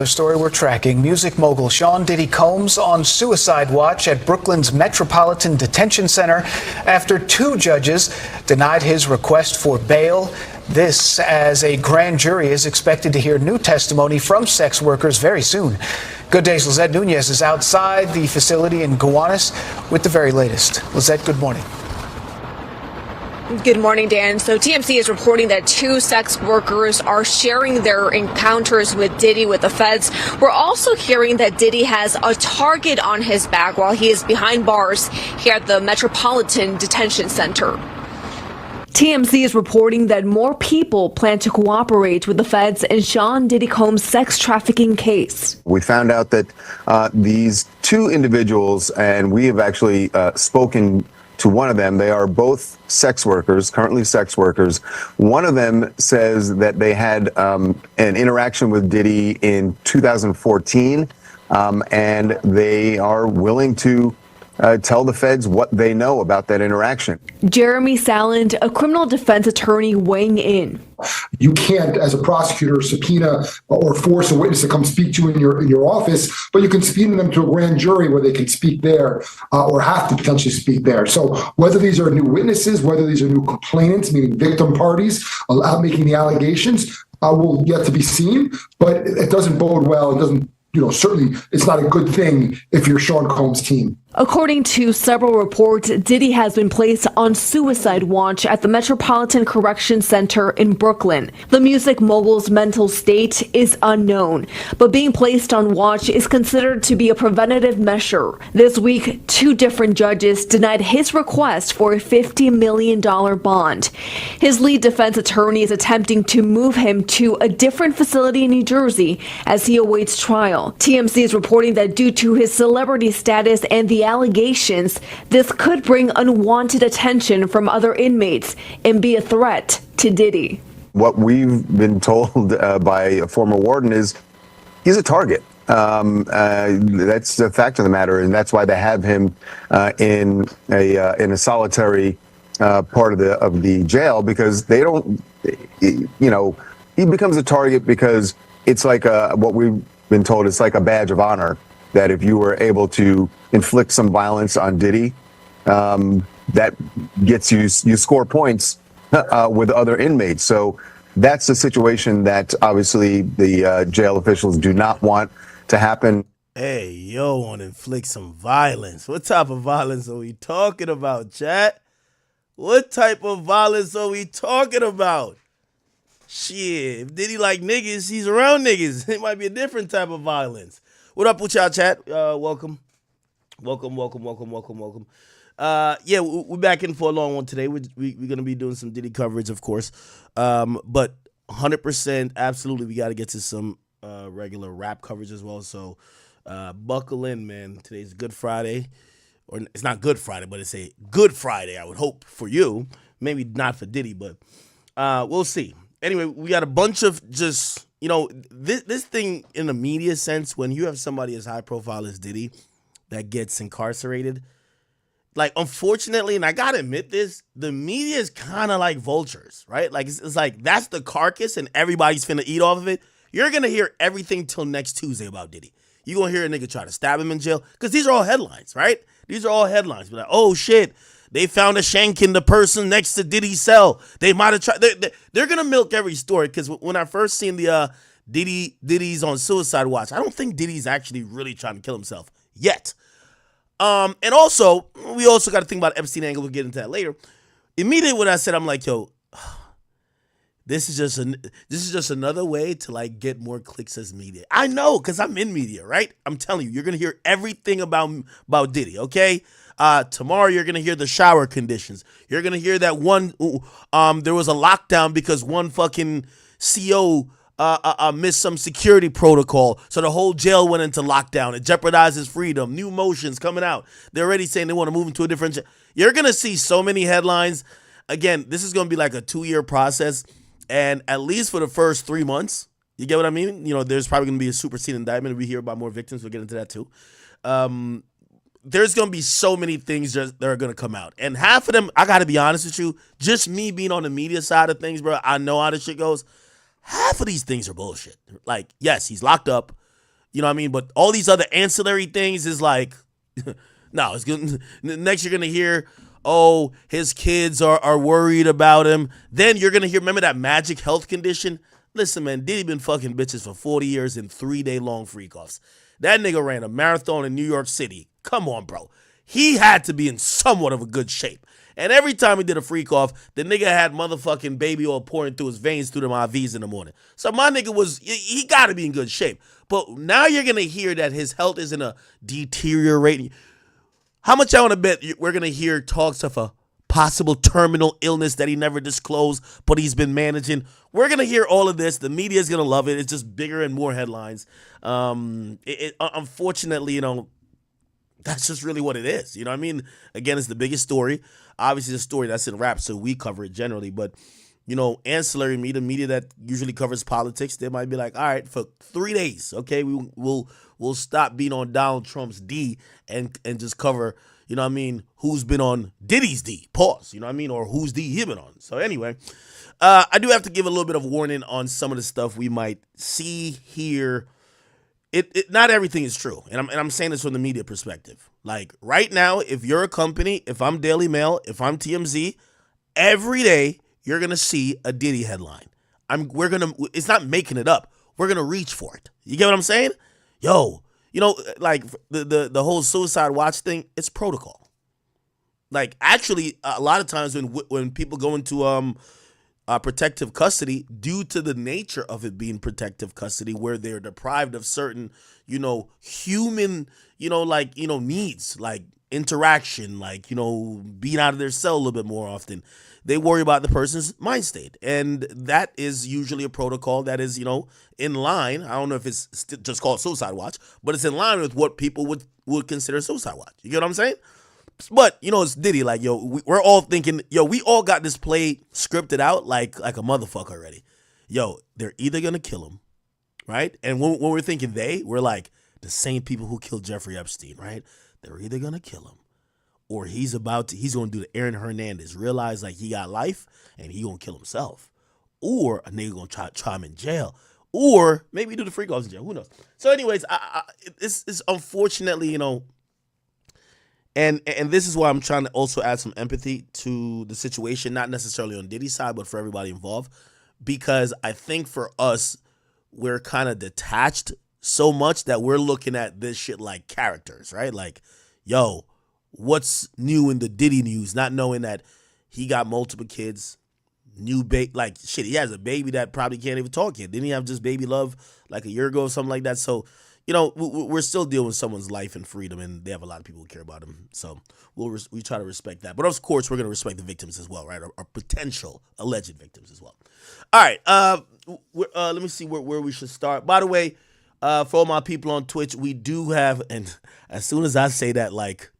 The story we're tracking, music mogul Sean Diddy Combs on suicide watch at Brooklyn's Metropolitan Detention Center after two judges denied his request for bail. This as a grand jury is expected to hear new testimony from sex workers very soon. Good Day's Lizette Nunez is outside the facility in Gowanus with the very latest. Lizette, good morning. Good morning, Dan. So TMC is reporting that two sex workers are sharing their encounters with Diddy with the feds. We're also hearing that Diddy has a target on his back while he is behind bars here at the Metropolitan Detention Center. TMC is reporting that more people plan to cooperate with the feds in Sean Diddy Combs' sex trafficking case. We found out that these two individuals, and we have actually spoken to one of them. They are both sex workers, currently sex workers. One of them says that they had an interaction with Diddy in 2014, and they are willing to tell the feds what they know about that interaction. Jeremy Saland, a criminal defense attorney, weighing in. You can't, as a prosecutor, subpoena or force a witness to come speak to you in your office, but you can subpoena them to a grand jury where they can speak there or have to potentially speak there. So whether these are new witnesses, whether these are new complainants, meaning victim parties, making the allegations, will yet to be seen. But it doesn't bode well. It doesn't, certainly it's not a good thing if you're Sean Combs' team. According to several reports, Diddy has been placed on suicide watch at the Metropolitan Correction Center in Brooklyn. The music mogul's mental state is unknown, but being placed on watch is considered to be a preventative measure. This week, two different judges denied his request for a $50 million bond. His lead defense attorney is attempting to move him to a different facility in New Jersey as he awaits trial. TMC is reporting that due to his celebrity status and the allegations, this could bring unwanted attention from other inmates and be a threat to Diddy. What we've been told by a former warden is he's a target. That's the fact of the matter, and that's why they have him in a solitary part of the jail, because they don't, he becomes a target because it's like what we've been told, it's like a badge of honor that if you were able to inflict some violence on Diddy, that gets you score points with other inmates. So that's the situation that obviously the jail officials do not want to happen. Hey, yo, want to inflict some violence. What type of violence are we talking about, chat? What type of violence are we talking about? Shit, if Diddy like niggas, he's around niggas. It might be a different type of violence. What up with y'all, chat? Welcome. Yeah, we're back in for a long one today. We're going to be doing some Diddy coverage, of course. But 100%, absolutely, we got to get to some regular rap coverage as well. So buckle in, man. Today's Good Friday. Or it's not Good Friday, but it's a Good Friday, I would hope, for you. Maybe not for Diddy, but we'll see. Anyway, we got a bunch of just... this thing in the media sense, when you have somebody as high profile as Diddy that gets incarcerated, like, unfortunately, and I gotta admit this, the media is kind of like vultures, right? Like, it's like that's the carcass and everybody's finna eat off of it. You're gonna hear everything till next Tuesday about Diddy. You're gonna hear a nigga try to stab him in jail, because these are all headlines, right? These are all headlines. Be like, oh shit, they found a shank in the person next to Diddy's cell. They might have tried. They're going to milk every story, because when I first seen the Diddy's on suicide watch, I don't think Diddy's actually really trying to kill himself yet. And also, we also got to think about Epstein angle. We'll get into that later. Immediately when I said, I'm like, yo, this is just another way to like get more clicks as media. I know, because I'm in media, right? I'm telling you, you're going to hear everything about Diddy, okay? Tomorrow you're going to hear the shower conditions. You're going to hear that there was a lockdown because one fucking CO missed some security protocol. So the whole jail went into lockdown. It jeopardized his freedom. New motions coming out. They're already saying they want to move him to a different jail. You're going to see so many headlines. Again, this is going to be like a 2-year process. And at least for the first 3 months, you get what I mean? There's probably going to be a superseding indictment. We hear about more victims. We'll get into that too. There's going to be so many things that are going to come out. And half of them, I got to be honest with you, just me being on the media side of things, bro, I know how this shit goes. Half of these things are bullshit. Like, yes, he's locked up. You know what I mean? But all these other ancillary things is like, no, it's good. Next, you're going to hear, oh, his kids are worried about him. Then you're going to hear, remember that magic health condition? Listen, man, Diddy been fucking bitches for 40 years in 3-day-long freak-offs. That nigga ran a marathon in New York City. Come on, bro. He had to be in somewhat of a good shape. And every time he did a freak off, the nigga had motherfucking baby oil pouring through his veins through them IVs in the morning. So my nigga he got to be in good shape. But now you're going to hear that his health is in a deteriorating. How much I want to bet we're going to hear talks of a possible terminal illness that he never disclosed, but he's been managing. We're going to hear all of this. The media is going to love it. It's just bigger and more headlines. Unfortunately, that's just really what it is. You know what I mean? Again, it's the biggest story. Obviously, the story that's in rap, so we cover it generally. But, ancillary media that usually covers politics, they might be like, all right, for 3 days, okay, we'll stop being on Donald Trump's D and just cover, who's been on Diddy's D, pause, or whose D he been on. So anyway, I do have to give a little bit of warning on some of the stuff we might see here. It not everything is true, and I'm saying this from the media perspective. Like right now, if you're a company, if I'm Daily Mail, if I'm TMZ, every day you're gonna see a Diddy headline. It's not making it up. We're gonna reach for it. You get what I'm saying? Yo, like the whole suicide watch thing. It's protocol. Like actually, a lot of times when people go into protective custody, due to the nature of it being protective custody, where they're deprived of certain, human, needs, like interaction, like, being out of their cell a little bit more often. They worry about the person's mind state. And that is usually a protocol that is, in line. I don't know if it's just called suicide watch, but it's in line with what people would consider suicide watch. You get what I'm saying? But, it's Diddy. Like, we're all thinking, we all got this play scripted out like a motherfucker already. They're either going to kill him, right? And when we're thinking we're like the same people who killed Jeffrey Epstein, right? They're either going to kill him or he's going to do the Aaron Hernandez, realize like he got life and he going to kill himself. Or a nigga going to try him in jail. Or maybe do the freak offs in jail. Who knows? So anyways, it's unfortunately, And this is why I'm trying to also add some empathy to the situation, not necessarily on Diddy's side, but for everybody involved. Because I think for us, we're kind of detached so much that we're looking at this shit like characters, right? Like, what's new in the Diddy news? Not knowing that he got multiple kids, new baby, like shit, he has a baby that probably can't even talk yet. Didn't he have just baby love like a year ago or something like that? So, we're still dealing with someone's life and freedom, and they have a lot of people who care about them. So we try to respect that. But of course, we're going to respect the victims as well, right? Or potential alleged victims as well. All right. Let me see where we should start. By the way, for all my people on Twitch, we do have, and as soon as I say that, like,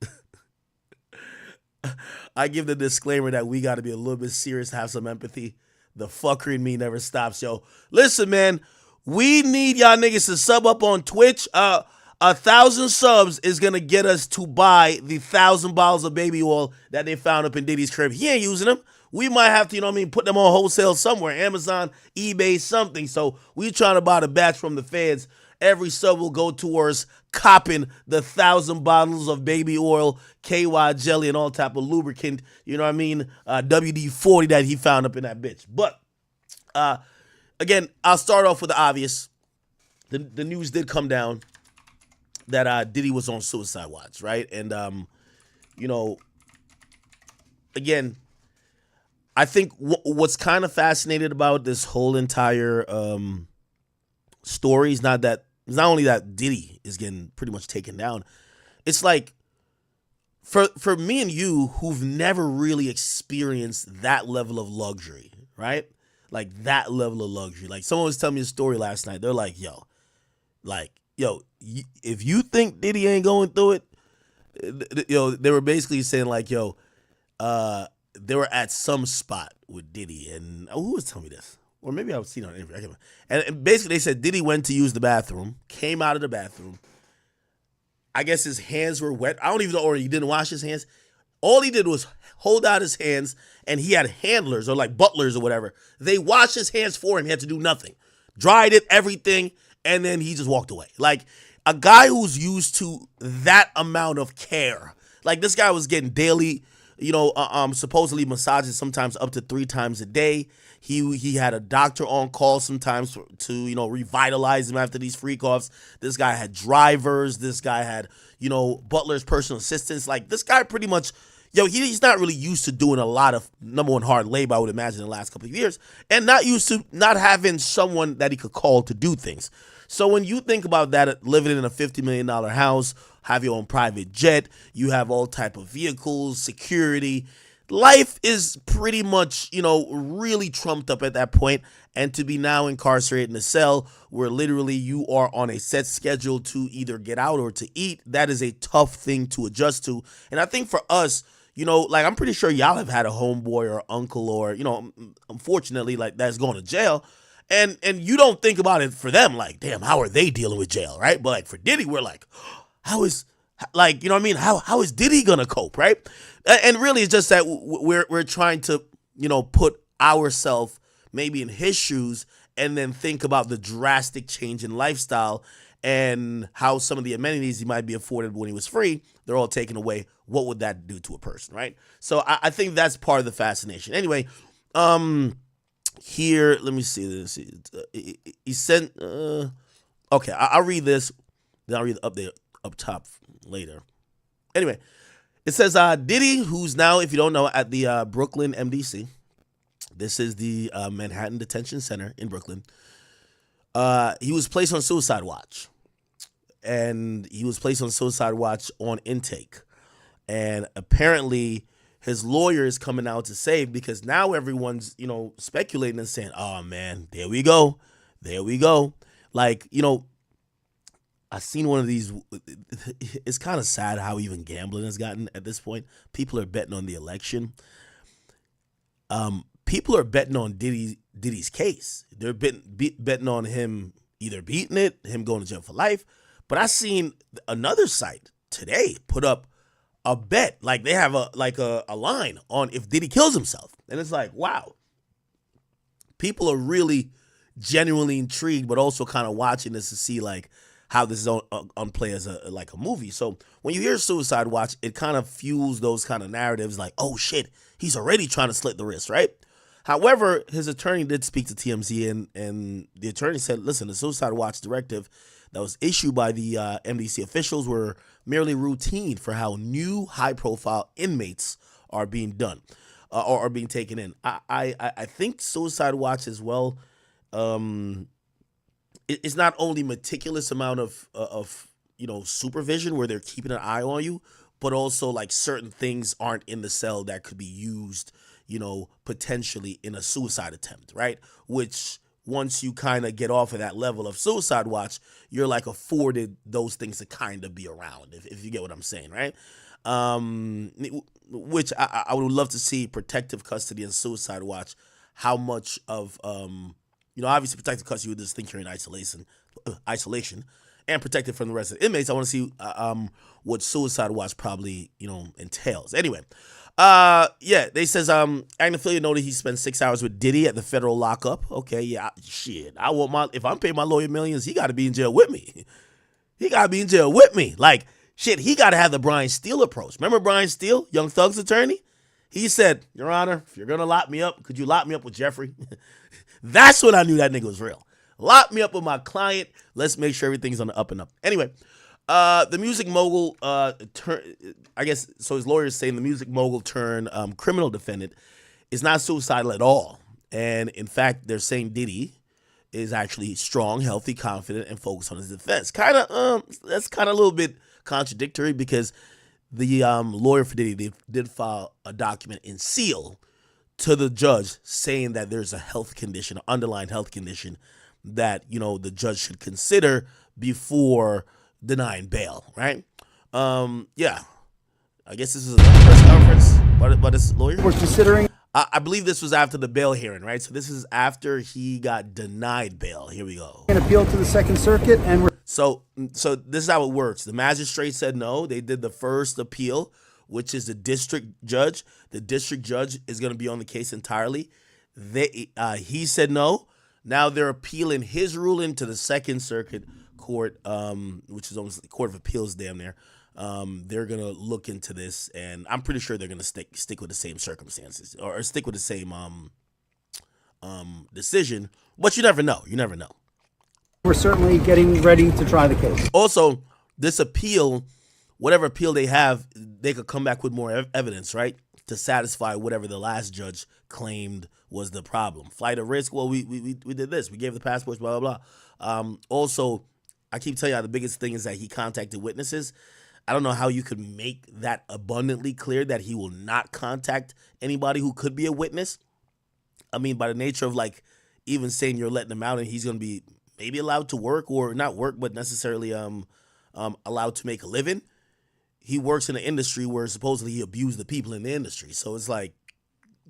I give the disclaimer that we got to be a little bit serious, have some empathy. The fuckery in me never stops, yo. Listen, man. We need y'all niggas to sub up on Twitch. 1,000 subs is going to get us to buy the 1,000 bottles of baby oil that they found up in Diddy's crib. He ain't using them. We might have to, put them on wholesale somewhere. Amazon, eBay, something. So we trying to buy the batch from the feds. Every sub will go towards copping the 1,000 bottles of baby oil, KY jelly, and all type of lubricant. WD-40 that he found up in that bitch. But, again, I'll start off with the obvious. The news did come down that Diddy was on suicide watch, right? And, again, I think what's kind of fascinating about this whole entire story is not only that Diddy is getting pretty much taken down. It's like, for me and you who've never really experienced that level of luxury, right? Like that level of luxury. Like someone was telling me a story last night. They're like, yo, if you think Diddy ain't going through it, they were basically saying like, they were at some spot with Diddy. And who was telling me this? Or maybe I've seen it on interview. And basically they said Diddy went to use the bathroom, came out of the bathroom. I guess his hands were wet. I don't even know, or he didn't wash his hands. All he did was hold out his hands, and he had handlers or like butlers or whatever. They washed his hands for him. He had to do nothing. Dried it, everything, and then he just walked away. Like, a guy who's used to that amount of care. Like this guy was getting daily, supposedly massages sometimes up to 3 times a day. He had a doctor on call sometimes to revitalize him after these freak offs. This guy had drivers. This guy had butlers, personal assistants. Like this guy pretty much, he's not really used to doing a lot of number one hard labor, I would imagine, in the last couple of years, and not used to not having someone that he could call to do things. So when you think about that, living in a $50 million house, have your own private jet, you have all type of vehicles, security, life is pretty much, really trumped up at that point. And to be now incarcerated in a cell where literally you are on a set schedule to either get out or to eat, that is a tough thing to adjust to. And I think for us, I'm pretty sure y'all have had a homeboy or uncle or, unfortunately, like that's going to jail. And you don't think about it for them like, damn, how are they dealing with jail, right? But like for Diddy, we're like, how is Diddy gonna cope, right? And really, it's just that we're trying to, put ourselves maybe in his shoes and then think about the drastic change in lifestyle and how some of the amenities he might be afforded when he was free, they're all taken away. What would that do to a person, right? So I think that's part of the fascination. Anyway, here, let me see this. He sent, okay, I'll read this, then I'll read the update up top later. Anyway, it says Diddy, who's now, if you don't know, at the Brooklyn MDC. This is the Manhattan Detention Center in Brooklyn. He was placed on suicide watch. And he was placed on suicide watch on intake. And apparently his lawyer is coming out to save, because now everyone's, speculating and saying, oh man, there we go. Like, I've seen one of these. It's kind of sad how even gambling has gotten at this point. People are betting on the election. People are betting on Diddy's case. They're betting on him either beating it, him going to jail for life. But I seen another site today put up a bet, like they have a line on if Diddy kills himself, and it's like, wow. People are really genuinely intrigued, but also kind of watching this to see like how this is on play as a movie. So when you hear suicide watch, it kind of fuels those kind of narratives like, oh shit, he's already trying to slit the wrist, right? However, his attorney did speak to TMZ, and the attorney said, listen, the suicide watch directive that was issued by the MDC officials were merely routine for how new high-profile inmates are being done or are being taken in. I think suicide watch as well, it's not only meticulous amount of supervision where they're keeping an eye on you, but also like certain things aren't in the cell that could be used, potentially in a suicide attempt, right? Which once you kind of get off of that level of suicide watch, you're like afforded those things to kind of be around, if you get what I'm saying, right? Which I would love to see protective custody and suicide watch. How much of obviously protective custody, you would just think you're in isolation, and protected from the rest of the inmates. I want to see what suicide watch probably entails. Anyway, they says Agnefilia noted he spent 6 hours with Diddy at the federal lockup. Okay, yeah, shit. If I'm paying my lawyer millions, he got to be in jail with me. Like shit, he got to have the Brian Steele approach. Remember Brian Steele, Young Thug's attorney? He said, Your Honor, if you're gonna lock me up, could you lock me up with Jeffrey? That's when I knew that nigga was real. Lock me up with my client. Let's make sure everything's on the up and up. Anyway, the music mogul, I guess, so his lawyer is saying the music mogul turned criminal defendant is not suicidal at all. And in fact, they're saying Diddy is actually strong, healthy, confident, and focused on his defense. That's kind of a little bit contradictory, because the lawyer for Diddy did file a document in seal to the judge saying that there's a health condition, an underlying health condition that, the judge should consider before denying bail, right? Yeah. I guess this is a press conference by this lawyer. We're considering. I believe this was after the bail hearing, right? So this is after he got denied bail. Here we go. An appeal to the Second Circuit, and we're. So this is how it works. The magistrate said no. They did the first appeal, which is the district judge. The district judge is going to be on the case entirely. He said no. Now they're appealing his ruling to the Second Circuit court, which is almost the Court of Appeals, damn near. They're gonna look into this, and I'm pretty sure they're gonna stick with the same circumstances or stick with the same decision. But you never know. You never know. We're certainly getting ready to try the case. Also, this appeal, whatever appeal they have, they could come back with more evidence, right, to satisfy whatever the last judge claimed was the problem. Flight of risk. Well, we did this. We gave the passports. Blah blah blah. Also, I keep telling you, the biggest thing is that he contacted witnesses. I don't know how you could make that abundantly clear that he will not contact anybody who could be a witness. I mean, by the nature of like even saying you're letting him out and he's going to be maybe allowed to work or not work, but necessarily allowed to make a living. He works in an industry where supposedly he abused the people in the industry. So it's like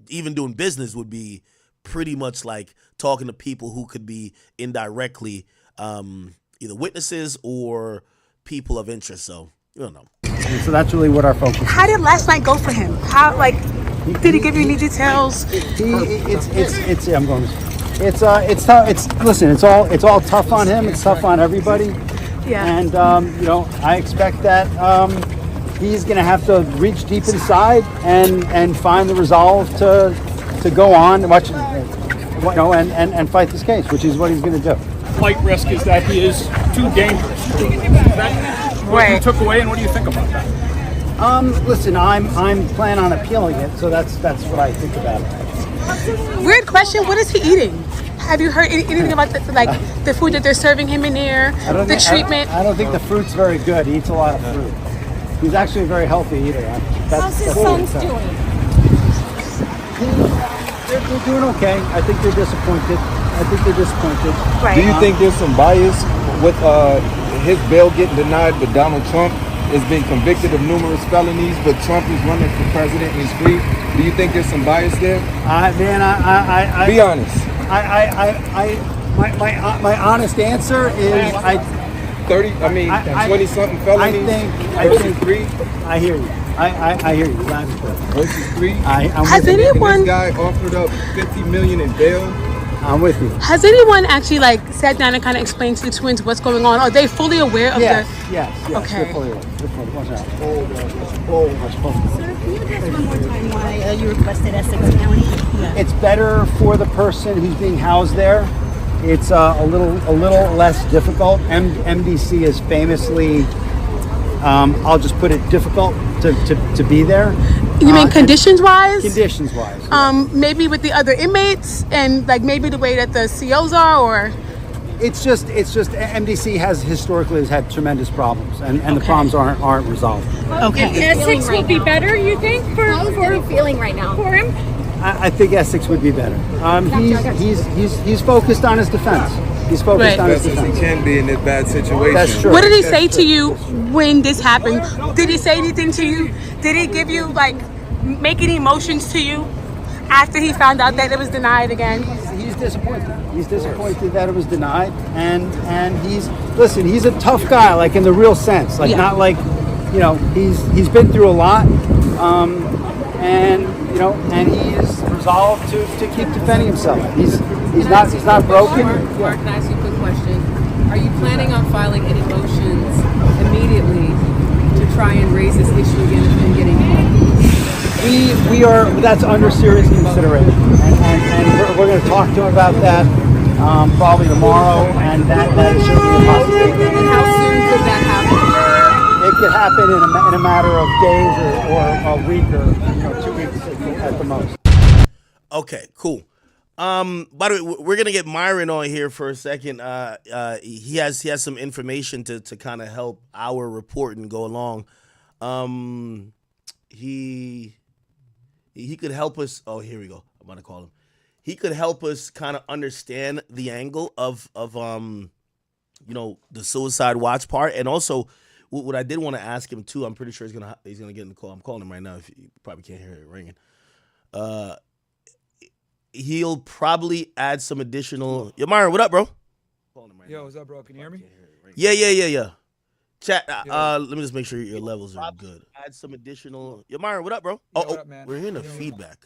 even doing business would be pretty much like talking to people who could be indirectly either witnesses or people of interest. So you don't know. And so that's really what our focus is. How did last night go for him? How, like, did he give you any details? I'm going. It's tough. Listen, it's all tough on him. It's tough on everybody. Yeah. And I expect that he's going to have to reach deep inside and find the resolve to go on and fight this case, which is what he's going to do. Flight risk is that he is too dangerous. What you took away, and what do you think about that? Listen, I'm planning on appealing it, so that's what I think about it. Weird question. What is he eating? Have you heard anything about the food that they're serving him in there? The treatment? I don't think the fruit's very good. He eats a lot of fruit. He's actually a very healthy eater. How's his sons doing? They're doing okay. I think they're disappointed. Right. Do you think there's some bias with his bail getting denied, but Donald Trump has been convicted of numerous felonies, but Trump is running for president and he's free? Do you think there's some bias there? Be honest. My honest answer is 20-something felonies. I think 3 I hear you. I hear you. Loud and clear. versus 3. Has anyone? This guy offered up $50 million in bail. I'm with you. Has anyone actually sat down and kind of explained to the twins what's going on? Are they fully aware of Yes. Okay. They're fully aware. Watch out. Sir, can you address one more time why you requested Essex County? Yeah. It's better for the person who's being housed there. It's a little less difficult. MDC is famously, I'll just put it, difficult to be there. You mean conditions-wise? Conditions-wise. Yeah. Maybe with the other inmates and maybe the way that the COs are, or It's just MDC has historically had tremendous problems, and the problems aren't resolved. okay. Essex would be better, you think, How is he feeling right now? for him? I think Essex would be better. He's focused on his defense. He's focused on his Best as he defense. can be in this bad situation. That's true. What did he say to you when this happened? Did he say anything to you? Did he give you make any emotions to you after he found out that it was denied again? He's disappointed. He's disappointed that it was denied, and he's a tough guy, in the real sense, not he's been through a lot, and he is resolved to keep defending himself. He's not broken. Mark, can I ask you a quick question? Are you planning on filing any motions immediately to try and raise this issue again and getting We are. That's under serious consideration, and we're going to talk to him about that probably tomorrow, and that should be a possibility. And how soon could that happen? It could happen in a matter of days or a week or 2 weeks at the most. Okay, cool. By the way, we're gonna get Myron on here for a second. He has some information to kind of help our reporting go along. He could help us. Oh, here we go. I'm gonna call him. He could help us kind of understand the angle of the suicide watch part, and also what I did want to ask him too. I'm pretty sure he's gonna get in the call. I'm calling him right now. If you probably can't hear it ringing. He'll probably add some additional. Yo, Myron, what up, bro? Yo, what's up, bro? Can you hear me? Yeah. Chat. Let me just make sure your levels are good. Add some additional. Yo, Myron, what up, bro? What up, man? We're hearing the feedback.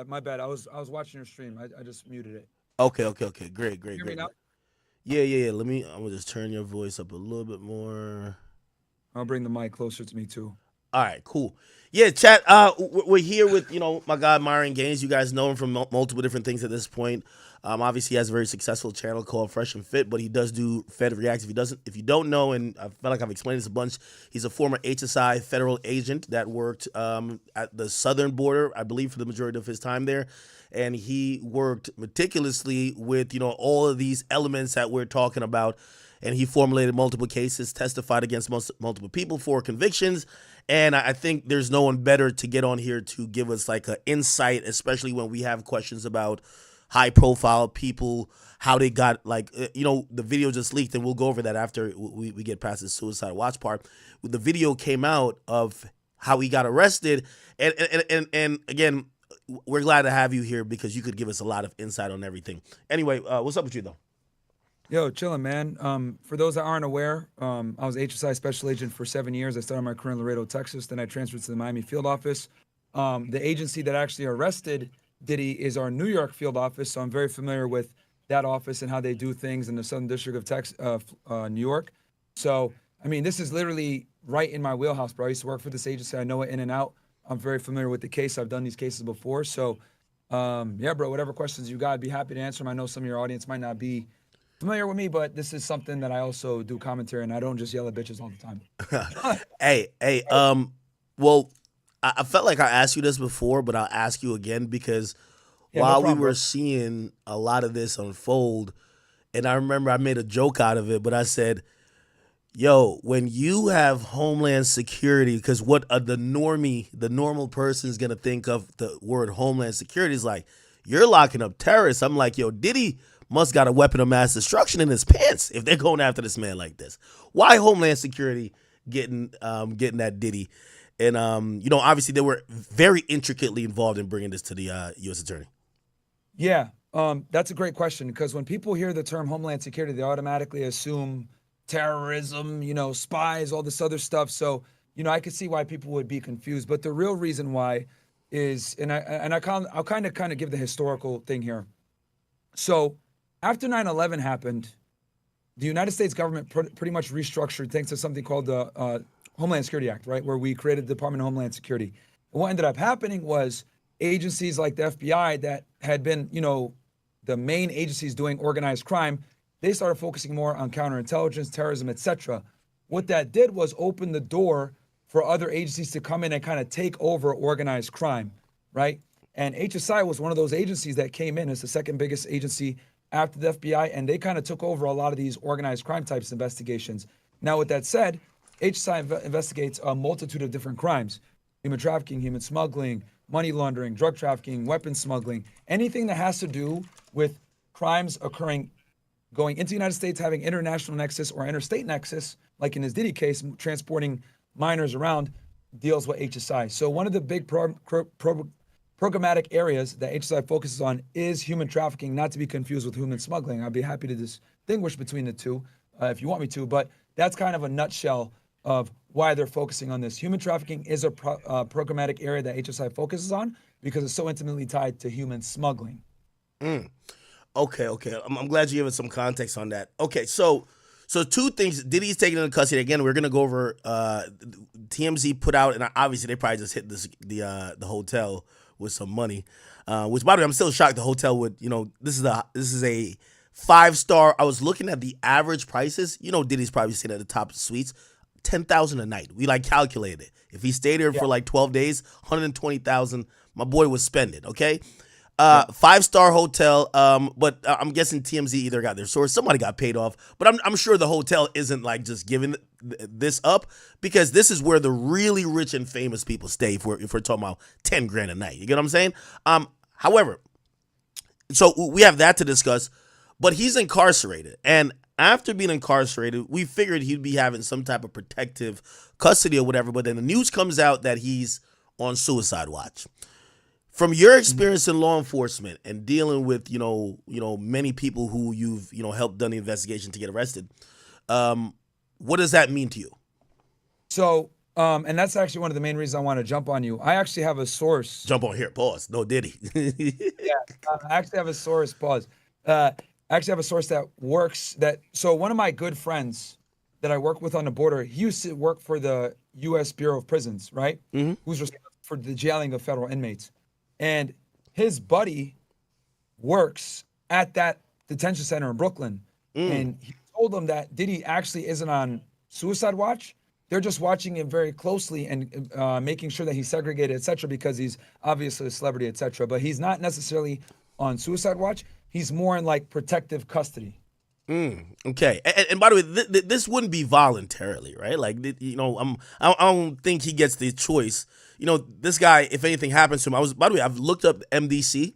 My bad. I was watching your stream. I just muted it. Okay. Great. Hear me now? Yeah. I'm gonna just turn your voice up a little bit more. I'll bring the mic closer to me too. All right, cool. Yeah, chat. We're here with my guy Myron Gaines. You guys know him from multiple different things at this point. Obviously, he has a very successful channel called Fresh and Fit, but he does do Fed Reacts. If you don't know, and I feel like I've explained this a bunch, he's a former HSI federal agent that worked at the southern border, I believe, for the majority of his time there, and he worked meticulously with all of these elements that we're talking about. And he formulated multiple cases, testified against multiple people for convictions. And I think there's no one better to get on here to give us like an insight, especially when we have questions about high profile people, how they got the video just leaked, and we'll go over that after we get past the suicide watch part. The video came out of how he got arrested. And again, we're glad to have you here because you could give us a lot of insight on everything. Anyway, what's up with you though? Yo, chillin', man. For those that aren't aware, I was HSI special agent for 7 years. I started my career in Laredo, Texas. Then I transferred to the Miami field office. The agency that actually arrested Diddy is our New York field office, so I'm very familiar with that office and how they do things in the Southern District of New York. So, I mean, this is literally right in my wheelhouse, bro. I used to work for this agency. I know it in and out. I'm very familiar with the case. I've done these cases before. So, yeah, bro, whatever questions you got, I'd be happy to answer them. I know some of your audience might not be familiar with me, but this is something that I also do commentary, and I don't just yell at bitches all the time. Hey, well, I felt like I asked you this before, but I'll ask you again because while we were seeing a lot of this unfold, and I remember I made a joke out of it, but I said, yo, when you have Homeland Security, because what the normal person is going to think of the word Homeland Security is like, you're locking up terrorists. I'm like, yo, Diddy must got a weapon of mass destruction in his pants if they're going after this man like this. Why Homeland Security getting that Diddy? And obviously they were very intricately involved in bringing this to the U.S. Attorney. Yeah, that's a great question because when people hear the term Homeland Security, they automatically assume terrorism, spies, all this other stuff. So, I could see why people would be confused. But the real reason why is, I'll kind of give the historical thing here. So, after 9/11 happened, the United States government pretty much restructured thanks to something called the Homeland Security Act, right, where we created the Department of Homeland Security. And what ended up happening was agencies like the FBI that had been, the main agencies doing organized crime, they started focusing more on counterintelligence, terrorism, etc. What that did was open the door for other agencies to come in and kind of take over organized crime, right? And HSI was one of those agencies that came in as the second biggest agency after the FBI, and they kind of took over a lot of these organized crime types investigations. Now, with that said, HSI investigates a multitude of different crimes: human trafficking, human smuggling, money laundering, drug trafficking, weapons smuggling, anything that has to do with crimes occurring, going into the United States, having international nexus or interstate nexus, like in his Diddy case, transporting minors around, deals with HSI. So one of the big programmatic areas that HSI focuses on is human trafficking, not to be confused with human smuggling. I'd be happy to distinguish between the two if you want me to, but that's kind of a nutshell of why they're focusing on this. Human trafficking is a programmatic area that HSI focuses on because it's so intimately tied to human smuggling. Okay. I'm glad you gave us some context on that. Okay, so two things. Diddy's taken into custody. Again, we're going to go over TMZ put out, and obviously they probably just hit the hotel with some money, which, by the way, I'm still shocked the hotel would, this is a 5-star. I was looking at the average prices. Diddy's probably sitting at the top of the suites, $10,000 a night. We calculated it. If he stayed here for 12 days, $120,000, my boy was spending, okay? 5-star hotel, but I'm guessing TMZ either got their source, somebody got paid off, but I'm sure the hotel isn't just giving this up because this is where the really rich and famous people stay if we're talking about 10 grand a night. You get what I'm saying? However, so we have that to discuss, but he's incarcerated, and after being incarcerated, we figured he'd be having some type of protective custody or whatever, but then the news comes out that he's on suicide watch. From your experience in law enforcement and dealing with, many people who you've, helped done the investigation to get arrested, what does that mean to you? So, and that's actually one of the main reasons I want to jump on you. I actually have a source. Jump on here, pause. No Diddy. Yeah, I actually have a source, pause. I actually have a source that works that. So one of my good friends that I work with on the border, he used to work for the U.S. Bureau of Prisons, right? Who's responsible for the jailing of federal inmates. And his buddy works at that detention center in Brooklyn. And he told them that Diddy actually isn't on suicide watch. They're just watching him very closely and making sure that he's segregated, et cetera, because he's obviously a celebrity, et cetera. But he's not necessarily on suicide watch. He's more in like protective custody. Okay. And by the way, this wouldn't be voluntarily, right? Like, you know, I don't think he gets the choice. You know, this guy, if anything happens to him, by the way, I've looked up MDC.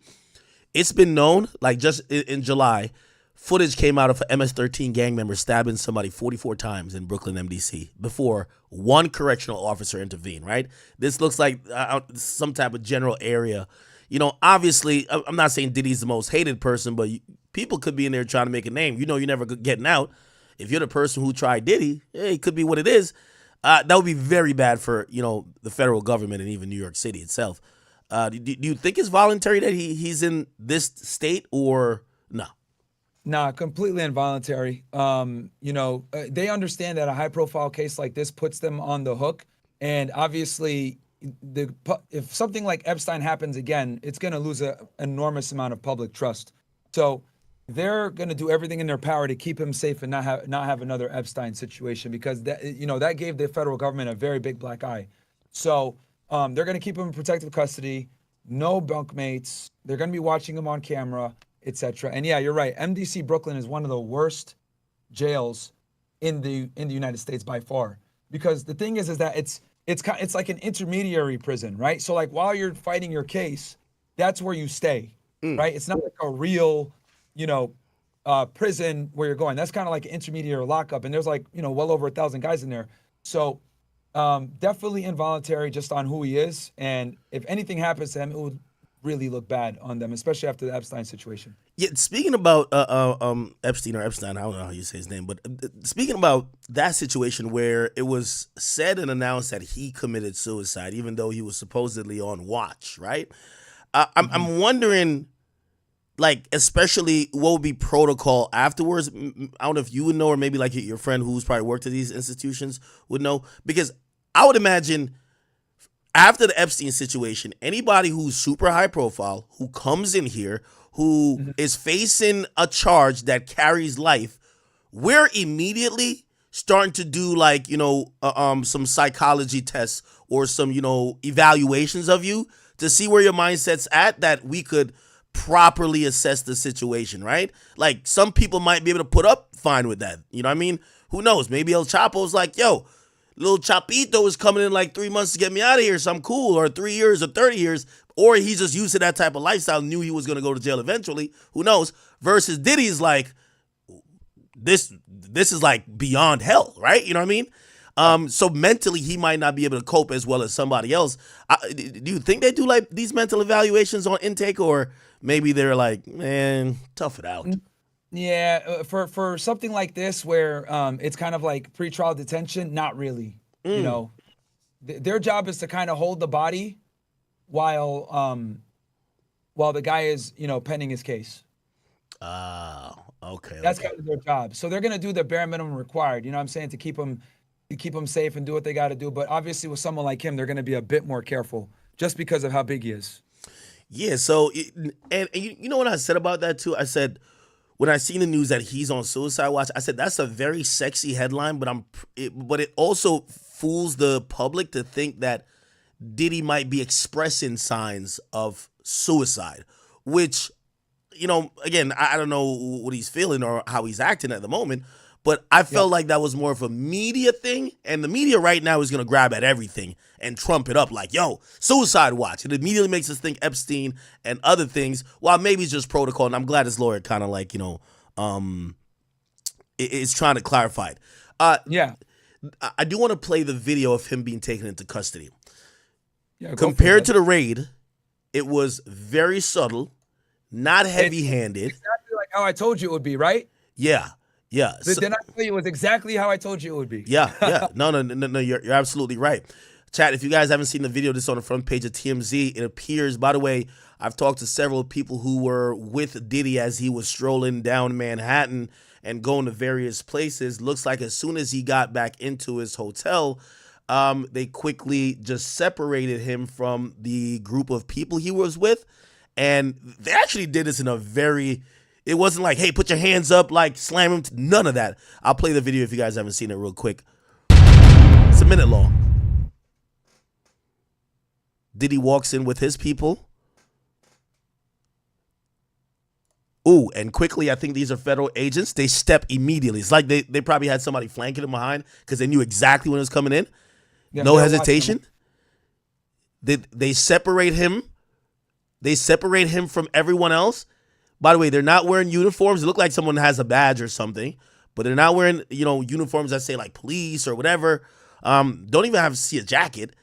It's been known, like just in July, footage came out of an MS-13 gang member stabbing somebody 44 times in Brooklyn, MDC, before one correctional officer intervened, right? This looks like some type of general area. You know, obviously, I'm not saying Diddy's the most hated person, but people could be in there trying to make a name. You know, you're never getting out. If you're the person who tried Diddy, it could be what it is. That would be very bad for, you know, the federal government and even New York City itself. Do you think it's voluntary that he's in this state or no? Nah, completely involuntary. You know, they understand that a high-profile case like this puts them on the hook, and obviously, if something like Epstein happens again, it's going to lose an enormous amount of public trust. So they're going to do everything in their power to keep him safe and not have another Epstein situation, because that, you know, that gave the federal government a very big black eye. So they're going to keep him in protective custody, no bunkmates. They're going to be watching him on camera, etc. And yeah, you're right. MDC Brooklyn is one of the worst jails in the United States by far, because the thing is that it's like an intermediary prison, right? So like while you're fighting your case, that's where you stay, right? It's not like a real, you know, prison where you're going. That's kind of like an intermediary lockup, and there's like, you know, well over 1,000 guys in there. So definitely involuntary just on who he is, and if anything happens to him, it would really look bad on them, especially after the Epstein situation. Yeah, speaking about Epstein, I don't know how you say his name, but speaking about that situation where it was said and announced that he committed suicide, even though he was supposedly on watch, right? I'm wondering, like, especially what would be protocol afterwards. I don't know if you would know, or maybe like your friend who's probably worked at these institutions would know, because I would imagine after the Epstein situation, anybody who's super high profile, who comes in here, who is facing a charge that carries life, we're immediately starting to do like, you know, some psychology tests or some, you know, evaluations of you to see where your mindset's at, that we could properly assess the situation, right? Like some people might be able to put up fine with that. You know what I mean? Who knows? Maybe El Chapo's like, yo, little Chapito is coming in like 3 months to get me out of here, so I'm cool, or 3 years or 30 years, or he's just used to that type of lifestyle, knew he was going to go to jail eventually, who knows, versus Diddy's like, this is like beyond hell, right? You know what I mean? So mentally, he might not be able to cope as well as somebody else. Do you think they do like these mental evaluations on intake, or maybe they're like, man, tough it out? Yeah, for something like this where it's kind of like pretrial detention, not really. You know, their job is to kind of hold the body while the guy is, you know, pending his case. Okay. That's kind of their job. So they're gonna do the bare minimum required. You know what I'm saying, to keep them safe and do what they got to do. But obviously, with someone like him, they're gonna be a bit more careful just because of how big he is. Yeah. So and you know what I said about that too? I said, when I seen the news that he's on suicide watch, I said that's a very sexy headline, but it also fools the public to think that Diddy might be expressing signs of suicide, which, you know, again, I don't know what he's feeling or how he's acting at the moment, but I felt like that was more of a media thing, and the media right now is going to grab at everything and trump it up like, yo, suicide watch. It immediately makes us think Epstein and other things, while maybe it's just protocol, and I'm glad his lawyer kind of like, you know, is trying to clarify it. I do want to play the video of him being taken into custody. Yeah, compared to the raid, it was very subtle, not heavy-handed. Exactly like how I told you it would be, right? Yeah. Yeah. Then I tell you it was exactly how I told you it would be. Yeah. No, you're absolutely right. Chat, if you guys haven't seen the video, this is on the front page of TMZ. It appears, by the way, I've talked to several people who were with Diddy as he was strolling down Manhattan and going to various places. Looks like as soon as he got back into his hotel, they quickly just separated him from the group of people he was with. And they actually did this in a very, it wasn't like, hey, put your hands up, like slam him. None of that. I'll play the video if you guys haven't seen it real quick. It's a minute long. Diddy walks in with his people. Ooh, and quickly, I think these are federal agents. They step immediately. It's like they probably had somebody flanking him behind because they knew exactly when it was coming in. Yeah, no hesitation. They separate him. They separate him from everyone else. By the way, they're not wearing uniforms. It look like someone has a badge or something, but they're not wearing, uniforms that say like police or whatever. Don't even have to see a jacket.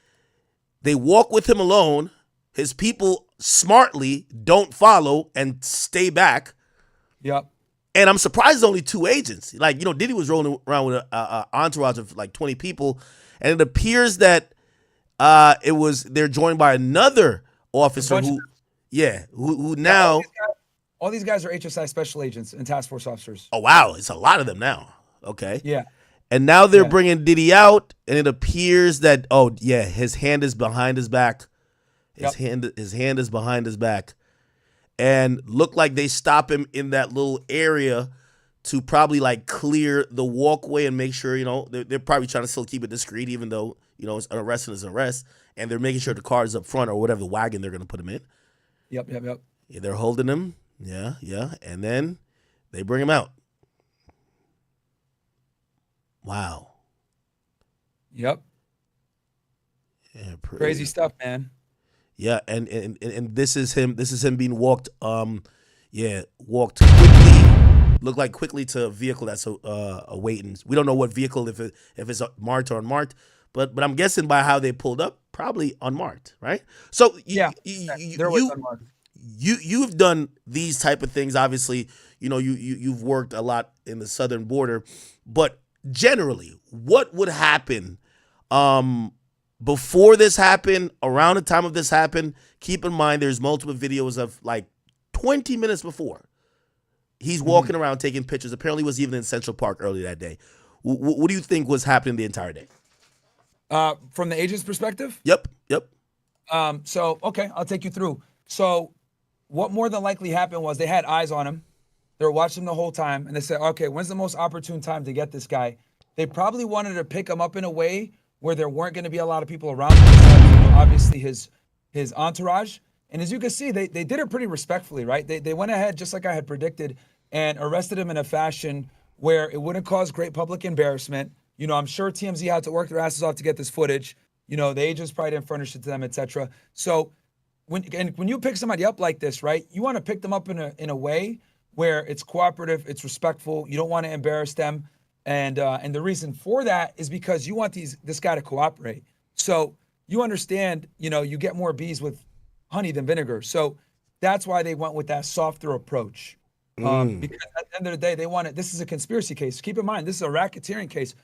They walk with him alone. His people smartly don't follow and stay back. Yep. And I'm surprised there's only 2 agents. Like, Diddy was rolling around with an entourage of like 20 people. And it appears that they're joined by another officer who now. All these guys are HSI special agents and task force officers. Oh, wow. It's a lot of them now. Okay. Yeah. And now they're bringing Diddy out, and it appears that, his hand is behind his back. His hand is behind his back. And look like they stop him in that little area to probably like clear the walkway and make sure, they're probably trying to still keep it discreet, even though, it's an arrest and it's an arrest. And they're making sure the car is up front or whatever wagon they're going to put him in. Yep. Yeah, they're holding him. Yeah. And then they bring him out. Wow. Yep. Yeah, crazy stuff, man. Yeah, and this is him. This is him being walked. Walked quickly. Looked like quickly to a vehicle that's awaiting. We don't know what vehicle, if it's marked or unmarked, but I'm guessing by how they pulled up, probably unmarked, right? So unmarked. You've done these type of things. Obviously, you've worked a lot in the southern border, but generally, what would happen before this happened, around the time of this happened? Keep in mind, there's multiple videos of like 20 minutes before. He's walking around taking pictures. Apparently, he was even in Central Park early that day. What do you think was happening the entire day? From the agent's perspective? Yep. Okay, I'll take you through. So what more than likely happened was they had eyes on him. They were watching him the whole time, and they said, okay, when's the most opportune time to get this guy? They probably wanted to pick him up in a way where there weren't going to be a lot of people around him, besides, obviously his entourage. And as you can see, they did it pretty respectfully, right? They went ahead, just like I had predicted, and arrested him in a fashion where it wouldn't cause great public embarrassment. I'm sure TMZ had to work their asses off to get this footage. The agents probably didn't furnish it to them, etc. So when you pick somebody up like this, right, you want to pick them up in a way where it's cooperative, it's respectful. You don't want to embarrass them. And the reason for that is because you want this guy to cooperate. So you understand, you get more bees with honey than vinegar. So that's why they went with that softer approach. Because at the end of the day, this is a conspiracy case. Keep in mind, this is a racketeering case.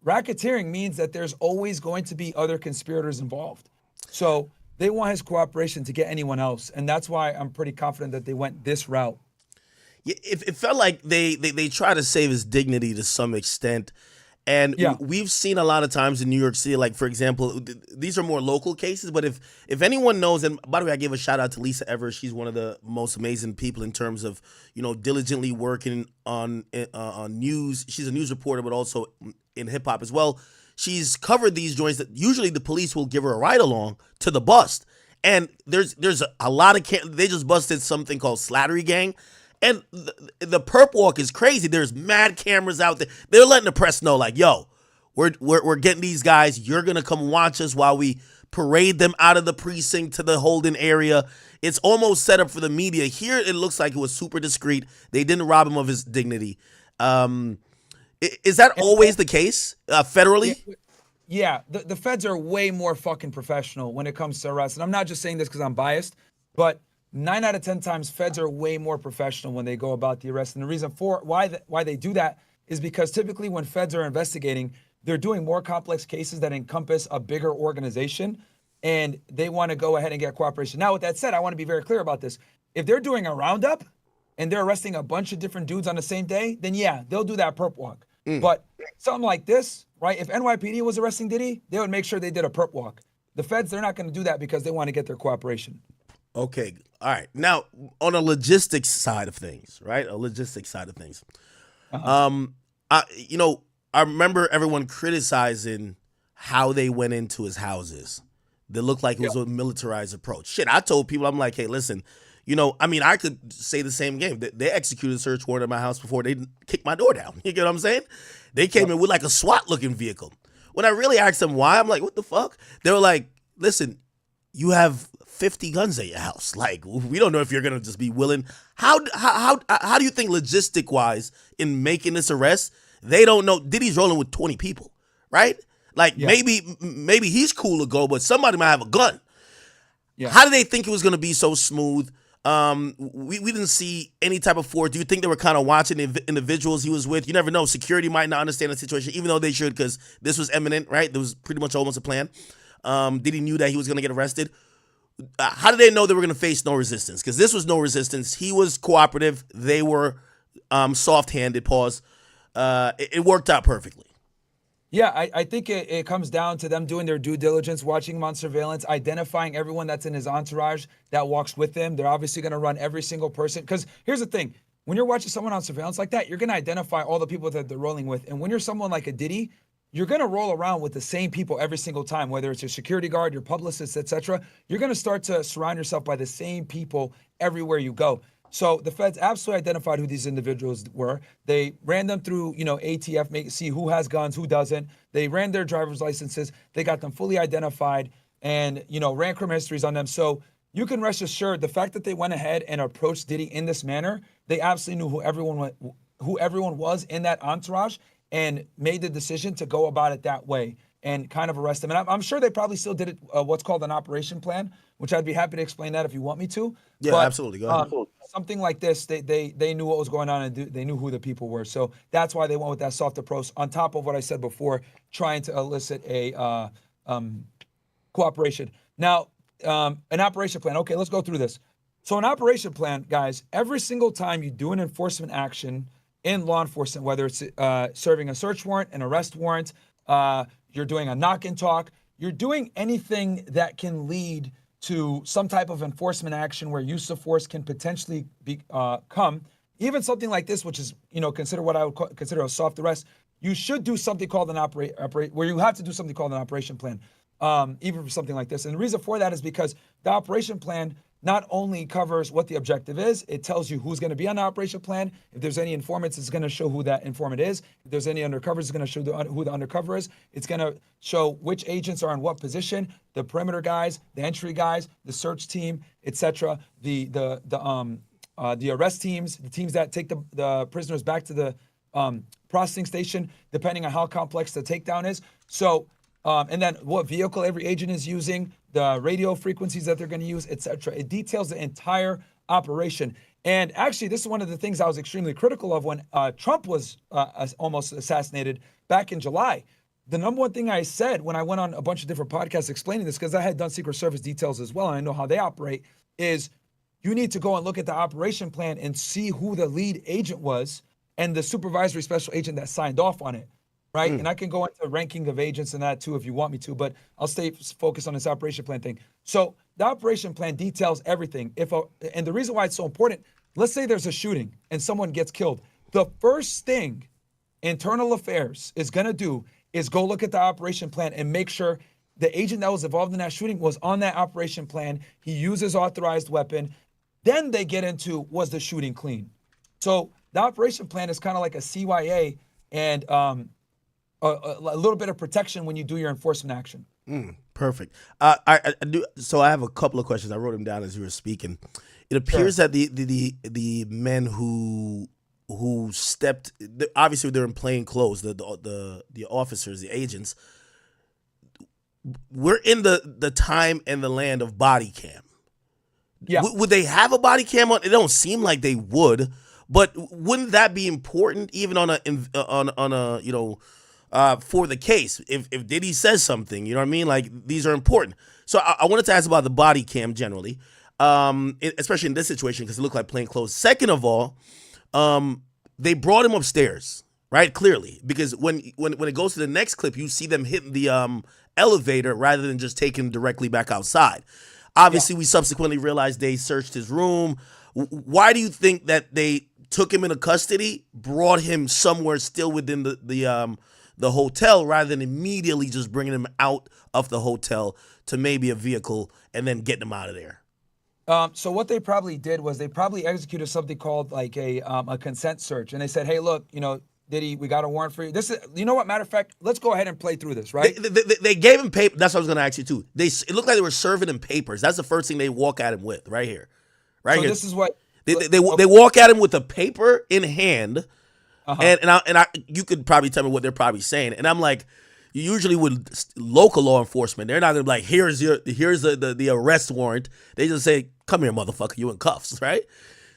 Racketeering means that there's always going to be other conspirators involved. So they want his cooperation to get anyone else. And that's why I'm pretty confident that they went this route. Yeah, it felt like they try to save his dignity to some extent. And we've seen a lot of times in New York City, like, for example, these are more local cases. But if anyone knows, and by the way, I give a shout out to Lisa Evers. She's one of the most amazing people in terms of, diligently working on news. She's a news reporter, but also in hip hop as well. She's covered these joints that usually the police will give her a ride along to the bust. And there's a lot of they just busted something called Slattery Gang. And the perp walk is crazy. There's mad cameras out there. They're letting the press know, like, yo, we're getting these guys. You're going to come watch us while we parade them out of the precinct to the holding area. It's almost set up for the media. Here, it looks like it was super discreet. They didn't rob him of his dignity. Is that always the case federally? Yeah, the feds are way more fucking professional when it comes to arrests. And I'm not just saying this because I'm biased, but 9 out of 10 times, feds are way more professional when they go about the arrest. And the reason for why they do that is because typically when feds are investigating, they're doing more complex cases that encompass a bigger organization. and they want to go ahead and get cooperation. Now, with that said, I want to be very clear about this. If they're doing a roundup and they're arresting a bunch of different dudes on the same day, then yeah, they'll do that perp walk. But something like this, right? If NYPD was arresting Diddy, they would make sure they did a perp walk. The feds, they're not going to do that because they want to get their cooperation. Okay. All right. Now, on a logistics side of things, right? A logistics side of things. I remember everyone criticizing how they went into his houses. They looked like it was a militarized approach. Shit, I told people, I'm like, hey, listen, I could say the same game. They executed a search warrant at my house before they kicked my door down. You get what I'm saying? They came in with like a SWAT-looking vehicle. When I really asked them why, I'm like, what the fuck? They were like, listen, you have 50 guns at your house. Like, we don't know if you're going to just be willing. How do you think logistic-wise in making this arrest, they don't know Diddy's rolling with 20 people, right? Like, maybe he's cool to go, but somebody might have a gun. Yeah. How did they think it was going to be so smooth? We didn't see any type of force. Do you think they were kind of watching the individuals he was with? You never know. Security might not understand the situation, even though they should, because this was imminent, right? There was pretty much almost a plan. Diddy knew that he was going to get arrested. How did they know they were going to face no resistance? Because this was no resistance. He was cooperative. They were soft-handed. Pause. It worked out perfectly. Yeah, I think it comes down to them doing their due diligence, watching him on surveillance, identifying everyone that's in his entourage that walks with him. They're obviously going to run every single person. Because here's the thing. When you're watching someone on surveillance like that, you're going to identify all the people that they're rolling with. And when you're someone like a Diddy, you're going to roll around with the same people every single time, whether it's your security guard, your publicist, etc. You're going to start to surround yourself by the same people everywhere you go. So the feds absolutely identified who these individuals were. They ran them through, ATF, see who has guns, who doesn't. They ran their driver's licenses. They got them fully identified and, ran criminal histories on them. So you can rest assured the fact that they went ahead and approached Diddy in this manner, they absolutely knew who everyone was in that entourage and made the decision to go about it that way and kind of arrest them. And I'm sure they probably still did it, what's called an operation plan, which I'd be happy to explain that if you want me to. Yeah, but, absolutely. Go ahead. Something like this, they knew what was going on and they knew who the people were. So that's why they went with that soft approach on top of what I said before, trying to elicit a cooperation. Now, an operation plan. Okay, let's go through this. So an operation plan, guys, every single time you do an enforcement action in law enforcement, whether it's serving a search warrant, an arrest warrant, you're doing a knock and talk, you're doing anything that can lead to some type of enforcement action where use of force can potentially come, even something like this, which is, consider what I would consider a soft arrest, you should do something called an where you have to do something called an operation plan, even for something like this. And the reason for that is because the operation plan not only covers what the objective is, it tells you who's going to be on the operation plan. If there's any informants, it's going to show who that informant is. If there's any undercovers, it's going to show who the undercover is. It's going to show which agents are in what position, the perimeter guys, the entry guys, the search team, etc. The arrest teams, the teams that take the prisoners back to the processing station, depending on how complex the takedown is. So, and then what vehicle every agent is using, the radio frequencies that they're going to use, etc. It details the entire operation. And actually, this is one of the things I was extremely critical of when Trump was almost assassinated back in July. The number one thing I said when I went on a bunch of different podcasts explaining this, because I had done Secret Service details as well, and I know how they operate, is you need to go and look at the operation plan and see who the lead agent was and the supervisory special agent that signed off on it. Right. And I can go into ranking of agents and that too if you want me to, but I'll stay focused on this operation plan thing. So the operation plan details everything. And the reason why it's so important, let's say there's a shooting and someone gets killed. The first thing internal affairs is going to do is go look at the operation plan and make sure the agent that was involved in that shooting was on that operation plan. He uses authorized weapon. Then they get into, was the shooting clean? So the operation plan is kind of like a CYA and, a little bit of protection when you do your enforcement action. Perfect. I do. So I have a couple of questions. I wrote them down as you were speaking. It appears that the men who stepped, obviously they're in plain clothes. The officers, the agents. We're in the time and the land of body cam. Yeah. Would they have a body cam on? It don't seem like they would, but wouldn't that be important even on a for the case, if Diddy says something, you know what I mean? Like, these are important. So I wanted to ask about the body cam generally, especially in this situation because it looked like plain clothes. Second of all, they brought him upstairs, right? Clearly, because when it goes to the next clip, you see them hitting the elevator rather than just taking him directly back outside. Obviously, we subsequently realized they searched his room. Why do you think that they took him into custody, brought him somewhere still within the hotel rather than immediately just bringing him out of the hotel to maybe a vehicle and then getting him out of there? So what they probably did was they probably executed something called like a consent search, and they said, "Hey, look, Diddy, we got a warrant for you." This is, you know what? Matter of fact, let's go ahead and play through this, right? They gave him paper. That's what I was going to ask you too. It looked like they were serving him papers. That's the first thing they walk at him with, right here, right here. This is what they walk at him with a paper in hand, and you could probably tell me what they're probably saying, and I'm like, usually with local law enforcement, they're not gonna be like, here's the arrest warrant. They just say, "Come here, motherfucker, you in cuffs," right?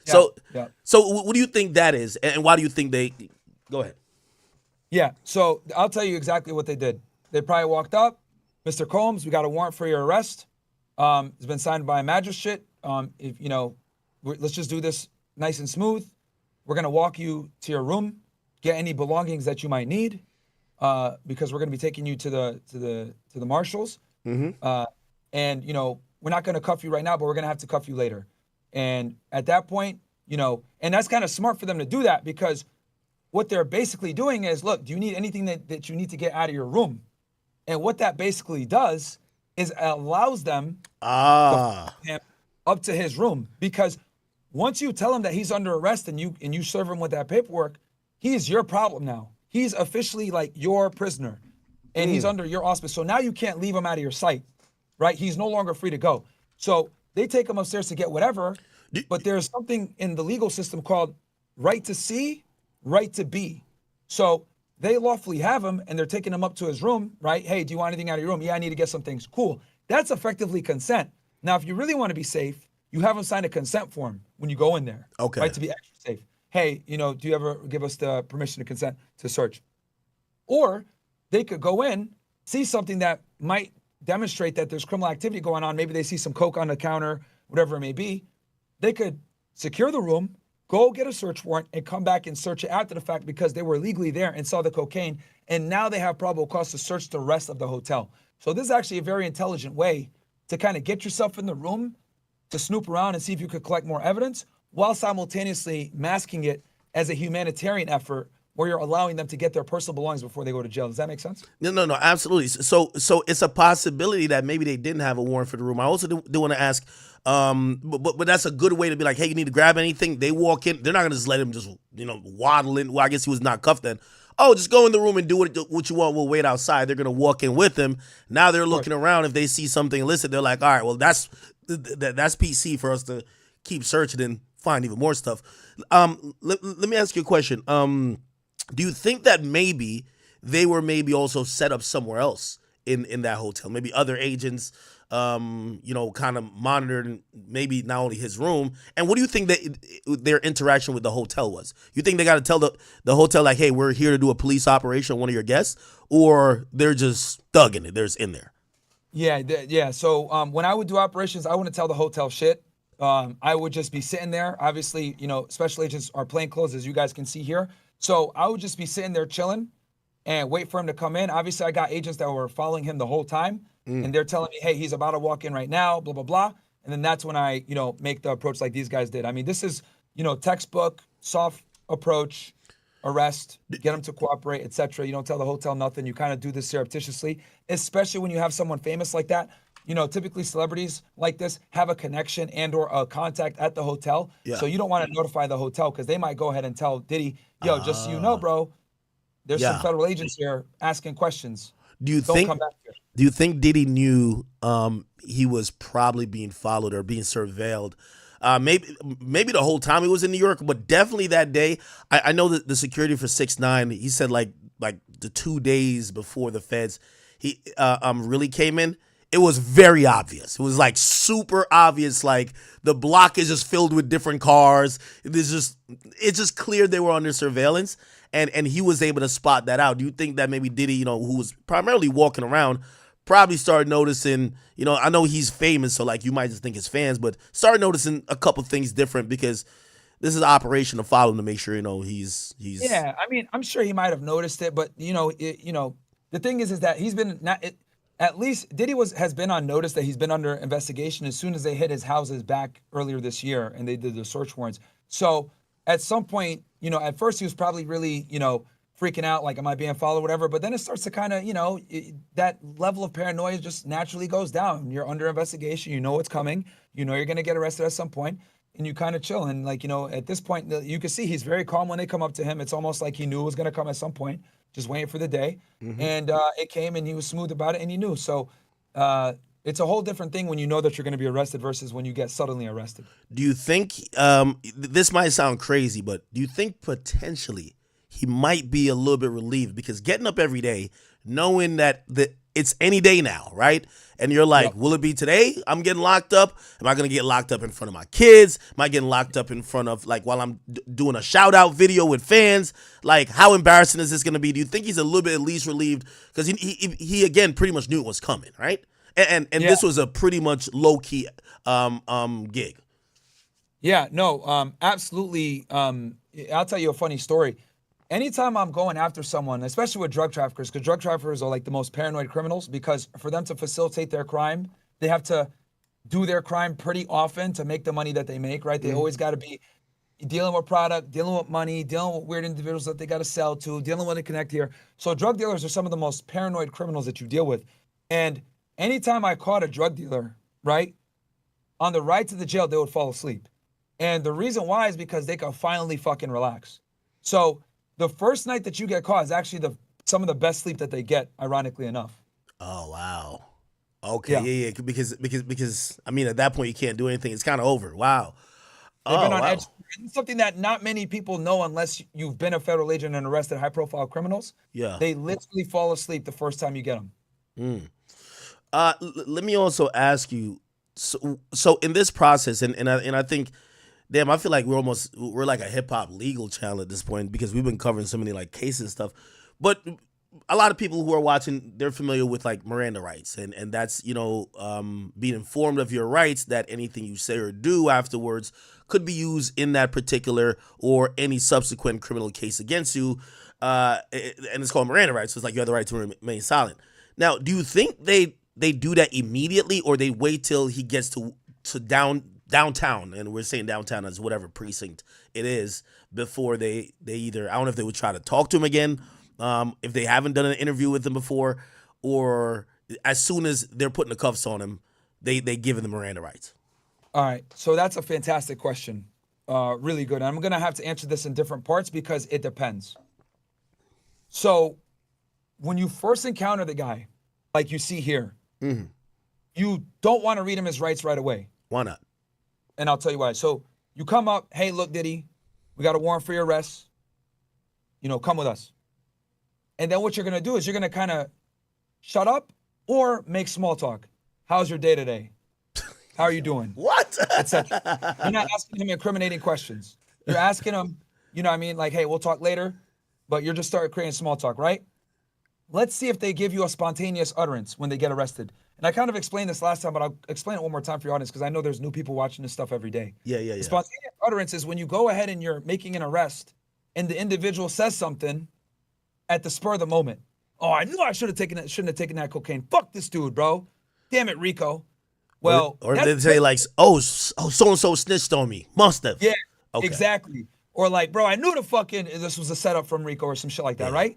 So what do you think that is, and why do you think they? Go ahead. Yeah, so I'll tell you exactly what they did. They probably walked up, "Mr. Combs, we got a warrant for your arrest. It's been signed by a magistrate. Let's just do this nice and smooth. We're gonna walk you to your room, get any belongings that you might need, because we're gonna be taking you to the marshals. And we're not gonna cuff you right now, but we're gonna have to cuff you later. And at that point, and that's kind of smart for them to do that because what they're basically doing is, look, do you need anything that you need to get out of your room? And what that basically does is allows them to follow him up to his room, because once you tell him that he's under arrest and you serve him with that paperwork, he is your problem now. He's officially like your prisoner, and he's under your auspice. So now you can't leave him out of your sight, right? He's no longer free to go. So they take him upstairs to get whatever, but there's something in the legal system called right to see, right to be. So they lawfully have him, and they're taking him up to his room, right? Hey, do you want anything out of your room? Yeah, I need to get some things. Cool. That's effectively consent. Now, if you really want to be safe, you have them sign a consent form when you go in there, right, to be extra safe. Hey, do you ever give us the permission to consent to search? Or they could go in, see something that might demonstrate that there's criminal activity going on. Maybe they see some coke on the counter, whatever it may be. They could secure the room, go get a search warrant, and come back and search it after the fact because they were legally there and saw the cocaine. And now they have probable cause to search the rest of the hotel. So this is actually a very intelligent way to kind of get yourself in the room, to snoop around and see if you could collect more evidence, while simultaneously masking it as a humanitarian effort where you're allowing them to get their personal belongings before they go to jail. Does that make sense? No, absolutely. So it's a possibility that maybe they didn't have a warrant for the room. I also do want to ask, but that's a good way to be like, hey, you need to grab anything. They walk in. They're not going to just let him just, waddle in. Well, I guess he was not cuffed then. Oh, just go in the room and do what you want. We'll wait outside. They're going to walk in with him. Now they're looking around. If they see something illicit, they're like, all right, well, that's PC for us to keep searching and find even more stuff. Let me ask you a question. Do you think that maybe they were also set up somewhere else in that hotel? Maybe other agents, kind of monitored maybe not only his room. And what do you think that their interaction with the hotel was? You think they got to tell the hotel like, hey, we're here to do a police operation on one of your guests, or they're just thugging it? They're just in there. Yeah. So when I would do operations, I wouldn't tell the hotel shit. I would just be sitting there. Obviously, special agents are plain clothes, as you guys can see here. So I would just be sitting there chilling and wait for him to come in. Obviously, I got agents that were following him the whole time, and they're telling me, hey, he's about to walk in right now, blah, blah, blah. And then that's when I, make the approach like these guys did. I mean, this is, textbook, soft approach, arrest, get them to cooperate, etc. You don't tell the hotel nothing. You kind of do this surreptitiously, especially when you have someone famous like that. Typically celebrities like this have a connection and or a contact at the hotel. Yeah. So you don't want to notify the hotel because they might go ahead and tell Diddy, yo, just so you know, bro, there's some federal agents here asking questions. Do you think Diddy knew he was probably being followed or being surveilled? Maybe the whole time he was in New York, but definitely that day. I know that the security for 6ix9ine, he said like the 2 days before the feds he really came in. It was very obvious. It was like super obvious. Like the block is just filled with different cars. It's just clear they were under surveillance, and he was able to spot that out. Do you think that maybe Diddy, who was primarily walking around, probably start noticing, I know he's famous, so like you might just think his fans, but start noticing a couple things different because this is an operation to follow him to make sure, he's. Yeah, I mean, I'm sure he might have noticed it, but the thing is that he's been at least Diddy has been on notice that he's been under investigation as soon as they hit his houses back earlier this year and they did the search warrants. So at some point, at first he was probably really, freaking out, like, am I being followed, whatever. But then it starts to kind of, that level of paranoia just naturally goes down. You're under investigation. You know what's coming. You know you're going to get arrested at some point, and you kind of chill. And, like, at this point, you can see he's very calm when they come up to him. It's almost like he knew it was going to come at some point, just waiting for the day. Mm-hmm. And it came, and he was smooth about it, and he knew. So it's a whole different thing when you know that you're going to be arrested versus when you get suddenly arrested. Do you think, this might sound crazy, but do you think potentially he might be a little bit relieved because getting up every day, knowing that it's any day now, right? And you're like, will it be today? I'm getting locked up. Am I going to get locked up in front of my kids? Am I getting locked up in front of, like, while I'm doing a shout out video with fans? Like, how embarrassing is this going to be? Do you think he's a little bit at least relieved? Because he again, pretty much knew it was coming, right? And this was a pretty much low key gig. Yeah, no, absolutely. I'll tell you a funny story. Anytime I'm going after someone, especially with drug traffickers, because drug traffickers are like the most paranoid criminals, because for them to facilitate their crime, they have to do their crime pretty often to make the money that they make, right? They always got to be dealing with product, dealing with money, dealing with weird individuals that they got to sell to, dealing with a connect here. So drug dealers are some of the most paranoid criminals that you deal with. And anytime I caught a drug dealer, right, on the ride to the jail, they would fall asleep. And the reason why is because they can finally fucking relax. So the first night that you get caught is actually some of the best sleep that they get, ironically enough. Oh, wow. Okay, yeah. Because I mean, at that point, you can't do anything. It's kind of over. Wow. They've been on edge. It's something that not many people know unless you've been a federal agent and arrested high-profile criminals. Yeah. They literally fall asleep the first time you get them. Let me also ask you, so in this process, and I think, damn, I feel like we're like a hip hop legal channel at this point because we've been covering so many like cases and stuff. But a lot of people who are watching, they're familiar with like Miranda rights, and that's being informed of your rights that anything you say or do afterwards could be used in that particular or any subsequent criminal case against you, and it's called Miranda rights. So it's like you have the right to remain silent. Now, do you think they do that immediately, or they wait till he gets to downtown, and we're saying downtown as whatever precinct it is, before they either, I don't know if they would try to talk to him again, if they haven't done an interview with him before, or as soon as they're putting the cuffs on him, they give him the Miranda rights? All right, so that's a fantastic question. Really good. And I'm going to have to answer this in different parts because it depends. So when you first encounter the guy, like you see here, you don't want to read him his rights right away. Why not? And I'll tell you why. So you come up, hey, look, Diddy, we got a warrant for your arrest. Come with us. And then what you're going to do is you're going to kind of shut up or make small talk. How's your day today? How are you doing? What? You're not asking him incriminating questions. You're asking him, like, hey, we'll talk later. But you're just starting creating small talk, right? Let's see if they give you a spontaneous utterance when they get arrested. And I kind of explained this last time, but I'll explain it one more time for your audience because I know there's new people watching this stuff every day. Yeah. The spontaneous utterance is when you go ahead and you're making an arrest and the individual says something at the spur of the moment. Oh, I knew I shouldn't have taken that cocaine. Fuck this dude, bro. Damn it, Rico. Well, or they say like, so-and-so snitched on me. Must have. Yeah, okay. Exactly. Or like, bro, I knew this was a setup from Rico or some shit like that, right?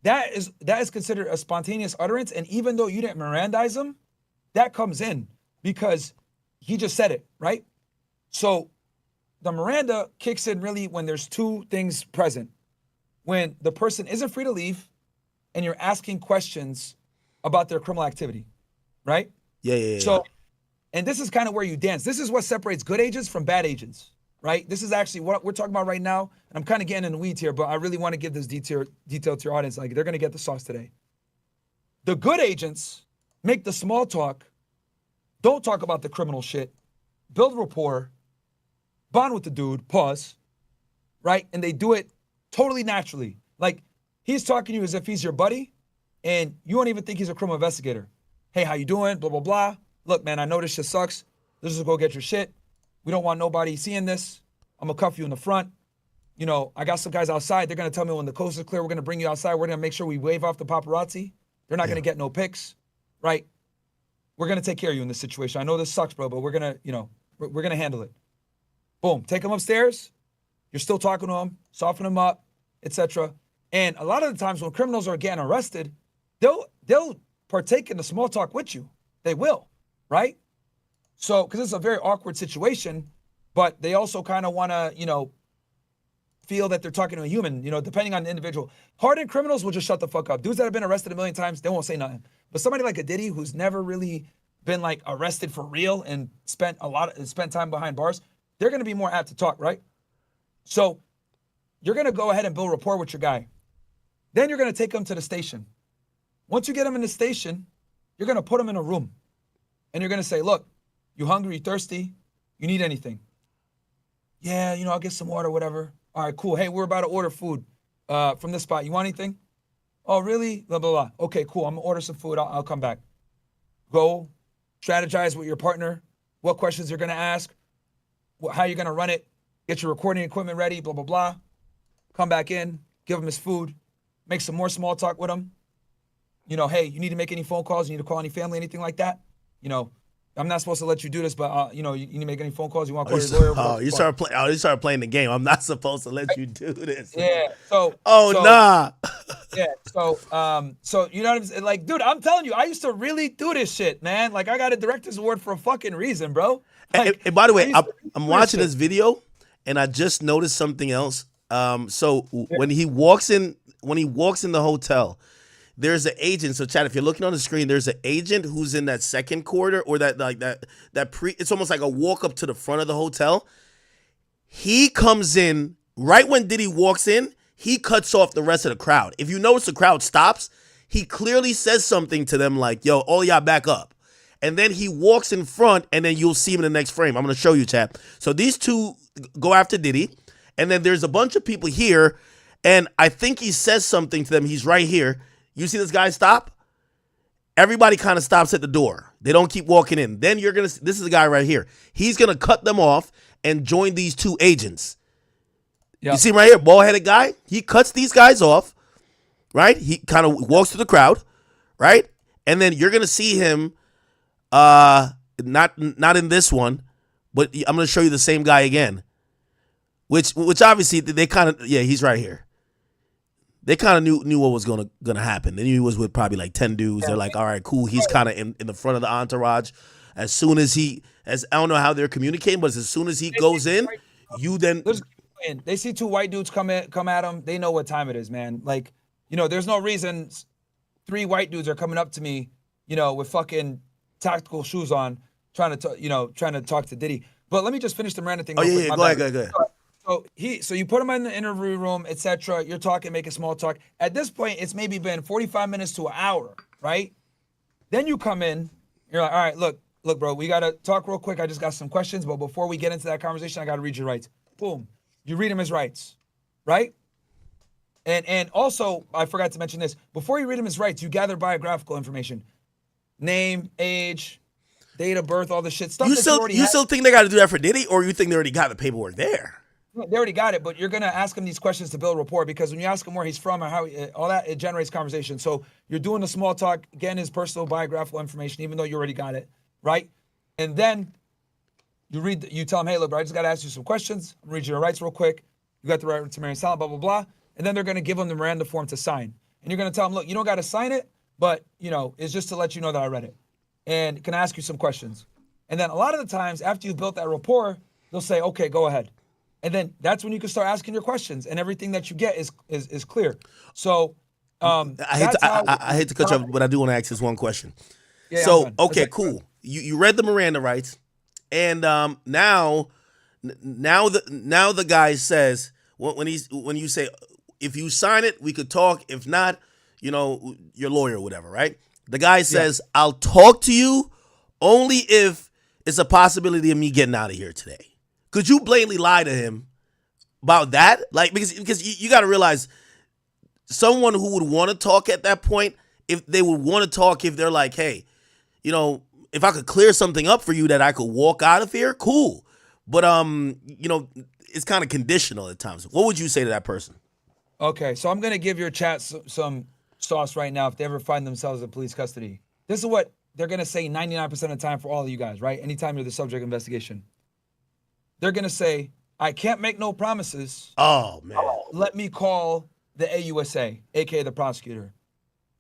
That is considered a spontaneous utterance, and even though you didn't Mirandize him, that comes in because he just said it, right? So the Miranda kicks in really when there's two things present. When the person isn't free to leave and you're asking questions about their criminal activity, right? Yeah. So, and this is kind of where you dance. This is what separates good agents from bad agents, right? This is actually what we're talking about right now. And I'm kind of getting in the weeds here, but I really want to give this detail to your audience. Like, they're going to get the sauce today. The good agents make the small talk, don't talk about the criminal shit, build rapport, bond with the dude, pause, right? And they do it totally naturally. Like, he's talking to you as if he's your buddy, and you don't even think he's a criminal investigator. hey, how you doing? Blah, blah, blah. Look, man, I know this shit sucks. Let's just go get your shit. We don't want nobody seeing this. I'm gonna cuff you in the front. You know, I got some guys outside. They're gonna tell me when the coast is clear, we're gonna bring you outside. We're gonna make sure we wave off the paparazzi. They're not gonna get no pics, right? We're gonna take care of you in this situation. I know this sucks, bro, but we're gonna, you know, we're gonna handle it. Boom, take him upstairs. You're still talking to him, soften him up, etc. And a lot of the times when criminals are getting arrested, they'll partake in the small talk with you. They will, right? So, because it's a very awkward situation, but they also kind of want to, you know, feel that they're talking to a human, you know, depending on the individual. Hardened criminals will just shut the fuck up. Dudes that have been arrested a million times, they won't say nothing. But somebody like a Diddy who's never really been like arrested for real and spent time behind bars, they're going to be more apt to talk, right? So you're going to go ahead and build rapport with your guy. Then you're going to take him to the station. Once you get him in the station, you're going to put him in a room. And you're going to say, look, you hungry, you thirsty, you need anything? Yeah, you know, I'll get some water, whatever. All right, cool. Hey, we're about to order food from this spot. You want anything? Oh, really? Blah, blah, blah. Okay, cool. I'm going to order some food. I'll come back. Go strategize with your partner, what questions you're going to ask, how you're going to run it, get your recording equipment ready, blah, blah, blah. Come back in, give him his food, make some more small talk with him. You know, hey, you need to make any phone calls? You need to call any family, anything like that? You know, I'm not supposed to let you do this, but, you know, you need to make any phone calls? You want to call your lawyer? Oh, you started playing the game. I'm not supposed to let you do this. Yeah, so. Nah. Yeah, so you know what I'm saying? Like, dude, I'm telling you, I used to really do this shit, man. Like, I got a director's award for a fucking reason, bro. Like, and by the way, I'm watching this video, and I just noticed something else. When he walks in the hotel, there's an agent. So, Chad, if you're looking on the screen, there's an agent who's in that second corridor, or it's almost like a walk up to the front of the hotel. He comes in right when Diddy walks in. He cuts off the rest of the crowd. If you notice, the crowd stops. He clearly says something to them like, yo, all y'all back up. And then he walks in front, and then you'll see him in the next frame. I'm going to show you, Chad. So these two go after Diddy, and then there's a bunch of people here, and I think he says something to them. He's right here. You see this guy stop? Everybody kind of stops at the door. They don't keep walking in. Then this is the guy right here. He's going to cut them off and join these two agents. Yep. You see him right here, bald-headed guy? He cuts these guys off, right? He kind of walks through the crowd, right? And then you're going to see him, not in this one, but I'm going to show you the same guy again, which obviously they kind of, yeah, he's right here. They kind of knew what was gonna happen. They knew he was with probably like 10 dudes. They're like, all right, cool. He's kind of in the front of the entourage. As soon as I don't know how they're communicating, but as soon as he goes in, you then. They see two white dudes come at him. They know what time it is, man. Like, you know, there's no reason 3 white dudes are coming up to me, you know, with fucking tactical shoes on, trying to talk to Diddy. But let me just finish the Miranda thing. Oh yeah, go ahead. So you put him in the interview room, etc. You're talking, making small talk. At this point, it's maybe been 45 minutes to an hour, right? Then you come in, you're like, all right, look, bro, we gotta talk real quick. I just got some questions, but before we get into that conversation, I gotta read your rights. Boom, you read him his rights, right? And also, I forgot to mention this. Before you read him his rights, you gather biographical information, name, age, date of birth, all the shit stuff. You still think they got to do that for Diddy, or you think they already got the paperwork there? They already got it, but you're going to ask him these questions to build rapport, because when you ask him where he's from or how all that, it generates conversation. So you're doing the small talk, getting his personal biographical information, even though you already got it, right? And then you tell him, hey, look, bro, I just got to ask you some questions. I'm read your rights real quick. You got the right to marry and silent, blah, blah, blah. And then they're going to give him the Miranda form to sign. And you're going to tell him, look, you don't got to sign it, but, you know, it's just to let you know that I read it. And can I ask you some questions? And then a lot of the times after you've built that rapport, they'll say, okay, go ahead. And then that's when you can start asking your questions, and everything that you get is clear. So I hate to cut you off, but I do want to ask this one question. Yeah, so okay, cool. You read the Miranda rights, and now the guy says when you say, if you sign it, we could talk. If not, you know, your lawyer or whatever, right? The guy says, yeah, I'll talk to you only if it's a possibility of me getting out of here today. Could you blatantly lie to him about that? Like, because you got to realize, someone who would want to talk at that point, if they would want to talk, if they're like, hey, you know, if I could clear something up for you that I could walk out of here, cool. But you know, it's kind of conditional at times. What would you say to that person? Okay, so I'm gonna give your chat some sauce right now if they ever find themselves in police custody. This is what they're gonna say 99% of the time for all of you guys, right? Anytime you're the subject of investigation. They're gonna say, I can't make no promises. Oh man. Let me call the AUSA, aka the prosecutor.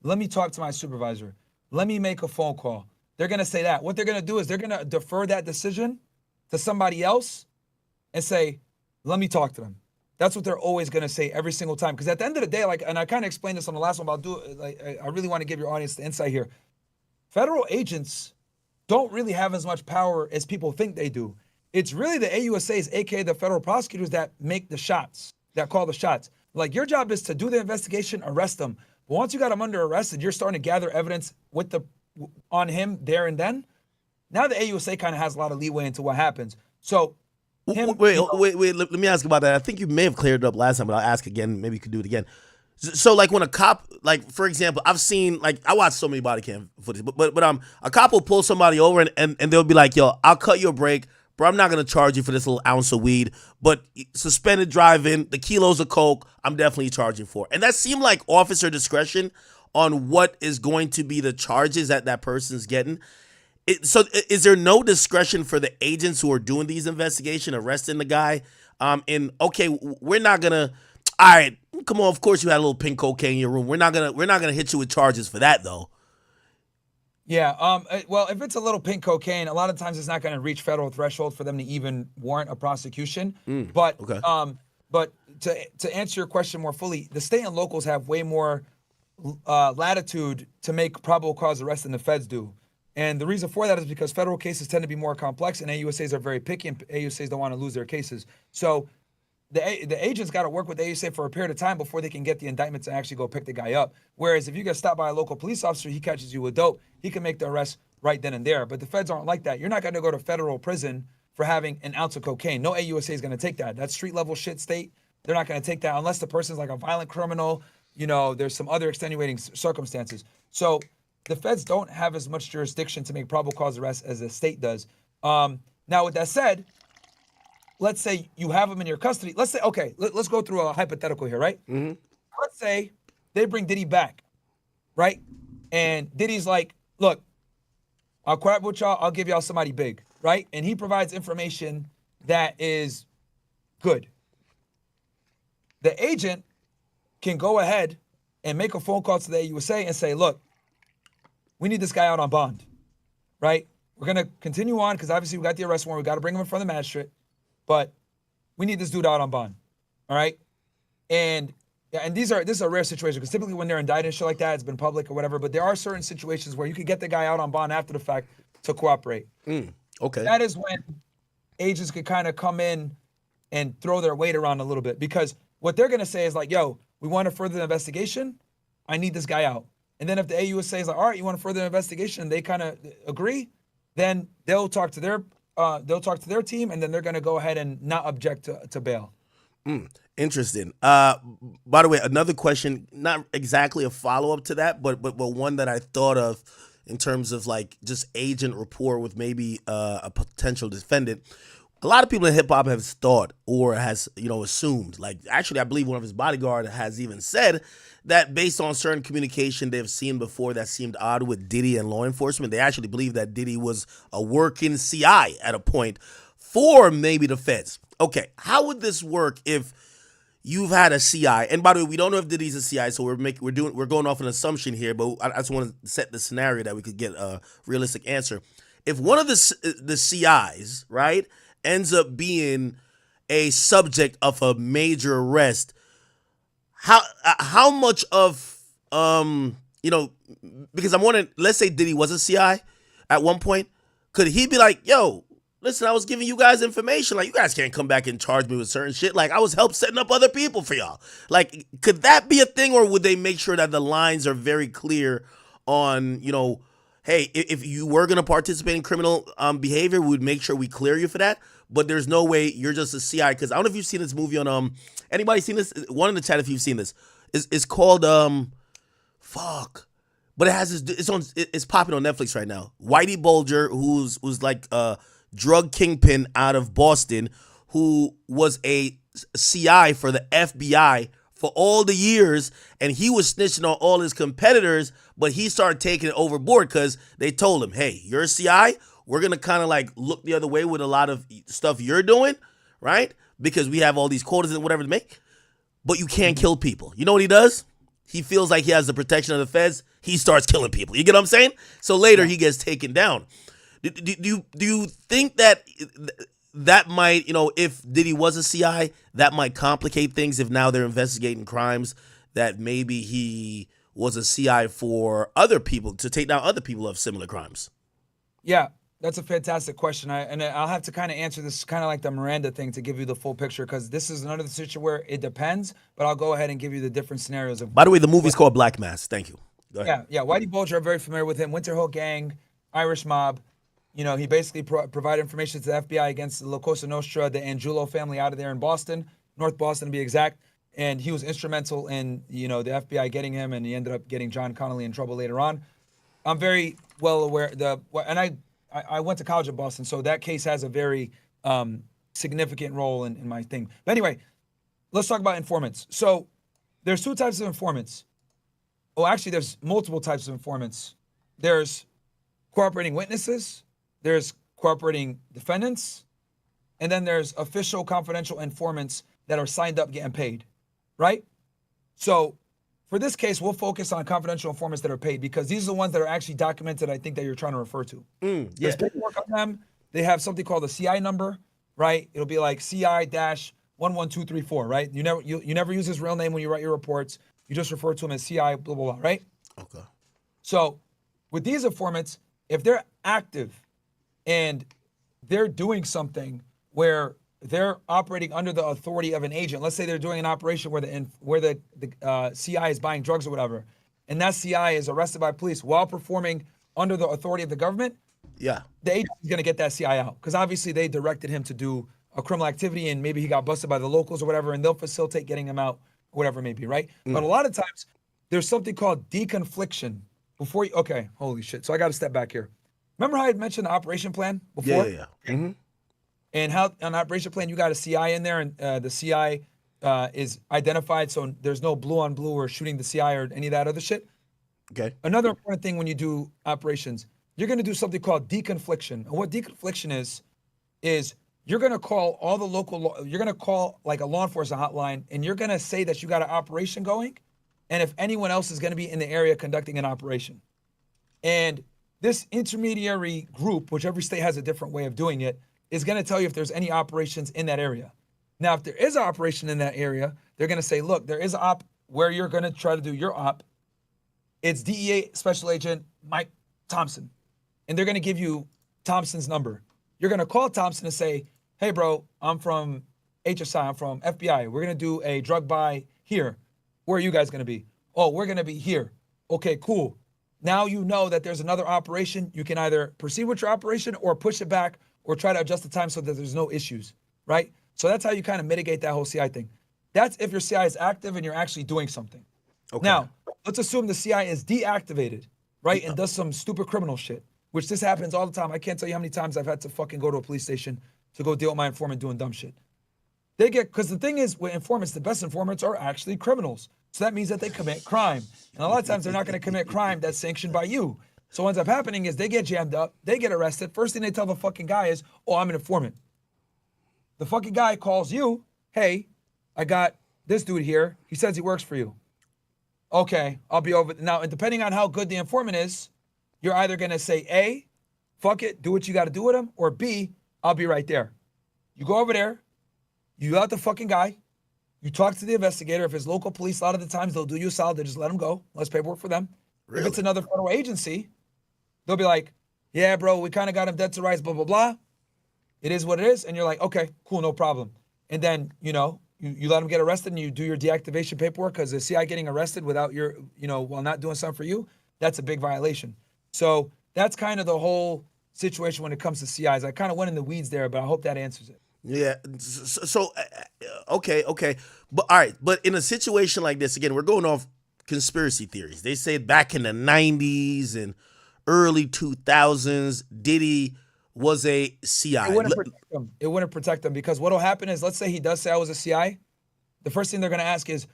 Let me talk to my supervisor. Let me make a phone call. They're gonna say that. What they're gonna do is they're gonna defer that decision to somebody else and say, let me talk to them. That's what they're always gonna say every single time. Because at the end of the day, like, and I kind of explained this on the last one, but I'll do it. Like, I really want to give your audience the insight here. Federal agents don't really have as much power as people think they do. It's really the AUSAs, aka the federal prosecutors, that make the shots, that call the shots. Like, your job is to do the investigation, arrest them. But once you got him under arrest and you're starting to gather evidence on him there and then, now the AUSA kind of has a lot of leeway into what happens. So, wait, let me ask about that. I think you may have cleared it up last time, but I'll ask again. Maybe you could do it again. So, like, when a cop, like, for example, I've seen, like, I watch so many body cam footage, but a cop will pull somebody over and they'll be like, yo, I'll cut you a break. Bro, I'm not going to charge you for this little ounce of weed, but suspended driving, the kilos of coke, I'm definitely charging for. And that seemed like officer discretion on what is going to be the charges that person's getting. So is there no discretion for the agents who are doing these investigations, arresting the guy? Okay, we're not going to, all right, come on, of course you had a little pink cocaine in your room. We're not gonna hit you with charges for that, though. Yeah, well, if it's a little pink cocaine, a lot of times it's not going to reach federal threshold for them to even warrant a prosecution. But to answer your question more fully, the state and locals have way more latitude to make probable cause arrests than the feds do. And the reason for that is because federal cases tend to be more complex, and AUSAs are very picky, and AUSAs don't want to lose their cases. So the agents got to work with the AUSA for a period of time before they can get the indictment to actually go pick the guy up. Whereas if you get stopped by a local police officer, he catches you with dope, he can make the arrest right then and there. But the feds aren't like that. You're not going to go to federal prison for having an ounce of cocaine. No AUSA is going to take that. That's street level shit state. They're not going to take that unless the person's like a violent criminal. You know, there's some other extenuating circumstances. So the feds don't have as much jurisdiction to make probable cause arrests as the state does. Now, with that said, let's say you have them in your custody. Let's say, okay, let's go through a hypothetical here, right? Mm-hmm. Let's say they bring Diddy back, right? And Diddy's like, look, I'll crap with y'all. I'll give y'all somebody big, right? And he provides information that is good. The agent can go ahead and make a phone call to the AUSA and say, look, we need this guy out on bond, right? We're going to continue on because obviously we got the arrest warrant. We got to bring him in front of the magistrate. But we need this dude out on bond, all right? And this is a rare situation because typically when they're indicted and shit like that, it's been public or whatever. But there are certain situations where you could get the guy out on bond after the fact to cooperate. Okay. That is when agents could kind of come in and throw their weight around a little bit because what they're going to say is like, yo, we want to further the investigation. I need this guy out. And then if the AUSA is like, all right, you want to further the investigation, and they kind of agree, then they'll talk to their team, and then they're going to go ahead and not object to bail. Interesting. By the way, another question, not exactly a follow-up to that, but one that I thought of in terms of like just agent rapport with maybe a potential defendant. A lot of people in hip-hop have thought or has, assumed, like actually I believe one of his bodyguard has even said that based on certain communication they've seen before that seemed odd with Diddy and law enforcement, they actually believe that Diddy was a working CI at a point for maybe the feds. Okay, how would this work if you've had a CI? And by the way, we don't know if Diddy's a CI, so we're going off an assumption here, but I just want to set the scenario that we could get a realistic answer. If one of the CIs, right, ends up being a subject of a major arrest, how much of because I'm wondering, let's say Diddy was a CI at one point, could he be like, yo, listen, I was giving you guys information, like you guys can't come back and charge me with certain shit, like I was help setting up other people for y'all, like could that be a thing, or would they make sure that the lines are very clear on, hey, if you were going to participate in criminal behavior, we would make sure we clear you for that, but there's no way you're just a CI? Because I don't know if you've seen this movie on anybody seen this? One in the chat if you've seen this. It's called but it's popping on Netflix right now. Whitey Bulger, who's like a drug kingpin out of Boston, who was a CI for the FBI for all the years, and he was snitching on all his competitors, but he started taking it overboard because they told him, hey, you're a CI, we're going to kind of like look the other way with a lot of stuff you're doing, right? Because we have all these quotas and whatever to make, but you can't kill people. You know what he does? He feels like he has the protection of the feds. He starts killing people. You get what I'm saying? So later he gets taken down. Do you think that might, if Diddy was a CI, that might complicate things if now they're investigating crimes that maybe he was a CI for other people to take down other people of similar crimes? Yeah, that's a fantastic question. I'll have to kind of answer this kind of like the Miranda thing to give you the full picture, because this is another situation where it depends, but I'll go ahead and give you the different scenarios. By the way, the movie's called Black Mass. Thank you. Go ahead. Yeah. Whitey Bulger, I'm very familiar with him. Winter Hill Gang, Irish Mob. He basically provided information to the FBI against the La Cosa Nostra, the Angiulo family out of there in Boston, North Boston to be exact. And he was instrumental in, the FBI getting him, and he ended up getting John Connolly in trouble later on. I'm very well aware, I went to college in Boston, so that case has a very significant role in my thing. But anyway, let's talk about informants. So there's two types of informants. Well, actually, there's multiple types of informants. There's cooperating witnesses, there's cooperating defendants, and then there's official confidential informants that are signed up getting paid, right? So for this case, we'll focus on confidential informants that are paid, because these are the ones that are actually documented, I think, that you're trying to refer to. There's paperwork on them. They have something called a CI number, right? It'll be like CI-11234, right? You never use his real name when you write your reports. You just refer to him as CI, blah, blah, blah, right? Okay. So with these informants, if they're active and they're doing something where they're operating under the authority of an agent, let's say they're doing an operation where the CI is buying drugs or whatever, and that CI is arrested by police while performing under the authority of the government, the agent is going to get that CI out, because obviously they directed him to do a criminal activity, and maybe he got busted by the locals or whatever, and they'll facilitate getting him out, whatever it may be, right? But a lot of times there's something called deconfliction. Okay, holy shit. So I got to step back here. Remember how I had mentioned the operation plan before? Yeah. Mm-hmm. And how on the operation plan, you got a CI in there, and the CI is identified, so there's no blue on blue or shooting the CI or any of that other shit. Okay. Another important thing when you do operations, you're going to do something called deconfliction. And what deconfliction is you're going to call all the you're going to call like a law enforcement hotline, and you're going to say that you got an operation going, and if anyone else is going to be in the area conducting an operation. And this intermediary group, which every state has a different way of doing it, is going to tell you if there's any operations in that area. Now, if there is an operation in that area, they're going to say, look, there is an op where you're going to try to do your op. It's DEA Special Agent Mike Thompson. And they're going to give you Thompson's number. You're going to call Thompson and say, hey, bro, I'm from HSI, I'm from FBI. We're going to do a drug buy here. Where are you guys going to be? Oh, we're going to be here. Okay, cool. Now you know that there's another operation. You can either proceed with your operation or push it back or try to adjust the time so that there's no issues, right? So that's how you kind of mitigate that whole CI thing. That's if your CI is active and you're actually doing something. Okay. Now, let's assume the CI is deactivated, right? And does some stupid criminal shit, which this happens all the time. I can't tell you how many times I've had to fucking go to a police station to go deal with my informant doing dumb shit. Because the thing is, with informants, the best informants are actually criminals. So that means that they commit crime. And a lot of times they're not going to commit crime that's sanctioned by you. So what ends up happening is they get jammed up, they get arrested. First thing they tell the fucking guy is, oh, I'm an informant. The fucking guy calls you, hey, I got this dude here. He says he works for you. Okay, I'll be over. Now, and depending on how good the informant is, you're either going to say, A, fuck it, do what you got to do with him, or B, I'll be right there. You go over there, you got the fucking guy, you talk to the investigator. If it's local police, a lot of the times they'll do you a solid, they just let him go. Less paperwork for them. Really? If it's another federal agency, they'll be like, yeah, bro, we kind of got him dead to rights, blah, blah, blah. It is what it is. And you're like, okay, cool, no problem. And then, you let him get arrested and you do your deactivation paperwork, because the CI getting arrested without your, while not doing something for you, that's a big violation. So that's kind of the whole situation when it comes to CIs. I kind of went in the weeds there, but I hope that answers it. Yeah. So okay. But all right. But in a situation like this, again, we're going off conspiracy theories. They say back in the 90s and early 2000s, Diddy was a CI. It wouldn't protect him because what'll happen is, let's say he does say I was a CI. The first thing they're going to ask is,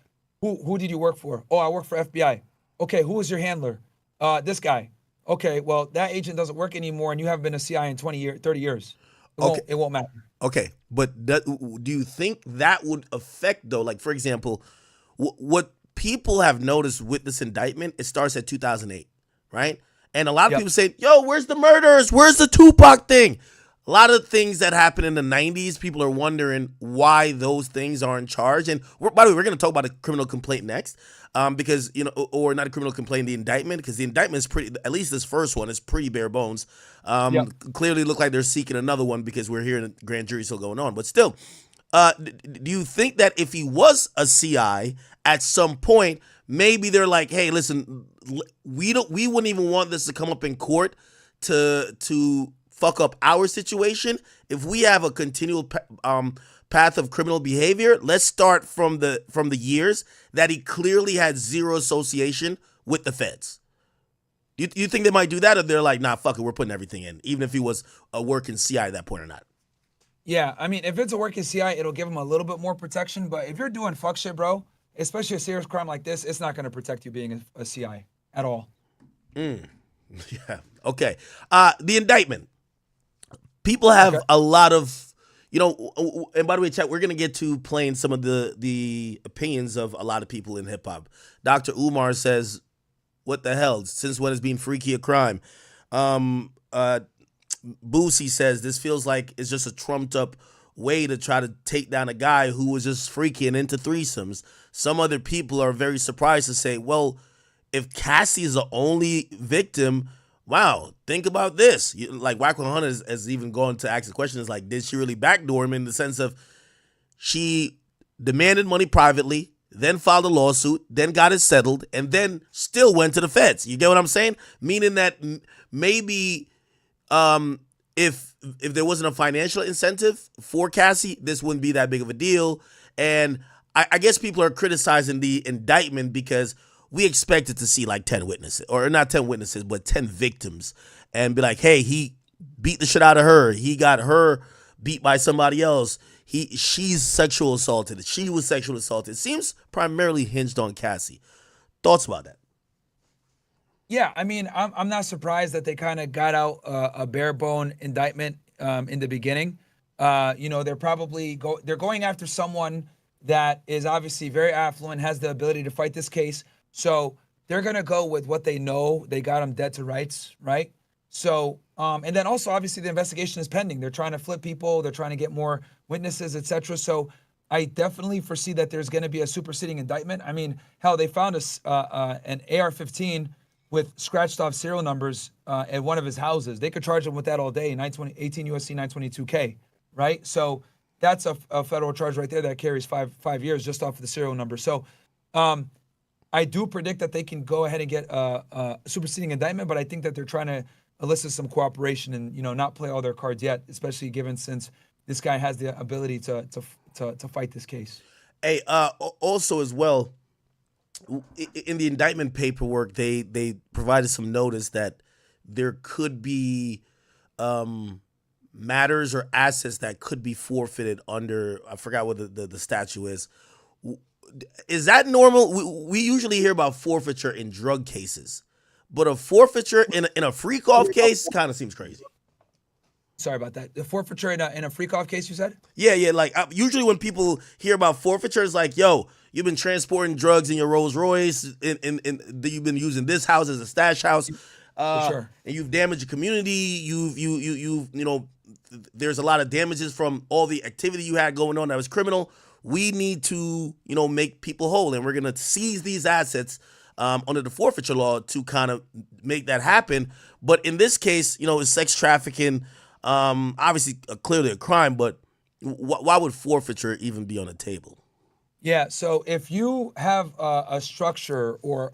who did you work for? Oh, I work for FBI. Okay, who was your handler? This guy. Okay, well, that agent doesn't work anymore, and you haven't been a CI in 30 years. It won't matter. Okay, but do you think that would affect, though? Like, for example, what people have noticed with this indictment, it starts at 2008, right? And a lot of people say, yo, where's the murders? Where's the Tupac thing? A lot of things that happened in the 90s, people are wondering why those things aren't charged. And by the way, we're going to talk about a criminal complaint next because, or not a criminal complaint, the indictment, because the indictment is pretty, at least this first one is pretty bare bones. Clearly look like they're seeking another one because we're hearing the grand jury still going on. But still, do you think that if he was a CI at some point, maybe they're like, hey, listen, we wouldn't even want this to come up in court to fuck up our situation. If we have a continual path of criminal behavior, let's start from the years that he clearly had zero association with the feds. You think they might do that, or they're like, nah, fuck it, we're putting everything in, even if he was a working CI at that point or not? Yeah, I mean, if it's a working CI, it'll give him a little bit more protection. But if you're doing fuck shit, bro, especially a serious crime like this, it's not going to protect you being a CI at all. Yeah. Okay. The indictment. People have a lot of, and by the way, chat, we're going to get to playing some of the opinions of a lot of people in hip hop. Dr. Umar says, what the hell? Since when is being freaky a crime? Boosie says, this feels like it's just a trumped up way to try to take down a guy who was just freaky and into threesomes. Some other people are very surprised to say, well, if Cassie is the only victim, wow, think about this. Like Wackle Hunter has even gone to ask the question, is like, did she really backdoor him, in the sense of she demanded money privately, then filed a lawsuit, then got it settled, and then still went to the feds. You get what I'm saying? Meaning that maybe if there wasn't a financial incentive for Cassie, this wouldn't be that big of a deal. And I guess people are criticizing the indictment because we expected to see like 10 witnesses, or not 10 witnesses, but 10 victims, and be like, hey, he beat the shit out of her. He got her beat by somebody else. She's sexual assaulted. She was sexually assaulted. It seems primarily hinged on Cassie. Thoughts about that? Yeah, I mean, I'm not surprised that they kind of got out a bare bone indictment in the beginning. They're probably they're going after someone that is obviously very affluent, has the ability to fight this case. So they're going to go with what they know. They got him dead to rights, right? So, and then also obviously the investigation is pending. They're trying to flip people. They're trying to get more witnesses, etc. So I definitely foresee that there's going to be a superseding indictment. I mean, hell, they found an AR-15 with scratched off serial numbers at one of his houses. They could charge him with that all day, 18 U.S.C. 922K, right? So that's a federal charge right there that carries five years just off of the serial number. So I do predict that they can go ahead and get a superseding indictment, but I think that they're trying to elicit some cooperation and, not play all their cards yet, especially given since this guy has the ability to fight this case. Hey, also as well, in the indictment paperwork, they provided some notice that there could be matters or assets that could be forfeited under, I forgot what the statute is. Is that normal? We usually hear about forfeiture in drug cases, but a forfeiture in a freak-off case kind of seems crazy. Sorry about that. The forfeiture in a freak-off case, you said? Yeah. Like usually when people hear about forfeiture, it's like, yo, you've been transporting drugs in your Rolls Royce, and you've been using this house as a stash house, For sure. And you've damaged the community. You've there's a lot of damages from all the activity you had going on that was criminal. We need to, make people whole, and we're going to seize these assets under the forfeiture law to kind of make that happen. But in this case, it's sex trafficking, obviously clearly a crime, but why would forfeiture even be on the table? Yeah, so if you have a structure or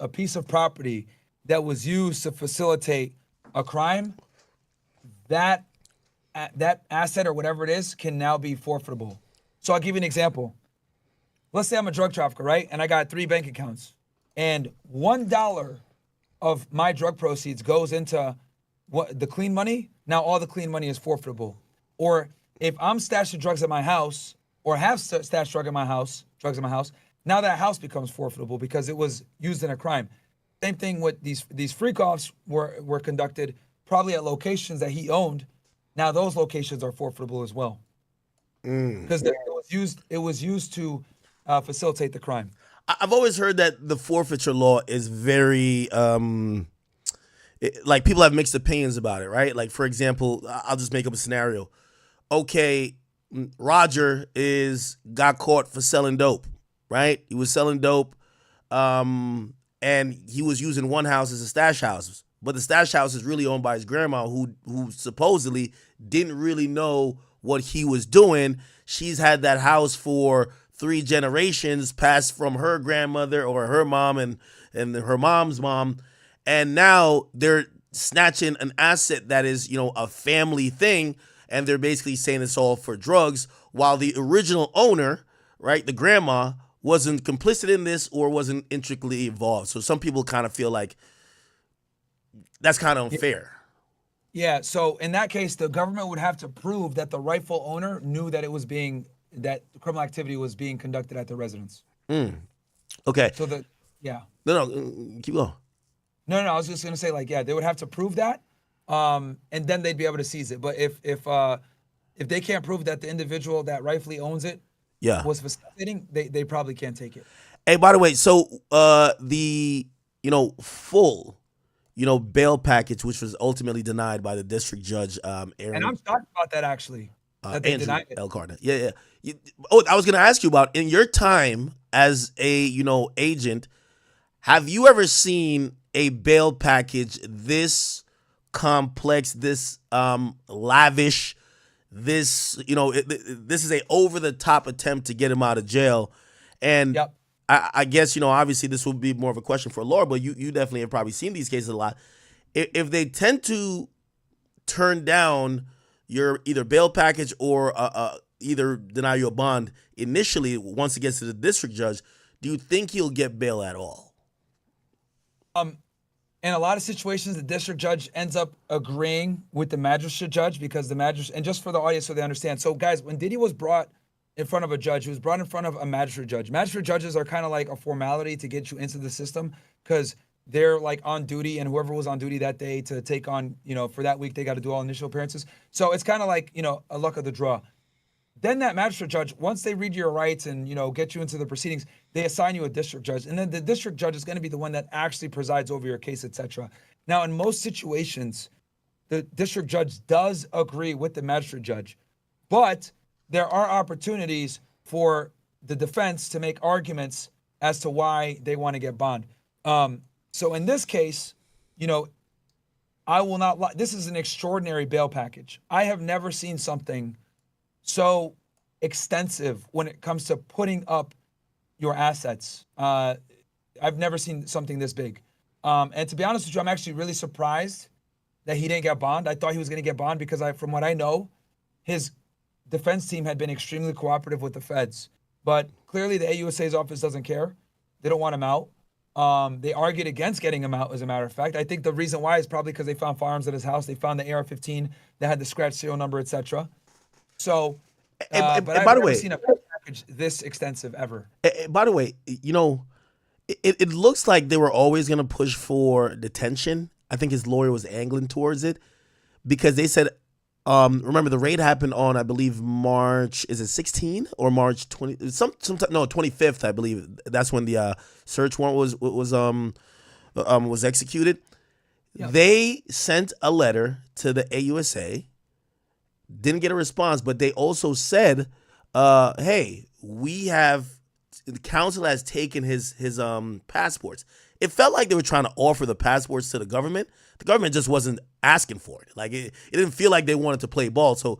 a piece of property that was used to facilitate a crime, that asset or whatever it is can now be forfeitable. So I'll give you an example. Let's say I'm a drug trafficker, right? And I got 3 bank accounts. and $1 of my drug proceeds goes into what the clean money, now all the clean money is forfeitable. Or if I'm stashing drugs at my house or have stashed drugs in my house, now that house becomes forfeitable because it was used in a crime. Same thing with these freak-offs were conducted probably at locations that he owned. Now those locations are forfeitable as well. Because it was used to facilitate the crime. I've always heard that the forfeiture law is very like people have mixed opinions about it, right? Like, for example, I'll just make up a scenario. Okay, Roger got caught for selling dope, right? He was selling dope, and he was using one house as a stash house. But the stash house is really owned by his grandma, who supposedly didn't really know what he was doing. She's had that house for 3 generations, passed from her grandmother or her mom and her mom's mom. And now they're snatching an asset that is, a family thing. And they're basically saying it's all for drugs, while the original owner, right, the grandma, wasn't complicit in this or wasn't intricately involved. So some people kind of feel like that's kind of unfair. Yeah, so in that case, the government would have to prove that the rightful owner knew that that criminal activity was being conducted at the residence. Okay. So No, keep going. No, I was just gonna say, they would have to prove that, and then they'd be able to seize it. But if they can't prove that the individual that rightfully owns it was facilitating, they probably can't take it. Hey, by the way, so the full bail package, which was ultimately denied by the district judge, Aaron. And I'm shocked about that actually. That they Andrew denied it. L. Carter. Yeah. I was gonna ask you about, in your time as a agent, have you ever seen a bail package this complex, this lavish, this this is a over the top attempt to get him out of jail? And I guess obviously this would be more of a question for Laura, but you definitely have probably seen these cases a lot. If they tend to turn down your either bail package or either deny you a bond initially, once it gets to the district judge, do you think he'll get bail at all? In a lot of situations, the district judge ends up agreeing with the magistrate judge because the magistrate, and just for the audience so they understand. So guys, when Diddy was brought in front of a judge, he was brought in front of a magistrate judge. Magistrate judges are kind of like a formality to get you into the system because they're like on duty, and whoever was on duty that day to take on, for that week, they got to do all initial appearances. So it's kind of like, a luck of the draw. Then that magistrate judge, once they read your rights and, get you into the proceedings, they assign you a district judge. And then the district judge is going to be the one that actually presides over your case, etc. Now, in most situations, the district judge does agree with the magistrate judge, but there are opportunities for the defense to make arguments as to why they want to get bond. So in this case, I will not lie. This is an extraordinary bail package. I have never seen something so extensive when it comes to putting up your assets. I've never seen something this big. And to be honest with you, I'm actually really surprised that he didn't get bond. I thought he was going to get bond because from what I know, his defense team had been extremely cooperative with the feds. But clearly the AUSA's office doesn't care. They don't want him out. They argued against getting him out, as a matter of fact. I think the reason why is probably because they found firearms at his house. They found the AR-15 that had the scratch serial number, etc. So, but I've never seen a package this extensive ever. By the way, it looks like they were always going to push for detention. I think his lawyer was angling towards it because they said, remember the raid happened on, I believe, March, is it 16 or March 20? No, 25th, I believe. That's when the search warrant was executed. Yep. They sent a letter to the AUSA. Didn't get a response, but they also said, hey, the council has taken his passports. It felt like they were trying to offer the passports to the government. The government just wasn't asking for it. Like it didn't feel like they wanted to play ball. So,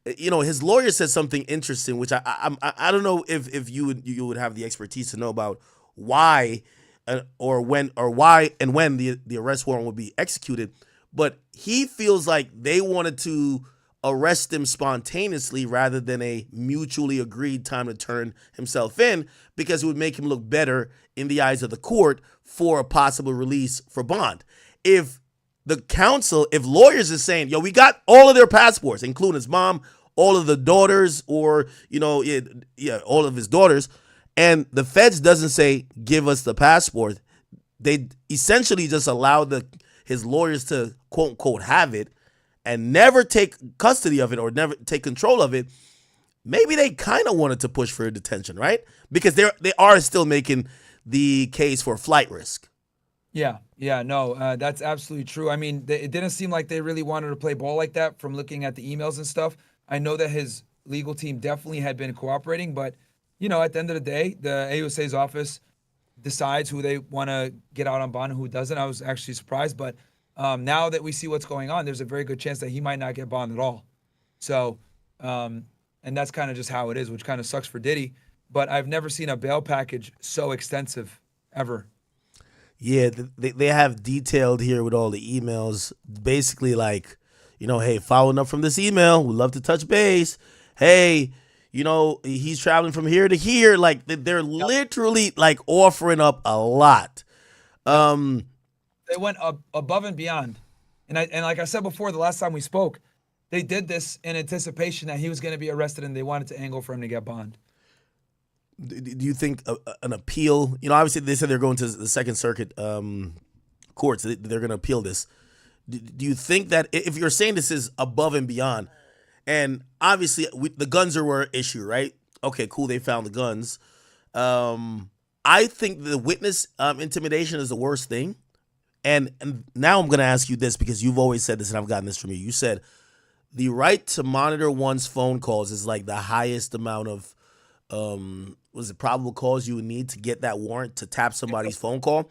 his lawyer said something interesting, which I don't know if you would have the expertise to know about why or when the arrest warrant would be executed. But he feels like they wanted to arrest him spontaneously rather than a mutually agreed time to turn himself in, because it would make him look better in the eyes of the court for a possible release for bond. If the counsel, if lawyers is saying, yo, we got all of their passports, including his mom, all of the daughters, or, all of his daughters, and the feds doesn't say, give us the passport, they essentially just allow his lawyers to quote unquote have it and never take custody of it or never take control of it. Maybe they kind of wanted to push for detention, right? Because they are still making the case for flight risk. Yeah, no, that's absolutely true. I mean, it didn't seem like they really wanted to play ball like that from looking at the emails and stuff. I know that his legal team definitely had been cooperating, but, at the end of the day, the AUSA's office decides who they want to get out on bond and who doesn't. I was actually surprised, but now that we see what's going on, there's a very good chance that he might not get bond at all. So, and that's kind of just how it is, which kind of sucks for Diddy. But I've never seen a bail package so extensive ever. Yeah, they have detailed here with all the emails, basically like, hey, following up from this email, we'd love to touch base. Hey, he's traveling from here to here. Like they're literally like offering up a lot. They went above and beyond. And like I said before, the last time we spoke, they did this in anticipation that he was going to be arrested and they wanted to angle for him to get bond. Do you think an appeal, obviously they said they're going to the Second Circuit courts, they're going to appeal this. Do you think that if you're saying this is above and beyond, and obviously the guns were an issue, right? Okay, cool, they found the guns. I think the witness intimidation is the worst thing. And now I'm going to ask you this, because you've always said this and I've gotten this from you. You said the right to monitor one's phone calls is like the highest amount of probable cause you would need to get that warrant to tap somebody's phone call.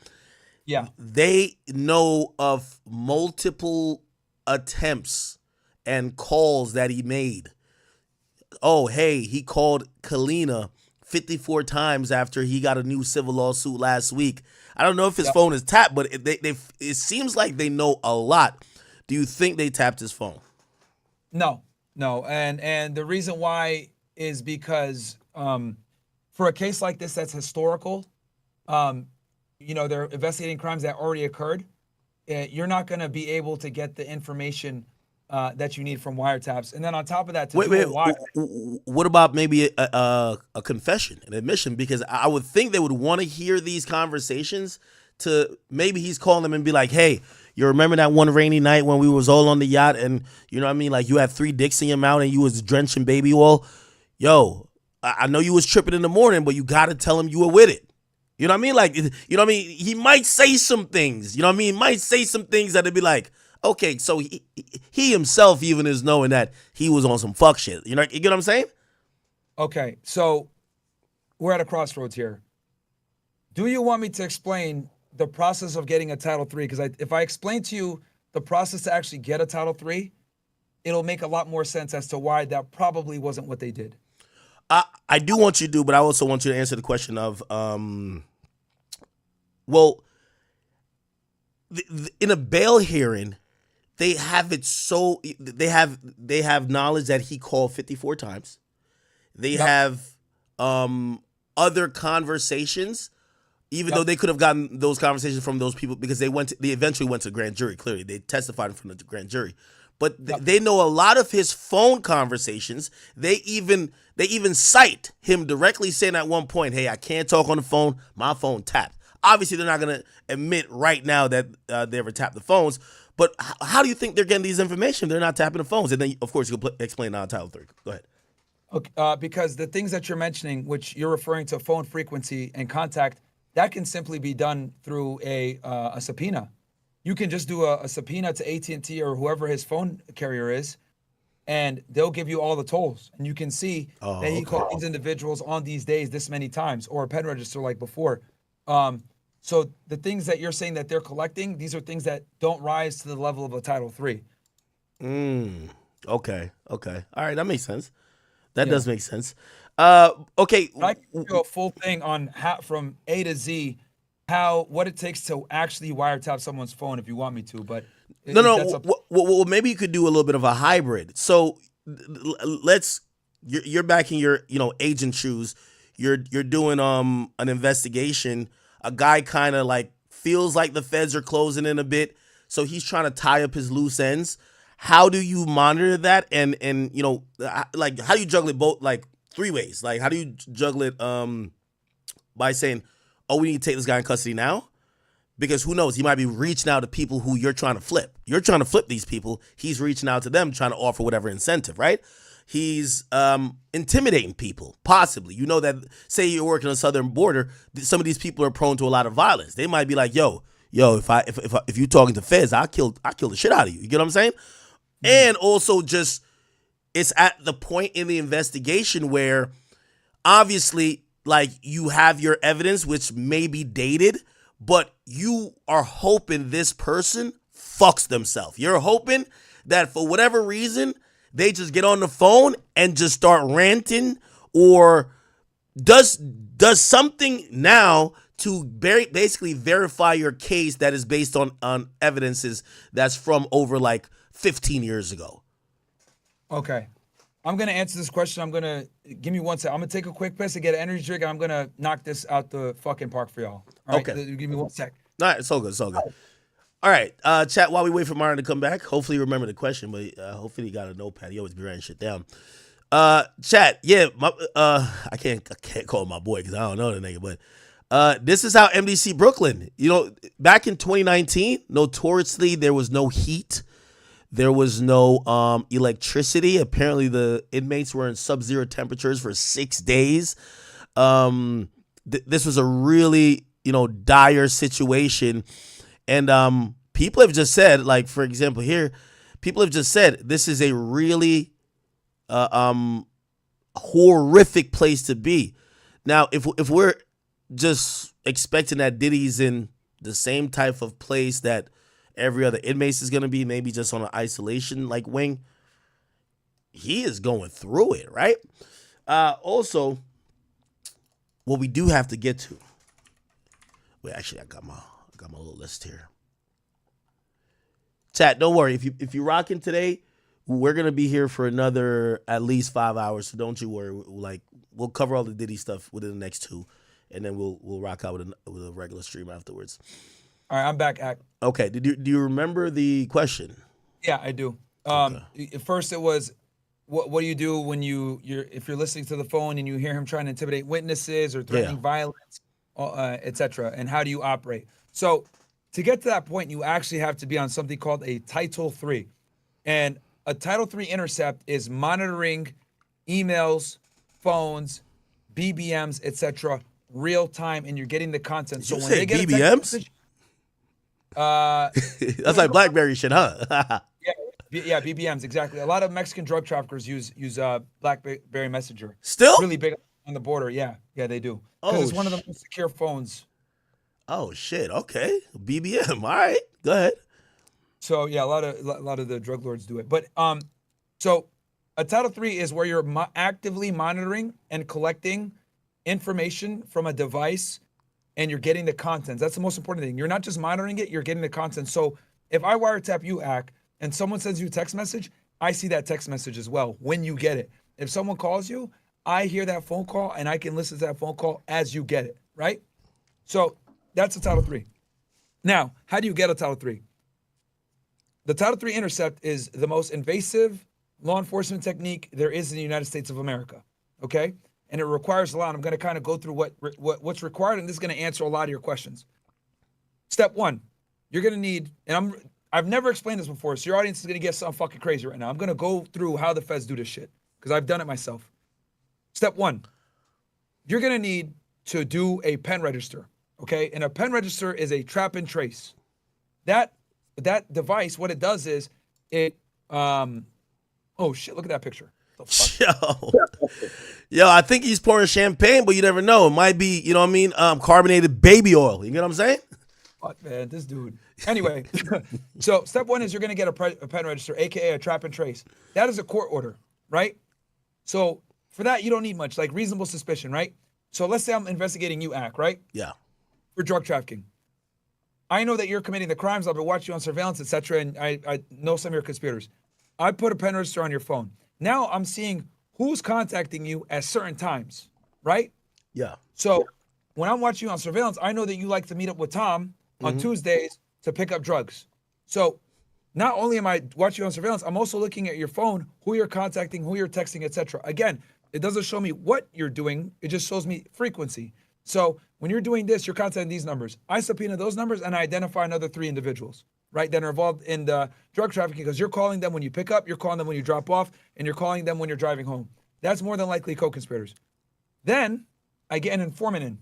Yeah. They know of multiple attempts and calls that he made. Oh, hey, he called Kalina 54 times after he got a new civil lawsuit last week. I don't know if his phone is tapped, but it seems like they know a lot. Do you think they tapped his phone? No. And the reason why is because for a case like this that's historical, they're investigating crimes that already occurred. You're not going to be able to get the information that you need from wiretaps. And then on top of that, what about maybe a confession, an admission? Because I would think they would want to hear these conversations. To maybe he's calling them and be like, hey, you remember that one rainy night when we was all on the yacht and like you had 3 dicks in your mouth and you was drenching baby oil? Yo, I know you was tripping in the morning, but you got to tell him you were with it. You know what I mean? Like, he might say some things, he might say some things that'd be like, okay, so he himself even is knowing that he was on some fuck shit. You get what I'm saying? Okay, so we're at a crossroads here. Do you want me to explain the process of getting a Title III? Because if I explain to you the process to actually get a Title III, it'll make a lot more sense as to why that probably wasn't what they did. I do want you to do, but I also want you to answer the question of, in a bail hearing, they have it so they have knowledge that he called 54 times. They have other conversations, even though they could have gotten those conversations from those people because they eventually went to the grand jury. Clearly, they testified in front of the grand jury. But they know a lot of his phone conversations. They even cite him directly saying at one point, hey, I can't talk on the phone. My phone tapped. Obviously, they're not going to admit right now that they ever tapped the phones. But how do you think they're getting these information? They're not tapping the phones. And then, of course, you'll explain on Title III. Go ahead. Okay, because the things that you're mentioning, which you're referring to phone frequency and contact, that can simply be done through a subpoena. You can just do a subpoena to AT&T or whoever his phone carrier is, and they'll give you all the tolls. And you can see that he called these individuals on these days this many times, or a pen register like before. So the things that you're saying that they're collecting, these are things that don't rise to the level of a Title III. Okay. All right, that makes sense. That does make sense. Okay. I can do a full thing on how, from A to Z, what it takes to actually wiretap someone's phone if you want me to, but No. Well, maybe you could do a little bit of a hybrid. So you're back in your agent shoes. You're doing an investigation. A guy kind of like feels like the feds are closing in a bit, so he's trying to tie up his loose ends. How do you monitor that? And like how do you juggle it both, like three ways? Like how do you juggle it by saying, oh, we need to take this guy in custody now? Because who knows, he might be reaching out to people who you're trying to flip. You're trying to flip these people. He's reaching out to them, trying to offer whatever incentive, right? He's intimidating people, possibly. You know that, say you're working on the southern border, some of these people are prone to a lot of violence. They might be like, yo, if you talking to feds, I kill the shit out of you. You get what I'm saying? Mm-hmm. And also just, it's at the point in the investigation where obviously, like, you have your evidence, which may be dated, but you are hoping this person fucks themselves. You're hoping that for whatever reason, they just get on the phone and just start ranting, or does something now to basically verify your case that is based on evidences that's from over like 15 years ago. Okay. I'm going to answer this question. Give me 1 second. I'm going to take a quick piss and get an energy drink, and I'm going to knock this out the fucking park for y'all. All right? Okay. Give me 1 sec. All right. It's all good. All right. Chat, while we wait for Martin to come back, hopefully you remember the question, but hopefully he got a notepad. He always be writing shit down. Chat, yeah, I can't call him my boy because I don't know the nigga, but this is how MDC Brooklyn, back in 2019, notoriously, there was no heat. There was no electricity. Apparently, the inmates were in sub-zero temperatures for 6 days. This was a really, dire situation. And people have just said, like, for example, here, people have just said this is a really horrific place to be. Now, if we're just expecting that Diddy's in the same type of place that every other inmate is going to be, maybe just on an isolation like wing, he is going through it, right? Also, what we do have to get to. Wait, actually, I got my little list here. Chat, don't worry. If you're rocking today, we're gonna be here for another at least 5 hours. So don't you worry. We'll cover all the Diddy stuff within the next 2, and then we'll rock out with a regular stream afterwards. All right, I'm back. Okay. Do you remember the question? Yeah, I do. At first, it was, what do you do when if you're listening to the phone and you hear him trying to intimidate witnesses or threatening violence, etc., and how do you operate? So to get to that point, you actually have to be on something called a Title III, and a Title III intercept is monitoring emails, phones, BBMs, etc., real time, and you're getting the content. So when they get BBMs. That's like BlackBerry shit, huh? yeah, BBMs, exactly. A lot of Mexican drug traffickers use BlackBerry Messenger. Still? Really big on the border. Yeah, they do. Because it's one of the most secure phones. Oh shit. Okay, BBM. All right, go ahead. So yeah, a lot of the drug lords do it. But so a Title III is where you're actively monitoring and collecting information from a device, and you're getting the contents. That's the most important thing. You're not just monitoring it, you're getting the content. So if I wiretap you, and someone sends you a text message, I see that text message as well when you get it. If someone calls you, I hear that phone call, and I can listen to that phone call as you get it, right? So that's a Title III. Now, how do you get a Title III? The Title III intercept is the most invasive law enforcement technique there is in the United States of America, okay? And it requires a lot. I'm going to kind of go through what's required, and this is going to answer a lot of your questions. Step one, you're going to need, and I've never explained this before, so your audience is going to get something fucking crazy right now. I'm going to go through how the feds do this shit, because I've done it myself. Step one, you're going to need to do a pen register, okay? And a pen register is a trap and trace. That device, what it does is it, oh shit, look at that picture. Yo, I think he's pouring champagne, but you never know. It might be, carbonated baby oil. You know what I'm saying? Fuck, man, this dude. Anyway, so step one is you're going to get a pen register, aka a trap and trace. That is a court order, right? So for that, you don't need much, like reasonable suspicion, right? So let's say I'm investigating you, right? Yeah. For drug trafficking. I know that you're committing the crimes. I've been watching you on surveillance, etc. And I know some of your conspirators. I put a pen register on your phone. Now I'm seeing who's contacting you at certain times, right? Yeah. So when I'm watching you on surveillance, I know that you like to meet up with Tom on Tuesdays to pick up drugs. So not only am I watching you on surveillance, I'm also looking at your phone, who you're contacting, who you're texting, etc. Again, it doesn't show me what you're doing. It just shows me frequency. So when you're doing this, you're contacting these numbers. I subpoena those numbers and I identify another 3 individuals, right, that are involved in the drug trafficking, because you're calling them when you pick up, you're calling them when you drop off, and you're calling them when you're driving home. That's more than likely co-conspirators. Then I get an informant in.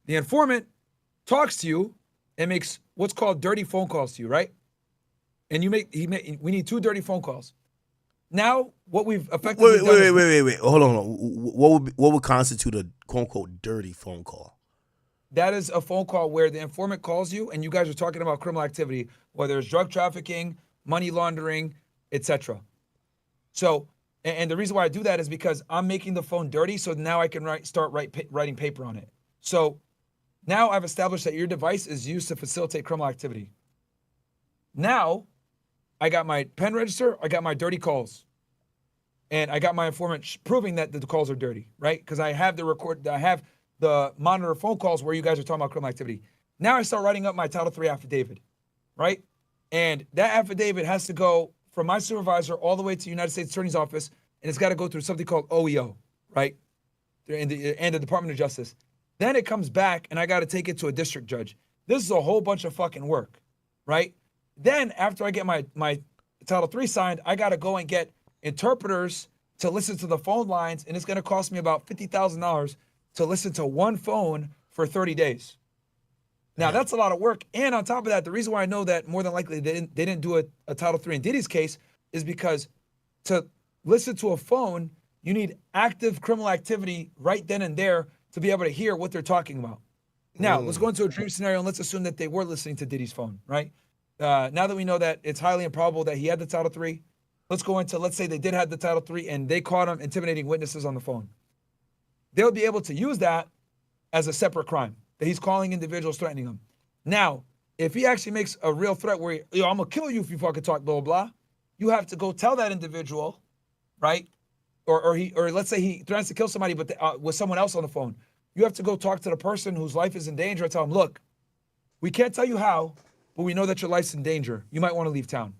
The informant talks to you and makes what's called dirty phone calls to you, right? And we need 2 dirty phone calls. Now, what we've effectively done Wait. Hold on. What would constitute a quote unquote dirty phone call? That is a phone call where the informant calls you and you guys are talking about criminal activity, whether it's drug trafficking, money laundering, etc. So, and the reason why I do that is because I'm making the phone dirty, so now I can start writing paper on it. So now I've established that your device is used to facilitate criminal activity. Now, I got my pen register, I got my dirty calls, and I got my informant proving that the calls are dirty, right? Because I have the monitor phone calls where you guys are talking about criminal activity. Now I start writing up my Title III affidavit, right? And that affidavit has to go from my supervisor all the way to the United States Attorney's Office, and it's got to go through something called OEO, right? And the Department of Justice. Then it comes back, and I got to take it to a district judge. This is a whole bunch of fucking work, right? Then after I get my Title III signed, I got to go and get interpreters to listen to the phone lines, and it's going to cost me about $50,000 to listen to one phone for 30 days. Now, that's a lot of work. And on top of that, the reason why I know that more than likely they didn't do a Title III in Diddy's case is because to listen to a phone, you need active criminal activity right then and there to be able to hear what they're talking about. Now, let's go into a dream scenario and let's assume that they were listening to Diddy's phone, right? Now that we know that it's highly improbable that he had the Title III, let's go into, let's say they did have the Title III and they caught him intimidating witnesses on the phone. They'll be able to use that as a separate crime, that he's calling individuals, threatening them. Now, if he actually makes a real threat where, I'm going to kill you if you fucking talk, blah, blah, blah, you have to go tell that individual, right? Or let's say he threatens to kill somebody but with someone else on the phone. You have to go talk to the person whose life is in danger and tell him, look, we can't tell you how, but we know that your life's in danger. You might want to leave town,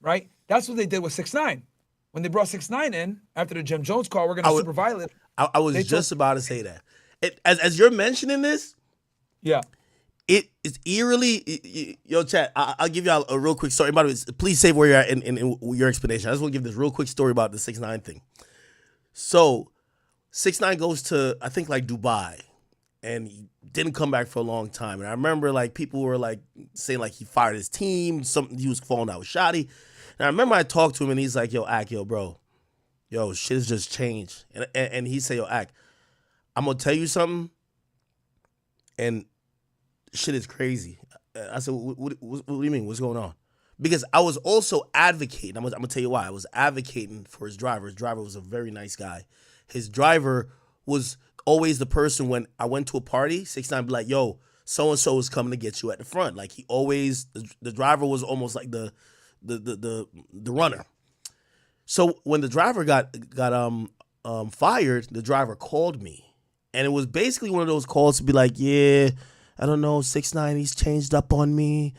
right? That's what they did with 6ix9ine. When they brought 6ix9ine in after the Jim Jones call, we're going to super violate. I was just about to say that. As you're mentioning this, yeah, it is eerily. Yo, chat. I'll give y'all a real quick story. By the way, please save where you're at in your explanation. I just want to give this real quick story about the 6ix9ine thing. So, 6ix9ine goes to, I think, like Dubai, and he didn't come back for a long time. And I remember like people were like saying like he fired his team, something he was falling out with Shotty. And I remember I talked to him and he's like, yo, bro, shit has just changed. And he said, I'm gonna tell you something, and shit is crazy. I said, what do you mean? What's going on? Because I was also advocating. I'm gonna tell you why. I was advocating for his driver. His driver was a very nice guy. His driver was always the person when I went to a party, 6ix9ine be like, yo, so-and-so is coming to get you at the front. Like he always, the driver was almost like the runner. So when the driver got fired, the driver called me. And it was basically one of those calls to be like, yeah, I don't know, 6ix9ine, he's changed up on me.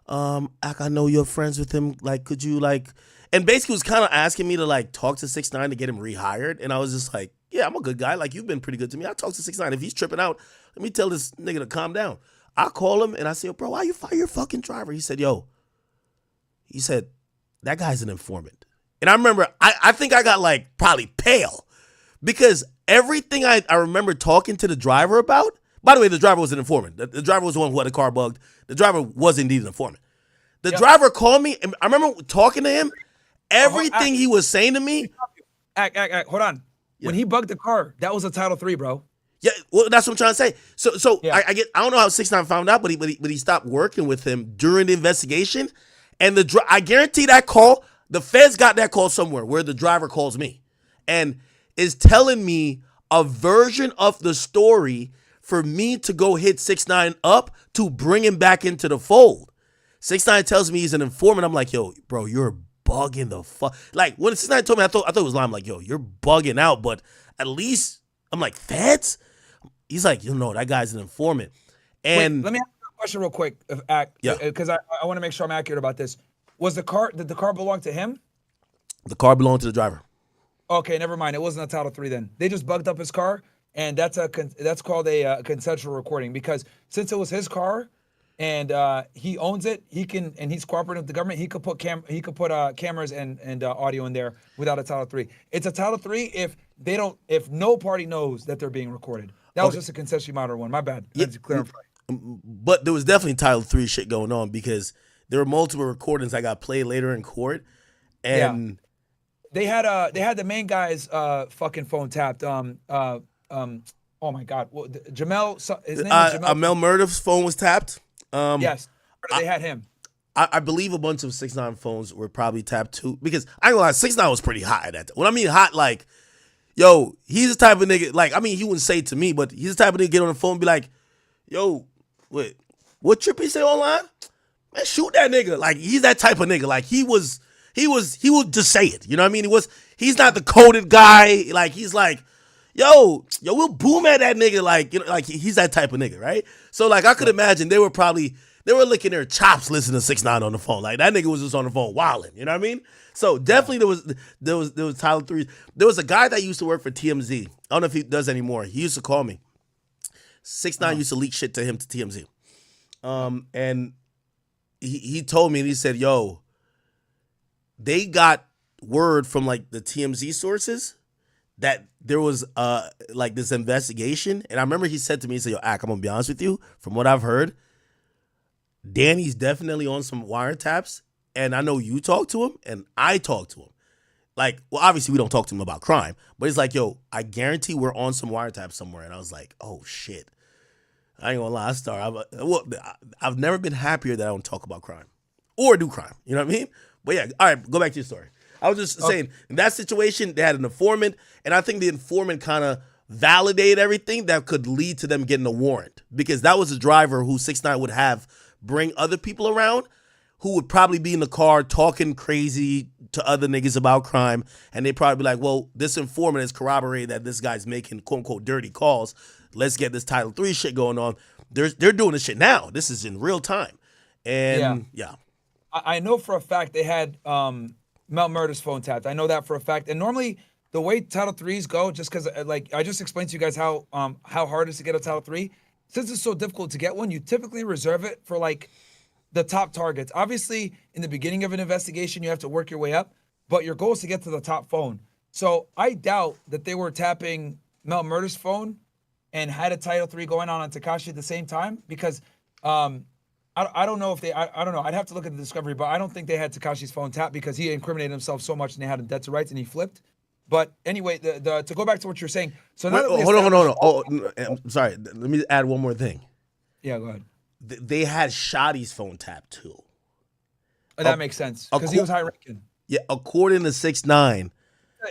I know you're friends with him. Like, could you like, and basically was kind of asking me to like talk to 6ix9ine to get him rehired. And I was just like, yeah, I'm a good guy. Like, you've been pretty good to me. I talk to 6ix9ine. If he's tripping out, let me tell this nigga to calm down. I call him and I say, bro, why you fire your fucking driver? He said, that guy's an informant. And I remember, I think I got like probably pale because everything I remember talking to the driver about, by the way, the driver was an informant. The driver was the one who had the car bugged. The driver was indeed an informant. The driver called me, and I remember talking to him. Everything he was saying to me. Hold on. Yeah. When he bugged the car, that was a Title III, bro. Yeah, well, that's what I'm trying to say. So yeah. I don't know how 6ix9ine found out, but he stopped working with him during the investigation. And I guarantee that call, the feds got that call somewhere where the driver calls me and is telling me a version of the story for me to go hit 6ix9ine up to bring him back into the fold. 6ix9ine tells me he's an informant. I'm like, yo, bro, you're bugging the fuck. Like, when 6ix9ine told me, I thought it was lying. I'm like, yo, you're bugging out, but at least, I'm like, feds? He's like, you know, that guy's an informant. And wait, let me ask you a question real quick, because I want to make sure I'm accurate about this. Did the car belong to him? The car belonged to the driver. Okay, never mind. It wasn't a Title III then. They just bugged up his car, and that's called a consensual recording, because since it was his car and he owns it, and he's cooperating with the government, he could put cameras and audio in there without a Title III. It's a Title III if no party knows that they're being recorded. That was just a consensually moderate one. My bad. Yeah, but there was definitely Title III shit going on, because there were multiple recordings that got played later in court, and they had the main guy's fucking phone tapped. Oh my God, Jamel. His name is Jamel. Mel Murdoch's phone was tapped. Yes, they had him. I believe a bunch of 6ix9ine phones were probably tapped too, because I ain't gonna lie, 6ix9ine was pretty hot at that time. When I mean hot, like, yo, he's the type of nigga, like, I mean, he wouldn't say it to me, but he's the type of nigga get on the phone and be like, yo, wait, what Trippy say online? Man, shoot that nigga. Like, he's that type of nigga. Like, he would just say it. You know what I mean? He's not the coded guy. Like, he's like, yo, we'll boom at that nigga. Like, you know, like, he's that type of nigga, right? So, like, I could imagine they were licking their chops listening to 6ix9ine on the phone. Like, that nigga was just on the phone wilding. You know what I mean? So definitely there was Title III. There was a guy that used to work for TMZ. I don't know if he does anymore. He used to call me. 6ix9ine used to leak shit to him to TMZ. And he told me, and he said, yo, they got word from like the TMZ sources that there was like this investigation. And I remember he said to me, he said, yo, Ak, I'm gonna be honest with you, from what I've heard, Danny's definitely on some wiretaps, and I know you talked to him, and I talked to him. Like, well, obviously we don't talk to him about crime, but it's like, yo, I guarantee we're on some wiretaps somewhere. And I was like, oh shit. I ain't gonna lie, I've never been happier that I don't talk about crime or do crime. You know what I mean? But yeah, all right, go back to your story. I was just saying, in that situation, they had an informant, and I think the informant kind of validated everything that could lead to them getting a warrant, because that was a driver who 6ix9ine would have bring other people around who would probably be in the car talking crazy to other niggas about crime, and they'd probably be like, well, this informant has corroborated that this guy's making quote-unquote dirty calls. Let's get this Title III shit going on. They're doing this shit now. This is in real time. And yeah. I know for a fact they had Mel Murder's phone tapped. I know that for a fact. And normally the way Title IIIs go, just because like I just explained to you guys how hard it is to get a Title III, since it's so difficult to get one, you typically reserve it for like the top targets. Obviously, in the beginning of an investigation, you have to work your way up, but your goal is to get to the top phone. So I doubt that they were tapping Mel Murder's phone and had a Title III going on Tekashi at the same time, because I don't know if they, I don't know. I'd have to look at the discovery, but I don't think they had Tekashi's phone tapped because he incriminated himself so much and they had him dead to rights and he flipped. But anyway, to go back to what you're saying. So now hold on. Oh, I'm sorry. Let me add one more thing. Yeah, go ahead. They had Shotty's phone tapped too. That makes sense because he was high ranking. Yeah, according to 6ix9ine.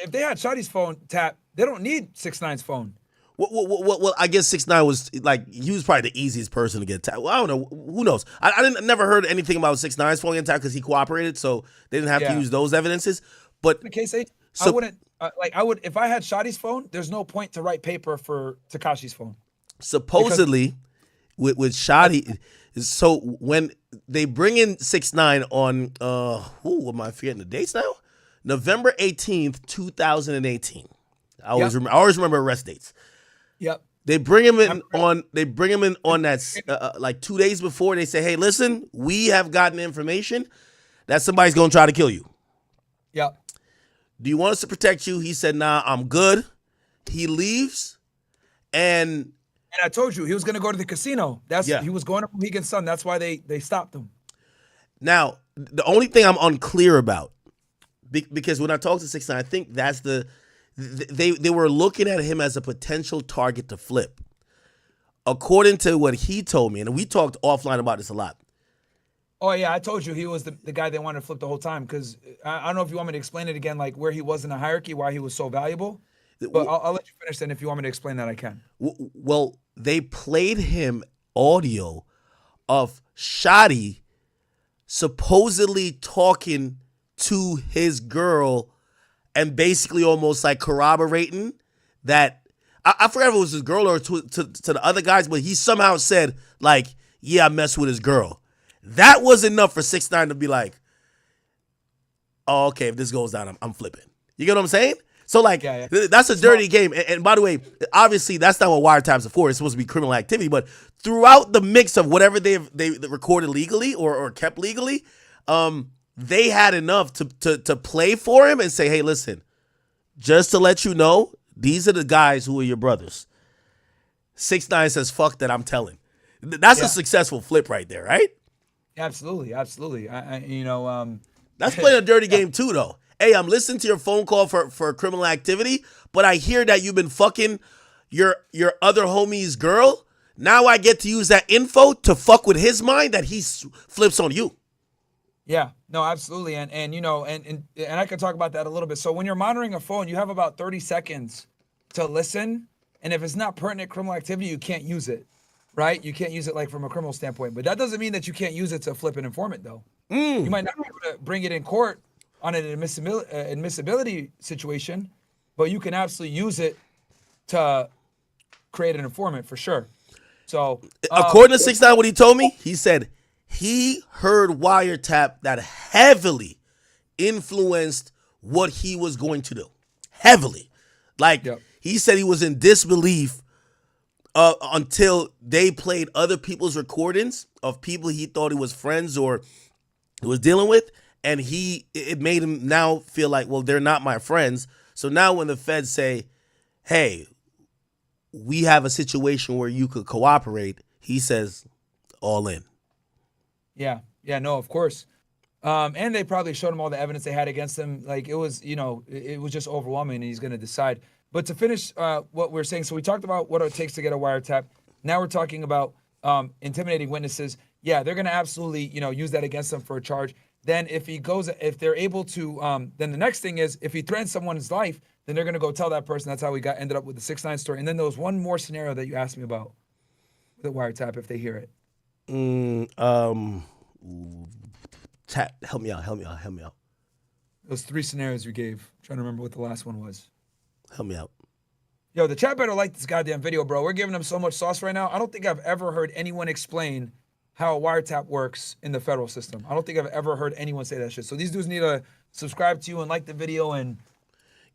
If they had Shotty's phone tapped, they don't need 6ix9ine's phone. Well, I guess 6ix9ine was like, he was probably the easiest person to get tapped. Well, I don't know. Who knows? I never heard anything about 6ix9ine's phone getting tapped because he cooperated, so they didn't have to use those evidences. But in case I wouldn't I would if I had Shotty's phone. There's no point to write paper for Tekashi's phone. Supposedly, with Shotty, so when they bring in 6ix9ine on am I forgetting the dates now? November 18th, 2018. I always remember arrest dates. Yep. They bring him in on that like 2 days before. They say, "Hey, listen, we have gotten information that somebody's gonna try to kill you. Yep. Do you want us to protect you?" He said, "Nah, I'm good." He leaves, and I told you he was gonna go to the casino. He was going to Mohegan Sun. That's why they stopped him. Now, the only thing I'm unclear about, because when I talked to 6ix9ine, I think that's they were looking at him as a potential target to flip. According to what he told me, and we talked offline about this a lot. Oh, yeah, I told you he was the guy they wanted to flip the whole time, because I don't know if you want me to explain it again, like where he was in the hierarchy, why he was so valuable. But I'll let you finish then. If you want me to explain that, I can. Well, they played him audio of Shotty supposedly talking to his girl and basically almost like corroborating that. I forgot if it was his girl or to the other guys, but he somehow said, like, yeah, I messed with his girl. That was enough for 6ix9ine to be like, oh, okay, if this goes down, I'm flipping. You get what I'm saying? So, like, that's a dirty game. And by the way, obviously, that's not what wiretaps are for. It's supposed to be criminal activity. But throughout the mix of whatever they recorded legally or kept legally, they had enough to play for him and say, hey, listen, just to let you know, these are the guys who are your brothers. 6ix9ine says, fuck that, I'm telling. That's a successful flip right there, right? Absolutely. That's playing a dirty game too, though. Hey, I'm listening to your phone call for criminal activity, but I hear that you've been fucking your other homie's girl. Now I get to use that info to fuck with his mind that he flips on you. Yeah, no, absolutely. And I can talk about that a little bit. So when you're monitoring a phone, you have about 30 seconds to listen. And if it's not pertinent criminal activity, you can't use it, right? You can't use it like from a criminal standpoint. But that doesn't mean that you can't use it to flip an informant, though. You might not be able to bring it in court on an admissibility situation, but you can absolutely use it to create an informant for sure. So according to 6ix9ine, what he told me, he said he heard wiretap that heavily influenced what he was going to do. Heavily. Like, he said he was in disbelief until they played other people's recordings of people he thought he was friends or was dealing with, and it made him now feel like, well, they're not my friends. So now when the feds say, hey, we have a situation where you could cooperate, he says, all in. Yeah, no, of course. And they probably showed him all the evidence they had against him. Like, it was, it was just overwhelming, and he's going to decide. But to finish what we're saying, so we talked about what it takes to get a wiretap. Now we're talking about intimidating witnesses. Yeah, they're going to absolutely, use that against them for a charge. Then if they're able to, then the next thing is if he threatens someone's life, then they're going to go tell that person. That's how we ended up with the 6ix9ine story. And then there was one more scenario that you asked me about the wiretap if they hear it. Chat, help me out. Those 3 scenarios you gave. I'm trying to remember what the last one was. Help me out. Yo, the chat better like this goddamn video, bro. We're giving them so much sauce right now. I don't think I've ever heard anyone explain how a wiretap works in the federal system. I don't think I've ever heard anyone say that shit. So these dudes need to subscribe to you and like the video and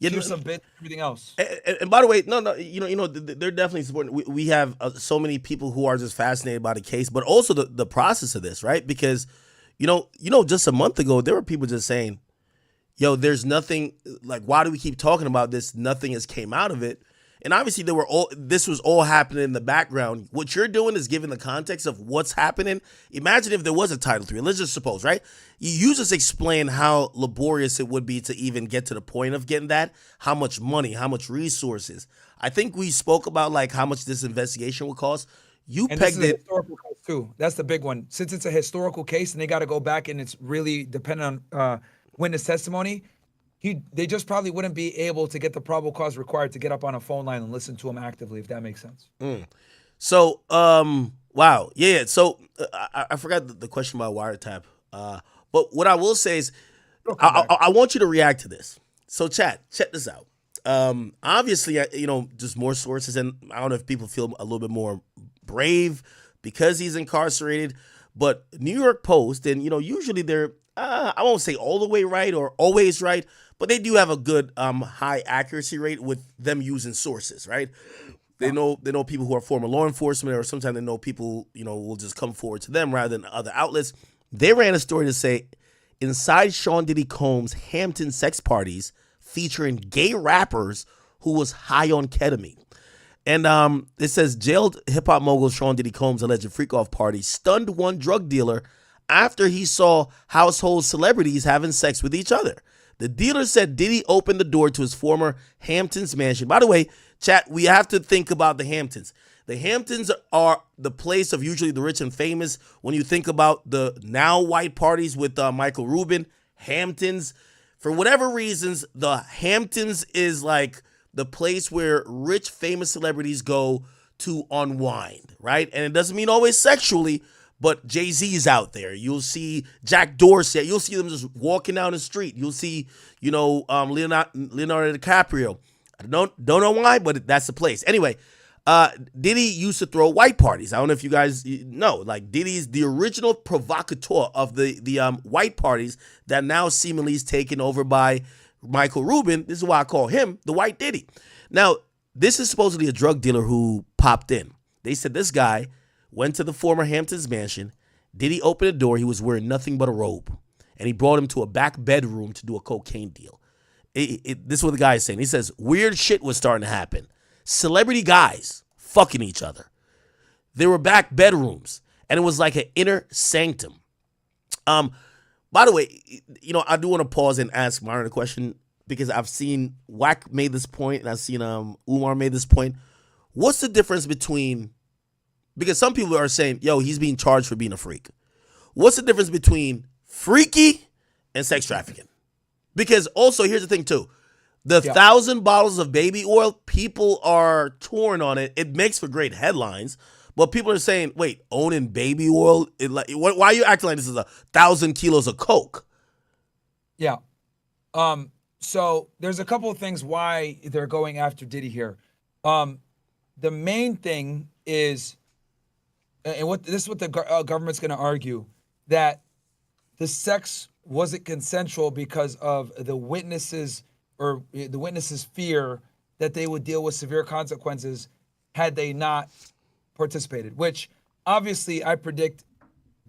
do some bit everything else. And by the way, no, they're definitely supporting. We have so many people who are just fascinated by the case, but also the process of this, right? Because just a month ago there were people just saying, yo, there's nothing, like, why do we keep talking about this? Nothing has came out of it. And obviously this was all happening in the background. What you're doing is giving the context of what's happening. Imagine if there was a Title III. Let's just suppose, right? You just explain how laborious it would be to even get to the point of getting that, how much money, how much resources. I think we spoke about like how much this investigation would cost. You and pegged this is a it. historical case too. That's the big one. Since it's a historical case and they got to go back and it's really dependent on witness testimony, they just probably wouldn't be able to get the probable cause required to get up on a phone line and listen to him actively, if that makes sense. So, wow. Yeah. So I forgot the question about wiretap. But what I will say is I want you to react to this. So chat, check this out. Obviously, just more sources, and I don't know if people feel a little bit more brave because he's incarcerated, but New York Post, and, usually they're, I won't say all the way right or always right, but they do have a good high accuracy rate with them using sources, right? They know people who are former law enforcement, or sometimes they know people, will just come forward to them rather than other outlets. They ran a story to say, inside Sean Diddy Combs' Hampton sex parties featuring gay rappers who was high on ketamine. And it says jailed hip-hop mogul Sean Diddy Combs' alleged freak-off party stunned one drug dealer after he saw household celebrities having sex with each other. The dealer said Diddy opened the door to his former Hamptons mansion. By the way, chat, we have to think about the Hamptons. The Hamptons are the place of usually the rich and famous. When you think about the now white parties with Michael Rubin, Hamptons, for whatever reasons, the Hamptons is like the place where rich, famous celebrities go to unwind, right? And it doesn't mean always sexually, but Jay-Z's out there. You'll see Jack Dorsey. You'll see them just walking down the street. You'll see, Leonardo DiCaprio. I don't know why, but that's the place. Anyway, Diddy used to throw white parties. I don't know if you guys know. Like, Diddy's the original provocateur of the white parties that now seemingly is taken over by Michael Rubin. This is why I call him the White Diddy. Now, this is supposedly a drug dealer who popped in. They said this guy went to the former Hamptons mansion. Diddy opened the door. He was wearing nothing but a robe. And he brought him to a back bedroom to do a cocaine deal. This is what the guy is saying. He says weird shit was starting to happen. Celebrity guys fucking each other. There were back bedrooms. And it was like an inner sanctum. By the way, I do want to pause and ask Myron a question, because I've seen Wack made this point and I've seen Umar made this point. What's the difference between, because some people are saying, yo, he's being charged for being a freak. What's the difference between freaky and sex trafficking? Because also, here's the thing too. The 1,000 bottles of baby oil, people are torn on it. It makes for great headlines. But people are saying, wait, owning baby oil? Why are you acting like this is 1,000 kilos of coke? Yeah. So there's a couple of things why they're going after Diddy here. The main thing is, and this is what the government's going to argue, that the sex wasn't consensual because of the witnesses, or the witnesses' fear that they would deal with severe consequences had they not participated, which obviously I predict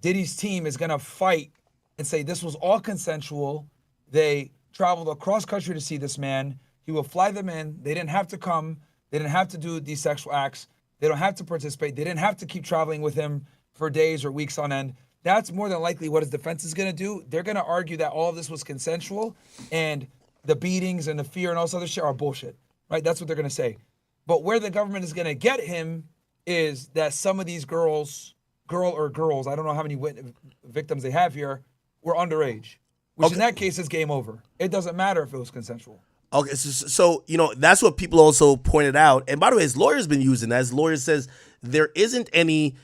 Diddy's team is going to fight and say this was all consensual. They traveled across country to see this man. He will fly them in. They didn't have to come. They didn't have to do these sexual acts. They don't have to participate. They didn't have to keep traveling with him for days or weeks on end. That's more than likely what his defense is going to do. They're going to argue that all of this was consensual and the beatings and the fear and all this other shit are bullshit, right? That's what they're going to say. But where the government is going to get him is that some of these girls, I don't know how many victims they have here, were underage, which in that case is game over. It doesn't matter if it was consensual. Okay, so that's what people also pointed out. And by the way, his lawyer's been using that. His lawyer says there isn't any,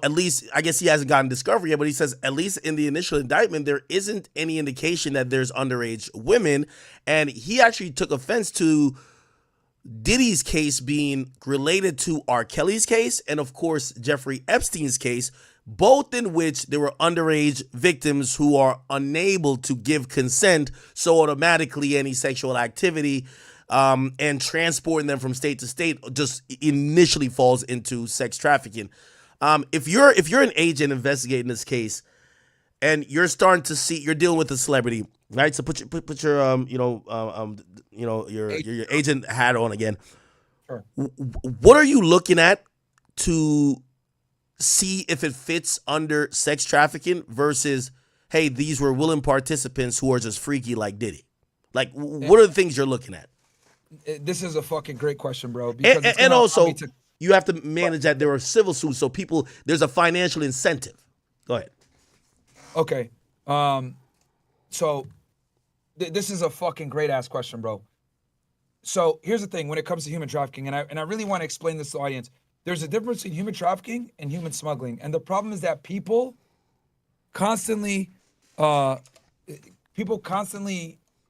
at least, I guess he hasn't gotten discovery yet, but he says at least in the initial indictment, there isn't any indication that there's underage women. And he actually took offense to Diddy's case being related to R. Kelly's case and, of course, Jeffrey Epstein's case, both in which there were underage victims who are unable to give consent, so automatically any sexual activity and transporting them from state to state just initially falls into sex trafficking. If you're an agent investigating this case and you're starting to see, you're dealing with a celebrity, right? So put your your agent hat on again. Sure. What are you looking at to see if it fits under sex trafficking versus, hey, these were willing participants who are just freaky like Diddy? Like, what are the things you're looking at? This is a fucking great question, bro. And also, you have to manage that there are civil suits, so there's a financial incentive. Go ahead. Okay. So this is a fucking great ass question, bro. So here's the thing when it comes to human trafficking, and I really want to explain this to the audience. There's a difference between human trafficking and human smuggling. And the problem is that people constantly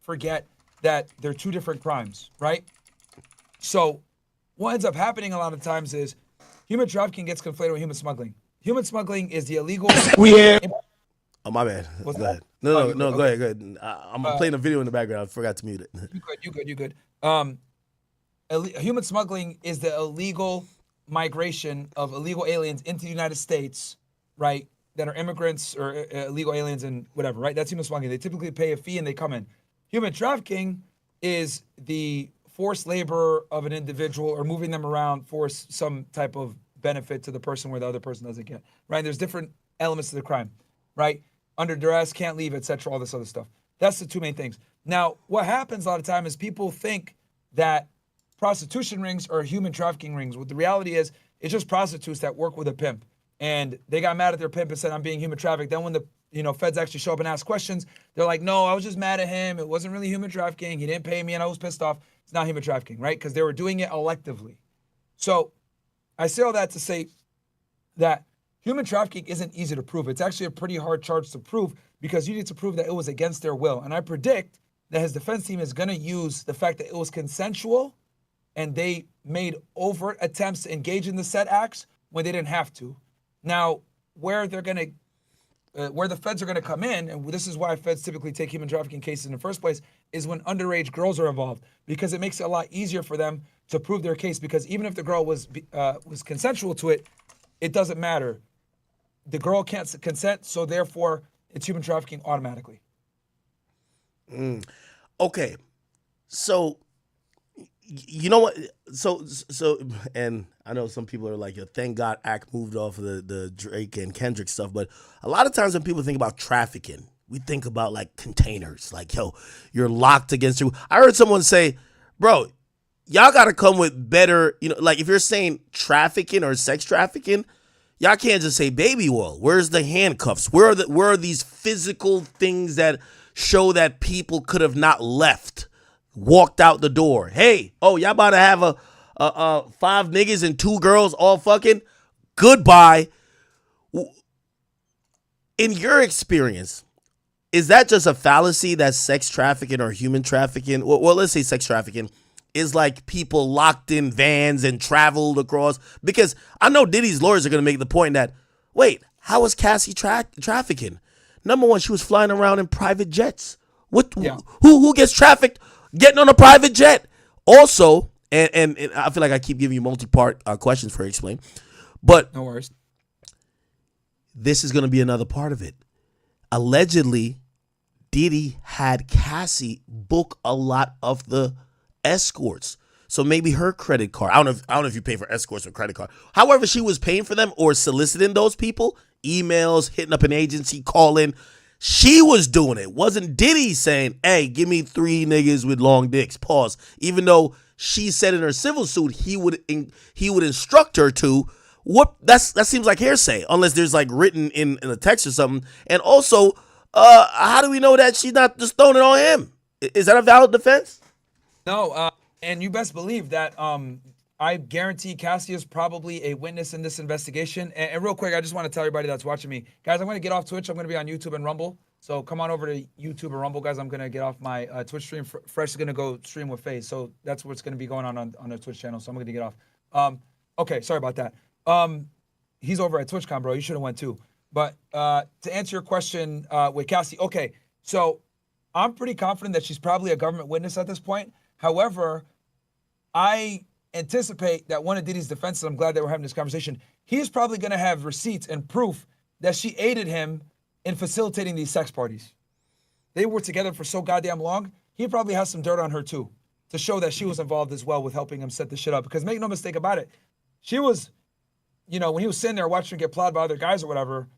forget that they're two different crimes, right? So what ends up happening a lot of times is human trafficking gets conflated with human smuggling. Human smuggling is the illegal. Oh, my bad. What's go that? ahead. No, Okay. go ahead. I'm playing a video in the background. I forgot to mute it. You good. Human smuggling is the illegal migration of illegal aliens into the United States, right? That are immigrants or illegal aliens and whatever, right? That's human smuggling. They typically pay a fee and they come in. Human trafficking is the forced labor of an individual or moving them around for some type of benefit to the person where the other person doesn't get, right? There's different elements to the crime, right? Under duress, can't leave, etc., all this other stuff. That's the two main things. Now, what happens a lot of time is people think that prostitution rings are human trafficking rings. What the reality is, it's just prostitutes that work with a pimp. and they got mad at their pimp and said, I'm being human trafficked. Then when the feds actually show up and ask questions, they're like, no, I was just mad at him. It wasn't really human trafficking. He didn't pay me and I was pissed off. It's not human trafficking, right? Because they were doing it electively. So I say all that to say that human trafficking isn't easy to prove. It's actually a pretty hard charge to prove because you need to prove that it was against their will. And I predict that his defense team is going to use the fact that it was consensual and they made overt attempts to engage in the said acts when they didn't have to. Now, where the feds are going to come in, and this is why feds typically take human trafficking cases in the first place, is when underage girls are involved, because it makes it a lot easier for them to prove their case. Because even if the girl was consensual to it, it doesn't matter. The girl can't consent, so therefore it's human trafficking automatically. Okay, so you know what? So, and I know some people are like, thank God Act moved off of the Drake and Kendrick stuff, but a lot of times when people think about trafficking, we think about like containers, like, yo, you're locked against you. I heard someone say, bro, y'all got to come with better, like if you're saying trafficking or sex trafficking, y'all can't just say baby oil. Where's the handcuffs? Where are these physical things that show that people could have not left? Walked out the door. Hey, y'all about to have a 5 niggas and 2 girls all fucking? Goodbye. In your experience, is that just a fallacy that sex trafficking or human trafficking, well, let's say sex trafficking, is like people locked in vans and traveled across? Because I know Diddy's lawyers are going to make the point that, wait, how was Cassie trafficking? Number one, she was flying around in private jets. Who gets trafficked getting on a private jet? Also, and I feel like I keep giving you multi-part questions for explain, but no worries. This is going to be another part of it. Allegedly, Diddy had Cassie book a lot of the escorts. So maybe her credit card. I don't know if you pay for escorts or credit card. However, she was paying for them or soliciting those people, emails, hitting up an agency, calling. She was doing it. Wasn't Diddy saying, hey, give me 3 niggas with long dicks. Pause. Even though she said in her civil suit he would instruct her to. That seems like hearsay, unless there's like written in a text or something. And also, how do we know that she's not just throwing it on him? Is that a valid defense? No, and you best believe that I guarantee Cassie is probably a witness in this investigation. And real quick, I just want to tell everybody that's watching me. Guys, I'm going to get off Twitch. I'm going to be on YouTube and Rumble. So come on over to YouTube and Rumble, guys. I'm going to get off my Twitch stream. Fresh is going to go stream with FaZe. So that's what's going to be going on the Twitch channel. So I'm going to get off. Okay, sorry about that. He's over at TwitchCon, bro. You should have went too. But to answer your question with Cassie, okay, so I'm pretty confident that she's probably a government witness at this point. However, I anticipate that one of Diddy's defenses, I'm glad that we're having this conversation, he's probably going to have receipts and proof that she aided him in facilitating these sex parties. They were together for so goddamn long, he probably has some dirt on her too, to show that she was involved as well with helping him set this shit up. Because make no mistake about it, she was, when he was sitting there watching her get plowed by other guys or whatever,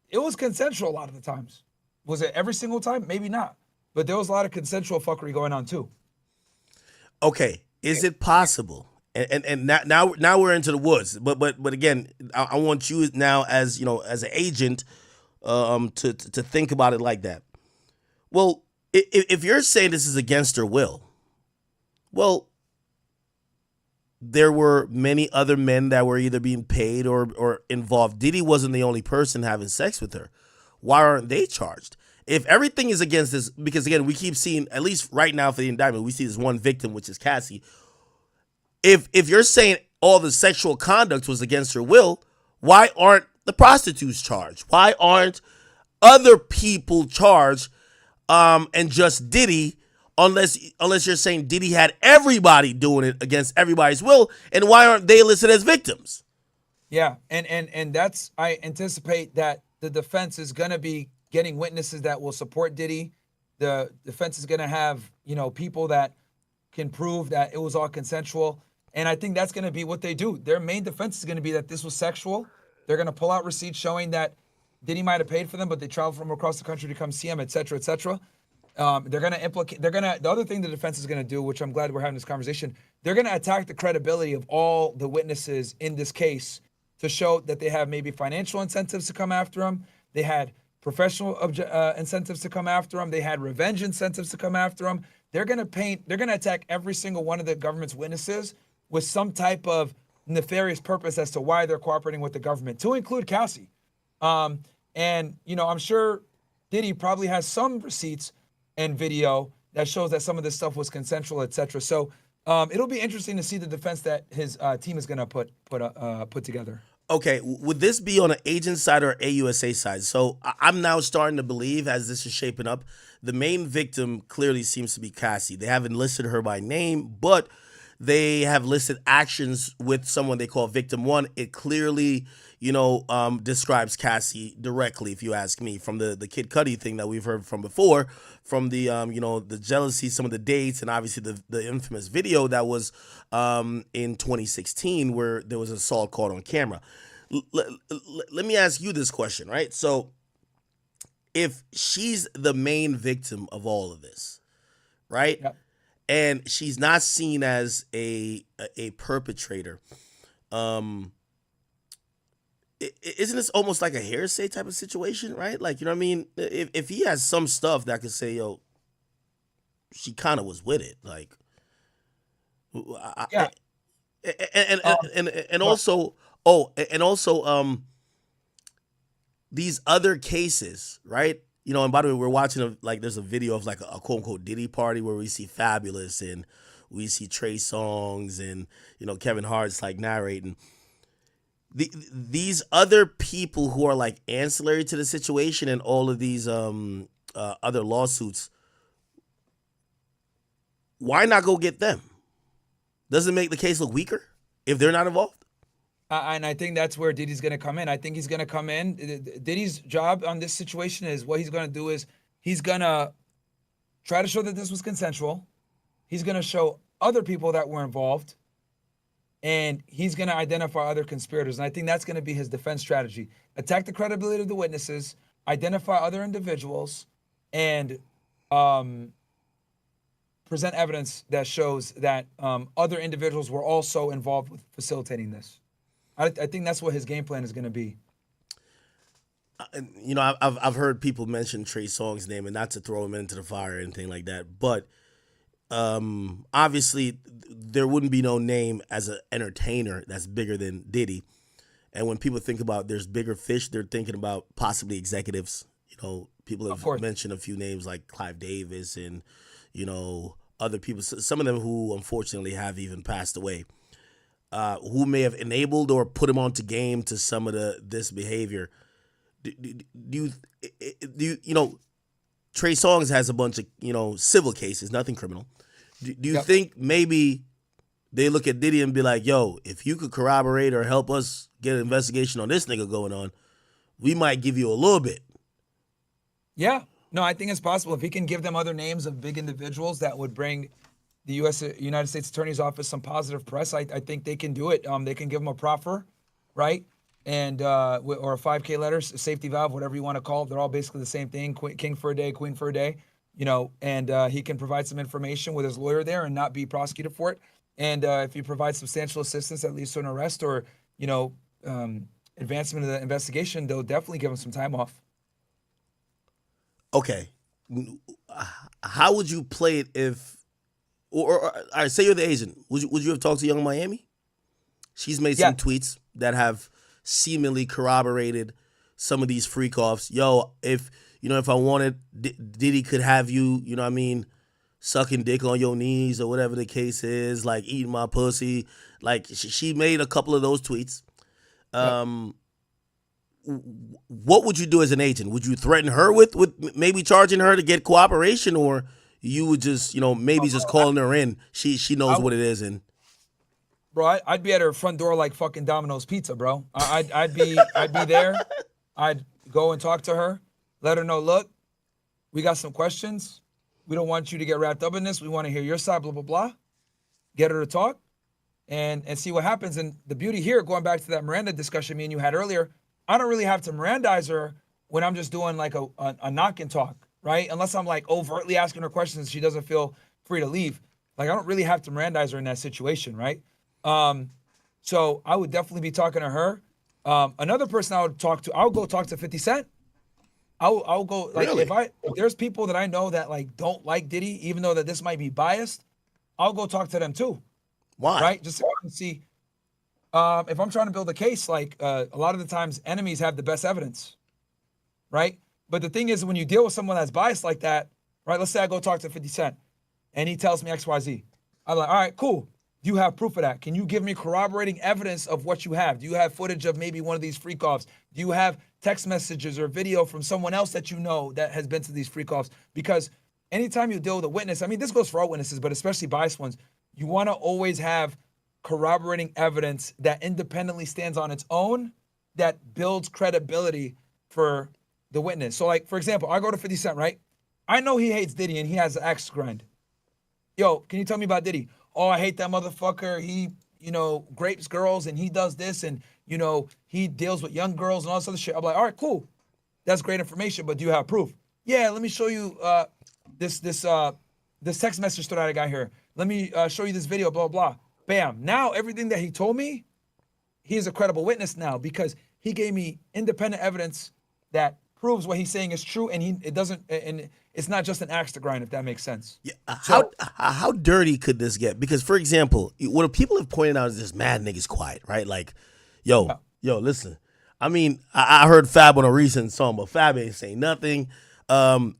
it was consensual a lot of the times. Was it every single time? Maybe not. But there was a lot of consensual fuckery going on too. Okay, is it possible? And now we're into the woods. But again, I want you now as as an agent to think about it like that. Well, if you're saying this is against her will, well, there were many other men that were either being paid or involved. Diddy wasn't the only person having sex with her. Why aren't they charged? If everything is against this, because again, we keep seeing, at least right now for the indictment, we see this one victim, which is Cassie. If you're saying all the sexual conduct was against her will, why aren't the prostitutes charged? Why aren't other people charged and just Diddy, unless you're saying Diddy had everybody doing it against everybody's will, and why aren't they listed as victims? Yeah, and that's, I anticipate that the defense is going to be getting witnesses that will support Diddy. The defense is going to have, people that can prove that it was all consensual. And I think that's going to be what they do. Their main defense is going to be that this was sexual. They're going to pull out receipts showing that Diddy might have paid for them, but they traveled from across the country to come see him, et cetera, et cetera. They're going to implicate, the other thing the defense is going to do, which I'm glad we're having this conversation, they're going to attack the credibility of all the witnesses in this case to show that they have maybe financial incentives to come after him. They had professional incentives to come after him. They had revenge incentives to come after him. They're going to attack every single one of the government's witnesses with some type of nefarious purpose as to why they're cooperating with the government, to include Cassie. And, I'm sure Diddy probably has some receipts and video that shows that some of this stuff was consensual, et cetera. So it'll be interesting to see the defense that his team is going to put together. Okay, would this be on an agent side or AUSA side? So I'm now starting to believe, as this is shaping up, the main victim clearly seems to be Cassie. They haven't listed her by name, but they have listed actions with someone they call victim one. It clearly, describes Cassie directly, if you ask me, from the Kid Cudi thing that we've heard from before, from the, the jealousy, some of the dates, and obviously the infamous video that was in 2016 where there was assault caught on camera. Let me ask you this question, right? So if she's the main victim of all of this, right? Yep. And she's not seen as a perpetrator, isn't this almost like a hearsay type of situation, right? Like, you know what I mean? If he has some stuff that could say, yo, she kind of was with it, like, yeah. And also, these other cases, right? And by the way, we're watching there's a video of like a quote unquote Diddy party where we see Fabulous and we see Trey Songz and Kevin Hart's like narrating. These other people who are like ancillary to the situation and all of these other lawsuits, why not go get them? Doesn't it make the case look weaker if they're not involved? And I think that's where Diddy's going to come in. I think he's going to come in. Diddy's job on this situation is what he's going to do is he's going to try to show that this was consensual. He's going to show other people that were involved. And he's going to identify other conspirators. And I think that's going to be his defense strategy. Attack the credibility of the witnesses, identify other individuals, and present evidence that shows that other individuals were also involved with facilitating this. I think that's what his game plan is going to be. I've heard people mention Trey Songz's name, and not to throw him into the fire or anything like that, but obviously there wouldn't be no name as an entertainer that's bigger than Diddy. And when people think about there's bigger fish, they're thinking about possibly executives. People have mentioned a few names like Clive Davis and, other people, some of them who unfortunately have even passed away, who may have enabled or put him onto game to some of this behavior. Do you Trey Songz has a bunch of, civil cases, nothing criminal. Do you think maybe they look at Diddy and be like, yo, if you could corroborate or help us get an investigation on this nigga going on, we might give you a little bit? Yeah. No, I think it's possible. If he can give them other names of big individuals that would bring the United States Attorney's Office some positive press, I think they can do it. They can give them a proffer, right? And or a 5K letter, safety valve, whatever you want to call it. They're all basically the same thing, king for a day, queen for a day, and he can provide some information with his lawyer there and not be prosecuted for it. And if he provides substantial assistance that leads to an arrest or, advancement of the investigation, they'll definitely give him some time off. Okay. How would you play it if, or all right, say you're the agent. Would you have talked to Young Miami? She's made some tweets that have seemingly corroborated some of these freak offs. Yo, if I wanted, Diddy could have you, sucking dick on your knees or whatever the case is, like eating my pussy. Like she made a couple of those tweets. What would you do as an agent? Would you threaten her with maybe charging her to get cooperation, or you would just, maybe just calling her in? She knows what it is. And bro, I'd be at her front door like fucking Domino's Pizza, bro. I'd be there. I'd go and talk to her, let her know, look, we got some questions. We don't want you to get wrapped up in this. We want to hear your side, blah, blah, blah. Get her to talk and see what happens. And the beauty here, going back to that Miranda discussion me and you had earlier, I don't really have to Mirandize her when I'm just doing like a knock and talk, right? Unless I'm like overtly asking her questions and she doesn't feel free to leave. Like I don't really have to Mirandize her in that situation, right? So I would definitely be talking to her. Another person I would talk to, I'll go talk to 50 Cent. I'll go like Really? if there's people that I know that like don't like Diddy, even though that this might be biased, I'll go talk to them too. Why? Right? Just so I can see. If I'm trying to build a case, like a lot of the times enemies have the best evidence, right? But the thing is, when you deal with someone that's biased like that, right? Let's say I go talk to 50 Cent and he tells me XYZ. I'm like, all right, cool. Do you have proof of that? Can you give me corroborating evidence of what you have? Do you have footage of maybe one of these freak offs? Do you have text messages or video from someone else that you know that has been to these freak offs? Because anytime you deal with a witness, I mean, this goes for all witnesses, but especially biased ones, you want to always have corroborating evidence that independently stands on its own, that builds credibility for the witness. So, like, for example, I go to 50 Cent, right? I know he hates Diddy and he has an axe to grind. Yo, can you tell me about Diddy? Oh, I hate that motherfucker. He, grapes girls and he does this and, he deals with young girls and all this other shit. I'm like, all right, cool. That's great information, but do you have proof? Yeah, let me show you this text message thread I got here. Let me show you this video, blah, blah, blah. Bam. Now everything that he told me, he is a credible witness now because he gave me independent evidence that proves what he's saying is true, and it's not just an axe to grind, if that makes sense. Yeah. How dirty could this get? Because, for example, what people have pointed out is this mad niggas quiet, right? Like, yo, listen. I mean, I heard Fab on a recent song, but Fab ain't saying nothing.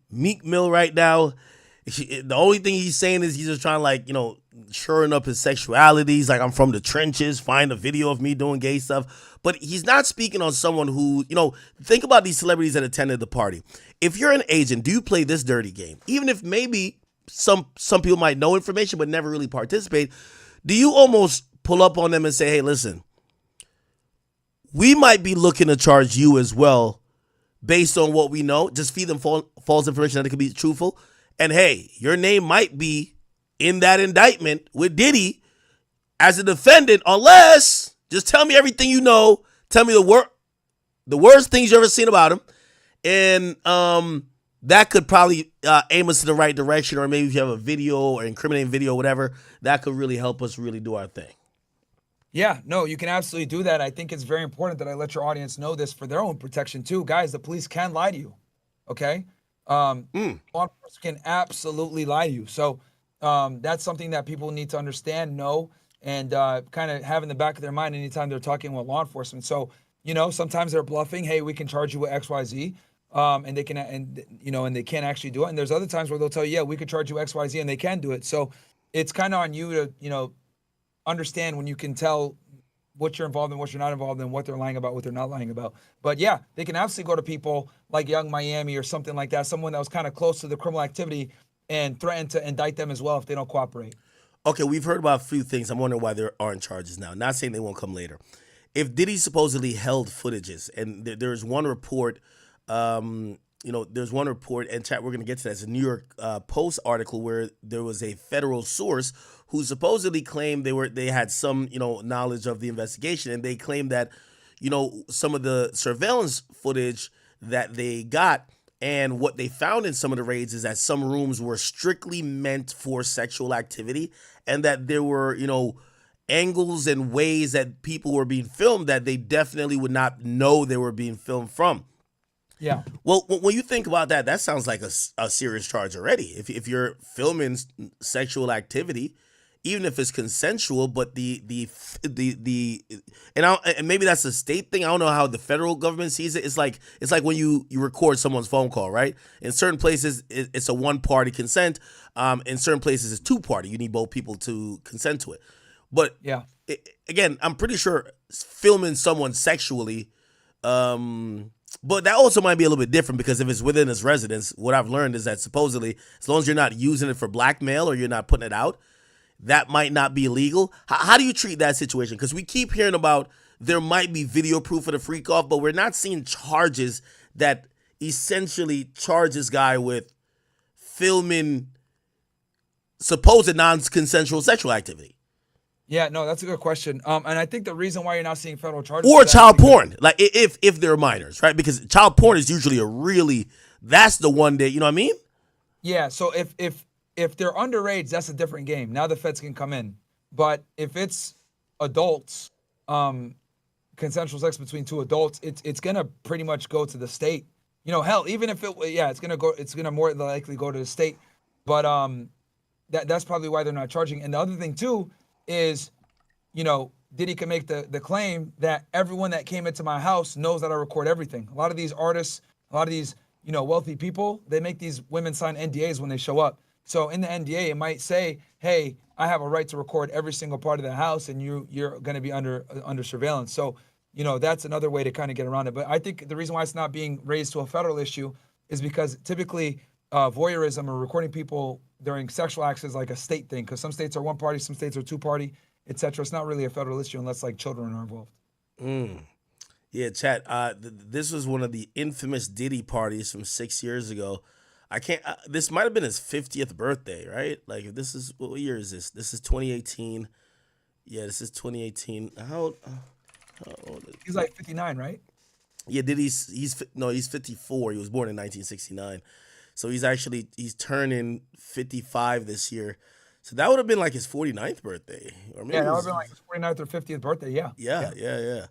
Meek Mill right now, the only thing he's saying is he's just trying to, like, shoring up his sexuality. He's like, I'm from the trenches, find a video of me doing gay stuff. But he's not speaking on someone who, think about these celebrities that attended the party. If you're an agent, do you play this dirty game? Even if maybe some people might know information but never really participate, do you almost pull up on them and say, hey, listen, we might be looking to charge you as well based on what we know. Just feed them false information that it could be truthful. And hey, your name might be in that indictment with Diddy as a defendant, unless just tell me everything you know. Tell me the worst things you ever seen about him. And that could probably aim us in the right direction. Or maybe if you have a video or incriminating video or whatever, that could really help us really do our thing. Yeah, no, you can absolutely do that. I think it's very important that I let your audience know this for their own protection too. Guys, the police can lie to you, okay? Law enforcement can absolutely lie to you. So that's something that people need to understand, know, and kind of have in the back of their mind anytime they're talking with law enforcement. So, sometimes they're bluffing. Hey, we can charge you with XYZ, and they can, and they can't actually do it. And there's other times where they'll tell you, yeah, we could charge you XYZ, and they can do it. So it's kind of on you to, understand when you can tell what you're involved in, what you're not involved in, what they're lying about, what they're not lying about. But yeah, they can absolutely go to people like Young Miami or something like that, someone that was kind of close to the criminal activity, and threaten to indict them as well if they don't cooperate. Okay, we've heard about a few things. I'm wondering why there aren't charges now. Not saying they won't come later. If Diddy supposedly held footages, and there's one report, there's one report, and chat, we're going to get to that. It's a New York Post article where there was a federal source who supposedly claimed they had some, knowledge of the investigation, and they claimed that, some of the surveillance footage that they got and what they found in some of the raids is that some rooms were strictly meant for sexual activity, and that there were, angles and ways that people were being filmed that they definitely would not know they were being filmed from. Yeah. Well, when you think about that, that sounds like a serious charge already. If you're filming sexual activity, even if it's consensual, but and maybe that's a state thing. I don't know how the federal government sees it. It's like when you record someone's phone call, right? In certain places, it's a one-party consent. In certain places, it's two-party. You need both people to consent to it. But yeah, again, I'm pretty sure filming someone sexually, but that also might be a little bit different because if it's within his residence, what I've learned is that supposedly, as long as you're not using it for blackmail or you're not putting it out, that might not be illegal. How do you treat that situation? Because we keep hearing about there might be video proof of the freak off, but we're not seeing charges that essentially charge this guy with filming supposed non-consensual sexual activity. Yeah, no, that's a good question. And I think the reason why you're not seeing federal charges or child porn, like if they're minors, right? Because child porn is usually that's the one that, you know what I mean? Yeah. So if they're underage, that's a different game. Now the feds can come in. But if it's adults, consensual sex between two adults, it's gonna pretty much go to the state. You know, hell, even if it's gonna more than likely go to the state. But that's probably why they're not charging. And the other thing too is, you know, Diddy can make the claim that everyone that came into my house knows that I record everything. A lot of these artists, a lot of these, you know, wealthy people, they make these women sign NDAs when they show up. So in the NDA, it might say, hey, I have a right to record every single part of the house, and you're going to be under surveillance. So, you know, that's another way to kind of get around it. But I think the reason why it's not being raised to a federal issue is because typically voyeurism or recording people during sexual acts is like a state thing, because some states are one party, some states are two party, etc. It's not really a federal issue unless like children are involved. Yeah, chat. This was one of the infamous Diddy parties from 6 years ago. I can't. This might have been his 50th birthday, right? Like, if this is, what year is this? This is 2018. Yeah, this is 2018. How old is He's like 59, right? Yeah, Diddy's he's 54. He was born in 1969, so he's turning 55 this year. So that would have been like his 49th birthday, or maybe that would have been like his 49th or 50th birthday. Yeah.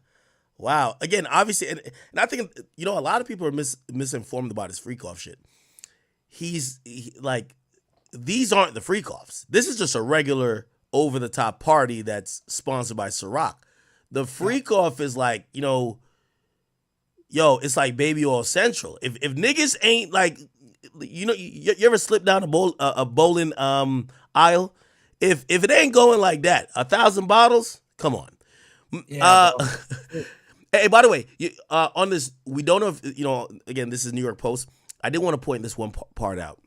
Wow. Again, obviously, and I think, you know, a lot of people are misinformed about his freak off shit. Like, these aren't the freak offs. This is just a regular over the top party that's sponsored by Ciroc. The freak off is like, you know, yo, it's like Baby Oil Central. If niggas ain't like, you know, you ever slip down a bowling aisle? If it ain't going like that, 1,000 bottles, come on. Hey, by the way, on this, we don't know if, you know, again, this is New York Post. I did want to point this one part out,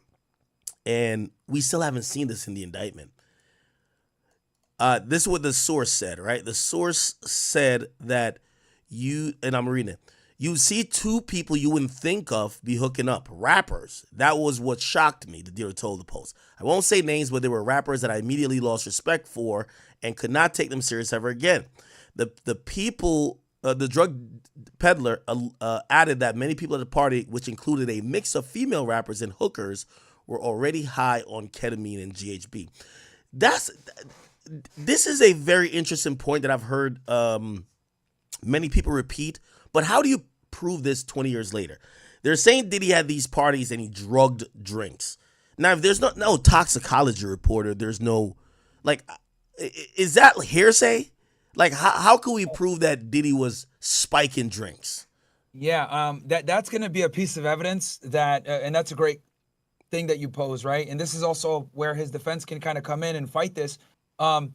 and we still haven't seen this in the indictment. This is what the source said, right? The source said that and I'm reading it, you see two people you wouldn't think of be hooking up, rappers. That was what shocked me, the dealer told the Post. I won't say names, but they were rappers that I immediately lost respect for and could not take them serious ever again. The people, the drug peddler added that many people at the party, which included a mix of female rappers and hookers, were already high on ketamine and GHB. This is a very interesting point that I've heard many people repeat, but how do you prove this 20 years later? They're saying Diddy had these parties and he drugged drinks. Now, if there's no toxicology report, or there's no, like, is that hearsay? Like, how can we prove that Diddy was spiking drinks? Yeah, that's going to be a piece of evidence that, and that's a great thing that you pose, right? And this is also where his defense can kind of come in and fight this. A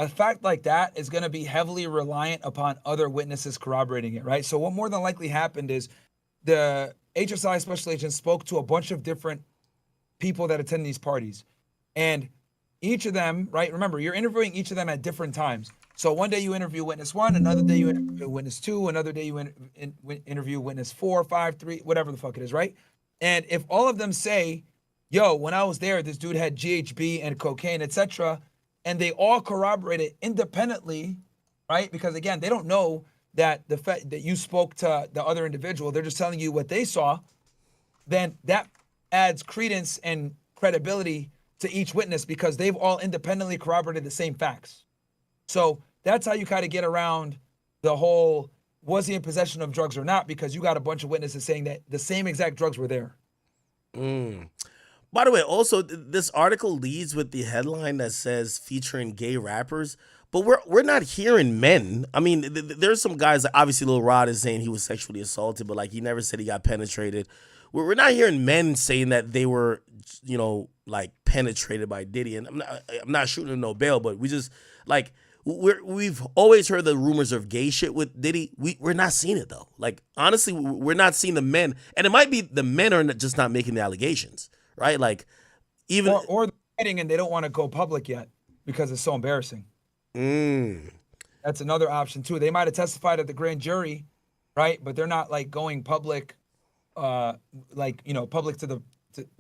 fact like that is going to be heavily reliant upon other witnesses corroborating it, right? So what more than likely happened is the HSI special agent spoke to a bunch of different people that attend these parties, and each of them, right? Remember, you're interviewing each of them at different times. So one day you interview witness 1, another day you interview witness 2, another day you interview witness 4, 5, 3, whatever the fuck it is, right? And if all of them say, yo, when I was there, this dude had GHB and cocaine, etc., and they all corroborate it independently, right? Because again, they don't know that the fact that you spoke to the other individual, they're just telling you what they saw, then that adds credence and credibility to each witness because they've all independently corroborated the same facts. So that's how you kind of get around the whole, was he in possession of drugs or not? Because you got a bunch of witnesses saying that the same exact drugs were there. By the way, also, this article leads with the headline that says featuring gay rappers, but we're not hearing men. I mean, there's some guys, like obviously Lil Rod is saying he was sexually assaulted, but like he never said he got penetrated. We're not hearing men saying that they were, you know, like penetrated by Diddy. And I'm not shooting him no bail, but we just like, we've always heard the rumors of gay shit with Diddy. We're not seeing it though. Like, honestly, we're not seeing the men, and it might be the men are just not making the allegations, right? Like, even or they're hiding and they don't want to go public yet because it's so embarrassing. That's another option too. They might have testified at the grand jury, right? But they're not like going public, like, you know, public to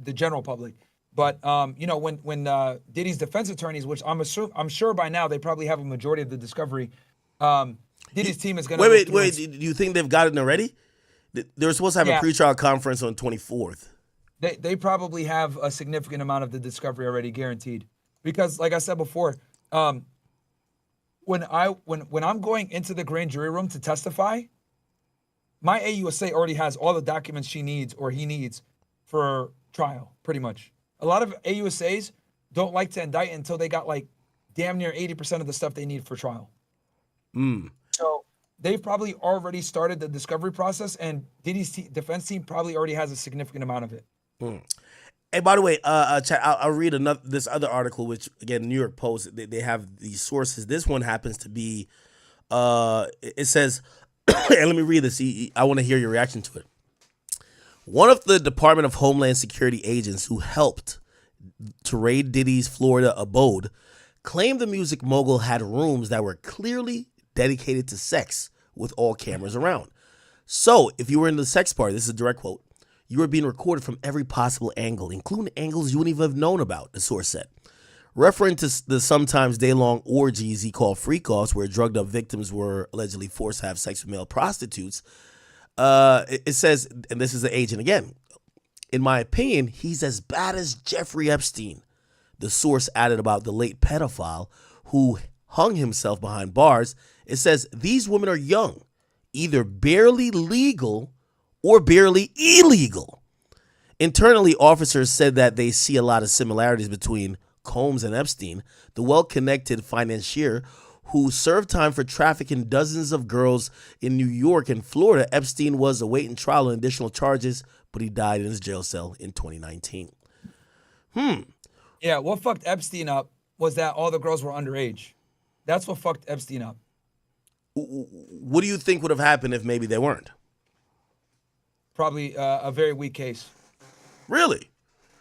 the general public. But you know, when Diddy's defense attorneys, which I'm sure by now they probably have a majority of the discovery, Diddy's team is going to wait. Do you think they've gotten it already? They were supposed to have a pretrial conference on 24th. They probably have a significant amount of the discovery already guaranteed, because like I said before, when I'm going into the grand jury room to testify, my AUSA already has all the documents she needs or he needs for trial, pretty much. A lot of AUSAs don't like to indict until they got like damn near 80% of the stuff they need for trial. So they've probably already started the discovery process, and Diddy's defense team probably already has a significant amount of it. Hey, by the way, Chad, I'll read this other article, which again, New York Post. They have these sources. This one happens to be, it says, and let me read this. I want to hear your reaction to it. One of the Department of Homeland Security agents who helped to raid Diddy's Florida abode claimed the music mogul had rooms that were clearly dedicated to sex with all cameras around. So if you were in the sex party, this is a direct quote, you were being recorded from every possible angle, including angles you wouldn't even have known about, the source said. Referring to the sometimes day-long orgies he called freak-offs where drugged-up victims were allegedly forced to have sex with male prostitutes, it says, and this is the agent again, in my opinion, he's as bad as Jeffrey Epstein. The source added about the late pedophile who hung himself behind bars. It says, these women are young, either barely legal or barely illegal. Internally, officers said that they see a lot of similarities between Combs and Epstein, the well-connected financier who served time for trafficking dozens of girls in New York and Florida. Epstein was awaiting trial on additional charges, but he died in his jail cell in 2019. Yeah, what fucked Epstein up was that all the girls were underage. That's what fucked Epstein up. What do you think would have happened if maybe they weren't? Probably a very weak case. Really?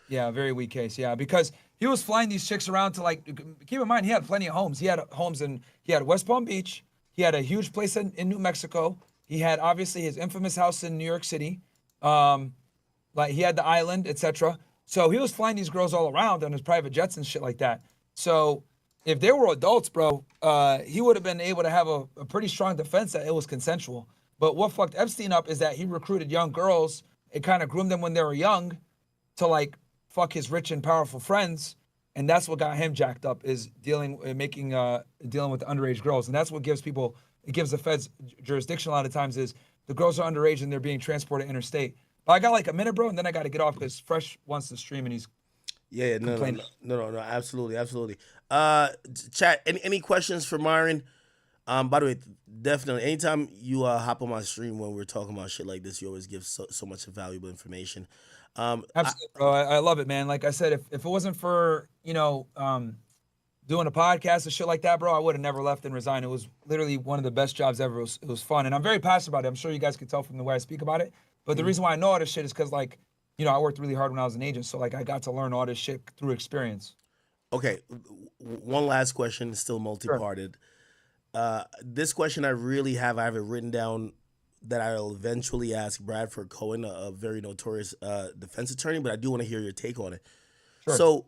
Yeah, a very weak case. Yeah, because he was flying these chicks around to, like, keep in mind, he had plenty of homes. He had homes he had West Palm Beach. He had a huge place in New Mexico. He had obviously his infamous house in New York City. Like he had the island, etc. So he was flying these girls all around on his private jets and shit like that. So if they were adults, bro, he would have been able to have a pretty strong defense that it was consensual. But what fucked Epstein up is that he recruited young girls and kind of groomed them when they were young to, like, fuck his rich and powerful friends, and that's what got him jacked up, is dealing with the underage girls. And that's what gives the feds jurisdiction a lot of times, is the girls are underage and they're being transported interstate. But I got like a minute, bro, and then I got to get off because Fresh wants to stream and he's no, absolutely. Chat, any questions for Myron? By the way, definitely, anytime you hop on my stream when we're talking about shit like this, you always give so much valuable information. Absolutely, bro. I love it, man. Like I said, if it wasn't for, doing a podcast and shit like that, bro, I would have never left and resigned. It was literally one of the best jobs ever. It was fun. And I'm very passionate about it. I'm sure you guys can tell from the way I speak about it. But the reason why I know all this shit is because, like, I worked really hard when I was an agent. So, like, I got to learn all this shit through experience. Okay. One last question, still multi-parted. Sure. This question I have it written down that I'll eventually ask Bradford Cohen, a very notorious defense attorney, but I do want to hear your take on it. Sure. So,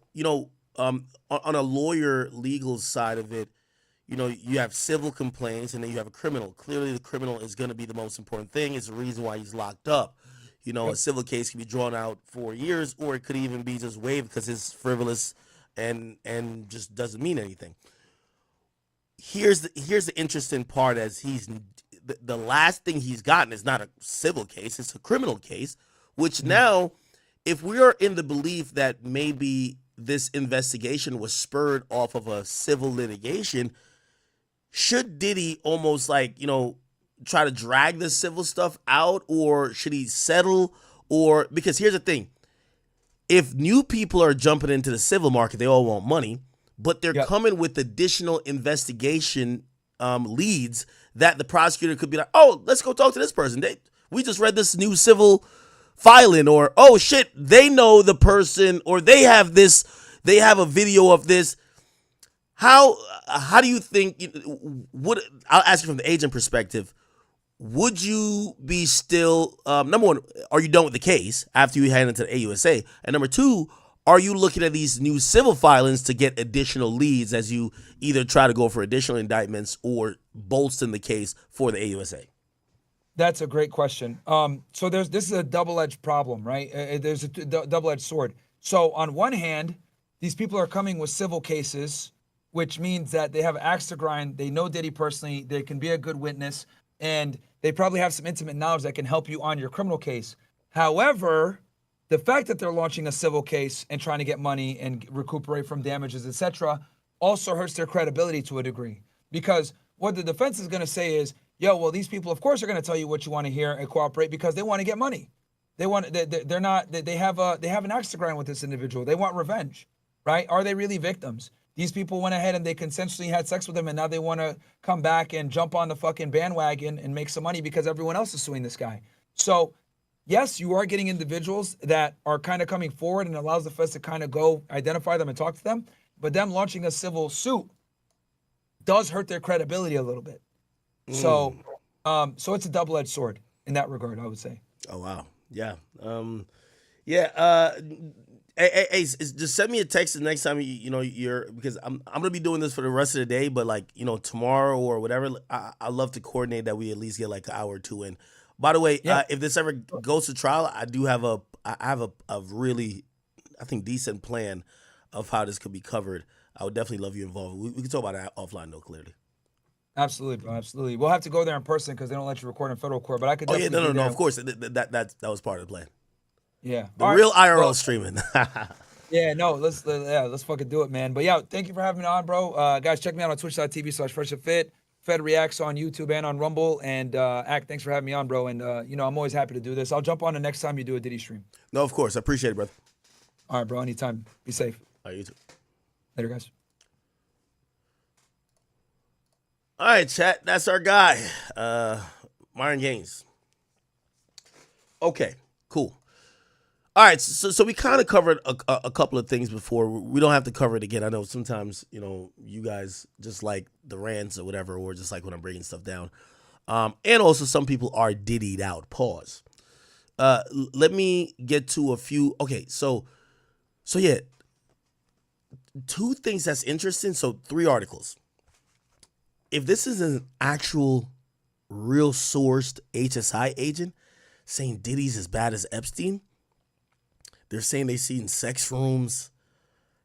on a lawyer legal side of it, you have civil complaints and then you have a criminal. Clearly, the criminal is going to be the most important thing. It's the reason why he's locked up. A civil case can be drawn out for years, or it could even be just waived because it's frivolous and just doesn't mean anything. Here's the interesting part, as he's the last thing he's gotten is not a civil case, it's a criminal case, which now, if we are in the belief that maybe this investigation was spurred off of a civil litigation, should Diddy almost try to drag the civil stuff out, or should he settle? Or, because here's the thing, if new people are jumping into the civil market, they all want money, but they're coming with additional investigation leads that the prosecutor could be like, oh, let's go talk to this person. We just read this new civil filing, or, oh shit, they know the person, or they have a video of this. How do you think, I'll ask you from the agent perspective, would you be still, number one, are you done with the case after you hand it to the AUSA? And number two, are you looking at these new civil filings to get additional leads as you either try to go for additional indictments or bolster the case for the AUSA? That's a great question. So this is a double-edged problem, right? There's a double-edged sword. So on one hand, these people are coming with civil cases which means that they have an axe to grind. They know Diddy personally. They can be a good witness, and they probably have some intimate knowledge that can help you on your criminal case. However, the fact that they're launching a civil case and trying to get money and recuperate from damages, etc., also hurts their credibility to a degree. Because what the defense is going to say is, yo, well, these people, of course, are going to tell you what you want to hear and cooperate because they want to get money. They have an axe to grind with this individual. They want revenge, right? Are they really victims? These people went ahead and they consensually had sex with him, and now they want to come back and jump on the fucking bandwagon and make some money because everyone else is suing this guy. So, yes, you are getting individuals that are kind of coming forward and allows the feds to kind of go identify them and talk to them. But them launching a civil suit does hurt their credibility a little bit. So it's a double-edged sword in that regard, I would say. Oh, wow. Yeah. Hey, just send me a text the next time you're because I'm gonna be doing this for the rest of the day, but like tomorrow or whatever, I love to coordinate that we at least get like an hour or two in. By the way, if this ever goes to trial, I have a really, I think, decent plan of how this could be covered. I would definitely love you involved. We can talk about that offline though, clearly. Absolutely, bro. Absolutely. We'll have to go there in person because they don't let you record in federal court. But I could. Oh yeah, no. Of course, that was part of the plan. Yeah, the real IRL streaming. Yeah, no, let's fucking do it, man. But yeah, thank you for having me on, bro. Guys, check me out on twitch.tv/FreshAndFit, Fed Reacts on YouTube and on Rumble. And Act, thanks for having me on, bro. And I'm always happy to do this. I'll jump on the next time you do a Diddy stream. No, of course, I appreciate it, brother. All right, bro. Anytime. Be safe. All right, you too. Later, guys. All right, chat. That's our guy, Myron Gaines. Okay, cool. All right, so we kind of covered a couple of things before. We don't have to cover it again. I know sometimes, you guys just like the rants or whatever, or just like when I'm breaking stuff down. And also some people are diddied out. Pause. Let me get to a few. Okay, so yeah, two things that's interesting. So 3 articles. If this is an actual real sourced HSI agent saying Diddy's as bad as Epstein, they're saying they see in sex rooms,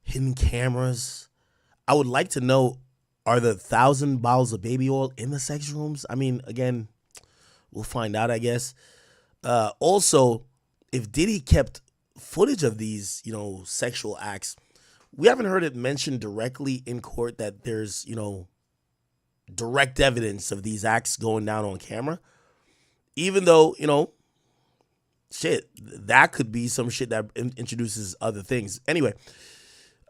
hidden cameras. I would like to know, are the 1,000 bottles of baby oil in the sex rooms? I mean, again, we'll find out, I guess. Also, if Diddy kept footage of these, sexual acts, we haven't heard it mentioned directly in court that there's, direct evidence of these acts going down on camera. Even though, shit, that could be some shit that introduces other things. Anyway,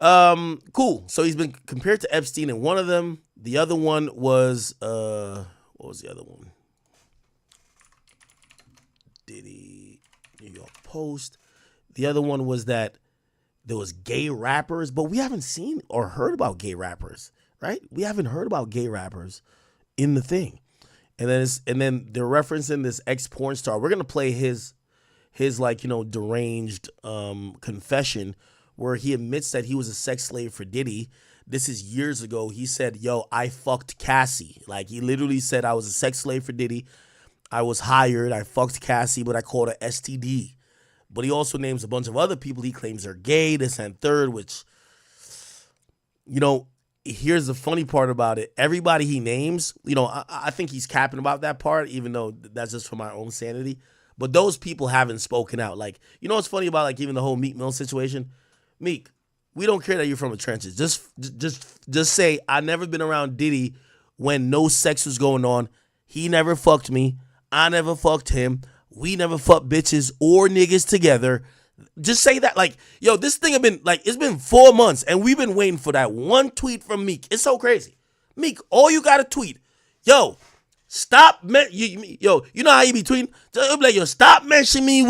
cool. So he's been compared to Epstein in one of them. The other one was, what was the other one? Diddy, New York Post. The other one was that there was gay rappers, but we haven't seen or heard about gay rappers, right? We haven't heard about gay rappers in the thing. And then they're referencing this ex-porn star. We're going to play his deranged confession where he admits that he was a sex slave for Diddy. This is years ago. He said, yo, I fucked Cassie. Like, he literally said, I was a sex slave for Diddy. I was hired. I fucked Cassie, but I called her STD. But he also names a bunch of other people he claims are gay, this and third, which, here's the funny part about it. Everybody he names, I think he's capping about that part, even though that's just for my own sanity. But those people haven't spoken out. Like, what's funny about, like, even the whole Meek Mill situation? Meek, we don't care that you're from the trenches. Just say, I never been around Diddy when no sex was going on. He never fucked me. I never fucked him. We never fucked bitches or niggas together. Just say that. Like, yo, this thing it's been 4 months and we've been waiting for that one tweet from Meek. It's so crazy. Meek, all you got to tweet, yo, stop, yo, you know how you be tweeting? Just be like, yo, stop mentioning me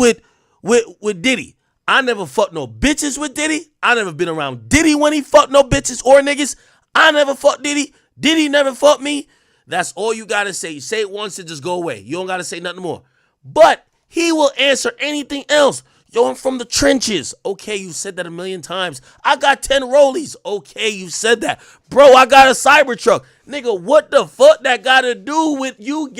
with Diddy. I never fucked no bitches with Diddy. I never been around Diddy when he fucked no bitches or niggas. I never fucked Diddy. Diddy never fucked me. That's all you got to say. You say it once and just go away. You don't got to say nothing more. But he will answer anything else. Yo, I'm from the trenches. Okay, you said that a million times. I got 10 rollies. Okay, you said that. Bro, I got a Cybertruck. Nigga, what the fuck that got to do with you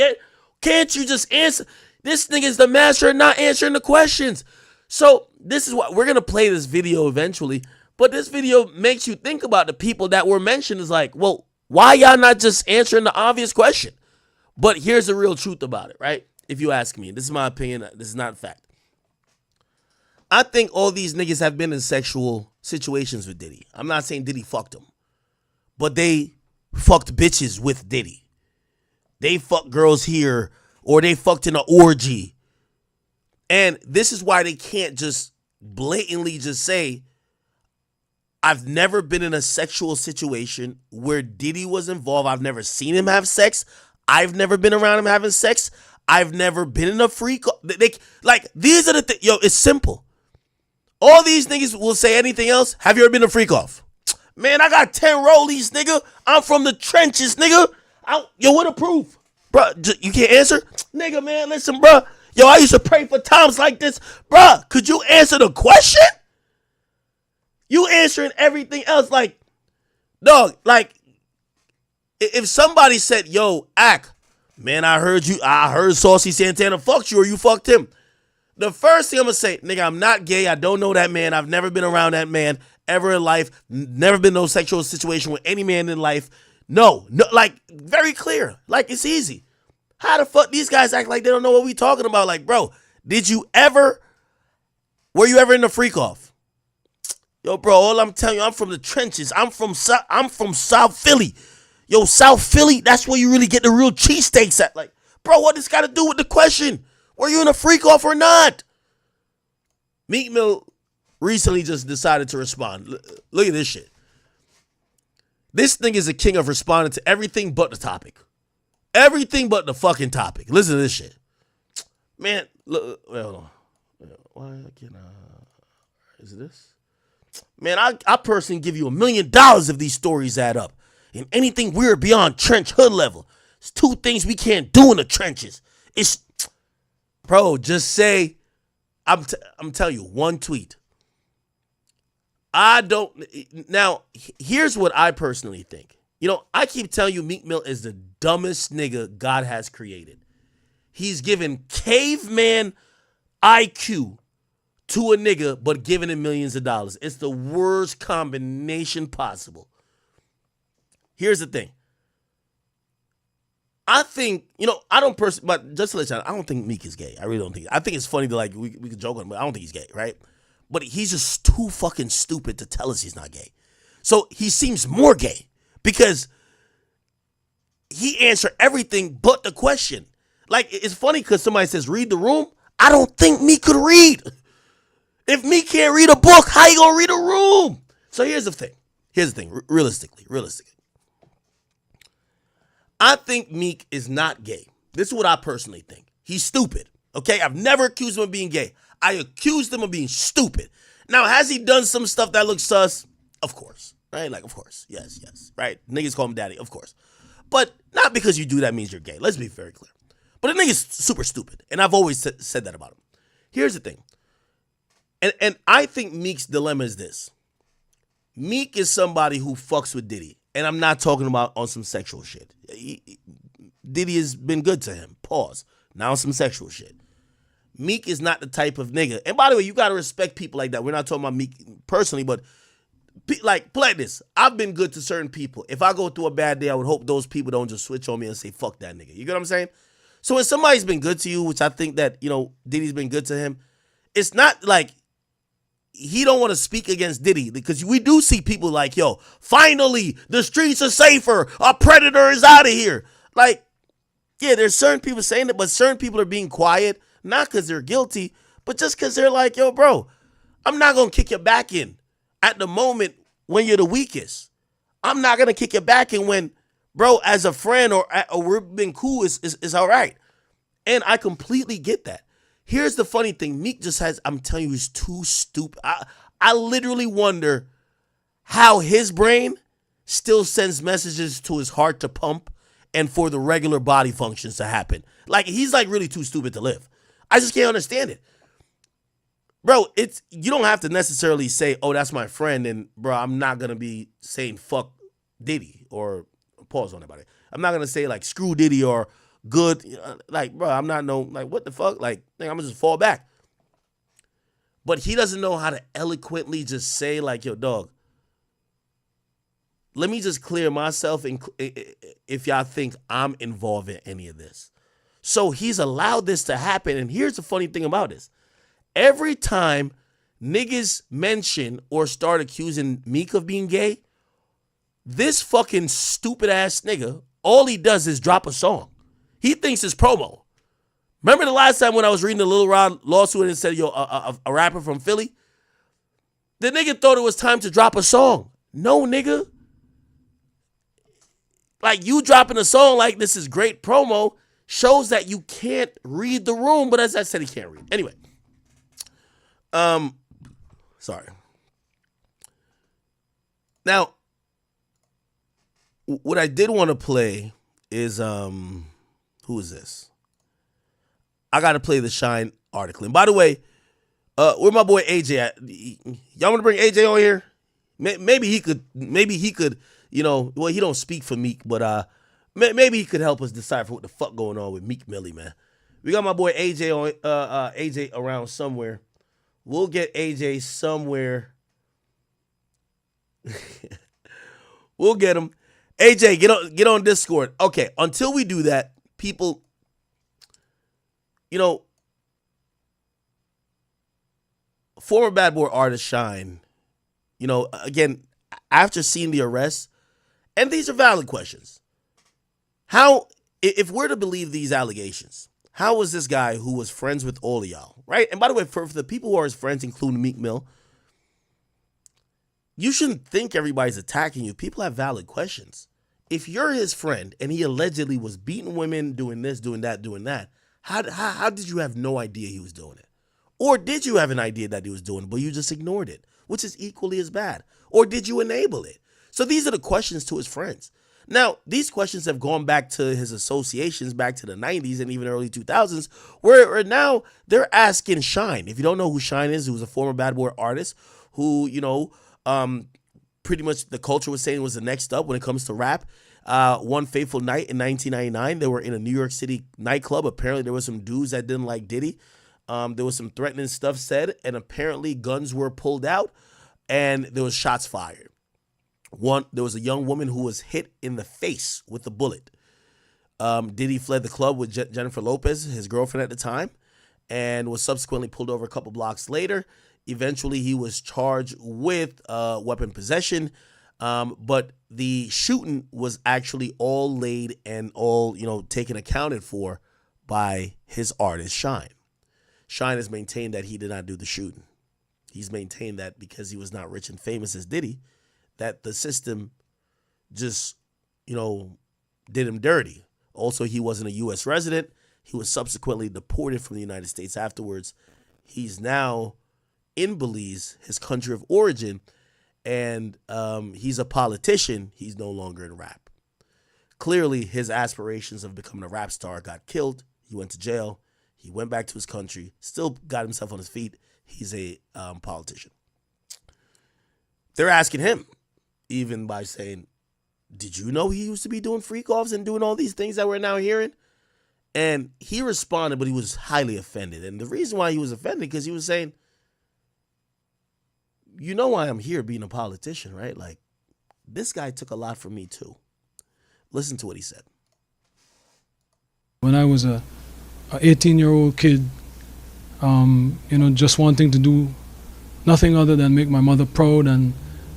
can't you just answer? This nigga's the master of not answering the questions. So this is what we're going to play this video eventually. But this video makes you think about the people that were mentioned. Is like, well, why y'all not just answering the obvious question? But here's the real truth about it, right? If you ask me, this is my opinion. This is not fact. I think all these niggas have been in sexual situations with Diddy. I'm not saying Diddy fucked them, but they fucked bitches with Diddy. They fucked girls here, or they fucked in an orgy. And this is why they can't just blatantly just say, I've never been in a sexual situation where Diddy was involved. I've never seen him have sex. I've never been around him having sex. I've never been in a freak. Like, these are the things. Yo, it's simple. All these niggas will say anything else. Have you ever been a freak off? Man, I got 10 rollies, nigga. I'm from the trenches, nigga. Yo, what a proof? Bro, you can't answer? Nigga, man, listen, bro. Yo, I used to pray for times like this. Bro, could you answer the question? You answering everything else like, dog, like, if somebody said, yo, man, I heard Saucy Santana fucked you or you fucked him. The first thing I'm going to say, nigga, I'm not gay. I don't know that man. I've never been around that man ever in life. Never been in no sexual situation with any man in life. No, like, very clear. Like, it's easy. How the fuck these guys act like they don't know what we talking about? Like, bro, were you ever in a freak off? Yo, bro, all I'm telling you, I'm from the trenches. I'm from South Philly. Yo, South Philly, that's where you really get the real cheesesteaks at. Like, bro, what this got to do with the question? Were you in a freak off or not? Meek Mill recently just decided to respond. Look at this shit. This thing is a king of responding to everything but the topic. Everything but the fucking topic. Listen to this shit. Man, look, wait, hold on. Why can't is it this? Man, I personally give you $1 million if these stories add up. And anything weird beyond trench hood level. It's 2 things we can't do in the trenches. Bro, just say, I'm telling you, 1 tweet. Now, here's what I personally think. You know, I keep telling you Meek Mill is the dumbest nigga God has created. He's given caveman IQ to a nigga, but giving him millions of dollars. It's the worst combination possible. Here's the thing. I think, I don't personally, but just to let you know, I don't think Meek is gay. I really don't think. I think it's funny to like, we could joke on him, but I don't think he's gay, right? But he's just too fucking stupid to tell us he's not gay. So he seems more gay because he answered everything but the question. Like, it's funny because somebody says, read the room. I don't think Meek could read. If Meek can't read a book, how you gonna read a room? So here's the thing. Realistically. I think Meek is not gay. This is what I personally think. He's stupid, okay? I've never accused him of being gay. I accused him of being stupid. Now, has he done some stuff that looks sus? Of course, right? Like, of course. Yes, right? Niggas call him daddy, of course. But not because you do that means you're gay. Let's be very clear. But the nigga's super stupid, and I've always said that about him. Here's the thing. And I think Meek's dilemma is this. Meek is somebody who fucks with Diddy. And I'm not talking about on some sexual shit. Diddy has been good to him. Pause. Now some sexual shit. Meek is not the type of nigga. And by the way, you got to respect people like that. We're not talking about Meek personally, but like, play this. I've been good to certain people. If I go through a bad day, I would hope those people don't just switch on me and say, fuck that nigga. You get what I'm saying? So when somebody's been good to you, which I think that, Diddy's been good to him, it's not like he don't want to speak against Diddy, because we do see people like, yo, finally, the streets are safer. A predator is out of here. Like, yeah, there's certain people saying it, but certain people are being quiet, not because they're guilty, but just because they're like, yo, bro, I'm not going to kick your back in at the moment when you're the weakest. I'm not going to kick your back in when, bro, as a friend or we've been cool is all right. And I completely get that. Here's the funny thing. Meek just has, I'm telling you, he's too stupid. I literally wonder how his brain still sends messages to his heart to pump and for the regular body functions to happen. Like, he's like really too stupid to live. I just can't understand it. Bro, you don't have to necessarily say, oh, that's my friend, and bro, I'm not going to be saying fuck Diddy or pause on anybody. I'm not going to say like screw Diddy or good, like, bro, I'm not like, what the fuck? Like, I'm gonna just fall back. but he doesn't know how to eloquently just say like, yo, dog, let me just clear myself if y'all think I'm involved in any of this. So he's allowed this to happen. And here's the funny thing about this. Every time niggas mention or start accusing Meek of being gay, this fucking stupid ass nigga, all he does is drop a song. He thinks it's promo. Remember the last time when I was reading the Lil Rod lawsuit and it said, yo, a rapper from Philly? The nigga thought it was time to drop a song. No, nigga. Like, you dropping a song like this is great promo shows that you can't read the room, but as I said, he can't read. Anyway. Sorry. Now, what I did want to play is, who is this? I got to play the Shine article. And by the way, where my boy AJ at? Y'all want to bring AJ on here? Maybe he could, you know, well, he don't speak for Meek, but maybe he could help us decipher what the fuck going on with Meek Millie, man. We got my boy AJ on, AJ around somewhere. We'll get AJ somewhere. We'll get him. AJ, get on Discord. Okay, until we do that, people, you know, former Bad Boy artist Shine, you know, again, after seeing the arrest, and these are valid questions. How, if we're to believe these allegations, how was this guy who was friends with all of y'all, right? And by the way, for the people who are his friends, including Meek Mill, you shouldn't think everybody's attacking you. People have valid questions. If you're his friend and he allegedly was beating women, doing this, doing that, how did you have no idea he was doing it? Or did you have an idea that he was doing it, but you just ignored it, which is equally as bad? Or did you enable it? So these are the questions to his friends. Now, these questions have gone back to his associations back to the 90s and even early 2000s, where now they're asking Shine. If you don't know who Shine is, who's a former Bad Boy artist who, you know, pretty much the culture was saying was the next up when it comes to rap. One fateful night in 1999, they were in a New York City nightclub. Apparently, there were some dudes that didn't like Diddy. There was some threatening stuff said, and apparently guns were pulled out, and there was shots fired. There was a young woman who was hit in the face with a bullet. Diddy fled the club with Jennifer Lopez, his girlfriend at the time, and was subsequently pulled over a couple blocks later. Eventually, he was charged with weapon possession, but the shooting was actually all laid and all, you know, taken accounted for by his artist, Shine. Shine has maintained that he did not do the shooting. He's maintained that because he was not rich and famous as Diddy, that the system just, you know, did him dirty. Also, he wasn't a U.S. resident. He was subsequently deported from the United States afterwards. He's now in Belize, his country of origin, and he's a politician. He's no longer in rap. Clearly, his aspirations of becoming a rap star got killed. He went to jail. He went back to his country, still got himself on his feet. He's a politician. They're asking him, even by saying, did you know he used to be doing freak-offs and doing all these things that we're now hearing? And he responded, but he was highly offended. And the reason why he was offended, because he was saying, you know why I'm here being a politician, right? Like, this guy took a lot from me too. Listen to what he said. When I was a 18-year-old kid, you know, just wanting to do nothing other than make my mother proud and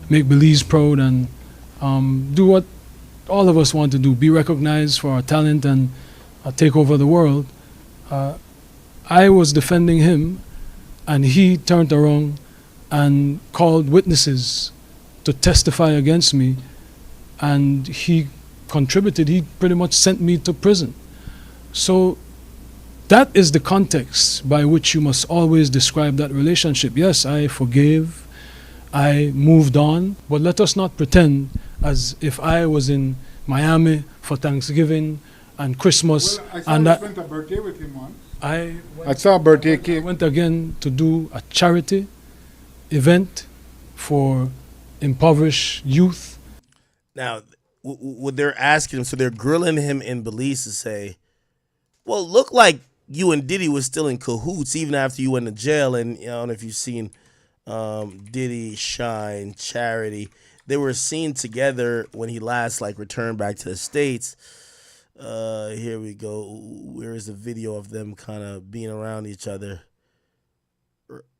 make Belize proud and do what all of us want to do, be recognized for our talent and take over the world. I was defending him, and he turned around and called witnesses to testify against me, and he contributed. He pretty much sent me to prison. So that is the context by which you must always describe that relationship. Yes, I forgave, I moved on, but let us not pretend as if I was in Miami for Thanksgiving and Christmas. Well, I saw and you that spent a birthday with him once. I saw a birthday cake. I went again to do a charity event for impoverished youth. Now, what they're asking him, so they're grilling him in Belize to say, well, look like you and Diddy was still in cahoots even after you went to jail. And I don't know if you've seen Diddy, Shine, Charity. They were seen together when he last returned back to the States. Here we go. Where is the video of them kind of being around each other?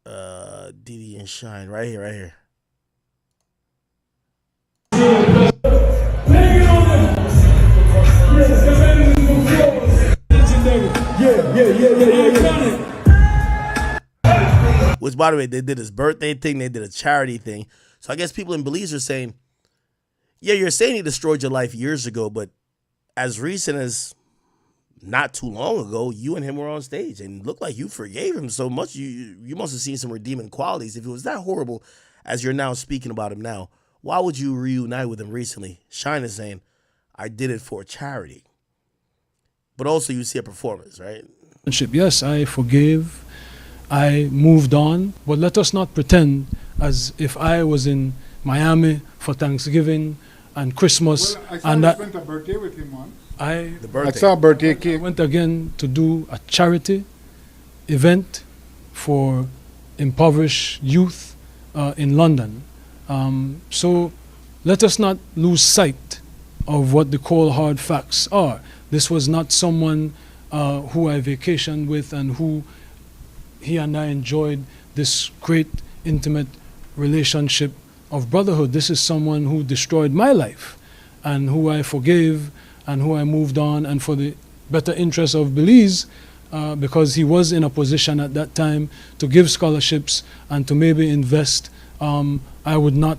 Diddy and Shine, right here. Which, by the way, they did his birthday thing. They did a charity thing. So I guess people in Belize are saying, yeah, you're saying he destroyed your life years ago, but as recent as not too long ago, you and him were on stage and it looked like you forgave him so much. You must have seen some redeeming qualities. If it was that horrible as you're now speaking about him now, why would you reunite with him recently? Shine is saying, I did it for charity. But also you see a performance, right? Yes, I forgave. I moved on. But let us not pretend as if I was in Miami for Thanksgiving and Christmas. Well, I saw and you that spent a birthday with him once. I saw a birthday cake. I went again to do a charity event for impoverished youth in London. So let us not lose sight of what the cold hard facts are. This was not someone who I vacationed with and who he and I enjoyed this great intimate relationship of brotherhood. This is someone who destroyed my life and who I forgave and who I moved on, and for the better interest of Belize, because he was in a position at that time to give scholarships and to maybe invest. I would not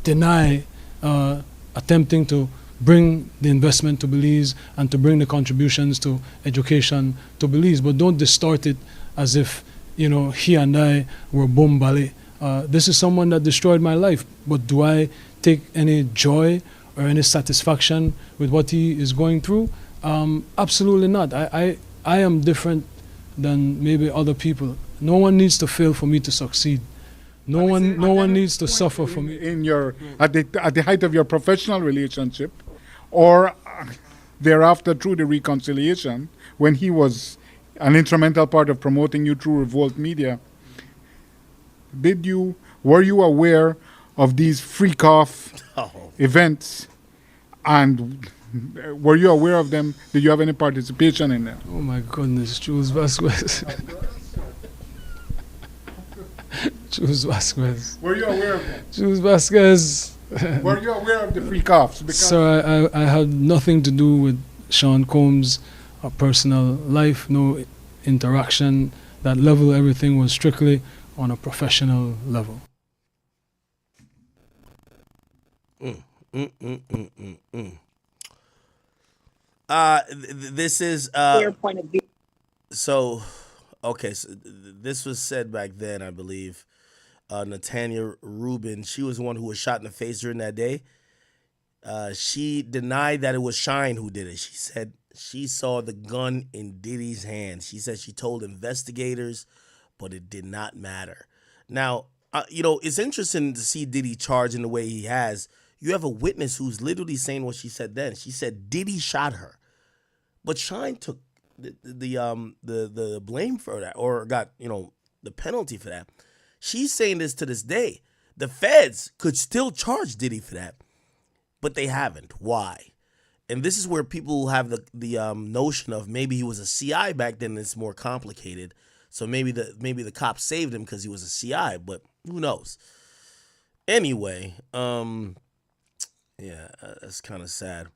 deny attempting to bring the investment to Belize and to bring the contributions to education to Belize, but don't distort it as if he and I were bombali. This is someone that destroyed my life, but do I take any joy or any satisfaction with what he is going through? Absolutely not. I am different than maybe other people. No one needs to fail for me to succeed. No one needs to suffer for me. At the height of your professional relationship, or thereafter through the reconciliation, when he was an instrumental part of promoting you through Revolt Media, were you aware of these freak-off events, and were you aware of them? Did you have any participation in them? Oh my goodness, Jules Vasquez. Jules Vasquez. Were you aware of them? Jules Vasquez. Were you aware of the freak-offs? So I had nothing to do with Sean Combs' personal life, no interaction. That level, everything was strictly on a professional level. This is Clear point of view. So this was said back then, I believe. Natanya Rubin, she was the one who was shot in the face during that day. She denied that it was Shine who did it. She said she saw the gun in Diddy's hand. She said she told investigators, but it did not matter. Now, it's interesting to see Diddy charged in the way he has. You have a witness who's literally saying what she said then. She said Diddy shot her, but Shine took the blame for that, or got the penalty for that. She's saying this to this day. The feds could still charge Diddy for that, but they haven't. Why? And this is where people have the notion of maybe he was a CI back then. It's more complicated. So maybe the cops saved him because he was a CI, but who knows? Anyway, that's kind of sad.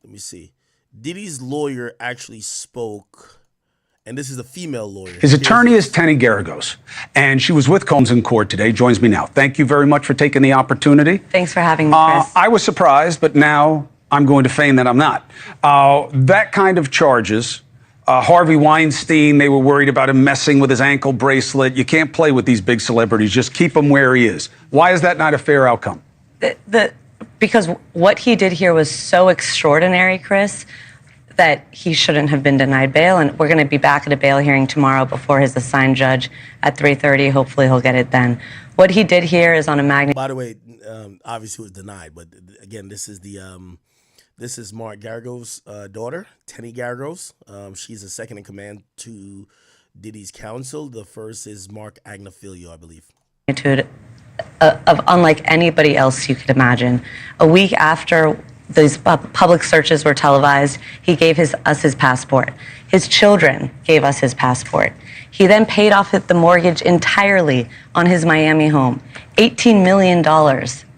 Let me see. Diddy's lawyer actually spoke, and this is a female lawyer. His attorney is Tenny Garagos, and she was with Combs in court today, joins me now. Thank you very much for taking the opportunity. Thanks for having me, Chris. I was surprised, but now I'm going to feign that I'm not. That kind of charges, Harvey Weinstein, they were worried about him messing with his ankle bracelet. You can't play with these big celebrities. Just keep him where he is. Why is that not a fair outcome? Because what he did here was so extraordinary, Chris, that he shouldn't have been denied bail. And we're going to be back at a bail hearing tomorrow before his assigned judge at 3:30. Hopefully he'll get it then. What he did here is on a magnitude. By the way, obviously it was denied, but again, this is the This is Mark Gargo's daughter, Tenny Gargos. She's the second in command to Diddy's counsel. The first is Mark Agnafilio, I believe. Of unlike anybody else you could imagine. A week after these public searches were televised, he gave us his passport. His children gave us his passport. He then paid off the mortgage entirely on his Miami home. $18 million,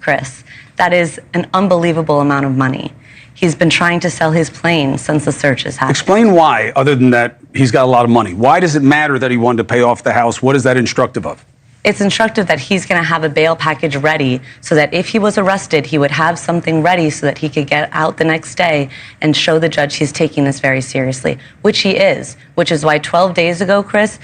Chris. That is an unbelievable amount of money. He's been trying to sell his plane since the searches happened. Explain why, other than that he's got a lot of money. Why does it matter that he wanted to pay off the house? What is that instructive of? It's instructive that he's going to have a bail package ready so that if he was arrested, he would have something ready so that he could get out the next day and show the judge he's taking this very seriously, which he is, which is why 12 days ago, Chris,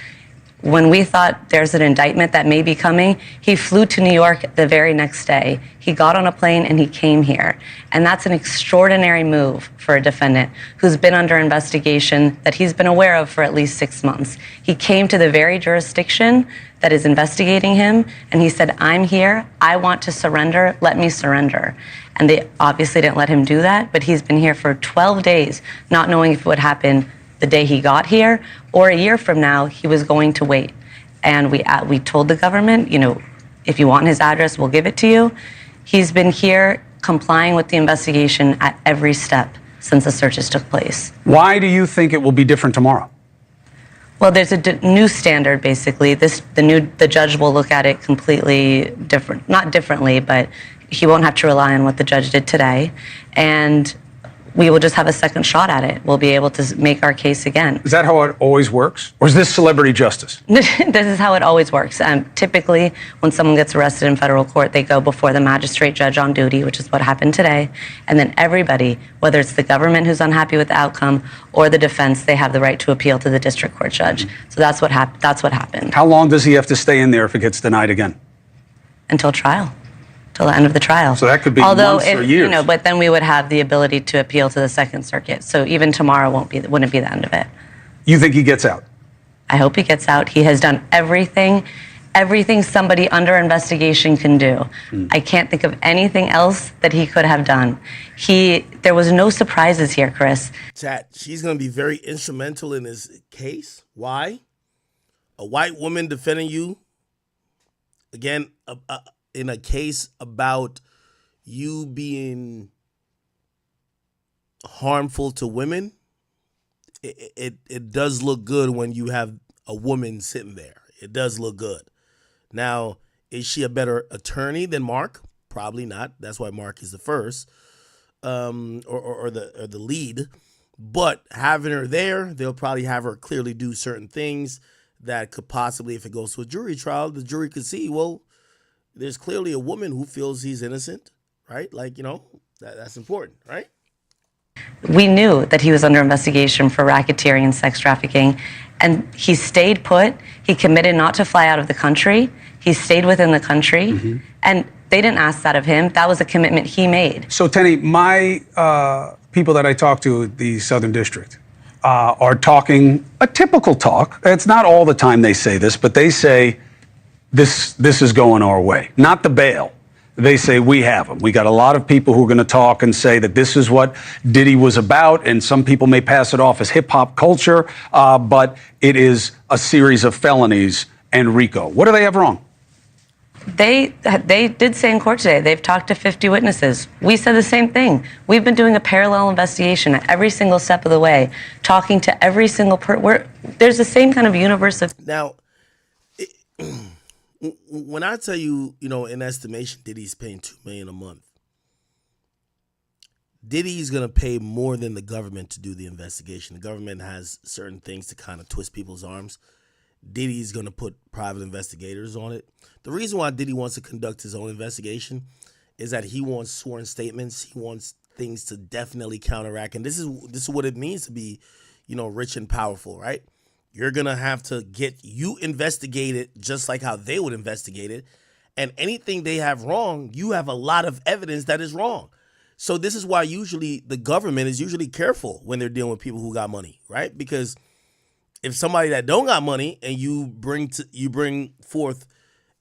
when we thought there's an indictment that may be coming, he flew to New York the very next day. He got on a plane and he came here. And that's an extraordinary move for a defendant who's been under investigation that he's been aware of for at least 6 months. He came to the very jurisdiction that is investigating him, and he said, I'm here, I want to surrender, let me surrender. And they obviously didn't let him do that, but he's been here for 12 days, not knowing if it would happen the day he got here, or a year from now, he was going to wait. And we told the government, you know, if you want his address, we'll give it to you. He's been here complying with the investigation at every step since the searches took place. Why do you think it will be different tomorrow? Well, there's a new standard, basically. The judge will look at it completely different, not differently, but he won't have to rely on what the judge did today. And we will just have a second shot at it. We'll be able to make our case again. Is that how it always works? Or is this celebrity justice? This is how it always works. Typically, when someone gets arrested in federal court, they go before the magistrate judge on duty, which is what happened today. And then everybody, whether it's the government who's unhappy with the outcome or the defense, they have the right to appeal to the district court judge. So that's what happened. How long does he have to stay in there if it gets denied again? Until trial. Till the end of the trial. So that could be months or years. You know, but then we would have the ability to appeal to the Second Circuit. So even tomorrow wouldn't be the end of it. You think he gets out? I hope he gets out. He has done everything somebody under investigation can do. I can't think of anything else that he could have done. There was no surprises here, Chris. Chat, she's going to be very instrumental in this case. Why? A white woman defending you. Again, in a case about you being harmful to women, it does look good when you have a woman sitting there. It does look good. Now, is she a better attorney than Mark? Probably not. That's why Mark is the first, or the lead. But having her there, they'll probably have her clearly do certain things that could possibly, if it goes to a jury trial, the jury could see, well, there's clearly a woman who feels he's innocent, right? Like, you know, that's important, right? We knew that he was under investigation for racketeering and sex trafficking, and he stayed put. He committed not to fly out of the country. He stayed within the country, and they didn't ask that of him. That was a commitment he made. So, Tenny, my people that I talk to at the Southern District are talking a typical talk. It's not all the time they say this, but they say, this is going our way. Not the bail. They say we have them. We got a lot of people who are going to talk and say that this is what Diddy was about, and some people may pass it off as hip-hop culture, but it is a series of felonies and RICO. What do they have wrong? They did say in court today, they've talked to 50 witnesses. We said the same thing. We've been doing a parallel investigation at every single step of the way, talking to every single person. There's the same kind of universe of... Now, when I tell you, you know, in estimation, Diddy's paying $2 million a month. Diddy's going to pay more than the government to do the investigation. The government has certain things to kind of twist people's arms. Diddy's going to put private investigators on it. The reason why Diddy wants to conduct his own investigation is that he wants sworn statements. He wants things to definitely counteract. And this is what it means to be, you know, rich and powerful, right? You're going to have to get you investigated just like how they would investigate it. And anything they have wrong, you have a lot of evidence that is wrong. So this is why usually the government is usually careful when they're dealing with people who got money, right? Because if somebody that don't got money and you bring forth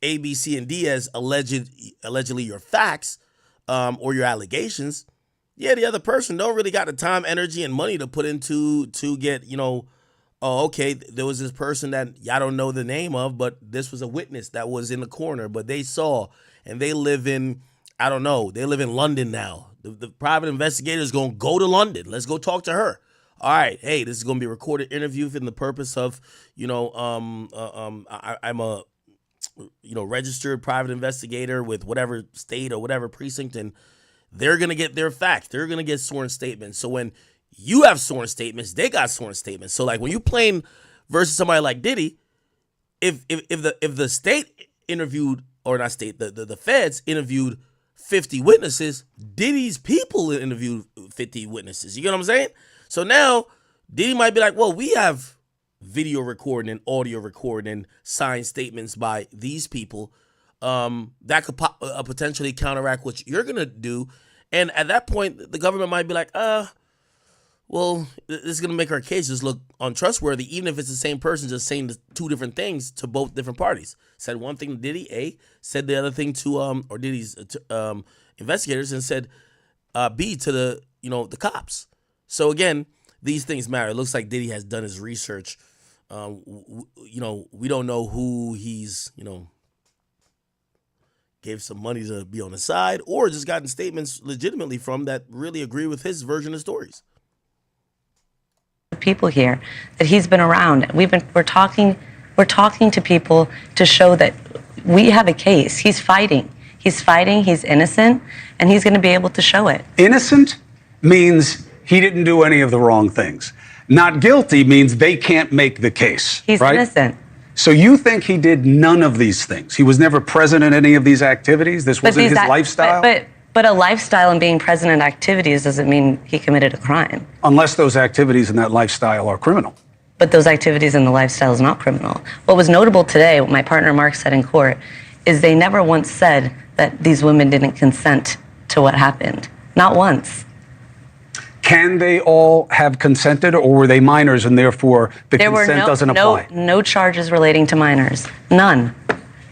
A, B, C, and D as allegedly your facts or your allegations, yeah, the other person don't really got the time, energy, and money to put into to get, oh, okay, there was this person that y'all don't know the name of, but this was a witness that was in the corner, but they saw, and they live in, I don't know, they live in London now. The private investigator is going to go to London. Let's go talk to her. All right, hey, this is going to be a recorded interview for the purpose of, I'm a, registered private investigator with whatever state or whatever precinct, and they're going to get their facts. They're going to get sworn statements. So when you have sworn statements, they got sworn statements. So like when you playing versus somebody like Diddy, if the state interviewed, or not state, the feds interviewed 50 witnesses, Diddy's people interviewed 50 witnesses. You get what I'm saying? So now Diddy might be like, well, we have video recording and audio recording and signed statements by these people that could potentially counteract what you're going to do. And at that point, the government might be like, well, this is going to make our cases look untrustworthy, even if it's the same person just saying two different things to both different parties. Said one thing to Diddy, A, said the other thing to, or Diddy's investigators, and said B to the cops. So again, these things matter. It looks like Diddy has done his research. We don't know who he's, gave some money to be on the side, or just gotten statements legitimately from that really agree with his version of stories. People here that he's been around. We're talking to people to show that we have a case. He's fighting. He's innocent, and he's going to be able to show it. Innocent means he didn't do any of the wrong things. Not guilty means they can't make the case. He's right? innocent. So you think he did none of these things? He was never present in any of these activities? This wasn't his lifestyle? But a lifestyle and being present in activities doesn't mean he committed a crime. Unless those activities and that lifestyle are criminal. But those activities and the lifestyle is not criminal. What was notable today, what my partner Mark said in court, is they never once said that these women didn't consent to what happened. Not once. Can they all have consented, or were they minors and therefore the consent doesn't apply? No charges relating to minors. None.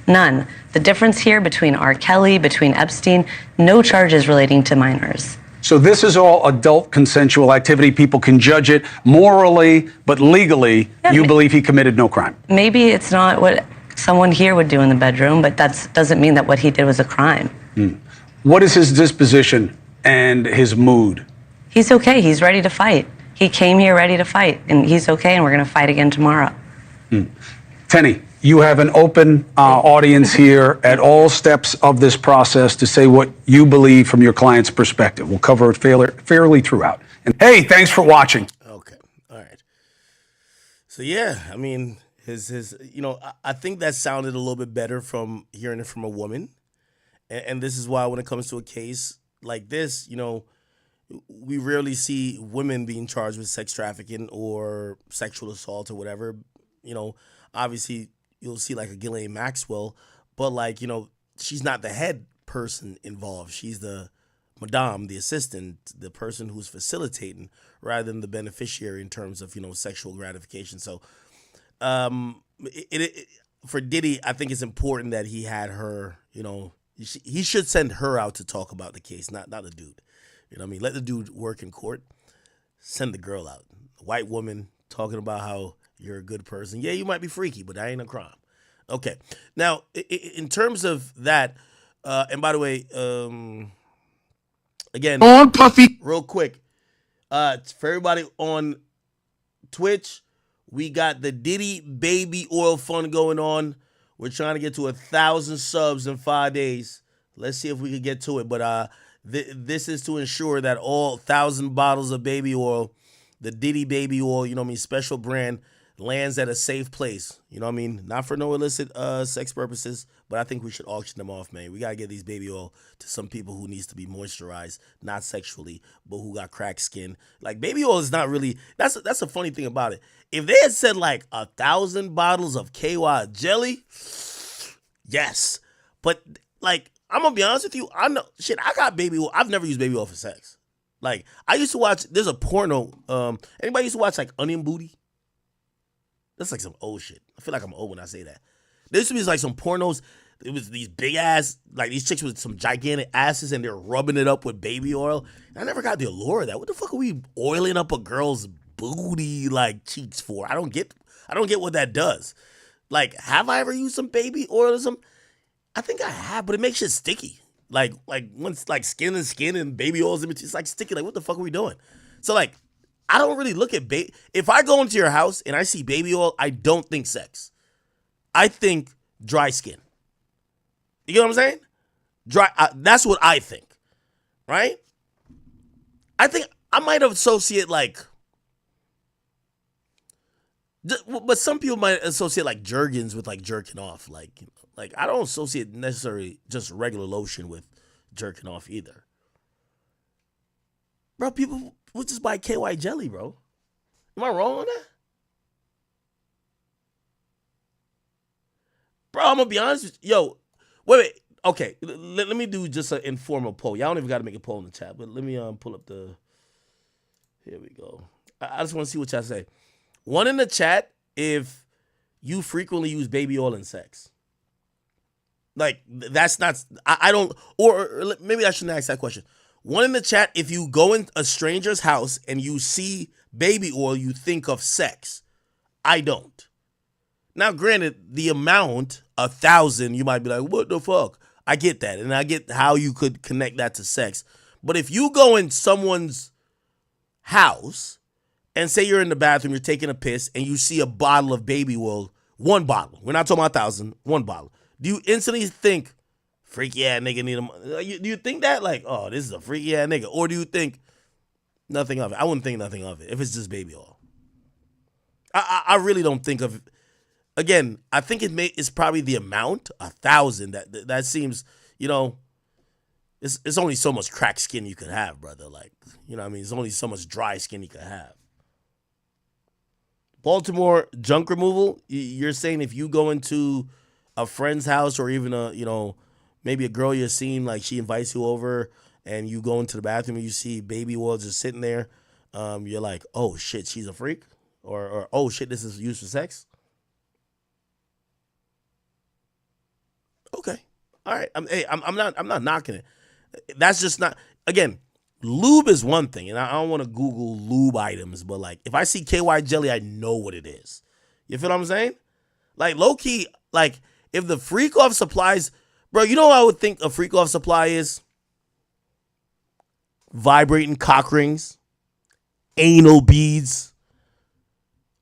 The difference here between R. Kelly, between Epstein, no charges relating to minors. So this is all adult consensual activity. People can judge it morally, but legally, you believe he committed no crime. Maybe it's not what someone here would do in the bedroom, but that doesn't mean that what he did was a crime. What is his disposition and his mood? He's okay. He's ready to fight. He came here ready to fight, and he's okay, and we're going to fight again tomorrow. Tenny, you have an open audience here at all steps of this process to say what you believe from your client's perspective. We'll cover it fairly throughout. And hey, thanks for watching. Okay. All right. So yeah, I mean, I think that sounded a little bit better from hearing it from a woman. And this is why when it comes to a case like this, we rarely see women being charged with sex trafficking or sexual assault or whatever. Obviously you'll see like a Ghislaine Maxwell, but she's not the head person involved. She's the madame, the assistant, the person who's facilitating rather than the beneficiary in terms of, sexual gratification. So for Diddy, I think it's important that he had her, he should send her out to talk about the case, not the dude. Let the dude work in court. Send the girl out. A white woman talking about how you're a good person. Yeah, you might be freaky, but that ain't a crime. Okay. Now, in terms of that, and by the way, again, on Puffy, real quick, for everybody on Twitch, we got the Diddy Baby Oil Fund going on. We're trying to get to 1,000 subs in 5 days. Let's see if we can get to it. But this is to ensure that all 1,000 bottles of baby oil, the Diddy Baby Oil, special brand, lands at a safe place. Not for no illicit sex purposes, but I think we should auction them off, man. We got to get these baby oil to some people who needs to be moisturized, not sexually, but who got cracked skin. Like, baby oil is not really, that's a funny thing about it. If they had said 1,000 bottles of KY jelly, yes. But I'm gonna be honest with you, I got baby oil. I've never used baby oil for sex. I used to watch, there's a porno, anybody used to watch Onion Booty? That's some old shit. I feel like I'm old when I say that. There used to be some pornos, it was these big ass, like these chicks with some gigantic asses, and they're rubbing it up with baby oil. And I never got the allure of that. What the fuck are we oiling up a girl's booty like cheeks for? I don't get what that does. Like, have I ever used some baby oil or something? I think I have, but it makes shit sticky. Like once like skin and baby oils in between, it's like sticky. Like, what the fuck are we doing? So like, I don't really look at if I go into your house and I see baby oil, I don't think sex. I think dry skin. You get what I'm saying? That's what I think, right? I think I might associate like, but some people might associate like Jergens with like jerking off. Like I don't associate necessarily just regular lotion with jerking off either. Bro, people would just buy KY jelly, bro. Am I wrong on that? Bro, I'm gonna be honest with you. Yo, wait. Okay, let me do just an informal poll. Y'all don't even got to make a poll in the chat, but let me pull up the. Here we go. I just want to see what y'all say. One in the chat if you frequently use baby oil in sex. Like, that's not. I don't. Or maybe I shouldn't ask that question. One in the chat if you go in a stranger's house and you see baby oil, you think of sex. I don't. Now, granted, the amount, 1,000, you might be like, what the fuck? I get that. And I get how you could connect that to sex. But if you go in someone's house and say you're in the bathroom, you're taking a piss, and you see a bottle of baby oil, one bottle. We're not talking about 1,000, one bottle. Do you instantly think, freaky ass nigga need a... Do you think that? Like, oh, this is a freaky ass nigga. Or do you think nothing of it? I wouldn't think nothing of it if it's just baby oil. I really don't think of... Again, I think it's probably the amount, 1,000. That seems, you know, it's only so much cracked skin you could have, brother. Like, you know what I mean? There's only so much dry skin you could have. Baltimore junk removal, you're saying if you go into a friend's house or even maybe a girl you're seeing, like she invites you over and you go into the bathroom and you see baby oil just sitting there, you're like, oh shit, she's a freak? Or oh shit, this is used for sex? Okay. All right. I'm not knocking it. That's just not, again, lube is one thing, and I don't want to Google lube items, but like if I see KY jelly, I know what it is. You feel what I'm saying? Like low key, like if the freak off supplies, bro, you know what I would think a freak off supply is? Vibrating cock rings, anal beads,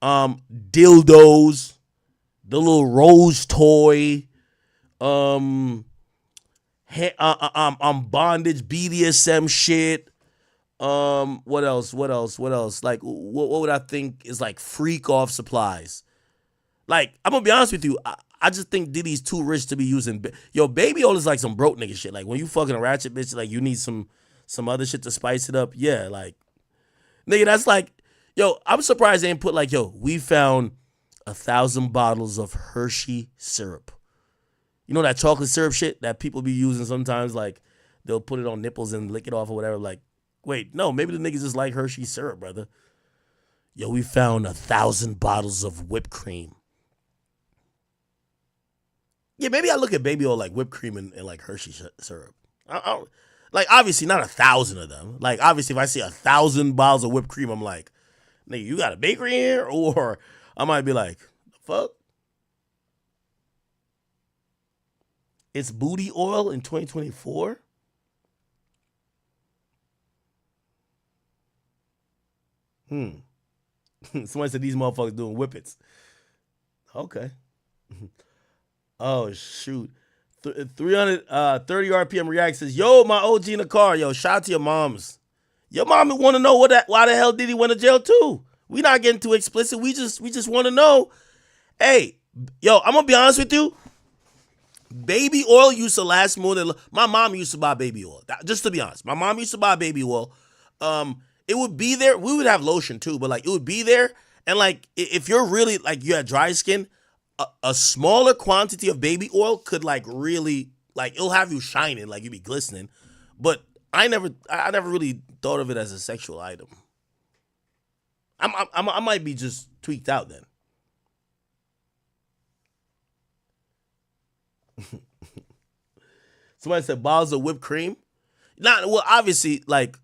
dildos, the little rose toy, bondage, BDSM shit. What else? Like, what would I think is like freak off supplies? Like, I'm gonna be honest with you. I just think Diddy's too rich to be using. Baby oil is like some broke nigga shit. Like when you fucking a ratchet bitch, like you need some other shit to spice it up. Yeah, like, nigga, that's like, I'm surprised they ain't put like, we found 1,000 bottles of Hershey syrup. You know that chocolate syrup shit that people be using sometimes, like they'll put it on nipples and lick it off or whatever. Like, wait, no, maybe the niggas just like Hershey syrup, brother. We found 1,000 bottles of whipped cream. Yeah, maybe I look at baby oil like whipped cream and like Hershey syrup. I like, obviously not 1,000 of them. Like, obviously if I see 1,000 bottles of whipped cream, I'm like, nigga, you got a bakery here? Or I might be like, the fuck? It's booty oil in 2024? Somebody said these motherfuckers doing whippets. Okay. Oh, shoot. 330 RPM React says, yo, my OG in the car. Yo, shout out to your moms. Your mom want to know why the hell did he went to jail too? We not getting too explicit. We just want to know. Hey, I'm going to be honest with you. Baby oil used to last more than... My mom used to buy baby oil. Just to be honest. My mom used to buy baby oil. It would be there. We would have lotion too, but like it would be there. And like if you're really like you had dry skin, a smaller quantity of baby oil could like really like it'll have you shining, like you'd be glistening. But I never really thought of it as a sexual item. I might be just tweaked out then. Somebody said bottles of whipped cream. Not well, obviously, like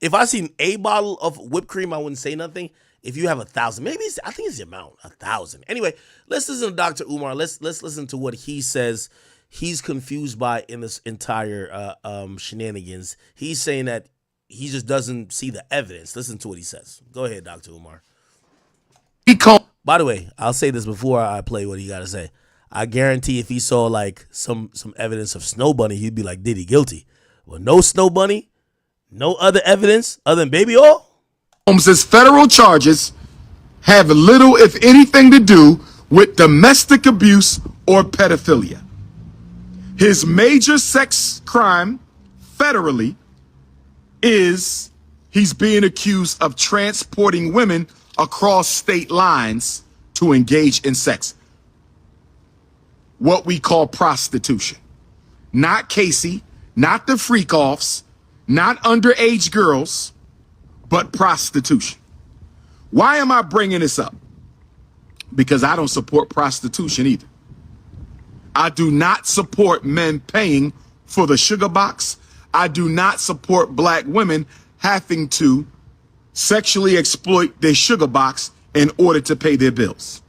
if I seen a bottle of whipped cream, I wouldn't say nothing. If you have 1,000, maybe I think it's the amount, 1,000. Anyway, let's listen to Dr. Umar. Let's listen to what he says he's confused by in this entire shenanigans. He's saying that he just doesn't see the evidence. Listen to what he says. Go ahead, Dr. Umar. By the way, I'll say this before I play what he got to say. I guarantee if he saw like some evidence of Snow Bunny, he'd be like, Diddy guilty. Well, no Snow Bunny, no other evidence other than baby oil. Holmes's federal charges have little, if anything, to do with domestic abuse or pedophilia. His major sex crime federally is he's being accused of transporting women across state lines to engage in sex. What we call prostitution. Not Casey, not the freak-offs, not underage girls, but prostitution. Why am I bringing this up? Because I don't support prostitution either. I do not support men paying for the sugar box. I do not support black women having to sexually exploit their sugar box in order to pay their bills.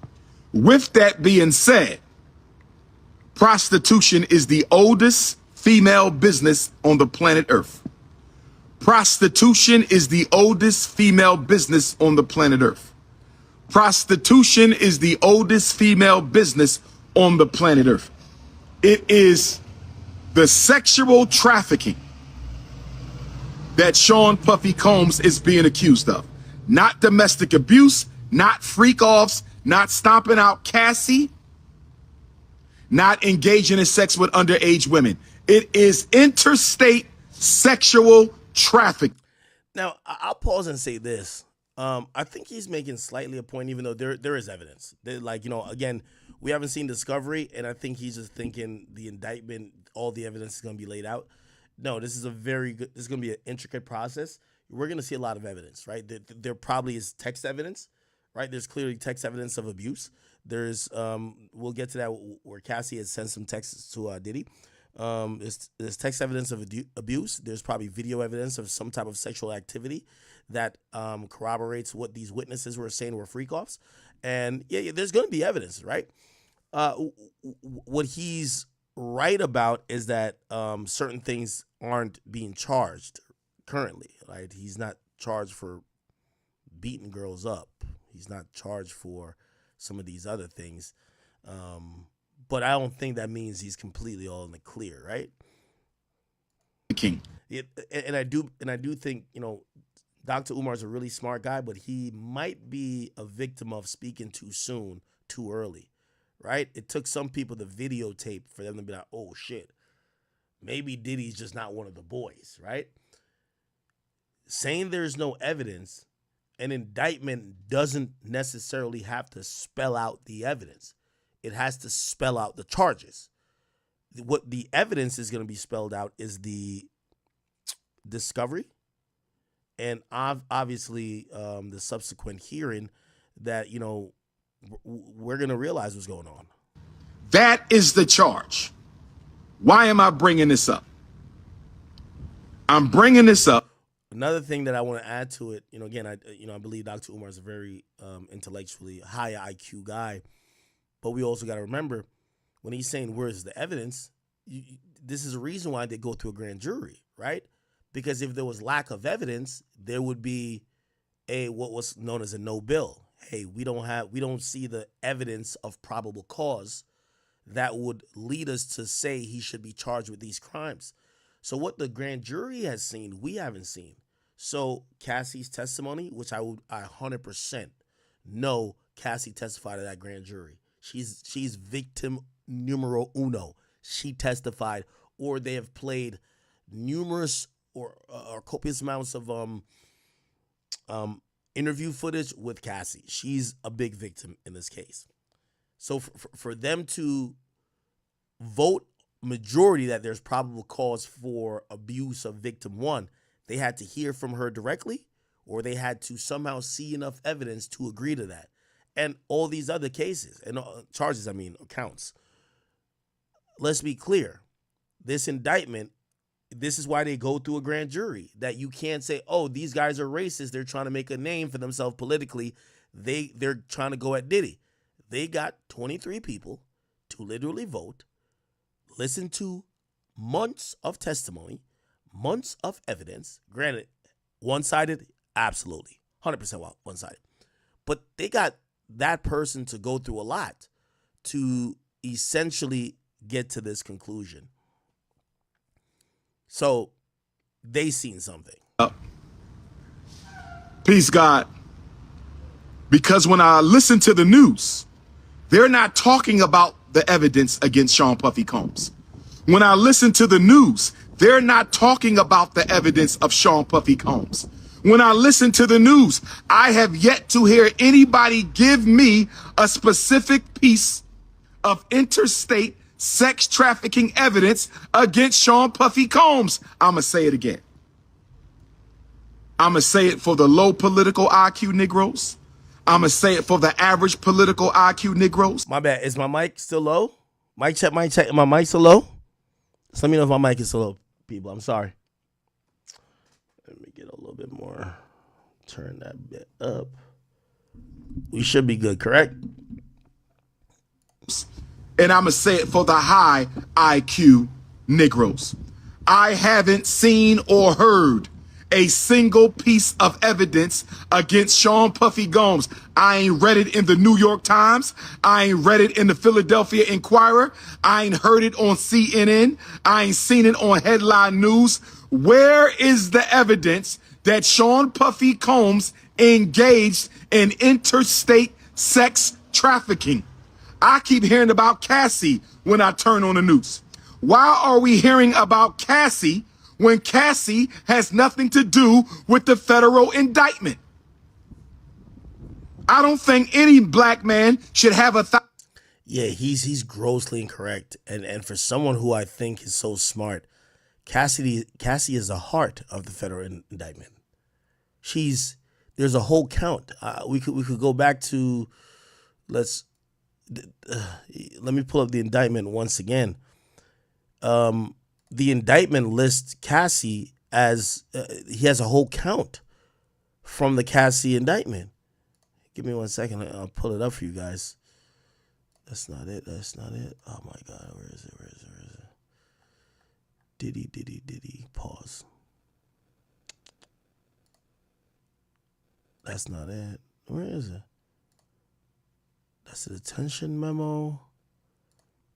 With that being said, prostitution is the oldest female business on the planet Earth. Prostitution is the oldest female business on the planet Earth. Prostitution is the oldest female business on the planet Earth. It is the sexual trafficking that Sean Puffy Combs is being accused of. Not domestic abuse, not freak-offs, not stomping out Cassie, not engaging in sex with underage women. It is interstate sexual trafficking. Now, I'll pause and say this. I think he's making slightly a point, even though there is evidence. Like, again, we haven't seen discovery, and I think he's just thinking the indictment, all the evidence is going to be laid out. No, this is this is going to be an intricate process. We're going to see a lot of evidence, right? There probably is text evidence, right? There's clearly text evidence of abuse. There's, we'll get to that where Cassie has sent some texts to Diddy. There's text evidence of abuse. There's probably video evidence of some type of sexual activity that corroborates what these witnesses were saying were freak-offs. And yeah, there's going to be evidence, right? What he's right about is that certain things aren't being charged currently, right? He's not charged for beating girls up. He's not charged for some of these other things. But I don't think that means he's completely all in the clear, right? King. And I do think, Dr. Umar's a really smart guy, but he might be a victim of speaking too soon, too early, right? It took some people to videotape for them to be like, oh shit, maybe Diddy's just not one of the boys, right? Saying there's no evidence, an indictment doesn't necessarily have to spell out the evidence. It has to spell out the charges. What the evidence is going to be spelled out is the discovery and obviously the subsequent hearing that, we're going to realize what's going on. That is the charge. Why am I bringing this up? I'm bringing this up. Another thing that I want to add to it, again, I believe Dr. Umar is a very intellectually high IQ guy. But we also got to remember, when he's saying where's the evidence, this is a reason why they go to a grand jury, right? Because if there was lack of evidence, there would be what was known as a no bill. Hey, we don't see the evidence of probable cause that would lead us to say he should be charged with these crimes. So what the grand jury has seen, we haven't seen. So Cassie's testimony, which I 100% know Cassie testified at that grand jury. She's victim numero uno. She testified, or they have played numerous or copious amounts of interview footage with Cassie. She's a big victim in this case. So for them to vote majority that there's probable cause for abuse of victim one, they had to hear from her directly, or they had to somehow see enough evidence to agree to that. And all these other cases and charges, counts. let's be clear. This indictment, this is why they go through a grand jury. That you can't say, oh, these guys are racist. They're trying to make a name for themselves politically. They're trying to go at Diddy. They got 23 people to literally vote, listen to months of testimony, months of evidence. Granted, one-sided, absolutely. 100% one-sided. But they got that person to go through a lot to essentially get to this conclusion. So they seen something. Peace, God. Because when I listen to the news, they're not talking about the evidence against Sean Puffy Combs. When I listen to the news, they're not talking about the evidence of Sean Puffy Combs. When I listen to the news, I have yet to hear anybody give me a specific piece of interstate sex trafficking evidence against Sean Puffy Combs. I'm going to say it again. I'm going to say it for the low political IQ Negroes. I'm going to say it for the average political IQ Negroes. My bad. Is my mic still low? Mic check, mic check. My mic still low? Just let me know if my mic is still low, people. I'm sorry. Let me get a little bit more. Turn that bit up. We should be good, correct? And I'm going to say it for the high IQ Negroes. I haven't seen or heard a single piece of evidence against Sean Puffy Combs. I ain't read it in the New York Times. I ain't read it in the Philadelphia Inquirer. I ain't heard it on CNN. I ain't seen it on headline news. Where is the evidence that Sean Puffy Combs engaged in interstate sex trafficking? I keep hearing about Cassie when I turn on the news. Why are we hearing about Cassie when Cassie has nothing to do with the federal indictment? I don't think any black man should have a Yeah, he's grossly incorrect. And for someone who I think is so smart, Cassie is the heart of the federal indictment. There's a whole count. We could go back to let me pull up the indictment once again. The indictment lists Cassie as he has a whole count from the Cassie indictment. Give me 1 second. I'll pull it up for you guys. That's not it. Oh my God. Where is it? Diddy. Pause. That's not it. Where is it? That's the detention memo.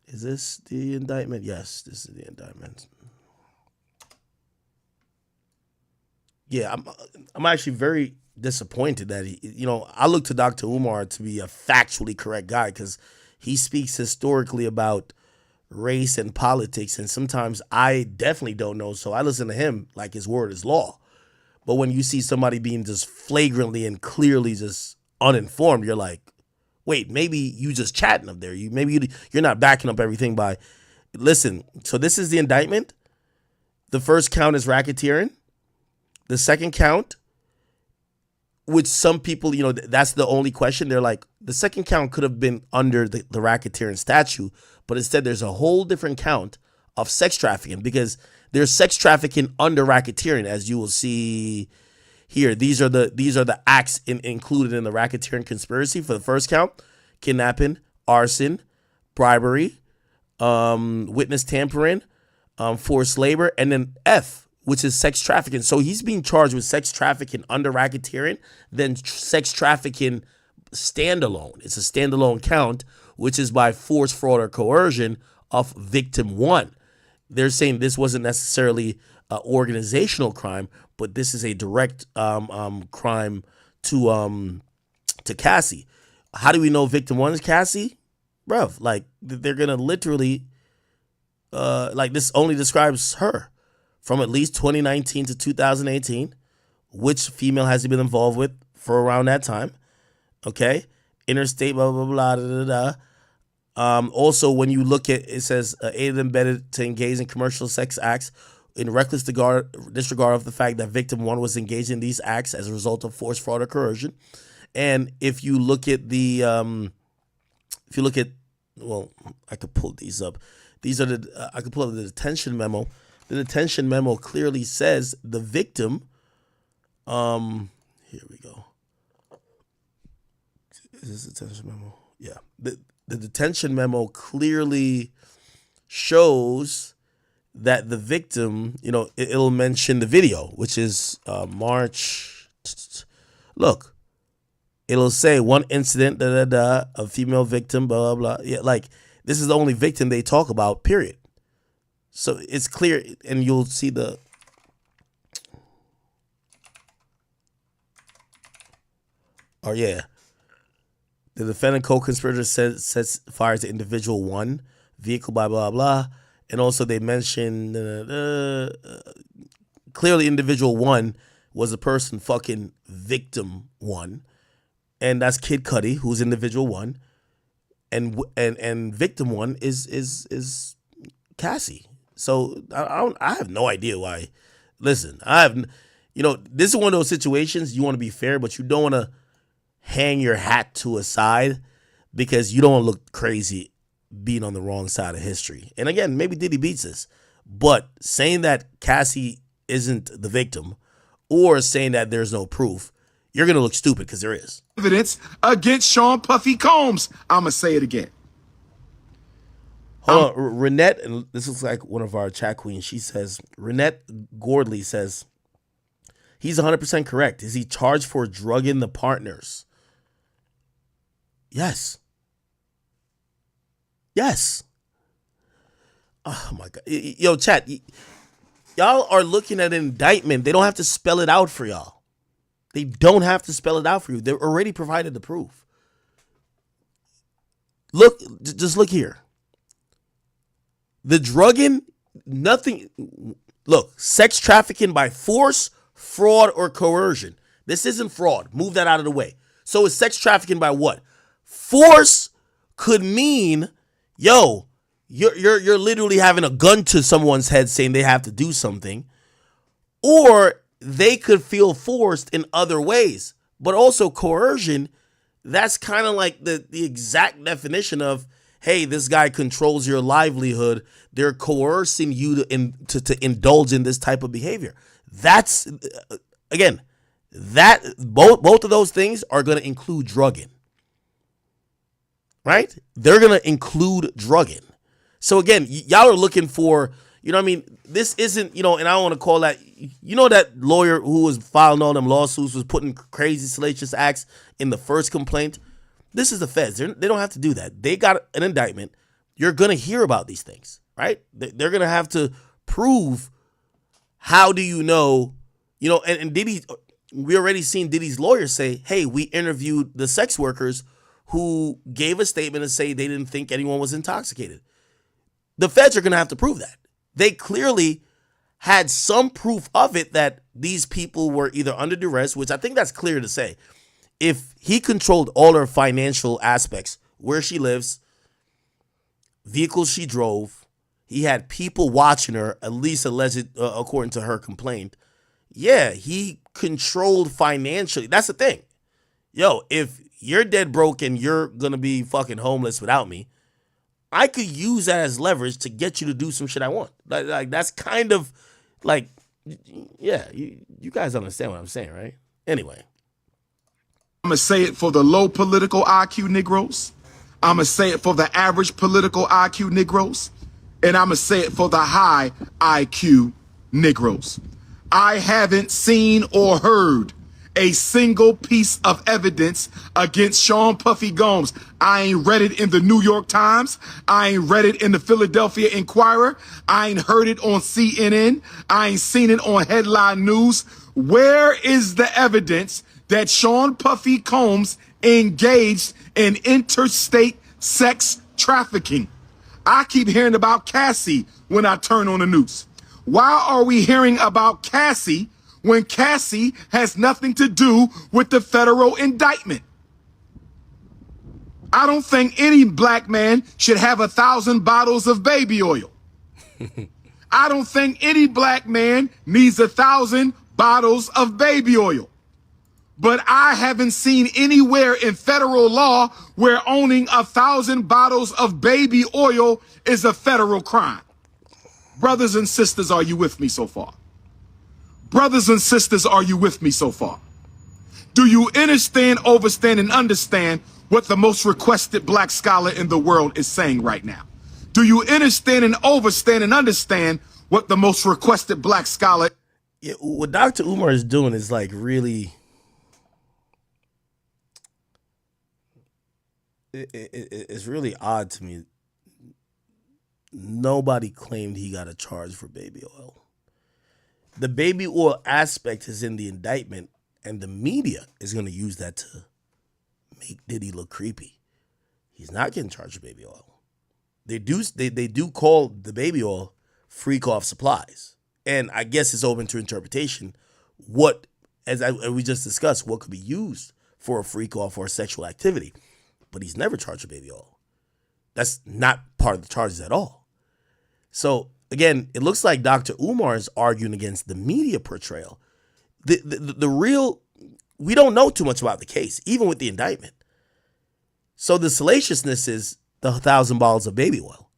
Is this the indictment? Yes, this is the indictment. Yeah, I'm actually very disappointed that I look to Dr. Umar to be a factually correct guy because he speaks historically about race and politics, and sometimes I definitely don't know, so I listen to him like his word is law. But when you see somebody being just flagrantly and clearly just uninformed, you're like, wait, maybe you just chatting up there. You're not backing up everything by, listen, so this is the indictment. The first count is racketeering. The second count, which some people, that's the only question. They're like, the second count could have been under the racketeering statute, but instead there's a whole different count of sex trafficking because there's sex trafficking under racketeering, as you will see here. These are the acts included in the racketeering conspiracy for the first count: kidnapping, arson, bribery, witness tampering, forced labor, and then F, which is sex trafficking. So he's being charged with sex trafficking under racketeering, then sex trafficking standalone. It's a standalone count, which is by force, fraud, or coercion of victim one. They're saying this wasn't necessarily an organizational crime, but this is a direct crime to Cassie. How do we know victim one is Cassie? Bruv, like they're gonna literally like this only describes her from at least 2019 to 2018. Which female has he been involved with for around that time? Okay, interstate, blah blah blah, da da da. Also, when you look at it, says aided and abetted to engage in commercial sex acts in reckless disregard of the fact that victim one was engaged in these acts as a result of force, fraud, or coercion. And if you look at well, I could pull these up. These are the I could pull up the detention memo. The detention memo clearly says the victim. Here we go. Is this a detention memo? Yeah. The detention memo clearly shows that the victim, it'll mention the video, which is March. Look, it'll say one incident, a female victim, blah, blah, blah. Yeah, like this is the only victim they talk about, period. So it's clear, and you'll see the. Oh, yeah. The defendant co-conspirator sets fire to individual one, vehicle, blah, blah, blah. And also they mentioned clearly individual one was a person fucking victim one. And that's Kid Cudi, who's individual one. And victim one is Cassie. So I have no idea why. Listen, this is one of those situations you want to be fair, but you don't want to hang your hat to a side because you don't want to look crazy being on the wrong side of history. And again, maybe Diddy beats this, but saying that Cassie isn't the victim or saying that there's no proof, you're going to look stupid because there is. Evidence against Sean Puffy Combs. I'm going to say it again. Hold on, Renette, and this looks like one of our chat queens. She says, Renette Gordley says, he's 100% correct. Is he charged for drugging the partners? Yes. Yes. Oh my God. Yo, chat, y'all are looking at an indictment. They don't have to spell it out for y'all. They don't have to spell it out for you. They're already provided the proof. Look, just look here. The drugging, nothing. Look, sex trafficking by force, fraud, or coercion. This isn't fraud. Move that out of the way. So is sex trafficking by what? Force could mean, yo, you're literally having a gun to someone's head saying they have to do something. Or they could feel forced in other ways. But also coercion, that's kind of like the exact definition of, hey, this guy controls your livelihood. They're coercing you to indulge in this type of behavior. That's, again, that both of those things are going to include drugging. Right? They're going to include drugging. So again, y'all are looking for, this isn't, and I don't want to call that, that lawyer who was filing all them lawsuits was putting crazy salacious acts in the first complaint. This is the feds. They don't have to do that. They got an indictment. You're going to hear about these things, right? They're going to have to prove, how do you know, and Diddy, we already seen Diddy's lawyer say, hey, we interviewed the sex workers who gave a statement and say they didn't think anyone was intoxicated. The feds are going to have to prove that. They clearly had some proof of it that these people were either under duress, which I think that's clear to say. If he controlled all her financial aspects, where she lives, vehicles she drove, he had people watching her, at least alleged, according to her complaint. Yeah, he controlled financially. That's the thing. Yo, if you're dead broke and you're going to be fucking homeless without me, I could use that as leverage to get you to do some shit I want. Like that's kind of like, yeah, you guys understand what I'm saying, right? Anyway. I'm going to say it for the low political IQ Negroes. I'm going to say it for the average political IQ Negroes. And I'm going to say it for the high IQ Negroes. I haven't seen or heard a single piece of evidence against Sean Puffy Combs. I ain't read it in the New York Times. I ain't read it in the Philadelphia Inquirer. I ain't heard it on CNN. I ain't seen it on headline news. Where is the evidence that Sean Puffy Combs engaged in interstate sex trafficking? I keep hearing about Cassie when I turn on the news. Why are we hearing about Cassie when Cassie has nothing to do with the federal indictment? I don't think any black man should have 1,000 bottles of baby oil. I don't think any black man needs 1,000 bottles of baby oil. But I haven't seen anywhere in federal law where owning 1,000 bottles of baby oil is a federal crime. Brothers and sisters, are you with me so far? Brothers and sisters, are you with me so far? Do you understand, overstand, and understand what the most requested black scholar in the world is saying right now? Do you understand and overstand and understand what the most requested black scholar? Yeah, what Dr. Umar is doing is like really, it's really odd to me. Nobody claimed he got a charge for baby oil. The baby oil aspect is in the indictment, and the media is going to use that to make Diddy look creepy. He's not getting charged with baby oil. They do call the baby oil freak off supplies. And I guess it's open to interpretation what, we just discussed, what could be used for a freak off or a sexual activity. But he's never charged with baby oil. That's not part of the charges at all. So again, it looks like Dr. Umar is arguing against the media portrayal. The real, we don't know too much about the case, even with the indictment. So the salaciousness is the 1,000 bottles of baby oil,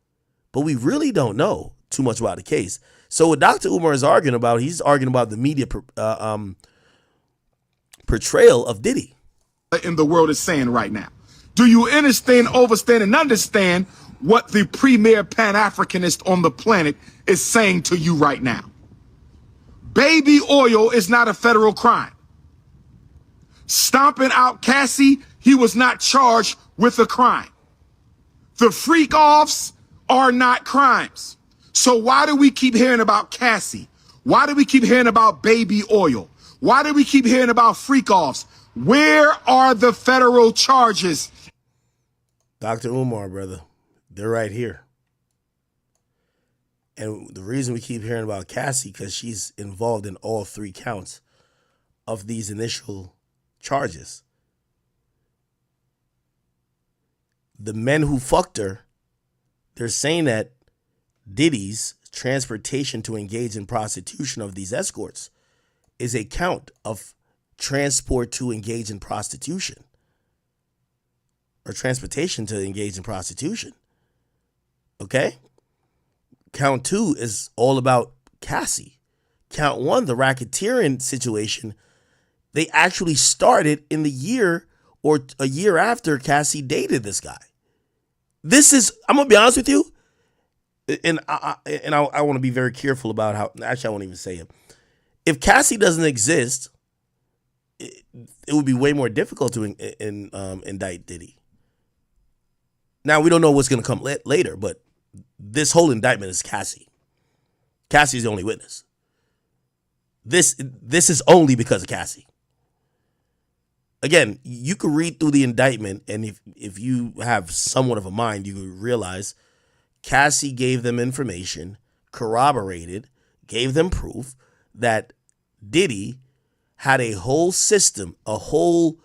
but we really don't know too much about the case. So what Dr. Umar is arguing about, he's arguing about the media portrayal of Diddy. In the world is saying right now. Do you understand, overstand, and understand what the premier Pan-Africanist on the planet is saying to you right now? Baby oil is not a federal crime. Stomping out Cassie, he was not charged with a crime. The freak-offs are not crimes. So why do we keep hearing about Cassie? Why do we keep hearing about baby oil? Why do we keep hearing about freak-offs? Where are the federal charges? Dr. Umar, brother, they're right here. And the reason we keep hearing about Cassie, because she's involved in all 3 counts of these initial charges. The men who fucked her, they're saying that Diddy's transportation to engage in prostitution of these escorts is a count of transport to engage in prostitution, or transportation to engage in prostitution. Okay? Count 2 is all about Cassie. Count 1, the racketeering situation, they actually started in the year or a year after Cassie dated this guy. This is, I'm going to be honest with you, and I want to be very careful about how, actually I won't even say it. If Cassie doesn't exist, it would be way more difficult to indict Diddy. Now, we don't know what's going to come later, but this whole indictment is Cassie. Cassie's the only witness. This is only because of Cassie. Again, you could read through the indictment, and if you have somewhat of a mind, you could realize Cassie gave them information, corroborated, gave them proof that Diddy had a whole system, a whole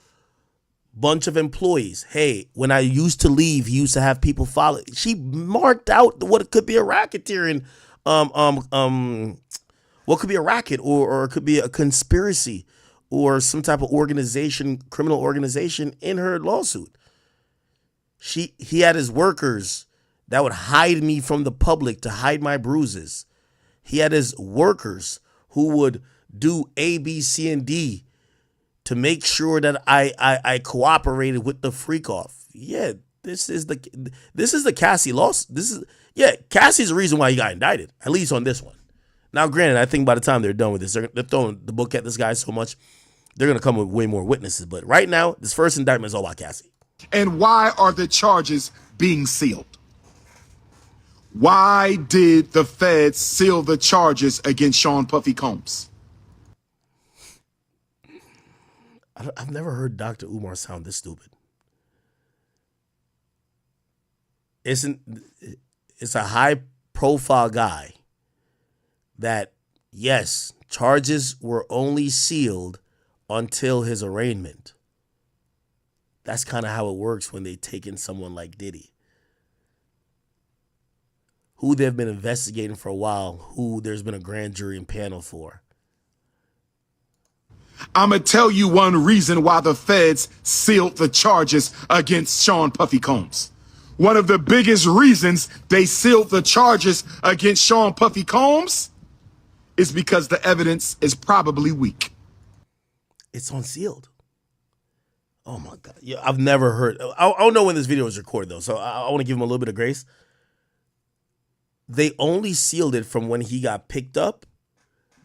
bunch of employees. Hey, when I used to leave, he used to have people follow. She marked out what could be a racketeering, what could be a racket, or it could be a conspiracy, or some type of organization, criminal organization in her lawsuit. He had his workers that would hide me from the public to hide my bruises. He had his workers who would do A, B, C, and D to make sure that I cooperated with the freak off. Yeah, this is the Cassie loss. Cassie's the reason why he got indicted, at least on this one. Now, granted, I think by the time they're done with this, they're throwing the book at this guy so much, they're going to come with way more witnesses. But right now, this first indictment is all about Cassie. And why are the charges being sealed? Why did the feds seal the charges against Sean Puffy Combs? I've never heard Dr. Umar sound this stupid. It's a high-profile guy that, yes, charges were only sealed until his arraignment. That's kind of how it works when they take in someone like Diddy, who they've been investigating for a while, who there's been a grand jury and panel for. I'm going to tell you one reason why the feds sealed the charges against Sean Puffy Combs. One of the biggest reasons they sealed the charges against Sean Puffy Combs is because the evidence is probably weak. It's unsealed. Oh my God. Yeah, I've never heard. I don't know when this video was recorded though, so I want to give him a little bit of grace. They only sealed it from when he got picked up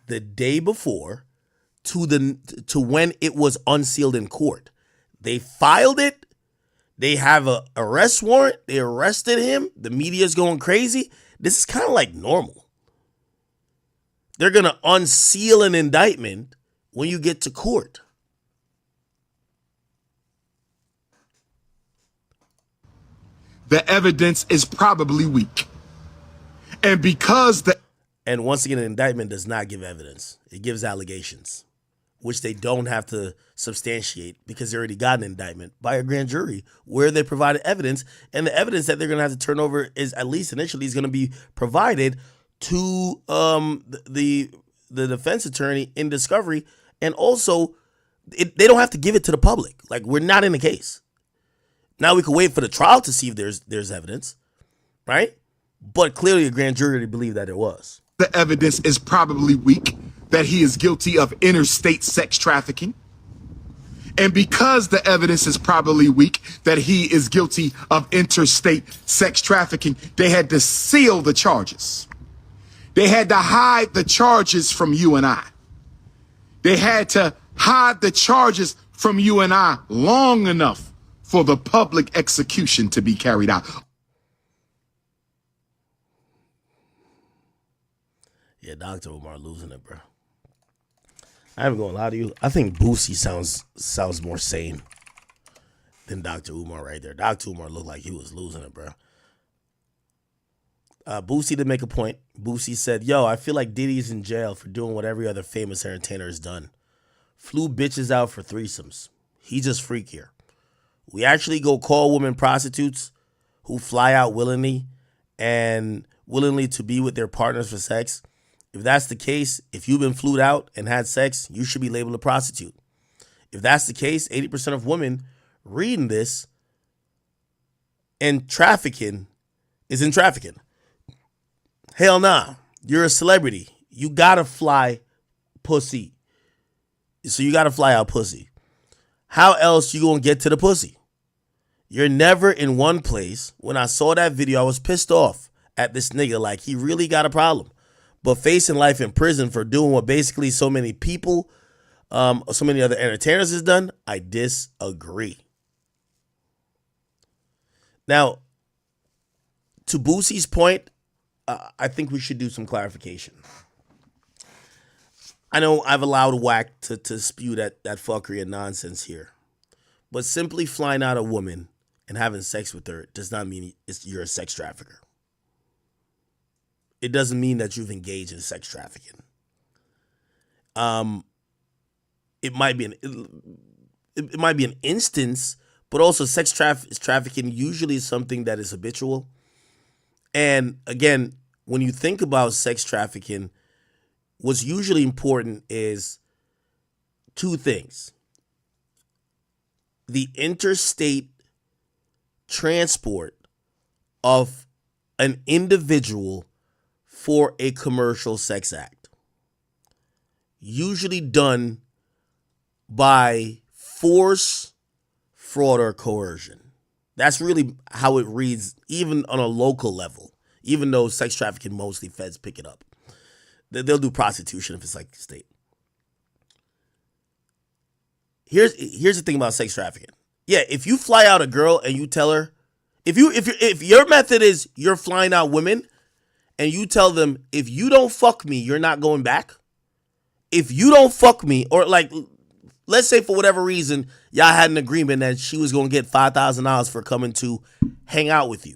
the day before to when it was unsealed in court. They filed it. They have a arrest warrant. They arrested him. The media's going crazy. This is kind of like normal. They're going to unseal an indictment when you get to court. The evidence is probably weak. And because And once again, an indictment does not give evidence. It gives allegations, which they don't have to substantiate because they already got an indictment by a grand jury where they provided evidence. And the evidence that they're going to have to turn over is, at least initially, is going to be provided to the defense attorney in discovery. And also, they don't have to give it to the public. Like, we're not in the case. Now we can wait for the trial to see if there's evidence, right? But clearly a grand jury believed that it was. the evidence is probably weak that he is guilty of interstate sex trafficking, and because the evidence is probably weak that he is guilty of interstate sex trafficking, they had to seal the charges. They had to hide the charges from you and I. They had to hide the charges from you and I long enough for the public execution to be carried out. Yeah, Dr. Umar losing it, bro. I ain't gonna lie to you. I think Boosie sounds more sane than Dr. Umar right there. Dr. Umar looked like he was losing it, bro. Boosie did make a point. Boosie said, yo, I feel like Diddy's in jail for doing what every other famous entertainer has done. Flew bitches out for threesomes. He just freakier. We actually go call women prostitutes who fly out willingly and willingly to be with their partners for sex. If that's the case, if you've been flued out and had sex, you should be labeled a prostitute. If that's the case, 80% of women reading this and trafficking is in trafficking. Hell nah. You're a celebrity. You gotta fly pussy. So you gotta fly out pussy. How else you gonna get to the pussy? You're never in one place. When I saw that video, I was pissed off at this nigga. Like, he really got a problem. But facing life in prison for doing what basically so many people, so many other entertainers has done, I disagree. Now, to Boosie's point, I think we should do some clarification. I know I've allowed Wack to spew that fuckery and nonsense here. But simply flying out a woman and having sex with her does not mean you're a sex trafficker. It doesn't mean that you've engaged in sex trafficking. It might be an instance, but also sex trafficking usually is something that is habitual. And again, when you think about sex trafficking, what's usually important is two things: the interstate transport of an individual for a commercial sex act, usually done by force, fraud, or coercion. That's really how it reads, even on a local level, even though sex trafficking, mostly feds pick it up. They'll do prostitution if it's like state. Here's the thing about sex trafficking. Yeah, if you fly out a girl and you tell her, if your method is you're flying out women and you tell them, if you don't fuck me, you're not going back. If you don't fuck me, or like, let's say for whatever reason, y'all had an agreement that she was going to get $5,000 for coming to hang out with you.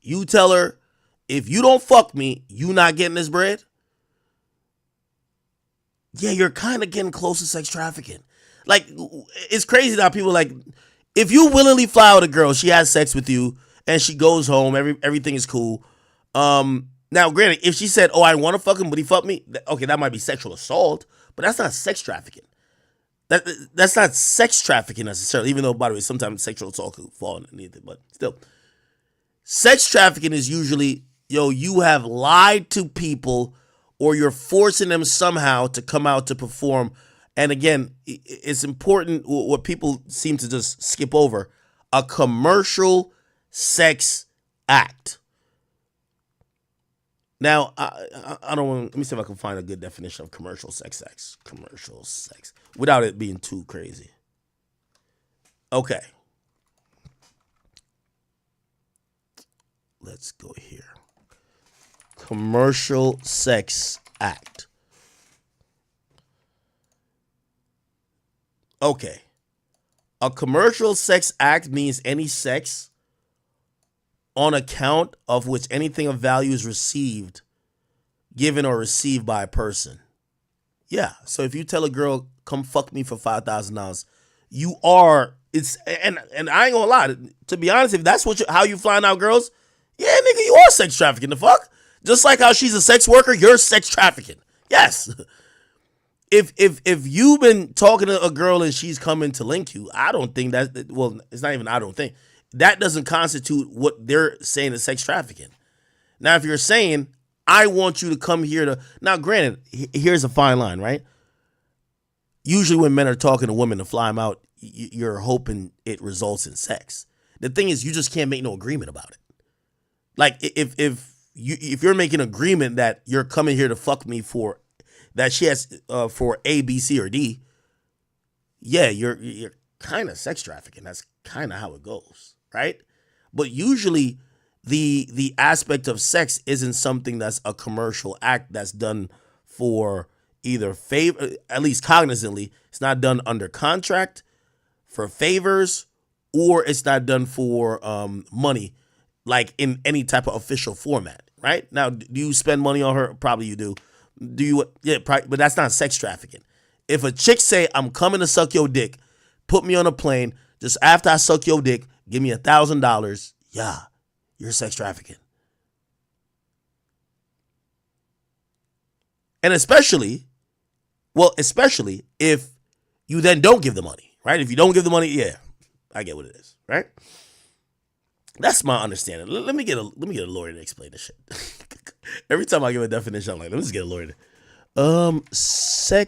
You tell her, if you don't fuck me, you not getting this bread. Yeah, you're kind of getting close to sex trafficking. Like, it's crazy that people like, if you willingly fly out a girl, she has sex with you, and she goes home, everything is cool. Now, granted, if she said, oh, I want to fuck him, but he fucked me, okay, that might be sexual assault, but that's not sex trafficking. That's not sex trafficking necessarily, even though, by the way, sometimes sexual assault could fall underneath it, but still. Sex trafficking is usually, you have lied to people or you're forcing them somehow to come out to perform. And again, it's important what people seem to just skip over, a commercial sex act. Now, I don't want. Let me see if I can find a good definition of commercial sex acts. Commercial sex, without it being too crazy. Okay. Let's go here. Commercial sex act. Okay. A commercial sex act means any sex on account of which anything of value is received, given or received by a person. Yeah. So if you tell a girl, come fuck me for $5,000, and I ain't gonna lie, to be honest, if that's how you flying out girls, yeah, nigga, you are sex trafficking, the fuck? Just like how she's a sex worker, you're sex trafficking. Yes. If you've been talking to a girl and she's coming to link you, I don't think that, well, it's not even I don't think, that doesn't constitute what they're saying is sex trafficking. Now, if you're saying, I want you to come here to, now granted, here's a fine line, right? Usually when men are talking to women to fly them out, you're hoping it results in sex. The thing is, you just can't make no agreement about it. Like, if you're making an agreement that you're coming here to fuck me for, that she has for A, B, C, or D, yeah, you're kind of sex trafficking. That's kind of how it goes, right? But usually the aspect of sex isn't something that's a commercial act that's done for either favor, at least cognizantly. It's not done under contract for favors, or it's not done for money, like in any type of official format, right? Now, do you spend money on her? Probably you do. Do you? Yeah, probably, but that's not sex trafficking. If a chick say, I'm coming to suck your dick, put me on a plane, just after I suck your dick, give me $1,000, yeah, you're sex trafficking. And especially if you then don't give the money, right? If you don't give the money, yeah, I get what it is, right? That's my understanding. Let me get a lawyer to explain this shit. Every time I give a definition, I'm like, let me just get a lawyer. Sex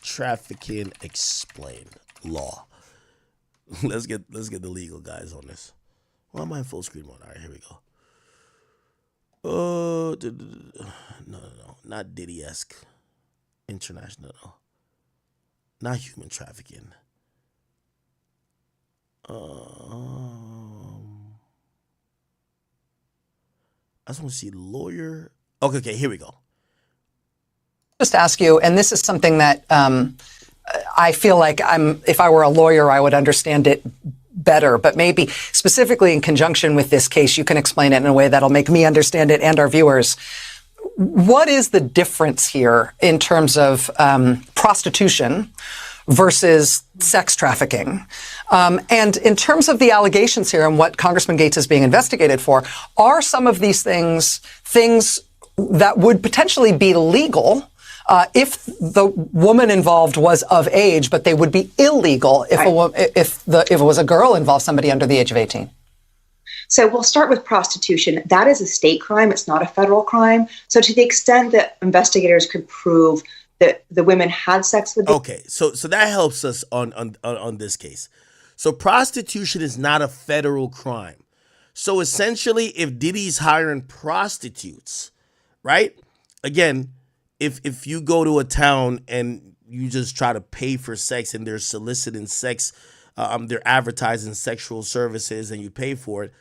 trafficking explained law. Let's get the legal guys on this. Why am I in full screen mode? All right, here we go. No, not Diddy-esque. International, no. Not human trafficking. I just want to see lawyer. Okay, here we go. Just ask you, and this is something that I feel like if I were a lawyer, I would understand it better, but maybe specifically in conjunction with this case, you can explain it in a way that'll make me understand it and our viewers. What is the difference here in terms of prostitution versus sex trafficking? And in terms of the allegations here and what Congressman Gates is being investigated for, are some of these things that would potentially be legal if the woman involved was of age, but they would be illegal if it was a girl involved, somebody under the age of 18? So we'll start with prostitution. That is a state crime. It's not a federal crime. So to the extent that investigators could prove that the women had sex with okay, so that helps us on this case. So prostitution is not a federal crime. So essentially, if Diddy's hiring prostitutes, right? Again, if you go to a town and you just try to pay for sex and they're soliciting sex, they're advertising sexual services and you pay for it,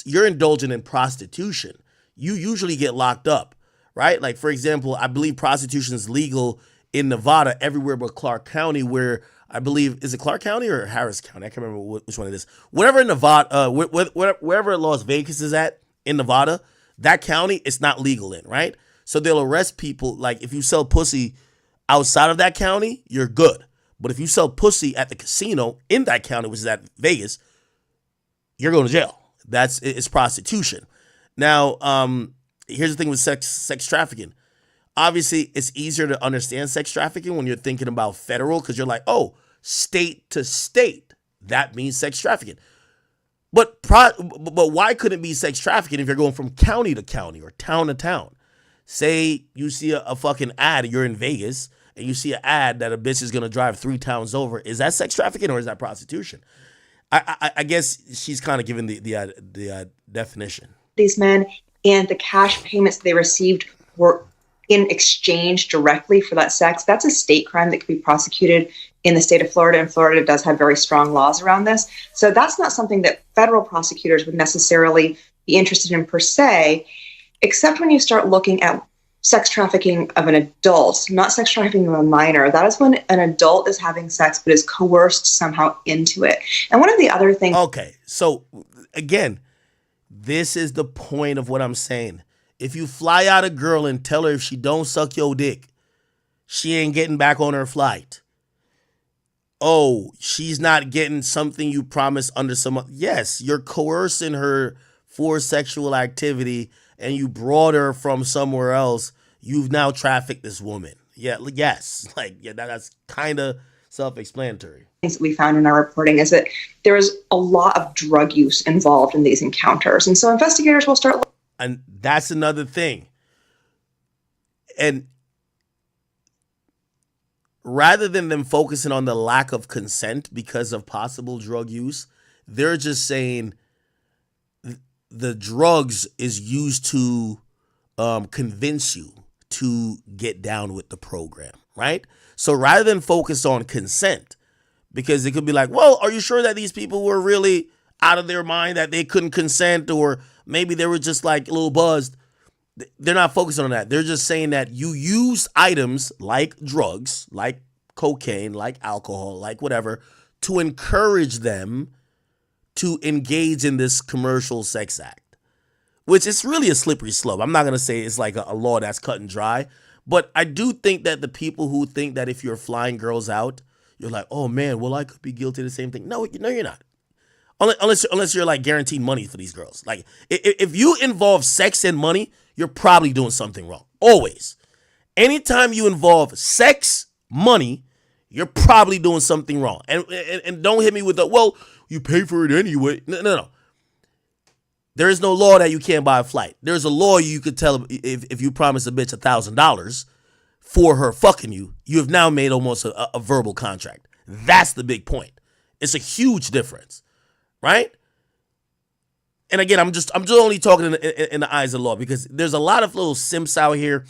you're indulging in prostitution. You usually get locked up, right? Like, for example, I believe prostitution is legal in Nevada everywhere but Clark County, where I believe, is it Clark County or Harris County? I can't remember which one it is. Whatever in Nevada, wherever Las Vegas is at in Nevada, that county, it's not legal in, right? So they'll arrest people. Like, if you sell pussy outside of that county, you're good. But if you sell pussy at the casino in that county, which is at Vegas, you're going to jail. It's prostitution. Now, here's the thing with sex trafficking. obviously it's easier to understand sex trafficking when you're thinking about federal, because you're like, oh, state to state, that means sex trafficking. But why couldn't it be sex trafficking if you're going from county to county or town to town? Say you see a fucking ad, you're in Vegas, and you see an ad that a bitch is gonna drive 3 towns over. Is that sex trafficking or is that prostitution? I guess she's kind of giving the definition. These men and the cash payments they received were in exchange directly for that sex. That's a state crime that could be prosecuted in the state of Florida, and Florida does have very strong laws around this. So that's not something that federal prosecutors would necessarily be interested in per se, except when you start looking at sex trafficking of an adult, not sex trafficking of a minor. That is when an adult is having sex but is coerced somehow into it. And one of the other things... Okay, so again, this is the point of what I'm saying. If you fly out a girl and tell her if she don't suck your dick, she ain't getting back on her flight. Oh, she's not getting something you promised under some... Yes, you're coercing her for sexual activity and you brought her from somewhere else. You've now trafficked this woman. Yeah, yes. That's kind of self-explanatory. Things that we found in our reporting is that there is a lot of drug use involved in these encounters. And so investigators will start... And that's another thing. And rather than them focusing on the lack of consent because of possible drug use, they're just saying the drugs is used to convince you to get down with the program, right? So rather than focus on consent, because it could be like, well, are you sure that these people were really out of their mind that they couldn't consent, or maybe they were just like a little buzzed? They're not focusing on that. They're just saying that you use items like drugs, like cocaine, like alcohol, like whatever, to encourage them to engage in this commercial sex act, which is really a slippery slope. I'm not going to say it's like a law that's cut and dry, but I do think that the people who think that if you're flying girls out, you're like, oh man, well, I could be guilty of the same thing. No, you're not. Unless you're like guaranteed money for these girls. Like if you involve sex and money, you're probably doing something wrong. Always. Anytime you involve sex, money, you're probably doing something wrong. And don't hit me with the, well, you pay for it anyway. No. There is no law that you can't buy a flight. There's a law you could tell if you promise a bitch $1,000 for her fucking you, you have now made almost a verbal contract. That's the big point. It's a huge difference, right? And again, I'm just only talking in the eyes of the law, because there's a lot of little simps out here.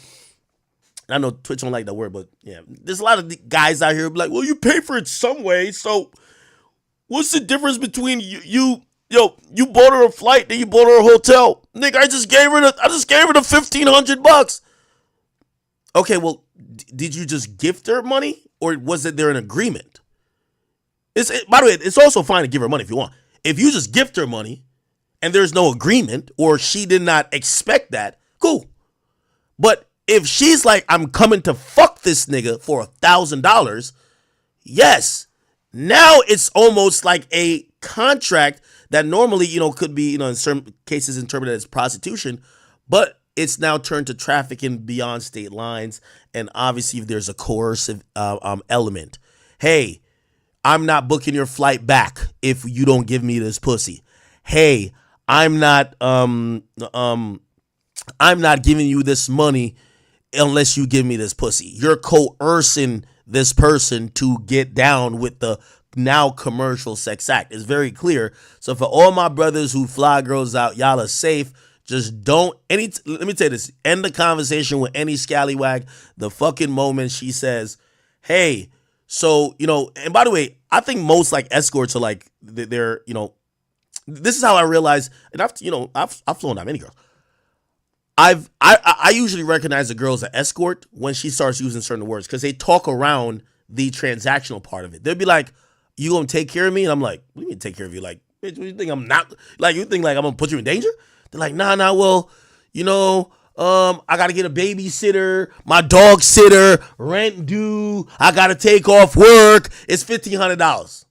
I know Twitch don't like that word, but yeah, there's a lot of guys out here who be like, well, you pay for it some way, so what's the difference between you bought her a flight, then you bought her a hotel? Nigga, I just gave her the $1,500. Okay, well, did you just gift her money, or was there an agreement? By the way, it's also fine to give her money if you want. If you just gift her money and there's no agreement, or she did not expect that, cool. But if she's like, I'm coming to fuck this nigga for $1,000, yes, now it's almost like a contract that normally, could be, in certain cases interpreted as prostitution, but it's now turned to trafficking beyond state lines. And obviously, if there's a coercive element, hey, I'm not booking your flight back if you don't give me this pussy. Hey, I'm not giving you this money unless you give me this pussy. You're coercing this person to get down with the now commercial sex act. It's very clear. So for all my brothers who fly girls out, y'all are safe. Just don't, let me tell you this, end the conversation with any scallywag the fucking moment she says, hey, so, and by the way, I think most like escorts are like, they're, this is how I realize, and I've flown out many girls. I usually recognize a girl as an escort when she starts using certain words, because they talk around the transactional part of it. They'll be like, you gonna take care of me? And I'm like, what do you mean take care of you? Like, bitch, what, you think I'm not, like, you think like I'm gonna put you in danger? They're like, nah, well, I gotta get a babysitter, my dog sitter, rent due, I gotta take off work, it's $1,500.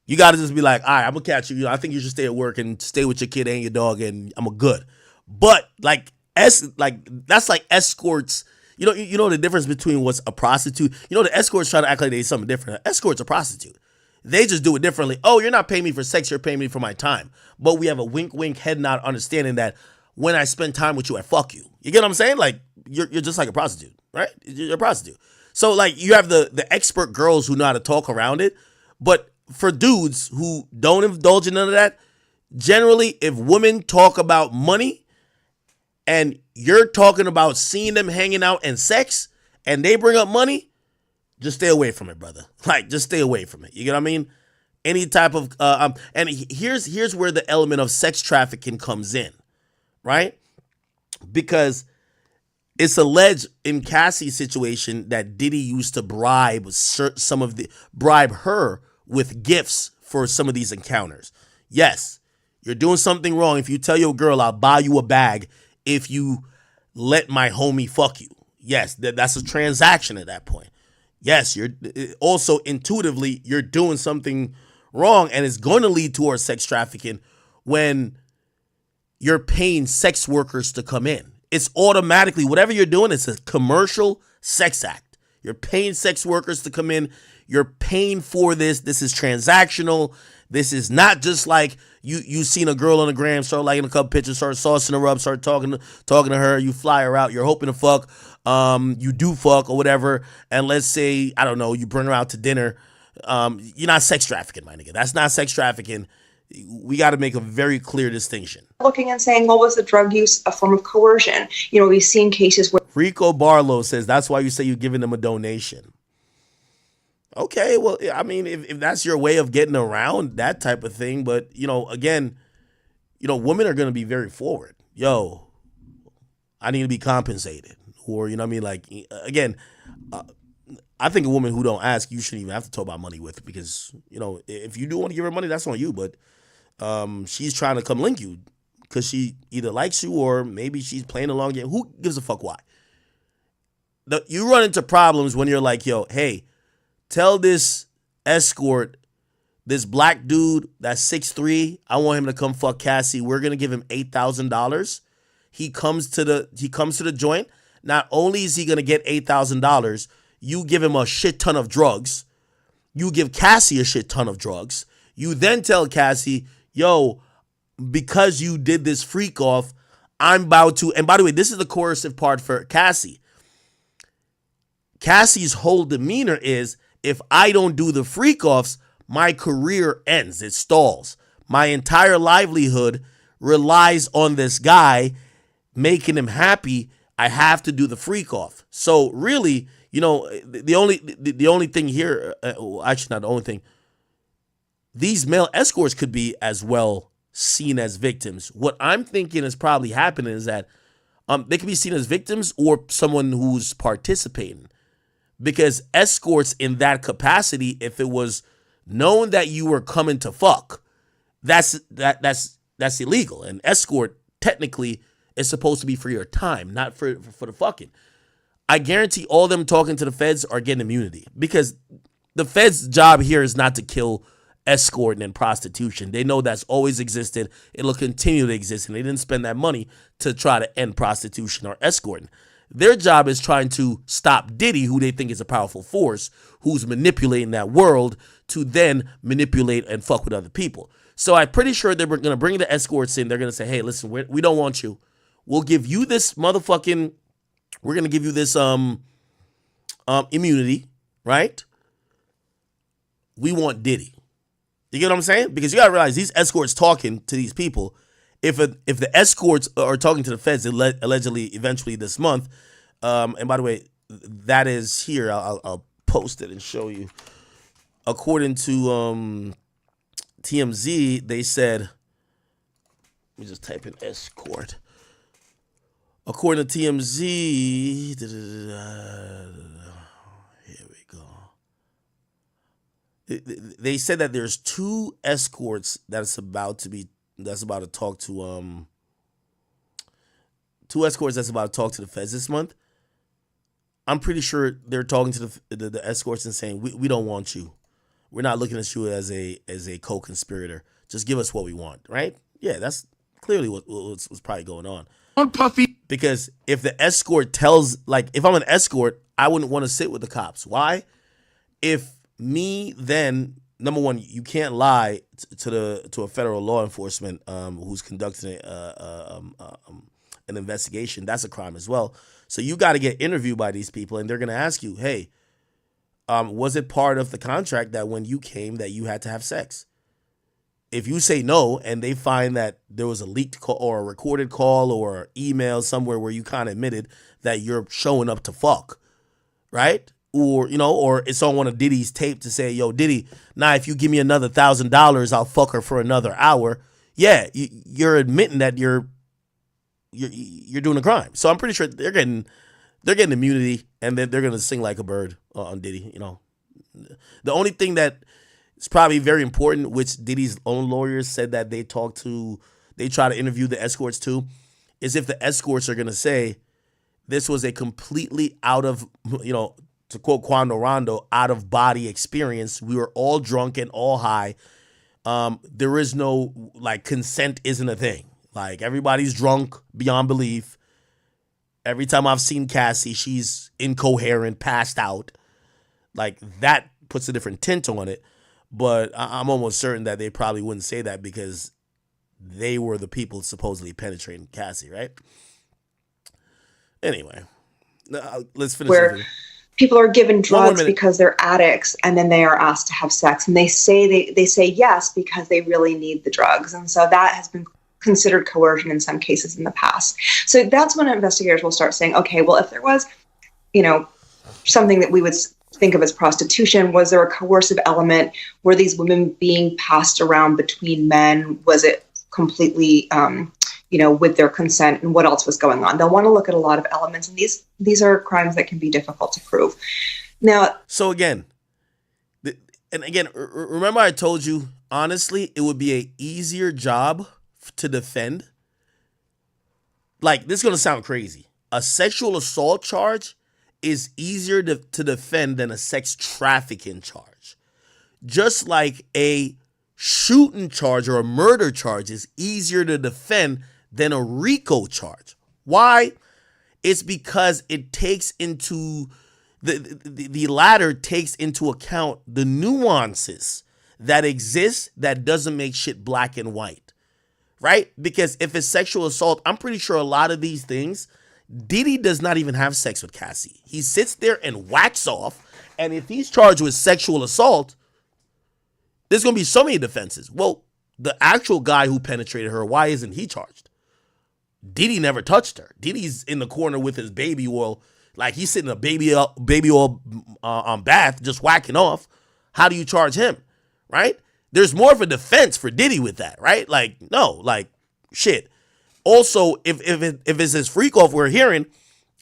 You gotta just be like, all right, I'm gonna catch you. I think you should stay at work and stay with your kid and your dog, and I'm a good. But like that's like escorts You know the difference between what's a prostitute. You know the escorts try to act like they something different. An escort's a prostitute. They just do it differently. Oh, you're not paying me for sex. You're paying me for my time. But we have a wink, wink, head nod understanding that when I spend time with you, I fuck you. You get what I'm saying? Like you're just like a prostitute, right? You're a prostitute. So like you have the expert girls who know how to talk around it. But for dudes who don't indulge in none of that, generally, if women talk about money and you're talking about seeing them hanging out and sex and they bring up money, just stay away from it, brother. Like, just stay away from it. You get what I mean? Any type of, and here's where the element of sex trafficking comes in, right? Because it's alleged in Cassie's situation that Diddy used to bribe her with gifts for some of these encounters. Yes, you're doing something wrong if you tell your girl, I'll buy you a bag if you let my homie fuck you. Yes, that's a transaction at that point. Yes, you're also intuitively, you're doing something wrong and it's going to lead towards sex trafficking when you're paying sex workers to come in. It's automatically, whatever you're doing, it's a commercial sex act. You're paying sex workers to come in. You're paying for this. This is transactional. This is not just like you seen a girl on the gram, start liking a couple pictures, start saucing her up, start talking to her, you fly her out, you're hoping to fuck, you do fuck or whatever, and let's say, I don't know, you bring her out to dinner, you're not sex trafficking, my nigga. That's not sex trafficking. We got to make a very clear distinction. Looking and saying, well, was the drug use a form of coercion? You know, we've seen cases where Rico Barlow says that's why you say you're giving them a donation. Okay, well, I mean, if that's your way of getting around that type of thing, but, you know, again, you know, women are going to be very forward. Yo, I need to be compensated. Or, you know what I mean? Like, again, I think a woman who don't ask, you shouldn't even have to talk about money with, because, you know, if you do want to give her money, that's on you. But she's trying to come link you because she either likes you or maybe she's playing a long game. Who gives a fuck why? You run into problems when you're like, yo, hey, tell this escort, this black dude that's 6'3", I want him to come fuck Cassie. We're gonna give him $8,000. He comes to the joint. Not only is he gonna get $8,000, you give him a shit ton of drugs. You give Cassie a shit ton of drugs. You then tell Cassie, yo, because you did this freak off, I'm about to, and by the way, this is the coercive part for Cassie. Cassie's whole demeanor is, if I don't do the freak offs, my career ends. It stalls. My entire livelihood relies on this guy making him happy. I have to do the freak off. So really, you know, the only thing here, actually not the only thing, these male escorts could be as well seen as victims. What I'm thinking is probably happening is that they could be seen as victims or someone who's participating. Because escorts in that capacity, if it was known that you were coming to fuck, that's illegal. And escort technically is supposed to be for your time, not for the fucking. I guarantee all them talking to the feds are getting immunity, because the feds' job here is not to kill escorting and prostitution. They know that's always existed. It'll continue to exist, and they didn't spend that money to try to end prostitution or escorting. Their job is trying to stop Diddy, who they think is a powerful force, who's manipulating that world to then manipulate and fuck with other people. So I'm pretty sure they're going to bring the escorts in. They're going to say, hey, listen, we don't want you. We'll give you this motherfucking, we're going to give you this immunity, right? We want Diddy. You get what I'm saying? Because you got to realize these escorts talking to these people. If the escorts are talking to the feds allegedly eventually this month, and by the way, that is here. I'll post it and show you. According to TMZ, they said, let me just type in escort. According to TMZ, here we go. They said that there's 2 escorts that's about to talk to 2 escorts that's about to talk to the feds this month. I'm pretty sure they're talking to the escorts and saying, we don't want you. We're not looking at you as a co-conspirator. Just give us what we want, right? Yeah, that's clearly what's probably going on. On Puffy. Because if the escort tells, like, if I'm an escort, I wouldn't want to sit with the cops. Why? If me, then number one, you can't lie to a federal law enforcement who's conducting an investigation. That's a crime as well. So you got to get interviewed by these people, and they're going to ask you, hey, was it part of the contract that when you came that you had to have sex? If you say no, and they find that there was a leaked call or a recorded call or email somewhere where you kind of admitted that you're showing up to fuck, right? Or, you know, or it's on one of Diddy's tape to say, yo, Diddy, nah, if you give me another $1,000, I'll fuck her for another hour. Yeah, you're admitting that you're doing a crime. So I'm pretty sure they're getting immunity, and then they're gonna sing like a bird on Diddy. You know, the only thing that is probably very important, which Diddy's own lawyers said that they try to interview the escorts too, is if the escorts are gonna say this was a completely out of, you know, to quote Quando Rondo, out of body experience. We were all drunk and all high. There is no, like, consent isn't a thing. Like, everybody's drunk beyond belief. Every time I've seen Cassie, she's incoherent, passed out. Like, that puts a different tint on it. But I'm almost certain that they probably wouldn't say that because they were the people supposedly penetrating Cassie, right? Anyway, let's finish. Where people are given drugs because they're addicts, and then they are asked to have sex, and they say yes because they really need the drugs, and so that has been considered coercion in some cases in the past. So that's when investigators will start saying, okay, well, if there was, you know, something that we would think of as prostitution, was there a coercive element? Were these women being passed around between men? Was it completely, you know, with their consent, and what else was going on? They'll want to look at a lot of elements, and these are crimes that can be difficult to prove. Now, so again, remember I told you, honestly, it would be an easier job to defend. Like, this is going to sound crazy. A sexual assault charge is easier to defend than a sex trafficking charge. Just like a shooting charge or a murder charge is easier to defend than a RICO charge. Why? It's because it takes into the latter takes into account the nuances that exist that doesn't make shit black and white. Right? Because if it's sexual assault, I'm pretty sure a lot of these things, Diddy does not even have sex with Cassie. He sits there and whacks off. And if he's charged with sexual assault, there's going to be so many defenses. Well, the actual guy who penetrated her, why isn't he charged? Diddy never touched her. Diddy's in the corner with his baby oil. Like, he's sitting in a baby oil bath just whacking off. How do you charge him? Right? There's more of a defense for Diddy with that, right? Like, no, like, shit. Also, if it's his freak off we're hearing,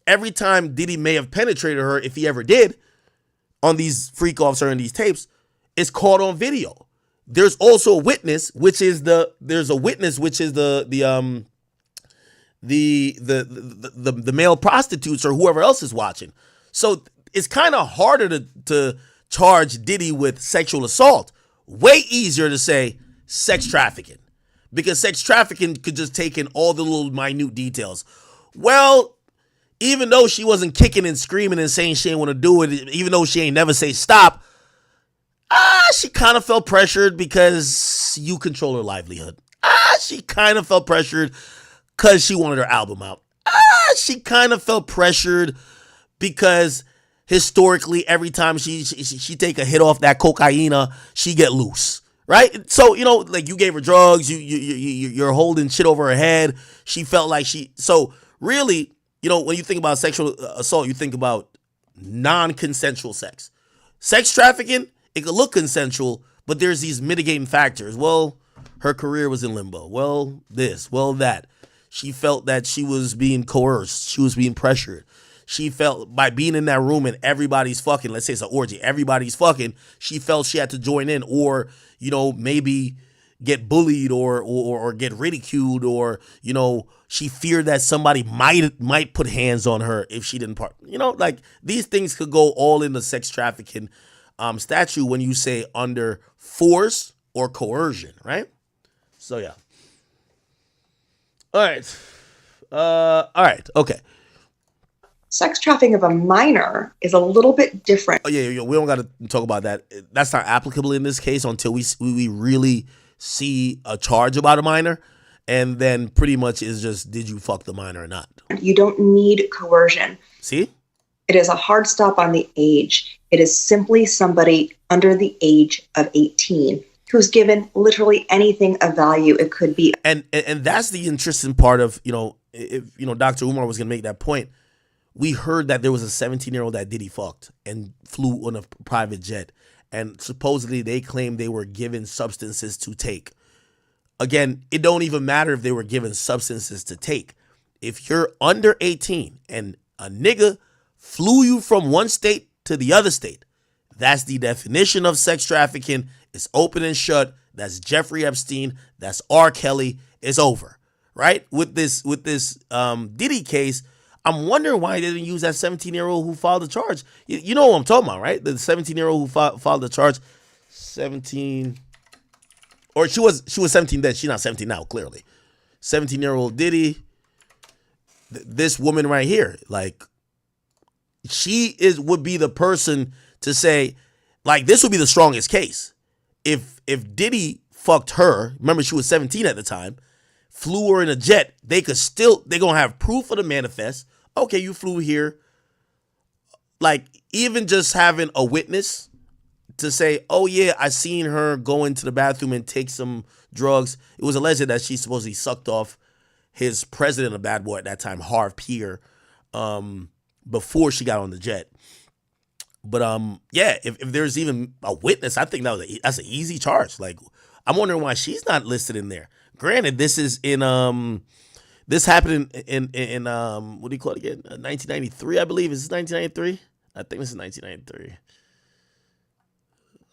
every time Diddy may have penetrated her, if he ever did, on these freak offs or in these tapes, it's caught on video. There's also a witness, which is the male prostitutes or whoever else is watching. So it's kind of harder to charge Diddy with sexual assault. Way easier to say sex trafficking, because sex trafficking could just take in all the little minute details. Well, even though she wasn't kicking and screaming and saying she ain't want to do it, even though she ain't never say stop, she kind of felt pressured because you control her livelihood. She kind of felt pressured because she wanted her album out. She kind of felt pressured because historically, every time she take a hit off that cocaina, she get loose, right? So, you know, like, you gave her drugs, you're holding shit over her head. She felt like so really, you know, when you think about sexual assault, you think about non-consensual sex. Sex trafficking, it could look consensual, but there's these mitigating factors. Well, her career was in limbo. Well, this, well, that. She felt that she was being coerced. She was being pressured. She felt by being in that room and everybody's fucking, let's say it's an orgy, everybody's fucking, she felt she had to join in, or, you know, maybe get bullied or get ridiculed, or, you know, she feared that somebody might put hands on her if she didn't part. You know, like, these things could go all in the sex trafficking statute when you say under force or coercion, right? So, yeah. All right. All right. Okay. Sex trafficking of a minor is a little bit different. Oh, yeah, we don't got to talk about that. That's not applicable in this case until we really see a charge about a minor, and then pretty much is just, did you fuck the minor or not? You don't need coercion. See? It is a hard stop on the age. It is simply somebody under the age of 18 who's given literally anything of value. It could be. And that's the interesting part of, if, Dr. Umar was going to make that point. We heard that there was a 17-year-old that Diddy fucked and flew on a private jet. And supposedly they claimed they were given substances to take. Again, it don't even matter if they were given substances to take. If you're under 18 and a nigga flew you from one state to the other state, that's the definition of sex trafficking. It's open and shut. That's Jeffrey Epstein. That's R. Kelly. It's over, right? With this Diddy case, I'm wondering why they didn't use that 17-year-old who filed the charge. You know what I'm talking about, right? The 17-year-old who filed the charge. 17, or she was 17 then. She's not 17 now, clearly. 17-year-old Diddy. This woman right here, like, she would be the person to say, like, this would be the strongest case. If Diddy fucked her, remember she was 17 at the time, flew her in a jet, they're gonna have proof of the manifest. Okay, you flew here. Like, even just having a witness to say, oh yeah, I seen her go into the bathroom and take some drugs. It was alleged that she supposedly sucked off his president of Bad Boy at that time, Harv Peer, before she got on the jet. But yeah, if there's even a witness, I think that's an easy charge. Like, I'm wondering why she's not listed in there. Granted, this is this happened in what do you call it again? 1993, I believe. Is this 1993? I think this is 1993.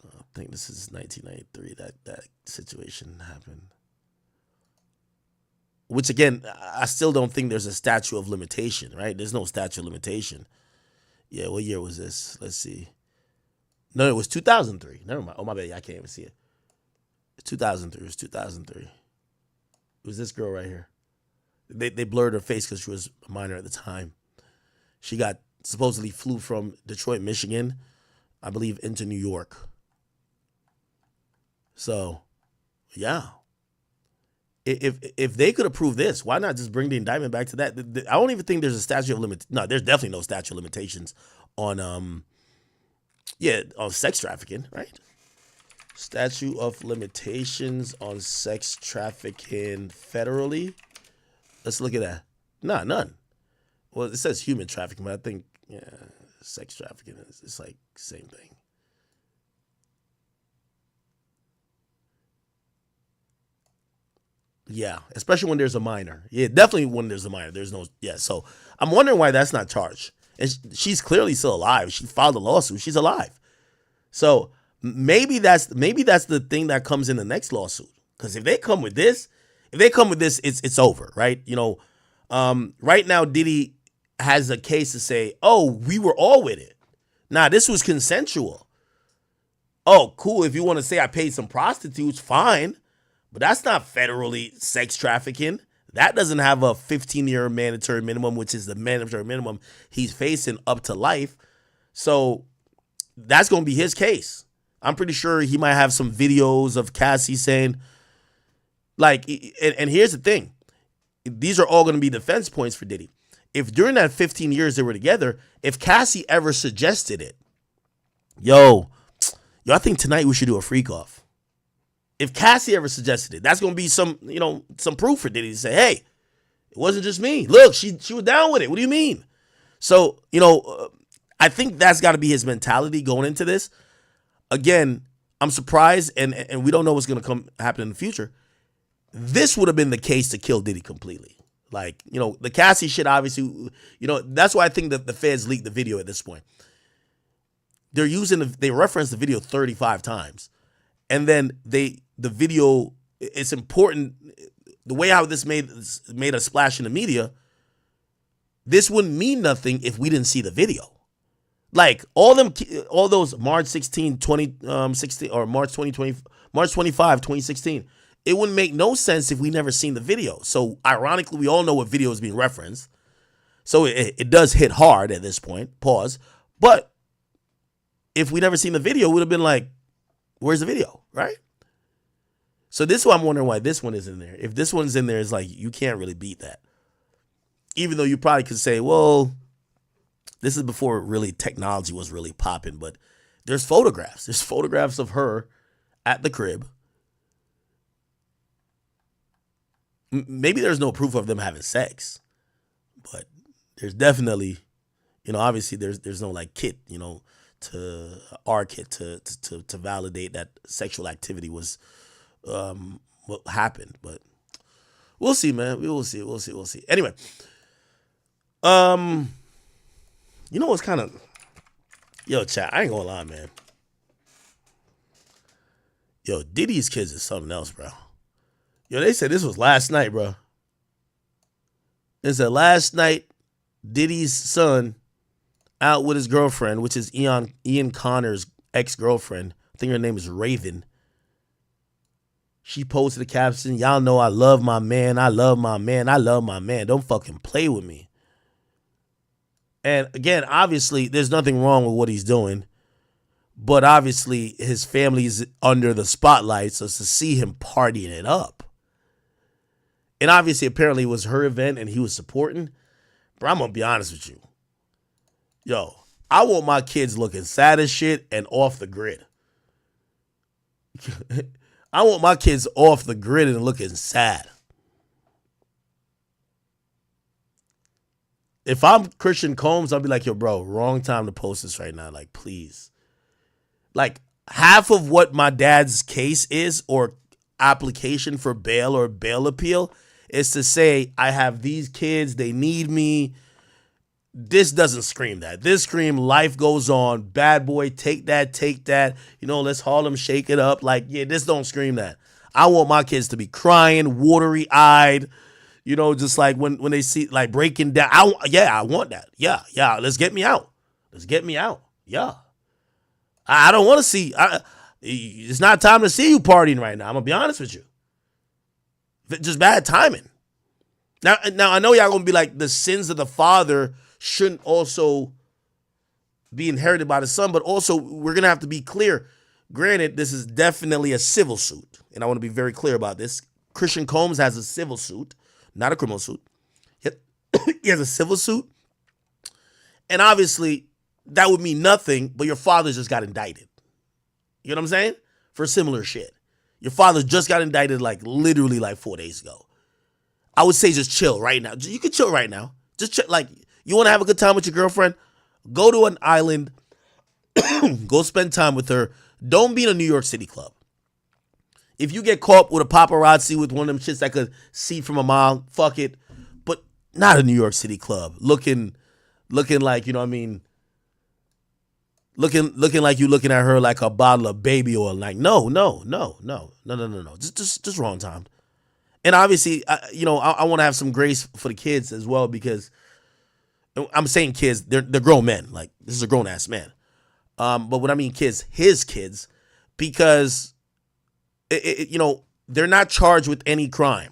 I think this is 1993 that situation happened. Which, again, I still don't think there's a statute of limitation, right? There's no statute of limitation. Yeah, what year was this? Let's see. No, it was 2003. Never mind. Oh, my bad. I can't even see it. 2003. It was 2003. It was this girl right here. They blurred her face because she was a minor at the time. She got supposedly flew from Detroit, Michigan, I believe, into New York. So, yeah. If they could approve this, why not just bring the indictment back to that? I don't even think there's a statute of limit. No, there's definitely no statute of limitations on on sex trafficking, right? Statute of limitations on sex trafficking federally. Let's look at that. Nah, none. Well, it says human trafficking, but I think sex trafficking it's like same thing. Yeah, especially when there's a minor. Yeah, definitely when there's a minor. There's no, so I'm wondering why that's not charged. And she's clearly still alive. She filed a lawsuit. She's alive. So maybe that's the thing that comes in the next lawsuit. Because if they come with this, it's over, right? Right now Diddy has a case to say, oh, we were all with it. Nah, this was consensual. Oh, cool. If you want to say I paid some prostitutes, fine. But that's not federally sex trafficking. That doesn't have a 15-year mandatory minimum, which is the mandatory minimum he's facing up to life. So that's going to be his case. I'm pretty sure he might have some videos of Cassie saying, like, and here's the thing. These are all going to be defense points for Diddy. If during that 15 years they were together, if Cassie ever suggested it, yo, I think tonight we should do a freak off. If Cassie ever suggested it, that's going to be some proof for Diddy to say, hey, it wasn't just me. Look, she was down with it. What do you mean? So, I think that's got to be his mentality going into this. Again, I'm surprised, and we don't know what's going to happen in the future. This would have been the case to kill Diddy completely. Like, the Cassie shit, obviously, that's why I think that the feds leaked the video at this point. They referenced the video 35 times. And then the video, it's important, the way how this made a splash in the media, this wouldn't mean nothing if we didn't see the video. Like, all those March 16, 2016, or March 25, 2016, it wouldn't make no sense if we never seen the video. So ironically, we all know what video is being referenced. So it does hit hard at this point. Pause. But if we never seen the video, it would have been like, where's the video, right? So this is why I'm wondering why this one is in there. If this one's in there, it's like you can't really beat that. Even though you probably could say, well, this is before really technology was really popping, but there's photographs. There's photographs of her at the crib. Maybe there's no proof of them having sex, but there's definitely, obviously there's no like kit, to our kit to validate that sexual activity was what happened. But we'll see, man. We'll see. Anyway, what's kind of, chat, I ain't gonna lie, man. Diddy's kids is something else, bro. They said this was last night, bro. They said last night, Diddy's son out with his girlfriend, which is Ian Connor's ex-girlfriend. I think her name is Raven. She posted a caption, y'all know I love my man. I love my man. I love my man. Don't fucking play with me. And again, obviously, there's nothing wrong with what he's doing. But obviously, his family's under the spotlight, so to see him partying it up. And obviously, apparently, it was her event and he was supporting. But I'm going to be honest with you. I want my kids looking sad as shit and off the grid. I want my kids off the grid and looking sad. If I'm Christian Combs, I'll be like, yo, bro, wrong time to post this right now. Like, please. Like, half of what my dad's case is or application for bail or bail appeal is to say, I have these kids, they need me. This doesn't scream that. This scream, life goes on. Bad boy, take that. Let's Harlem shake it up. Like, yeah, this don't scream that. I want my kids to be crying, watery-eyed, just like when they see, like, breaking down. I want that. Yeah, let's get me out. Yeah. I don't want to see. It's not time to see you partying right now. I'm going to be honest with you. Just bad timing. Now I know y'all going to be like, the sins of the father shouldn't also be inherited by the son, but also we're going to have to be clear. Granted, this is definitely a civil suit, and I want to be very clear about this. Christian Combs has a civil suit, not a criminal suit. He has a civil suit, and obviously that would mean nothing, but your father just got indicted. You know what I'm saying? For similar shit. Your father just got indicted literally 4 days ago. I would say just chill right now. You can chill right now. Just chill. Like, you want to have a good time with your girlfriend? Go to an island. Go spend time with her. Don't be in a New York City club. If you get caught with a paparazzi with one of them shits that could see from a mile, fuck it. But not a New York City club. Looking like, you know what I mean? Looking like you looking at her like a bottle of baby oil. Like, no. Just wrong time. And obviously, I want to have some grace for the kids as well, because I'm saying kids, they're grown men. Like, this is a grown ass man. But when I mean kids, his kids, because they're not charged with any crime.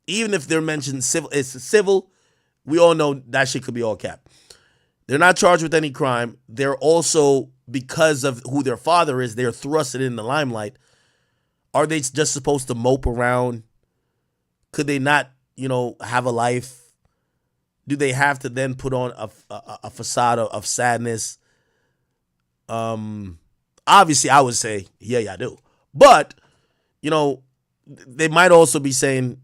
Even if they're mentioned civil, it's civil. We all know that shit could be all cap. They're not charged with any crime. They're also, because of who their father is, they're thrusted in the limelight. Are they just supposed to mope around? Could they not, have a life? Do they have to then put on a facade of sadness? Obviously, I would say, yeah, I do. But, they might also be saying,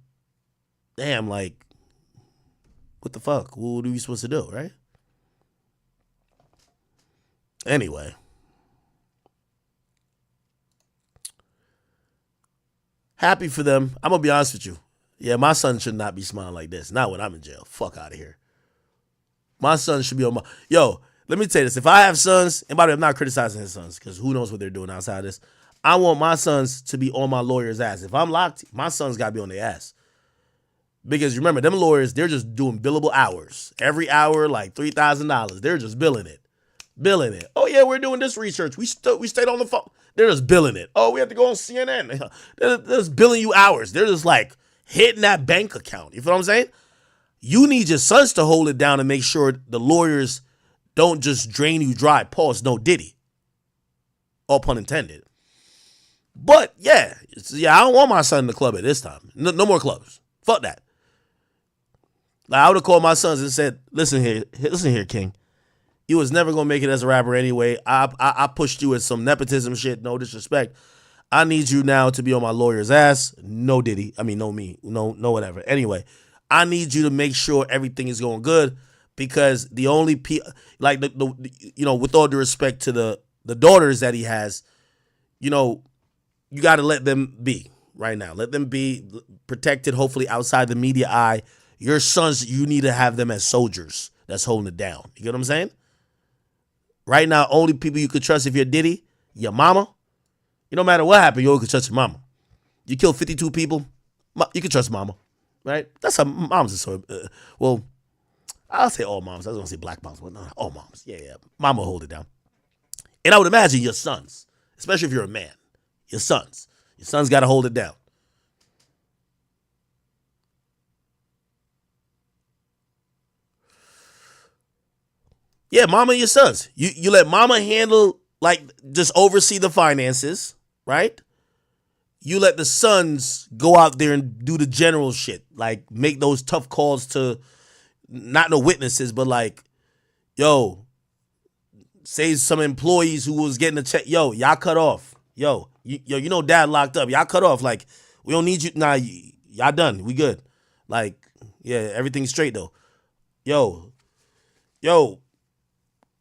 damn, like, what the fuck? What are we supposed to do, right? Anyway. Happy for them. I'm going to be honest with you. Yeah, my son should not be smiling like this. Not when I'm in jail. Fuck out of here. My son should be on my... Yo, let me tell you this. If I have sons, and by the way, I'm not criticizing his sons, because who knows what they're doing outside of this. I want my sons to be on my lawyer's ass. If I'm locked, my sons got to be on their ass. Because remember, them lawyers, they're just doing billable hours. Every hour, like $3,000. They're just billing it. Billing it. Oh yeah, we're doing this research. We stayed on the phone. They're just billing it. Oh, we have to go on CNN. They're just billing you hours. They're just like hitting that bank account. You feel what I'm saying? You need your sons to hold it down and make sure the lawyers don't just drain you dry. Pause. No Diddy. All pun intended. But yeah, I don't want my son in the club at this time. No more clubs. Fuck that. Like, I would have called my sons and said, listen here, King. You was never gonna make it as a rapper anyway. I pushed you at some nepotism shit. No disrespect. I need you now to be on my lawyer's ass. No Diddy. I mean, no me. No whatever. Anyway, I need you to make sure everything is going good, because the only like the you know, with all due respect to the daughters that he has, you know, you got to let them be right now. Let them be protected. Hopefully outside the media eye. Your sons, you need to have them as soldiers that's holding it down. You get what I'm saying? Right now, only people you could trust if you're Diddy, your mama. No matter what happened, you always could trust your mama. You kill 52 people, you can trust mama, right? That's how moms are so. Well, I'll say all moms. I was gonna say black moms, but no, all moms. Yeah. Mama hold it down. And I would imagine your sons, especially if you're a man, your sons got to hold it down. Yeah, mama and your sons. You let mama handle, like, just oversee the finances, right? You let the sons go out there and do the general shit, like make those tough calls to, not no witnesses, but like, yo, say some employees who was getting a check, yo, y'all cut off. Yo, you know dad locked up. Y'all cut off. Like, we don't need you. Nah, y'all done. We good. Like, yeah, everything's straight though. Yo,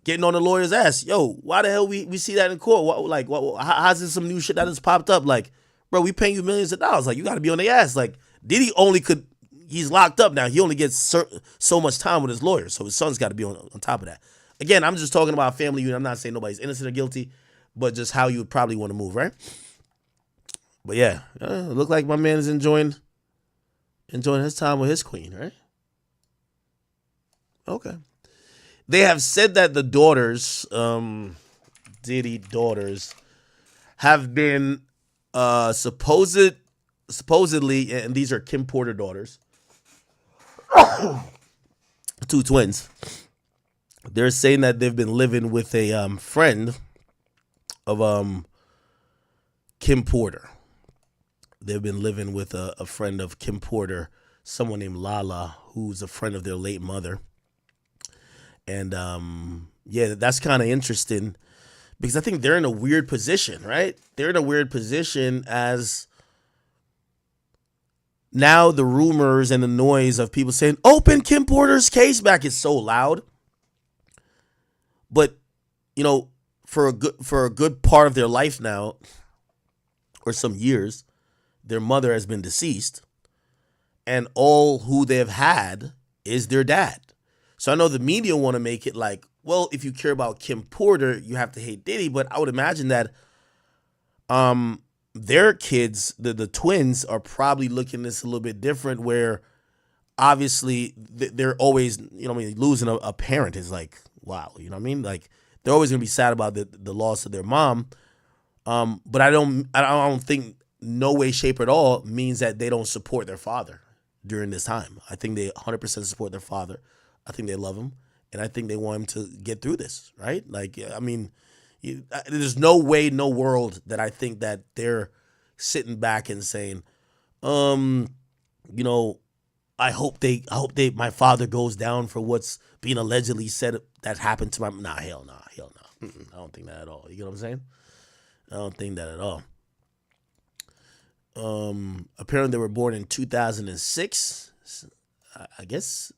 getting on the lawyer's ass. Yo, why the hell we see that in court? How's this some new shit that just popped up? Like, bro, we paying you millions of dollars. Like, you got to be on their ass. Like, Diddy he's locked up now. He only gets so much time with his lawyer. So his son's got to be on top of that. Again, I'm just talking about family unit. I'm not saying nobody's innocent or guilty, but just how you would probably want to move, right? But yeah, look like my man is enjoying his time with his queen, right? Okay. They have said that the daughters, Diddy daughters, have been supposedly, and these are Kim Porter daughters, two twins. They're saying that they've been living with a friend of Kim Porter. They've been living with a friend of Kim Porter, someone named Lala, who's a friend of their late mother. And yeah, that's kind of interesting because I think they're in a weird position, right? They're in a weird position as now the rumors and the noise of people saying, open Kim Porter's case back is so loud. But, you know, for a good part of their life now, or some years, their mother has been deceased. And all who they've had is their dad. So I know the media want to make it like, well, if you care about Kim Porter, you have to hate Diddy. But I would imagine that their kids, the twins, are probably looking at this a little bit different, where obviously they're always, you know what I mean, losing a parent is like, wow, you know what I mean? Like, they're always going to be sad about the loss of their mom. But I don't think no way, shape at all means that they don't support their father during this time. I think they 100% support their father. I think they love him, and I think they want him to get through this, right? Like, I mean, there's no way, no world that I think that they're sitting back and saying, you know, I hope my father goes down for what's being allegedly said that happened to my, hell no. I don't think that at all. You get what I'm saying? I don't think that at all. Apparently they were born in 2006. I guess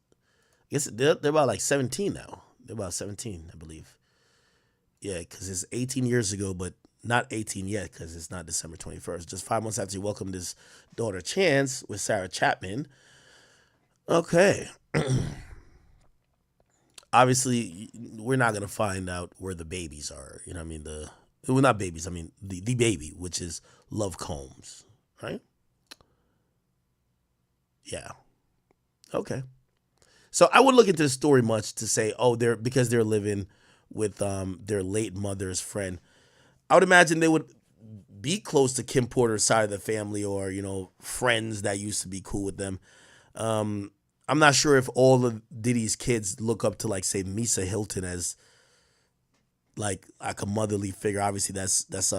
they're about like 17 now. They're about 17, I believe. Yeah, because it's 18 years ago, but not 18 yet because it's not December 21st. Just 5 months after he welcomed his daughter Chance with Sarah Chapman. Okay. Obviously, we're not going to find out where the babies are. You know what I mean? Well, not babies. I mean, the baby, which is Love Combs, right? Yeah. Okay. So I would look into the story much to say, oh, because they're living with their late mother's friend. I would imagine they would be close to Kim Porter's side of the family, or friends that used to be cool with them. I'm not sure if all of Diddy's kids look up to, like, say, Misa Hilton as like a motherly figure. Obviously, that's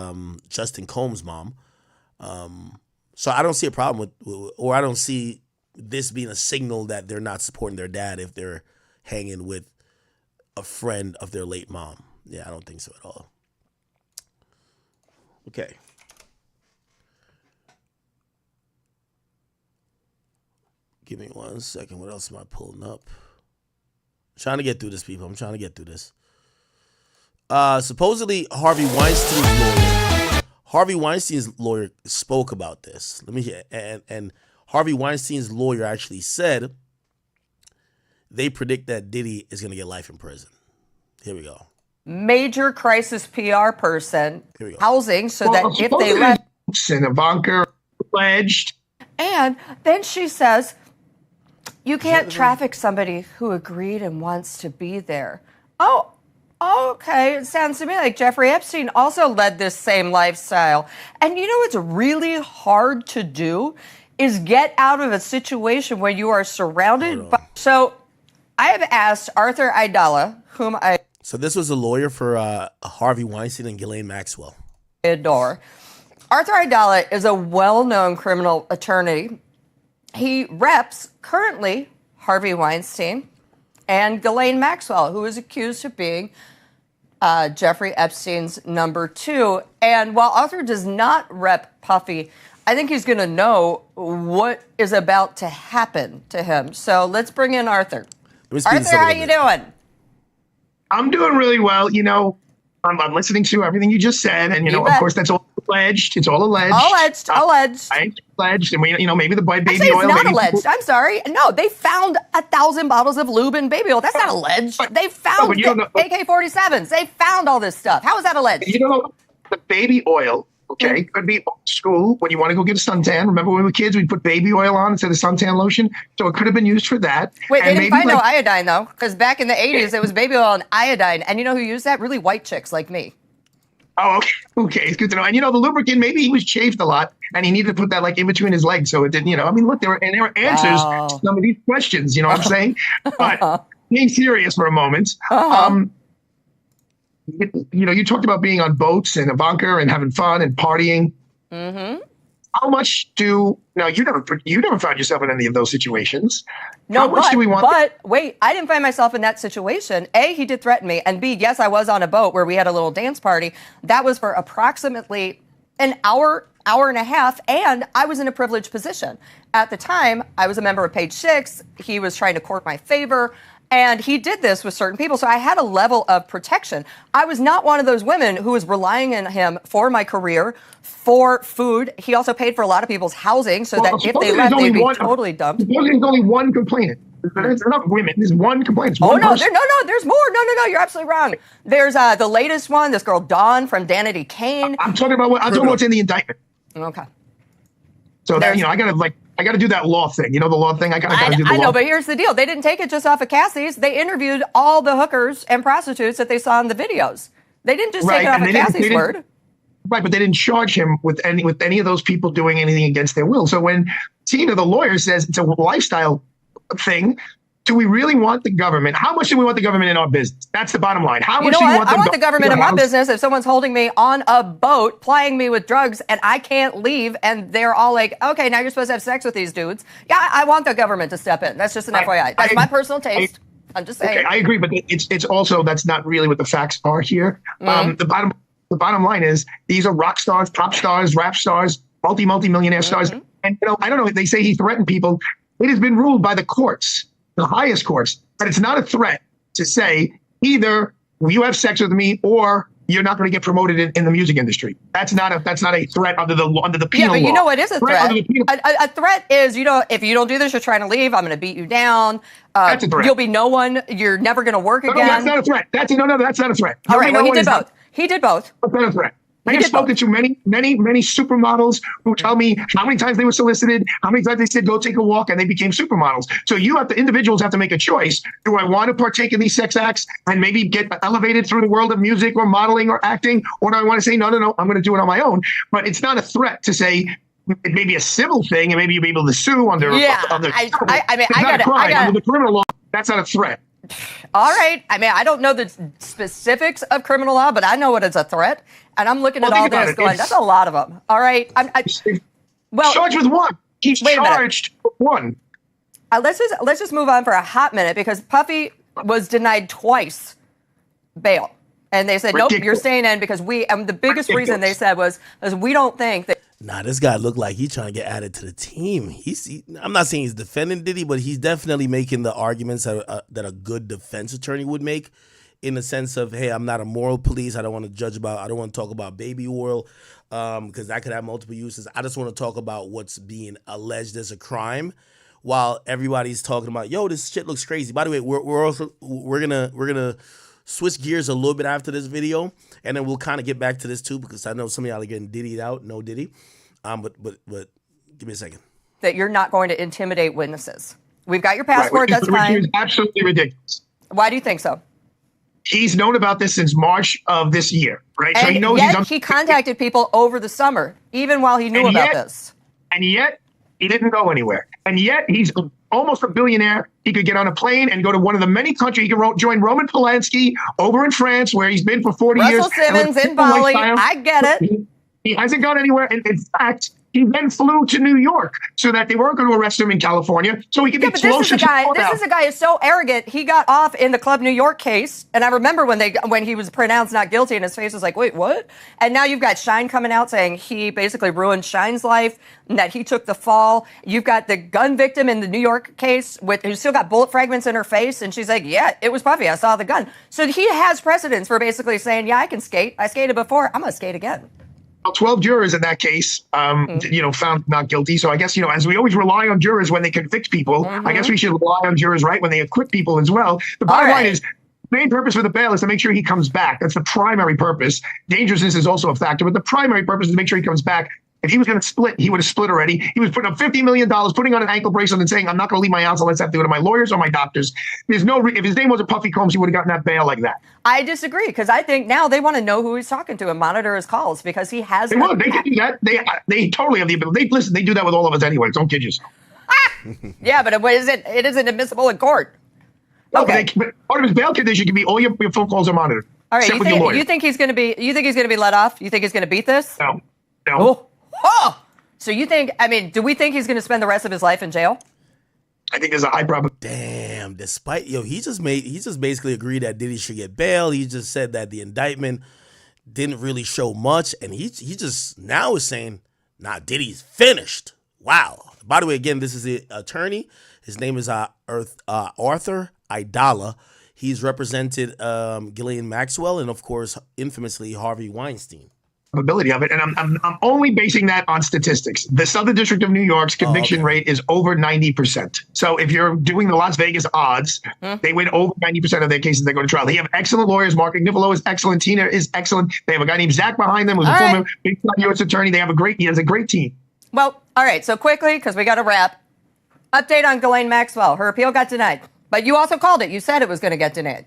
Justin Combs' mom. So I don't see a problem with, or I don't see this being a signal that they're not supporting their dad if they're hanging with a friend of their late mom. Yeah, I don't think so at all. Okay. Give me 1 second. What else am I pulling up? Trying to get through this, people. I'm trying to get through this. Supposedly, Harvey Weinstein's lawyer spoke about this. Let me hear. And Harvey Weinstein's lawyer actually said they predict that Diddy is going to get life in prison. Here we go. Major crisis PR person, housing, so that if they let and Ivanka pledged. And then she says, you can't traffic somebody who agreed and wants to be there. Oh, okay. It sounds to me like Jeffrey Epstein also led this same lifestyle. And you know what's really hard to do is get out of a situation where you are surrounded by. So I have asked Arthur Aidala, whom I So this was a lawyer for Harvey Weinstein and Ghislaine Maxwell. adore. Arthur Aidala is a well-known criminal attorney. He reps currently Harvey Weinstein and Ghislaine Maxwell, who is accused of being Jeffrey Epstein's number 2. And while Arthur does not rep Puffy, I think he's going to know what is about to happen to him. So let's bring in Arthur. Arthur, how you doing? I'm doing really well. I'm listening to everything you just said, and of course that's all alleged. It's all alleged. Alleged. Right? Alleged, and maybe the baby Actually, it's oil. not alleged. I'm sorry. No, they found 1,000 bottles of lube and baby oil. That's not alleged. They found AK-47s. They found all this stuff. How is that alleged? You don't know the baby oil. Okay, could be old school when you want to go get a suntan. Remember when we were kids, we'd put baby oil on instead of suntan lotion? So it could have been used for that. Wait, they and didn't find no iodine, though, because back in the 80s, it was baby oil and iodine. And you know who used that? Really white chicks like me. Oh, okay. It's good to know. And the lubricant, maybe he was chafed a lot and he needed to put that like in between his legs so it didn't, look, there were answers to some of these questions, you know what I'm saying? But being serious for a moment, you talked about being on boats and Ivanka and having fun and partying. Mm-hmm. How much you never found yourself in any of those situations. No, How much do we want? But wait, I didn't find myself in that situation. A, he did threaten me. And B, yes, I was on a boat where we had a little dance party. That was for approximately an hour and a half. And I was in a privileged position. At the time, I was a member of Page Six. He was trying to court my favor. And he did this with certain people. So I had a level of protection. I was not one of those women who was relying on him for my career, for food. He also paid for a lot of people's housing so that if they left, they'd be totally dumped. There's only one complainant. There's not women. There's one complainant. No, there's more. No, you're absolutely wrong. There's the latest one, this girl, Dawn from Danity Kane. I'm talking about what's in the indictment. Okay. So that, I got to do that law thing. The law thing? I got to do the law. I know, but here's the deal. They didn't take it just off of Cassie's. They interviewed all the hookers and prostitutes that they saw in the videos. They didn't just take it off of Cassie's word. Right, but they didn't charge him with any of those people doing anything against their will. So when Tina, the lawyer, says it's a lifestyle thing, do we really want the government? How much do we want the government in our business? That's the bottom line. How much do you want I want the government in my business if someone's holding me on a boat, plying me with drugs, and I can't leave, and they're all like, okay, now you're supposed to have sex with these dudes. Yeah, I want the government to step in. That's just an FYI. That's my personal taste. I'm just saying. Okay, I agree, but it's also, that's not really what the facts are here. The bottom line is these are rock stars, pop stars, rap stars, multi-millionaire stars. And, I don't know, they say he threatened people. It has been ruled by the courts, the highest courts, that it's not a threat to say either you have sex with me or you're not going to get promoted in the music industry. That's not a threat under the penal law. Yeah, but you know what is a threat? A threat is, if you don't do this, you're trying to leave. I'm going to beat you down. That's a threat. You'll be no one. You're never going to work again. No, that's not a threat. That's not a threat. All right, well, he did both. He did both. That's not a threat. I have spoken to many supermodels who tell me how many times they were solicited, how many times they said, go take a walk, and they became supermodels. So individuals have to make a choice. Do I want to partake in these sex acts and maybe get elevated through the world of music or modeling or acting? Or do I want to say, no, I'm going to do it on my own? But it's not a threat to say, it may be a civil thing, and maybe you'll be able to sue under. Under the criminal law. That's not a threat. All right. I mean, I don't know the specifics of criminal law, but I know what is a threat. And I'm looking at all this going, that's a lot of them. All right. Charged with one. He's charged with one. Let's just move on for a hot minute, because Puffy was denied twice bail. And they said, nope, you're staying in because the biggest reason they said was we don't think that. Nah, this guy looked like he's trying to get added to the team. I'm not saying he's defending Diddy, but he's definitely making the arguments that a good defense attorney would make, in the sense of, hey, I'm not a moral police. I don't want to I don't want to talk about baby oil, because that could have multiple uses. I just want to talk about what's being alleged as a crime, while everybody's talking about, yo, this shit looks crazy. By the way, we're gonna switch gears a little bit after this video, and then we'll kind of get back to this too, because I know some of y'all are getting Diddy'd out. No Diddy. But give me a second. That you're not going to intimidate witnesses. We've got your passport. That's fine. Which is absolutely ridiculous. Why do you think so? He's known about this since March of this year, right? And so he knows he contacted people over the summer, even while he knew about this. And yet he didn't go anywhere. And yet he's almost a billionaire. He could get on a plane and go to one of the many countries. He could join Roman Polanski over in France, where he's been for 40 years. Russell Simmons in Bali. I get it. He hasn't gone anywhere. And in fact, he then flew to New York so that they weren't going to arrest him in California, so he could be closer to This is a guy who's so arrogant. He got off in the Club New York case, and I remember when he was pronounced not guilty, and his face was like, wait, what? And now you've got Shine coming out saying he basically ruined Shine's life, and that he took the fall. You've got the gun victim in the New York case who still got bullet fragments in her face, and she's like, yeah, it was Puffy. I saw the gun. So he has precedence for basically saying, yeah, I can skate. I skated before. I'm going to skate again. 12 jurors in that case, found not guilty. So I guess, as we always rely on jurors when they convict people, I guess we should rely on jurors, right, when they acquit people as well. The bottom line is, the main purpose for the bail is to make sure he comes back. That's the primary purpose. Dangerousness is also a factor, but the primary purpose is to make sure he comes back. If he was going to split, he would have split already. He was putting up $50 million, putting on an ankle bracelet and saying, I'm not going to leave my house unless I have to go to my lawyers or my doctors. There's no if his name wasn't Puffy Combs, he would have gotten that bail like that. I disagree, because I think now they want to know who he's talking to and monitor his calls, because he has. They can do that. They totally have the ability. They do that with all of us anyway. Don't kid yourself. Yeah, but it isn't admissible in court. Okay. But part of his bail condition can be all your phone calls are monitored. All right. You think he's going to be? You think he's going to be let off? You think he's going to beat this? No. Oh. So you think? I mean, do we think he's going to spend the rest of his life in jail? I think there's a high probability. Damn. Despite he just basically agreed that Diddy should get bail. He just said that the indictment didn't really show much, and he just now is saying, nah, Diddy's finished. Wow. By the way, again, this is the attorney. His name is Arthur Idala. He's represented Ghislaine Maxwell and, of course, infamously Harvey Weinstein. Ability of it, and I'm only basing that on statistics. The Southern District of New York's conviction rate is over 90%. So if you're doing the Las Vegas odds, they win over 90% of their cases that go to trial. They have excellent lawyers. Mark Agnifilo is excellent. Tina is excellent. They have a guy named Zach behind them, who's a former big U.S. attorney. He has a great team. Well, all right. So quickly, because we got to wrap. Update on Ghislaine Maxwell. Her appeal got denied, but you also called it. You said it was going to get denied.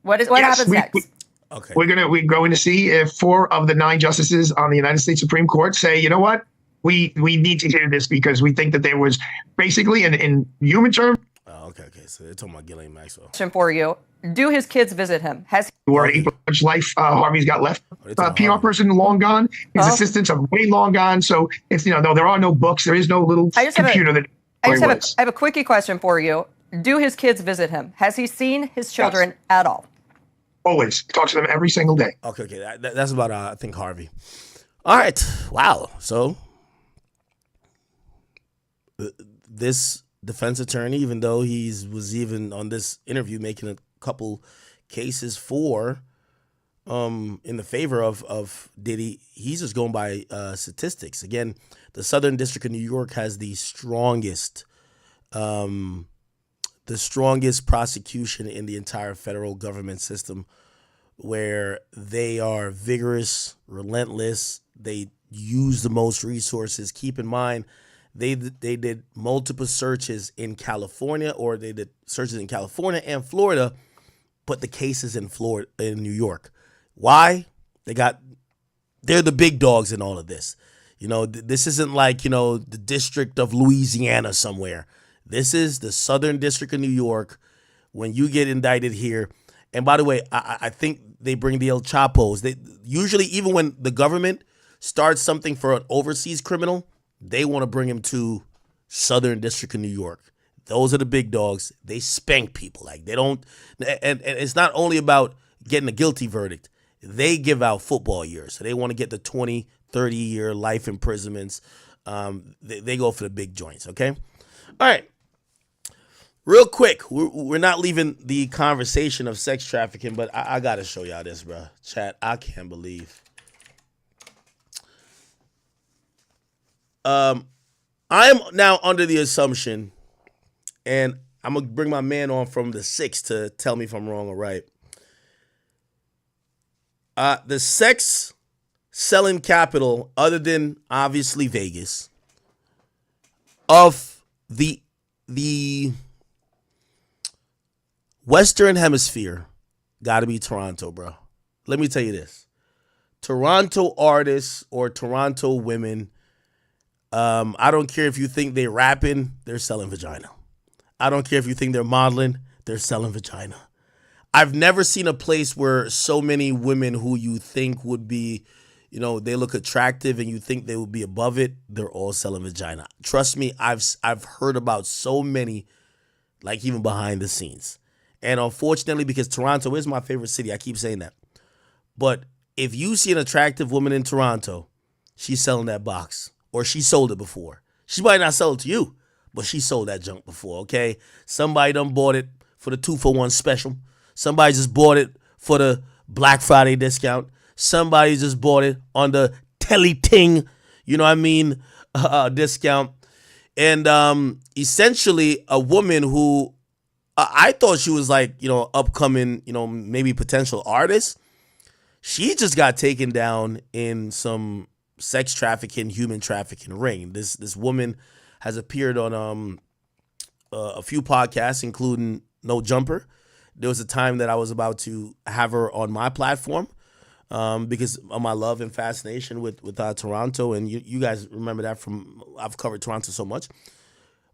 What happens next? Okay. We're going to see if 4 of the 9 justices on the United States Supreme Court say, you know what, we need to hear this because we think that there was basically in human terms. Oh, okay. So they're talking about Ghislaine Maxwell. Question for you: do his kids visit him? Has he much life Harvey's got left? PR person long gone. His assistants are way long gone. So it's there are no books. There is no little computer I have a quickie question for you. Do his kids visit him? Has he seen his children at all? Always talks to them every single day. Okay. That's about I think Harvey. All right. Wow. So this defense attorney, even though was even on this interview making a couple cases for in the favor of Diddy, he's just going by statistics. Again, the Southern District of New York has the strongest prosecution in the entire federal government system where they are vigorous, relentless. They use the most resources. Keep in mind, they did multiple searches in California, or they did searches in California and Florida, but the cases in Florida, in New York. Why? They're the big dogs in all of this. You know, this isn't like, you know, the District of Louisiana somewhere. This is the Southern District of New York. When you get indicted here, and by the way, I think they bring the El Chapos. They usually, even when the government starts something for an overseas criminal, they want to bring him to Southern District of New York. Those are the big dogs. They spank people. Like, they don't, and it's not only about getting a guilty verdict. They give out football years. So they want to get the 20, 30-year life imprisonments. They go for the big joints, okay? All right. Real quick, we're not leaving the conversation of sex trafficking, but I got to show y'all this, bro. Chat, I can't believe. I am now under the assumption, and I'm going to bring my man on from the 6 to tell me if I'm wrong or right. The sex selling capital, other than obviously Vegas, of the Western Hemisphere, got to be Toronto, bro. Let me tell you this. Toronto artists or Toronto women, I don't care if you think they're rapping, they're selling vagina. I don't care if you think they're modeling, they're selling vagina. I've never seen a place where so many women who you think would be, you know, they look attractive and you think they would be above it, they're all selling vagina. Trust me, I've heard about so many, like even behind the scenes. And unfortunately, because Toronto is my favorite city, I keep saying that. But if you see an attractive woman in Toronto, she's selling that box, or she sold it before. She might not sell it to you, but she sold that junk before, okay? Somebody done bought it for the 2-for-1 special. Somebody just bought it for the Black Friday discount. Somebody just bought it on the Telly-Ting, you know what I mean, discount. And essentially a woman who I thought she was like, you know, upcoming, you know, maybe potential artist. She just got taken down in some sex trafficking, human trafficking ring. This woman has appeared on a few podcasts, including No Jumper. There was a time that I was about to have her on my platform because of my love and fascination with Toronto. And you guys remember that from, I've covered Toronto so much.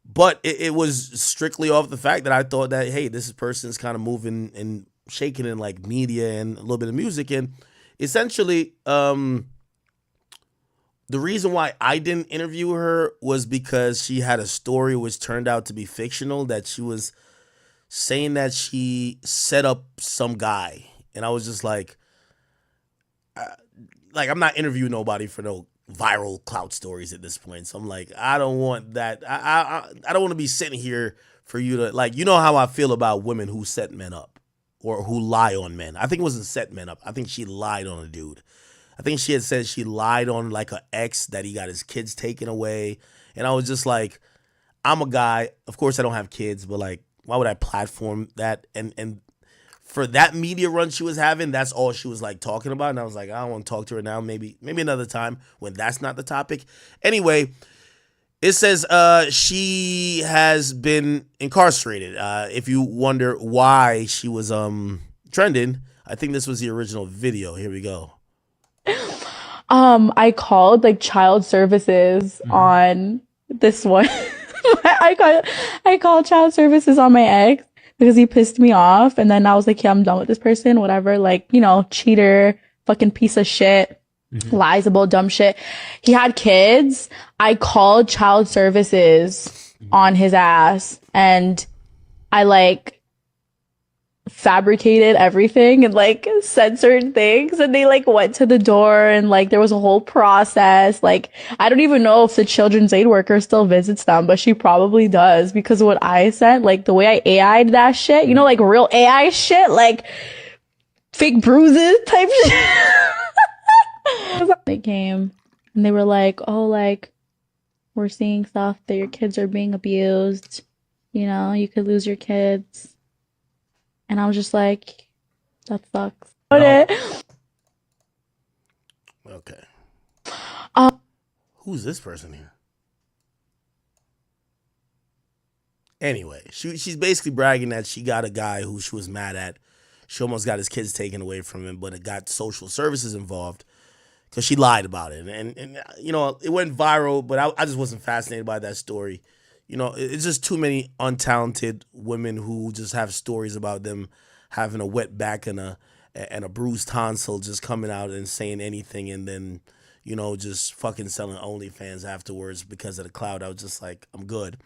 But it was strictly off the fact that I thought that, hey, this person is kind of moving and shaking in like media and a little bit of music. And essentially, the reason why I didn't interview her was because she had a story which turned out to be fictional, that she was saying that she set up some guy. And I was just like I'm not interviewing nobody for no viral clout stories at this point. So I'm like, I don't want that. I don't want to be sitting here for you to, like, you know how I feel about women who set men up or who lie on men. I think it wasn't set men up. I think she lied on a dude. I think she had said she lied on like an ex that he got his kids taken away. And I was just like, I'm a guy. Of course I don't have kids, but like, why would I platform that? And for that media run she was having, that's all she was like talking about. And I was like, I don't want to talk to her now. Maybe another time when that's not the topic. Anyway, it says she has been incarcerated. If you wonder why she was trending, I think this was the original video. Here we go. I called like child services on this one. I called child services on my ex because he pissed me off. And then I was like, yeah, I'm done with this person, whatever. Like, you know, cheater, fucking piece of shit, lies about dumb shit. He had kids. I called child services on his ass and I like fabricated everything and like said certain things, and they like went to the door and like there was a whole process. Like, I don't even know if the children's aid worker still visits them, but she probably does, because what I said, like the way I AI'd that shit, you know, like real AI shit, like fake bruises type shit. They came and they were like, oh, like we're seeing stuff that your kids are being abused, you know, you could lose your kids. And I was just like, That sucks. But Okay. Um, Who's this person here? Anyway, she's basically bragging that she got a guy who she was mad at. She almost got his kids taken away from him, but it got social services involved because she lied about it. And you know, it went viral, but I just wasn't fascinated by that story. You know, it's just too many untalented women who just have stories about them having a wet back and a bruised tonsil just coming out and saying anything and then, you know, just fucking selling OnlyFans afterwards because of the clout. I was just like, I'm good.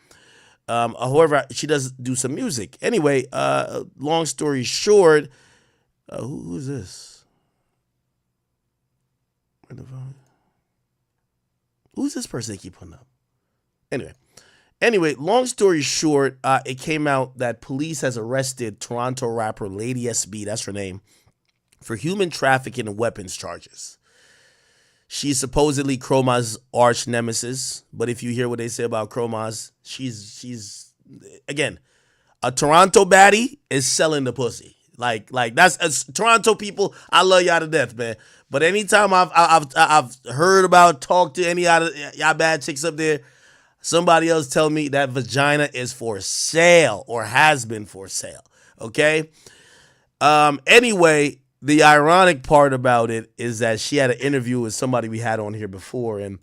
However, she does do some music. Anyway, long story short, who's this? Who's this person they keep putting up? Anyway, long story short, it came out that police has arrested Toronto rapper Lady SB, that's her name, for human trafficking and weapons charges. She's supposedly Chroma's arch nemesis, but if you hear what they say about Chroma's, she's again, a Toronto baddie is selling the pussy. Like that's Toronto people. I love y'all to death, man. But anytime I've heard about, talked to any of y'all bad chicks up there, somebody else tell me that vagina is for sale or has been for sale. Okay. Anyway. The ironic part about it is that she had an interview with somebody we had on here before, and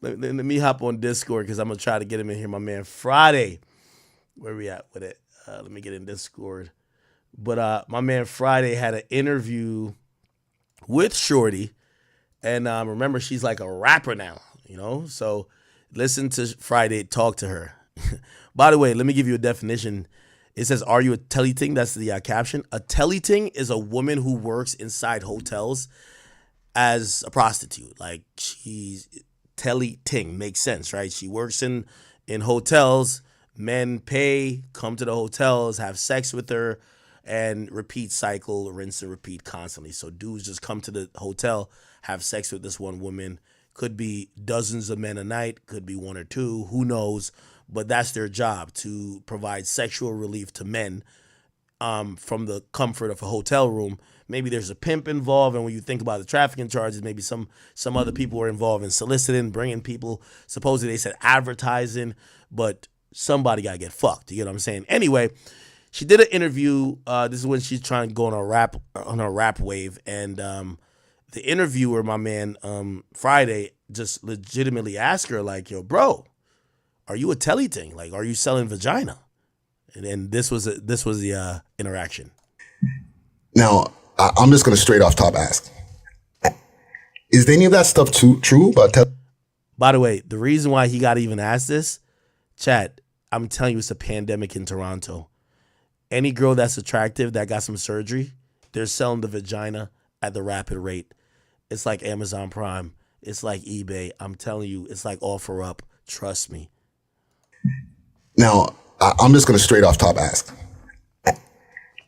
let me hop on Discord because I'm gonna try to get him in here. My man Friday, where we at with it? Let me get in Discord. But my man Friday had an interview with Shorty, and remember she's like a rapper now, you know. So listen to Friday talk to her. By the way, let me give you a definition. It says, are you a telly-ting? That's the caption. A telly-ting is a woman who works inside hotels as a prostitute. Like, she's telly-ting. Makes sense, right? She works in hotels. Men pay, come to the hotels, have sex with her, and repeat cycle, rinse and repeat constantly. So dudes just come to the hotel, have sex with this one woman. Could be dozens of men a night. Could be one or two. Who knows? But that's their job, to provide sexual relief to men from the comfort of a hotel room. Maybe there's a pimp involved, and when you think about the trafficking charges, maybe some other people are involved in soliciting, bringing people. Supposedly they said advertising, but somebody got to get fucked. You know what I'm saying? Anyway, she did an interview. This is when she's trying to go on a rap wave, and the interviewer, my man Friday, just legitimately asked her like, "Yo, bro, are you a telly-ting? Like, are you selling vagina?" And this was the interaction. Now, I'm just going to straight off top ask. Is any of that stuff true about By the way, the reason why he got to even ask this, chat, I'm telling you, it's a pandemic in Toronto. Any girl that's attractive that got some surgery, they're selling the vagina at the rapid rate. It's like Amazon Prime. It's like eBay. I'm telling you, it's like OfferUp. Trust me. Now, I'm just going to straight off top ask.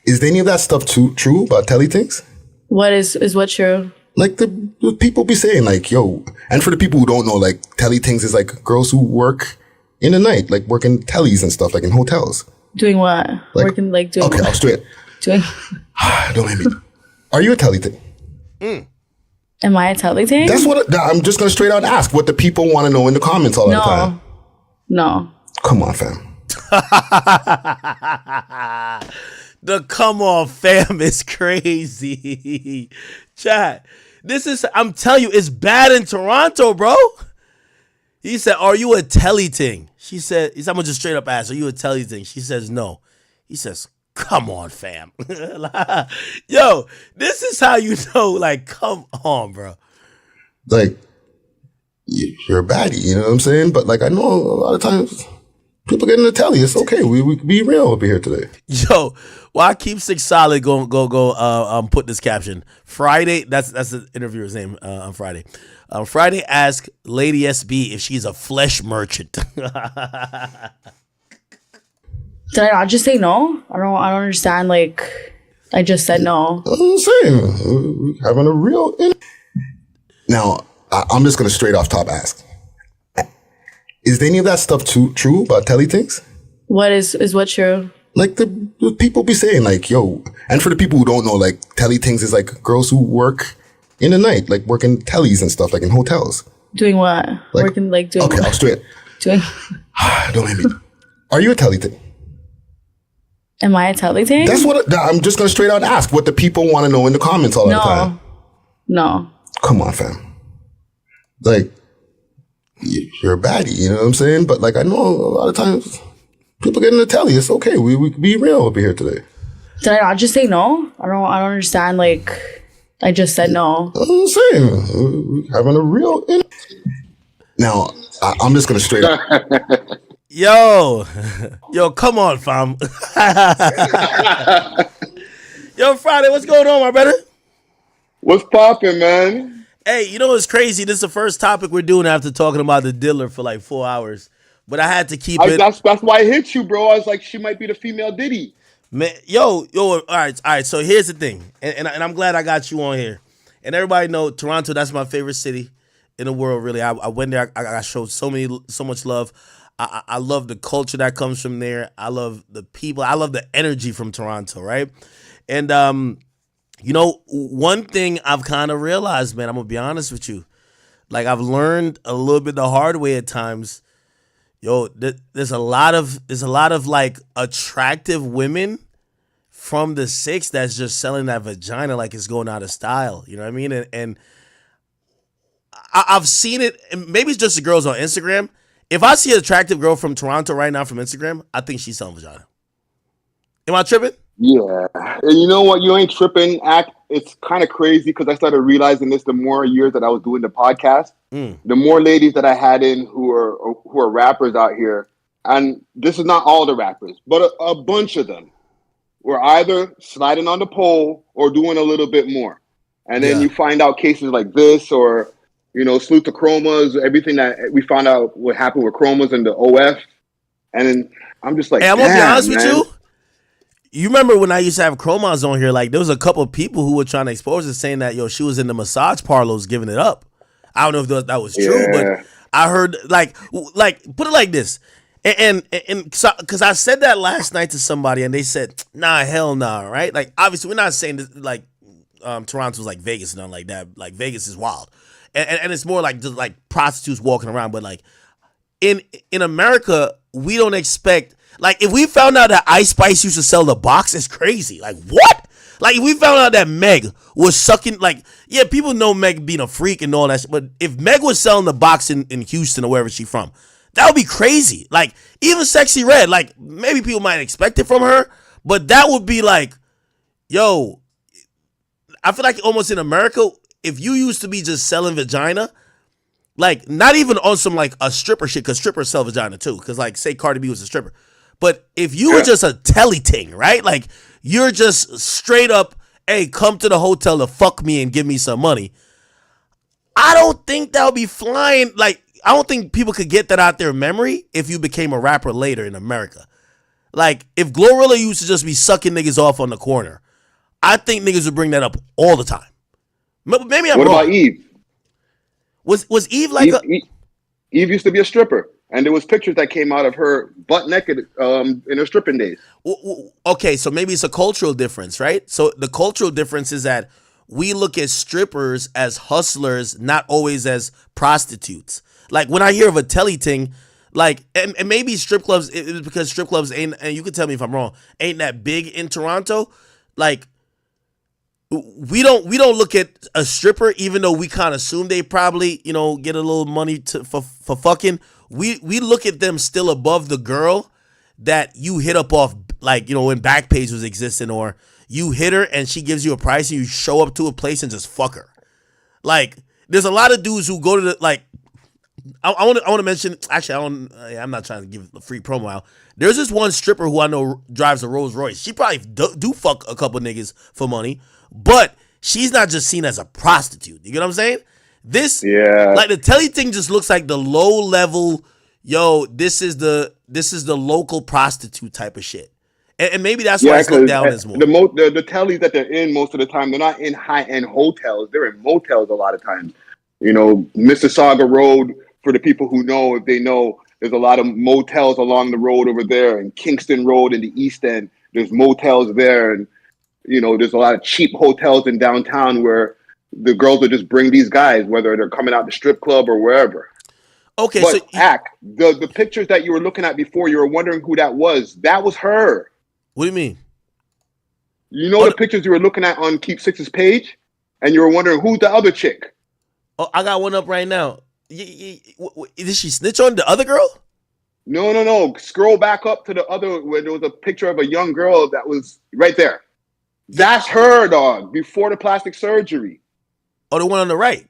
Is any of that stuff true about telly-tings? What is what true? Like the people be saying like, yo, and for the people who don't know, like telly-tings is like girls who work in the night, like working tellies and stuff, like in hotels. Doing what? Like, Working like doing okay, what? I'll straight. Doing. Don't make me. Are you a telly-ting? Am I a telly-ting? That's what I'm just going to straight out ask what the people want to know in the comments all the time. No. Come on, fam. The come on fam is crazy. Chat, I'm telling you, it's bad in Toronto, bro. He said, are you a telly-ting? He said, I'm going to just straight up ask, are you a telly-ting? She says, no. He says, come on, fam. Yo, this is how you know, like, come on, bro. Like, you're a baddie, you know what I'm saying? But like, I know a lot of times people get in the telly. It's okay. We be real over here today. Yo, well, I keep 6 solid. Go. Put this caption. Friday. That's the interviewer's name on Friday. Friday asked Lady SB if she's a flesh merchant. Did I not just say no? I don't understand. Like, I just said no. I'm saying having a real. Now, I'm just gonna straight off top ask. Is any of that stuff true about telly-tings? What is what true? like the people be saying, like, yo, and for the people who don't know, like, telly things is like girls who work in the night, like working tellies and stuff, like in hotels. Doing what? Like, Working like doing okay, what? I'll straight. Doing. Don't make me. Are you a telly thing? Am I a telly thing? That's what I'm just gonna straight out ask what the people want to know in the comments all the time. No. Come on, fam. Like, you're a baddie, you know what I'm saying? But like, I know a lot of times people get in the telly. It's okay. We can be real over here today. Did I not just say no? I don't understand. Like, I just said no. I'm saying, we're having a real. Now, I'm just gonna straight up. Yo, come on, fam. Yo, Friday, what's going on, my brother? What's poppin', man? Hey, you know what's crazy? This is the first topic we're doing after talking about the dealer for like 4 hours. But I had to keep it. That's why I hit you, bro. I was like, she might be the female Diddy. Man, yo, all right. So here's the thing, and I'm glad I got you on here. And everybody know Toronto. That's my favorite city in the world. Really, I went there. I got showed so much love. I love the culture that comes from there. I love the people. I love the energy from Toronto, right? And you know, one thing I've kind of realized, man, I'm gonna be honest with you. Like, I've learned a little bit the hard way at times. Yo, there's a lot of like attractive women from the 6 that's just selling that vagina like it's going out of style. You know what I mean? And I've seen it. And maybe it's just the girls on Instagram. If I see an attractive girl from Toronto right now from Instagram, I think she's selling vagina. Am I tripping? Yeah. And you know what? You ain't tripping. It's kind of crazy because I started realizing this the more years that I was doing the podcast. The more ladies that I had in who are rappers out here, and this is not all the rappers, but a bunch of them were either sliding on the pole or doing a little bit more. And then you find out cases like this, or, you know, salute to Chromas, everything that we found out what happened with Chromas and the OF. And then I'm just like, hey, I'm gonna be honest with you. You remember when I used to have Chromas on here? Like, there was a couple of people who were trying to expose it, saying that, yo, she was in the massage parlors giving it up. I don't know if that was true, but I heard like put it like this, and because I said that last night to somebody, and they said, nah, hell nah, right? Like, obviously we're not saying this, like Toronto's like Vegas and nothing like that. Like, Vegas is wild, and it's more like just like prostitutes walking around. But like in America, we don't expect. Like, if we found out that Ice Spice used to sell the box, it's crazy. Like, what? Like, if we found out that Meg was sucking, like, yeah, people know Meg being a freak and all that shit, but if Meg was selling the box in Houston or wherever she's from, that would be crazy. Like, even Sexy Red, like, maybe people might expect it from her, but that would be like, yo, I feel like almost in America, if you used to be just selling vagina, like, not even on some, like, a stripper shit, because strippers sell vagina too, because, like, say Cardi B was a stripper. But if you were just a telly ting, right? Like, you're just straight up, hey, come to the hotel to fuck me and give me some money. I don't think that would be flying. Like, I don't think people could get that out their memory if you became a rapper later in America. Like, if Glorilla used to just be sucking niggas off on the corner, I think niggas would bring that up all the time. Maybe I'm wrong. What about Eve? Was Eve like Eve used to be a stripper. And there was pictures that came out of her butt naked in her stripping days. Okay, so maybe it's a cultural difference, right? So the cultural difference is that we look at strippers as hustlers, not always as prostitutes. Like, when I hear of a telly ting, like, and maybe strip clubs, it's because strip clubs ain't, and you can tell me if I'm wrong, ain't that big in Toronto. Like, we don't look at a stripper, even though we kind of assume they probably, you know, get a little money for fucking. We look at them still above the girl that you hit up off, like, you know, when Backpage was existing, or you hit her and she gives you a price and you show up to a place and just fuck her. Like, there's a lot of dudes who go to the, like, I want to mention, actually, I'm not trying to give a free promo out. There's this one stripper who I know drives a Rolls Royce. She probably do fuck a couple niggas for money, but she's not just seen as a prostitute. You get what I'm saying? Like, the telly thing just looks like the low level, yo, this is the local prostitute type of shit. And maybe that's why it's looked down as more. The tellies that they're in most of the time, they're not in high-end hotels. They're in motels a lot of times. You know, Mississauga Road, for the people who know, if they know, There's a lot of motels along the road over there, and Kingston Road in the East End. There's motels there, and there's a lot of cheap hotels in downtown where the girls will just bring these guys, whether they're coming out the strip club or wherever. Okay, but so the pictures that you were looking at before, you were wondering who that was. That was her. What do you mean? The pictures you were looking at on Keep Six's page, and you were wondering who's the other chick. Oh, I got one up right now. Did she snitch on the other girl? No. Scroll back up to the other where there was a picture of a young girl that was right there. That's her, dog, before the plastic surgery. Oh, the one on the right?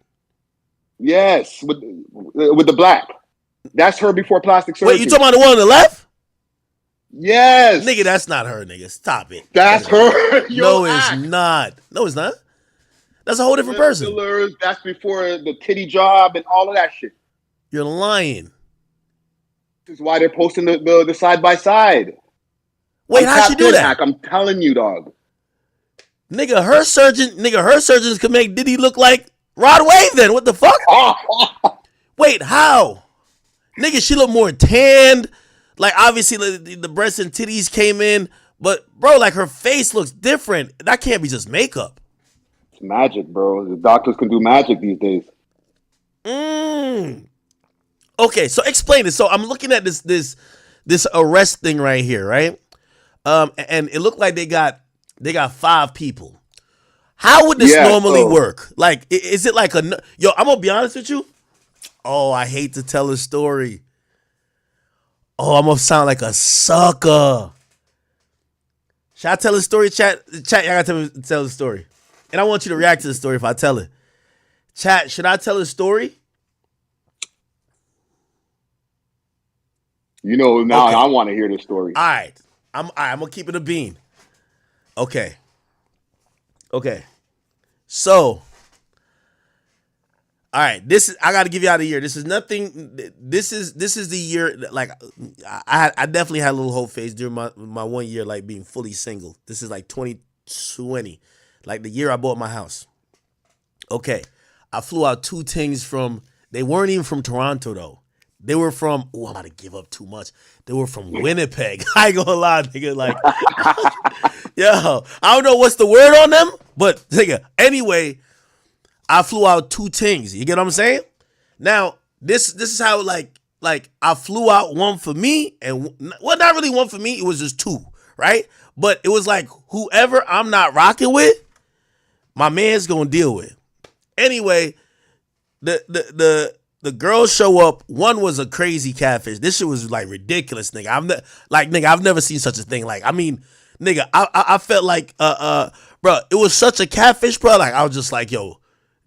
Yes, with the black. That's her before plastic surgery. Wait, you talking about the one on the left? Yes. Nigga, that's not her, nigga. Stop it. That's her. No, it's not. No, it's not. That's a whole different person. Fillers, that's before the titty job and all of that shit. You're lying. This is why they're posting the side by side. Wait, how'd she do that? I'm telling you, dog. Nigga, her surgeons could make Diddy look like Rod Wave then. What the fuck? Wait, how? Nigga, she looked more tanned. Like, obviously, the breasts and titties came in. But, bro, like, her face looks different. That can't be just makeup. It's magic, bro. The doctors can do magic these days. Okay, so explain it. So I'm looking at this arrest thing right here, right? And it looked like they got 5 people. How would this normally work? Like, is it like I'm gonna be honest with you. Oh, I hate to tell a story. Oh, I'm gonna sound like a sucker. Should I tell a story, chat? Chat, y'all gotta tell the story. And I want you to react to the story if I tell it. Chat, should I tell a story? Now okay. I want to hear the story. All right. I'm gonna keep it a bean. Okay. So, all right. I got to give you out a year. This is nothing. This is the year. Like, I definitely had a little whole phase during my 1 year, like being fully single. This is like 2020, like the year I bought my house. Okay, I flew out 2 things from. They weren't even from Toronto though. They were from. Oh, I'm about to give up too much. They were from Winnipeg. I ain't gonna lie, nigga. Like, yo, I don't know what's the word on them, but nigga. Anyway, I flew out 2 things. You get what I'm saying? Now, this is how like I flew out one for me and not really one for me. It was just 2, right? But it was like whoever I'm not rocking with, my man's gonna deal with. Anyway, the girls show up. One was a crazy catfish. This shit was like ridiculous, nigga. I've never seen such a thing. Like, I mean, nigga, I felt like, bro, it was such a catfish, bro. Like, I was just like, yo,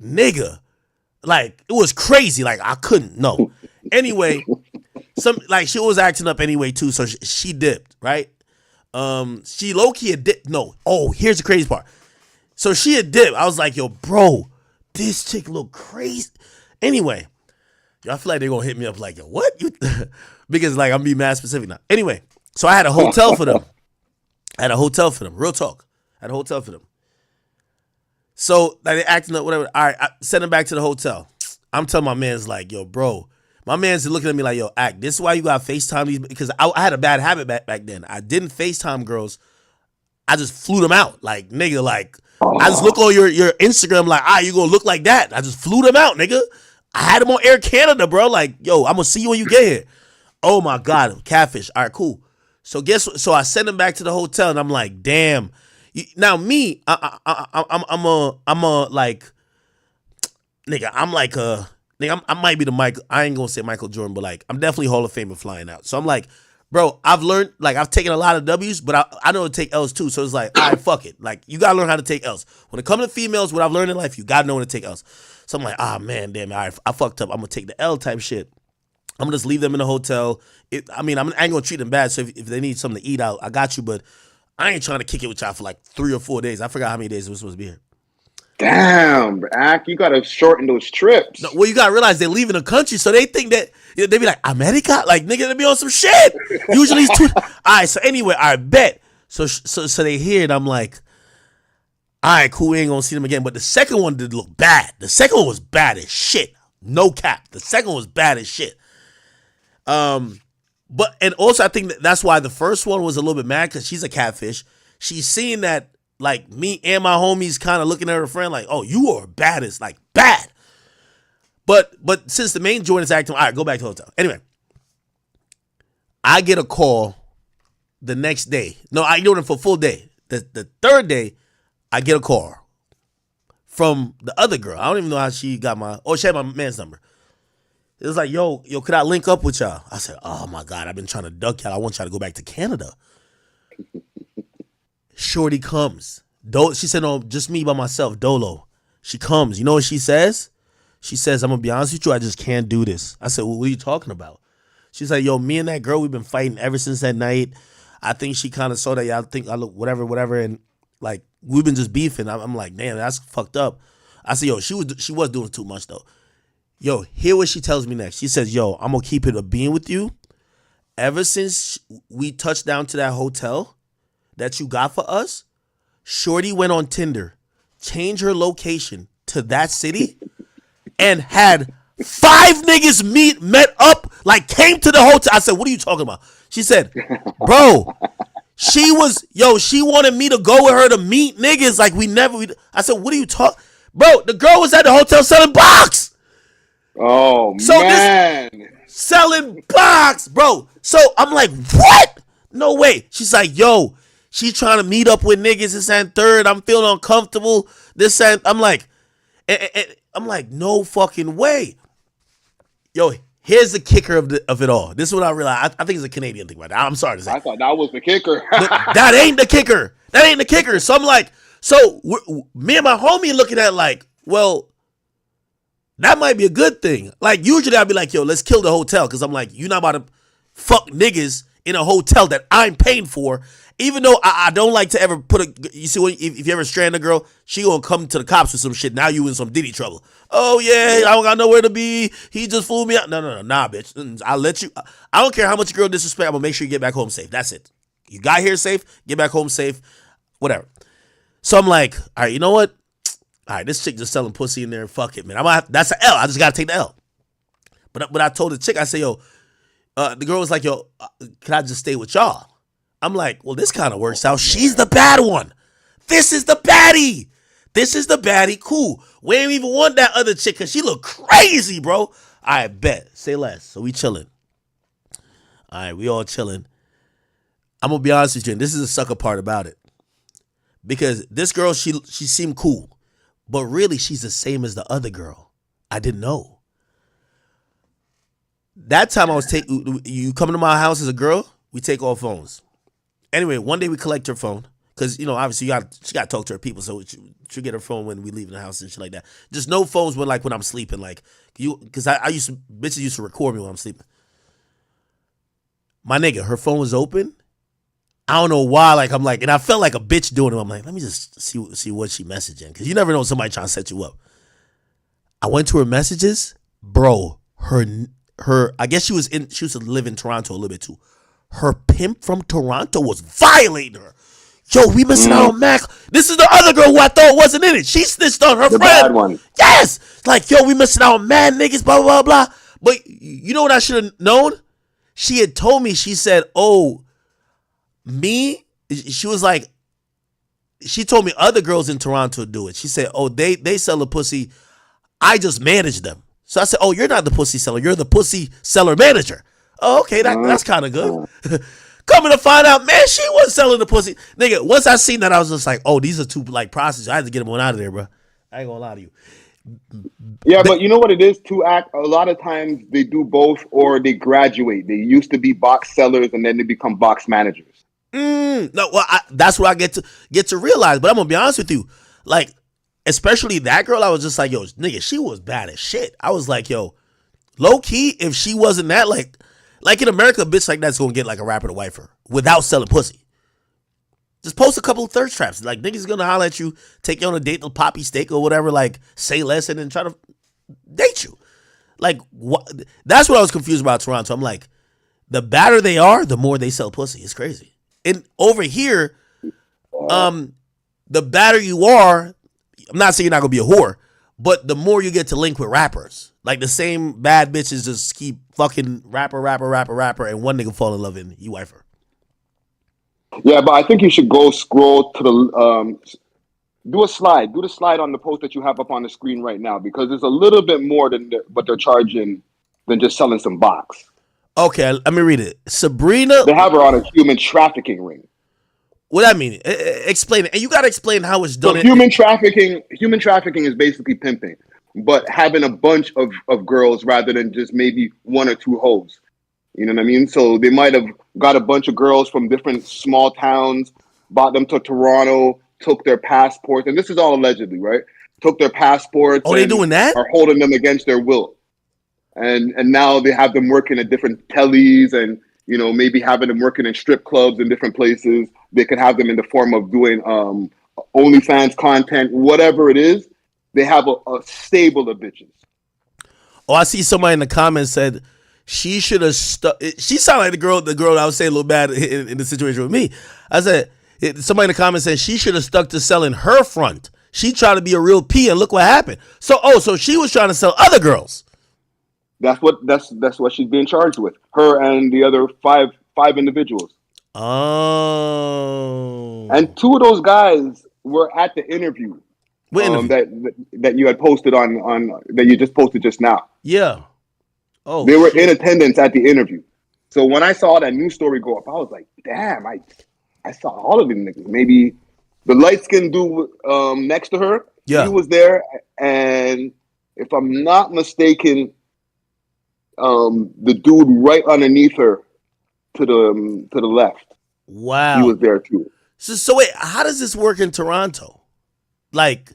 nigga, like, it was crazy. Like, I couldn't, no. Anyway, she was acting up anyway too. So she dipped, right? She low key had dipped. No. Oh, here's the crazy part. So she had dipped. I was like, yo, bro, this chick look crazy. Anyway. I feel like they're going to hit me up like, yo, what? Because, like, I'm being mad specific now. Anyway, so I had a hotel for them. Real talk. I had a hotel for them. So, like, they're acting up, whatever. All right, I send them back to the hotel. I'm telling my man's like, yo, bro. My man's looking at me like, yo, Act, this is why you got to FaceTime these. Because I had a bad habit back then. I didn't FaceTime girls. I just flew them out. Like, nigga, like, I just look on your Instagram like, you going to look like that. I just flew them out, nigga. I had him on Air Canada, bro. Like, yo, I'm going to see you when you get here. Oh, my God. Catfish. All right, cool. So guess what? So I send him back to the hotel, and I'm like, damn. Now, me, I'm like, nigga, I'm like nigga, I might be the Michael. I ain't going to say Michael Jordan, but, like, I'm definitely Hall of Fame and flying out. So I'm like, bro, I've learned, like, I've taken a lot of W's, but I know to take L's too. So it's like, all right, fuck it. Like, you got to learn how to take L's. When it comes to females, what I've learned in life, you got to know when to take L's. So I'm like, man, damn, all right, I fucked up. I'm going to take the L type shit. I'm going to just leave them in the hotel. I ain't going to treat them bad. So if they need something to eat out, I got you. But I ain't trying to kick it with y'all for like 3 or 4 days. I forgot how many days we were supposed to be here. Damn, Ack, you got to shorten those trips. No, well, you got to realize they're leaving the country. So they think that, they be like, America? Like, nigga, they be on some shit. Usually it's 2. All right, so anyway, I bet. So they hear it. I'm like, all right, cool, we ain't gonna see them again. But the second one did look bad. The second one was bad as shit. No cap. The second one was bad as shit. But and also I think that's why the first one was a little bit mad because she's a catfish. She's seeing that like me and my homies kind of looking at her friend like, oh, you are baddest, like bad. But since the main joint is acting, all right, go back to the hotel. Anyway, I get a call the next day. No, I ignored him for a full day. The third day, I get a call from the other girl. I don't even know how she got she had my man's number. It was like, yo, could I link up with y'all? I said, oh my God, I've been trying to duck y'all. I want y'all to go back to Canada. Shorty comes. She said, no, just me by myself, Dolo. She comes. You know what she says? She says, I'm going to be honest with you, I just can't do this. I said, well, what are you talking about? She's like, yo, me and that girl, we've been fighting ever since that night. I think she kind of saw that, yeah, I think I look whatever. And like, we've been just beefing. I'm like, damn, that's fucked up. I said, yo, she was doing too much though. Yo, hear what she tells me next. She says, yo, I'm going to keep it a being with you. Ever since we touched down to that hotel that you got for us, Shorty went on Tinder, changed her location to that city, and had 5 niggas met up, like came to the hotel. I said, what are you talking about? She said, bro, she wanted me to go with her to meet niggas like I said, what are you talking? Bro, the girl was at the hotel selling box. Oh, man. Selling box, bro. So I'm like, what? No way. She's like, yo, she's trying to meet up with niggas, this and third. I'm feeling uncomfortable. This and I'm like, no fucking way. Yo, here's the kicker of it all. This is what I realized. I think it's a Canadian thing right now. I'm sorry to say. I thought that was the kicker. That ain't the kicker. That ain't the kicker. So I'm like, me and my homie looking at like, well, that might be a good thing. Like, usually I'd be like, yo, let's kill the hotel. Because I'm like, you're not about to fuck niggas in a hotel that I'm paying for. Even though I don't like to ever you see, if you ever strand a girl, she gonna come to the cops with some shit. Now you in some Diddy trouble. Oh, yeah, I don't got nowhere to be. He just flew me out. No, nah, bitch. I'll let you. I don't care how much girl disrespect. I'm gonna make sure you get back home safe. That's it. You got here safe, get back home safe, whatever. So I'm like, all right, you know what? All right, this chick just selling pussy in there. Fuck it, man. That's an L. I just got to take the L. But I told the chick, I said, yo, the girl was like, yo, can I just stay with y'all? I'm like, well, this kind of works out. She's the bad one. This is the baddie. Cool. We ain't even want that other chick because she look crazy, bro. I bet. Say less. So we chilling. All right, we all chilling. I'm going to be honest with you, and this is the sucker part about it. Because this girl, she seemed cool. But really, she's the same as the other girl. I didn't know. That time I was you coming to my house as a girl, we take all phones. Anyway, one day we collect her phone. Because, obviously she got to talk to her people. So she'll get her phone when we leave the house and shit like that. Just no phones when I'm sleeping. Like, because bitches used to record me when I'm sleeping. My nigga, her phone was open. I don't know why, and I felt like a bitch doing it. I'm like, let me just see what she messaging. Because you never know somebody trying to set you up. I went to her messages. Bro, her I guess she used to live in Toronto a little bit too. Her pimp from Toronto was violating her. Yo, we missing out on Mac. This is the other girl who I thought wasn't in it. She snitched on her friend. Bad one. Yes. Like, yo, we missing out on mad niggas, blah, blah, blah, blah. But you know what I should have known? She had told me, she said, oh, she was like, she told me other girls in Toronto do it. She said, oh, they sell a pussy. I just manage them. So I said, oh, you're not the pussy seller. You're the pussy seller manager. Oh, okay, that's kind of good. Coming to find out, man, she was selling the pussy. Nigga, once I seen that, I was just like, oh, these are two prostitutes. I had to get them one out of there, bro. I ain't gonna lie to you. Yeah, but you know what it is to act. A lot of times they do both, or they graduate. They used to be box sellers, and then they become box managers. No, well, that's what I get to realize. But I'm gonna be honest with you, like, especially that girl, I was just like, yo, nigga, she was bad as shit. I was like, yo, low key, if she wasn't that, like in America, a bitch like that's gonna get like a rapper to wife her without selling pussy. Just post a couple of thirst traps. Like, niggas gonna holler at you, take you on a date to Poppy Steak or whatever, like, say less and then try to date you. Like, what? That's what I was confused about Toronto. I'm like, the badder they are, the more they sell pussy. It's crazy. And over here, the badder you are, I'm not saying you're not gonna be a whore, but the more you get to link with rappers. Like the same bad bitches just keep fucking rapper, and one nigga fall in love and you wife her. Yeah, but I think you should go scroll to the do the slide on the post that you have up on the screen right now, because there's a little bit more than what they're charging than just selling some box. Okay, let me read it. Sabrina, they have her on a human trafficking ring. What that mean? Explain it, and you got to explain how it's done. So human trafficking is basically pimping, but having a bunch of girls rather than just maybe one or two hoes. You know what I mean? So they might have got a bunch of girls from different small towns, bought them to Toronto, took their passports, and this is all allegedly, right? Took their passports. Oh, they doing that? Are holding them against their will. And now they have them working at different tellies and, you know, maybe having them working in strip clubs in different places. They could have them in the form of doing OnlyFans content, whatever it is. They have a stable of bitches. Oh, I see somebody in the comments said she should have stuck. She sounded like the girl that I was saying a little bad in the situation with me. I said, somebody in the comments said she should have stuck to selling her front. She tried to be a real P, and look what happened. So she was trying to sell other girls. That's what she's being charged with. Her and the other five individuals. Oh. And two of those guys were at the interview. That you had posted on that you just posted just now. Yeah. Oh. They were in attendance at the interview. So when I saw that news story go up, I was like, damn, I saw all of them niggas. Maybe the light-skinned dude next to her, he was there, and if I'm not mistaken, the dude right underneath her to the left. Wow. He was there too. So wait, how does this work in Toronto? Like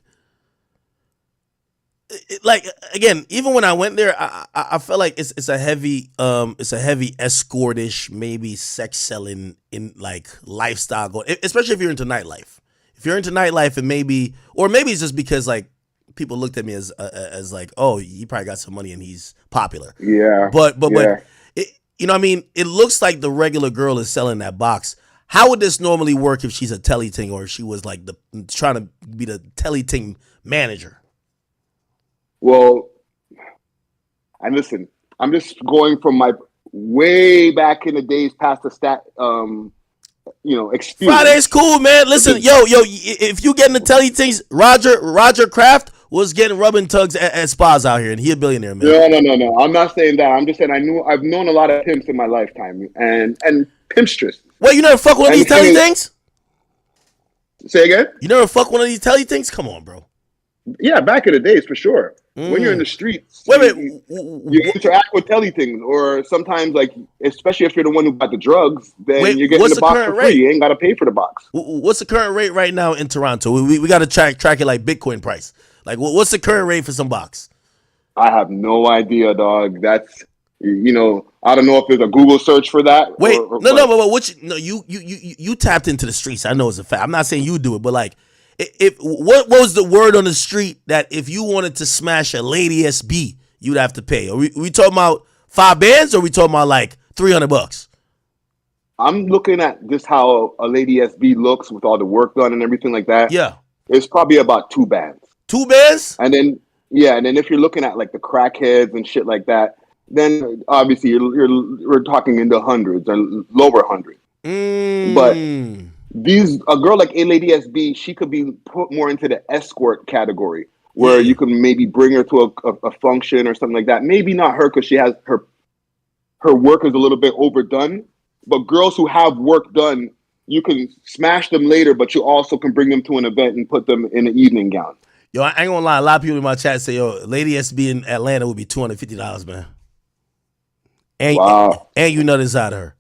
again, even when I went there, I felt like it's a heavy escortish, maybe sex selling in like lifestyle going, especially if you're into nightlife. If you're into nightlife, and maybe it's just because like people looked at me as like, oh, he probably got some money and he's popular. Yeah. But it, you know what I mean? It looks like the regular girl is selling that box. How would this normally work if she's a telly ting, or if she was like trying to be the telly ting manager? Well, and listen, I'm just going from my way back in the days past the experience. Friday's cool, man. Listen, yo, if you getting the telly things, Roger Kraft was getting rubbing tugs at spas out here, and he a billionaire, man. No. I'm not saying that. I'm just saying I've known a lot of pimps in my lifetime, and pimpstresses. Wait, you never fuck one of these telly things? Say again? You never fuck one of these telly things? Come on, bro. Yeah, back in the days, for sure. When you're in the streets, you interact with telly things, or sometimes, like, especially if you're the one who got the drugs, then you're getting the box for free. You ain't got to pay for the box. What's the current rate right now in Toronto? We got to track it like Bitcoin price. Like, what's the current rate for some box? I have no idea, dog. That's, I don't know if there's a Google search for that. Wait, but you tapped into the streets. I know it's a fact. I'm not saying you do it, but like, what was the word on the street that if you wanted to smash a lady SB, you'd have to pay? Are we talking about 5 bands, or are we talking about like $300? I'm looking at just how a lady SB looks with all the work done and everything like that. Yeah. It's probably about 2 bands. 2 bands? And then if you're looking at like the crackheads and shit like that, then obviously we're talking in the hundreds or lower hundreds. But a girl like a lady SB, she could be put more into the escort category, where you can maybe bring her to a function or something like that. Maybe not her, because she has her work is a little bit overdone. But girls who have work done, you can smash them later, but you also can bring them to an event and put them in an evening gown. Yo, I ain't gonna lie. A lot of people in my chat say, yo, lady SB in Atlanta would be $250, man. And, wow. And you nut inside her.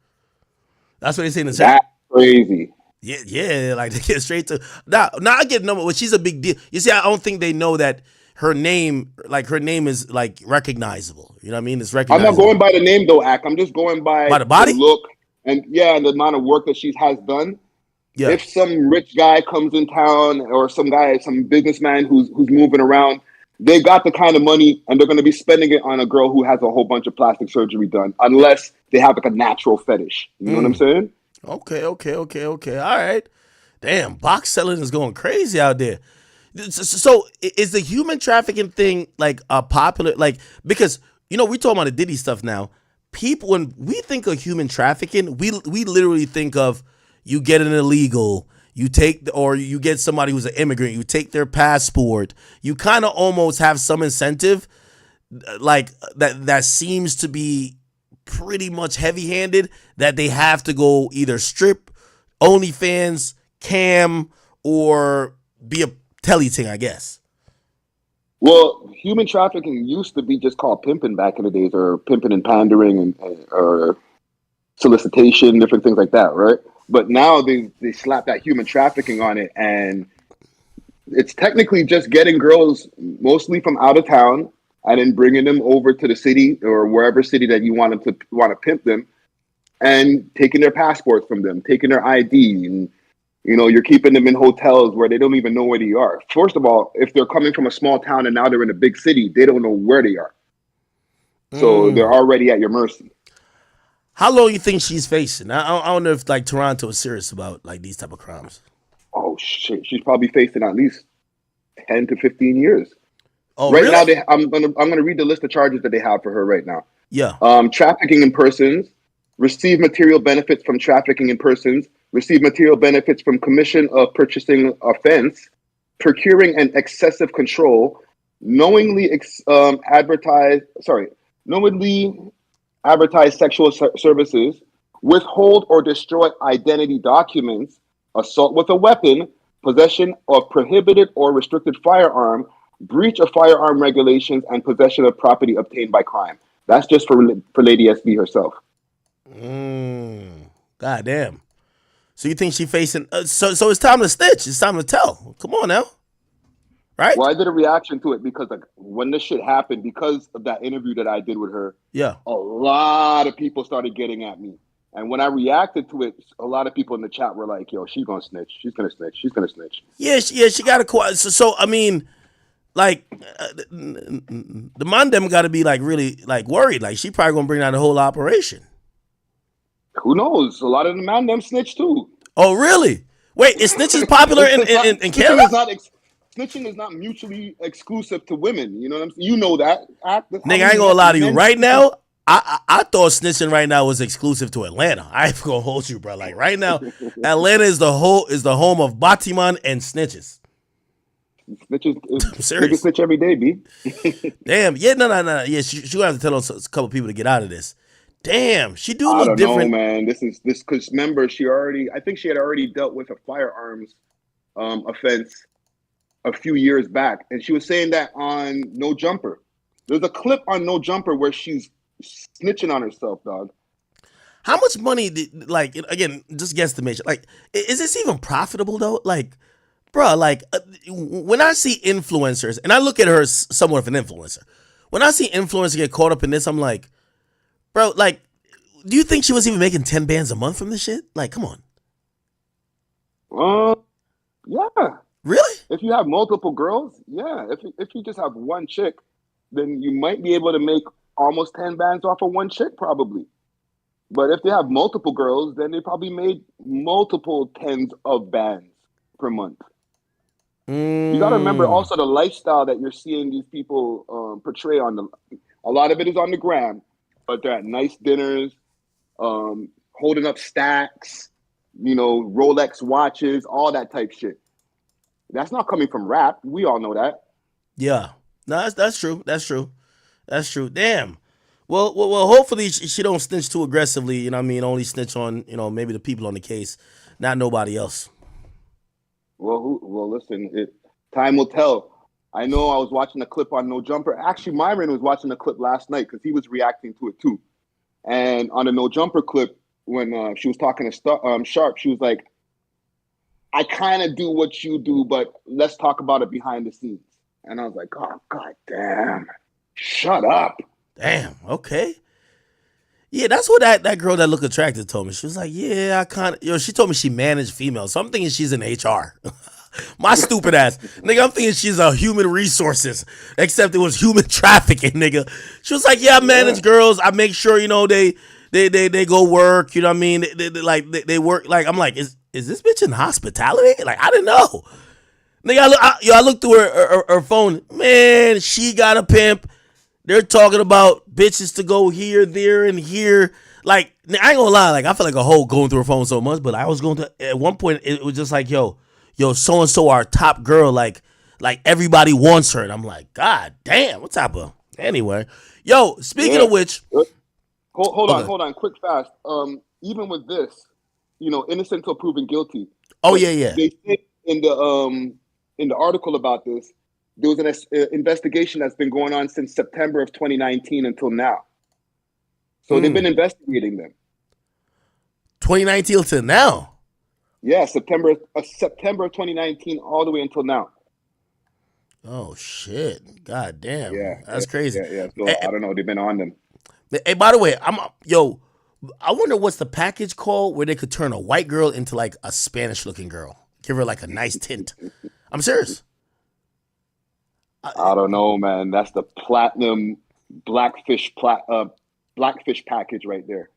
That's what they say in the chat. That's crazy. Yeah, like they get straight to now. I get number. Well, she's a big deal. You see, I don't think they know that her name is like recognizable. You know what I mean? It's recognizable. I'm not going by the name though, Ak. I'm just going by the body, the look, and the amount of work that she has done. Yeah. If some rich guy comes in town, or some businessman who's moving around, they got the kind of money, and they're going to be spending it on a girl who has a whole bunch of plastic surgery done, unless they have like a natural fetish. You know what I'm saying? Okay. All right. Damn, box selling is going crazy out there. So is the human trafficking thing like a popular, like, because we talking about the Diddy stuff now. People, when we think of human trafficking, we literally think of you get an illegal, or you get somebody who's an immigrant, you take their passport, you kind of almost have some incentive, like that seems to be pretty much heavy-handed, that they have to go either strip, OnlyFans, cam, or be a telly thing, I guess. Well, human trafficking used to be just called pimping back in the days, or pimping and pandering, or solicitation, different things like that, right? But now they slap that human trafficking on it, and it's technically just getting girls mostly from out of town and then bringing them over to the city or wherever city that you want to pimp them, and taking their passports from them, taking their ID, and you're keeping them in hotels where they don't even know where they are. First of all, if they're coming from a small town and now they're in a big city, they don't know where they are. So they're already at your mercy. How long you think she's facing? I don't know if like Toronto is serious about like these type of crimes. Oh shit, she's probably facing at least 10 to 15 years. Oh, right really? now, I'm gonna read the list of charges that they have for her right now. Yeah. Trafficking in persons, receive material benefits from trafficking in persons, receive material benefits from commission of purchasing offense, procuring an excessive control, knowingly advertise sexual services, withhold or destroy identity documents, assault with a weapon, possession of prohibited or restricted firearm, breach of firearm regulations, and possession of property obtained by crime. That's just for Lady SB herself. God damn. So you think she facing? So it's time to snitch. It's time to tell. Come on now, right? Well, I did a reaction to it because like when this shit happened, because of that interview that I did with her, yeah, a lot of people started getting at me. And when I reacted to it, a lot of people in the chat were like, "Yo, she's gonna snitch. She's gonna snitch. She's gonna snitch." Yeah, she got to. So I mean, like the man them got to be like really like worried. Like she probably gonna bring down the whole operation. Who knows? A lot of the man them snitch too. Oh, really? Wait, is snitching popular in Canada? Snitching is not mutually exclusive to women. You know what I'm saying? You know that. Nigga, I ain't gonna lie to you. Right now, I thought snitching right now was exclusive to Atlanta. I ain't gonna hold you, bro. Like right now, Atlanta is the home of Batiman and snitches. Snitches, I'm serious. Snitch every day, B. Damn. Yeah, no. Yeah, she gonna have to tell a couple people to get out of this. Damn, she do look I don't different. know, man. This because remember, I think she had already dealt with a firearms offense a few years back, and she was saying that on No Jumper. There's a clip on No Jumper where she's snitching on herself, dog. How much money did, like, again, just guesstimation, like, is this even profitable though? Like, bro, like when I see influencers, and I look at her as somewhat of an influencer, when I see influencers get caught up in this, I'm like, bro, like, do you think she was even making 10 bands a month from this shit? Like, come on. Yeah. Really? If you have multiple girls, yeah. If you just have one chick, then you might be able to make almost 10 bands off of one chick, probably. But if they have multiple girls, then they probably made multiple tens of bands per month. You got to remember also the lifestyle that you're seeing these people portray a lot of it is on the gram, but they're at nice dinners, holding up stacks, Rolex watches, all that type shit. That's not coming from rap. We all know that. Yeah. No, that's true. That's true. That's true. Damn. Well, hopefully she don't snitch too aggressively, you know what I mean? Only snitch on, maybe the people on the case, not nobody else. Well, listen, time will tell. I know I was watching a clip on No Jumper. Actually, Myron was watching the clip last night because he was reacting to it too. And on the No Jumper clip, when she was talking to Sharp, she was like, I kind of do what you do, but let's talk about it behind the scenes. And I was like, oh, God damn. Shut up. Damn. Okay. Yeah, that's what that girl that looked attractive told me. She was like, yeah, I kind of, she told me she managed females. So I'm thinking she's in HR. My stupid ass. Nigga, I'm thinking she's a human resources, except it was human trafficking, nigga. She was like, yeah, I manage girls. I make sure, they go work. You know what I mean? They work. Like, I'm like, is this bitch in hospitality? Like, I didn't know. Nigga, I looked through her phone. Man, she got a pimp. They're talking about bitches to go here, there, and here. Like, I ain't gonna lie. Like, I feel like a hoe going through her phone so much. But I was going to, at one point, it was just like, yo, so and so, our top girl. Like everybody wants her, and I'm like, God damn, what type of? Anyway, yo, speaking of which, hold on, quick, fast. Even with this, innocent until proven guilty. Oh yeah. They said in the article about this, there was an investigation that's been going on since September of 2019 until now. So they've been investigating them. 2019 till now. Yeah, September of 2019 all the way until now. Oh shit! God damn. Yeah, that's crazy. Yeah. So I don't know. They've been on them. Hey, by the way, I wonder what's the package called where they could turn a white girl into like a Spanish looking girl, give her like a nice tint. I'm serious. I don't know, man. That's the platinum blackfish package right there.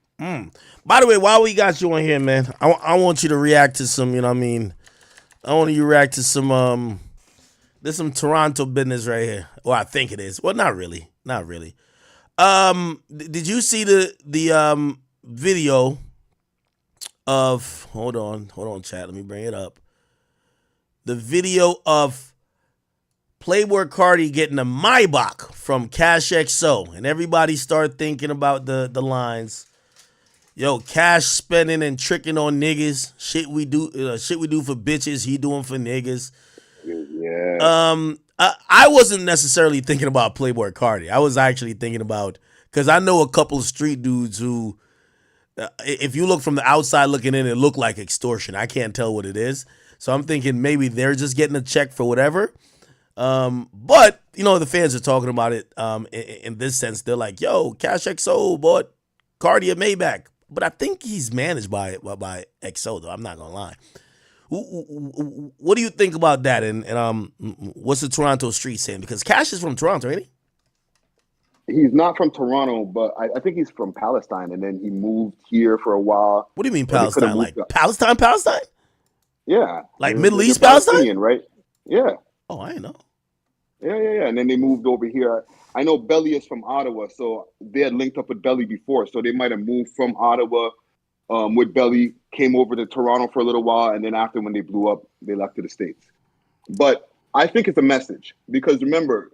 By the way, while we got you on here, man, I want you to react to some. I want you to react to some. There's some Toronto business right here. Well, I think it is. Well, not really. Did you see the video of? Hold on, chat. Let me bring it up. The video of Playboy Cardi getting a Maybach from Cash XO, and everybody started thinking about the lines. Yo, Cash spending and tricking on niggas. Shit we do for bitches. He doing for niggas. Yeah. I wasn't necessarily thinking about Playboy Cardi. I was actually thinking about, because I know a couple of street dudes who, if you look from the outside looking in, it look like extortion. I can't tell what it is. So I'm thinking maybe they're just getting a check for whatever. But the fans are talking about it in this sense. They're like, yo, Cash XO bought Cardi a Maybach. But I think he's managed by XO, though. I'm not going to lie. What do you think about that? And what's the Toronto street saying? Because Cash is from Toronto, ain't he? He's not from Toronto, but I think he's from Palestine, and then he moved here for a while. What do you mean Palestine? Like Palestine? Yeah. Like Middle East Palestine? Right? Yeah. Oh, I know. Yeah. And then they moved over here. I know Belly is from Ottawa, so they had linked up with Belly before, so they might have moved from Ottawa with Belly, came over to Toronto for a little while, and then after when they blew up, they left to the States. But I think it's a message, because remember,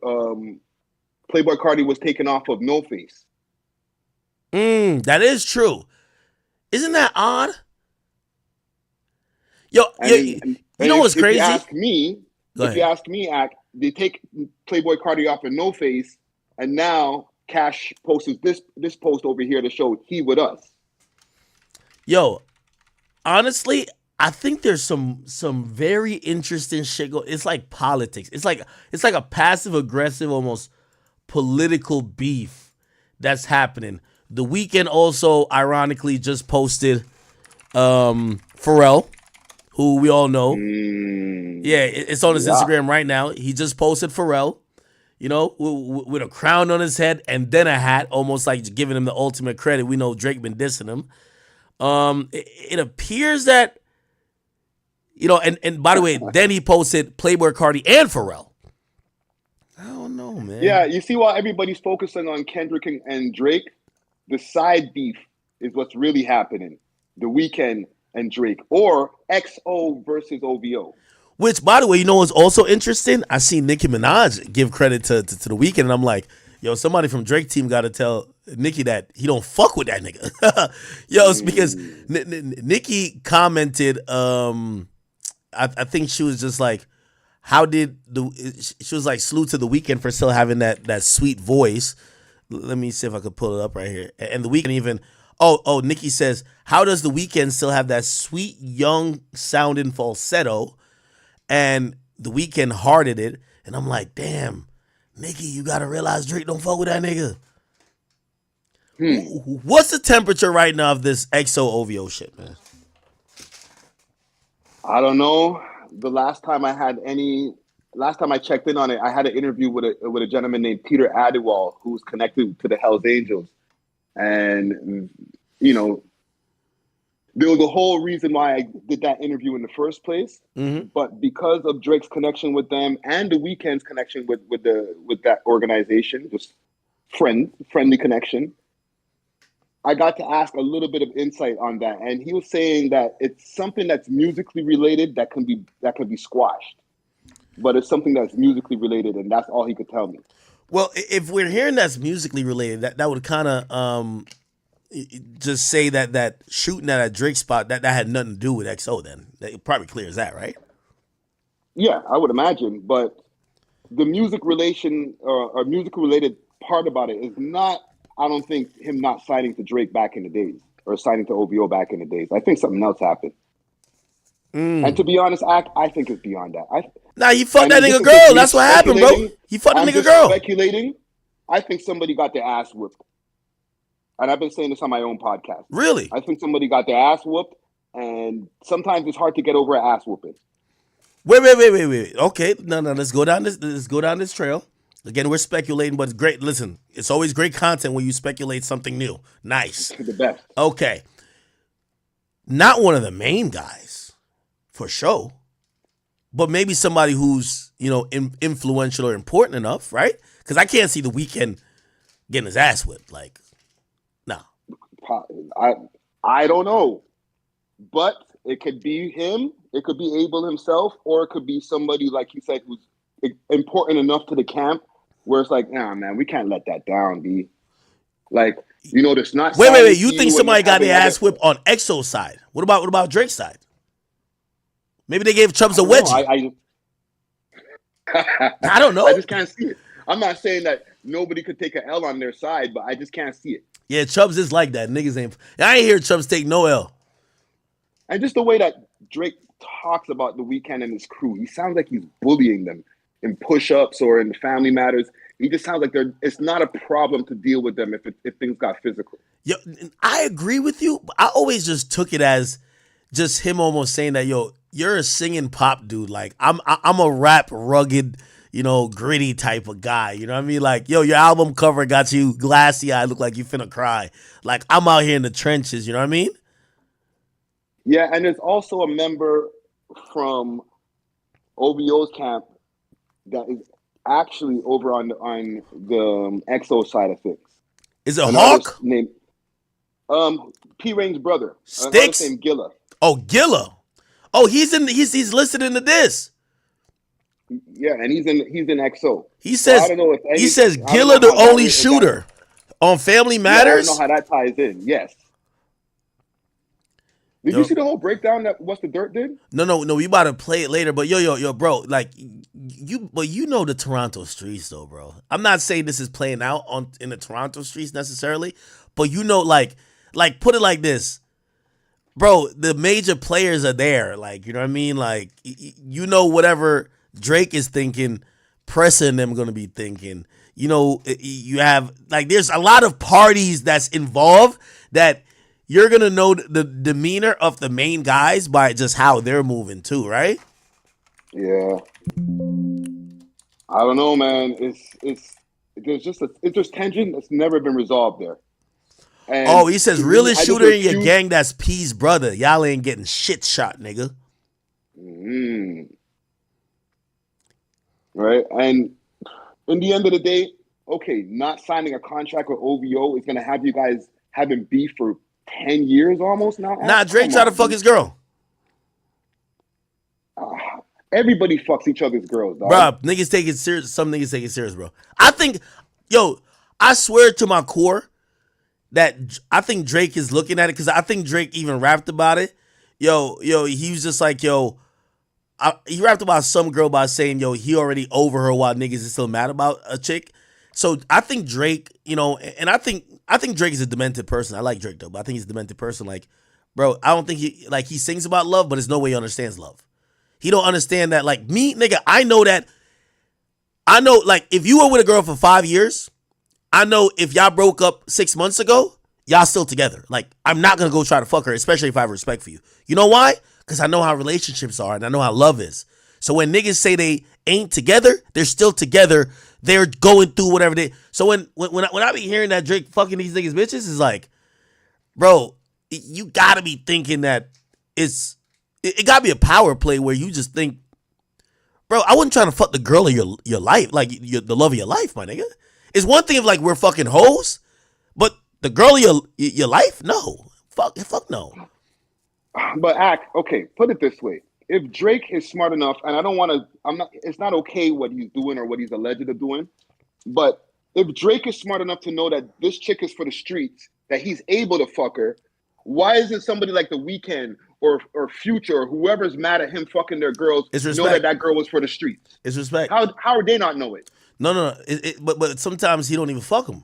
Playboy Cardi was taken off of No Face. That is true. Isn't that odd? Yo, you know what's crazy? If you ask me, they take Playboy Cardi off of No Face, and now Cash posts this post over here to show he with us. Yo, honestly, I think there's some very interesting shit going. It's like politics. It's like a passive aggressive, almost political beef that's happening. The Weeknd also, ironically, just posted Pharrell, who we all know. Yeah, it's on his Instagram right now. He just posted Pharrell, with a crown on his head and then a hat, almost like giving him the ultimate credit. We know Drake been dissing him. It appears that, and by the way, then he posted Playboy Cardi and Pharrell. I don't know, man. Yeah, you see why everybody's focusing on Kendrick and Drake? The side beef is what's really happening. The Weeknd and Drake, or XO versus OVO. Which, by the way, what's also interesting? I see Nicki Minaj give credit to The Weeknd, and I'm like, yo, somebody from Drake team got to tell Nicki that he don't fuck with that nigga. Yo, it's because Nicki commented, I think she was just like, she was like, salute to The Weeknd for still having that sweet voice. Let me see if I could pull it up right here. And The Weeknd even, Nicki says, how does The Weeknd still have that sweet, young sounding falsetto? And The Weeknd hearted it. And I'm like, damn, Nicki, you got to realize Drake don't fuck with that nigga. What's the temperature right now of this XO OVO shit, man? I don't know. The last time I checked in on it, I had an interview with a gentleman named Peter Adiwal, who's connected to the Hells Angels. And, there was a whole reason why I did that interview in the first place. But because of Drake's connection with them and the Weeknd's connection with that organization, just friendly connection, I got to ask a little bit of insight on that. And he was saying that it's something that's musically related that can be squashed. But it's something that's musically related, and that's all he could tell me. Well, if we're hearing that's musically related, that would kind of just say that shooting at a Drake spot that had nothing to do with XO. Then it probably clears that, right? Yeah, I would imagine. But the music relation or musical related part about it is not. I don't think him not signing to Drake back in the days or signing to OVO back in the days. I think something else happened. And to be honest, I think it's beyond that. Nah, you fucked that nigga girl. That's what happened, bro. You fucked the nigga girl. Speculating. I think somebody got their ass whooped. And I've been saying this on my own podcast. Really? I think somebody got their ass whooped, and sometimes it's hard to get over an ass whooping. Wait. Okay, no. Let's go down this trail. Again, we're speculating, but it's great. Listen, it's always great content when you speculate something new. Nice. The best. Okay. Not one of the main guys, for sure. But maybe somebody who's, influential or important enough, right? Because I can't see the Weeknd getting his ass whipped. Like, no. I don't know. But it could be him. It could be Abel himself, or it could be somebody, like you said, who's important enough to the camp where it's like, nah, man, we can't let that down, B. Like, there's not. Wait. You think somebody got their ass whipped on EXO's side? What about Drake's side? Maybe they gave Chubbs a wedgie. I don't know. I just can't see it. I'm not saying that nobody could take an L on their side, but I just can't see it. Yeah, Chubbs is like that. Niggas ain't. I ain't hear Chubbs take no L. And just the way that Drake talks about the Weeknd and his crew, he sounds like he's bullying them in push-ups or in Family Matters. He just sounds like it's not a problem to deal with them if things got physical. Yo, I agree with you, but I always just took it as just him almost saying that, yo, you're a singing pop dude. Like, I'm a rap rugged, gritty type of guy. You know what I mean? Like, yo, your album cover got you glassy eyed, look like you finna cry. Like, I'm out here in the trenches. You know what I mean? Yeah, and there's also a member from OVO's camp that is actually over on the EXO side of things. Is it Hawk? Named P Rain's brother. Sticks? Named Gilla. Oh, Gilla. Oh, he's listed in the diss. Yeah, and he's in EXO. He says Gilla the only shooter on Family Matters. I don't know how that ties in. Yes. Did you see the whole breakdown that What's the Dirt did? No. We about to play it later, but yo, bro, like you know the Toronto streets though, bro. I'm not saying this is playing out in the Toronto streets necessarily, but like put it like this, bro. The major players are there, like, you know what I mean, like, whatever Drake is thinking, Pressa and them gonna be thinking. You have, like, there's a lot of parties that's involved that. You're going to know the demeanor of the main guys by just how they're moving too, right? Yeah. I don't know, man. There's tension that's never been resolved there. And he says, realest shooter in your gang, that's P's brother. Y'all ain't getting shit shot, nigga. Right? And in the end of the day, okay, not signing a contract with OVO is going to have you guys having beef for 10 years almost now. Nah, Drake tried to fuck his girl. Everybody fucks each other's girls, dog. Bro, niggas take it serious. Some niggas take it serious, bro. I think, I swear to my core that I think Drake is looking at it, because I think Drake even rapped about it. He was just like, he rapped about some girl by saying, he already over her while niggas is still mad about a chick. So I think Drake, and I think Drake is a demented person. I like Drake though, but I think he's a demented person. Like, bro, I don't think he sings about love, but there's no way he understands love. He don't understand that. Like, me, nigga, I know, like, if you were with a girl for 5 years, I know if y'all broke up 6 months ago, y'all still together. Like, I'm not gonna go try to fuck her, especially if I have respect for you. You know why? Because I know how relationships are and I know how love is. So when niggas say they ain't together, they're still together. They're going through whatever they. So when I be hearing that Drake fucking these niggas bitches, is like, bro, you gotta be thinking that it gotta be a power play where you just think, bro, I wasn't trying to fuck the girl of your life, like the love of your life, my nigga. It's one thing if like we're fucking hoes, but the girl of your life, no, fuck no. But okay, put it this way: if Drake is smart enough, and I don't want to, I'm not. It's not okay what he's doing or what he's alleged of doing, but if Drake is smart enough to know that this chick is for the streets, that he's able to fuck her, why isn't somebody like The Weeknd or Future or whoever's mad at him fucking their girls know that girl was for the streets? It's respect. How are they not know it? No. But sometimes he don't even fuck him.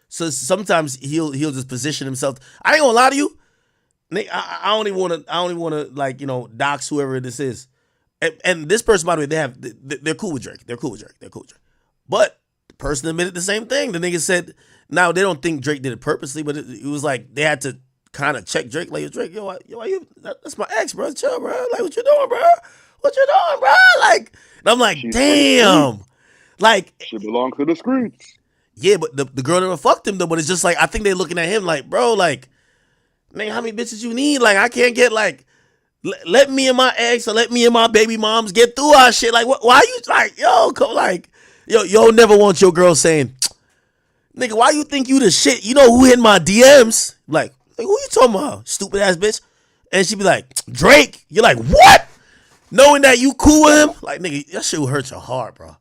So sometimes he'll just position himself. I ain't gonna lie to you. I don't even want to like, you know, dox whoever this is. And this person, by the way, they're cool with Drake. They're cool with Drake. But the person admitted the same thing. The nigga said, now they don't think Drake did it purposely, but it was like they had to kind of check Drake. Like, Drake, yo, that's my ex, bro. Chill, bro. Like, what you doing, bro? What you doing, bro? Like, and I'm like, damn. Like, she belongs to the streets. Yeah, but the girl never fucked him though. But it's just like I think they're looking at him like, bro, like, nigga, how many bitches you need? Like, I can't get like, let me and my ex or let me and my baby moms get through our shit. Like, why you like, yo, never want your girl saying, nigga, why you think you the shit? You know who hit my DMs? Like who you talking about, stupid ass bitch? And she be like, Drake. You're like, what? Knowing that you cool with him? Like, nigga, that shit will hurt your heart, bro.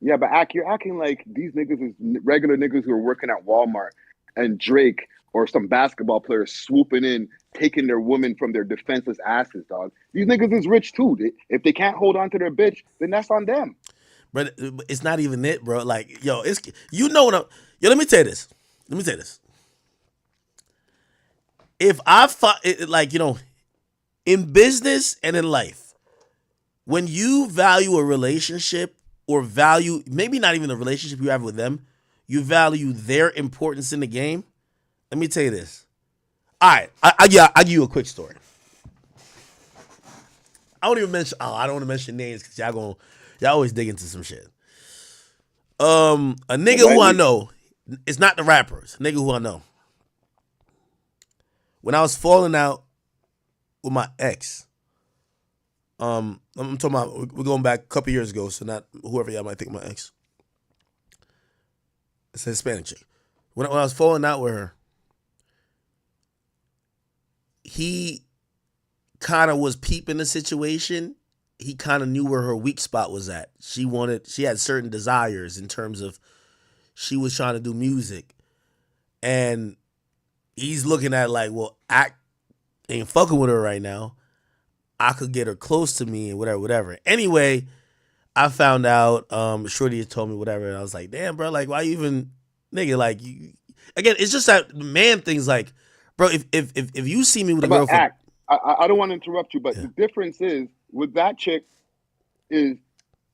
Yeah, but you're acting like these niggas is regular niggas who are working at Walmart and Drake or some basketball players swooping in, taking their woman from their defenseless asses, dog. These niggas is rich too. If they can't hold on to their bitch, then that's on them. But it's not even it, bro. Like, yo, it's, you know what I'm, yo, let me tell you this. If I like, you know, in business and in life, when you value a relationship or value, maybe not even the relationship you have with them, you value their importance in the game. Let me tell you this. All right, I'll give you a quick story. I don't want to mention names because y'all always dig into some shit. A nigga who I know, it's not the rappers, a nigga who I know. When I was falling out with my ex, I'm talking about, we're going back a couple years ago, so not whoever y'all might think my ex. It's a Hispanic chick. When I was falling out with her, he kind of was peeping the situation. He kind of knew where her weak spot was at. She had certain desires in terms of she was trying to do music. And he's looking at like, well, I ain't fucking with her right now. I could get her close to me and whatever. Anyway, I found out, Shorty had told me whatever, and I was like, damn, bro, like, why you even, nigga, like, again, it's just that man things like, bro, if you see me with a girlfriend. I don't want to interrupt you, but the difference is, with that chick, is,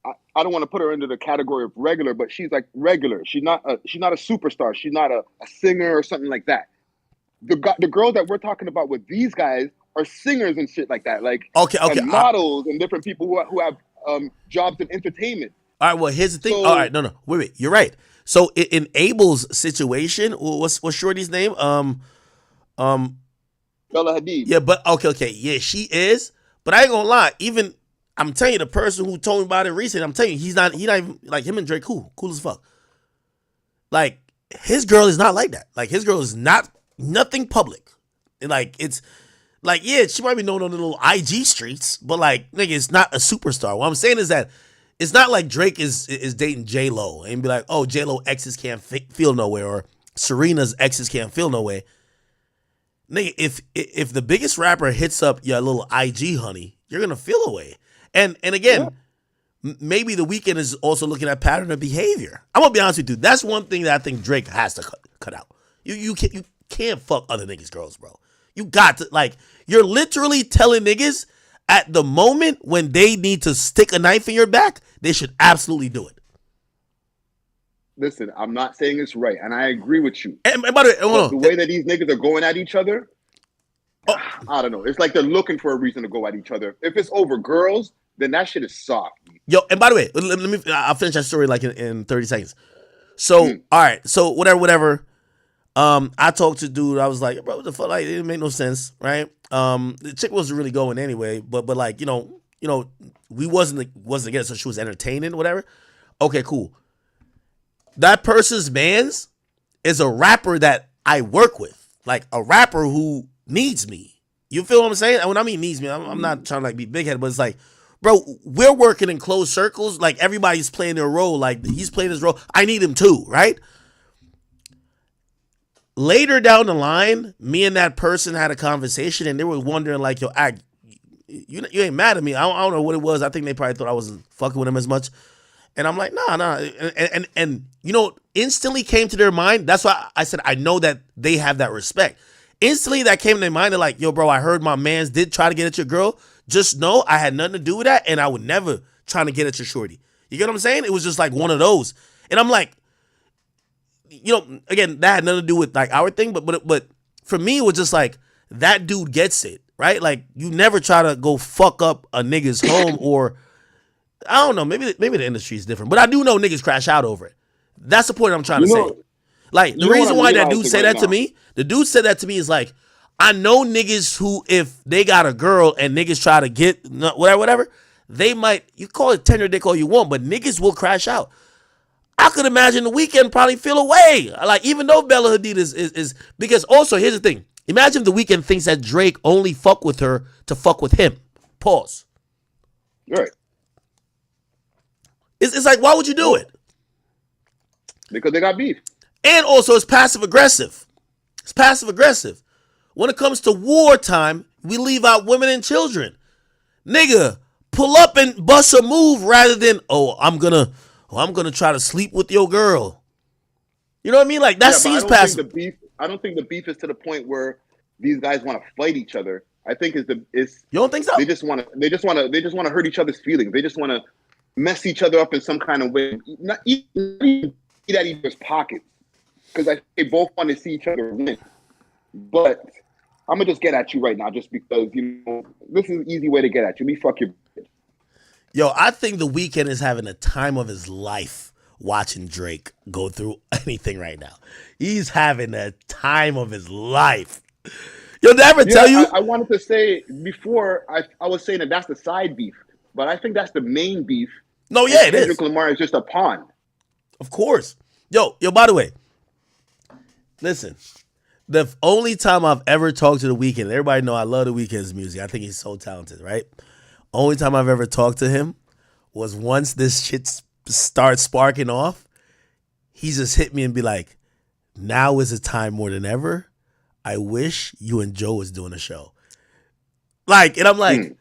I don't want to put her into the category of regular, but she's like regular. She's not a superstar. She's not a singer or something like that. The girls that we're talking about with these guys are singers and shit like that, like and models and different people who have jobs in entertainment. All right, well, here's the thing. All right, no, wait, you're right. So in Abel's situation, what's Shorty's name? Bella Hadid. Yeah, but okay, yeah, she is. But I ain't gonna lie, even I'm telling you, the person who told me about it recently, I'm telling you, he not even like him and Drake cool as fuck. Like his girl is not like that. Like his girl is nothing public. And like it's. Like, yeah, she might be known on the little IG streets, but like, nigga, it's not a superstar. What I'm saying is that it's not like Drake is dating J-Lo and be like, oh, J-Lo exes can't feel no way, or Serena's exes can't feel no way. Nigga, if the biggest rapper hits up your little IG honey, you're gonna feel a way. And again, maybe The Weeknd is also looking at pattern of behavior. I'm gonna be honest with you. That's one thing that I think Drake has to cut out. You can't fuck other niggas' girls, bro. You got to, like, you're literally telling niggas at the moment when they need to stick a knife in your back, they should absolutely do it. Listen, I'm not saying it's right, and I agree with you. And by the way, the way that these niggas are going at each other, I don't know. It's like they're looking for a reason to go at each other. If it's over girls, then that shit is soft. Yo, and by the way, I'll finish that story like in 30 seconds. So, all right, so whatever. I talked to dude. I was like, bro, what the fuck? Like, it didn't make no sense, right? The chick wasn't really going anyway, but like, we wasn't against her. She was entertaining, whatever. Okay, cool. That person's man's is a rapper that I work with, like a rapper who needs me. You feel what I'm saying? And when I mean needs me, I'm not trying to like be big headed, but it's like, bro, we're working in closed circles. Like everybody's playing their role. Like he's playing his role. I need him too, right? Later down the line, me and that person had a conversation, and they were wondering, like, yo, you ain't mad at me. I don't know what it was. I think they probably thought I wasn't fucking with them as much. And I'm like, nah. And instantly came to their mind. That's why I said I know that they have that respect. Instantly that came to their mind. They're like, yo, bro, I heard my mans did try to get at your girl. Just know I had nothing to do with that, and I would never try to get at your shorty. You get what I'm saying? It was just like one of those. And I'm like, again, that had nothing to do with like our thing, but for me, it was just like that dude gets it, right? Like you never try to go fuck up a nigga's home, or I don't know, maybe the industry is different, but I do know niggas crash out over it. That's the point I'm trying to say. Like the reason why that dude said that to me, the dude said that to me is like, I know niggas who, if they got a girl and niggas try to get whatever, they might, you call it tender dick all you want, but niggas will crash out. I could imagine the Weeknd probably feel away. Like, even though Bella Hadid is because also, here's the thing. Imagine if the Weeknd thinks that Drake only fuck with her to fuck with him. Pause. Right. It's like, why would you do it? Because they got beef. And also, it's passive aggressive. It's passive aggressive. When it comes to wartime, we leave out women and children. Nigga, pull up and bust a move rather than, I'm gonna try to sleep with your girl. You know what I mean? Like that seems passive. I don't think the beef is to the point where these guys want to fight each other. I think you don't think so? They just want to hurt each other's feelings. They just want to mess each other up in some kind of way. Not even eat at each other's pockets, because I think they both want to see each other win. But I'm gonna just get at you right now, just because this is an easy way to get at you. Me fuck your bitch. Yo, I think The Weeknd is having a time of his life watching Drake go through anything right now. He's having a time of his life. Yo, did I ever tell you? I wanted to say before, I was saying that that's the side beef, but I think that's the main beef. No, yeah, it is. Kendrick Lamar is just a pawn. Of course. Yo, by the way, listen, the only time I've ever talked to The Weeknd, everybody know I love The Weeknd's music. I think he's so talented, right? Only time I've ever talked to him was once this shit starts sparking off. He just hit me and be like, now is the time more than ever. I wish you and Joe was doing a show. Like, and I'm like,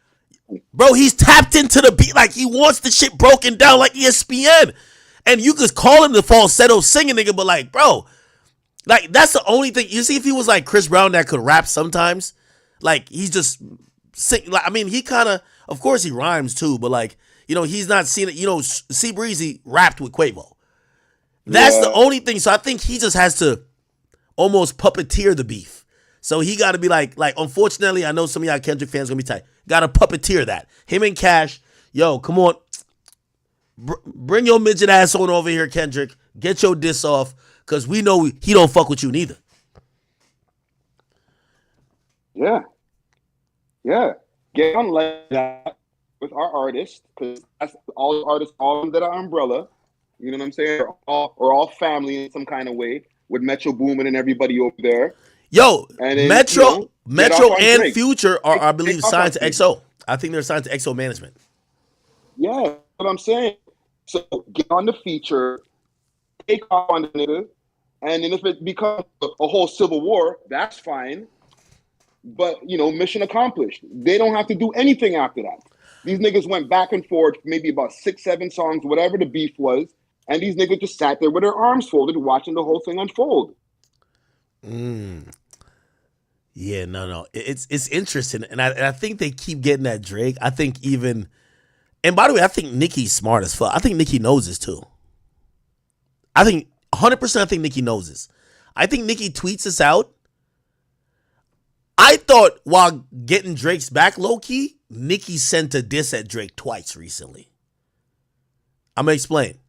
bro, he's tapped into the beat. Like, he wants the shit broken down like ESPN. And you could call him the falsetto singing nigga, but like, bro, like, that's the only thing. You see, if he was like Chris Brown that could rap sometimes, like, he's just sing. Like, I mean, he kind of course he rhymes too, but like, he's not seen it. C Breezy rapped with Quavo. That's the only thing. So I think he just has to almost puppeteer the beef. So he got to be like, unfortunately, I know some of y'all Kendrick fans gonna be tight. Got to puppeteer that. Him and Cash, yo, come on, bring your midget ass on over here, Kendrick. Get your diss off, cause we know he don't fuck with you neither. Yeah. Get on like that with our artists, because that's all artists, all that are umbrella. You know what I'm saying? We're all family in some kind of way, with Metro Boomin and everybody over there. Yo, and then, Metro and Drake. Future are, I believe, signed to XO. I think they're signed to XO Management. Yeah, that's what I'm saying. So get on the feature, take off on the nigga, and then if it becomes a whole civil war, that's fine. But, mission accomplished. They don't have to do anything after that. These niggas went back and forth, maybe about 6, 7 songs, whatever the beef was, and these niggas just sat there with their arms folded, watching the whole thing unfold. Yeah, no. It's interesting, and I think they keep getting at Drake. I think even, and by the way, I think Nicki's smart as fuck. I think Nicki knows this too. I think 100%. I think Nicki knows this. I think Nicki tweets this out. I thought while getting Drake's back low key, Nicki sent a diss at Drake twice recently. I'm gonna explain.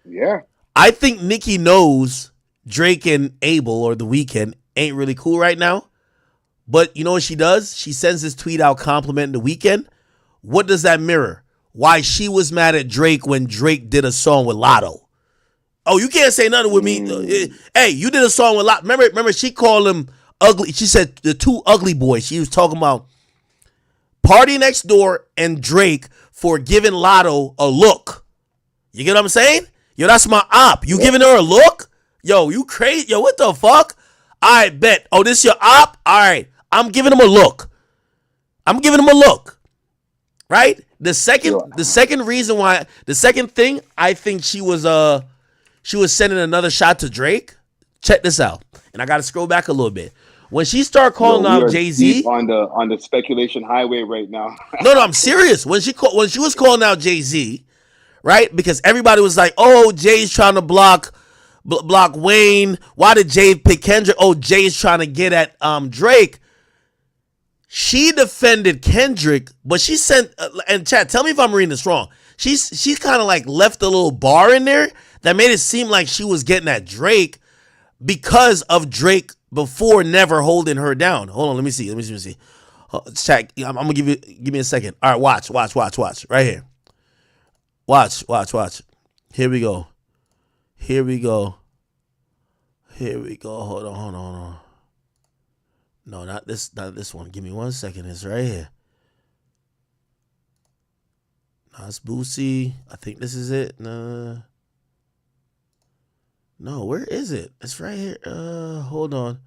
Yeah. I think Nicki knows Drake and Abel or The Weeknd ain't really cool right now. But you know what she does? She sends this tweet out complimenting The Weeknd. What does that mirror? Why she was mad at Drake when Drake did a song with Lotto. Oh, you can't say nothing with me. Hey, you did a song with Lotto. Remember she called him ugly. She said the two ugly boys. She was talking about Party Next Door and Drake for giving Lotto a look. You get what I'm saying? Yo, that's my op. You giving her a look? Yo, you crazy? Yo, what the fuck? I bet. Oh, this your op? All right. I'm giving him a look. Right? The second reason why, the second thing, I think she was sending another shot to Drake. Check this out. And I got to scroll back a little bit. When she started calling out Jay-Z on the speculation highway right now. No, I'm serious. When she was calling out Jay-Z, right? Because everybody was like, "Oh, Jay's trying to block Wayne. Why did Jay pick Kendrick? Oh, Jay's trying to get at Drake." She defended Kendrick, but she sent and chat. Tell me if I'm reading this wrong. She kind of like left a little bar in there that made it seem like she was getting at Drake because of Drake before never holding her down. Hold on, let me see. Chat, I'm gonna give me a second. All right, watch, right here. Watch. Here we go. Hold on. No, not this one. Give me 1 second. It's right here. No, it's Boosie. I think this is it. No, where is it? It's right here. Hold on.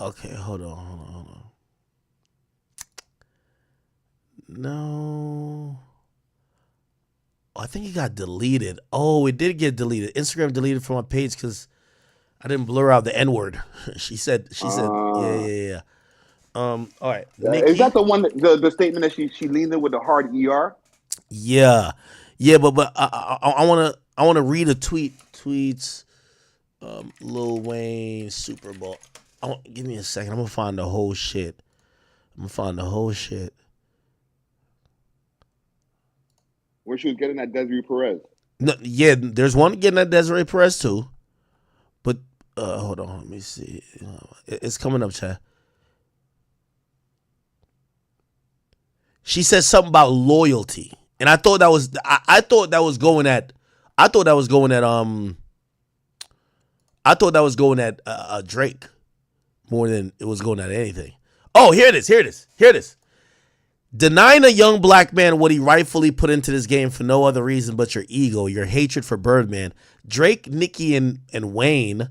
Okay, hold on. No. I think it got deleted. Oh, it did get deleted. Instagram deleted from my page because I didn't blur out the N-word. She said, yeah. All right. Is that the one, the statement that she leaned in with the hard ER? Yeah, but I want to read a tweets. Lil Wayne Super Bowl. Give me a second. I'm gonna find the whole shit. Where she was getting at Desiree Perez. No, yeah, there's one getting at Desiree Perez too. But hold on, let me see. It's coming up, chat. She said something about loyalty, and I thought that was going at Drake more than it was going at anything. Oh, here it is. Denying a young black man what he rightfully put into this game for no other reason but your ego, your hatred for Birdman. Drake, Nicki, and Wayne.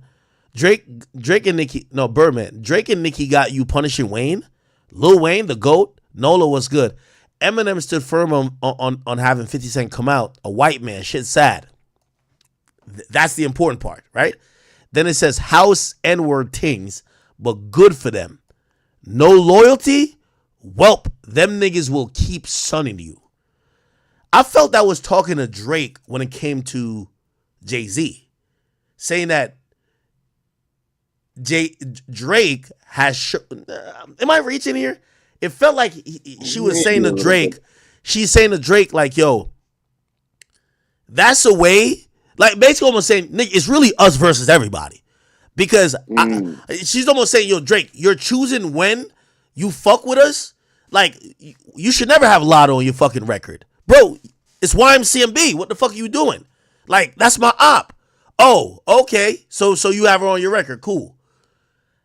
Birdman. Drake and Nicki got you punishing Wayne. Lil Wayne, the GOAT. Nola was good. Eminem stood firm on having 50 Cent come out. A white man. Shit sad. That's the important part, right? Then it says house N-word things, but good for them. No loyalty? Welp, them niggas will keep sunning you. I felt that was talking to Drake when it came to Jay-Z. Saying that Drake has... am I reaching here? It felt like she was saying to Drake... She's saying to Drake like, yo, that's a way... Like, basically almost saying, nigga, it's really us versus everybody. Because she's almost saying, yo, Drake, you're choosing when you fuck with us. Like, you should never have Lotto on your fucking record. Bro, it's YMCMB. What the fuck are you doing? Like, that's my op. Oh, okay. So you have her on your record. Cool.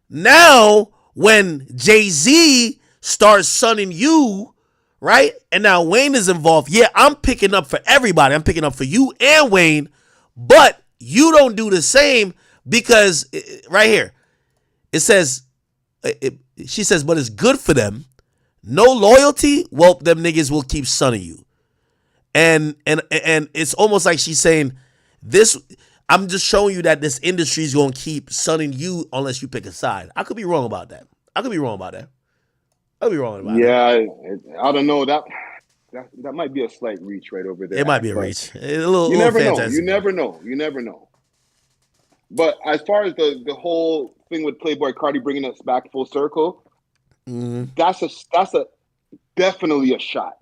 Now, when Jay-Z starts sunning you, right? And now Wayne is involved. Yeah, I'm picking up for everybody. I'm picking up for you and Wayne. But you don't do the same because, right here, it says, she says, but it's good for them. No loyalty, well, them niggas will keep sunning you. And it's almost like she's saying, this, I'm just showing you that this industry is going to keep sunning you unless you pick a side. I could be wrong about that. Yeah, I don't know. That might be a slight reach right over there. It might be a reach. You never know. But as far as the whole thing with Playboy Cardi bringing us back full circle, that's a definitely a shot.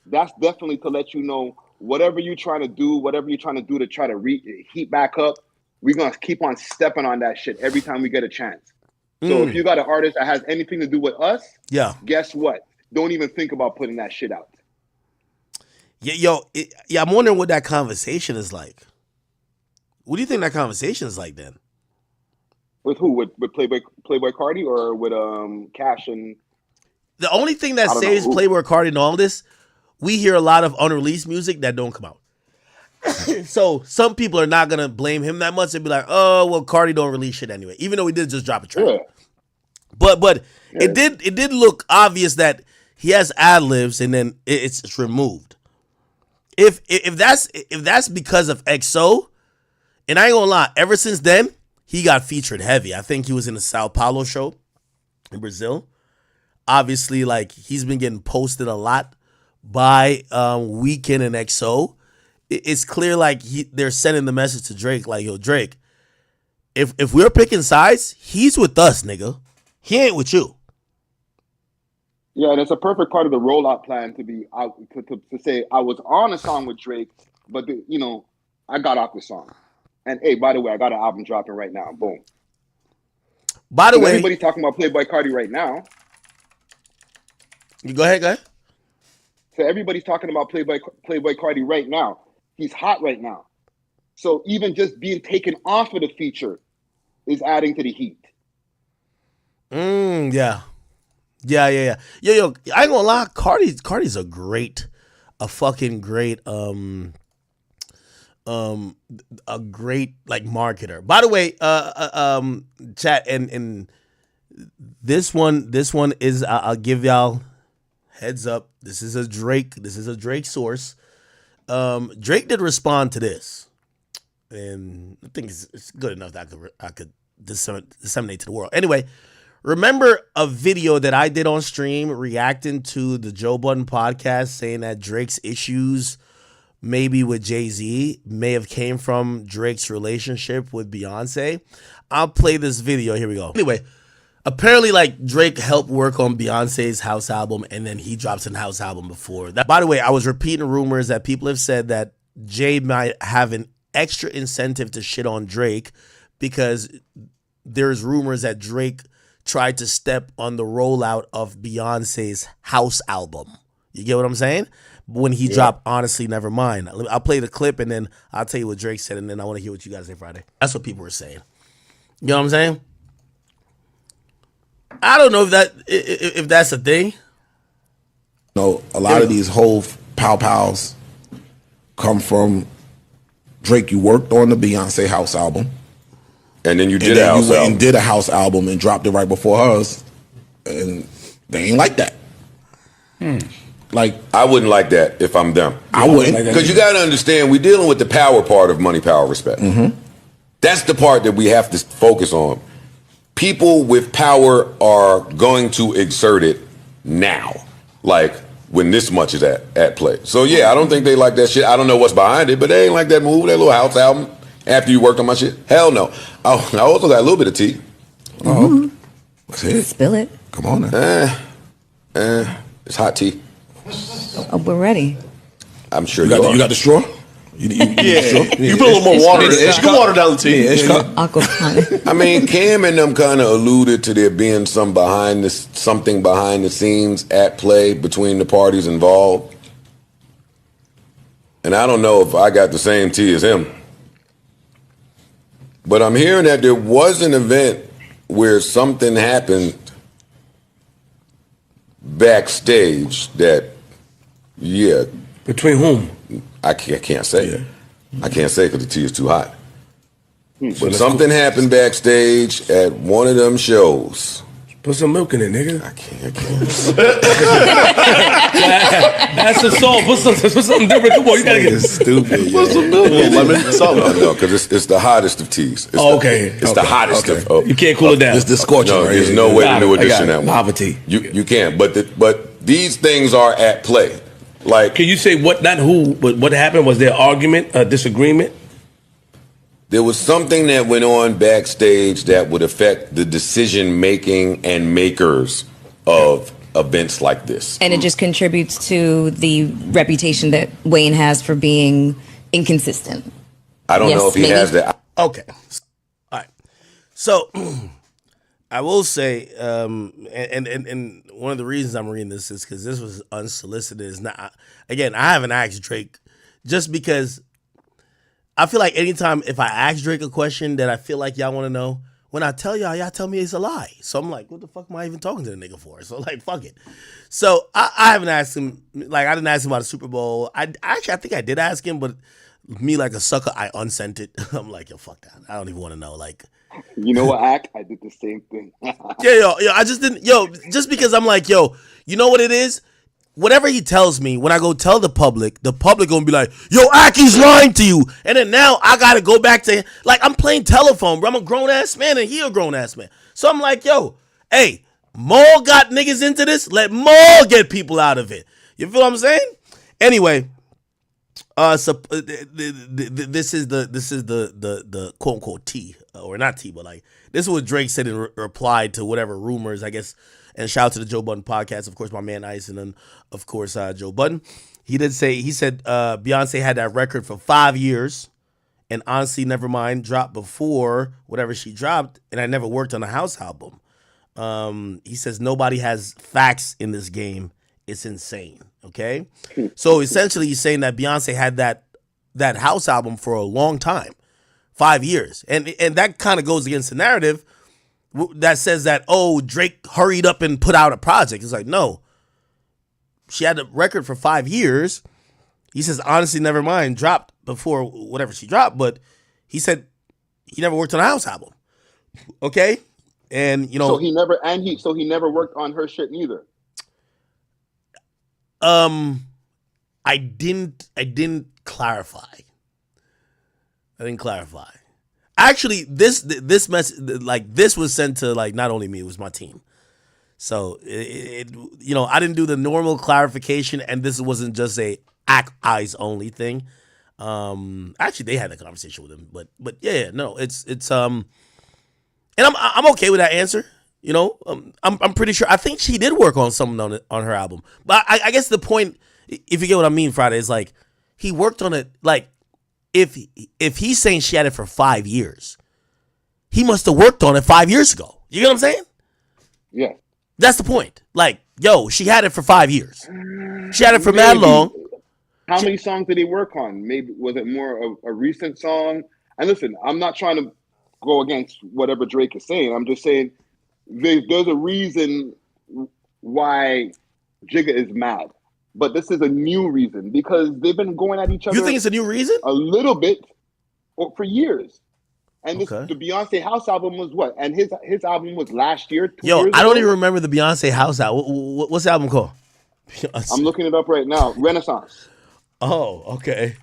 That's definitely to let you know whatever you're trying to do to try to heat back up, we're gonna keep on stepping on that shit every time we get a chance. So if you got an artist that has anything to do with us, guess what? Don't even think about putting that shit out. Yeah, I'm wondering what that conversation is like. What do you think that conversation is like then? With who? With Playboy Cardi or with Cash and? The only thing that saves Playboy Cardi and all this, we hear a lot of unreleased music that don't come out. So some people are not gonna blame him that much and be like, "Oh, well, Cardi don't release shit anyway," even though he did just drop a track. Yeah. But it did look obvious that he has ad libs and then it's removed. If that's because of XO, and I ain't gonna lie, ever since then he got featured heavy. I think he was in the Sao Paulo show in Brazil. Obviously, like he's been getting posted a lot by Weeknd and XO. It's clear like they're sending the message to Drake, like, yo, Drake, if we're picking sides, he's with us, nigga. He ain't with you. Yeah, and it's a perfect part of the rollout plan to be out to say I was on a song with Drake, but I got off the song. And hey, by the way, I got an album dropping right now. Boom. By the way, everybody's talking about Playboy Cardi right now. You go ahead. So everybody's talking about Playboy Cardi right now. He's hot right now. So even just being taken off of the feature is adding to the heat. Yeah. Yo, I ain't gonna lie, Cardi's a fucking great, a great like marketer. By the way, chat and this one is I'll give y'all heads up. This is a Drake source. Drake did respond to this, and I think it's good enough that I could disseminate to the world. Anyway, remember a video that I did on stream reacting to the Joe Budden podcast, saying that Drake's issues maybe with Jay-Z may have came from Drake's relationship with Beyonce? I'll play this video. Here we go. Anyway, apparently, like, Drake helped work on Beyonce's house album, and then he drops an house album before that. By the way, I was repeating rumors that people have said that Jay might have an extra incentive to shit on Drake because there's rumors that Drake tried to step on the rollout of Beyonce's house album. You get what I'm saying? When he dropped Honestly Nevermind. I'll play the clip, and then I'll tell you what Drake said, and then I want to hear what you guys say Friday. That's what people were saying. You know what I'm saying? I don't know if that's a thing. No, a lot of these whole pow-pows come from Drake. You worked on the Beyonce house album. And then you did a house album. And did a house album and dropped it right before hers. And they ain't like that. Like, I wouldn't like that if I'm them. I wouldn't. Because you got to understand, we're dealing with the power part of money, power, respect. That's the part that we have to focus on. People with power are going to exert it now, like when this much is at play. So yeah, I don't think they like that shit. I don't know what's behind it, but they ain't like that move, that little house album after you worked on my shit. Hell no. I also got a little bit of tea. What's it? Spill it. Come on now. It's hot tea. Oh, we're ready. I'm sure you got the straw? You put a little more water in it. You can water down the tea. I mean, Cam and them kind of alluded to there being something behind the scenes at play between the parties involved. And I don't know if I got the same tea as him. But I'm hearing that there was an event where something happened backstage that, Between whom? I can't say. I can't say because the tea is too hot. But something happened backstage at one of them shows. Put some milk in it, nigga. I can't. That's the salt. Put something different. Come on, you gotta get it. Stupid. Put some milk in lemon, salt. No, because it's the hottest of teas. It's the hottest of. You can't cool it down. It's the scorching. No, there's no way to do addition that one. Lava tea. You can't. But these things are at play. Like, can you say what? Not who, but what happened? Was there argument, a disagreement? There was something that went on backstage that would affect the decision making and makers of events like this. And it just contributes to the reputation that Wayne has for being inconsistent. I don't know if he has that. Okay. All right. So I will say, and one of the reasons I'm reading this is because this was unsolicited. Is not, again, I haven't asked Drake just because I feel like anytime if I ask Drake a question that I feel like y'all want to know, when I tell y'all tell me it's a lie. So I'm like, what the fuck am I even talking to the nigga for? So like, fuck it. So I haven't asked him, like I didn't ask him about the Super Bowl. I think I did ask him, but me like a sucker, I unsent it. I'm like, yo, fuck that. I don't even want to know. Like, you know what, Ack? I did the same thing. yo, I just didn't, just because I'm like, yo, you know what it is? Whatever he tells me, when I go tell the public gonna be like, yo, Aki's lying to you. And then now I gotta go back to, like, I'm playing telephone, bro. I'm a grown-ass man and he a grown-ass man. So I'm like, yo, hey, Maul got niggas into this. Let Maul get people out of it. You feel what I'm saying? Anyway, so this is the quote unquote tea, or not tea, but like this is what Drake said in reply to whatever rumors, I guess. And shout out to the Joe Budden podcast, of course, my man Ice, and then of course Joe Budden. He said Beyonce had that record for 5 years, and Honestly Nevermind dropped before whatever she dropped, and I never worked on a house album. He says nobody has facts in this game. It's insane. Okay, so essentially he's saying that Beyonce had that house album for a long time, 5 years, and that kind of goes against the narrative that says that, oh, Drake hurried up and put out a project. It's like, no, she had a record for 5 years. He says Honestly Nevermind dropped before whatever she dropped, but he said he never worked on a house album. Okay, and you know, so he never worked on her shit neither. I didn't clarify. Actually, this message, like, this was sent to, like, not only me, it was my team. So it I didn't do the normal clarification, and this wasn't just a act eyes only thing. Actually, they had a conversation with him, but yeah, no, it's and I'm okay with that answer. You know, I'm pretty sure. I think she did work on something on her album. But I guess the point, if you get what I mean, Friday, is like he worked on it. Like if he's saying she had it for 5 years, he must have worked on it 5 years ago. You get what I'm saying? Yeah. That's the point. Like, yo, she had it for 5 years. She had it for mad long. How many songs did he work on? Maybe was it more of a recent song? And listen, I'm not trying to go against whatever Drake is saying. I'm just saying there's a reason why Jigga is mad. But this is a new reason because they've been going at each other. You think it's a new reason? A little bit, for years. And the Beyonce house album was what? And his album was last year. 2 years I don't ago? even remember the Beyonce house album. What's the album called? Beyonce. I'm looking it up right now. Renaissance. Oh, okay.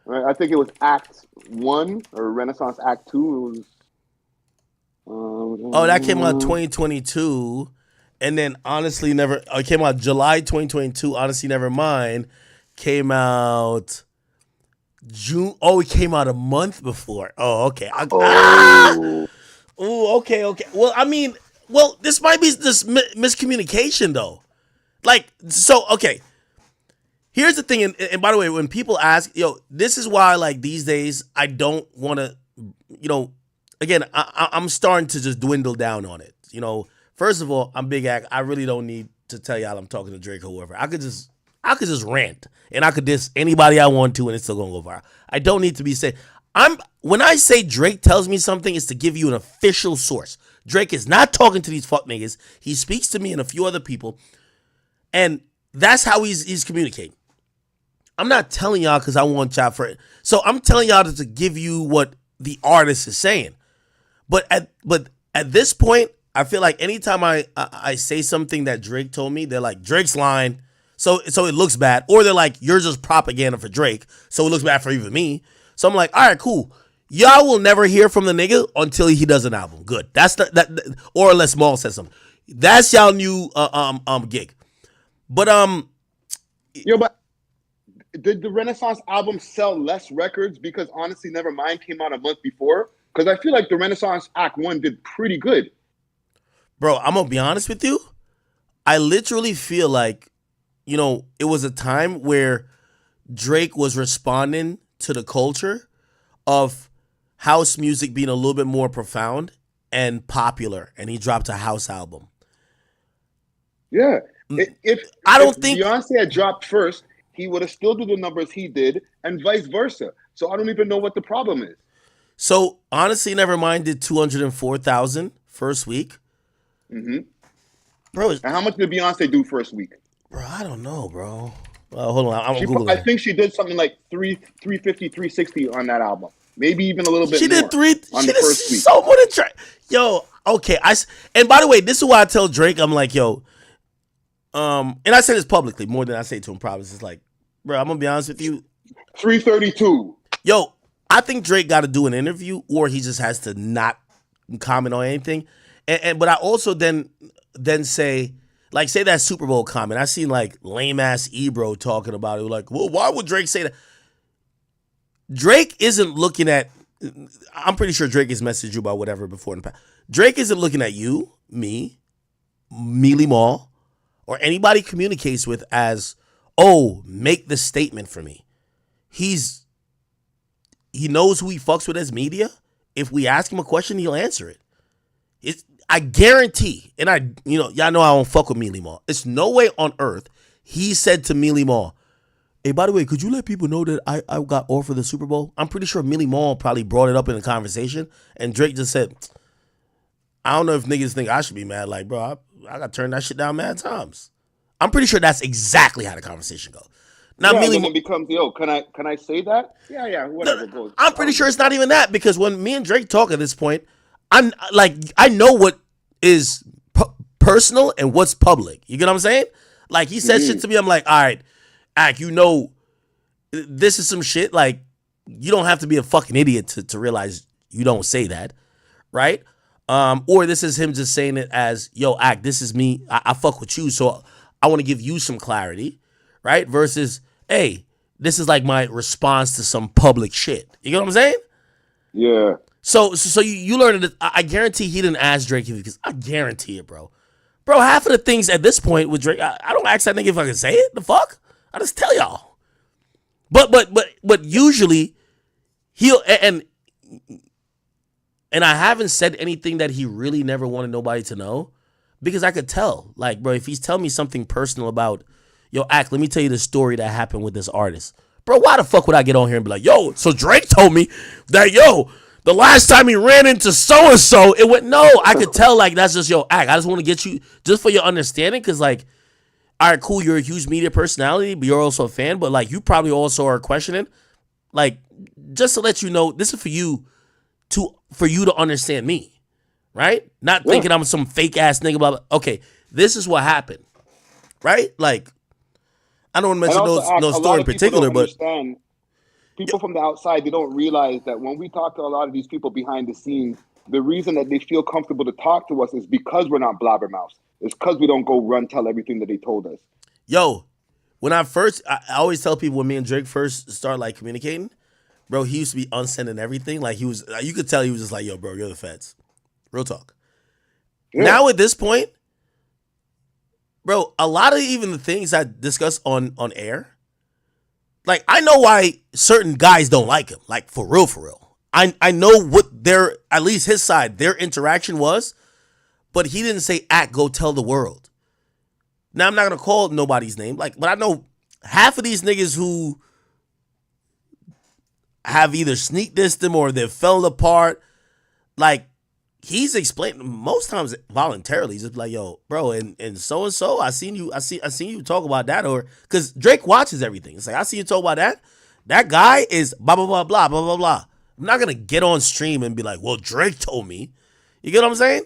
Right, I think it was Act 1 or Renaissance Act 2. It was. That came out 2022, and then Honestly Never. It came out July 2022. Honestly Nevermind came out June. Oh, it came out a month before. Oh, okay. Okay. Well, I mean, this might be this miscommunication though. Like, so okay. Here's the thing, and by the way, when people ask, this is why, like, these days, I don't want to, again, I'm starting to just dwindle down on it. First of all, I'm Big Act. I really don't need to tell y'all I'm talking to Drake or whoever. I could just rant, and I could diss anybody I want to, and it's still gonna go viral. I don't need to be saying. When I say Drake tells me something, it's to give you an official source. Drake is not talking to these fuck niggas. He speaks to me and a few other people, and that's how he's communicating. I'm not telling y'all because I want y'all for it. So I'm telling y'all to give you what the artist is saying. But at this point, I feel like anytime I say something that Drake told me, they're like, Drake's lying, so it looks bad. Or they're like, you're just propaganda for Drake, so it looks bad for even me. So I'm like, all right, cool. Y'all will never hear from the nigga until he does an album. Good. That's that. Or unless Maul says something. That's y'all new gig. But but did the Renaissance album sell less records because Honestly Nevermind came out a month before? Because I feel like the Renaissance Act 1 did pretty good. Bro, I'm gonna be honest with you. I literally feel like, it was a time where Drake was responding to the culture of house music being a little bit more profound and popular, and he dropped a house album. Yeah. If think Beyonce had dropped first, he would have still done the numbers he did, and vice versa. So I don't even know what the problem is. So honestly, Nevermind did 204,000 first week. Mm-hmm. Bro, and how much did Beyonce do first week? Bro, I don't know, bro. Hold on, I'm Googling. I think she did something like 350, 360 on that album. Maybe even a little bit more. She did on the first week. So more than Drake. Yo, okay. And by the way, this is why I tell Drake, I'm like, yo, and I say this publicly more than I say to him probably. It's like, bro, I'm gonna be honest with you. 332. Yo, I think Drake got to do an interview, or he just has to not comment on anything. But I also then say, like, say that Super Bowl comment. I seen like lame ass Ebro talking about it. Like, well, why would Drake say that? Drake isn't looking at. I'm pretty sure Drake has messaged you about whatever before in the past. Drake isn't looking at you, me, Mealy Mall, or anybody he communicates with as, oh, make the statement for me. He knows who he fucks with as media. If we ask him a question, he'll answer it. I guarantee, and y'all know I don't fuck with Mealy Mall. It's no way on earth he said to Mealy Mall, hey, by the way, could you let people know that I got offered the Super Bowl? I'm pretty sure Mealy Mall probably brought it up in a conversation, and Drake just said, I don't know if niggas think I should be mad. Like, bro, I got to turn that shit down mad times. I'm pretty sure that's exactly how the conversation goes. Now, Mealy Mealy Mall becomes, yo, can I say that? Yeah, whatever goes. I'm pretty sure it's not even that, because when me and Drake talk at this point, I know what is personal and what's public. You get what I'm saying? Like, he said shit to me. I'm like, all right, Ak, this is some shit. Like, you don't have to be a fucking idiot to realize you don't say that, right? Or this is him just saying it as, yo, Ak, this is me. I fuck with you, so I want to give you some clarity, right? Versus, hey, this is like my response to some public shit. You get what I'm saying? Yeah. So you learned it. I guarantee he didn't ask Drake, because I guarantee it, bro. Bro, half of the things at this point with Drake, I don't ask that nigga if I can say it. The fuck? I just tell y'all. But usually he'll and I haven't said anything that he really never wanted nobody to know, because I could tell. Like, bro, if he's telling me something personal about, yo, Ak, let me tell you the story that happened with this artist. Bro, why the fuck would I get on here and be like, yo, so Drake told me that, yo, the last time he ran into so-and-so, it went, no, I could tell, like, that's just, yo, Ak, I just want to get you, just for your understanding, because, like, all right, cool, you're a huge media personality, but you're also a fan, but, like, you probably also are questioning. Like, just to let you know, this is for you to understand me, right? Not thinking I'm some fake-ass nigga, blah, blah. Okay, this is what happened, right? Like, I don't want to mention no story in particular, but people from the outside, they don't realize that when we talk to a lot of these people behind the scenes, the reason that they feel comfortable to talk to us is because we're not blabbermouths. It's because we don't go tell everything that they told us. Yo, when I always tell people when me and Drake first started like communicating, bro, he used to be unsending everything. Like, he was, you could tell he was just like, yo, bro, you're the feds. Real talk. Yeah. Now at this point, bro, a lot of even the things I discuss on air, like, I know why certain guys don't like him. Like, for real. I know what their, at least his side, their interaction was, but he didn't say, Ak, go tell the world. Now, I'm not going to call nobody's name, like, but I know half of these niggas who have either sneak dissed him or they've fell apart. Like, he's explained most times voluntarily, just like, yo, bro, and so I seen you talk about that, or because Drake watches everything. It's like, I see you talk about that. That guy is blah blah blah blah blah blah blah. I'm not gonna get on stream and be like, well, Drake told me. You get what I'm saying?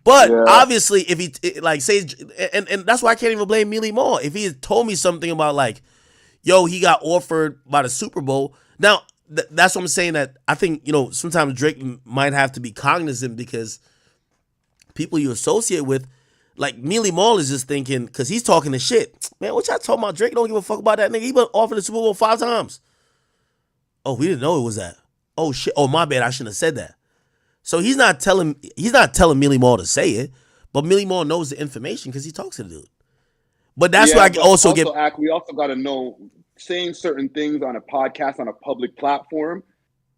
But obviously, if he like says, and that's why I can't even blame Mealy Mall. If he had told me something about like, yo, he got offered by the Super Bowl. Now, that's what I'm saying, that I think, sometimes Drake might have to be cognizant, because people you associate with, like Mealy Mall is just thinking, because he's talking the shit. Man, what y'all talking about? Drake don't give a fuck about that nigga. He been offered the Super Bowl 5 times. Oh, we didn't know it was that. Oh, shit. Oh, my bad. I shouldn't have said that. So he's not telling Mealy Mall to say it, But Millie Moore knows the information because he talks to the dude. But that's Yeah, where I but also get. we also got to know saying certain things on a podcast on a public platform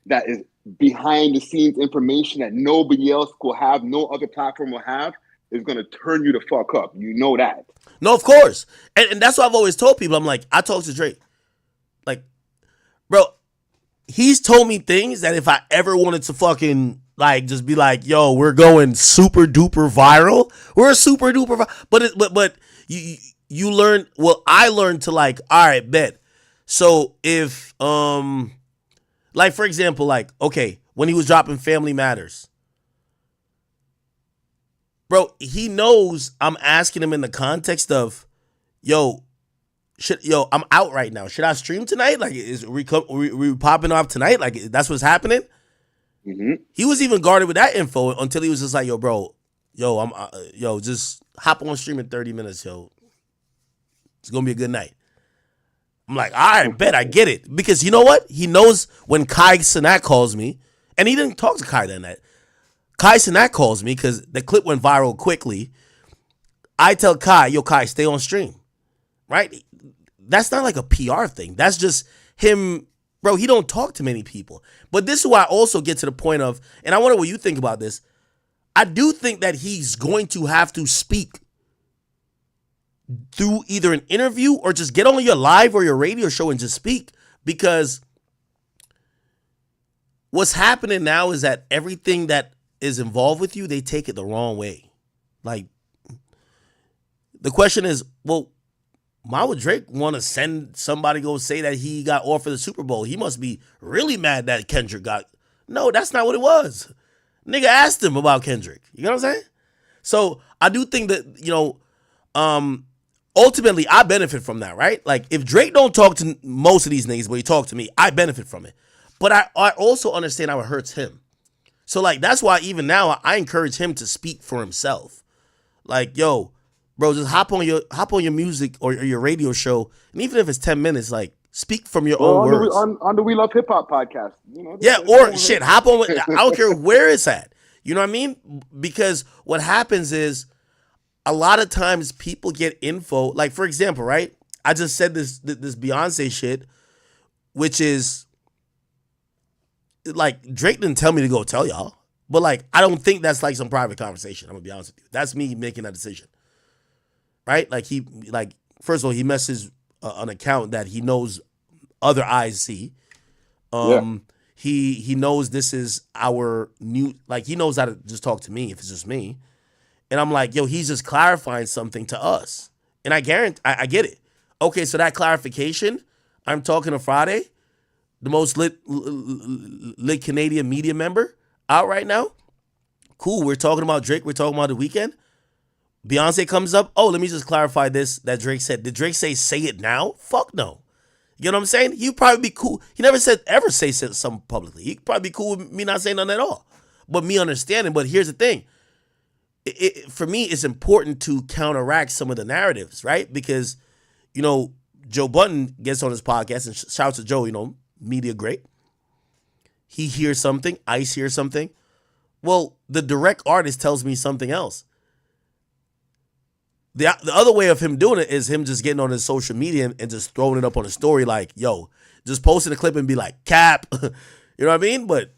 that is behind the scenes information that nobody else will have, no other platform will have, is going to turn you the fuck up. You know that. No, of course. And that's what I've always told people. I'm like, I talk to Drake. Like, bro, he's told me things that if I ever wanted to fucking like just be like, yo, we're going super duper viral. We're super duper viral. But you learn, well, I learned to like, all right, bet. So if like for example, like, okay, when he was dropping Family Matters, bro, he knows I'm asking him in the context of, yo, I'm out right now. Should I stream tonight? Like, is we popping off tonight? Like, that's what's happening. Mm-hmm. He was even guarded with that info until he was just like, yo, bro, just hop on stream in 30 minutes, yo. It's gonna be a good night. I'm like, all right, bet, I get it. Because you know what? He knows when Kai Cenat calls me, and he didn't talk to Kai that night. Kai Cenat calls me because the clip went viral quickly. I tell Kai, yo, Kai, stay on stream. Right? That's not like a PR thing. That's just him, bro, he don't talk to many people. But this is why I also get to the point of, and I wonder what you think about this. I do think that he's going to have to speak through either an interview or just get on your live or your radio show and just speak, because what's happening now is that everything that is involved with you, they take it the wrong way. Like, the question is, well, why would Drake want to send somebody go say that he got offered the Super Bowl? He must be really mad that Kendrick got. No, that's not what it was. Nigga asked him about Kendrick. You know what I'm saying? So I do think that, ultimately I benefit from that, right? Like, if Drake don't talk to most of these niggas, but he talk to me, I benefit from it. But I also understand how it hurts him. So, like, that's why even now I encourage him to speak for himself. Like, yo, bro, just hop on your music or your radio show, and even if it's 10 minutes, like, speak from your own words. On the We Love Hip Hop podcast. Yeah, or shit, hop on with, I don't care where it's at. You know what I mean? Because what happens is a lot of times people get info, like, for example, right? I just said this Beyonce shit, which is like, Drake didn't tell me to go tell y'all, but like, I don't think that's like some private conversation. I'm gonna be honest with you. That's me making that decision, right? Like, first of all, he messaged an account that he knows other eyes see. He knows this is our new, like, he knows how to just talk to me if it's just me. And I'm like, yo, he's just clarifying something to us. And I guarantee, I get it. Okay, so that clarification, I'm talking to Friday, the most lit Canadian media member out right now. Cool, we're talking about Drake, we're talking about The Weeknd. Beyonce comes up, oh, let me just clarify this that Drake said. Did Drake say it now? Fuck no. You know what I'm saying? He'd probably be cool. He never said ever say something publicly. He'd probably be cool with me not saying nothing at all. But me understanding, but here's the thing. For me, it's important to counteract some of the narratives, right? Because, Joe Budden gets on his podcast, and shout out to Joe, media great. He hears something, Ice hears something. Well, the direct artist tells me something else. The other way of him doing it is him just getting on his social media and just throwing it up on a story like, yo, just posting a clip and be like, cap. You know what I mean? But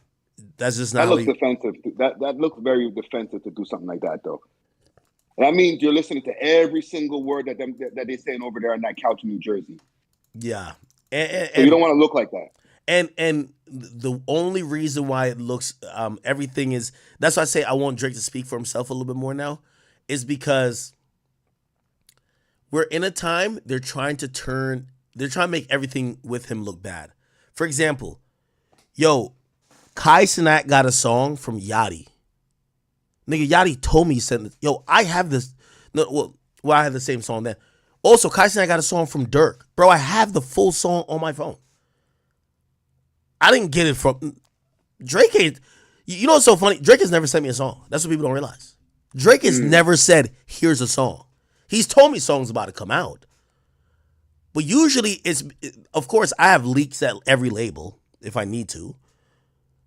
that's just not. That looks defensive. That looks very defensive to do something like that, though. And that means you're listening to every single word that they're saying over there on that couch in New Jersey. Yeah, so you don't want to look like that. And the only reason why it looks everything is, that's why I say I want Drake to speak for himself a little bit more now, is because we're in a time they're trying to make everything with him look bad. For example, yo, Kai Cenat got a song from Yachty. Nigga, Yachty told me, he said, yo, I have this. No, well, I have the same song then. Also, Kai Cenat got a song from Dirk. Bro, I have the full song on my phone. I didn't get it from Drake. You know what's so funny? Drake has never sent me a song. That's what people don't realize. Drake has never said, here's a song. He's told me songs about to come out. But usually of course, I have leaks at every label if I need to.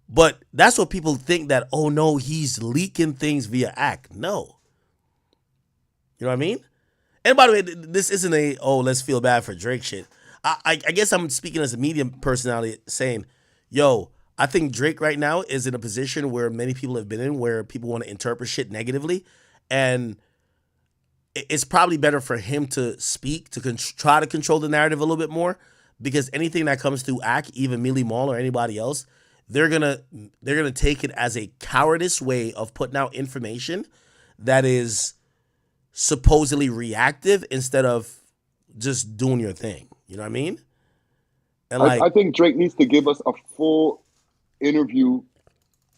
But that's what people think, that, oh no, he's leaking things via act. No. You know what I mean? And by the way, this isn't a, let's feel bad for Drake shit. I guess I'm speaking as a media personality saying, yo, I think Drake right now is in a position where many people have been in, where people want to interpret shit negatively. And it's probably better for him to speak, to try to control the narrative a little bit more, because anything that comes through Ack, even Millie Mall or anybody else, they're gonna take it as a cowardice way of putting out information that is supposedly reactive instead of just doing your thing. You know what I mean? And I think Drake needs to give us a full interview,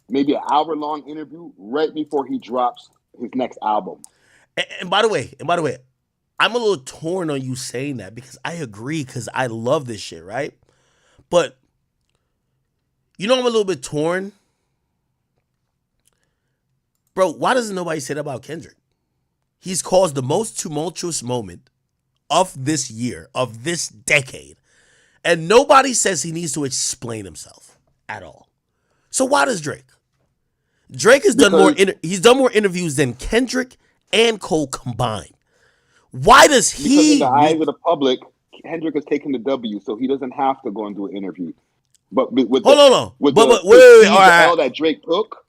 maybe an hour-long interview, right before he drops his next album. And by the way, I'm a little torn on you saying that, because I agree, because I love this shit, right? But you know I'm a little bit torn. Bro, why doesn't nobody say that about Kendrick? He's caused the most tumultuous moment of this year, of this decade. And nobody says he needs to explain himself at all. So why does Drake? Drake has done he's done more interviews than Kendrick and Cole combined. Why does he? Because in the eyes of the public, Kendrick has taken the W, so he doesn't have to go and do an interview. But with the L that Drake took,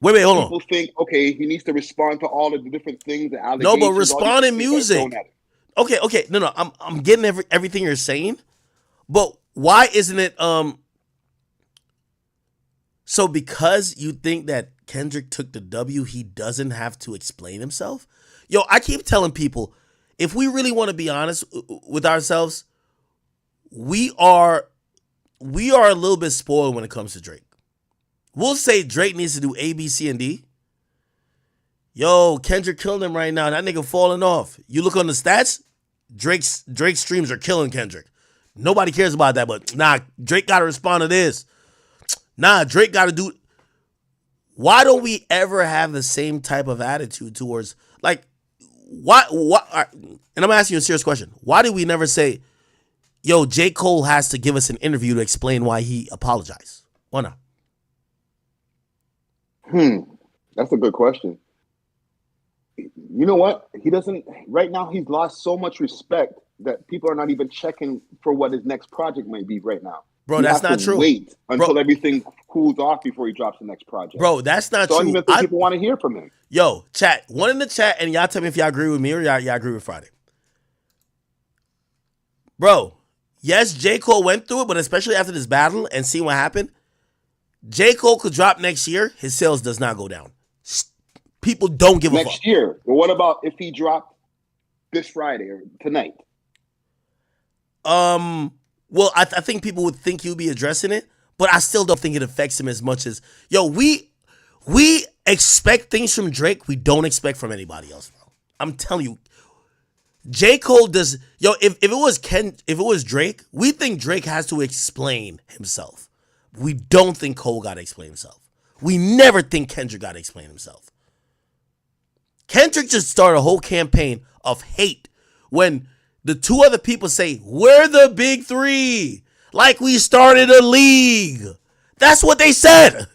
hold on. People think, okay, he needs to respond to all of the different things, the No, allegations. but respond in music. Okay. No. I'm getting everything you're saying, but why isn't it? So because you think that Kendrick took the W, he doesn't have to explain himself? Yo, I keep telling people, if we really want to be honest with ourselves, we are a little bit spoiled when it comes to Drake. We'll say Drake needs to do A, B, C, and D. Yo, Kendrick killing him right now. That nigga falling off. You look on the stats, Drake's streams are killing Kendrick. Nobody cares about that, but nah, Drake got to respond to this. Nah, Drake got to do. Why don't we ever have the same type of attitude towards, like, what? And I'm asking you a serious question. Why do we never say, yo, J. Cole has to give us an interview to explain why he apologized? Why not? That's a good question. You know what? He doesn't, right now he's lost so much respect that people are not even checking for what his next project might be right now. Bro, that's not true. Wait until everything cools off before he drops the next project. Bro, that's not true. I don't even think people want to hear from him. Yo, chat. One in the chat, and y'all tell me if y'all agree with me or y'all agree with Friday. Bro, yes, J. Cole went through it, but especially after this battle and seeing what happened, J. Cole could drop next year. His sales does not go down. People don't give a fuck. Next year. But what about if he dropped this Friday or tonight? Well, I think people would think he'll be addressing it, but I still don't think it affects him as much as, yo, we expect things from Drake we don't expect from anybody else, bro. I'm telling you. J. Cole does, yo, if it was Drake, we think Drake has to explain himself. We don't think Cole got to explain himself. We never think Kendrick got to explain himself. Kendrick just started a whole campaign of hate when the two other people say, we're the big three, like we started a league. That's what they said.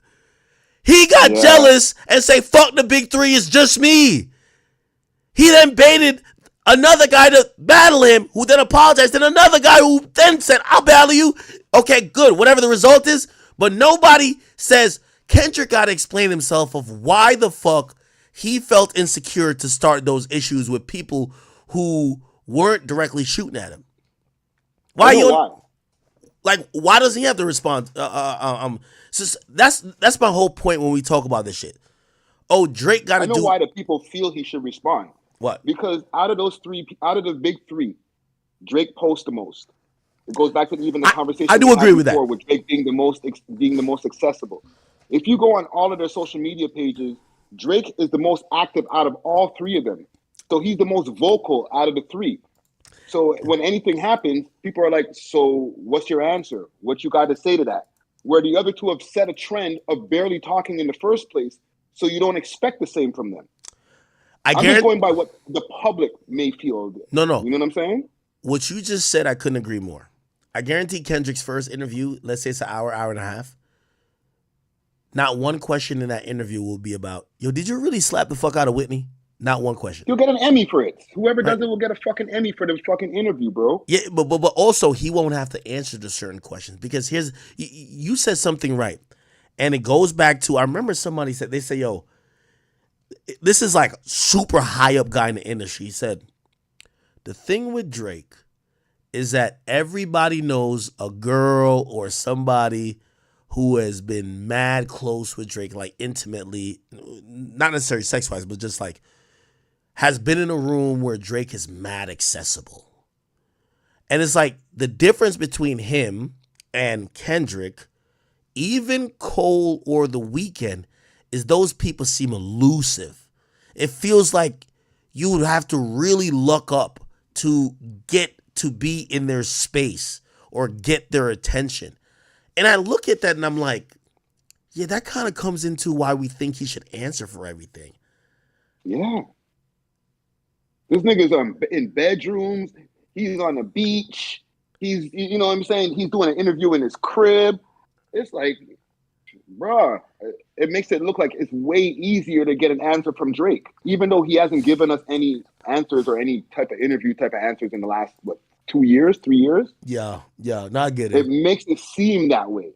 He got jealous and say, fuck the big three, it's just me. He then baited another guy to battle him, who then apologized, and another guy who then said, I'll battle you. Okay, good, whatever the result is. But nobody says Kendrick got to explain himself of why the fuck he felt insecure to start those issues with people who weren't directly shooting at him. Why doesn't he have to respond? So that's my whole point when we talk about this shit. Oh, Drake got to do. I know why the people feel he should respond. What? Because out of the big three, Drake posts the most. It goes back to even the conversation. I do agree with that. With Drake being the most accessible. If you go on all of their social media pages, Drake is the most active out of all three of them. So he's the most vocal out of the three. So when anything happens, people are like, so what's your answer? What you got to say to that? Where the other two have set a trend of barely talking in the first place, so you don't expect the same from them. I'm just going by what the public may feel. No. You know what I'm saying? What you just said, I couldn't agree more. I guarantee Kendrick's first interview, let's say it's an hour and a half, not one question in that interview will be about, yo, did you really slap the fuck out of Whitney? Not one question. You'll get an Emmy for it. Whoever Right. does it will get a fucking Emmy for the fucking interview, bro. Yeah, but also he won't have to answer to certain questions because you said something right, and it goes back to I remember somebody said they say, yo, this is like super high up guy in the industry. He said the thing with Drake is that everybody knows a girl or somebody who has been mad close with Drake, like intimately, not necessarily sex wise, but just like has been in a room where Drake is mad accessible. And it's like the difference between him and Kendrick, even Cole or The Weeknd, is those people seem elusive. It feels like you would have to really look up to get to be in their space or get their attention. And I look at that and I'm like, yeah, that kind of comes into why we think he should answer for everything. Yeah. This nigga's in bedrooms. He's on the beach. He's, you know what I'm saying? He's doing an interview in his crib. It's like, bruh, it makes it look like it's way easier to get an answer from Drake, even though he hasn't given us any answers or any type of interview type of answers in the last, 2 years, 3 years? Yeah, no, I get it. It makes it seem that way.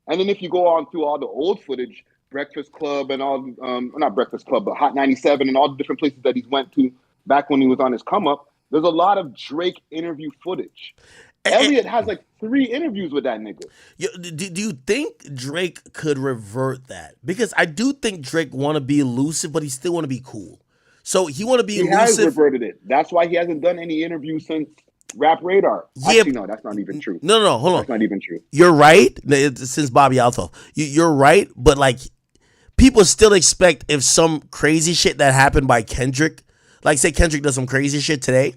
And then if you go on through all the old footage, Breakfast Club and all, not Breakfast Club, but Hot 97 and all the different places that he's went to back when he was on his come up, there's a lot of Drake interview footage. Elliot has like 3 interviews with that nigga. Do you think Drake could revert that? Because I do think Drake want to be elusive, but he still want to be cool. So he want to be He elusive. has reverted it. That's why he hasn't done any interviews since Rap Radar. Yeah, Actually, no, that's not even true. No, hold on. That's not even true. You're right. Since Bobby Alto, you're right. But like, people still expect if some crazy shit that happened by Kendrick, like say Kendrick does some crazy shit today,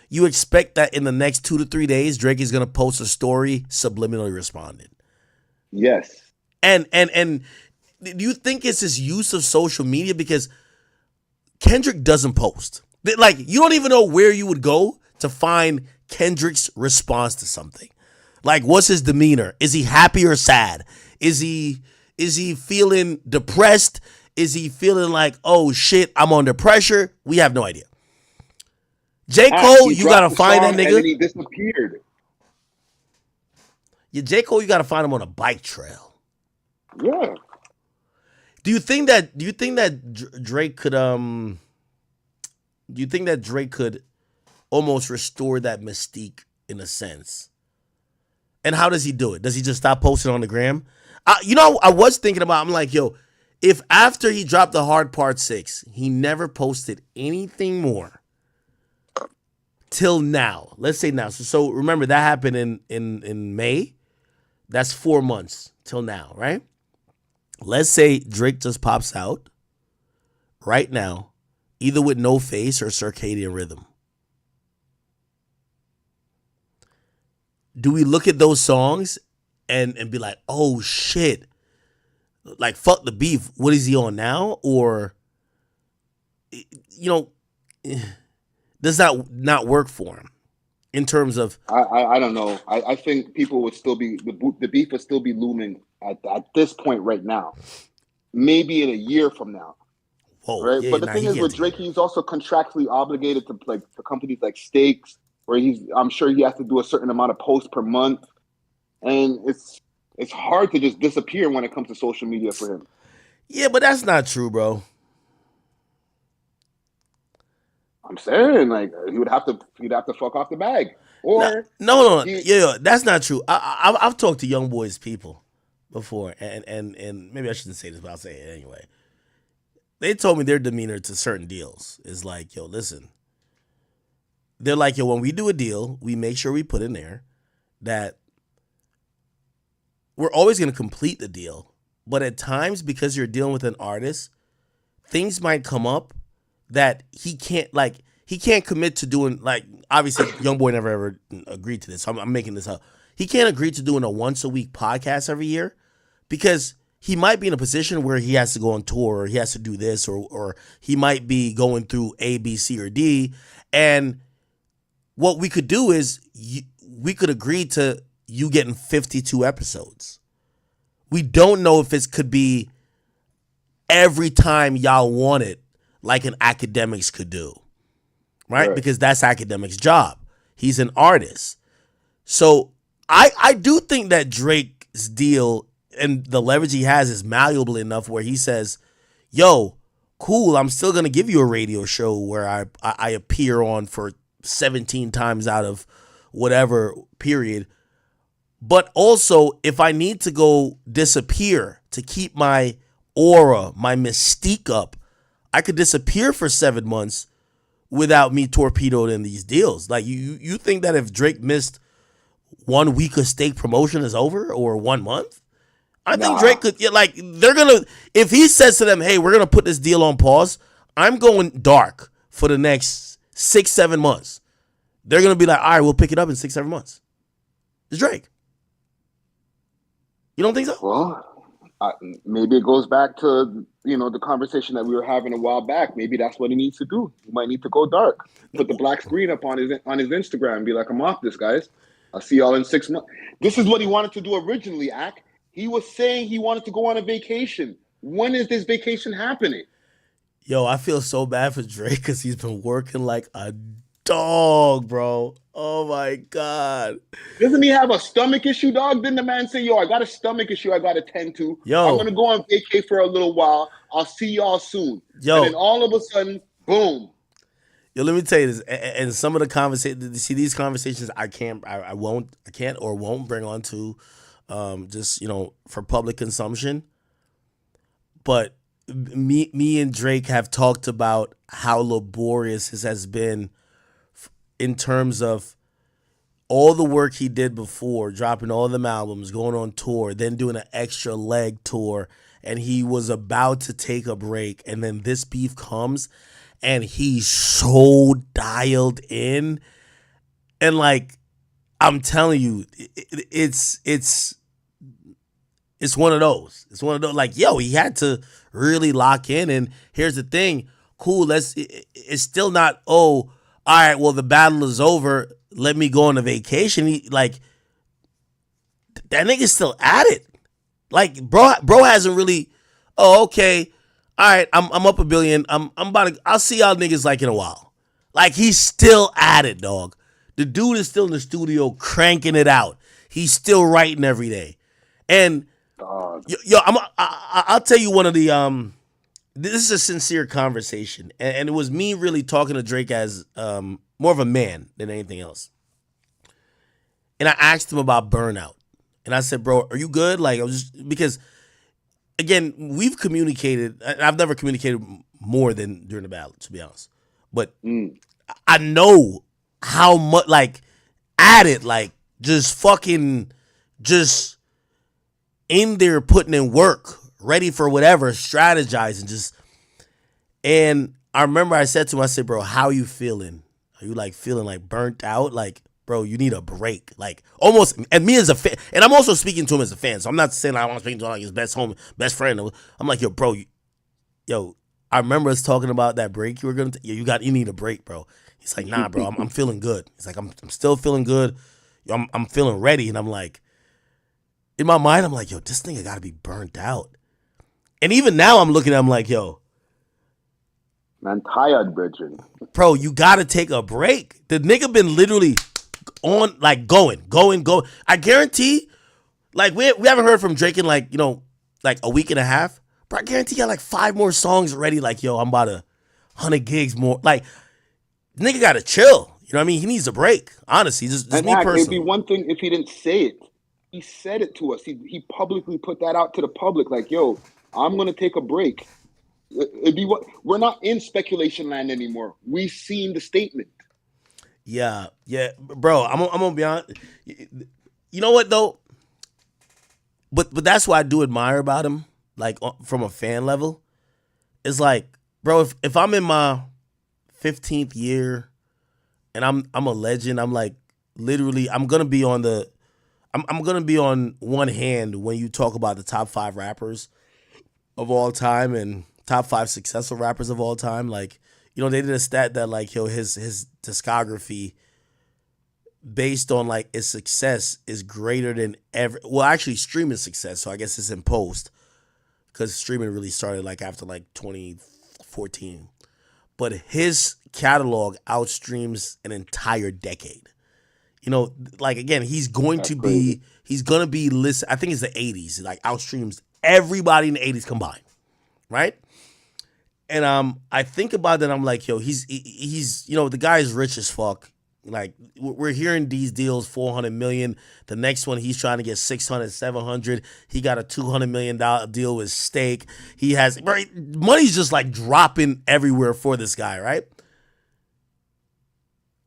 you expect that in the next 2 to 3 days, Drake is gonna post a story subliminally responding. Yes. And do you think it's his use of social media? Because Kendrick doesn't post. Like, you don't even know where you would go to find Kendrick's response to something. Like, what's his demeanor? Is he happy or sad? Is he feeling depressed? Is he feeling like, oh shit, I'm under pressure? We have no idea. J. Cole, you gotta find that nigga. And then he disappeared. Yeah, J. Cole, you gotta find him on a bike trail. Yeah. Do you think that Drake could do you think that Drake could almost restore that mystique in a sense? And how does he do it? Does he just stop posting on the gram? I was thinking about, I'm like, yo, if after he dropped the Hard Part 6, he never posted anything more till now. Let's say now. So remember that happened in May. That's 4 months till now, right? Let's say Drake just pops out right now, either with No Face or Circadian Rhythm. Do we look at those songs and be like, oh shit, like fuck the beef, what is he on now? Or, does that not work for him in terms of? I don't know. I think people would still be, the beef would still be looming at this point right now. Maybe in a year from now. Whoa, right? yeah, But the thing is with Drake, he's also contractually obligated to like for companies like Stakes, where I'm sure he has to do a certain amount of posts per month. And it's hard to just disappear when it comes to social media for him. Yeah, but that's not true, bro. I'm saying, like, he'd have to fuck off the bag. Or no, yeah, that's not true. I've talked to young boys people before, and maybe I shouldn't say this, but I'll say it anyway. They told me their demeanor to certain deals is like, yo, listen. They're like, yo, when we do a deal, we make sure we put in there that we're always going to complete the deal. But at times, because you're dealing with an artist, things might come up that he can't commit to doing. Like, obviously, Youngboy never ever agreed to this. So I'm making this up. He can't agree to doing a once a week podcast every year because he might be in a position where he has to go on tour or he has to do this or he might be going through A, B, C, or D. And what we could do is we could agree to you getting 52 episodes. We don't know if it could be every time y'all want it. like an academics could do, right? Because that's academics' job. He's an artist. So I do think that Drake's deal and the leverage he has is malleable enough where he says, yo, cool, I'm still going to give you a radio show where I appear on for 17 times out of whatever period. But also, if I need to go disappear to keep my aura, my mystique up, I could disappear for 7 months without me torpedoed in these deals. Like, you think that if Drake missed 1 week of Steak promotion is over, or 1 month? I think Drake could, they're going to, if he says to them, hey, we're going to put this deal on pause, I'm going dark for the next 6-7 months. They're going to be like, all right, we'll pick it up in 6-7 months. It's Drake. You don't think so? Well, maybe it goes back to, the conversation that we were having a while back. Maybe that's what he needs to do. He might need to go dark. Put the black screen up on his Instagram and be like, I'm off this, guys. I'll see y'all in 6 months. This is what he wanted to do originally, Ak. He was saying he wanted to go on a vacation. When is this vacation happening? Yo, I feel so bad for Drake because he's been working like a dog, bro. Oh, my God. Doesn't he have a stomach issue, dog? Didn't the man say, yo, I got a stomach issue I got to tend to. Yo. I'm going to go on vacay for a little while. I'll see y'all soon. Yo. And then all of a sudden, boom. Yo, let me tell you this. And some of the conversations, see, these conversations I can't or won't bring on to just, for public consumption. But me and Drake have talked about how laborious this has been in terms of all the work he did before, dropping all them albums, going on tour, then doing an extra leg tour, and he was about to take a break, and then this beef comes, and he's so dialed in, and I'm telling you, it's one of those. It's one of those. Yo, he had to really lock in, and here's the thing, cool. It's still not. Oh, all right. Well, the battle is over. Let me go on a vacation. That nigga's still at it. Bro hasn't really. Oh, okay. All right. I'm up $1 billion. I'm about to. I'll see y'all niggas in a while. He's still at it, dog. The dude is still in the studio cranking it out. He's still writing every day, and yo, I'll tell you one of the This is a sincere conversation, and it was me really talking to Drake as more of a man than anything else. And I asked him about burnout, and I said, "Bro, are you good?" I was just because, again, we've communicated. I've never communicated more than during the battle, to be honest. But I know how much, at it, just in there putting in work, ready for whatever, strategizing, and I remember I said to him, I said, bro, how are you feeling? Are you feeling burnt out? Bro, you need a break. Almost, and me as a fan, and I'm also speaking to him as a fan, so I'm not saying I want to speak to him like his best friend. I'm like, yo, bro, I remember us talking about that break you were going to take. You need a break, bro. He's like, nah, bro, I'm feeling good. He's like, I'm still feeling good. I'm feeling ready. And I'm like, in my mind, I'm like, yo, this nigga got to be burnt out. And even now I'm looking at him like, yo. Man, tired, Bridget. Bro, you got to take a break. The nigga been literally on, going. I guarantee, we haven't heard from Drake in a week and a half. But I guarantee you got 5 more songs ready. Yo, I'm about 100 gigs more. Nigga got to chill. You know what I mean? He needs a break. Honestly, just me personally. It'd be one thing if he didn't say it. He said it to us. He publicly put that out to the public. Yo, I'm gonna take a break. It'd be we're not in speculation land anymore. We've seen the statement. Yeah, bro. I'm gonna be honest. You know what though? But that's what I do admire about him. From a fan level, it's bro. If I'm in my 15th year, and I'm a legend, I'm literally I'm gonna be on the. I'm going to be on one hand when you talk about the top 5 rappers of all time and top 5 successful rappers of all time. They did a stat that his discography based on his success is greater than ever. Well, actually streaming success. So I guess it's in post because streaming really started after 2014. but his catalog outstreams an entire decade. You know, like again, he's going to be listen. I think it's the 80s, like outstreams everybody in the 80s combined, right? And I think about that. I'm like, yo, he's you know, the guy is rich as fuck. Like we're hearing these deals, 400 million. The next one he's trying to get 600, 700. He got a $200 million deal with Stake. He has money's just like dropping everywhere for this guy, right?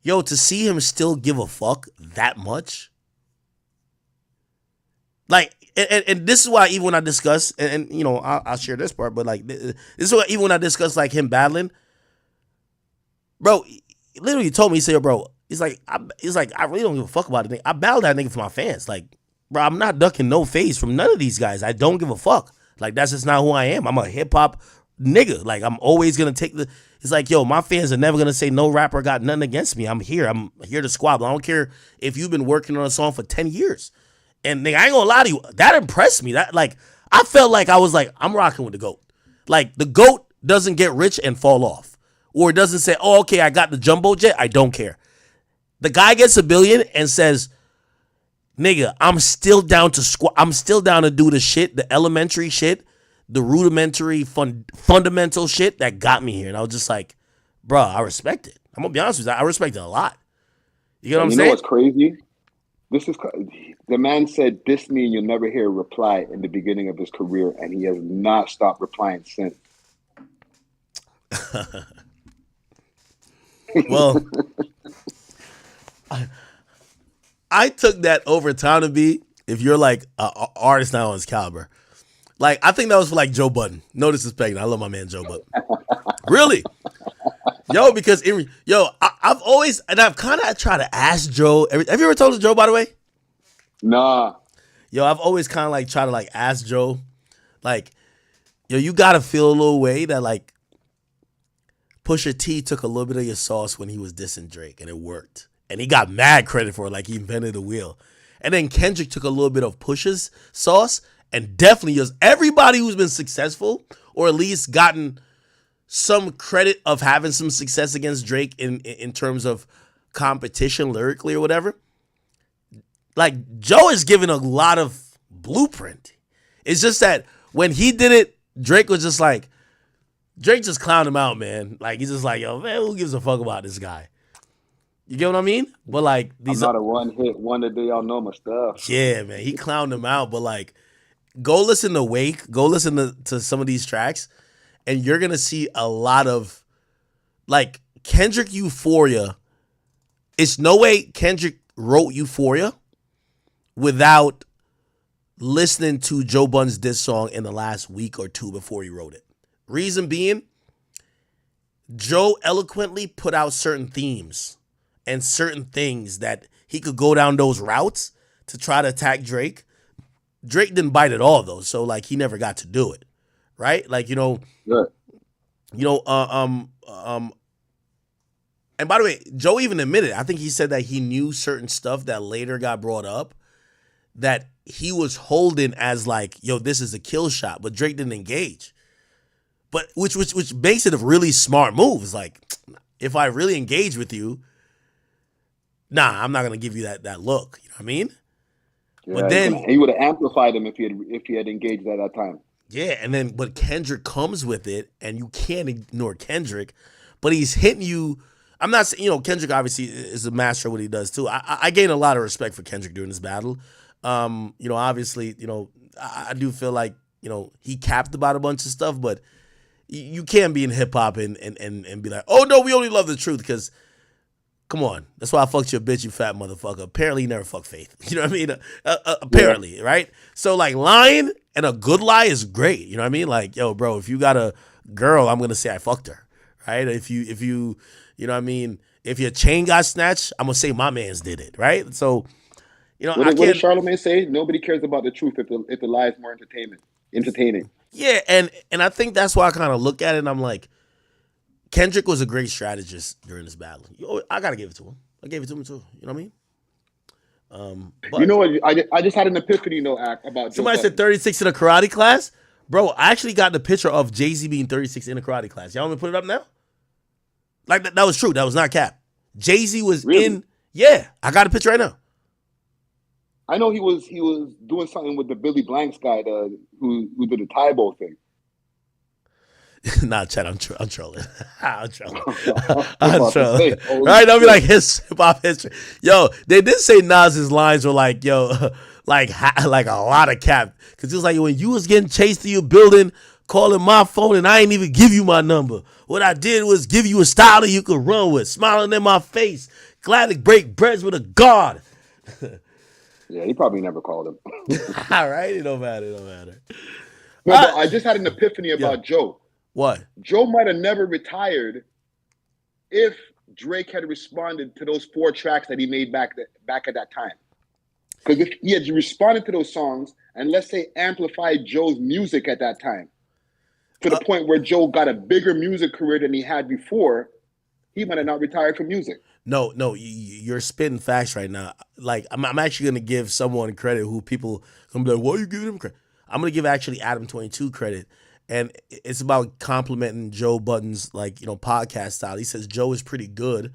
Yo, to see him still give a fuck that much, like, and this is why even when I discuss, and you know, I'll share this part, but like, this is why even when I discuss like him battling, bro, literally told me, he said, yo, bro, he's like, I really don't give a fuck about it. I battled that nigga for my fans. Like, bro, I'm not ducking no face from none of these guys. I don't give a fuck. Like, that's just not who I am. I'm a hip hop nigga. Like, I'm always gonna take the. It's like, yo, my fans are never gonna say no rapper got nothing against me. I'm here to squabble. I don't care if you've been working on a song for 10 years. And nigga, I ain't gonna lie to you, that impressed me. That, like, I felt like I was like, I'm rocking with the GOAT. Like, the GOAT doesn't get rich and fall off. Or it doesn't say, oh, okay, I got the jumbo jet. I don't care. The guy gets $1 billion and says, nigga, I'm still down to do the shit, the elementary shit, the rudimentary, fundamental shit that got me here. And I was just like, bro, I respect it. I'm gonna be honest with you, I respect it a lot. You know what I'm saying? You know what's crazy? The man said, "Diss me and you'll never hear a reply" in the beginning of his career, and he has not stopped replying since. Well, I took that over time to be, if you're like an artist now on his caliber. Like, I think that was for like Joe Budden. No disrespect, I love my man Joe Budden. Really? Yo, because I've always, and I've kind of tried to ask Joe. Have you ever told Joe, by the way? Nah. Yo, I've always kind of like try to like ask Joe, like, yo, you gotta feel a little way that like Pusha T took a little bit of your sauce when he was dissing Drake, and it worked, and he got mad credit for it, like he invented the wheel. And then Kendrick took a little bit of Pusha's sauce, and definitely just everybody who's been successful or at least gotten some credit of having some success against Drake in terms of competition lyrically or whatever. Like, Joe is giving a lot of blueprint. It's just that when he did it, Drake was just like, Drake just clowned him out, man. Like, he's just like, yo, man, who gives a fuck about this guy? You get what I mean? But like, these I'm not a one-hit wonder. They all know my stuff. Yeah, man, he clowned him out. But like, go listen to Wake. Go listen to some of these tracks, and you're gonna see a lot of like Kendrick Euphoria. It's no way Kendrick wrote Euphoria without listening to Joe Budden's diss song in the last week or two before he wrote it. Reason being, Joe eloquently put out certain themes and certain things that he could go down those routes to try to attack Drake. Drake didn't bite at all though, so like he never got to do it, right? Like, and by the way, Joe even admitted, I think he said that he knew certain stuff that later got brought up that he was holding as like, yo, this is a kill shot, but Drake didn't engage. But which makes it a really smart move. It's like, if I really engage with you, nah, I'm not gonna give you that look. You know what I mean? Yeah, but then he would have amplified him if he had engaged at that time. Yeah, and then but Kendrick comes with it, and you can't ignore Kendrick. But he's hitting you. I'm not saying, Kendrick obviously is a master of what he does too. I gained a lot of respect for Kendrick during this battle. Obviously, I do feel like, he capped about a bunch of stuff, but you can't be in hip hop and be like, oh no, we only love the truth, because come on, that's why I fucked your bitch, you fat motherfucker. Apparently you never fucked Faith. You know what I mean? Apparently, yeah. Right? So like lying and a good lie is great. You know what I mean? Like, yo, bro, if you got a girl, I'm gonna say I fucked her. Right? If you you know what I mean, if your chain got snatched, I'm gonna say my man's did it. Right? So, what did Charlamagne say? Nobody cares about the truth if the lie is more entertaining. Yeah, and I think that's why I kind of look at it and I'm like, Kendrick was a great strategist during this battle. I gotta give it to him. I gave it to him too. You know what I mean? You know what? I just had an epiphany about somebody said 36 in a karate class. Bro, I actually got the picture of Jay-Z being 36 in a karate class. Y'all want me to put it up now? Like that was true. That was not cap. Jay-Z was Really? in. Yeah, I got a picture right now. I know he was doing something with the Billy Blanks guy, who did the Tybo thing. Nah, Chad, I'm trolling. I'm trolling. I I'm was about to trolling. say, holy Right? I'll be shit. like his hip hop history. Yo, they did say Nas's lines were like, yo, like a lot of cap. Because it was like, when you was getting chased through your building, calling my phone, and I ain't even give you my number. What I did was give you a style that you could run with, smiling in my face, glad to break breads with a guard. Yeah, he probably never called him. All right, it don't matter. No, but I just had an epiphany about Joe. What? Joe might have never retired if Drake had responded to those 4 tracks that he made back at that time. Because if he had responded to those songs and, let's say, amplified Joe's music at that time to the point where Joe got a bigger music career than he had before, he might have not retired from music. No, you're spitting facts right now. Like, I'm actually gonna give someone credit who people gonna be like, "Why are you giving him credit?" I'm gonna give actually Adam 22 credit, and it's about complimenting Joe Budden's podcast style. He says Joe is pretty good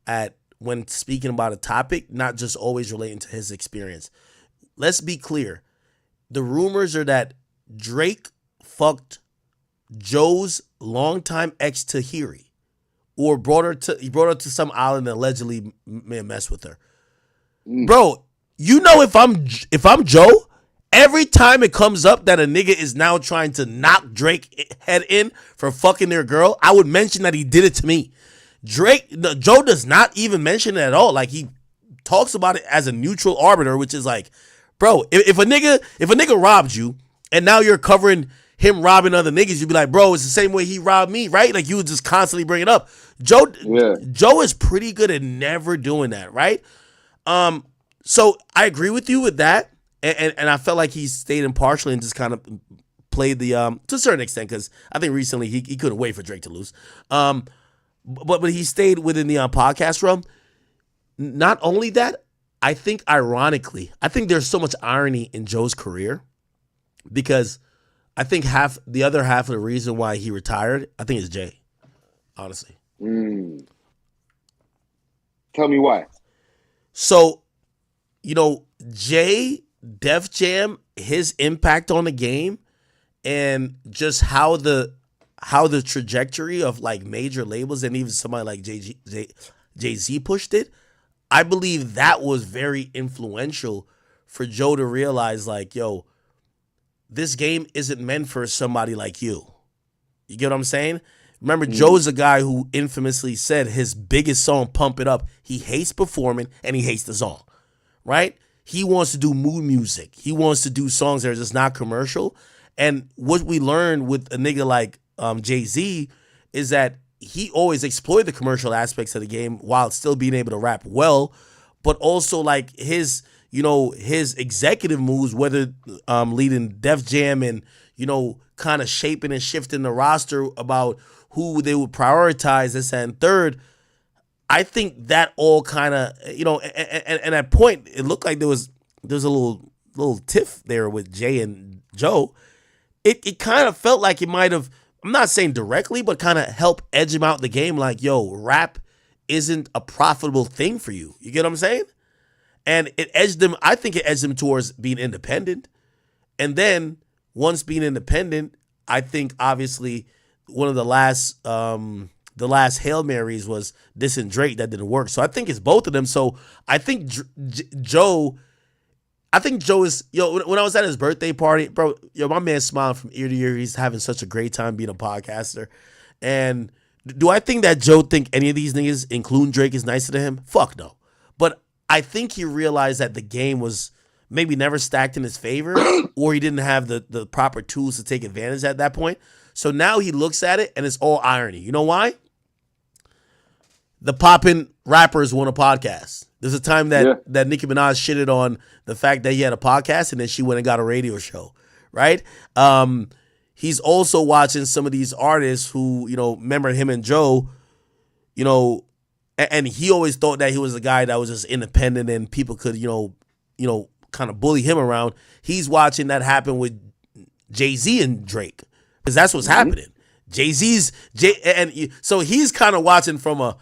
at when speaking about a topic, not just always relating to his experience. Let's be clear: the rumors are that Drake fucked Joe's longtime ex Tahiri, or brought her to some island and allegedly messed with her. Bro, you know, if I'm Joe, every time it comes up that a nigga is now trying to knock Drake head in for fucking their girl, I would mention that he did it to me. Joe does not even mention it at all. Like, he talks about it as a neutral arbiter, which is like, bro, if a nigga robbed you and now you're covering him robbing other niggas, you'd be like, bro, it's the same way he robbed me, right? Like, you would just constantly bring it up. Joe is pretty good at never doing that, right? So I agree with you with that, and I felt like he stayed impartial and just kind of played the to a certain extent, because I think recently he couldn't wait for Drake to lose. But he stayed within the podcast realm. Not only that, I think ironically, I think there's so much irony in Joe's career, because I think the other half of the reason why he retired, I think, is Jay. Honestly. Tell me why. So, Jay, Def Jam, his impact on the game, and just how the trajectory of like major labels and even somebody like Jay-Z pushed it, I believe that was very influential for Joe to realize, like, yo, this game isn't meant for somebody like you. You get what I'm saying? Remember, Joe's a guy who infamously said his biggest song, Pump It Up, he hates performing and he hates the song, right? He wants to do mood music. He wants to do songs that are just not commercial. And what we learned with a nigga like Jay-Z is that he always exploited the commercial aspects of the game while still being able to rap well, but also like his executive moves, whether leading Def Jam and, kind of shaping and shifting the roster about who they would prioritize, this and third. I think that all kind of, and at point, it looked like there was a little tiff there with Jay and Joe. It kind of felt like it might have, I'm not saying directly, but kind of help edge him out the game. Like, yo, rap isn't a profitable thing for you. You get what I'm saying? And I think it edged him towards being independent. And then once being independent, I think obviously one of the last Hail Marys was this and Drake that didn't work. So I think it's both of them. So I think Joe is, when I was at his birthday party, bro, my man's smiling from ear to ear. He's having such a great time being a podcaster. And do I think that Joe think any of these niggas, including Drake, is nicer to him? Fuck no. But I think he realized that the game was maybe never stacked in his favor, or he didn't have the proper tools to take advantage at that point. So now he looks at it and it's all irony. You know why? The poppin' rappers want a podcast. There's a time that Nicki Minaj shitted on the fact that he had a podcast, and then she went and got a radio show, right? He's also watching some of these artists who, remember him and Joe, and he always thought that he was a guy that was just independent and people could, kind of bully him around. He's watching that happen with Jay-Z and Drake, because that's what's happening. So he's kind of watching from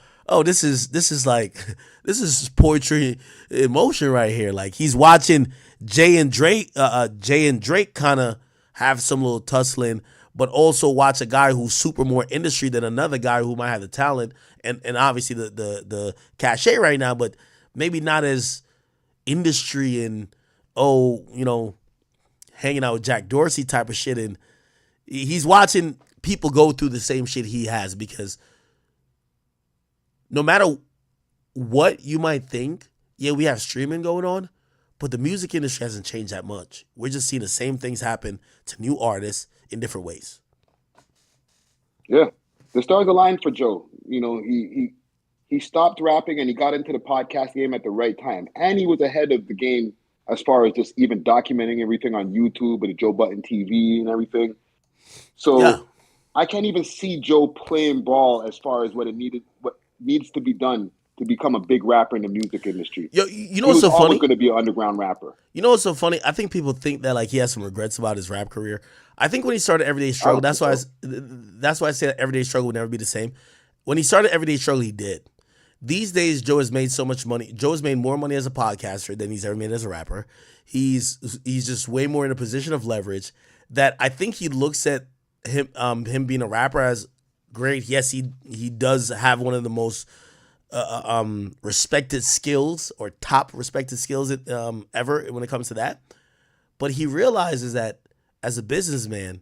this is poetry in motion right here. Like he's watching Jay and Drake kind of have some little tussling, but also watch a guy who's super more industry than another guy who might have the talent and obviously the cachet right now, but maybe not as industry and hanging out with Jack Dorsey type of shit. And he's watching people go through the same shit he has, because no matter what you might think, yeah, we have streaming going on, but the music industry hasn't changed that much. We're just seeing the same things happen to new artists in different ways. Yeah, the stars aligned for Joe. He stopped rapping and he got into the podcast game at the right time, and he was ahead of the game as far as just even documenting everything on YouTube and the Joe Button TV and everything. So yeah. I can't even see Joe playing ball as far as what needs to be done to become a big rapper in the music industry. You know what's so funny? He was always going to be an underground rapper. You know what's so funny? I think people think that like he has some regrets about his rap career. I think when he started Everyday Struggle, that's why I say that Everyday Struggle would never be the same. When he started Everyday Struggle, he did. These days, Joe has made so much money. Joe has made more money as a podcaster than he's ever made as a rapper. He's just way more in a position of leverage that I think he looks at him being a rapper as great. Yes, he does have one of the most respected skills or top respected skills ever when it comes to that. But he realizes that as a businessman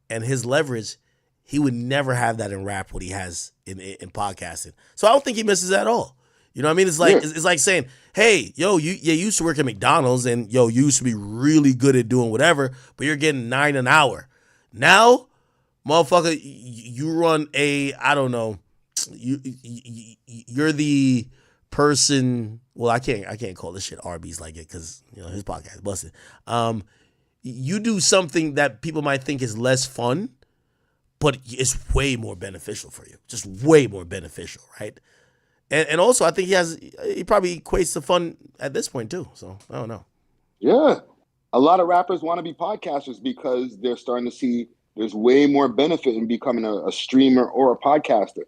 and his leverage, he would never have that in rap what he has in podcasting. So I don't think he misses at all. You know what I mean? It's like it's like saying, hey, yo, you used to work at McDonald's and you used to be really good at doing whatever, but you're getting $9 an hour. Now, motherfucker, you run I don't know. You're the person. Well, I can't call this shit Arby's like it because his podcast is busted. You do something that people might think is less fun, but it's way more beneficial for you. Just way more beneficial, right? And also, I think he probably equates to fun at this point too. So I don't know. Yeah, a lot of rappers want to be podcasters because they're starting to see there's way more benefit in becoming a streamer or a podcaster.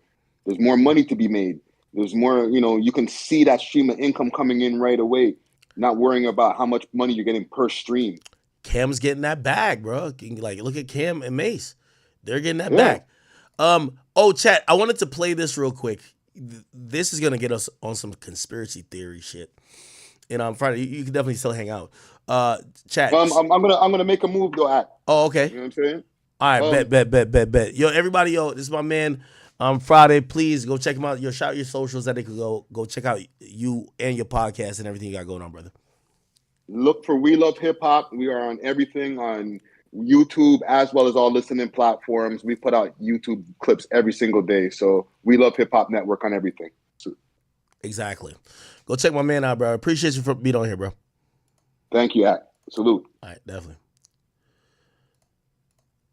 There's more money to be made. There's more, you can see that stream of income coming in right away, not worrying about how much money you're getting per stream. Cam's getting that bag, bro. Like, look at Cam and Mace. They're getting that bag. Chat, I wanted to play this real quick. This is going to get us on some conspiracy theory shit. And on Friday, you can definitely still hang out. Chat. I'm gonna make a move though. Oh, okay. You know what I'm saying? All right, bet. Yo, everybody, this is my man. Friday, please go check him out. Shout your socials that they could go check out you and your podcast and everything you got going on, brother. Look for We Love Hip Hop. We are on everything on YouTube as well as all listening platforms. We put out YouTube clips every single day. So We Love Hip Hop Network on everything. Exactly. Go check my man out, bro. Appreciate you for being on here, bro. Thank you, Salute. All right, definitely.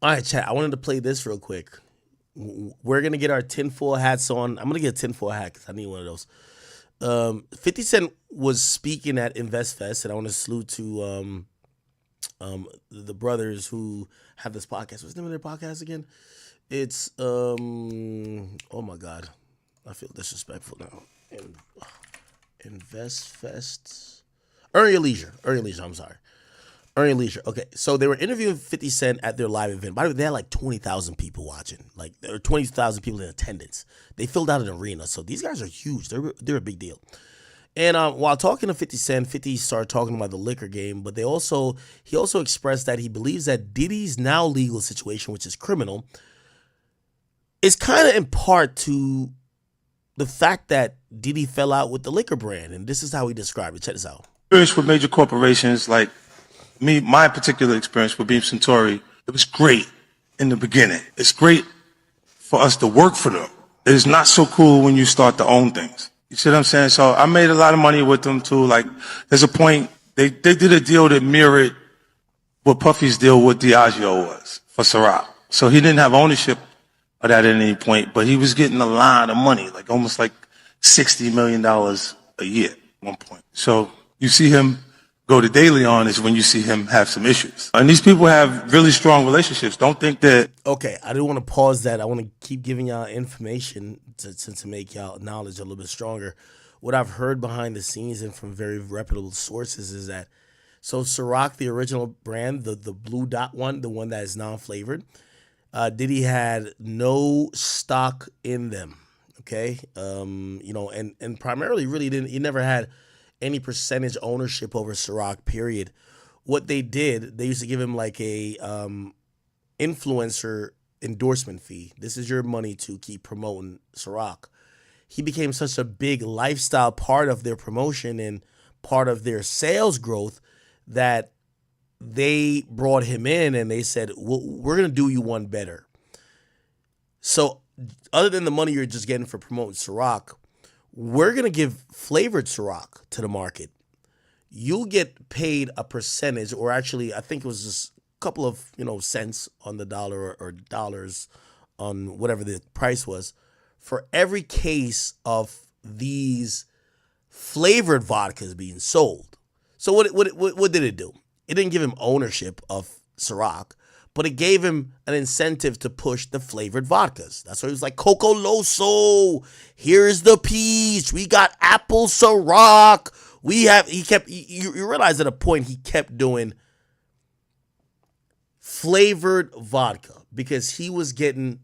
All right, chat. I wanted to play this real quick. We're going to get our tinfoil hats on. I'm going to get a tinfoil hat because I need one of those. 50 Cent was speaking at InvestFest, and I want to salute to the brothers who have this podcast. What's the name of their podcast again? It's, oh my God. I feel disrespectful now. InvestFest. Earn Your Leisure. I'm sorry. Earn Your Leisure. Okay, so they were interviewing 50 Cent at their live event. By the way, they had like 20,000 people watching. Like, there were 20,000 people in attendance. They filled out an arena. So these guys are huge. They're a big deal. And while talking to 50 Cent, 50 started talking about the liquor game, but he also expressed that he believes that Diddy's now legal situation, which is criminal, is kind of in part to the fact that Diddy fell out with the liquor brand. And this is how he described it. Check this out. Experience with major corporations like me, my particular experience with Beam Suntory, it was great in the beginning. It's great for us to work for them. It is not so cool when you start to own things. You see what I'm saying? So I made a lot of money with them too. Like, there's a point, they did a deal that mirrored what Puffy's deal with Diageo was for Ciroc. So he didn't have ownership of that at any point, but he was getting a lot of money, like almost like $60 million a year at one point. So you see him go to De Leon is when you see him have some issues. And these people have really strong relationships. Don't think that. Okay, I do want to pause that. I want to keep giving y'all information to make y'all knowledge a little bit stronger. What I've heard behind the scenes and from very reputable sources is that, so Ciroc, the original brand, the blue dot one, the one that is non-flavored, Diddy had no stock in them. Okay, and primarily really he never had any percentage ownership over Ciroc, period. What they did, they used to give him like a influencer endorsement fee. This is your money to keep promoting Ciroc. He became such a big lifestyle part of their promotion and part of their sales growth that they brought him in and they said, well, we're going to do you one better. So other than the money you're just getting for promoting Ciroc, we're going to give flavored Ciroc to the market. You'll get paid a percentage, or actually, I think it was just a couple of, cents on the dollar or dollars on whatever the price was for every case of these flavored vodkas being sold. So what did it do? It didn't give him ownership of Ciroc, but it gave him an incentive to push the flavored vodkas. That's why he was like, Coco Loso, here's the peach. We got apple Ciroc. You realize at a point he kept doing flavored vodka because he was getting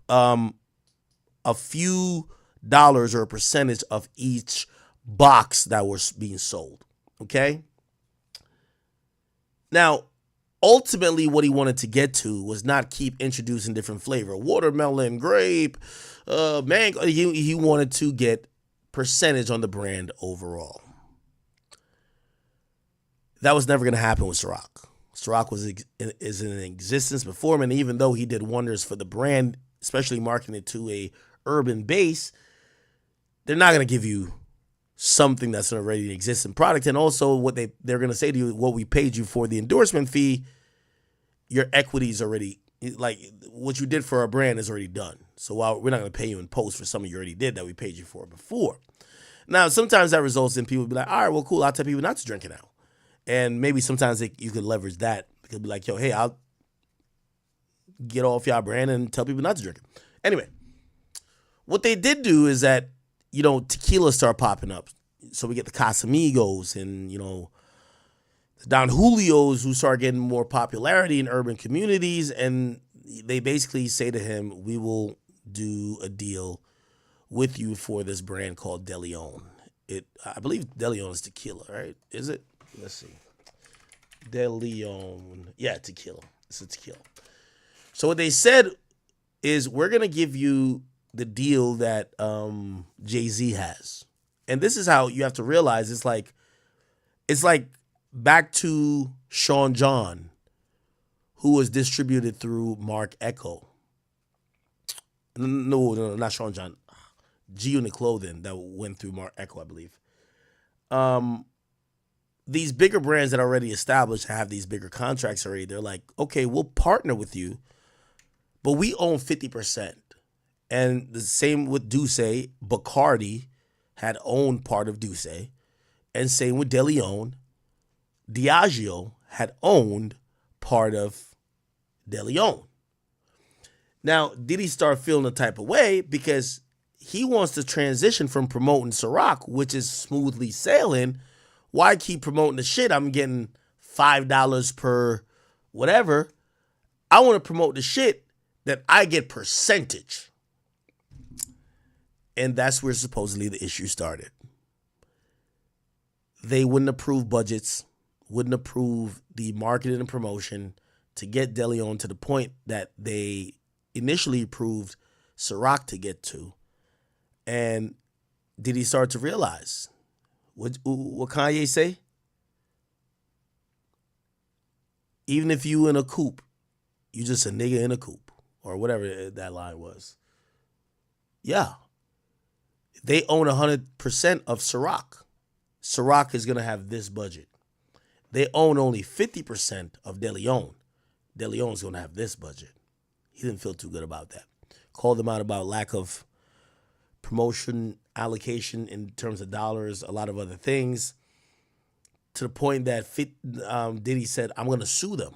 a few dollars or a percentage of each box that was being sold. Okay? Now, ultimately, what he wanted to get to was not keep introducing different flavor. Watermelon, grape, mango. He wanted to get percentage on the brand overall. That was never going to happen with Ciroc. Ciroc is in existence before him, and even though he did wonders for the brand, especially marketing it to a urban base, they're not going to give you something that's an already existing product. And also what they're going to say to you, what we paid you for the endorsement fee, your equity is already, like what you did for our brand is already done. So while we're not going to pay you in post for something you already did that we paid you for before. Now, sometimes that results in people be like, all right, well, cool. I'll tell people not to drink it now. And maybe sometimes you could leverage that. It could be like, yo, hey, I'll get off y'all brand and tell people not to drink it. Anyway, what they did do is that, tequila started popping up. So we get the Casamigos and, the Don Julios who start getting more popularity in urban communities. And they basically say to him, we will do a deal with you for this brand called De Leon. I believe De Leon is tequila, right? Is it? Let's see. De Leon. Yeah, tequila. It's a tequila. So what they said is, we're going to give you the deal that Jay-Z has. And this is how you have to realize it's like back to Sean John, who was distributed through Mark Echo. No, not Sean John. G-Unit Clothing that went through Mark Echo, I believe. These bigger brands that are already established have these bigger contracts already. They're like, okay, we'll partner with you, but we own 50%. And the same with Douce. Bacardi had owned part of Douce. And same with De Leon. Diageo had owned part of De Leon. Now, Diddy started feeling the type of way because he wants to transition from promoting Ciroc, which is smoothly sailing. Why keep promoting the shit? I'm getting $5 per whatever. I want to promote the shit that I get percentage. And that's where supposedly the issue started. They wouldn't approve budgets, wouldn't approve the marketing and promotion to get De Leon to the point that they initially approved Ciroc to get to. And did he start to realize what Kanye say? Even if you in a coupe, you just a nigga in a coupe, or whatever that line was. Yeah. They own 100% of Ciroc. Ciroc is going to have this budget. They own only 50% of De Leon. De Leon's going to have this budget. He didn't feel too good about that. Called them out about lack of promotion allocation in terms of dollars, a lot of other things. to the point that Diddy said, "I'm gonna sue them."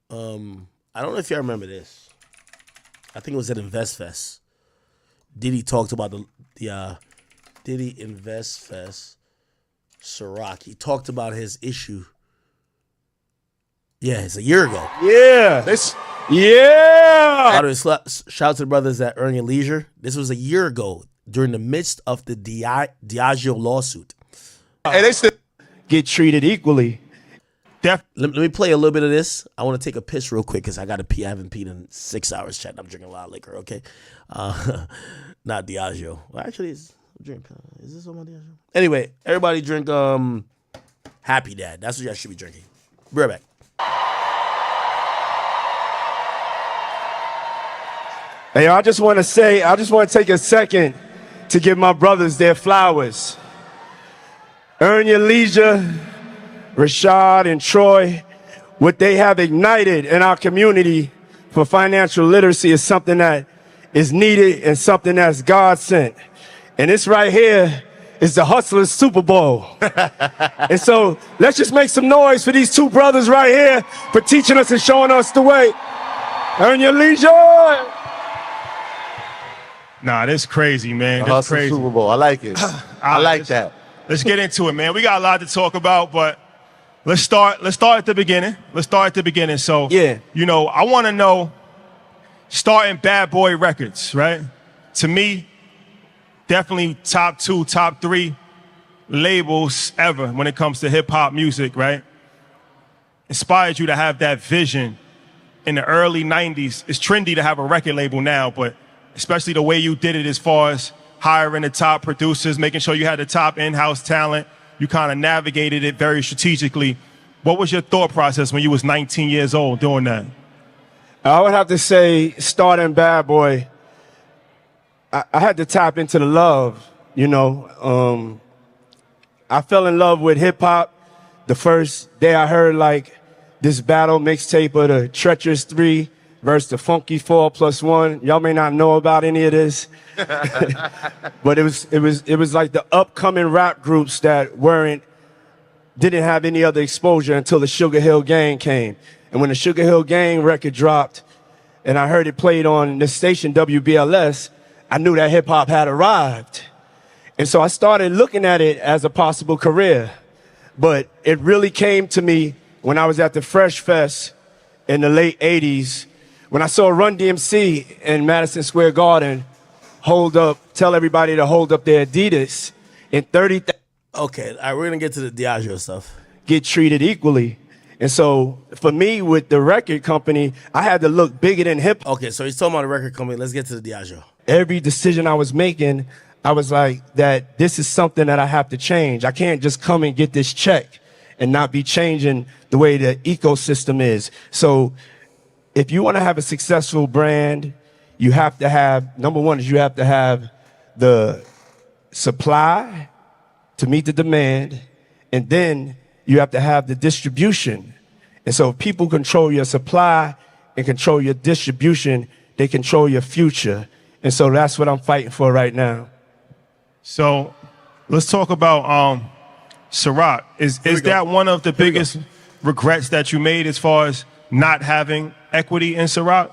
I don't know if y'all remember this. I think it was at InvestFest. Diddy talked about the Diddy InvestFest. Ciroc. He talked about his issue. Yeah, it's a year ago. Yeah, Shout out to the brothers at Earn Your Leisure. This was a year ago during the midst of the Diageo lawsuit. And they still get treated equally. Let me play a little bit of this. I want to take a piss real quick because I got to pee. I haven't peed in 6 hours, chat. I'm drinking a lot of liquor, okay? Not Diageo. Well, actually, it's drink. Is this on my Diageo? Anyway, everybody drink Happy Dad. That's what y'all should be drinking. Be right back. Hey, I just want to take a second to give my brothers their flowers. Earn Your Leisure, Rashad and Troy, what they have ignited in our community for financial literacy is something that is needed and something that's God sent. And this right here is the Hustlers Super Bowl. And so let's just make some noise for these two brothers right here for teaching us and showing us the way. Earn Your Leisure. Nah, that's crazy, man. That's crazy. Super Bowl. I like it. I like that. Let's get into it, man. We got a lot to talk about, but let's start at the beginning. So, yeah, I want to know, starting Bad Boy Records, right? To me, definitely top 2, top 3 labels ever when it comes to hip hop music, right? Inspired you to have that vision in the early 90s. It's trendy to have a record label now, but especially the way you did it as far as hiring the top producers, making sure you had the top in-house talent. You kind of navigated it very strategically. What was your thought process when you was 19 years old doing that? I would have to say, starting Bad Boy, I had to tap into the love, I fell in love with hip-hop the first day I heard, this battle mixtape of the Treacherous 3 versus the Funky 4+1. Y'all may not know about any of this. But it was like the upcoming rap groups that didn't have any other exposure until the Sugar Hill Gang came. And when the Sugar Hill Gang record dropped and I heard it played on the station WBLS, I knew that hip hop had arrived. And so I started looking at it as a possible career. But it really came to me when I was at the Fresh Fest in the late 80s, when I saw Run DMC in Madison Square Garden tell everybody to hold up their Adidas in 30. Okay, all right, we're going to get to the Diageo stuff. Get treated equally. And so for me, with the record company, I had to look bigger than hip. Okay, so he's talking about the record company. Let's get to the Diageo. Every decision I was making, I was like, that this is something that I have to change. I can't just come and get this check and not be changing the way the ecosystem is. So if you want to have a successful brand, you have to have, number one is you have to have the supply to meet the demand, and then you have to have the distribution. And so if people control your supply and control your distribution, they control your future. And so that's what I'm fighting for right now. So let's talk about Ciroc. Is that one of the biggest regrets that you made as far as not having equity in Ciroc?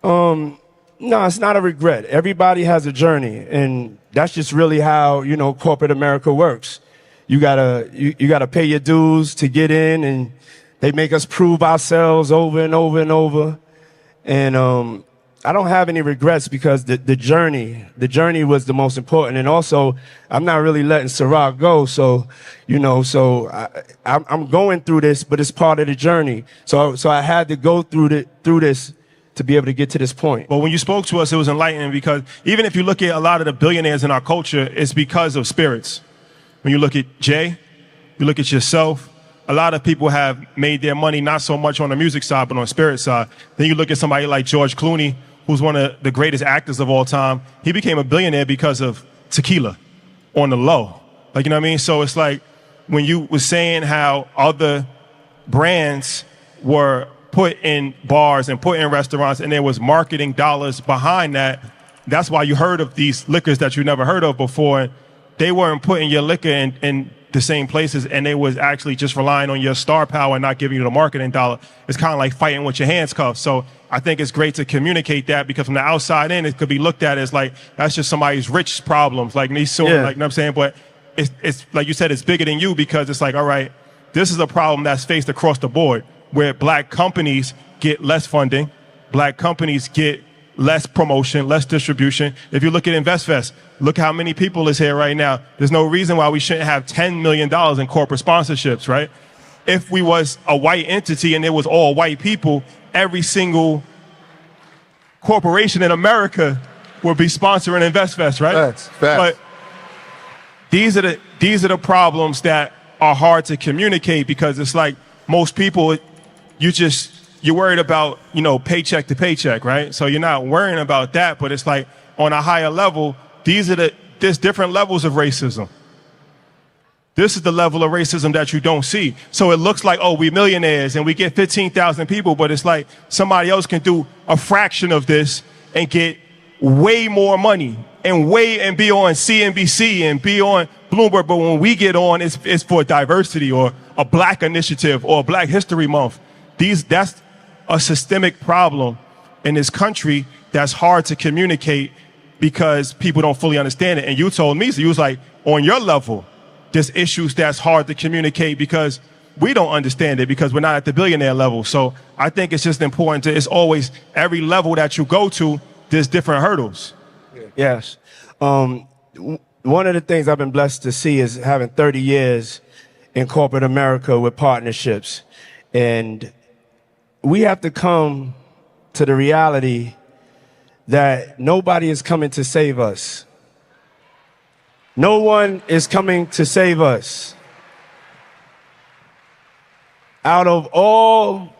No, it's not a regret. Everybody has a journey, and that's just really how, corporate America works. You gotta pay your dues to get in, and they make us prove ourselves over and over and over. And I don't have any regrets because the journey was the most important. And also, I'm not really letting Ciroc go. So, I'm going through this, but it's part of the journey. So I had to go through this to be able to get to this point. Well, when you spoke to us, it was enlightening because even if you look at a lot of the billionaires in our culture, it's because of spirits. When you look at Jay, you look at yourself, a lot of people have made their money not so much on the music side, but on the spirit side. Then you look at somebody like George Clooney, who's one of the greatest actors of all time. He became a billionaire because of tequila on the low. You know what I mean? So it's like when you were saying how other brands were put in bars and put in restaurants and there was marketing dollars behind that, that's why you heard of these liquors that you never heard of before. they weren't putting your liquor in the same places, and they was actually just relying on your star power and not giving you the marketing dollar. It's kind of like fighting with your hands cuffed. So I think it's great to communicate that, because from the outside in, it could be looked at as like, that's just somebody's rich problems. Like, he's suing, like, you know what I'm saying? But it's like you said, it's bigger than you, because it's like, all right, this is a problem that's faced across the board, where black companies get less funding, black companies get less promotion, less distribution. If you look at InvestFest, look how many people is here right now. There's no reason why we shouldn't have $10 million in corporate sponsorships, right? If we was a white entity and it was all white people, every single corporation in America would be sponsoring InvestFest, right? Facts. But these are the problems that are hard to communicate, because it's like most people, you're worried about, paycheck to paycheck, right? So you're not worrying about that, but it's like on a higher level, there's different levels of racism. This is the level of racism that you don't see. So it looks like, oh, we millionaires and we get 15,000 people, but it's like somebody else can do a fraction of this and get way more money and be on CNBC and be on Bloomberg. But when we get on, it's for diversity or a black initiative or Black History Month. That's a systemic problem in this country that's hard to communicate, because people don't fully understand it. And you told me, so you was like, on your level, there's issues that's hard to communicate because we don't understand it, because we're not at the billionaire level. So I think it's just important it's always, every level that you go to, there's different hurdles. Yes. One of the things I've been blessed to see is having 30 years in corporate America with partnerships. And we have to come to the reality that nobody is coming to save us. No one is coming to save us. Out of all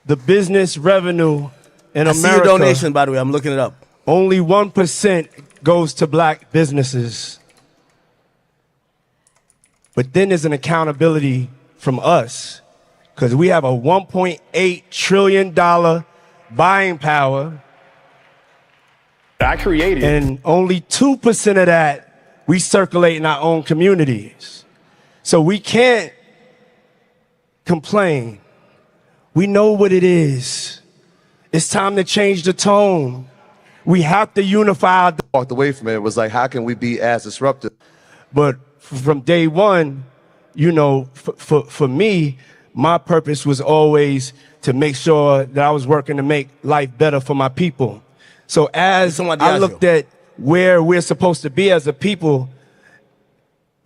the business revenue in America, I see your donation, by the way. I'm looking it up. Only 1% goes to black businesses. But then there's an accountability from us, because we have a $1.8 trillion buying power. I created. And only 2% of that we circulate in our own communities. So we can't complain. We know what it is. It's time to change the tone. We have to unify. Walked away from it. It was like, how can we be as disruptive? But from day one, for me, my purpose was always to make sure that I was working to make life better for my people. So as I looked at where we're supposed to be as a people,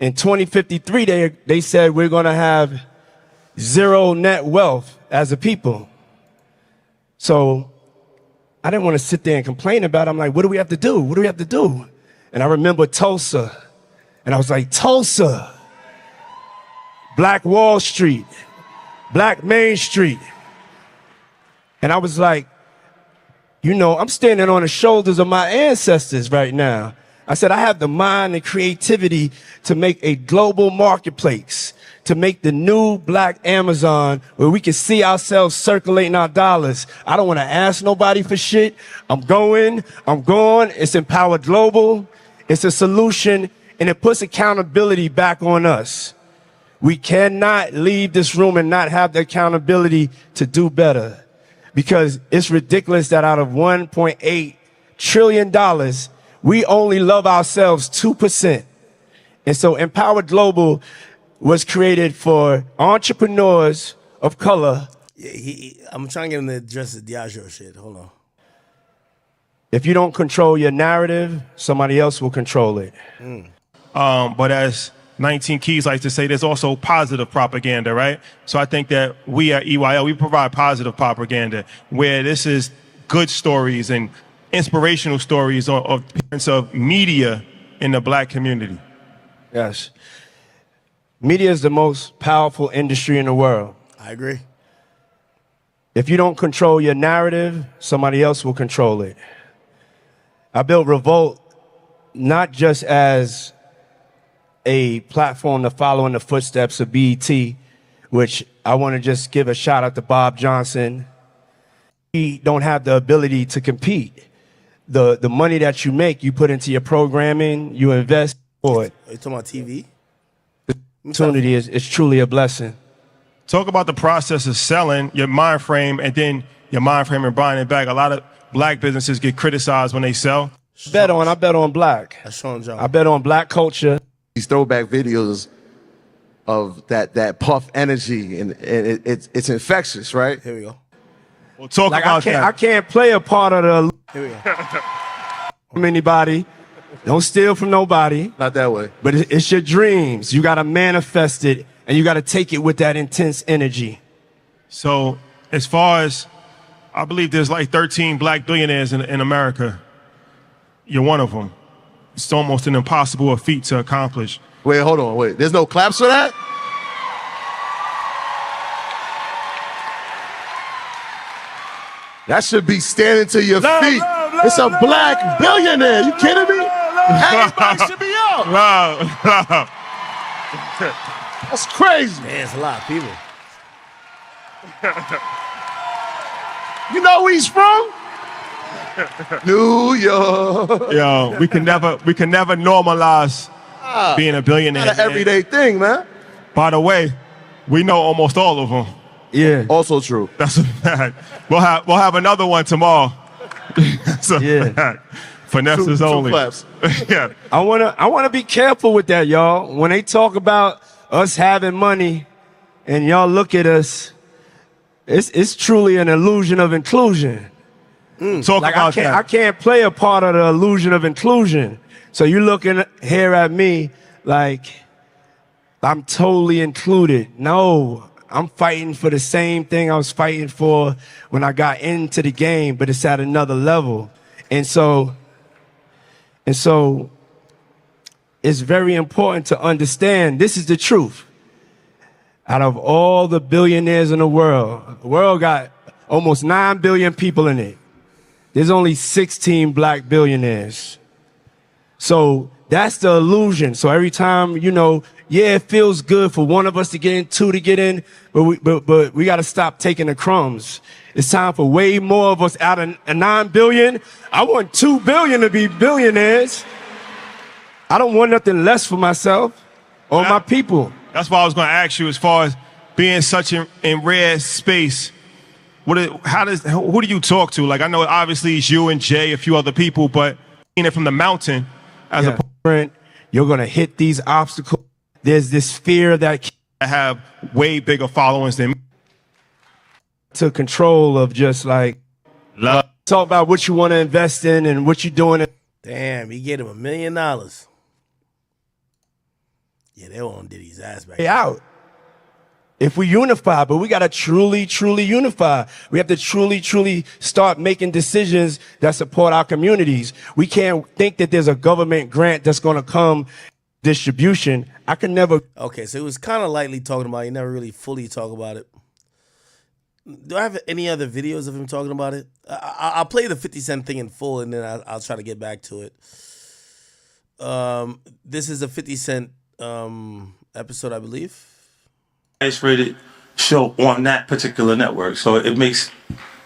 in 2053, they said we're going to have zero net wealth as a people. So I didn't want to sit there and complain about it. I'm like, what do we have to do? What do we have to do? And I remember Tulsa. And I was like, Tulsa, Black Wall Street, Black Main Street. And I was like, I'm standing on the shoulders of my ancestors right now. I said, I have the mind and creativity to make a global marketplace, to make the new black Amazon where we can see ourselves circulating our dollars. I don't want to ask nobody for shit. I'm going. It's Empowered Global. It's a solution, and it puts accountability back on us. We cannot leave this room and not have the accountability to do better, because it's ridiculous that out of $1.8 trillion, we only love ourselves 2%. And so Empowered Global was created for entrepreneurs of color. I'm trying to get him to address the Diageo shit. Hold on. If you don't control your narrative, somebody else will control it. But as 19 Keys likes to say, there's also positive propaganda, right? So I think that we at EYL, we provide positive propaganda, where this is good stories and inspirational stories of parents of media in the black community. Yes. Media is the most powerful industry in the world. I agree. If you don't control your narrative, somebody else will control it. I built Revolt not just as a platform to follow in the footsteps of BET, which I want to just give a shout out to Bob Johnson. We don't have the ability to compete. The money that you make, you put into your programming, you invest boy. Are you talking about TV? Opportunity is truly a blessing. Talk about the process of selling your mind frame and then your mind frame and buying it back. A lot of black businesses get criticized when they sell. I bet on black. That's Sean John. I bet on black culture. These throwback videos of that puff energy, and it's infectious, right? Here we go. We'll talk Like about that. I can't play a part of the Here we go. from anybody. Don't steal from nobody. Not that way. But it's your dreams. You got to manifest it, and you got to take it with that intense energy. So as far as, I believe there's like 13 black billionaires in America. You're one of them. It's almost an impossible feat to accomplish. Wait, hold on. Wait, there's no claps for that? That should be standing to your feet. It's a black billionaire. You kidding me? Everybody should be up. Love. That's crazy. Man, it's a lot of people. You know where he's from? New York. Yo, we can never normalize being a billionaire. Not an everyday thing, man. By the way, we know almost all of them. Yeah. Also true. That's a fact. We'll have another one tomorrow. That's a fact. Finesses Two only. claps. Yeah. I wanna be careful with that, y'all. When they talk about us having money, and y'all look at us, it's truly an illusion of inclusion. Talk Like about that. I can't play a part of the illusion of inclusion. So you looking here at me like I'm totally included. No, I'm fighting for the same thing I was fighting for when I got into the game, but it's at another level. And so it's very important to understand this is the truth. Out of all the billionaires in the world got almost 9 billion people in it. There's only 16 black billionaires. So that's the illusion. So every time, it feels good for one of us to get in, two to get in, but we got to stop taking the crumbs. It's time for way more of us out of 9 billion. I want 2 billion to be billionaires. I don't want nothing less for myself or my people. That's why I was going to ask you, as far as being such in rare space, who do you talk to? Like, I know obviously it's you and Jay, a few other people, but seeing it from the mountain as a parent, you're going to hit these obstacles. There's this fear that have way bigger followings than me. To control of just like love. Talk about what you want to invest in and what you're doing. Damn, he gave him $1 million. Yeah, they were on Diddy's ass back there. Out. If we unify, but we got to truly, truly unify. We have to truly, truly start making decisions that support our communities. We can't think that there's a government grant that's going to come distribution. I can never. Okay, so it was kind of lightly talking about it. He never really fully talk about it. Do I have any other videos of him talking about it? I'll play the 50 Cent thing in full, and then I'll try to get back to it. This is a 50 Cent episode, I believe. Highest rated show on that particular network, so it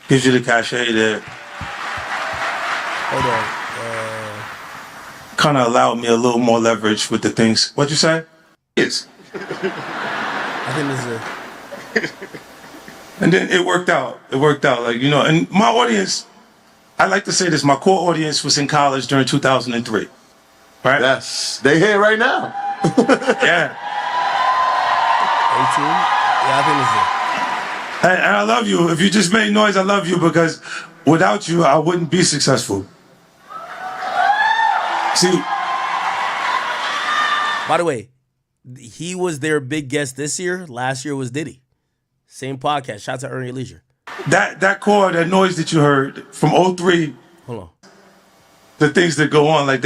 gives you the cachet that kind of allowed me a little more leverage with the things. What'd you say? Yes. I think this is And then it worked out. And my audience, I like to say this, my core audience was in college during 2003. Right? Yes. They here right now. Yeah. 18? Yeah, I think this is it. And I love you. If you just made noise, I love you, because without you, I wouldn't be successful. See? By the way, he was their big guest this year. Last year was Diddy. Same podcast. Shout out to Earn Your Leisure. That chord, that noise that you heard from 03. Hold on. The things that go on, like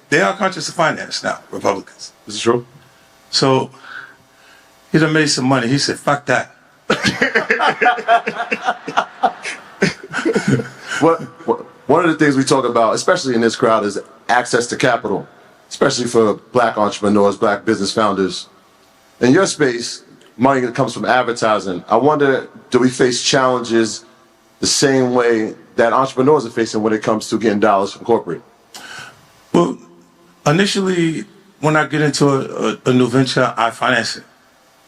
they are conscious of finance now, Republicans. This is true. So he done made some money. He said, fuck that. One of the things we talk about, especially in this crowd, is access to capital, especially for black entrepreneurs, black business founders. In your space, money that comes from advertising. I wonder, do we face challenges the same way that entrepreneurs are facing when it comes to getting dollars from corporate? Well, initially, when I get into a new venture, I finance it.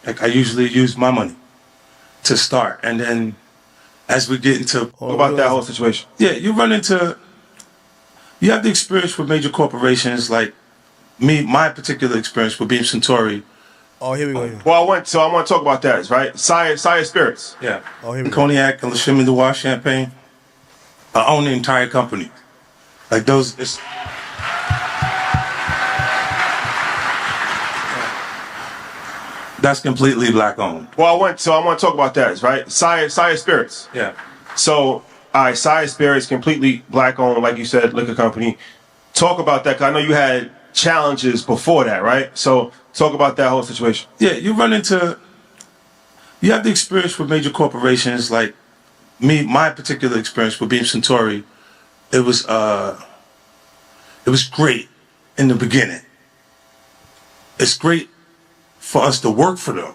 Like I usually use my money to start, and then as we get into about that whole situation. Yeah, you have the experience with major corporations like me. My particular experience with Beam Suntory. Oh, here we go. Well, I want to talk about that, right? Sire Spirits. Yeah. Oh, here we go. Cognac and Le Chemin Noir Champagne. I own the entire company. Like those. That's completely black owned. Well, I want to talk about that, right? Sire Spirits. Yeah. So, all right, Sire Spirits, completely black owned, like you said, liquor company. Talk about that, 'cause I know you had challenges before that, right? So, talk about that whole situation. Yeah, you have the experience with major corporations like me. My particular experience with Beam Suntory, it was great in the beginning. It's great for us to work for them.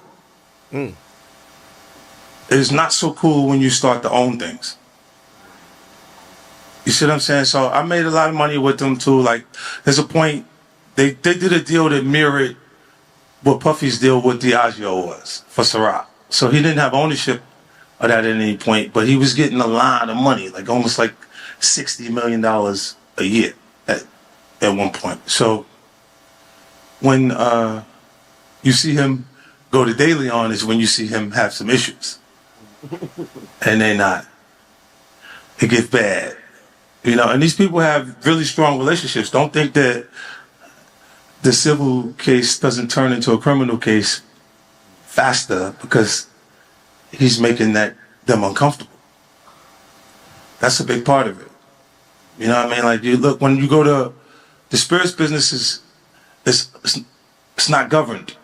It's not so cool when you start to own things. You see what I'm saying? So I made a lot of money with them too. Like there's a point they did a deal that mirrored what Puffy's deal with Diageo was for Ciroc. So he didn't have ownership of that at any point, but he was getting a lot of money, like almost like $60 million a year at one point. So when you see him go to De Leon is when you see him have some issues. And it gets bad. You know, and these people have really strong relationships. Don't think that the civil case doesn't turn into a criminal case faster because he's making them uncomfortable. That's a big part of it. You know what I mean? Like you look, when you go to the spirits businesses, it's not governed.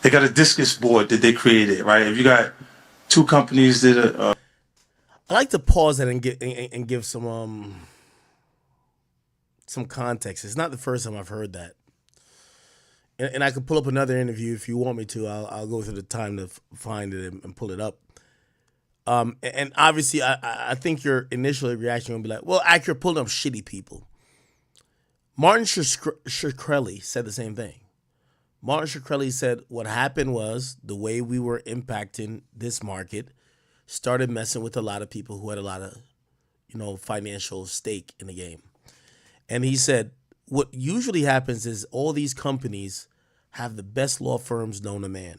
They got a discus board that they created, right? If you got two companies that are I like to pause that and give some context. It's not the first time I've heard that, and I could pull up another interview if you want me to. I'll go through the time to find it and pull it up. And obviously, I think your initial reaction will be like, "Well, you're pulling up shitty people." Martin Shkreli said the same thing. Martin Shkreli said what happened was the way we were impacting this market started messing with a lot of people who had a lot of, financial stake in the game. And he said what usually happens is all these companies have the best law firms known to man.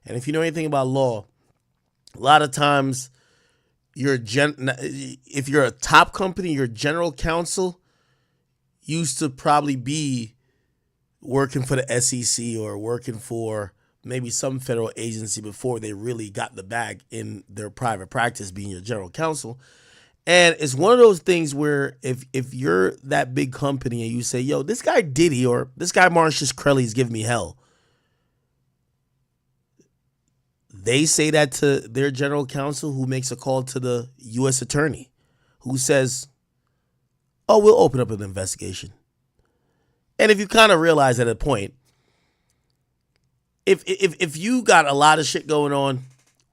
And if you know anything about law, a lot of times if you're a top company, your general counsel used to probably be working for the SEC or working for maybe some federal agency before they really got the bag in their private practice being your general counsel. And it's one of those things where if you're that big company and you say, yo, this guy Diddy or this guy Martin Shkreli is giving me hell, they say that to their general counsel who makes a call to the U.S. attorney who says, oh, we'll open up an investigation. And if you kind of realize at a point, if you got a lot of shit going on,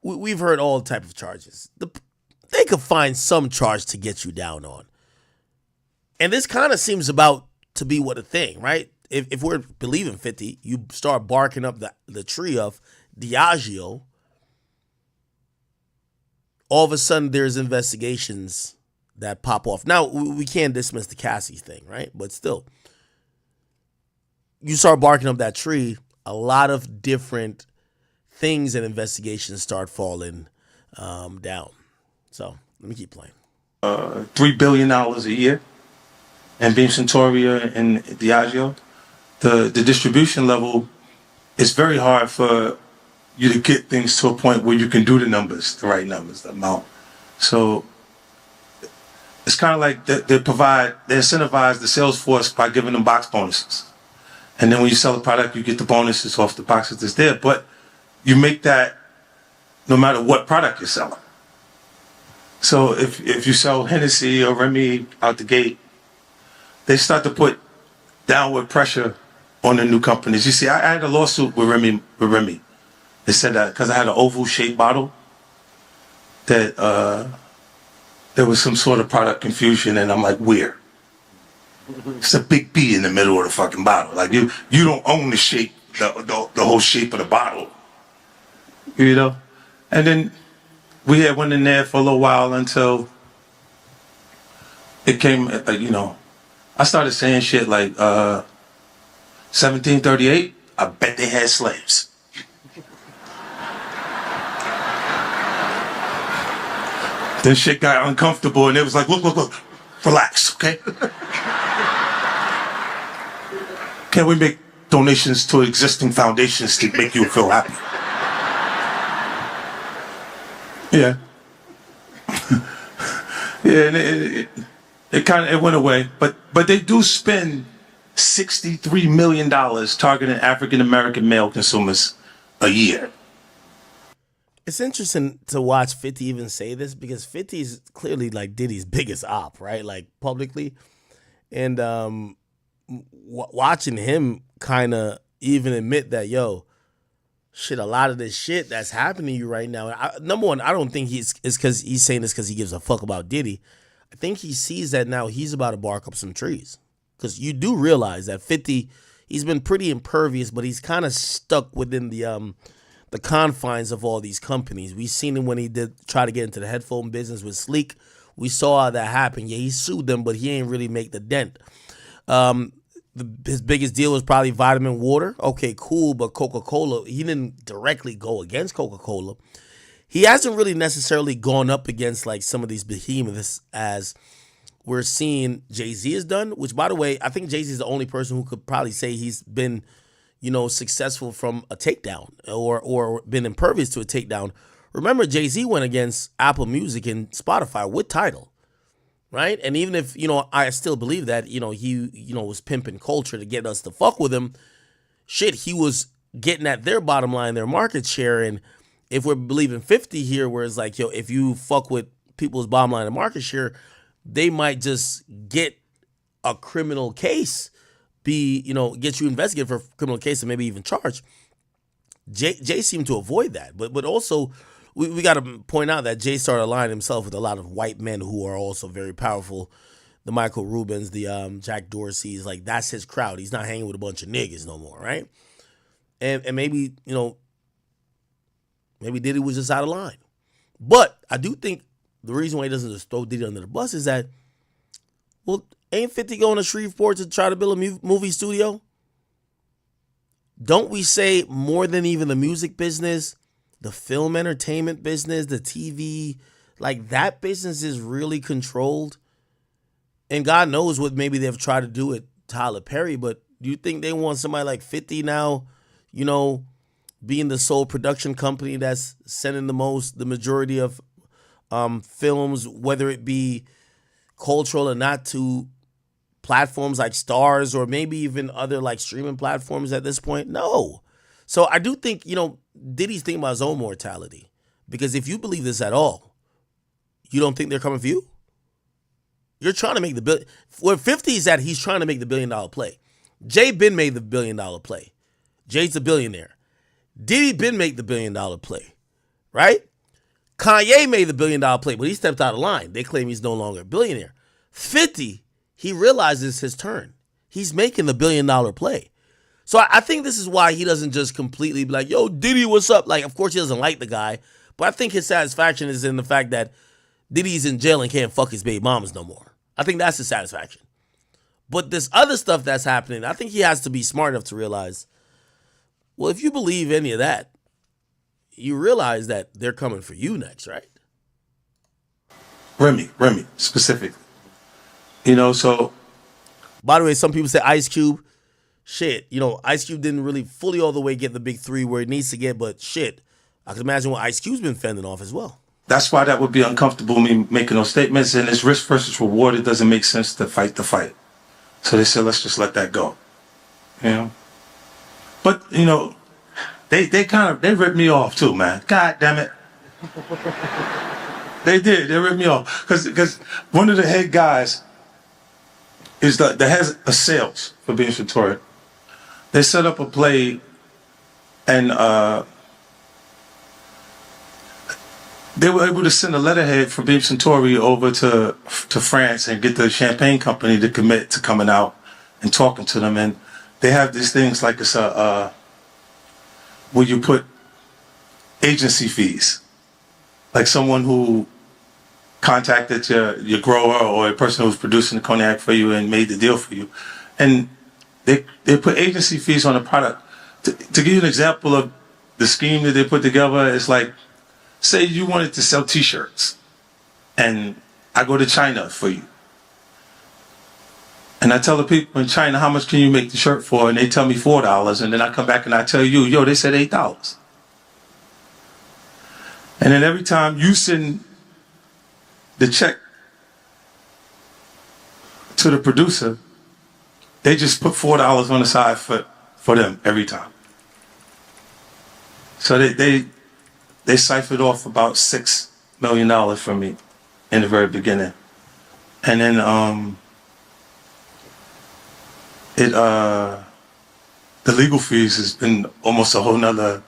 we've heard all type of charges. They could find some charge to get you down on. And this kind of seems about to be what a thing, right? If we're believing 50, you start barking up the tree of Diageo, all of a sudden there's investigations that pop off. Now, we can't dismiss the Cassie thing, right? But still, you start barking up that tree, a lot of different things and investigations start falling down. So let me keep playing. $3 billion a year, and Beam Suntory and Diageo, the distribution level, it's very hard for you to get things to a point where you can do the numbers, the right numbers, the amount. So it's kind of like they incentivize the sales force by giving them box bonuses. And then when you sell a product, you get the bonuses off the boxes that's there. But you make that no matter what product you're selling. So if you sell Hennessy or Remy out the gate, they start to put downward pressure on the new companies. You see, I had a lawsuit with Remy. They said that because I had an oval-shaped bottle, that there was some sort of product confusion, and I'm like, where? It's a big B in the middle of the fucking bottle. Like you don't own the shape, the whole shape of the bottle. You know? And then we had went in there for a little while until it came, I started saying shit like, 1738, I bet they had slaves. Then shit got uncomfortable and it was like, look, relax, okay? Can we make donations to existing foundations to make you feel happy? Yeah. Yeah, and it went away. But they do spend $63 million targeting African American male consumers a year. It's interesting to watch 50 even say this because 50 is clearly like Diddy's biggest op, right? Like publicly. And watching him kind of even admit that, yo, shit, a lot of this shit that's happening to you right now. Number one, I don't think it's because he's saying this because he gives a fuck about Diddy. I think he sees that now he's about to bark up some trees. Because you do realize that 50, he's been pretty impervious, but he's kind of stuck within the confines of all these companies. We seen him when he did try to get into the headphone business with Sleek. We saw how that happened. Yeah, he sued them, but he ain't really make the dent. His biggest deal was probably Vitamin Water. Okay, cool, but Coca-Cola, he didn't directly go against Coca-Cola. He hasn't really necessarily gone up against like some of these behemoths as we're seeing Jay-Z has done, which by the way, I think Jay-Z is the only person who could probably say he's been, successful from a takedown or been impervious to a takedown. Remember, Jay-Z went against Apple Music and Spotify with Tidal. Right. And even if, I still believe that, he, was pimping culture to get us to fuck with him. Shit, he was getting at their bottom line, their market share. And if we're believing 50 here, where it's like, if you fuck with people's bottom line and market share, they might just get a criminal case, get you investigated for a criminal case and maybe even charged. Jay seemed to avoid that. But also, we got to point out that Jay started aligning himself with a lot of white men who are also very powerful. The Michael Rubins, the Jack Dorsey's, like that's his crowd. He's not hanging with a bunch of niggas no more, right? And maybe, maybe Diddy was just out of line. But I do think the reason why he doesn't just throw Diddy under the bus is that, well, ain't 50 going to Shreveport to try to build a movie studio? Don't we say more than even the music business, the film entertainment business, the TV, like that business is really controlled. And God knows what maybe they've tried to do with Tyler Perry, but do you think they want somebody like 50 now, being the sole production company that's sending the majority of films, whether it be cultural or not, to platforms like Stars or maybe even other like streaming platforms at this point? No. So I do think, Diddy's thinking about his own mortality. Because if you believe this at all, you don't think they're coming for you? You're trying to make the billion. Where 50 is at, he's trying to make the $1 billion play. Jay been made the $1 billion play. Jay's a billionaire. Diddy been make the $1 billion play. Right? Kanye made the $1 billion play, but he stepped out of line. They claim he's no longer a billionaire. 50, he realizes his turn. He's making the $1 billion play. So I think this is why he doesn't just completely be like, yo, Diddy, what's up? Like, of course he doesn't like the guy, but I think his satisfaction is in the fact that Diddy's in jail and can't fuck his baby mamas no more. I think that's his satisfaction. But this other stuff that's happening, I think he has to be smart enough to realize, well, if you believe any of that, you realize that they're coming for you next, right? Remy, specifically. So. By the way, some people say Ice Cube. Shit, Ice Cube didn't really fully all the way get the big three where it needs to get, but shit, I can imagine what Ice Cube's been fending off as well. That's why that would be uncomfortable, me making those statements. And it's risk versus reward. It doesn't make sense to fight the fight. So they said, let's just let that go. But, they ripped me off too, man. God damn it. They did. They ripped me off. Because one of the head guys is the head of sales for Being Victoria. They set up a play and they were able to send a letterhead from Beam Suntory over to France and get the champagne company to commit to coming out and talking to them. And they have these things like it's where you put agency fees, like someone who contacted your grower or a person who was producing the cognac for you and made the deal for you, and they put agency fees on the product. To give you an example of the scheme that they put together, it's like, say you wanted to sell T-shirts, and I go to China for you, and I tell the people in China, how much can you make the shirt for? And they tell me $4, and then I come back and I tell you, yo, they said $8. And then every time you send the check to the producer, they just put $4 on the side for them every time. So they ciphered off about $6 million from me in the very beginning. And then the legal fees has been almost a whole nother,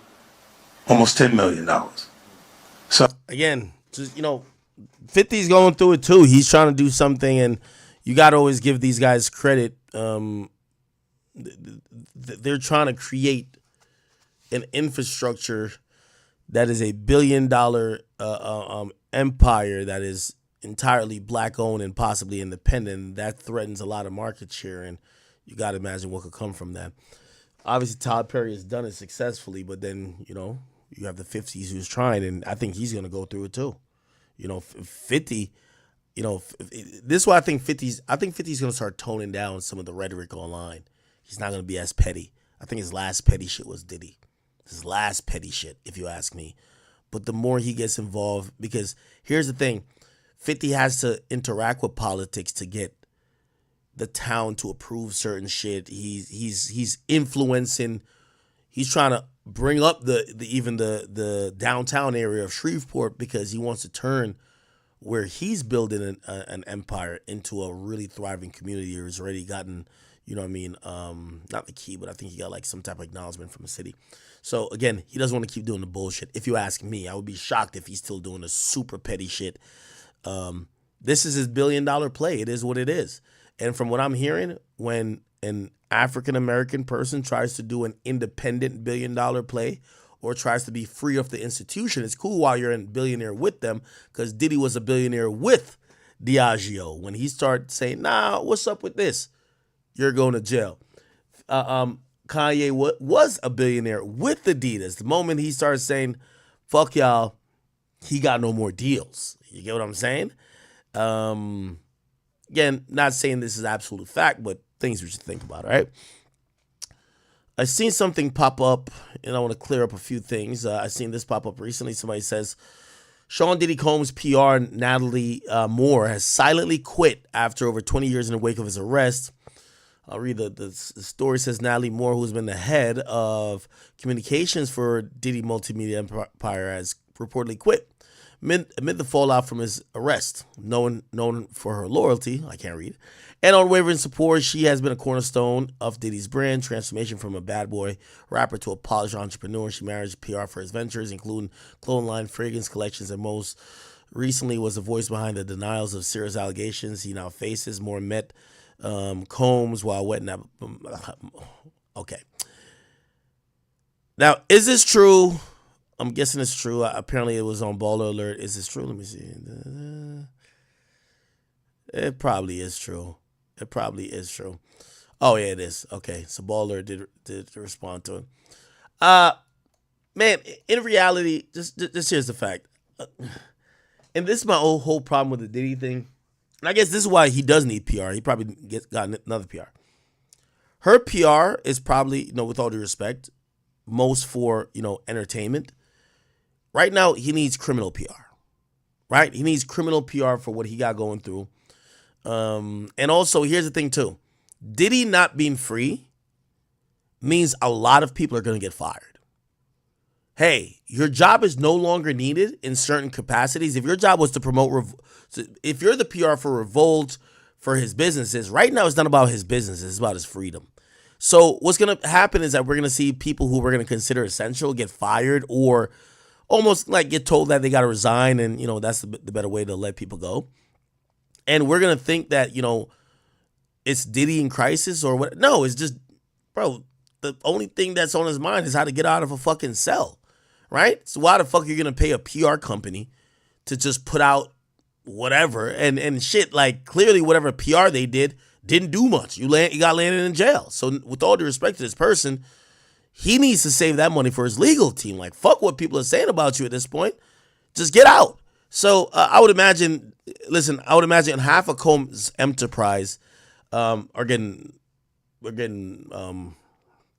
almost $10 million. So again, just 50's going through it too. He's trying to do something, and you got to always give these guys credit. They're trying to create an infrastructure that is a $1 billion empire that is entirely black owned and possibly independent. That threatens a lot of market share, and you got to imagine what could come from that. Obviously, Todd Perry has done it successfully, but then you have the 50s who's trying, and I think he's going to go through it too. 50. This is why I think 50's going to start toning down some of the rhetoric online. He's not going to be as petty. I think his last petty shit was Diddy. His last petty shit, if you ask me. But the more he gets involved, because here's the thing, 50 has to interact with politics to get the town to approve certain shit. He's influencing. He's trying to bring up the downtown area of Shreveport because he wants to turn where he's building an empire into a really thriving community. He's already gotten, not the key, but I think he got like some type of acknowledgement from the city. So again, he doesn't want to keep doing the bullshit. If you ask me, I would be shocked if he's still doing the super petty shit. This is his $1 billion play. It is what it is. And from what I'm hearing, when an African-American person tries to do an independent $1 billion play or tries to be free of the institution, it's cool while you're a billionaire with them, because Diddy was a billionaire with Diageo. When he started saying, nah, what's up with this? You're going to jail. Kanye was a billionaire with Adidas. The moment he started saying, fuck y'all, he got no more deals. You get what I'm saying? Again, not saying this is absolute fact, but things we should think about, all right? I've seen something pop up, and I want to clear up a few things. I've seen this pop up recently. Somebody says, Sean Diddy Combs' PR, Natalie Moore, has silently quit after over 20 years in the wake of his arrest. I'll read the story. Says Natalie Moore, who's been the head of communications for Diddy Multimedia Empire, has reportedly quit amid the fallout from his arrest. Known for her loyalty, I can't read, and unwavering support, she has been a cornerstone of Diddy's brand transformation from a bad boy rapper to a polished entrepreneur. She manages PR for his ventures, including clone line, fragrance collections, and most recently was the voice behind the denials of serious allegations he now faces. Moore met Combs while wetting up. Okay. Now, is this true? I'm guessing it's true. Apparently, it was on Baller Alert. Is this true? Let me see. It probably is true. It probably is true. Oh, yeah, it is. Okay, so Baller did respond to it. Man, in reality, just here's the fact. And this is my whole problem with the Diddy thing. And I guess this is why he does need PR. He probably got another PR. Her PR is probably, with all due respect, most for, entertainment. Right now, he needs criminal PR, right? He needs criminal PR for what he got going through. And also, here's the thing, too. Diddy not being free means a lot of people are going to get fired. Hey, your job is no longer needed in certain capacities. If your job was to promote, if you're the PR for Revolt, for his businesses, right now it's not about his business. It's about his freedom. So what's going to happen is that we're going to see people who we're going to consider essential get fired, or almost like get told that they got to resign, and that's the better way to let people go. And we're gonna think that it's Diddy in crisis or what? No, it's just, bro. The only thing that's on his mind is how to get out of a fucking cell, right? So why the fuck are you gonna pay a PR company to just put out whatever and shit? Like, clearly whatever PR they didn't do much. You got landed in jail. So with all due respect to this person, he needs to save that money for his legal team. Like, fuck what people are saying about you at this point. Just get out. So I would imagine half of Combs' enterprise are getting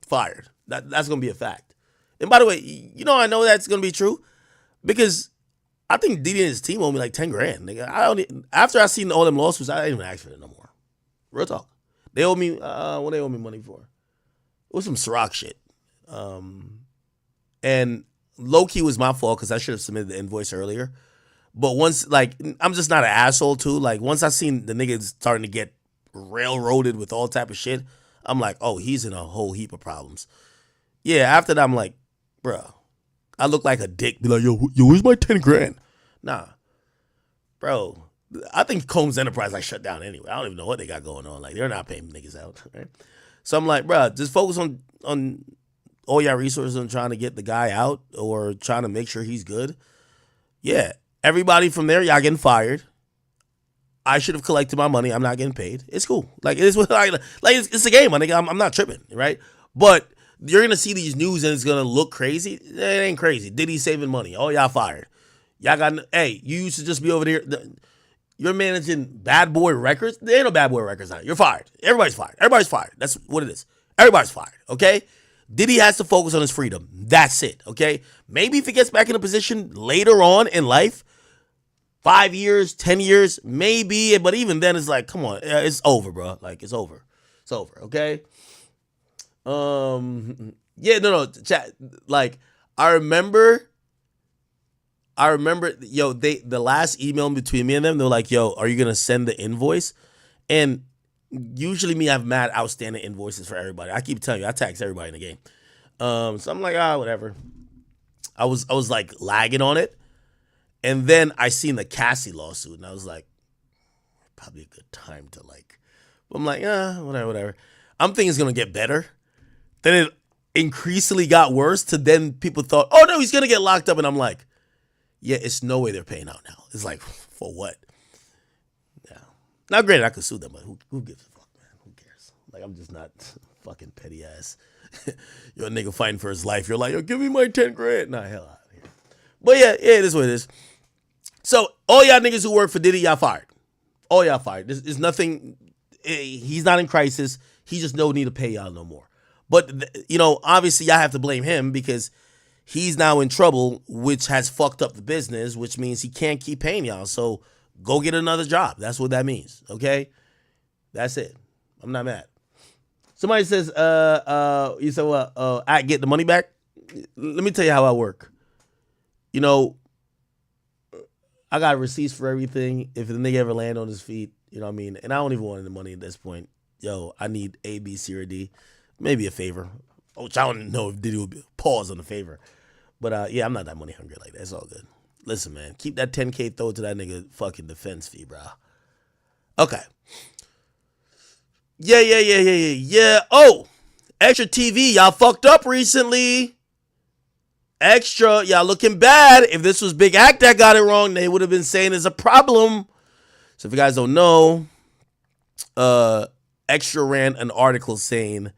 fired. That's gonna be a fact. And by the way, I know that's gonna be true because I think Diddy and his team owe me like $10,000. Nigga, after I seen all them lawsuits, I didn't even ask for it no more. Real talk. They owe me what they owe me money for. It was some Ciroc shit. And low key was my fault because I should have submitted the invoice earlier. But once, like, I'm just not an asshole too. Like, once I seen the niggas starting to get railroaded with all type of shit, I'm like, oh, he's in a whole heap of problems. Yeah, after that, I'm like, bruh, I look like a dick. Be like, yo, where's my $10,000? Nah, bro. I think Combs Enterprise like shut down anyway. I don't even know what they got going on. Like, they're not paying niggas out, right? So I'm like, bruh, just focus on all your resources on trying to get the guy out or trying to make sure he's good. Yeah, everybody from there, y'all getting fired. I should have collected my money. I'm not getting paid. It's cool. Like, it's a game, my nigga. I'm not tripping, right? But you're gonna see these news and it's gonna look crazy. It ain't crazy. Diddy saving money. Oh, y'all fired. Y'all got. Hey, you used to just be over there. You're managing Bad Boy Records. There ain't no Bad Boy Records now. You're fired. Everybody's fired. Everybody's fired. That's what it is. Everybody's fired. Okay. Diddy has to focus on his freedom. That's it. Okay. Maybe if he gets back in a position later on in life, 5 years, 10 years, maybe. But even then, it's like, come on, it's over, bro. Like, it's over. It's over. Okay. Yeah, no, chat. Like, I remember, yo, the last email between me and them, they're like, yo, are you gonna send the invoice? And usually me, I have mad outstanding invoices for everybody. I keep telling you, I tax everybody in the game. So I'm like, whatever. I was like lagging on it. And then I seen the Cassie lawsuit and I was like, probably a good time to like, I'm like, whatever. I'm thinking it's gonna get better. Then it increasingly got worse to then people thought, oh no, he's gonna get locked up. And I'm like, yeah, it's no way they're paying out now. It's like, for what? Yeah. Now, granted, I could sue them, but who gives a fuck, man? Who cares? Like, I'm just not fucking petty ass. You're a nigga fighting for his life. You're like, yo, give me my $10,000. Nah, hell out of here. But yeah, it is what it is. So, all y'all niggas who work for Diddy, y'all fired. All y'all fired. There's nothing, he's not in crisis. He just no need to pay y'all no more. But, obviously, y'all have to blame him because he's now in trouble, which has fucked up the business, which means he can't keep paying y'all. So go get another job. That's what that means. Okay? That's it. I'm not mad. Somebody says, you said, well, I get the money back. Let me tell you how I work. I got receipts for everything. If the nigga ever land on his feet, you know what I mean? And I don't even want the money at this point. Yo, I need A, B, C, or D. Maybe a favor. Which I don't know if Diddy would be pause on the favor. But yeah, I'm not that money hungry like that. It's all good. Listen, man, keep that $10K throw to that nigga fucking defense fee, bro. Okay. Yeah. Oh, Extra TV, y'all fucked up recently. Extra, y'all looking bad. If this was Big Act that got it wrong, they would have been saying there's a problem. So if you guys don't know, Extra ran an article saying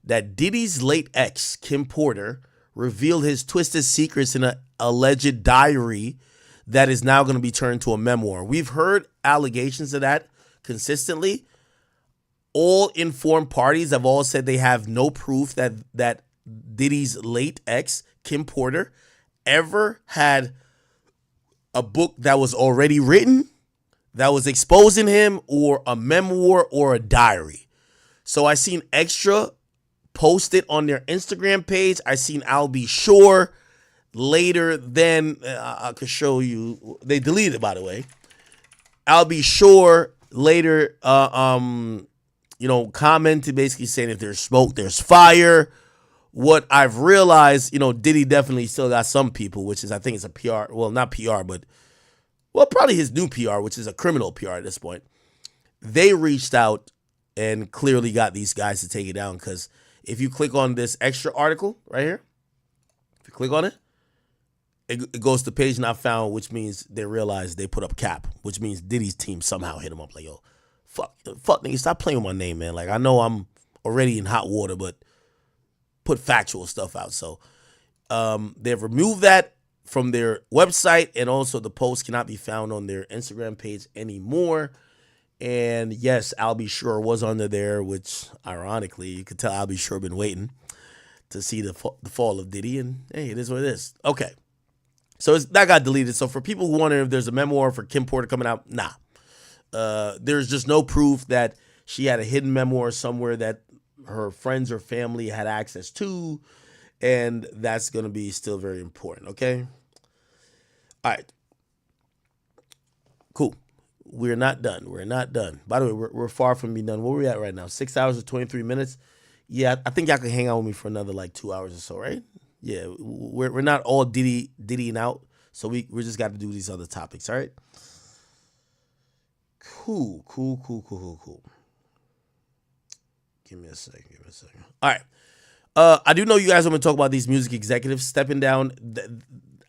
that Diddy's late ex, Kim Porter, revealed his twisted secrets in an alleged diary that is now going to be turned to a memoir. We've heard allegations of that consistently. All informed parties have all said they have no proof that Diddy's late ex, Kim Porter, ever had a book that was already written, that was exposing him, or a memoir or a diary. So I seen Extra post it on their Instagram page. I seen I'll Be Sure later. Then I could show you. They deleted it, by the way. I'll Be Sure later, commented basically saying if there's smoke, there's fire. what I've realized, Diddy definitely still got some people, which is, I think it's a PR, well, not PR, but, probably his new PR, which is a criminal PR at this point. They reached out and clearly got these guys to take it down, because if you click on this extra article right here, if you click on it, it goes to page not found, which means they realized they put up cap, which means Diddy's team somehow hit him up like, yo, fuck, nigga, stop playing with my name, man. Like, I know I'm already in hot water, but put factual stuff out. So they've removed that from their website, and also the post cannot be found on their Instagram page anymore. And yes, I'll Be Sure was under there, which ironically, you could tell I'll Be Sure been waiting to see the fall of Diddy, and hey, it is what it is. Okay. So that got deleted. So for people who wonder if there's a memoir for Kim Porter coming out, nah. There's just no proof that she had a hidden memoir somewhere that her friends or family had access to, and that's going to be still very important, okay? All right. Cool. We're not done. We're not done. By the way, we're far from being done. Where are we at right now? 6 hours and 23 minutes? Yeah, I think y'all can hang out with me for another like 2 hours or so, right? Yeah, we're not all Diddying out, so we just got to do these other topics, all right? Cool. Give me a second. All right. I do know you guys want to talk about these music executives stepping down.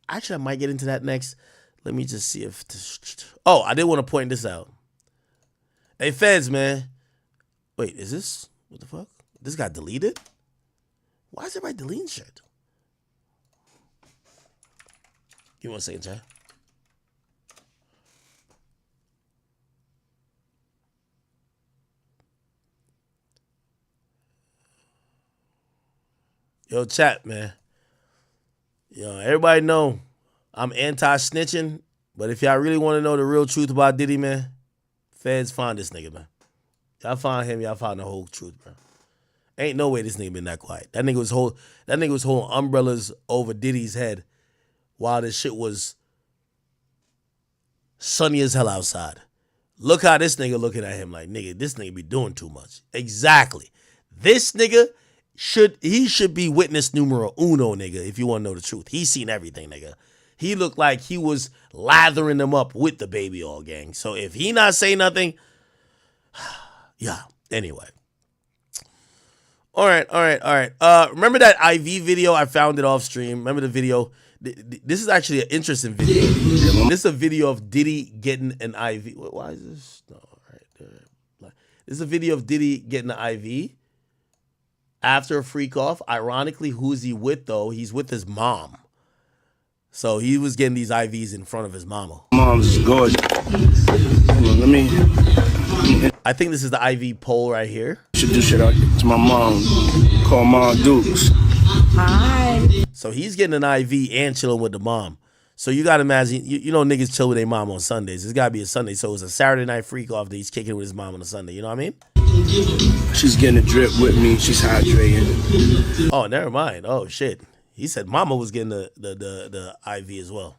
Actually, I might get into that next. Let me just see if... Oh, I did want to point this out. Hey, feds, man. Wait, is this... What the fuck? This got deleted? Why is everybody deleting shit? Give me 1 second, chat. Yo, chat, man. Everybody know I'm anti-snitching, but if y'all really want to know the real truth about Diddy, man, feds find this nigga, man. Y'all find him, y'all find the whole truth, bro. Ain't no way this nigga been that quiet. That nigga was holding umbrellas over Diddy's head while this shit was sunny as hell outside. Look how this nigga looking at him like, nigga, this nigga be doing too much. Exactly. This nigga should be witness numero uno, nigga, if you want to know the truth. He's seen everything, nigga. He looked like he was lathering them up with the baby oil gang. So if he not say nothing, yeah, anyway. All right. Remember that IV video? I found it off stream. Remember the video? This is actually an interesting video. This is a video of Diddy getting an IV. Why is this? No, all right. This is a video of Diddy getting an IV after a freak off. Ironically, who's he with, though? He's with his mom. So he was getting these IVs in front of his mama. Mom's is gorgeous. Let me... I think this is the IV pole right here. Should do shit out to my mom. Call Mom Dukes. Hi. So he's getting an IV and chilling with the mom. So you gotta imagine, you know niggas chill with their mom on Sundays. It's gotta be a Sunday. So it's a Saturday night freak off that he's kicking with his mom on a Sunday. You know what I mean? She's getting a drip with me. She's hydrating. Oh, never mind. Oh shit. He said mama was getting the IV as well.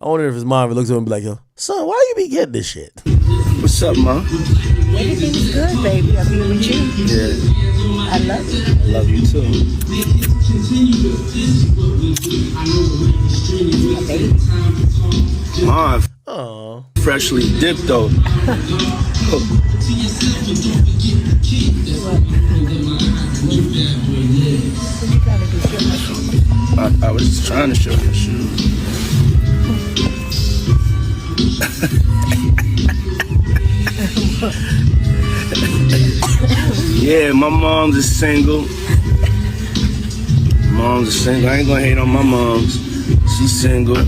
I wonder if his mom looks at him and be like, yo, son, why you be getting this shit? What's up, Mom? Everything's good, baby. I'll be with you. Yeah. I love you. I love you too. My baby. Mom. Oh. Freshly dipped though. I was just trying to show you shoes. Yeah, my mom's is single. Mom's is single. I ain't gonna hate on my mom's. She's single.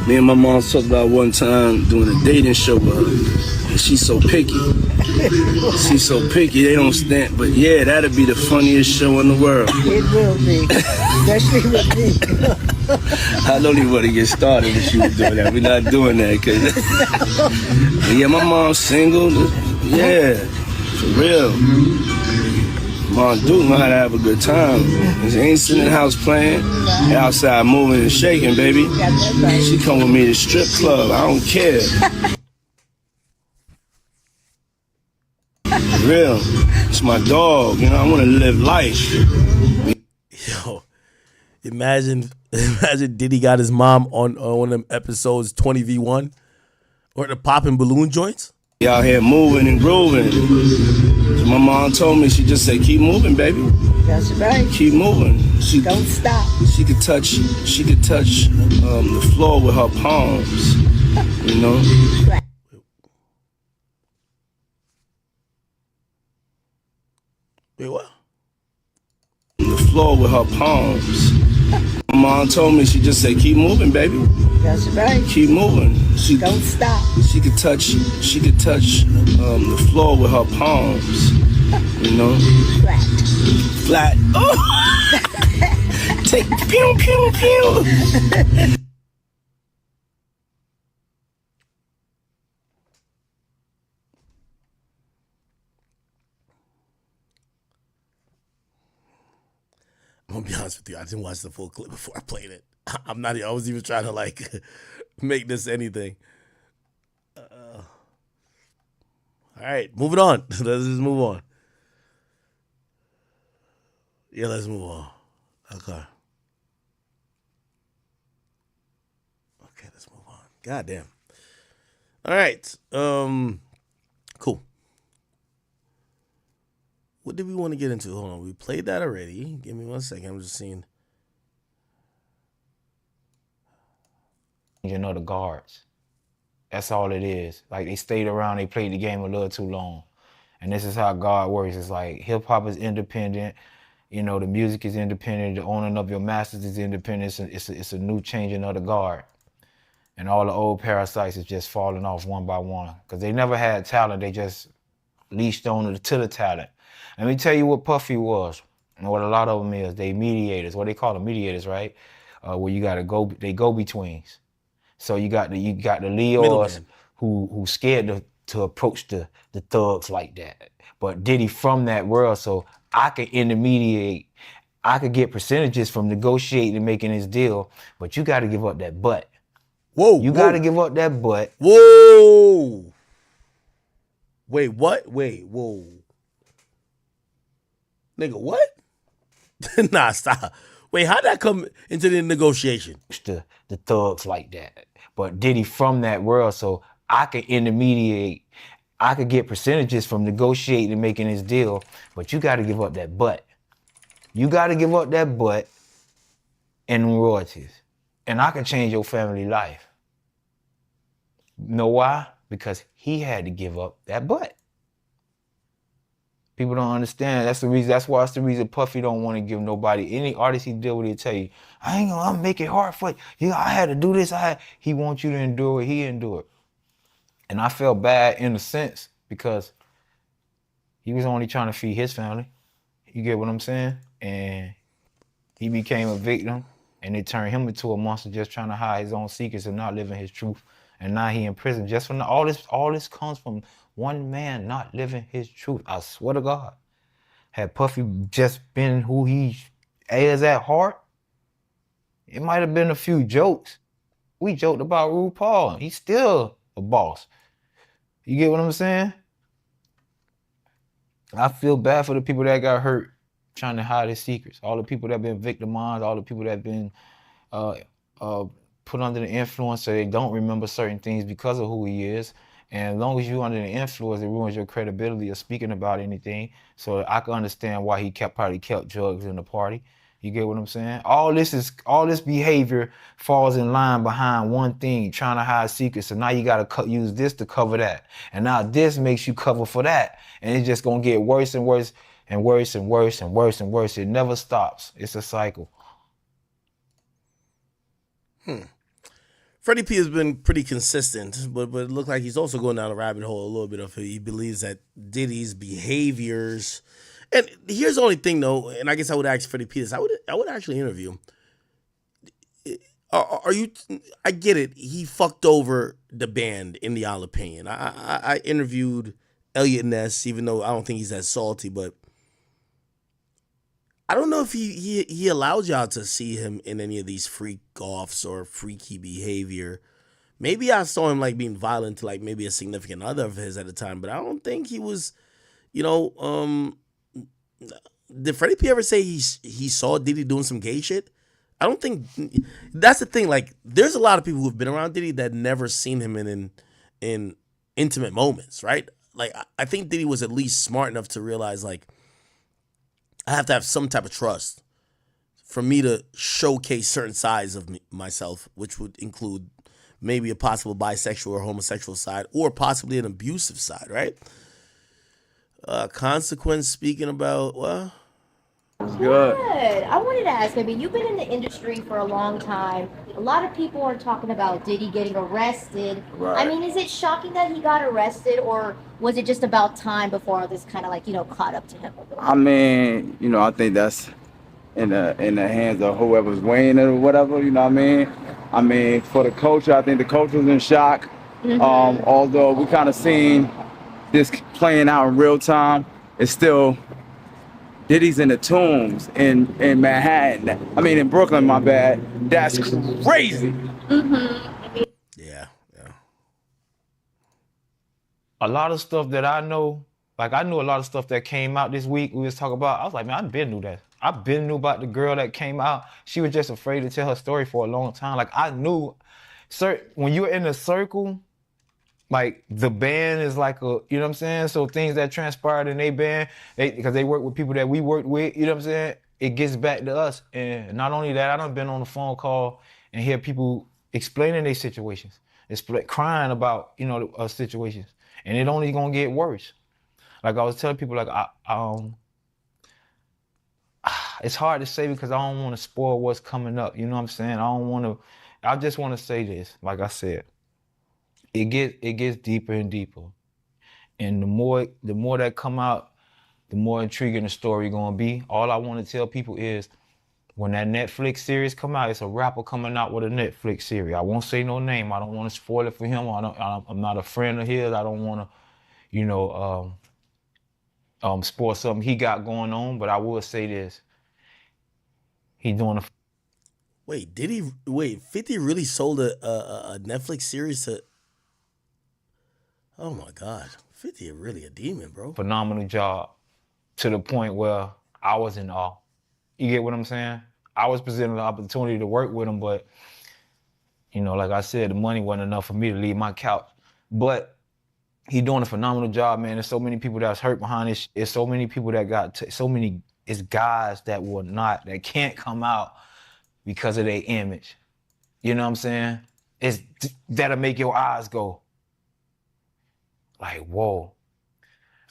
Me and my mom talked about one time doing a dating show with her. And she's so picky. She's so picky, they don't stand. But yeah, that'd be the funniest show in the world. It will be. Especially with me. I don't even want to get started if she was doing that. We're not doing that. Cause yeah, my mom's single. Yeah, for real. Mom Duke know how to have a good time. She ain't sitting in the house playing. Outside moving and shaking, baby. She come with me to strip club. I don't care. real. It's my dog. You know, I want to live life. Yo, imagine Diddy got his mom on one of them episodes 20v1 or the popping balloon joints. Y'all here moving and grooving. So my mom told me, she just said, keep moving, baby. That's right. Keep moving. She don't stop. She could touch the floor with her palms. You know. Wait, what? The floor with her palms. My mom told me, she just said, keep moving, baby. That's right. Keep moving. She don't stop. She could touch the floor with her palms. You know. Flat. Oh. Take pew pew pew. I'm gonna be honest with you. I didn't watch the full clip before I played it. I was even trying to like make this anything. All right, moving on. Let's just move on. Yeah, let's move on. Okay, let's move on. God damn. All right. Cool. What did we want to get into? Hold on. We played that already. Give me 1 second. I'm just seeing. You know, the guards. That's all it is. Like, they stayed around, they played the game a little too long. And this is how God works. It's like hip hop is independent. You know, the music is independent. The owning of your masters is independent. It's a new changing of the guard. And all the old parasites is just falling off one by one. Because they never had talent. They just leashed on to the talent. Let me tell you what Puffy was, and what a lot of them is. They mediators. What they call them, mediators, right? Where you gotta go. They go betweens. So you got the Leos who scared to approach the thugs like that. But Diddy from that world, so I could intermediate. I could get percentages from negotiating and making this deal. But you got to give up that butt. Whoa! You got to give up that butt. Whoa! Wait, what? Wait, whoa. Nigga, what? Nah, stop. Wait, how'd that come into the negotiation? The thugs like that. But Diddy from that world, so I could intermediate. I could get percentages from negotiating and making this deal. But you got to give up that butt. You got to give up that butt and royalties. And I can change your family life. You know why? Because he had to give up that butt. People don't understand. That's the reason. That's why it's the reason Puffy don't want to give nobody, any artist he deal with, he'll tell you, I'm make it hard for you. I had to do this. He wants you to endure it. He endured. And I felt bad in a sense because he was only trying to feed his family. You get what I'm saying? And he became a victim, and it turned him into a monster just trying to hide his own secrets and not living his truth. And now he in prison just from all this comes from one man not living his truth. I swear to God. Had Puffy just been who he is at heart, it might have been a few jokes. We joked about RuPaul. He's still a boss. You get what I'm saying? I feel bad for the people that got hurt trying to hide his secrets. All the people that have been victimized, all the people that have been put under the influence so they don't remember certain things because of who he is. And as long as you're under the influence, it ruins your credibility of speaking about anything. So I can understand why he probably kept drugs in the party. You get what I'm saying? All this behavior falls in line behind one thing, trying to hide secrets. So now you got to use this to cover that. And now this makes you cover for that. And it's just going to get worse and worse and worse and worse and worse and worse. It never stops. It's a cycle. Freddie P has been pretty consistent, but it looked like he's also going down a rabbit hole a little bit of he believes that Diddy's behaviors. And here's the only thing though, and I guess I would ask Freddie P this. I would actually interview him. Are you? I get it. He fucked over the band in the All Opinion. I interviewed Elliot Ness, even though I don't think he's that salty, but I don't know if he allows y'all to see him in any of these freak offs or freaky behavior. Maybe I saw him like being violent to like maybe a significant other of his at the time, but I don't think he was, You know, did Freddie P ever say he saw Diddy doing some gay shit? I don't think that's the thing. Like, there's a lot of people who've been around Diddy that never seen him in intimate moments, right? Like, I think Diddy was at least smart enough to realize, like, I have to have some type of trust for me to showcase certain sides of myself, which would include maybe a possible bisexual or homosexual side, or possibly an abusive side, right? Consequence speaking about, well, Good. I wanted to ask, I mean, you've been in the industry for a long time. A lot of people are talking about Diddy getting arrested. Right. I mean, is it shocking that he got arrested, or was it just about time before all this kind of like, caught up to him? I mean, I think that's in the hands of whoever's weighing it or whatever, you know what I mean? I mean, for the culture, I think the culture's in shock. Although we kind of seen this playing out in real time, it's still Diddy's in the tombs in Manhattan. I mean, in Brooklyn, my bad. That's crazy. Yeah. A lot of stuff that I know, like I knew a lot of stuff that came out this week we was talking about. I was like, man, I've been knew that. I've been knew about the girl that came out. She was just afraid to tell her story for a long time. Like I knew, when you're in a circle, like the band is like a, you know what I'm saying? So things that transpired in their band, because they work with people that we worked with, you know what I'm saying? It gets back to us. And not only that, I done been on the phone call and hear people explaining their situations, crying about, situations. And it only gonna get worse. Like I was telling people, like, it's hard to say because I don't want to spoil what's coming up. You know what I'm saying? I just want to say this, like I said. It gets deeper and deeper. And the more that come out, the more intriguing the story gonna be. All I want to tell people is when that Netflix series come out, it's a rapper coming out with a Netflix series. I won't say no name. I don't want to spoil it for him. I'm not a friend of his. I don't want to, spoil something he got going on. But I will say this: he doing a. Wait, 50 really sold a Netflix series to? Oh my God, 50 is really a demon, bro. Phenomenal job, to the point where I was in awe. You get what I'm saying? I was presented the opportunity to work with him, but like I said, the money wasn't enough for me to leave my couch. But he doing a phenomenal job, man. There's so many people that's hurt behind this. There's so many people that got it's guys that that can't come out because of their image. You know what I'm saying? That'll make your eyes go. Like, whoa.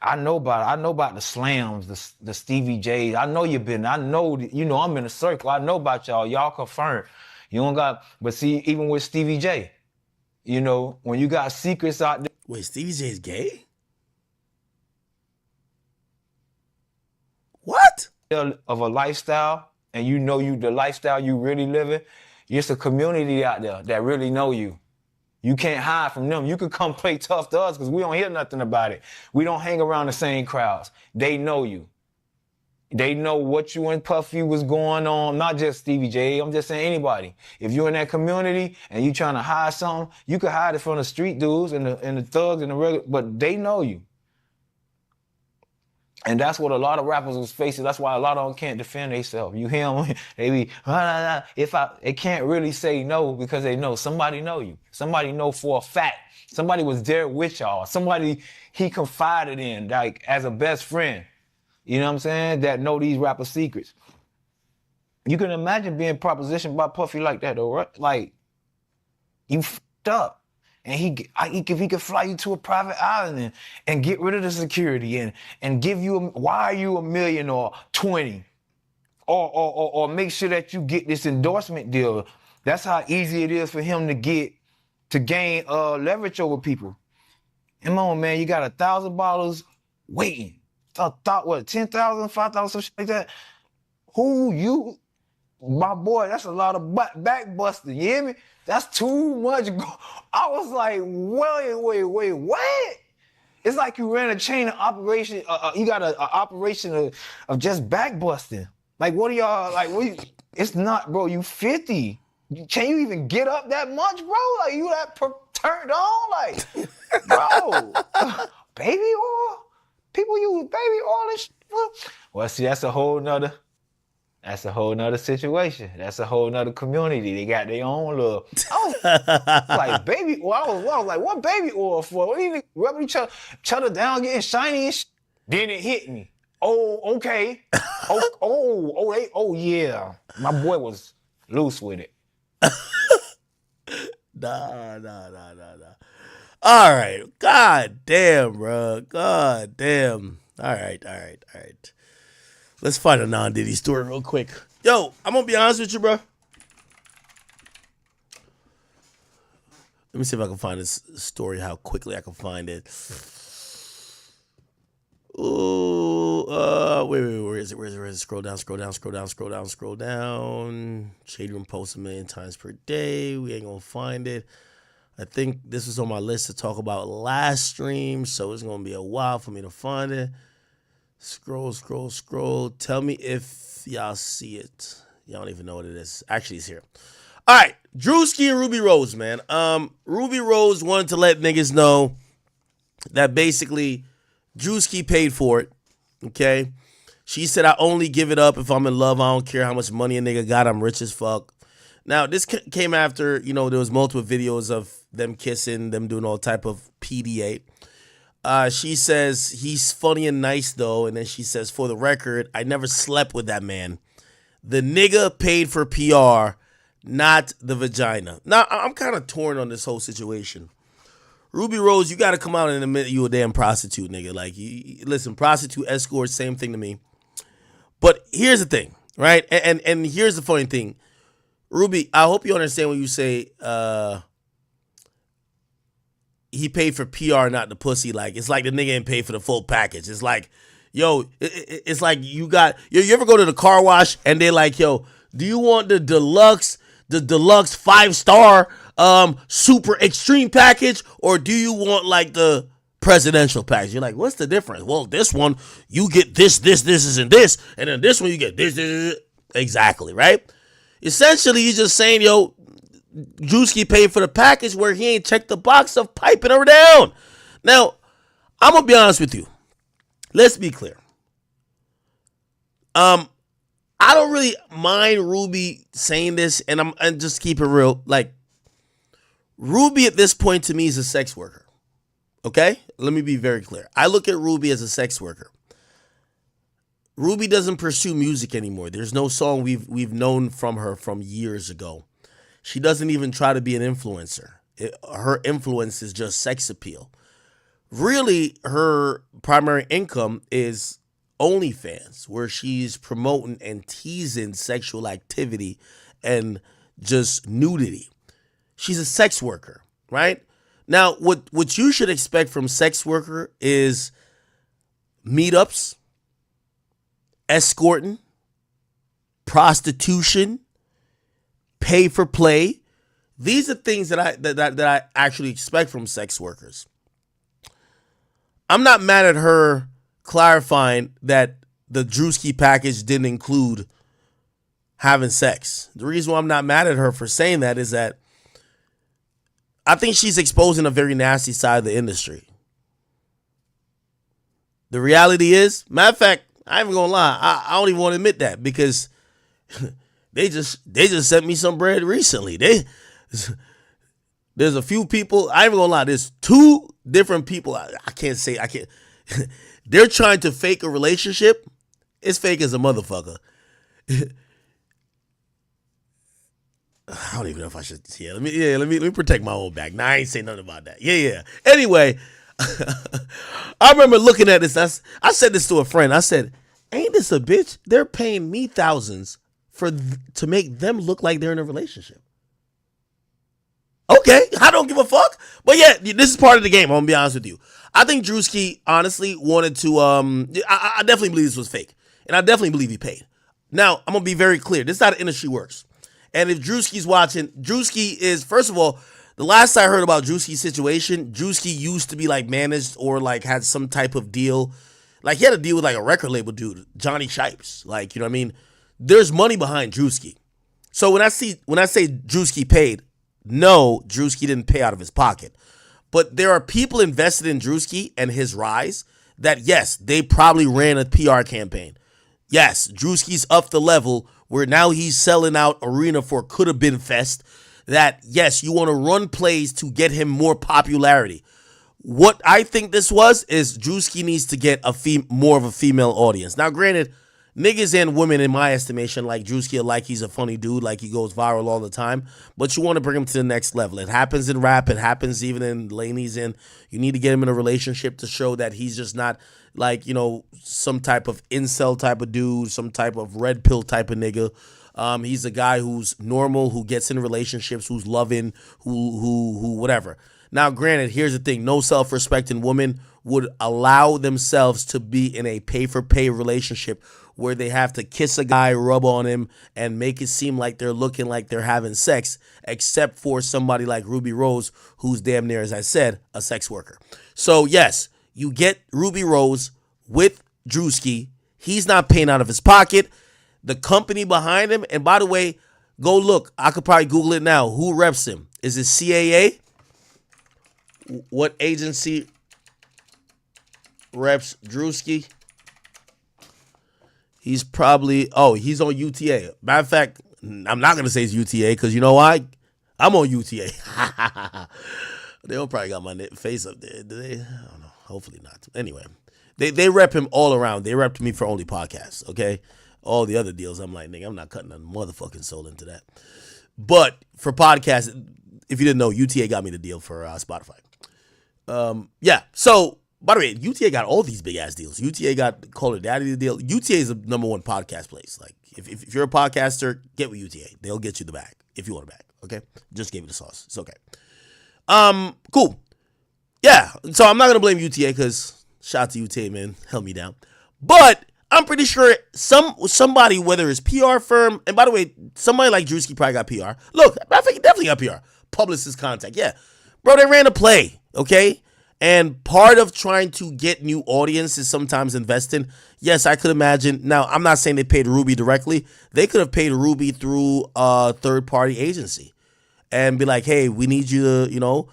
I know about the slams, the Stevie J's. I know I'm in a circle. I know about y'all. Y'all confirmed. You don't got, but see, even with Stevie J, when you got secrets out there. Wait, Stevie J is gay? What? Of a lifestyle, and the lifestyle you really living, it's a community out there that really know you. You can't hide from them. You could come play tough to us because we don't hear nothing about it. We don't hang around the same crowds. They know you. They know what you and Puffy was going on. Not just Stevie J. I'm just saying anybody. If you're in that community and you trying to hide something, you could hide it from the street dudes and the thugs and the regular, but they know you. And that's what a lot of rappers was facing. That's why a lot of them can't defend themselves. You hear them, they be, they can't really say no because they know somebody know you. Somebody know for a fact. Somebody was there with y'all. Somebody he confided in, like as a best friend. You know what I'm saying? That know these rapper secrets. You can imagine being propositioned by Puffy like that though, right? Like, you f***ed up. And if he could fly you to a private island and get rid of the security and give you wire you $1 million or 20, or make sure that you get this endorsement deal. That's how easy it is for him to gain leverage over people. Come on, man, you got 1,000 bottles waiting. What, 10,000, 5,000, some shit like that. My boy, that's a lot of back busting. You hear me? That's too much. I was like, wait, what? It's like you ran a chain of operation. You got an operation of just back busting. Like, what are y'all, like, it's not, bro, you 50. Can you even get up that much, bro? Like, you that turned on? Like, bro, baby oil? people use baby oil and shit. Well, see, that's a whole nother situation. That's a whole nother community. They got their own little. I was like, baby oil. I was like, what baby oil for? What even rubbing each other down, getting shiny and shit. Then it hit me. Oh, okay. Yeah. My boy was loose with it. Nah. All right. God damn, bro. God damn. All right. Let's find a non-Diddy story real quick. Yo, I'm going to be honest with you, bro. Let me see if I can find this story, how quickly I can find it. Ooh, wait, where is it? Scroll down. Shade Room posts 1 million times per day. We ain't gonna find it. I think this was on my list to talk about last stream, so it's gonna be a while for me to find it. Scroll. Tell me if y'all see it. Y'all don't even know what it is. Actually, it's here. All right, Drewski and Ruby Rose, man. Ruby Rose wanted to let niggas know that basically Drewski paid for it, okay? She said, I only give it up if I'm in love. I don't care how much money a nigga got. I'm rich as fuck. Now, this came after, there was multiple videos of them kissing, them doing all type of PDA. She says, he's funny and nice, though. And then she says, for the record, I never slept with that man. The nigga paid for PR, not the vagina. Now, I'm kind of torn on this whole situation. Ruby Rose, you got to come out and admit you a damn prostitute, nigga. Like, listen, prostitute, escort, same thing to me. But here's the thing, right? And here's the funny thing. Ruby, I hope you understand when you say he paid for PR, not the pussy. Like, it's like the nigga ain't paid for the full package. It's like, yo, it's like you ever go to the car wash and they're like, yo, do you want the deluxe 5-star super extreme package, or do you want like the presidential package? You're like, what's the difference? Well, this one you get this, and this, and then this one you get this. Exactly, right? Essentially, he's just saying, yo, Drewski paid for the package where he ain't checked the box of piping her down. Now, I'm gonna be honest with you. Let's be clear. I don't really mind Ruby saying this, and just keep it real. Like, Ruby at this point to me is a sex worker. Okay? Let me be very clear. I look at Ruby as a sex worker. Ruby doesn't pursue music anymore. There's no song we've known from her from years ago. She doesn't even try to be an influencer. Her influence is just sex appeal. Really, her primary income is OnlyFans, where she's promoting and teasing sexual activity and just nudity. She's a sex worker, right? Now, what you should expect from sex worker is meetups, escorting, prostitution, pay for play. These are things that I actually expect from sex workers. I'm not mad at her clarifying that the Drewski package didn't include having sex. The reason why I'm not mad at her for saying that is that I think she's exposing a very nasty side of the industry. The reality is, matter of fact, I ain't even gonna lie, I don't even want to admit that, because they just sent me some bread recently. There's a few people, I ain't even gonna lie, there's 2 different people, I can't they're trying to fake a relationship. It's fake as a motherfucker. I don't even know if I should. Let me protect my own back. Nah, I ain't saying nothing about that. Yeah. Anyway, I remember looking at this. I said this to a friend. I said, "Ain't this a bitch? They're paying me thousands to make them look like they're in a relationship." Okay, I don't give a fuck. But yeah, this is part of the game. I'm gonna be honest with you. I think Drewski honestly wanted to. I definitely believe this was fake, and I definitely believe he paid. Now I'm gonna be very clear. This is how the industry works. And if Drewski's watching, Drewski is, first of all, the last I heard about Drewski's situation, Drewski used to be like managed or like had some type of deal. Like he had a deal with like a record label dude, Johnny Shipes. Like, you know what I mean? There's money behind Drewski. So when I say Drewski paid, no, Drewski didn't pay out of his pocket. But there are people invested in Drewski and his rise that yes, they probably ran a PR campaign. Yes, Drewski's up the level where now he's selling out arena for Could Have Been Fest. That yes, you want to run plays to get him more popularity. What I think this was is Drewski needs to get more of a female audience. Now, granted, niggas and women, in my estimation, like Drewski, like he's a funny dude, like he goes viral all the time. But you want to bring him to the next level. It happens in rap. It happens even in Laney's. In you need to get him in a relationship to show that he's just not like, you know, some type of incel type of dude, some type of red pill type of nigga. He's a guy who's normal, who gets in relationships, who's loving, who whatever. Now, granted, here's the thing. No self-respecting woman would allow themselves to be in a pay-for-pay relationship where they have to kiss a guy, rub on him, and make it seem like they're looking like they're having sex, except for somebody like Ruby Rose, who's damn near, as I said, a sex worker. So, yes, you get Ruby Rose with Drewski. He's not paying out of his pocket. The company behind him, and by the way, go look. I could probably Google it now. Who reps him? Is it CAA? What agency reps Drewski? He's probably, he's on UTA. Matter of fact, I'm not going to say it's UTA because you know why? I'm on UTA. They don't probably got my face up there, do they? I don't know. Hopefully not. Anyway, they rep him all around. They repped me for only podcasts, okay? All the other deals, I'm like, nigga, I'm not cutting a motherfucking soul into that. But for podcasts, if you didn't know, UTA got me the deal for Spotify. Yeah. So, by the way, UTA got all these big ass deals. UTA got Call Her Daddy the deal. UTA is the #1 podcast place. Like, if you're a podcaster, get with UTA. They'll get you the bag if you want a bag. Okay, just give you the sauce. It's okay. Cool. Yeah. So I'm not gonna blame UTA because shout out to UTA, man, held me down. But I'm pretty sure somebody, whether it's PR firm, and by the way, somebody like Drewski probably got PR. Look, I think he definitely got PR. Publicist contact. Yeah. Bro, they ran a play, okay? And part of trying to get new audience is sometimes investing. Yes, I could imagine. Now, I'm not saying they paid Ruby directly. They could have paid Ruby through a third-party agency and be like, hey, we need you to, you know,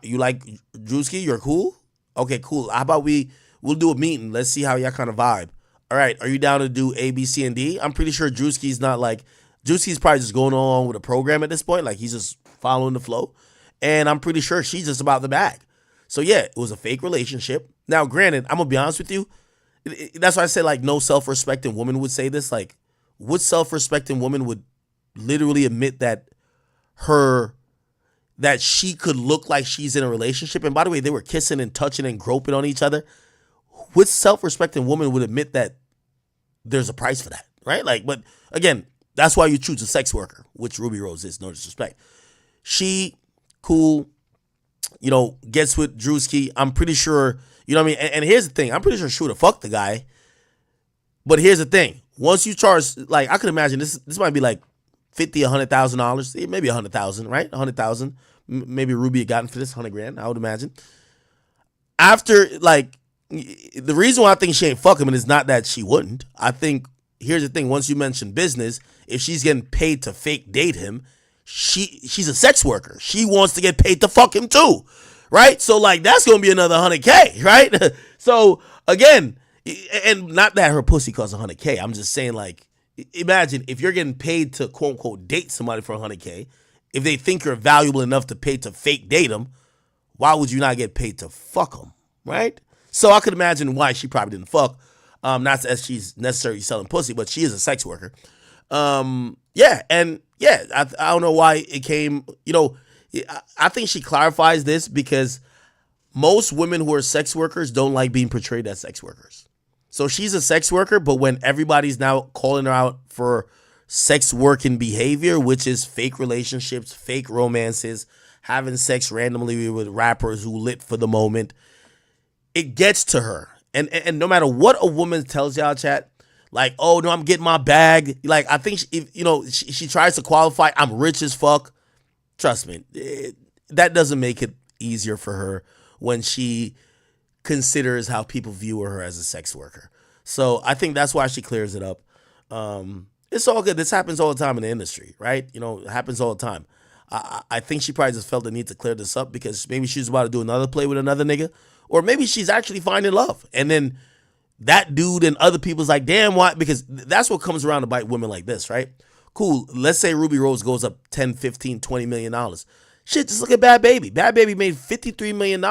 you like Drewski? You're cool? Okay, cool. How about we'll do a meeting. Let's see how y'all kind of vibe. All right, are you down to do A, B, C, and D? I'm pretty sure Drewski's not like, Drewski's probably just going on with a program at this point. Like, he's just following the flow. And I'm pretty sure she's just about the bag. So, yeah, it was a fake relationship. Now, granted, I'm going to be honest with you. That's why I said, like, no self-respecting woman would say this. Like, what self-respecting woman would literally admit that she could look like she's in a relationship? And by the way, they were kissing and touching and groping on each other. What self-respecting woman would admit that there's a price for that, right? Like, but again, that's why you choose a sex worker, which Ruby Rose is, no disrespect. She, cool, you know, gets with Drewski. I'm pretty sure, you know what I mean? And here's the thing. I'm pretty sure she would have fucked the guy. But here's the thing. Once you charge, like, I could imagine this might be like $50,000, $100,000, maybe $100,000, right? $100,000. Maybe Ruby had gotten for this $100,000, I would imagine. After, like, the reason why I think she ain't fuck him is not that she wouldn't. I think, here's the thing. Once you mention business, if she's getting paid to fake date him, she's a sex worker. She wants to get paid to fuck him too, right? So, like, that's going to be another $100K, right? So, again, and not that her pussy costs $100K. I'm just saying, like, imagine if you're getting paid to, quote unquote, date somebody for $100K. If they think you're valuable enough to pay to fake date them, why would you not get paid to fuck them, right? So I could imagine why she probably didn't fuck. Not that she's necessarily selling pussy, but she is a sex worker. Yeah, and yeah, I don't know why it came, you know, I think she clarifies this because most women who are sex workers don't like being portrayed as sex workers. So she's a sex worker, but when everybody's now calling her out for sex working behavior, which is fake relationships, fake romances, having sex randomly with rappers who lit for the moment, it gets to her. And no matter what a woman tells y'all, chat, like, oh, no, I'm getting my bag. Like, I think, she tries to qualify, I'm rich as fuck. Trust me, that doesn't make it easier for her when she considers how people view her as a sex worker. So I think that's why she clears it up. It's all good. This happens all the time in the industry, right? You know, it happens all the time. I think she probably just felt the need to clear this up because maybe she's about to do another play with another nigga, Or maybe she's actually finding love. And then that dude and other people's like, damn, why? Because that's what comes around to bite women like this, right? Cool. Let's say Ruby Rose goes up 10, 15, $20 million. Shit, just look at Bad Baby. Bad Baby made $53 million.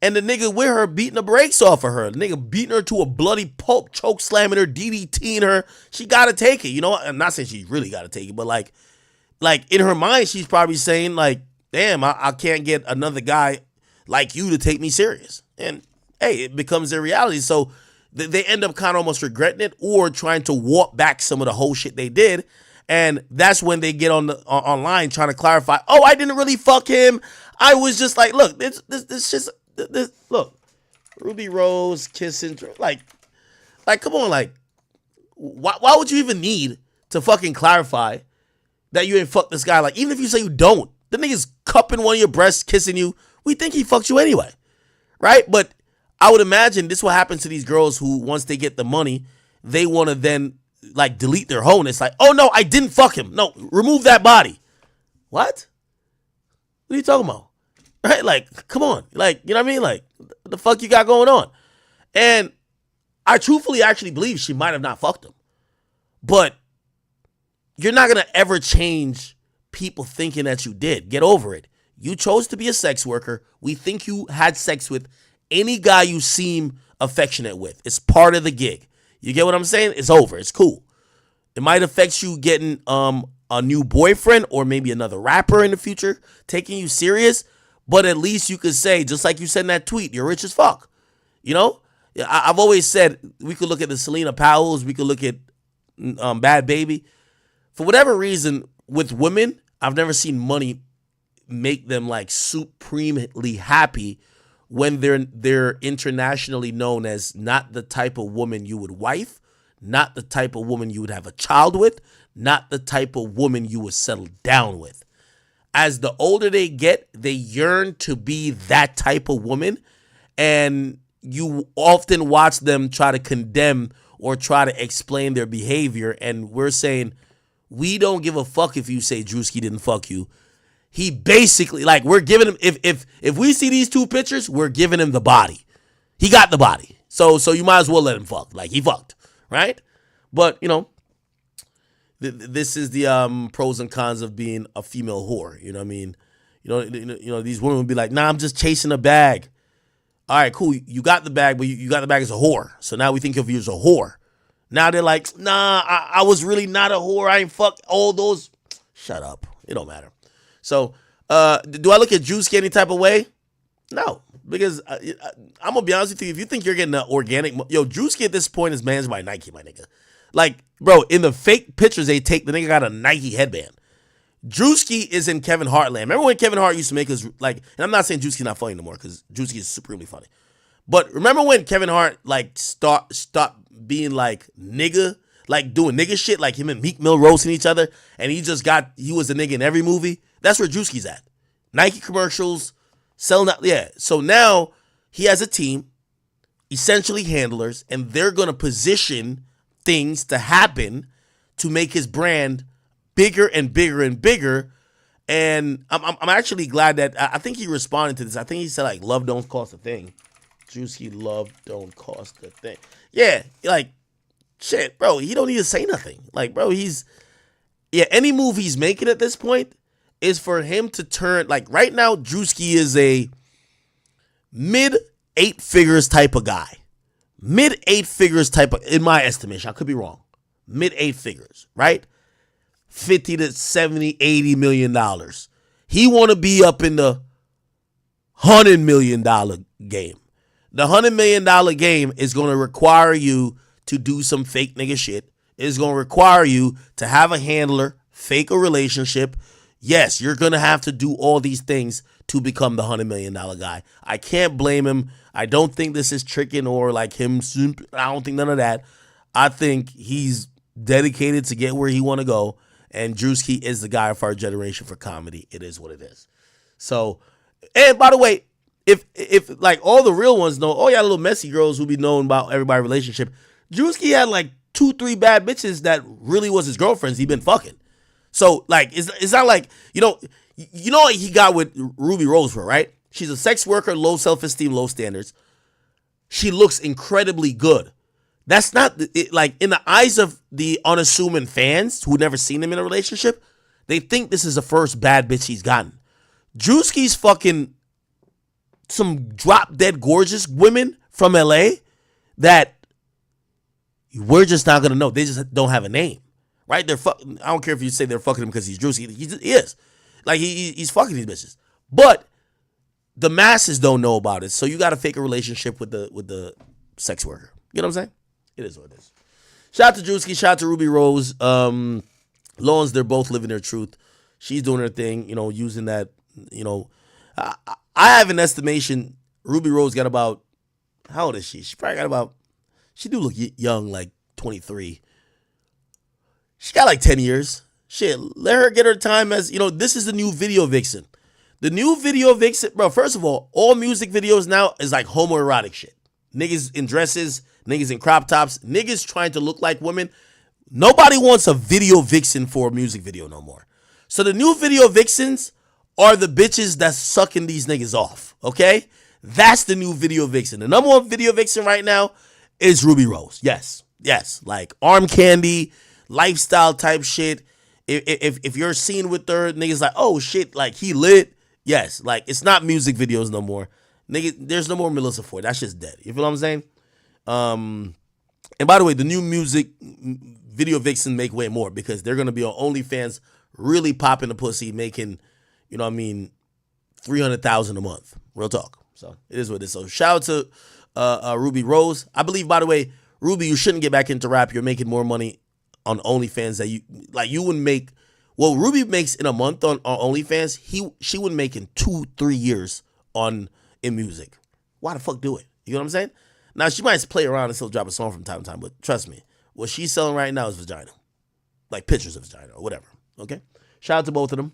And the nigga with her beating the brakes off of her. The nigga beating her to a bloody pulp, choke slamming her, DDTing her. She got to take it. You know what? I'm not saying she really got to take it, but like in her mind, she's probably saying like, damn, I can't get another guy like you to take me serious. And hey, it becomes their reality. So they end up kind of almost regretting it or trying to warp back some of the whole shit they did. And that's when they get online trying to clarify, oh, I didn't really fuck him. I was just like, look, this shit's, look, Ruby Rose kissing, like, come on, like, why would you even need to fucking clarify that you ain't fuck this guy? Like, even if you say you don't, the nigga's cupping one of your breasts, kissing you, we think he fucked you anyway, right? But I would imagine this will happen to these girls who, once they get the money, they want to then, like, delete their hoe. And it's like, oh, no, I didn't fuck him. No, remove that body. What? What are you talking about? Right? Like, come on. Like, you know what I mean? Like, what the fuck you got going on? And I truthfully actually believe she might have not fucked him. But you're not going to ever change people thinking that you did. Get over it. You chose to be a sex worker. We think you had sex with any guy you seem affectionate with. It's part of the gig. You get what I'm saying? It's over. It's cool. It might affect you getting a new boyfriend or maybe another rapper in the future taking you serious. But at least you could say, just like you said in that tweet, you're rich as fuck. You know? I've always said we could look at the Selena Powells. We could look at Bad Baby. For whatever reason, with women, I've never seen money make them like supremely happy when they're internationally known as not the type of woman you would wife, not the type of woman you would have a child with, not the type of woman you would settle down with. As the older they get, they yearn to be that type of woman, and you often watch them try to condemn or try to explain their behavior, and we're saying, we don't give a fuck if you say Drewski didn't fuck you. He basically, like, we're giving him, if we see these two pictures, we're giving him the body. He got the body. So you might as well let him fuck. Like, he fucked, right? But, you know, this is the pros and cons of being a female whore. You know what I mean? You know, these women would be like, nah, I'm just chasing a bag. All right, cool. You got the bag, but you got the bag as a whore. So now we think of you as a whore. Now they're like, nah, I was really not a whore. I ain't fucked all those. Shut up. It don't matter. So, do I look at Drewski any type of way? No, because I'm gonna be honest with you. If you think you're getting an organic, Drewski at this point is managed by Nike, my nigga. Like, bro, in the fake pictures they take, the nigga got a Nike headband. Drewski is in Kevin Hart land. Remember when Kevin Hart used to make us like? And I'm not saying Drewski's not funny no more because Drewski is supremely funny. But remember when Kevin Hart like stopped being like nigga, like doing nigga shit, like him and Meek Mill roasting each other, and he was a nigga in every movie. That's where Drewski's at. Nike commercials, selling out. Yeah. So now he has a team, essentially handlers, and they're going to position things to happen to make his brand bigger and bigger and bigger. And I'm actually glad that I think he responded to this. I think he said like love don't cost a thing. Drewski, love don't cost a thing. Yeah. Like shit, bro. He don't need to say nothing. Like, bro, any move he's making at this point is for him to turn, like right now, Drewski is a mid 8 figures type of guy. Mid 8 figures type of, in my estimation, I could be wrong. Mid 8 figures, right? 50 to 70, 80 million dollars. He want to be up in the $100 million game. The $100 million game is going to require you to do some fake nigga shit. It's going to require you to have a handler, fake a relationship. Yes, you're going to have to do all these things to become the $100 million guy. I can't blame him. I don't think this is tricking or like him. I don't think none of that. I think he's dedicated to get where he want to go. And Drewski is the guy of our generation for comedy. It is what it is. So, and by the way, if like all the real ones know, oh yeah, little messy girls who be knowing about everybody's relationship. Drewski had like 2-3 bad bitches that really was his girlfriends he been fucking. So, like, it's not like, you know what he got with Ruby Rose for, right? She's a sex worker, low self-esteem, low standards. She looks incredibly good. That's not like in the eyes of the unassuming fans who never seen him in a relationship. They think this is the first bad bitch he's gotten. Drewski's fucking some drop dead gorgeous women from LA that we're just not gonna know. They just don't have a name, right? I don't care if you say they're fucking him because he's Drewski. He is. Like he's fucking these bitches, but the masses don't know about it. So you got to fake a relationship with the sex worker. You know what I'm saying? It is what it is. Shout out to Drewski. Shout out to Ruby Rose. Long as they're both living their truth. She's doing her thing. You know, using that. You know, I have an estimation. Ruby Rose got about, how old is she? She probably got about. She do look young, like 23. She got like 10 years. Shit, let her get her time as, you know, this is the new video vixen. The new video vixen, bro, first of all music videos now is like homoerotic shit. Niggas in dresses, niggas in crop tops, niggas trying to look like women. Nobody wants a video vixen for a music video no more. So the new video vixens are the bitches that's sucking these niggas off, okay? That's the new video vixen. The number one video vixen right now is Ruby Rose. Yes. Like arm candy, lifestyle type shit. If you're seen with her, niggas like, oh shit, like he lit. Yes, like it's not music videos no more. Nigga, there's no more Melissa Ford. That shit's dead. You feel what I'm saying? And by the way, the new music video vixen make way more because they're gonna be on OnlyFans, really popping the pussy, making, you know what I mean, $300,000 a month. Real talk. So it is what it is. So shout out to Ruby Rose. I believe, by the way, Ruby, you shouldn't get back into rap. You're making more money on OnlyFans that you wouldn't make. Well, Ruby makes in a month on OnlyFans, she wouldn't make in 2-3 years in music. Why the fuck do it? You know what I'm saying? Now she might play around and still drop a song from time to time, but trust me, what she's selling right now is vagina, like pictures of vagina or whatever. Okay, shout out to both of them.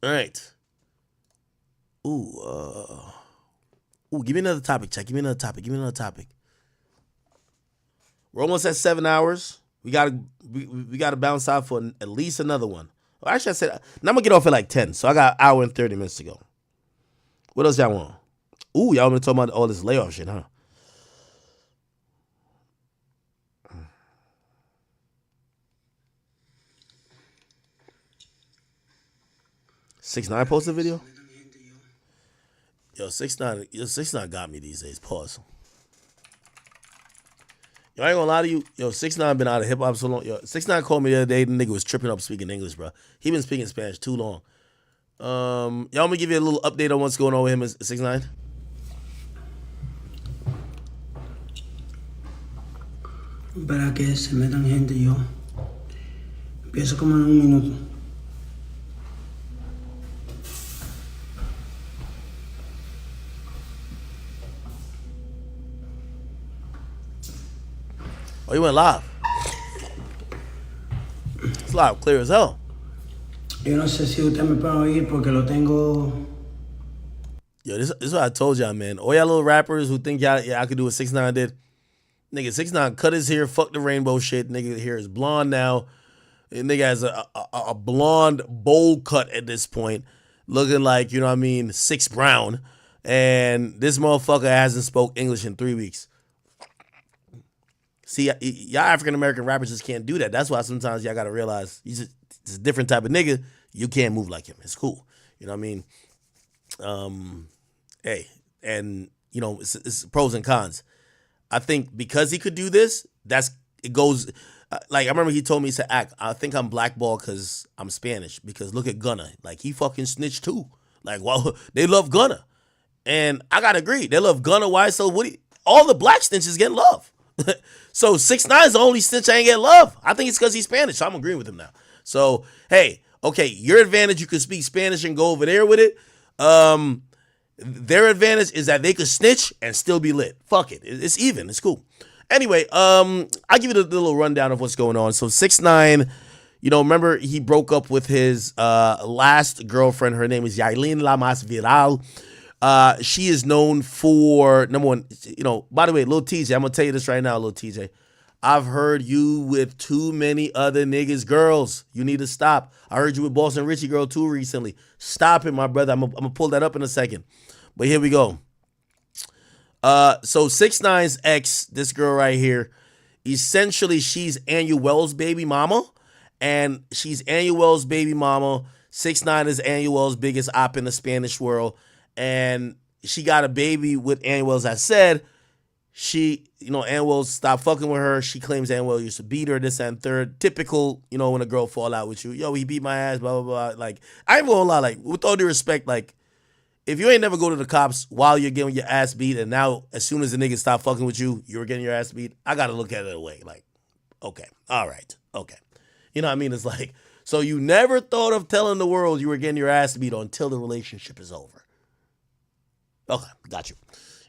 All right. Ooh, give me another topic, Check. Give me another topic. We're almost at 7 hours. We gotta bounce out for at least another one. Well, actually, I said now I'm gonna get off at like 10, so I got an hour and 30 minutes to go. What else y'all want? Ooh, y'all want to talk about all this layoff shit, huh? Six 9 posted a video. Yo, 6ix9ine got me these days. Pause. Yo, I ain't gonna lie to you. Yo, 6ix9ine been out of hip hop so long. Yo, 6ix9ine called me the other day. The nigga was tripping up speaking English, bro. He been speaking Spanish too long. Y'all want me to give you a little update on what's going on with him as 6ix9ine? Para que se metan gente yo. Empiezo como en un minuto. Oh, you went live. It's live, clear as hell. Yo no sé si usted me puede oír porque lo tengo. Yo, this is what I told y'all, man. All y'all little rappers who think I could do what 6ix9ine did. Nigga, 6ix9ine cut his hair, fuck the rainbow shit. Nigga, hair is blonde now. Nigga has a blonde bowl cut at this point, looking like, you know what I mean, 6 Brown. And this motherfucker hasn't spoke English in 3 weeks. See, y'all African-American rappers just can't do that. That's why sometimes y'all got to realize he's a different type of nigga. You can't move like him. It's cool. You know what I mean? Hey, and, you know, it's pros and cons. I think because he could do this, it goes, like, I remember he told me, he said, I think I'm blackballed because I'm Spanish. Because look at Gunna. Like, he fucking snitched too. Like, well, they love Gunna. And I got to agree. They love Gunna. Why? So all the black snitches get love. So 6ix9ine is the only snitch I ain't get love. I think it's because he's Spanish. So I'm agreeing with him now. So, hey, okay, your advantage, you can speak Spanish and go over there with it. Their advantage is that they could snitch and still be lit. Fuck it. It's even. It's cool. Anyway, I'll give you the little rundown of what's going on. So 6ix9ine, you know, remember he broke up with his last girlfriend. Her name is Yailin La Mas Viral. She is known for, number one, you know, by the way, Lil TJ, I'm going to tell you this right now, Lil TJ. I've heard you with too many other niggas' girls. You need to stop. I heard you with Boston Richie girl too recently. Stop it, my brother. I'm gonna pull that up in a second. But here we go. So 6ix9ine's ex, this girl right here, essentially she's Anuel's baby mama, and she's Anuel's baby mama. 6ix9ine is Anuel's biggest op in the Spanish world, and she got a baby with Anuel, as I said. She, Anuel stopped fucking with her. She claims Anuel used to beat her, this and third. Typical, when a girl fall out with you. Yo, he beat my ass, blah, blah, blah. Like, I ain't gonna lie, like, with all due respect, like, if you ain't never go to the cops while you're getting your ass beat, and now as soon as the nigga stop fucking with you, you're getting your ass beat, I gotta look at it away. Like, okay, all right, okay. You know what I mean? It's like, so you never thought of telling the world you were getting your ass beat until the relationship is over. Okay, got you.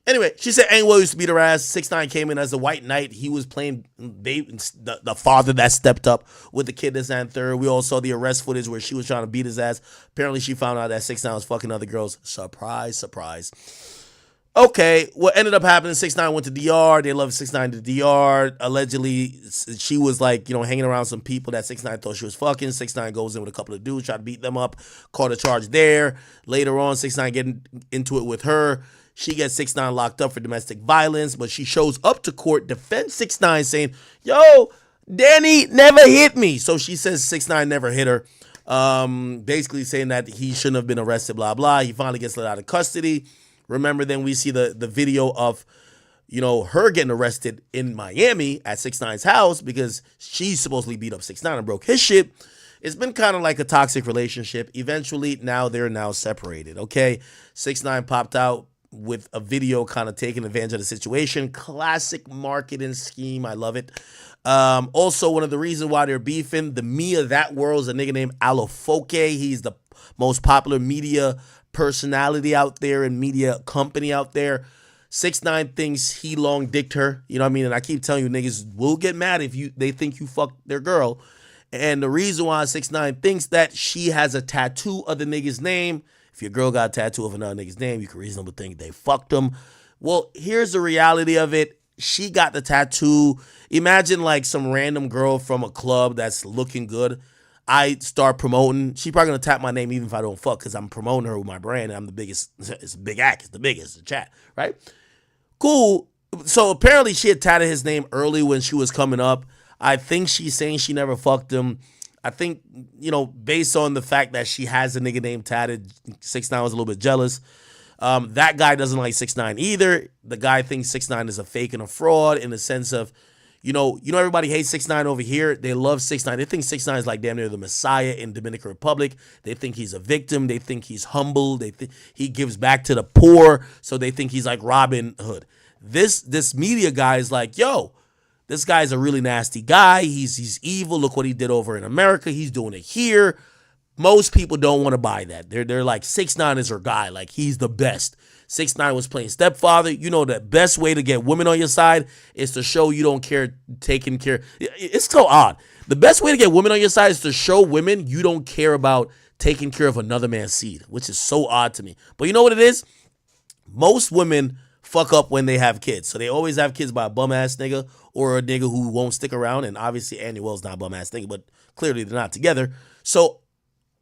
Anyway, she said Anuel used to beat her ass. 6ix9ine came in as a white knight. He was playing the father that stepped up with the kid this and third. We all saw the arrest footage where she was trying to beat his ass. Apparently, she found out that 6ix9ine was fucking other girls. Surprise, surprise. Okay, what ended up happening, 6ix9ine went to DR. They loved 6ix9ine to DR. Allegedly, she was like, hanging around some people that 6ix9ine thought she was fucking. 6ix9ine goes in with a couple of dudes, try to beat them up, caught a charge there. Later on, 6ix9ine getting into it with her. She gets 6ix9ine locked up for domestic violence, but she shows up to court, defends 6ix9ine, saying, yo, Danny never hit me. So she says 6ix9ine never hit her, basically saying that he shouldn't have been arrested, blah, blah. He finally gets let out of custody. Remember, then we see the video of, her getting arrested in Miami at 6ix9ine's house because she supposedly beat up 6ix9ine and broke his shit. It's been kind of like a toxic relationship. Eventually, they're separated, okay? 6ix9ine popped out with a video kind of taking advantage of the situation. Classic marketing scheme. I love it. Also, one of the reasons why they're beefing, the me of that world is a nigga named Alofoke. He's the most popular media personality out there and media company out there. 6ix9ine thinks he long dicked her. You know what I mean? And I keep telling you, niggas will get mad if they think you fucked their girl. And the reason why 6ix9ine thinks that, she has a tattoo of the nigga's name. If your girl got a tattoo of another nigga's name, you can reasonably think they fucked him. Well, here's the reality of it. She got the tattoo. Imagine like some random girl from a club that's looking good. I start promoting. She probably gonna tap my name even if I don't fuck, because I'm promoting her with my brand and I'm the biggest. It's a big act. It's the biggest. It's a chat, right? Cool. So apparently she had tatted his name early when she was coming up. I think she's saying she never fucked him. I think, based on the fact that she has a nigga name tatted, 6ix9ine was a little bit jealous. That guy doesn't like 6ix9ine either. The guy thinks 6ix9ine is a fake and a fraud in the sense of, everybody hates 6ix9ine over here. They love 6ix9ine. They think 6ix9ine is like damn near the Messiah in Dominican Republic. They think he's a victim. They think he's humble. They think he gives back to the poor. So they think he's like Robin Hood. This media guy is like, yo, this guy's a really nasty guy. He's evil. Look what he did over in America. He's doing it here. Most people don't want to buy that. They're like, 6ix9ine is her guy. Like, he's the best. 6ix9ine was playing stepfather. The best way to get women on your side is to show you don't care taking care. It's so odd. The best way to get women on your side is to show women you don't care about taking care of another man's seed, which is so odd to me. But you know what it is? Most women fuck up when they have kids. So they always have kids by a bum-ass nigga or a nigga who won't stick around. And obviously, Anuel's not a bum-ass nigga, but clearly they're not together. So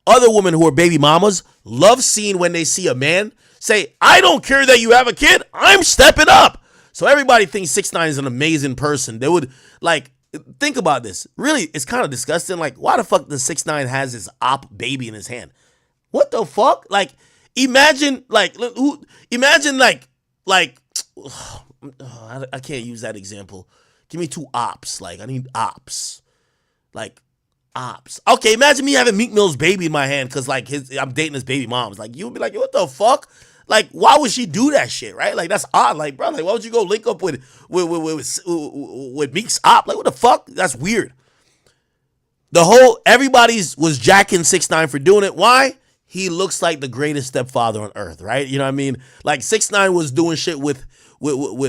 other women who are baby mamas love seeing when they see a man say, I don't care that you have a kid. I'm stepping up. So everybody thinks 6ix9ine is an amazing person. They would, think about this. Really, it's kind of disgusting. Like, why the fuck does 6ix9ine has his op baby in his hand? What the fuck? Imagine, I can't use that example. Give me two ops. I need ops. Ops. Okay, imagine me having Meek Mill's baby in my hand because, I'm dating his baby moms. You would be like, what the fuck? Why would she do that shit, right? That's odd. Bro, why would you go link up with Meek's op? What the fuck? That's weird. Everybody's was jacking 6ix9ine for doing it. Why? He looks like the greatest stepfather on earth, right? You know what I mean? 6ix9ine was doing shit with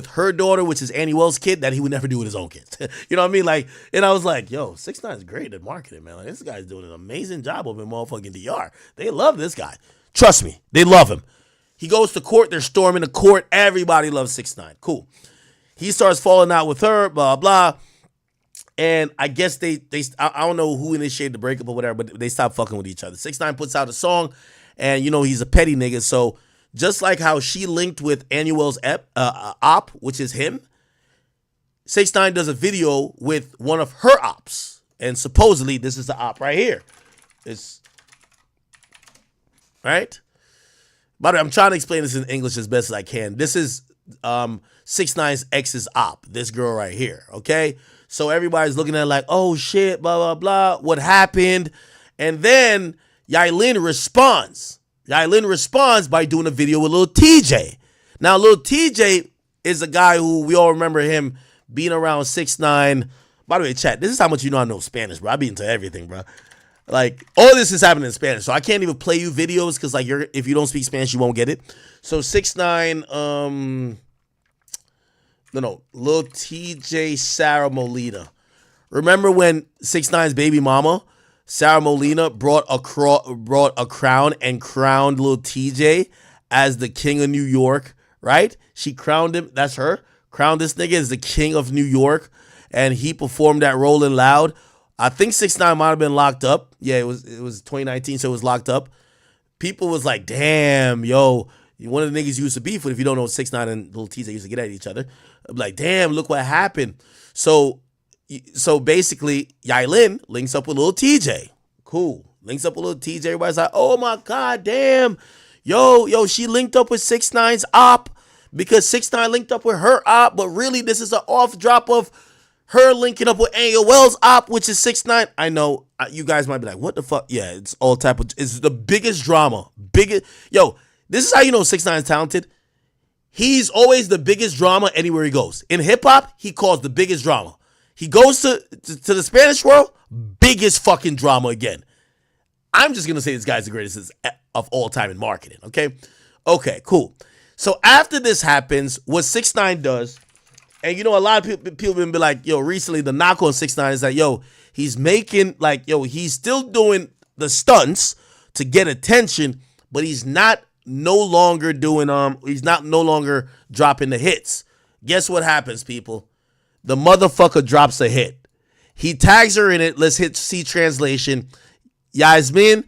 her daughter, which is Anuel's kid, that he would never do with his own kids. You know what I mean? And I was like, yo, 6ix9ine is great at marketing, man. This guy's doing an amazing job over in motherfucking DR. They love this guy. Trust me, they love him. He goes to court. They're storming the court. Everybody loves 6ix9ine. Cool. He starts falling out with her, blah, blah. And I guess I don't know who initiated the breakup or whatever, but they stopped fucking with each other. 6ix9ine puts out a song, and he's a petty nigga. So just like how she linked with Annuel's op, which is him, 6ix9ine does a video with one of her ops, and supposedly this is the op right here. It's right. By the way, I'm trying to explain this in English as best as I can. This is 6ix9ine's ex's op, this girl right here. Okay. So everybody's looking at it like, oh shit, blah, blah, blah. What happened? And then Yailin responds. Yailin responds by doing a video with Lil TJ. Now, Lil TJ is a guy who we all remember him being around 6ix9ine. By the way, chat, this is how much I know Spanish, bro. I be into everything, bro. Like, all this is happening in Spanish. So I can't even play you videos because, like, if you don't speak Spanish, you won't get it. So 6ix9ine, Lil TJ, Sarah Molina. Remember when 6ix9ine's baby mama, Sarah Molina, brought a crown and crowned Lil TJ as the king of New York, right? She crowned him. That's her. Crowned this nigga as the king of New York, and he performed that Rolling Loud. I think 6ix9ine might have been locked up. Yeah, it was 2019, so it was locked up. People was like, damn, yo, one of the niggas you used to beef with, if you don't know, 6ix9ine and Lil TJ used to get at each other. I'm like, damn, look what happened. So basically, Yailin links up with Lil TJ. Cool. Links up with Lil TJ. Everybody's like, oh my God, damn. Yo, she linked up with 6ix9ine's op because 6ix9ine linked up with her op, but really this is an off drop of her linking up with AOL's op, which is 6ix9ine. I know you guys might be like, what the fuck? Yeah, it's all type of, it's the biggest drama. Yo, this is how you know 6ix9ine is talented. He's always the biggest drama anywhere he goes. In hip hop, he calls the biggest drama. He goes to the Spanish world, biggest fucking drama again. I'm just going to say this guy's the greatest of all time in marketing, okay? Okay, cool. So after this happens, what 6ix9ine does, and a lot of people been be like, yo, recently the knock on 6ix9ine is that, yo, he's making, like, yo, he's still doing the stunts to get attention, but he's not no longer dropping the hits. Guess what happens, people? The motherfucker drops a hit. He tags her in it. Let's see translation. Yasmin,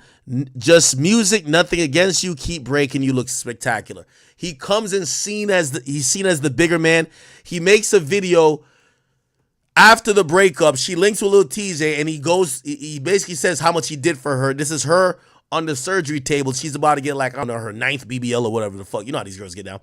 just music, nothing against you. Keep breaking. You look spectacular. He comes in he's seen as the bigger man. He makes a video after the breakup. She links with Lil TJ and he basically says how much he did for her. This is her on the surgery table. She's about to get like, I don't know, her 9th BBL or whatever the fuck. You know how these girls get down.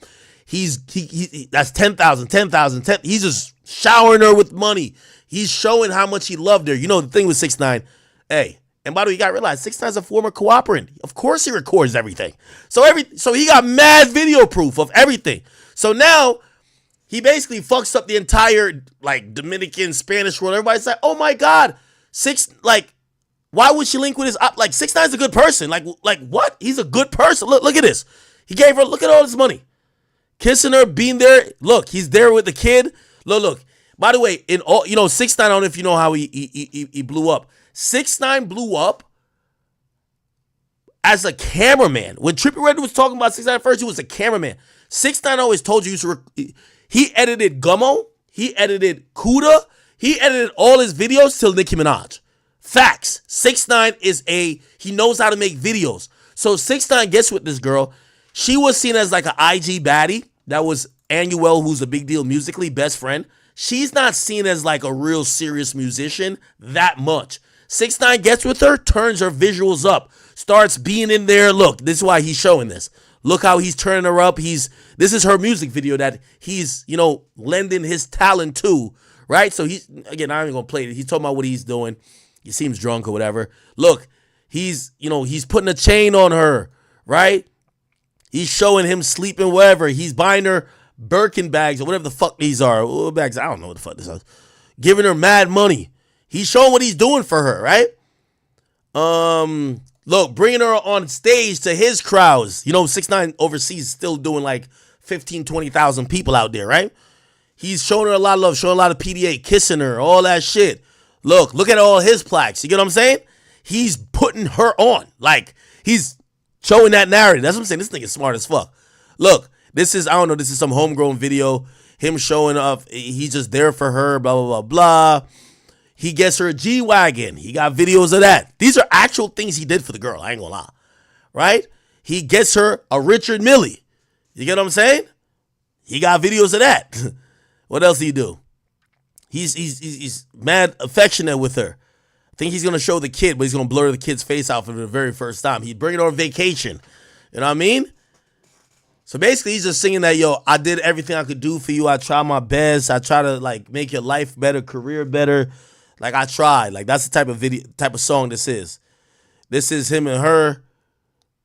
That's 10,000. He's just showering her with money. He's showing how much he loved her. The thing with 6ix9ine, hey, and by the way, you gotta realize 6ix9ine's a former cooperant. Of course he records everything. So he got mad video proof of everything. So now he basically fucks up the entire like Dominican Spanish world. Everybody's like, oh my God, why would she link with his op? Like 6ix9ine's a good person. Like what? He's a good person. Look at this. He gave her, look at all this money. Kissing her, being there. Look, he's there with the kid. Look. By the way, 6ix9ine, I don't know if you know how he blew up. 6ix9ine blew up as a cameraman. When Trippie Redd was talking about 6ix9ine first, he was a cameraman. 6ix9ine always told you he edited Gummo, he edited Kuda, he edited all his videos till Nicki Minaj. Facts. 6ix9ine he knows how to make videos. So 6ix9ine gets with this girl. She was seen as like an IG baddie. That was Annuel, who's a big deal musically, best friend. She's not seen as like a real serious musician that much. 6ix9ine gets with her, turns her visuals up, starts being in there. Look, this is why he's showing this. Look how he's turning her up. This is her music video that he's, lending his talent to, right? So he's, again, I'm not going to play it. He's talking about what he's doing. He seems drunk or whatever. Look, he's putting a chain on her, right? He's showing him sleeping wherever. He's buying her Birkin bags or whatever the fuck these are. What bags? I don't know what the fuck this is. Giving her mad money. He's showing what he's doing for her, right? Look, bringing her on stage to his crowds. 6ix9ine overseas still doing like 15, 20,000 people out there, right? He's showing her a lot of love, showing a lot of PDA, kissing her, all that shit. Look at all his plaques. You get what I'm saying? He's putting her on. Like, he's showing that narrative. That's what I'm saying. This nigga's smart as fuck. Look, this is some homegrown video. Him showing up. He's just there for her, blah, blah, blah, blah. He gets her a G-Wagon. He got videos of that. These are actual things he did for the girl. I ain't gonna lie. Right? He gets her a Richard Mille. You get what I'm saying? He got videos of that. What else do he do? He's mad affectionate with her. I think he's going to show the kid, but he's going to blur the kid's face out for the very first time. He'd bring her on vacation. You know what I mean? So basically, he's just singing that, yo, I did everything I could do for you. I tried my best. I try to, like, make your life better, career better. Like, I tried. Like, that's the type of song this is. This is him and her.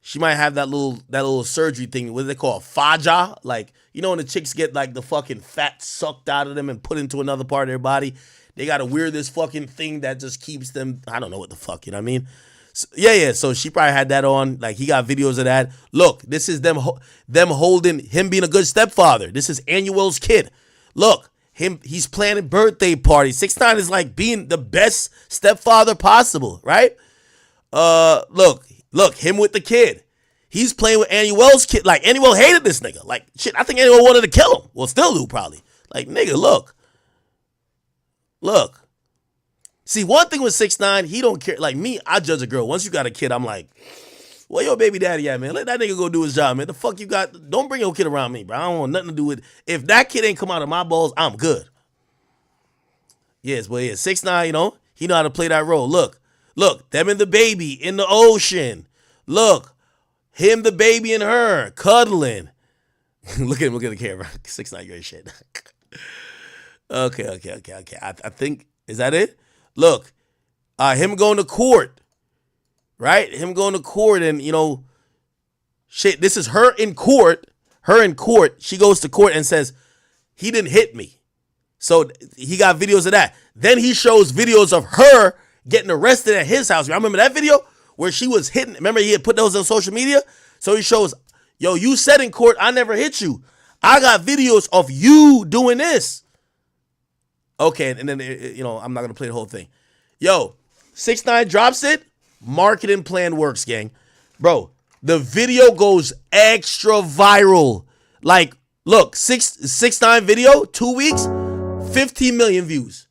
She might have that little surgery thing. What do they call it? Faja? Like, you know when the chicks get, like, the fucking fat sucked out of them and put into another part of their body? They got to wear this fucking thing that just keeps them, I don't know what the fuck, you know what I mean? So, yeah, so she probably had that on. Like, he got videos of that. Look, this is them holding, him being a good stepfather. This is Annuel's kid. Look, he's planning birthday parties. 6ix9ine is like being the best stepfather possible, right? Look, him with the kid. He's playing with Annuel's kid. Like, Annuel hated this nigga. Like, shit, I think Annuel wanted to kill him. Well, still do, probably. Like, nigga, look. See, one thing with 6ix9ine, he don't care. Like me, I judge a girl. Once you got a kid, I'm like, where your baby daddy at, man? Let that nigga go do his job, man. The fuck you got? Don't bring your kid around me, bro. I don't want nothing to do with. If that kid ain't come out of my balls, I'm good. Yes, but yeah, 6ix9ine, you know, he know how to play that role. Look, them and the baby in the ocean. Look, him, the baby, and her cuddling. Look at the camera. 6ix9ine, you're shit. Okay. I think, is that it? Look, him going to court, right? Him going to court and, you know, shit, this is her in court. She goes to court and says, he didn't hit me. So he got videos of that. Then he shows videos of her getting arrested at his house. I remember that video where she was hitting. Remember he had put those on social media? So he shows, yo, you said in court, I never hit you. I got videos of you doing this. Okay, and then, you know, I'm not going to play the whole thing. Yo, 6ix9ine drops it. Marketing plan works, gang. Bro, the video goes extra viral. Like, look, 6ix9ine video, 2 weeks, 15 million views.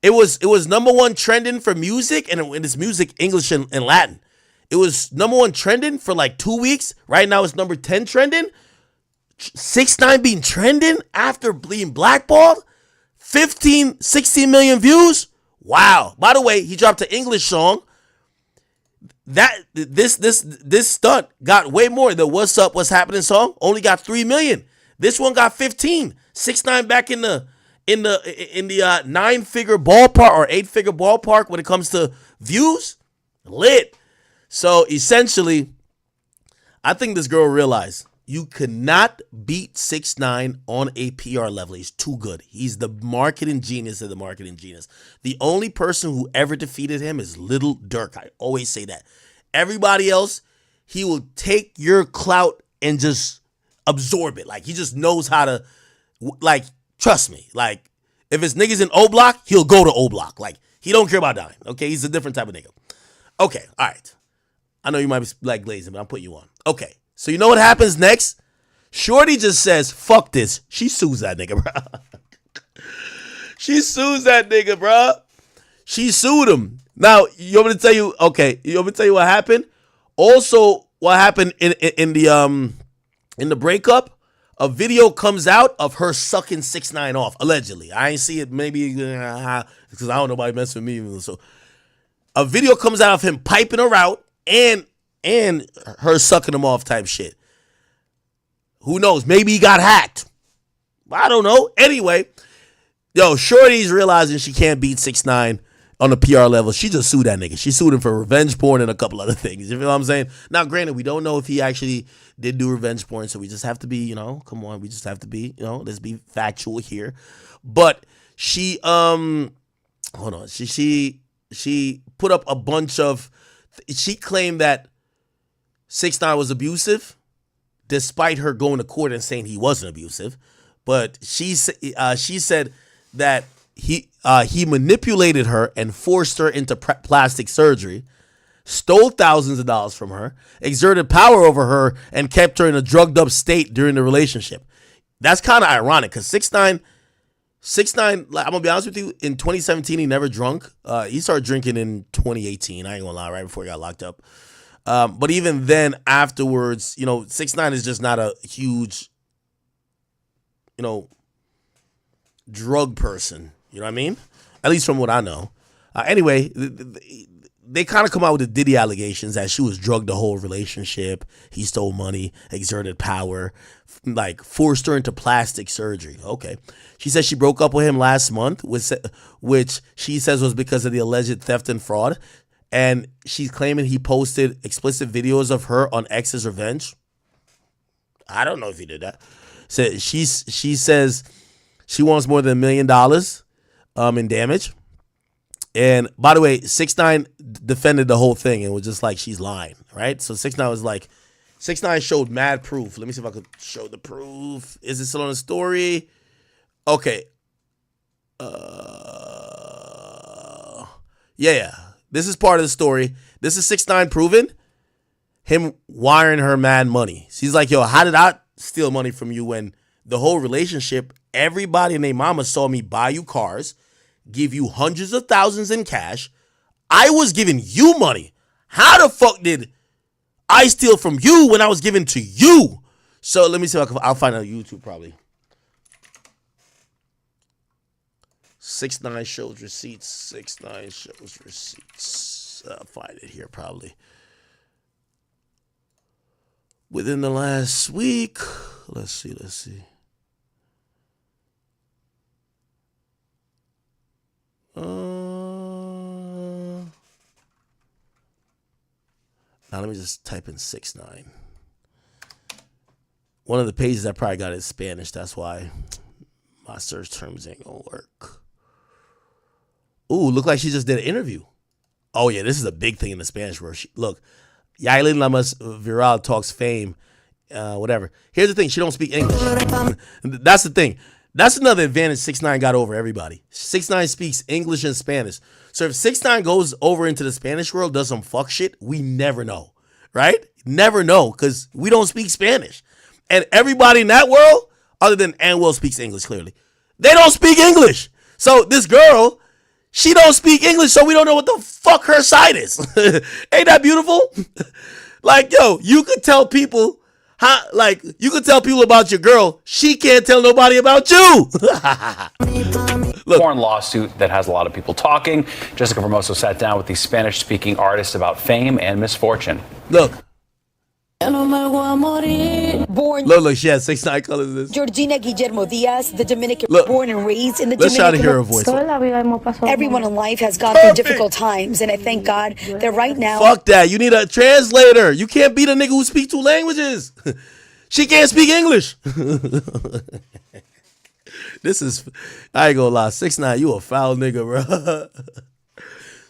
It was number one trending for music, and it's music, English, and Latin. It was number one trending for like 2 weeks. Right now it's number 10 trending. 6ix9ine being trending after being blackballed. 16 million views. Wow. By the way, he dropped an English song. This stunt got way more. The What's Up, What's Happening song only got 3 million. This one got 15. 6ix9ine back in the 9-figure ballpark or 8-figure ballpark when it comes to views. Lit. So essentially, I think this girl realized you could not beat 6ix9ine on a PR level. He's too good. He's the marketing genius of the marketing genius. The only person who ever defeated him is Lil Durk. I always say that. Everybody else, he will take your clout and just absorb it. Like, he just knows how to, like, trust me. Like, if it's niggas in O Block, he'll go to O Block. Like, he don't care about dying. Okay, he's a different type of nigga. Okay, all right. I know you might be like glazing, but I'm putting you on. Okay. So you know what happens next? Shorty just says, fuck this. She sues that nigga, bro. She sues that nigga, bro. She sued him. Now, you want me to tell you, okay, you want me to tell you what happened? Also, what happened in the breakup, a video comes out of her sucking 6ix9ine off, allegedly. I ain't see it, maybe, because I don't know nobody mess with me. So a video comes out of him piping her out and her sucking him off type shit. Who knows? Maybe he got hacked. I don't know. Anyway, yo, Shorty's realizing she can't beat 6ix9ine on the PR level. She just sued that nigga. She sued him for revenge porn and a couple other things. You feel what I'm saying? Now, granted, we don't know if he actually did do revenge porn, so we just have to be, you know, come on, we just have to be, you know, let's be factual here. But she, hold on, she put up a bunch of, she claimed that 6ix9ine was abusive, despite her going to court and saying he wasn't abusive. But she said that he manipulated her and forced her into plastic surgery, stole thousands of dollars from her, exerted power over her, and kept her in a drugged up state during the relationship. That's kind of ironic because 6ix9ine 6ix9ine, like, I'm gonna be honest with you, in 2017 he never drunk. He started drinking in 2018. I ain't gonna lie, right before he got locked up. But even then, afterwards, 6ix9ine is just not a huge, drug person. You know what I mean? At least from what I know. Anyway, they kind of come out with the Diddy allegations that she was drugged the whole relationship. He stole money, exerted power, like forced her into plastic surgery. Okay. She says she broke up with him last month, which she says was because of the alleged theft and fraud. And she's claiming he posted explicit videos of her on X's revenge. I don't know if he did that. So she says she wants more than $1 million in damage. And by the way, 6ix9ine defended the whole thing and was just like, she's lying, right? So 6ix9ine was like, 6ix9ine showed mad proof. Let me see if I could show the proof. Is it still on the story? Okay. Yeah. This is part of the story. This is 6ix9ine proving him wiring her mad money. She's like, yo, how did I steal money from you when the whole relationship, everybody and their mama saw me buy you cars, give you hundreds of thousands in cash. I was giving you money. How the fuck did I steal from you when I was giving to you? So let me see if I'll find it on YouTube probably. 6ix9ine shows receipts. 6ix9ine shows receipts. I'll find it here probably. Within the last week. Let's see. Now let me just type in 6ix9ine. One of the pages I probably got is Spanish. That's why my search terms ain't gonna work. Ooh, look like she just did an interview. Oh yeah, this is a big thing in the Spanish world. Look, Yailin Lamas Viral talks fame, whatever. Here's the thing, she don't speak English. That's the thing. That's another advantage 6ix9ine got over everybody. 6ix9ine speaks English and Spanish. So if 6ix9ine goes over into the Spanish world, does some fuck shit, we never know, right? Never know, because we don't speak Spanish. And everybody in that world, other than Anwell speaks English, clearly, they don't speak English. So this girl, she don't speak English, so we don't know what the fuck her side is. Ain't that beautiful? Like, yo, you could tell people you could tell people about your girl. She can't tell nobody about you. Look. Foreign lawsuit that has a lot of people talking. Jessica Formoso sat down with these Spanish-speaking artists about fame and misfortune. Look. Look, she has 6ix9ine colors. This. Georgina Guillermo Diaz, the Dominican, born and raised in the Let's Dominican. try to hear her voice. Everyone in life has gone through difficult times, and I thank God that right now. Fuck that. You need a translator. You can't beat a nigga who speaks 2 languages. She can't speak English. This is, I ain't gonna lie. 6ix9ine, you a foul nigga, bro.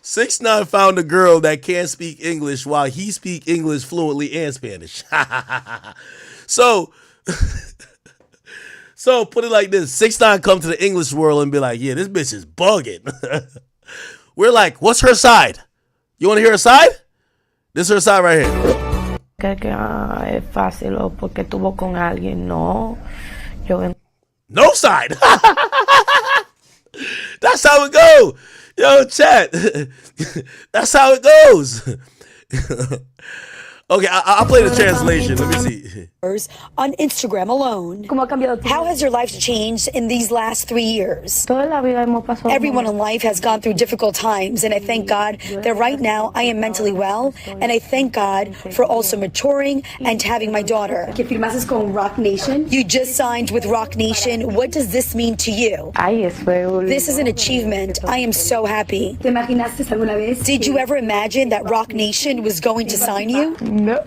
6ix9ine found a girl that can't speak English while he speak English fluently and Spanish. So put it like this. 6ix9ine come to the English world and be like, yeah, this bitch is bugging. We're like, what's her side? You want to hear her side? This is her side right here. Es fácil o porque tuvo con alguien, no. No side. That's how it goes. Yo, chat. That's how it goes. Okay, I'll play the translation. Let me see. On Instagram alone. How has your life changed in these last 3 years? Everyone in life has gone through difficult times, and I thank God that right now I am mentally well, and I thank God for also maturing and having my daughter. Rock Nation. You just signed with Rock Nation. What does this mean to you? This is an achievement. I am so happy. Did you ever imagine that Rock Nation was going to sign you? No,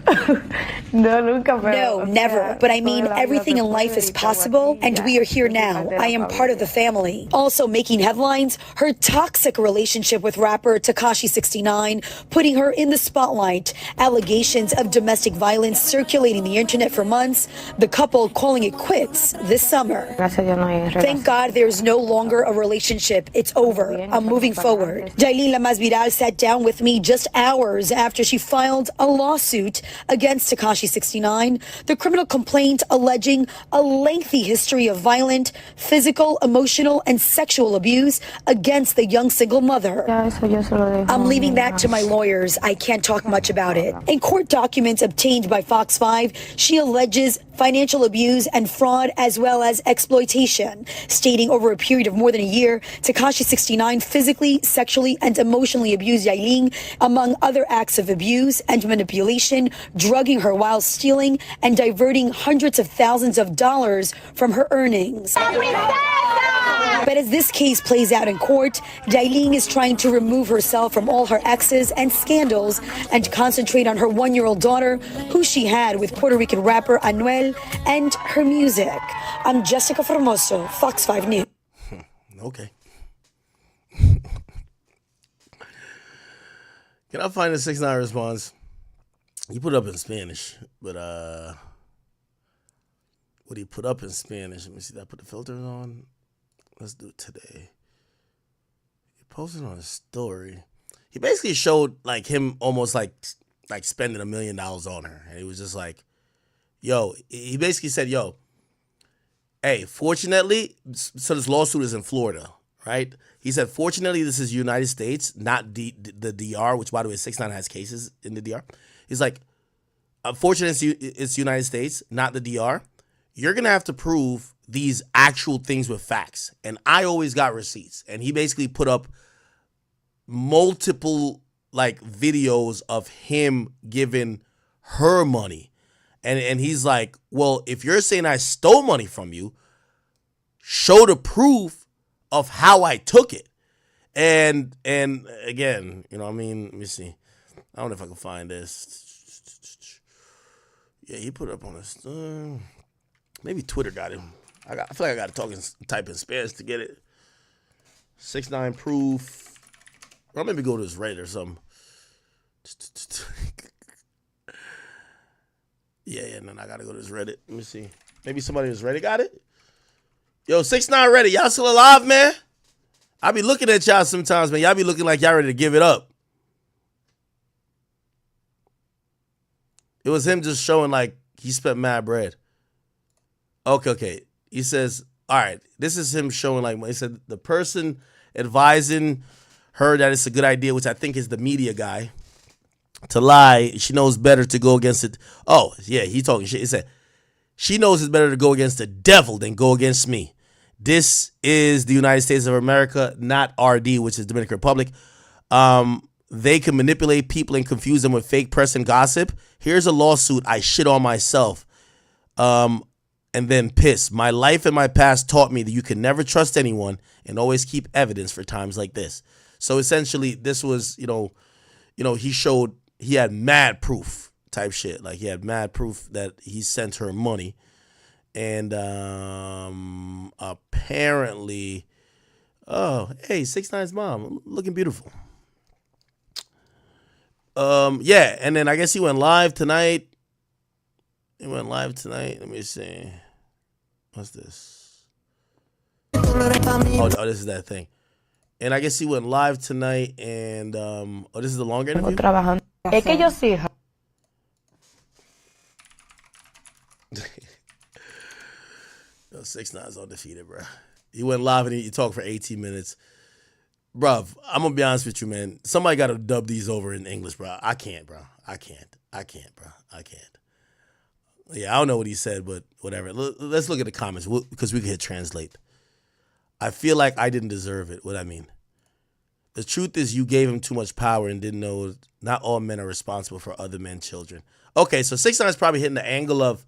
No, never. But I mean, everything in life is possible, and we are here now. I am part of the family. Also making headlines, her toxic relationship with rapper Tekashi 69, putting her in the spotlight. Allegations of domestic violence circulating the internet for months. The couple calling it quits this summer. Thank God there's no longer a relationship. It's over. I'm moving forward. Yailin La Más Viral sat down with me just hours after she filed a lawsuit lawsuit against Tekashi 69, the criminal complaint alleging a lengthy history of violent, physical, emotional, and sexual abuse against the young single mother. I'm leaving that to my lawyers. I can't talk much about it. In court documents obtained by Fox 5, she alleges financial abuse and fraud as well as exploitation, stating over a period of more than a year, Tekashi 69 physically, sexually, and emotionally abused Yailin, among other acts of abuse and manipulation, drugging her while stealing and diverting hundreds of thousands of dollars from her earnings. But as this case plays out in court, Yailin is trying to remove herself from all her exes and scandals and concentrate on her one-year-old daughter, who she had with Puerto Rican rapper Anuel, and her music. I'm Jessica Formoso, Fox 5 News. Okay. Can I find a 6ix9ine response? You put it up in Spanish, but what do you put up in Spanish? Let me see. Did I put the filters on? Let's do it today. He posted on a story. He basically showed like him almost like spending $1 million on her, and he was just like, "Yo." He basically said, "Yo, hey, fortunately, so this lawsuit is in Florida, right?" He said, "Fortunately, this is United States, not the DR," which, by the way, 6ix9ine has cases in the DR. He's like, "Fortunately, it's United States, not the DR. You're going to have to prove these actual things with facts. And I always got receipts." And he basically put up multiple like videos of him giving her money. And he's like, "Well, if you're saying I stole money from you, show the proof of how I took it." And again, you know what I mean? Let me see. I don't know if I can find this. Yeah, he put it up on his... maybe Twitter got him. I feel like I got to type in Spanish to get it. 6ix9ine proof. Or maybe go to his Reddit or something. Yeah, and then I got to go to his Reddit. Let me see. Maybe somebody in his Reddit got it? Yo, 6ix9ine Reddit. Y'all still alive, man? I be looking at y'all sometimes, man. Y'all be looking like y'all ready to give it up. It was him just showing like he spent mad bread. Okay. He says, all right, this is him showing like, he said the person advising her that it's a good idea, which I think is the media guy, to lie. She knows better to go against it. Oh, yeah, he talking shit. He said, she knows it's better to go against the devil than go against me. This is the United States of America, not RD, which is Dominican Republic. They can manipulate people and confuse them with fake press and gossip. Here's a lawsuit I shit on myself. And then piss. My life and my past taught me that you can never trust anyone and always keep evidence for times like this. So essentially, this was, you know, he showed he had mad proof type shit. Like he had mad proof that he sent her money. And apparently, oh, hey, 6ix9ine's mom looking beautiful. Yeah, and then I guess he went live tonight. Let me see. What's this? Oh, this is that thing. And I guess he went live tonight. And this is the longer interview. Es que yo sí. Yo, 6ix9ine's undefeated, bro. He went live and he talked for 18 minutes. Bruv, I'm gonna be honest with you, man. Somebody gotta dub these over in English, bro. I can't, bro. I can't. Yeah, I don't know what he said, but whatever. Let's look at the comments because we can hit translate. I feel like I didn't deserve it. What I mean. The truth is you gave him too much power and didn't know not all men are responsible for other men's children. Okay, so 6ix9ine's probably hitting the angle of,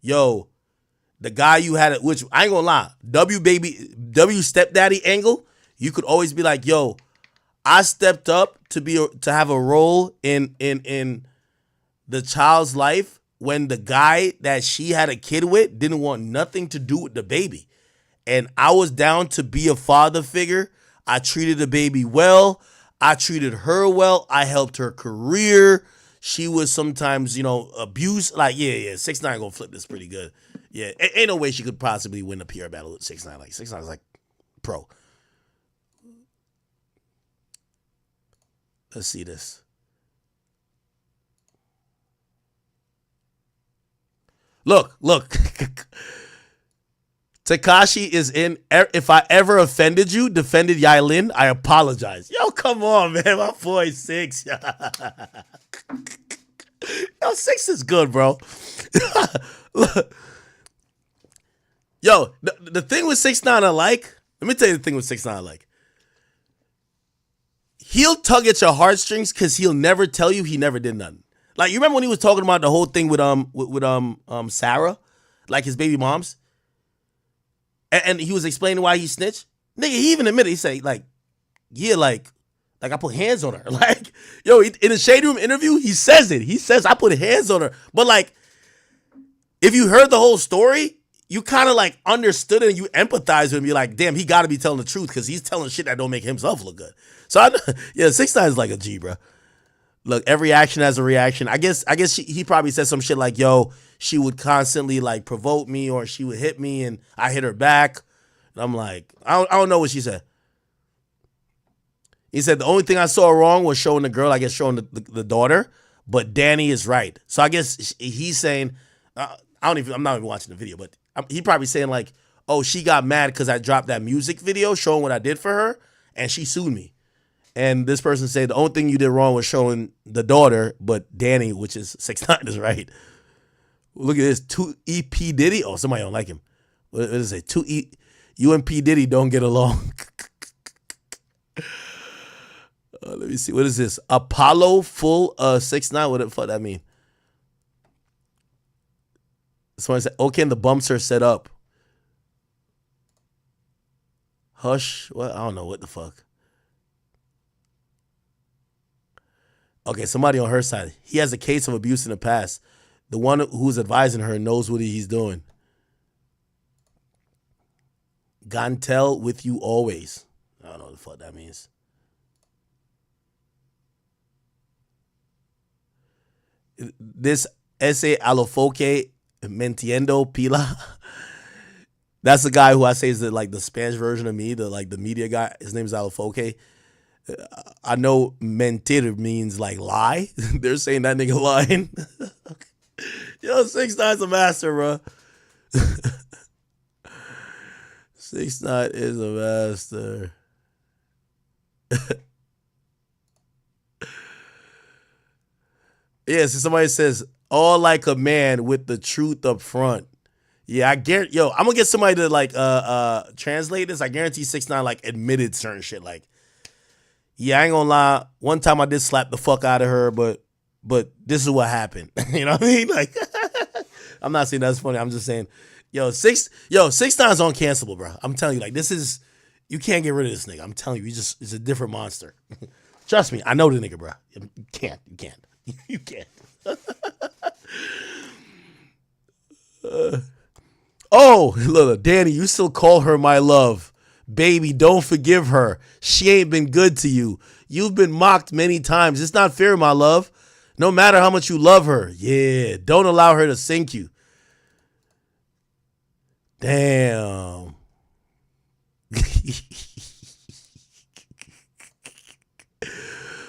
yo, the guy you had, which I ain't gonna lie, W stepdaddy angle, you could always be like, yo, I stepped up to have a role in the child's life when the guy that she had a kid with didn't want nothing to do with the baby. And I was down to be a father figure. I treated the baby well. I treated her well. I helped her career. She was sometimes, abused. Like, yeah, 6ix9ine gonna flip this pretty good. Yeah, ain't no way she could possibly win a PR battle with 6ix9ine. Like, 6ix9ine's like pro. Let's see this. Look. Tekashi is in. If I ever offended you, defended Yailin, I apologize. Yo, come on, man. My boy 6. Yo, 6 is good, bro. Look. Yo, the thing with 6ix9ine I like, let me tell you the thing with 6ix9ine I like. He'll tug at your heartstrings because he'll never tell you he never did nothing. Like, you remember when he was talking about the whole thing with Sarah, like his baby moms, and he was explaining why he snitched. Nigga, he even admitted, he said, like, yeah, like I put hands on her. Like, yo, in the Shade Room interview, he says it. He says I put hands on her. But like, if you heard the whole story, you kind of like understood it and you empathize with him. You're like, damn, he got to be telling the truth because he's telling shit that don't make himself look good. So yeah, 6ix9ine is like a G, bro. Look, every action has a reaction. I guess he probably said some shit like, yo, she would constantly like provoke me or she would hit me and I hit her back. And I'm like, I don't know what she said. He said the only thing I saw wrong was showing the girl, I guess showing the daughter, but Danny is right. So I guess he's saying, I'm not even watching the video, but he probably saying like, oh, she got mad because I dropped that music video showing what I did for her, and she sued me. And this person said the only thing you did wrong was showing the daughter, but Danny, which is 6ix9ine, is right. Look at this, 2EP Diddy. Oh, somebody don't like him. What does it say? You and P Diddy don't get along. Let me see. What is this? Apollo full 6ix9ine. What the fuck that mean? Someone said, okay, and the bumps are set up. Hush. What? I don't know what the fuck. Okay, somebody on her side. He has a case of abuse in the past. The one who's advising her knows what he's doing. Gantel with you always. I don't know what the fuck that means. This ese alofoque mentiendo pila. That's the guy who I say is the Spanish version of me, the media guy. His name is Alofoque. I know mentir means like lie. They're saying that nigga lying. Yo, 6ix9ine's a master, bro. 6ix9ine is a master. Yeah, so somebody says, all like a man with the truth up front. Yeah, I guarantee. Yo, I'm gonna get somebody to like translate this. I guarantee 6ix9ine like admitted certain shit. Like, yeah, I ain't gonna lie. One time I did slap the fuck out of her, but this is what happened. You know what I mean? Like, I'm not saying that's funny. I'm just saying, 6ix9ine's uncancelable, bro. I'm telling you, like, this is, you can't get rid of this nigga. I'm telling you, it's a different monster. Trust me, I know the nigga, bro. You can't. You can't. Oh, look, Danny, you still call her my love. Baby, don't forgive her. She ain't been good to you. You've been mocked many times. It's not fair, my love. No matter how much you love her. Yeah, don't allow her to sink you. Damn.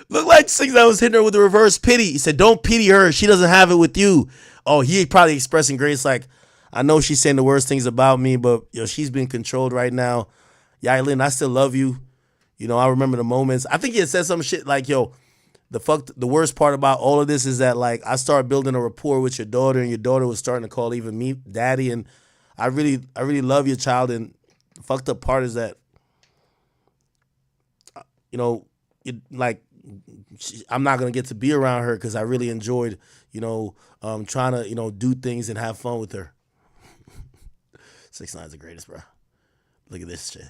Look like 6ix9ine was hitting her with a reverse pity. He said, don't pity her. She doesn't have it with you. Oh, he probably expressing grace like, I know she's saying the worst things about me, but she's been controlled right now. Yailin, I still love you. I remember the moments. I think he had said some shit like, the worst part about all of this is that like I started building a rapport with your daughter, and your daughter was starting to call even me daddy, and I really love your child. And the fucked up part is that I'm not gonna get to be around her because I really enjoyed trying to do things and have fun with her. 6ix9ine's the greatest, bro. Look at this shit.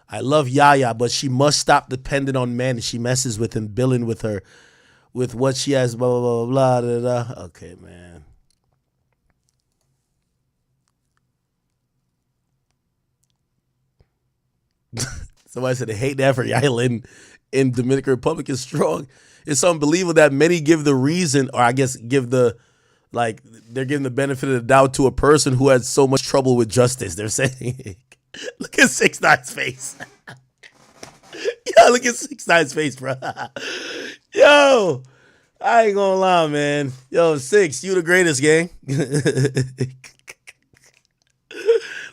I love Yaya, but she must stop depending on men. She messes with him, billing with her, with what she has, blah, blah, blah, blah, blah, blah. Okay, man. Somebody said they hate that for Yailin in Dominican Republic is strong. It's unbelievable that many give the reason, or I guess give the, like, they're giving the benefit of the doubt to a person who had so much trouble with justice. They're saying, look at 6ix9ine's face. Yo, look at 6ix9ine's face, bro. Yo, I ain't gonna lie, man. Yo, 6, you the greatest, gang.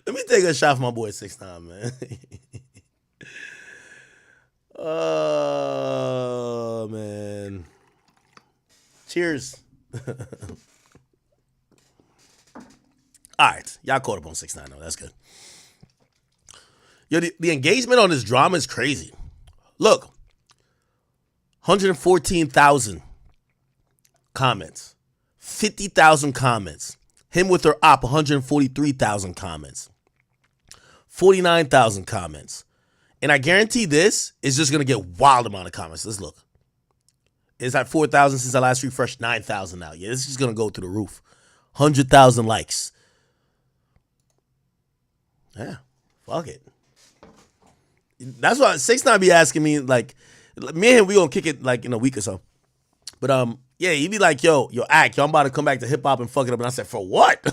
Let me take a shot for my boy 6ix9ine, man. Oh, man. Cheers. All right. Y'all caught up on 6ix9ine, though. That's good. Yo, the engagement on this drama is crazy. Look. 114,000 comments. 50,000 comments. Him with her op, 143,000 comments. 49,000 comments. And I guarantee this is just going to get wild amount of comments. Let's look. It's at 4,000 since I last refreshed, 9,000 now. Yeah, this is going to go through the roof. 100,000 likes. Yeah, fuck it. That's why 6ix9ine be asking me, like, me and him, we going to kick it, like, in a week or so. But, yeah, he be like, yo, act, yo, I'm about to come back to hip-hop and fuck it up. And I said, for what?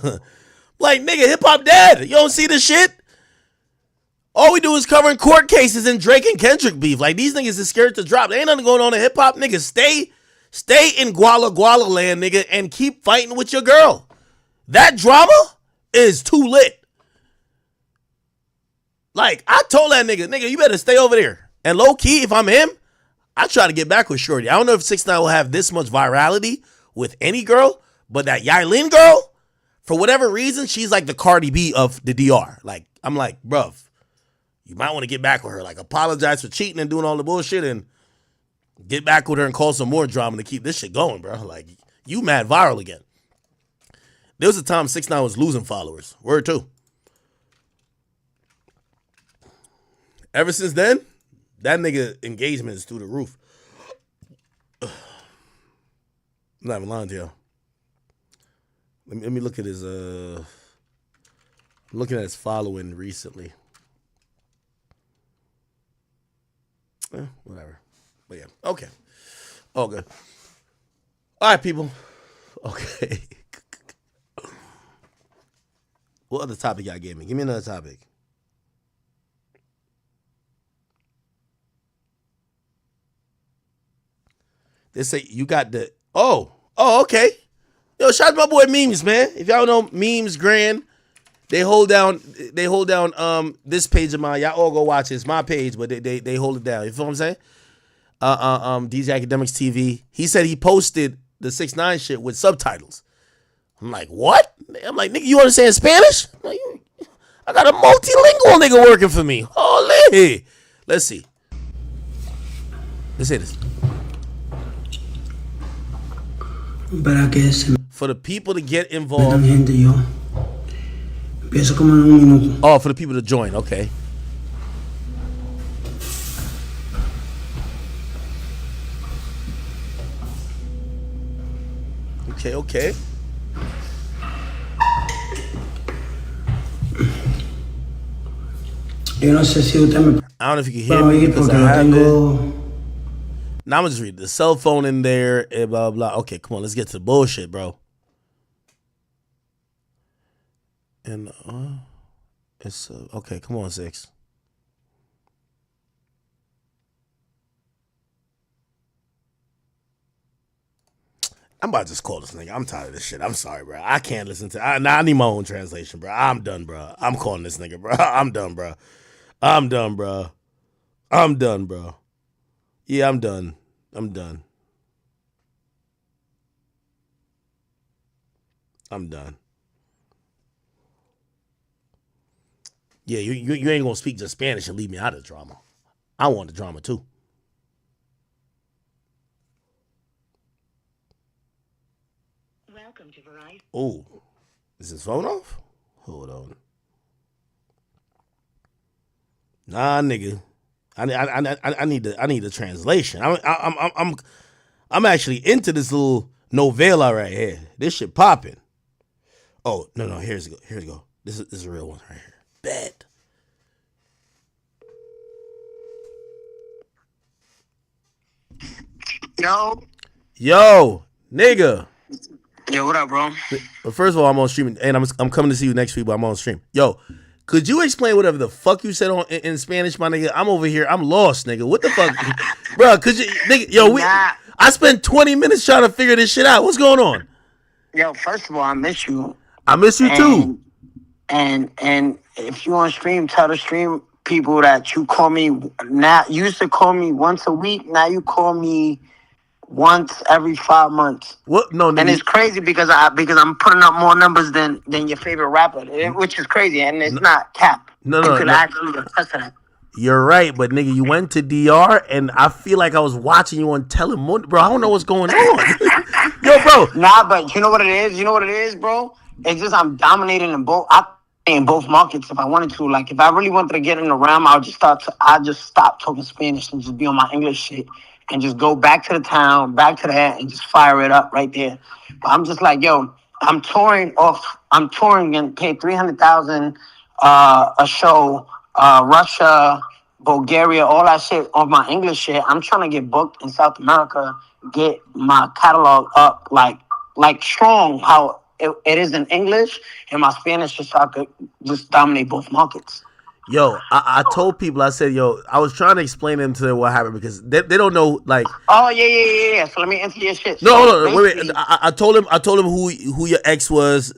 Like, nigga, hip-hop dead. You don't see this shit? All we do is covering court cases and Drake and Kendrick beef. Like, these niggas is scared to drop. There ain't nothing going on in hip-hop. Niggas, stay in Guala Guala land, nigga, and keep fighting with your girl. That drama is too lit. Like, I told that nigga, you better stay over there. And low-key, if I'm him, I try to get back with Shorty. I don't know if 6ix9ine will have this much virality with any girl, but that Yailin girl, for whatever reason, she's like the Cardi B of the DR. Like, I'm like, bruv, you might want to get back with her. Like, apologize for cheating and doing all the bullshit and get back with her and cause some more drama to keep this shit going, bro. Like, you mad viral again. There was a time 6ix9ine was losing followers. Word too. Ever since then, that nigga engagement is through the roof. I'm not even lying to you. Let me look at his I'm looking at his following recently. Whatever. But yeah. Okay. Oh, good. All right, people. Okay. What other topic y'all gave me? Give me another topic. They say you got the okay. Yo, shout out to my boy Memes, man. If y'all know Memes Grand, they hold down this page of mine. Y'all all go watch it. It's my page, but they hold it down. You feel what I'm saying? DJ Academics TV. He said he posted the 6ix9ine shit with subtitles. I'm like, what? I'm like, nigga, you understand Spanish? Like, I got a multilingual nigga working for me. Holy. Let's see. Let's say this. For the people to get involved. Oh, for the people to join. Okay. Okay. I don't know if you can hear me because I have it. Now I'm gonna just read the cell phone in there and blah blah. Okay, come on, let's get to the bullshit, bro. And it's okay. Come on, 6. I'm about to just call this nigga. I'm tired of this shit. I'm sorry, bro. I can't listen to. I need my own translation, bro. I'm done, bro. I'm calling this nigga, bro. I'm done, bro. I'm done, bro. I'm done, bro. Yeah, I'm done. I'm done. I'm done. Yeah, you ain't gonna speak just Spanish and leave me out of the drama. I want the drama too. Welcome to Verizon. Oh, is his phone off? Hold on. Nah, nigga. I need the translation. I'm actually into this little novela right here. This shit popping. Oh no, here's go. Here we go. This is a real one right here. Bet. Yo, nigga. Yo, what up, bro? But first of all, I'm on stream, and I'm coming to see you next week, but I'm on stream. Yo, could you explain whatever the fuck you said in Spanish, my nigga? I'm over here. I'm lost, nigga. What the fuck, bro? Could you, nigga? Yo, I spent 20 minutes trying to figure this shit out. What's going on? Yo, first of all, I miss you. I miss you too. And if you on stream, tell the stream people that you call me now. You used to call me once a week. Now you call me once every 5 months. What? No, and it's crazy because I'm putting up more numbers than your favorite rapper, which is crazy, and it's not cap. You could actually attest to that. You're right, but nigga, you went to DR, and I feel like I was watching you on Telemundo, bro. I don't know what's going on. Yo, bro. Nah, but you know what it is? You know what it is, bro? It's just I'm dominating in both. I in both markets if I wanted to. Like if I really wanted to get in the realm, I just stop talking Spanish and just be on my English shit and just go back to the town, back to that, and just fire it up right there. But I'm just like, yo, I'm touring and paid $300,000 a show. Russia, Bulgaria, all that shit on my English shit. I'm trying to get booked in South America, get my catalog up like strong how it is in English and my Spanish, just so I could just dominate both markets. Yo, I told people, I said, yo, I was trying to explain to them what happened because they don't know, like. Oh yeah. So let me answer your shit. No, hold on, wait. I told him who your ex was.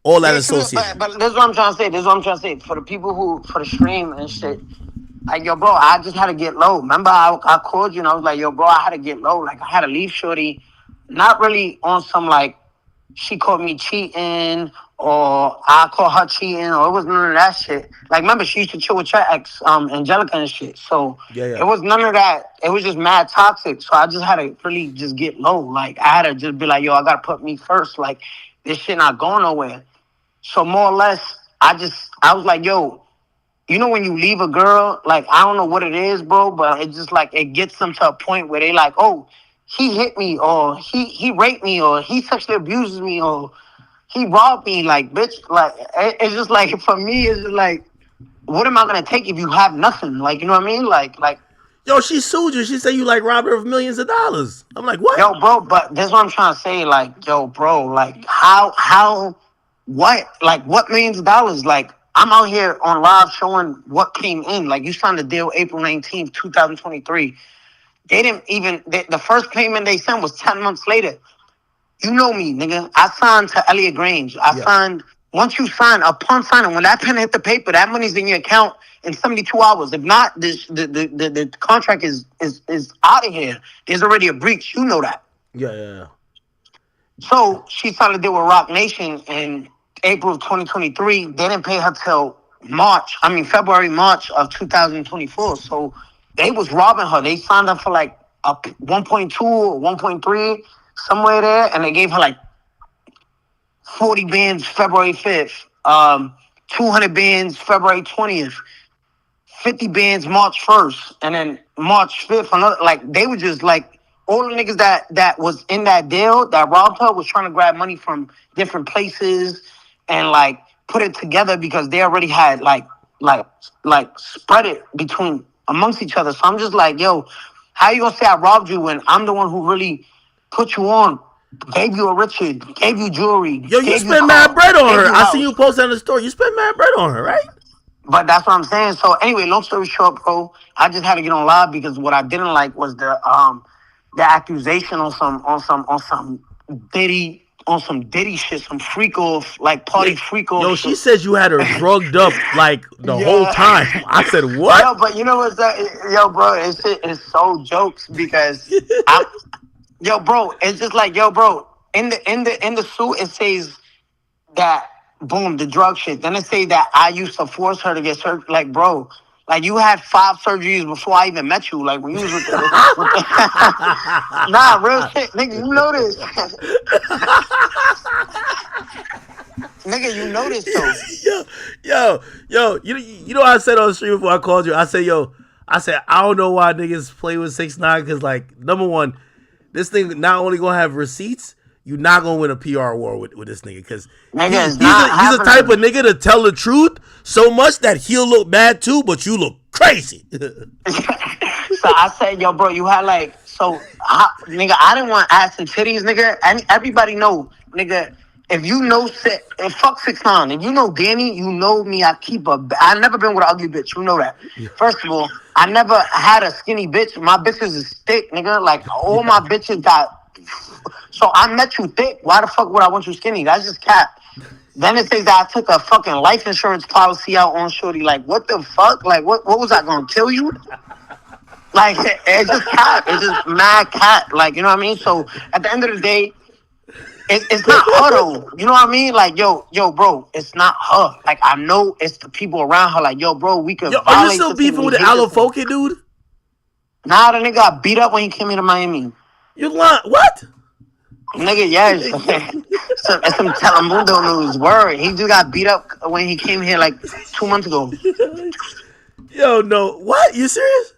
All that association. But this is what I'm trying to say. For the people for the stream and shit, like, yo, bro, I just had to get low. Remember, I called you and I was like, yo, bro, I had to get low. Like, I had to leave shorty, not really on some, like, she caught me cheating or I caught her cheating or it was none of that shit. Like, remember, she used to chill with your ex, Angelica and shit. So, it was none of that. It was just mad toxic. So, I just had to really just get low. Like, I had to just be like, yo, I got to put me first. Like, this shit not going nowhere. So more or less, I was like, yo, you know when you leave a girl, like, I don't know what it is, bro, but it's just like, it gets them to a point where they like, oh, he hit me, or he raped me, or he sexually abuses me, or he robbed me, like, bitch, like, it's just like, for me, it's just like, what am I going to take if you have nothing? Like, you know what I mean? Like. Yo, she sued you. She said you like robbed her of millions of dollars. I'm like, what? Yo, bro, but that's what I'm trying to say. Like, yo, bro, like, what millions of dollars? Like, I'm out here on live showing what came in. Like, you signed a deal April 19th, 2023. They didn't even, the first payment they sent was 10 months later. You know me, nigga. I signed to Elliott Grange. I signed, once you sign, upon signing, when that pen hit the paper, that money's in your account in 72 hours. If not, the contract is out of here. There's already a breach. You know that. Yeah. So she signed a deal with Rock Nation in April of 2023. They didn't pay her till February, March of 2024. So they was robbing her. They signed up for like a 1.2 or 1.3, somewhere there, and they gave her like 40 bands February 5th, 200 bands February 20th, 50 bands March 1st, and then March 5th, another, like, they were just like, all the niggas that was in that deal that robbed her was trying to grab money from different places and like put it together because they already had like spread it amongst each other. So I'm just like, yo, how you gonna say I robbed you when I'm the one who really put you on, gave you a Richard, gave you jewelry? Yo, you spent mad bread on her. I see you post on the story. You spent mad bread on her, right? But that's what I'm saying. So anyway, long story short, bro, I just had to get on live because what I didn't like was the accusation on some Diddy shit, some freak off, like party freak off. Yo, she said you had her drugged up like the whole time. I said, what? Yo, but you know what's that? Yo, bro, it's so jokes because yo, bro, it's just like, yo, bro, in the suit it says that, boom, the drug shit. Then it say that I used to force her to get surgery. Like, bro, like, you had 5 surgeries before I even met you. Like, when you was with the nah, real shit, nigga, you know this. Nigga, you know this though. Yo, you know what I said on the stream before I called you? I said, I don't know why niggas play with 6ix9ine because, like, number one, this thing not only gonna have receipts, you're not gonna win a PR war with this nigga because he's the type of nigga to tell the truth so much that he'll look bad too, but you look crazy. So I said, yo, bro, you had like, nigga, I didn't want ass and titties, nigga. And everybody know, nigga, if you know and fuck 6ix9ine, if you know Danny, you know me. I never been with an ugly bitch. You know that. First of all, I never had a skinny bitch. My bitches is thick, nigga. Like all my bitches got. So I met you thick. Why the fuck would I want you skinny? That's just cap. Then it says that I took a fucking life insurance policy out on shorty. Like what the fuck? Like what was I gonna kill you? Like it's just cat. It's just mad cat. Like you know what I mean. So at the end of the day. It's not her though. You know what I mean? Like, yo, bro, it's not her. Like, I know it's the people around her. Like, yo, bro, we could. Yo, are you still beefing with the Alofoke dude? Nah, the nigga got beat up when he came here to Miami. You lying? What? Nigga, yes. It's some Telemundo news. Word. He just got beat up when he came here like 2 months ago. Yo, no. What? You serious?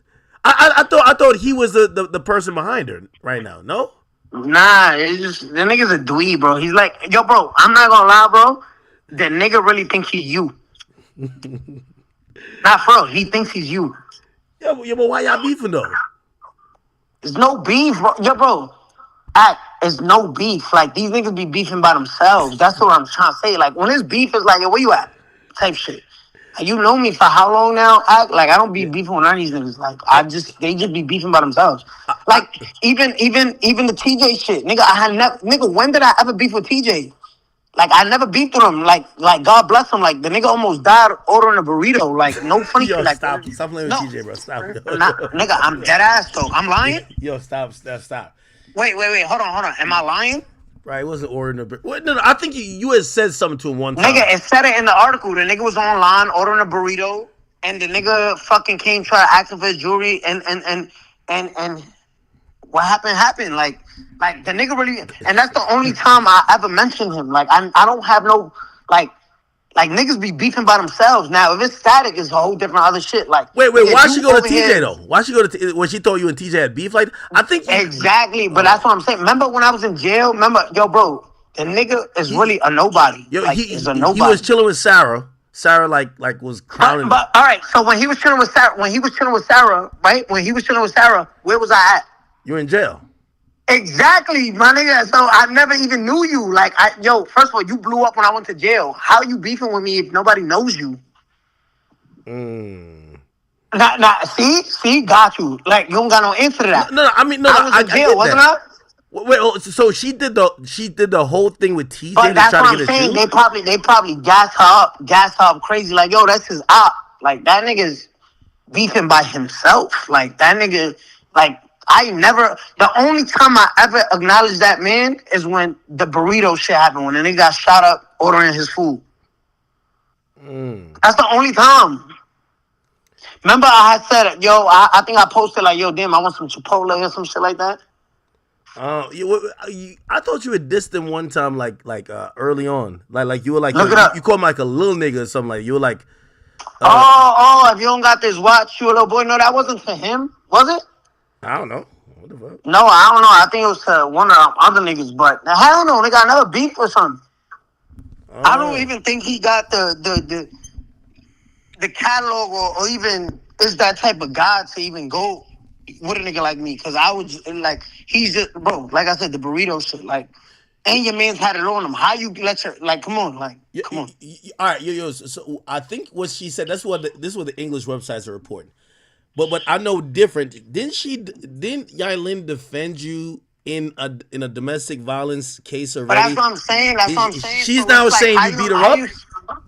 I thought he was the person behind her right now. No? Nah, it's just the nigga's a dweeb, bro. He's like, yo, bro, I'm not gonna lie, bro. The nigga really thinks he's you. Not for real. He thinks he's you. Yo, but why y'all beefing though? There's no beef, bro. Yo, bro. It's no beef. Like these niggas be beefing by themselves. That's what I'm trying to say. Like when it's beef, it's like, yo, where you at? Type shit. Like, you know me for how long now? Like I don't be beefing with none of these niggas. Like they just be beefing by themselves. Like even the TJ shit, nigga. Nigga, when did I ever beef with TJ? Like I never beefed with him. Like God bless him. Like the nigga almost died ordering a burrito. Like no funny shit. Like stop playing with TJ, bro. Stop. Nigga, I'm dead ass though. I'm lying. Yo, stop. Wait. Hold on. Am I lying? Right, it wasn't ordering a burrito. No, I think you had said something to him one time. Nigga, it said it in the article. The nigga was online ordering a burrito, and the nigga fucking came try to ask him for his jewelry, and what happened? Like the nigga really, and that's the only time I ever mentioned him. Like I don't have no like niggas be beefing by themselves. Now if it's static, it's a whole different other shit. Like wait, why she go to TJ though? Why she go to when she thought you and TJ had beef? Like I think exactly, but that's what I'm saying. Remember when I was in jail? Yo, bro, the nigga is really a nobody. Yo, like, he's a nobody. He was chilling with Sarah. Sarah like was crowning. But all right, so when he was chilling with Sarah, right? When he was chilling with Sarah, where was I at? You were in jail. Exactly, my nigga. So I never even knew you. Like, first of all, you blew up when I went to jail. How you beefing with me if nobody knows you? See, got you. Like, you don't got no answer to that. No. I mean, no. I was in jail, wasn't I? Wait, so she did the whole thing with TJ but to that's try what to I'm get saying. you? They probably gassed her up crazy. Like, yo, that's his op. Like, that nigga's beefing by himself. Like, that nigga, like. The only time I ever acknowledged that man is when the burrito shit happened, when the nigga got shot up ordering his food. That's the only time. Remember I had said, yo, I think I posted like, yo, damn, I want some Chipotle or some shit like that. I thought you had dissed him one time, like early on. Like you were like, you called him like a little nigga or something. Like you were like, if you don't got this watch, you a little boy. No, that wasn't for him, was it? I don't know. What the fuck? No, I don't know. I think it was to one of the other niggas, but hell no, they got another beef or something. I don't even think he got the catalog or even is that type of guy to even go with a nigga like me. Cause I was like, he's just, bro, like I said, the burrito shit, like, and your man's had it on him. How you let your, like, come on. All right, yo. So I think what she said, this is what the English websites are reporting. But I know different. Didn't Yailin defend you in a domestic violence case already? But that's what I'm saying. She's now saying you beat her up?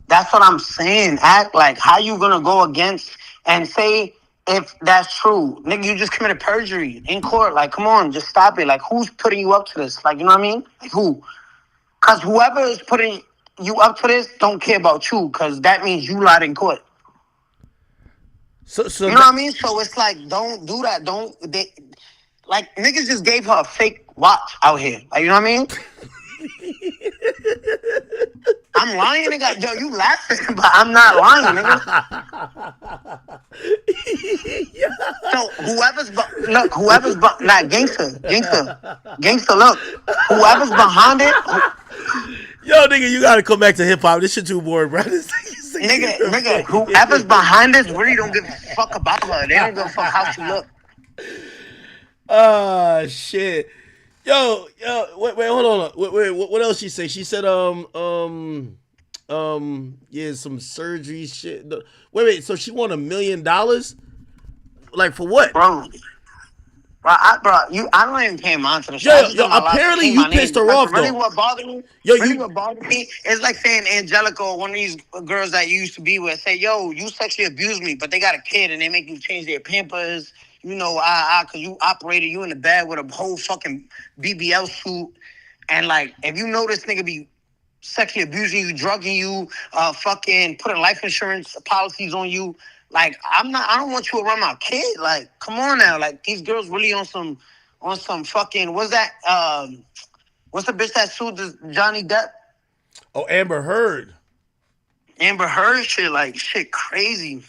That's what I'm saying. Act like how you gonna go against and say if that's true. Nigga, you just committed perjury in court. Like, come on, just stop it. Like, who's putting you up to this? Like, you know what I mean? Like, who? Because whoever is putting you up to this don't care about you because that means you lied in court. So you know what I mean? So it's like, don't do that. Like, niggas just gave her a fake watch out here. Like, you know what I mean? I'm lying, nigga. Yo, you laughing, but I'm not lying, nigga. So whoever's not gangster, look, whoever's behind it. Yo, nigga, you gotta come back to hip hop. This shit too boring, bro. Nigga, whoever's behind this really don't give a fuck about her. They don't give a fuck how she look. Shit. Yo, wait, hold on. Wait, what else she say? She said, yeah, some surgery shit. Wait. So she won $1 million? Like for what? Bro, I don't even pay mind to the shit. I Yo, just know my life to apparently clean you my pissed name. her Like, off really though. what bothered me, Yo, what bothered me is like saying Angelica or one of these girls that you used to be with say, yo, you sexually abused me, but they got a kid and they make you change their Pampers, cause you operated, you in the bed with a whole fucking BBL suit. And like, if you know this nigga be sexually abusing you, drugging you, fucking putting life insurance policies on you. Like, I don't want you around my kid. Like, come on now. Like, these girls really on some fucking, what's that? What's the bitch that sued Johnny Depp? Oh, Amber Heard. Amber Heard shit, like, shit crazy.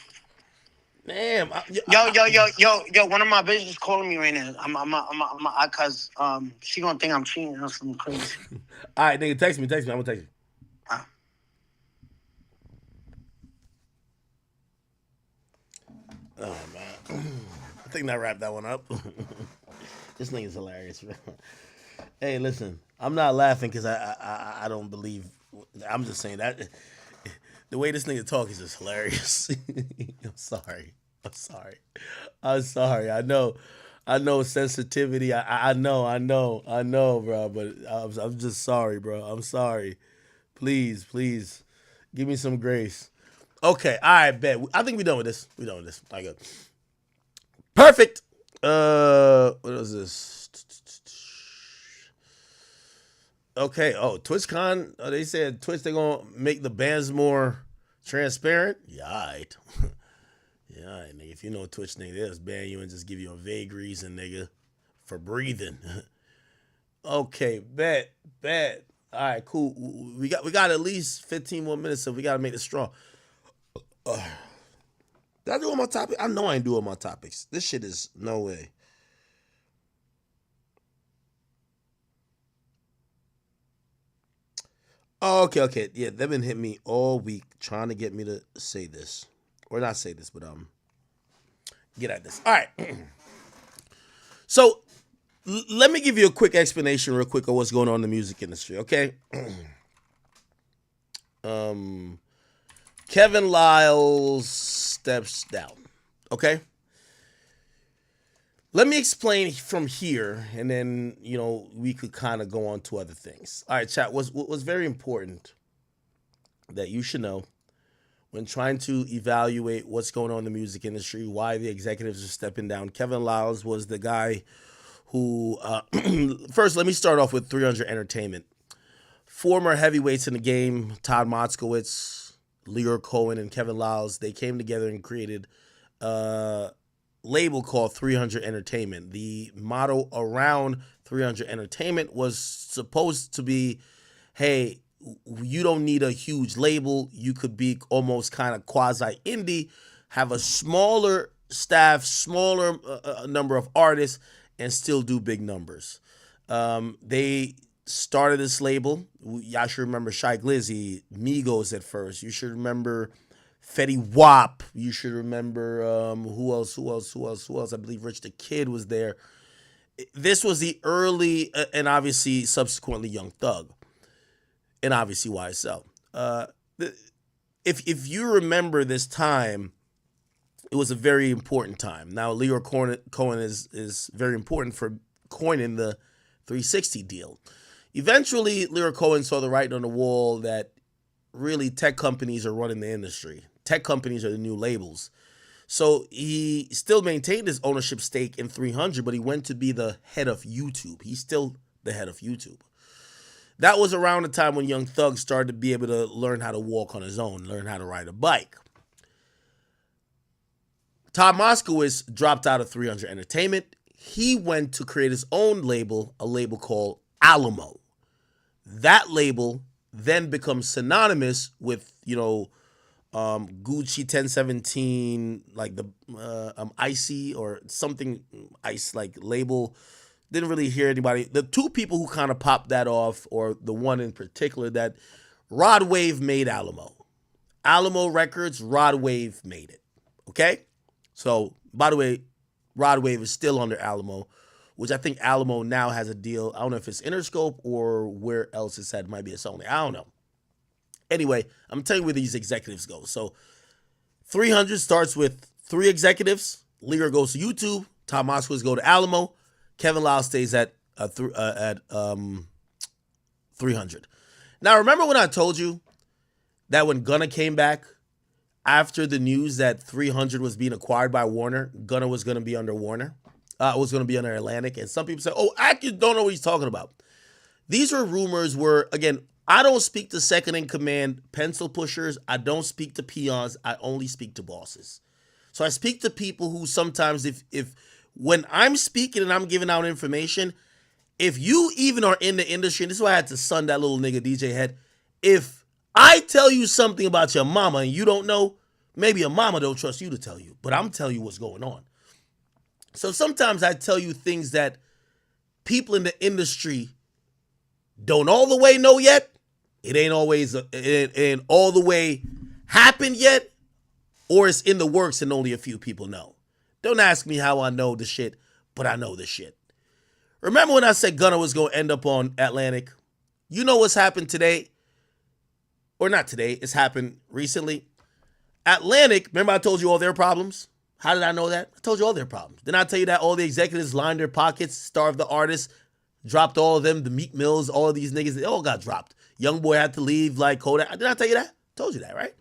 Damn. Yo, one of my bitches calling me right now. Cause she gonna think I'm cheating or something crazy. All right, nigga, text me. I'm gonna text you. Oh man, I think that wrapped that one up. This nigga's hilarious. Hey, listen, I'm not laughing because I don't believe. I'm just saying that the way this nigga talk is just hilarious. I'm sorry. I know sensitivity. I know, bro. But I'm just sorry, bro. I'm sorry. Please, give me some grace. Okay, all right, bet. I think we're done with this. All right, good. Perfect. What is this? Okay. Oh, TwitchCon. They said Twitch. They're gonna make the bands more transparent. Yeah, all right. Yeah, all right, nigga. If you know Twitch, nigga, they'll just ban you and just give you a vague reason, nigga, for breathing. Okay, bet. All right, cool. We got at least 15 more minutes, so we gotta make it strong. Did I do all my topics? I know I ain't doing my topics. This shit is no way. Oh, okay. Yeah, they've been hitting me all week trying to get me to say this. Or not say this, but get at this. All right. So let me give you a quick explanation real quick of what's going on in the music industry, okay? Kevin Lyles steps down, okay? Let me explain from here, and then, we could kind of go on to other things. All right, chat, what's very important that you should know when trying to evaluate what's going on in the music industry, why the executives are stepping down. Kevin Lyles was the guy who, first, let me start off with 300 Entertainment. Former heavyweights in the game, Todd Motzkowitz, Lear Cohen, and Kevin Lyles, they came together and created a label called 300 Entertainment. The motto around 300 Entertainment was supposed to be, hey, you don't need a huge label. You could be almost kind of quasi-indie, have a smaller staff, smaller number of artists, and still do big numbers. They started this label. Y'all should remember Shy Glizzy, Migos at first. You should remember Fetty Wap. You should remember who else? I believe Rich the Kid was there. This was the early and obviously subsequently Young Thug. And obviously YSL. If you remember this time, it was a very important time. Now, Lear Cohen is very important for coining the 360 deal. Eventually, Lear Cohen saw the writing on the wall that really tech companies are running the industry. Tech companies are the new labels. So he still maintained his ownership stake in 300, but he went to be the head of YouTube. He's still the head of YouTube. That was around the time when Young Thug started to be able to learn how to walk on his own, learn how to ride a bike. Todd Motzkowitz dropped out of 300 Entertainment. He went to create his own label, a label called Alamo. That label then becomes synonymous with, Gucci 1017, like the Icy or something Ice like label. Didn't really hear anybody. The two people who kind of popped that off, or the one in particular, that Rod Wave made Alamo. Alamo Records, Rod Wave made it. Okay? So, by the way, Rod Wave is still under Alamo. which I think Alamo now has a deal. I don't know if it's Interscope or where else it's at. It might be a Sony. I don't know. Anyway, I'm going to tell you where these executives go. So 300 starts with 3 executives. Lear goes to YouTube. Tom Moskowitz go to Alamo. Kevin Lau stays at 300. Now, remember when I told you that when Gunna came back after the news that 300 was being acquired by Warner, Gunna was going to be under Warner, was going to be under Atlantic, and some people say, "Oh, I don't know what he's talking about." These are rumors where, again, I don't speak to second in command pencil pushers. I don't speak to peons. I only speak to bosses. So I speak to people who sometimes, if when I'm speaking and I'm giving out information, if you even are in the industry, and this is why I had to sun that little nigga DJ Head, if I tell you something about your mama and you don't know, maybe your mama don't trust you to tell you, but I'm telling you what's going on. So sometimes I tell you things that people in the industry don't all the way know yet. It ain't always, it ain't all the way happened yet, or it's in the works and only a few people know. Don't ask me how I know the shit, but I know the shit. Remember when I said Gunna was going to end up on Atlantic? You know what's happened today? Or not today, it's happened recently. Atlantic, remember I told you all their problems? How did I know that? I told you all their problems. Didn't I tell you that all the executives lined their pockets, starved the artists, dropped all of them, the Meek Mills, all of these niggas, they all got dropped. Young Boy had to leave like Kodak. Didn't I tell you that? Told you that, right?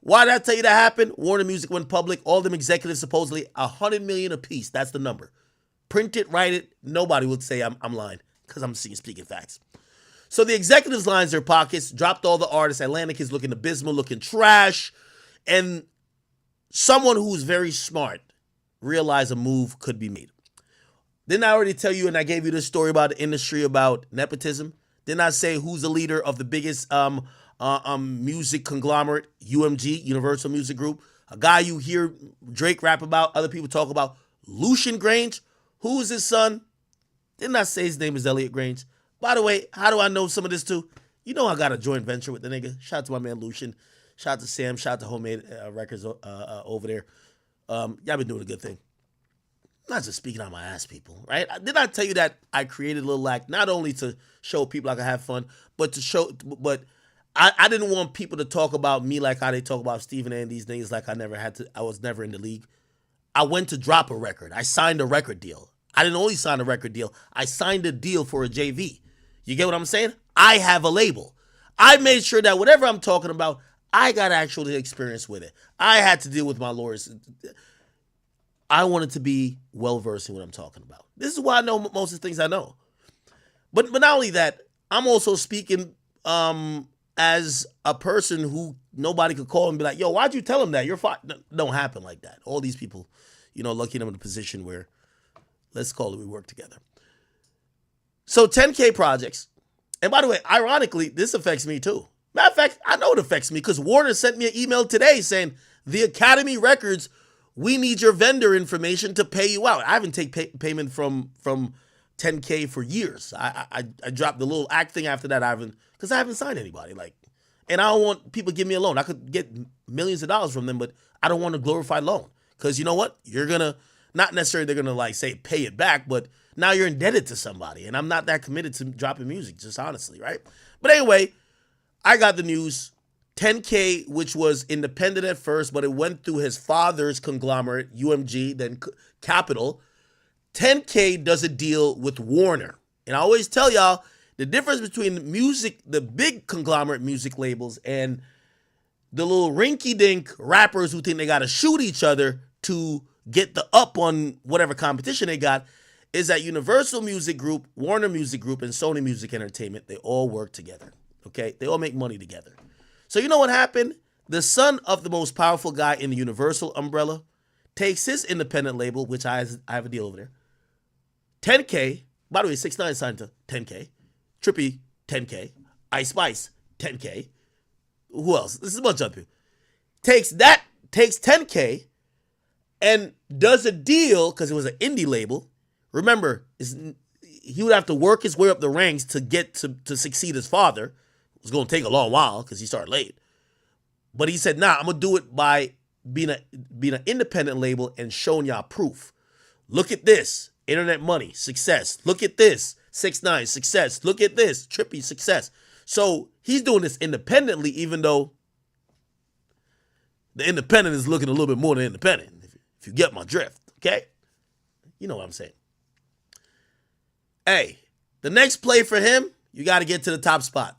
Why did I tell you that happened? Warner Music went public. All them executives supposedly $100 million apiece. That's the number. Print it, write it. Nobody would say I'm lying because I'm speaking facts. So the executives lined their pockets, dropped all the artists. Atlantic is looking abysmal, looking trash. And someone who's very smart realized a move could be made. Didn't I already tell you, and I gave you this story about the industry, about nepotism? Didn't I say who's the leader of the biggest music conglomerate, UMG, Universal Music Group? A guy you hear Drake rap about, other people talk about, Lucian Grange. Who is his son? Didn't I say his name is Elliot Grange? By the way, how do I know some of this too? You know I got a joint venture with the nigga. Shout out to my man Lucian. Shout out to Sam. Shout out to Homemade Records over there. Y'all been doing a good thing. I'm not just speaking on my ass, people, right? Did I tell you that I created Lil Lack not only to show people I can have fun, but to show, but I didn't want people to talk about me like how they talk about Stephen A. and these niggas like I was never in the league. I went to drop a record. I signed a record deal. I didn't only sign a record deal. I signed a deal for a JV. You get what I'm saying? I have a label. I made sure that whatever I'm talking about, I got actual experience with it. I had to deal with my lawyers. I wanted to be well-versed in what I'm talking about. This is why I know most of the things I know. But not only that, I'm also speaking as a person who nobody could call and be like, yo, why'd you tell him that? You're fine. No, don't happen like that. All these people, lucky I'm in a position where, let's call it, we work together. So 10K projects. And by the way, ironically, this affects me too. Matter of fact, I know it affects me because Warner sent me an email today saying, the Academy Records, we need your vendor information to pay you out. I haven't taken payment from 10K for years. I dropped the little act thing after that. Because I haven't signed anybody. And I don't want people to give me a loan. I could get millions of dollars from them, but I don't want a glorified loan. Because you know what? You're going to, not necessarily they're going to say pay it back, but now you're indebted to somebody. And I'm not that committed to dropping music, just honestly, right? But anyway, I got the news. 10K, which was independent at first, but it went through his father's conglomerate, UMG, then Capitol. 10K does a deal with Warner. And I always tell y'all, the difference between music, the big conglomerate music labels, and the little rinky-dink rappers who think they got to shoot each other to get the up on whatever competition they got, is that Universal Music Group, Warner Music Group, and Sony Music Entertainment, they all work together, okay? They all make money together. So you know what happened? The son of the most powerful guy in the Universal umbrella takes his independent label, which I have a deal over there, 10K, by the way, 6ix9ine signed to 10K, Trippie, 10K, Ice Spice, 10K, who else? This is a bunch of people. Takes 10K and does a deal, because it was an indie label. Remember, he would have to work his way up the ranks to get to succeed his father. It was going to take a long while because he started late. But he said, nah, I'm going to do it by being an independent label and showing y'all proof. Look at this. Internet Money, success. Look at this. 6ix9ine, success. Look at this. Trippy, success. So he's doing this independently, even though the independent is looking a little bit more than independent, if you get my drift, okay? You know what I'm saying. Hey, the next play for him, you got to get to the top spot.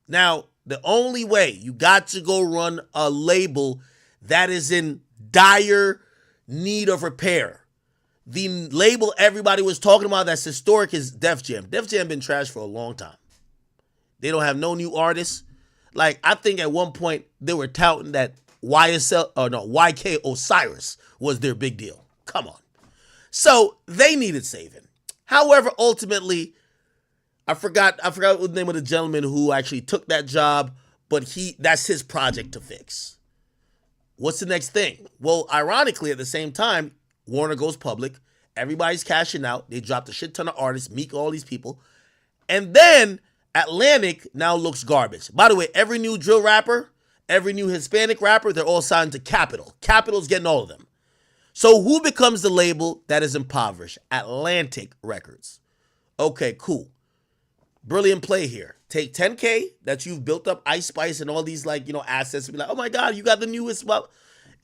Now, the only way, you got to go run a label that is in dire need of repair. The label everybody was talking about that's historic is Def Jam. Def Jam been trashed for a long time. They don't have no new artists. Like, I think at one point they were touting that YK Osiris was their big deal. Come on. So they needed saving. However, ultimately, I forgot what the name of the gentleman who actually took that job, but that's his project to fix. What's the next thing? Well, ironically, at the same time, Warner goes public. Everybody's cashing out. They dropped a shit ton of artists, Meek, all these people. And then Atlantic now looks garbage. By the way, every new drill rapper, every new Hispanic rapper, they're all signed to Capitol. Capitol's getting all of them. So who becomes the label that is impoverished? Atlantic Records. Okay, cool. Brilliant play here. Take 10K that you've built up, Ice Spice and all these assets, and be like, oh my God, you got the newest.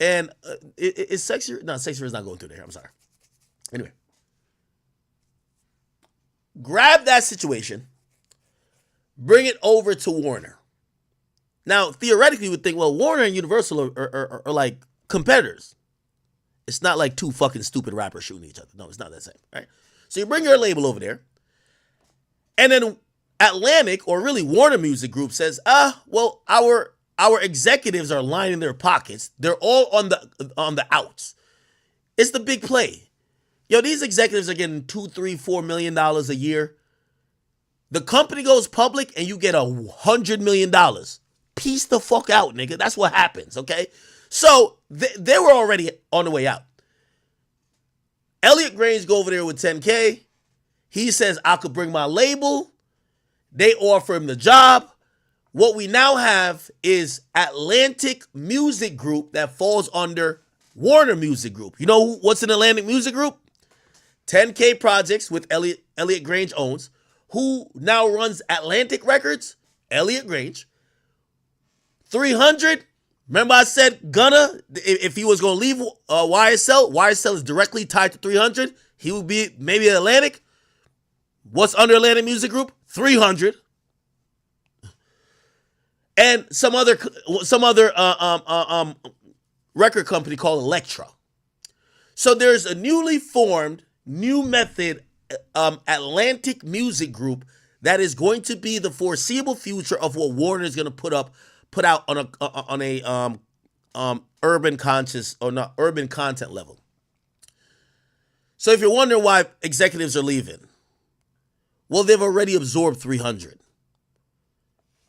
And is Sexier? No, Sexier is not going through there. I'm sorry. Anyway. Grab that situation. Bring it over to Warner. Now, theoretically, you would think, well, Warner and Universal are like competitors. It's not like two fucking stupid rappers shooting each other. No, it's not that same, right? So you bring your label over there, and then Atlantic, or really Warner Music Group, says, well, our executives are lining their pockets. They're all on the outs. It's the big play. Yo, these executives are getting $2, $3, $4 million a year. The company goes public and you get $100 million. Peace the fuck out, nigga. That's what happens, okay? So they were already on the way out. Elliot Grange go over there with 10K. He says, I could bring my label. They offer him the job. What we now have is Atlantic Music Group that falls under Warner Music Group. You know what's an Atlantic Music Group? 10K Projects, with Elliot Grange owns. Who now runs Atlantic Records? Elliot Grange. 300. Remember I said Gunna, if he was going to leave YSL is directly tied to 300. He would be maybe Atlantic. What's under Atlantic Music Group? 300. And some other record company called Elektra. So there's a newly formed, new method Atlantic Music Group that is going to be the foreseeable future of what Warner is going to put out on a urban content level. So if you're wondering why executives are leaving, well, they've already absorbed 300.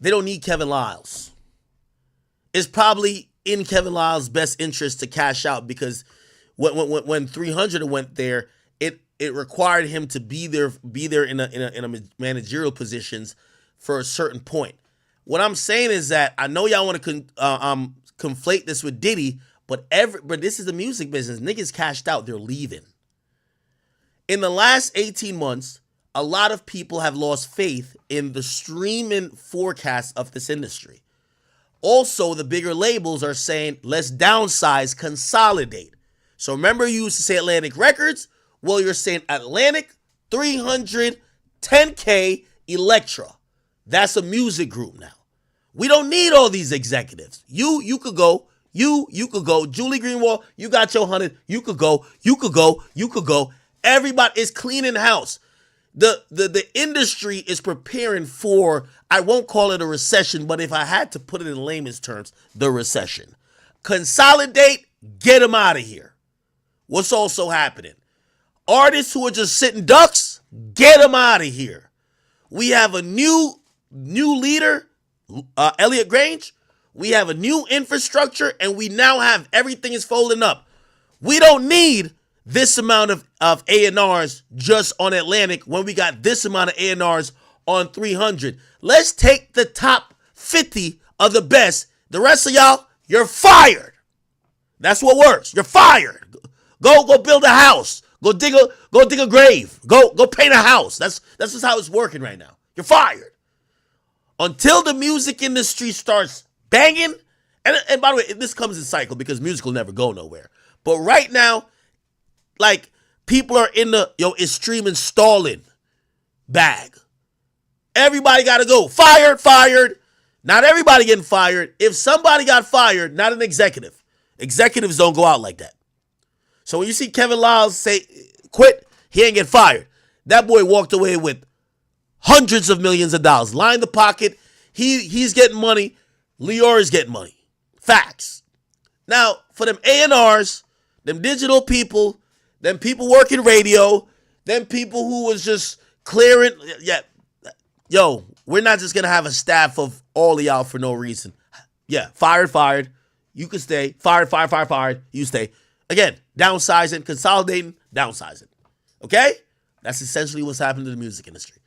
They don't need Kevin Liles. It's probably in Kevin Liles' best interest to cash out, because when 300 went there, it required him to be there in a managerial positions for a certain point. What I'm saying is that I know y'all want to conflate this with Diddy, but this is the music business. Niggas cashed out, they're leaving. In the last 18 months, a lot of people have lost faith in the streaming forecast of this industry. Also, the bigger labels are saying, let's downsize, consolidate. So remember, you used to say Atlantic Records. Well, you're saying Atlantic, 300, 10K, Elektra. That's a music group now. We don't need all these executives. You could go. You could go. Julie Greenwald, you got your 100. You could go. You could go. You could go. Everybody is cleaning house. The industry is preparing for, I won't call it a recession, but if I had to put it in layman's terms, the recession. Consolidate, get them out of here. What's also happening? Artists who are just sitting ducks, get them out of here. We have a new leader, Elliot Grange. We have a new infrastructure, and we now have everything is folding up. We don't need this amount of A&Rs just on Atlantic when we got this amount of A&Rs on 300. Let's take the top 50 of the best. The rest of y'all, you're fired. That's what works. You're fired. Go build a house. Go dig a grave. Go paint a house. That's just how it's working right now. You're fired. Until the music industry starts banging, and by the way, this comes in cycle because music will never go nowhere. But right now, like, people are in the, it's streaming stalling bag. Everybody got to go. Fired. Not everybody getting fired. If somebody got fired, not an executive. Executives don't go out like that. So when you see Kevin Lyles say quit, he ain't get fired. That boy walked away with hundreds of millions of dollars. Line the pocket. He's getting money. Lior is getting money. Facts. Now, for them A&Rs, them digital people, them people working radio, them people who was just clearing, we're not just going to have a staff of all of y'all for no reason. Yeah, fired. You can stay. Fired. You stay. Again, downsizing, consolidating, downsizing. Okay? That's essentially what's happening to the music industry.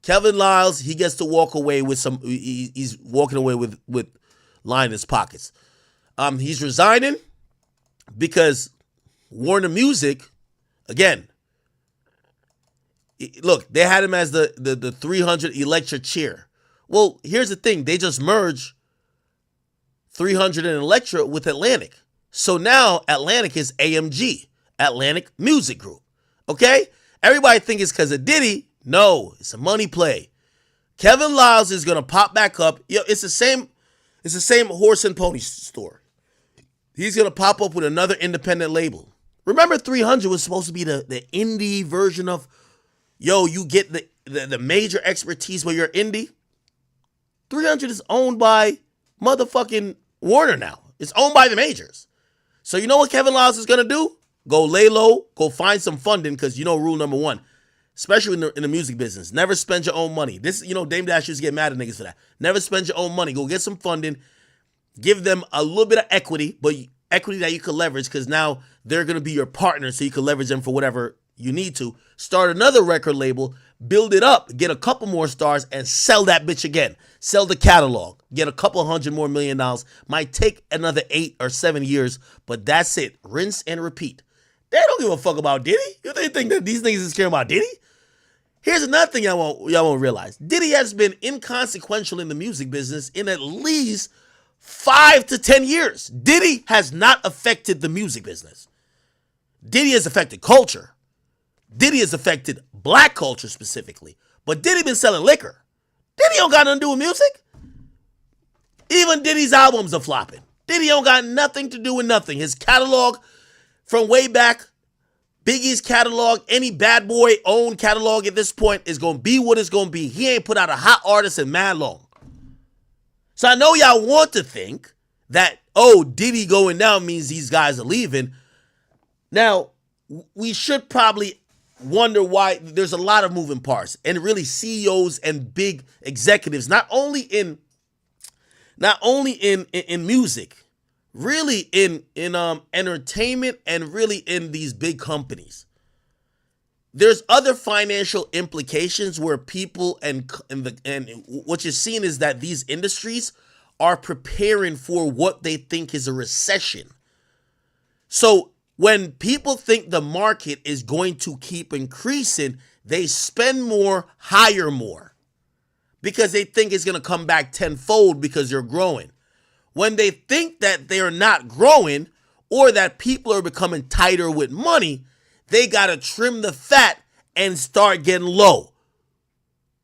Kevin Lyles, he gets to walk away with he's walking away with line in his pockets. He's resigning because Warner Music, again, look, they had him as the 300 electric chair. Well, here's the thing. They just merged 300 and Elektra with Atlantic. So now Atlantic is AMG, Atlantic Music Group. Okay? Everybody think it's because of Diddy. No, it's a money play. Kevin Lyles is going to pop back up. It's the same horse and pony store. He's going to pop up with another independent label. Remember 300 was supposed to be the indie version of, you get the major expertise where you're indie. 300 is owned by motherfucking Warner now. It's owned by the majors. So you know what Kevin Lyles is going to do? Go lay low, go find some funding, because rule number one, especially in the music business, never spend your own money. This, Dame Dash used to get mad at niggas for that. Never spend your own money. Go get some funding. Give them a little bit of equity, but equity that you can leverage, because now they're going to be your partner, so you can leverage them for whatever you need to. Start another record label, build it up, get a couple more stars, and sell that bitch again. Sell the catalog. Get a couple $100 more million. Might take another 8 or 7 years, but that's it. Rinse and repeat. They don't give a fuck about Diddy. You think that these niggas is caring about Diddy? Here's another thing y'all won't realize. Diddy has been inconsequential in the music business in at least 5 to 10 years. Diddy has not affected the music business. Diddy has affected culture. Diddy has affected black culture specifically. But Diddy been selling liquor. Diddy don't got nothing to do with music. Even Diddy's albums are flopping. Diddy don't got nothing to do with nothing. His catalog from way back, Biggie's catalog, any bad boy owned catalog at this point is going to be what it's going to be. He ain't put out a hot artist in mad long. So I know y'all want to think that, Diddy going down means these guys are leaving. Now, we should probably wonder why there's a lot of moving parts, and really CEOs and big executives, not only in music, really in entertainment, and really in these big companies. There's other financial implications where people and what you're seeing is that these industries are preparing for what they think is a recession. So when people think the market is going to keep increasing, they spend more, hire more, because they think it's going to come back tenfold because they're growing. When they think that they're not growing, or that people are becoming tighter with money, they got to trim the fat and start getting low.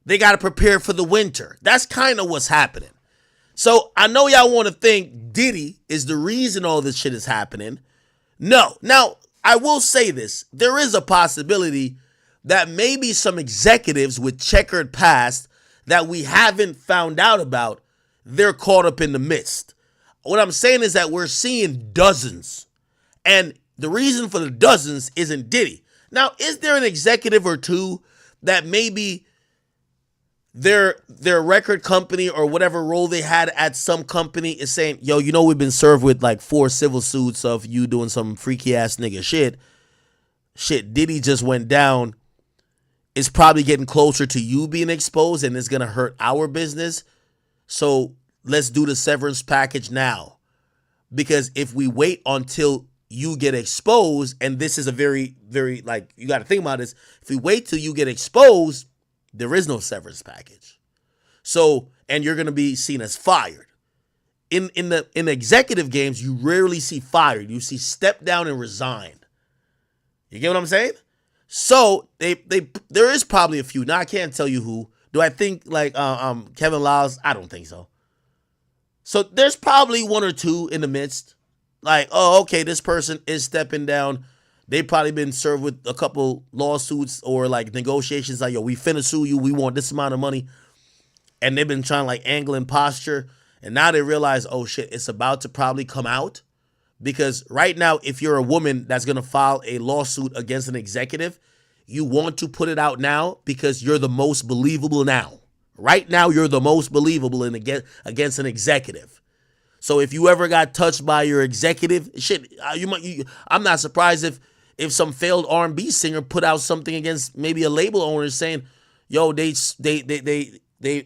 They got to prepare for the winter. That's kind of what's happening. So I know y'all want to think Diddy is the reason all this shit is happening. No. Now, I will say this. There is a possibility that maybe some executives with checkered past that we haven't found out about, they're caught up in the midst. What I'm saying is that we're seeing dozens. And the reason for the dozens isn't Diddy. Now, is there an executive or two that maybe their record company or whatever role they had at some company is saying, we've been served with like 4 civil suits of you doing some freaky ass nigga shit. Diddy just went down. It's probably getting closer to you being exposed, and it's going to hurt our business. So let's do the severance package now. Because if we wait until you get exposed, and this is a very, very, like, you got to think about this. If we wait till you get exposed, there is no severance package. So, and you're going to be seen as fired. In the executive games, you rarely see fired. You see step down and resign. You get what I'm saying? So there is probably a few. Now I can't tell you who. Do I think like Kevin Lyles? I don't think so. So there's probably one or two in the midst. Like, oh, okay, this person is stepping down. They probably been served with a couple lawsuits or like negotiations. Like, yo, we finna sue you. We want this amount of money, and they've been trying like angle and posture. And now they realize, oh shit, it's about to probably come out. Because right now, if you're a woman that's going to file a lawsuit against an executive, you want to put it out now because you're the most believable now. Right now, you're the most believable against an executive. So if you ever got touched by your executive, shit, I'm not surprised if some failed R&B singer put out something against maybe a label owner saying, yo, they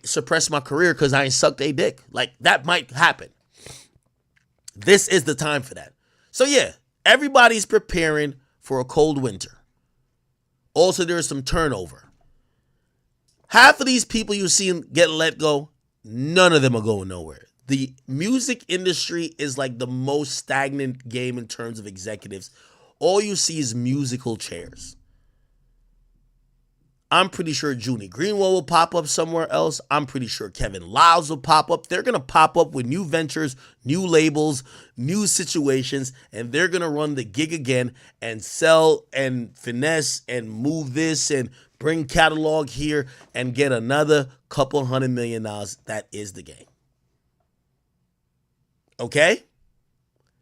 suppressed my career because I ain't sucked a dick. Like, that might happen. This is the time for that. So yeah, everybody's preparing for a cold winter. Also, there's some turnover. Half of these people you see get let go, none of them are going nowhere. The music industry is like the most stagnant game in terms of executives. All you see is musical chairs. I'm pretty sure Junie Greenwell will pop up somewhere else. I'm pretty sure Kevin Lyles will pop up. They're going to pop up with new ventures, new labels, new situations, and they're going to run the gig again and sell and finesse and move this and bring catalog here and get another couple $100 million. That is the game. Okay?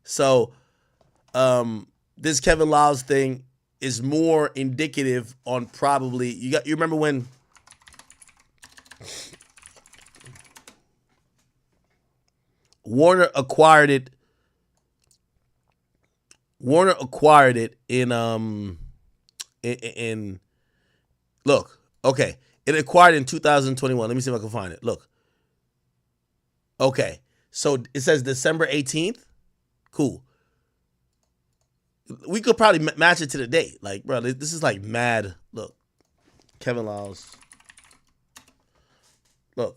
So, this Kevin Lyles thing is more indicative on probably you remember when Warner acquired it in look, okay. It acquired in 2021. Let me see if I can find it. Look. Okay. So it says December 18th. Cool. We could probably match it to the date. Like, bro, this is like mad. Look, Kevin Lyles. Look.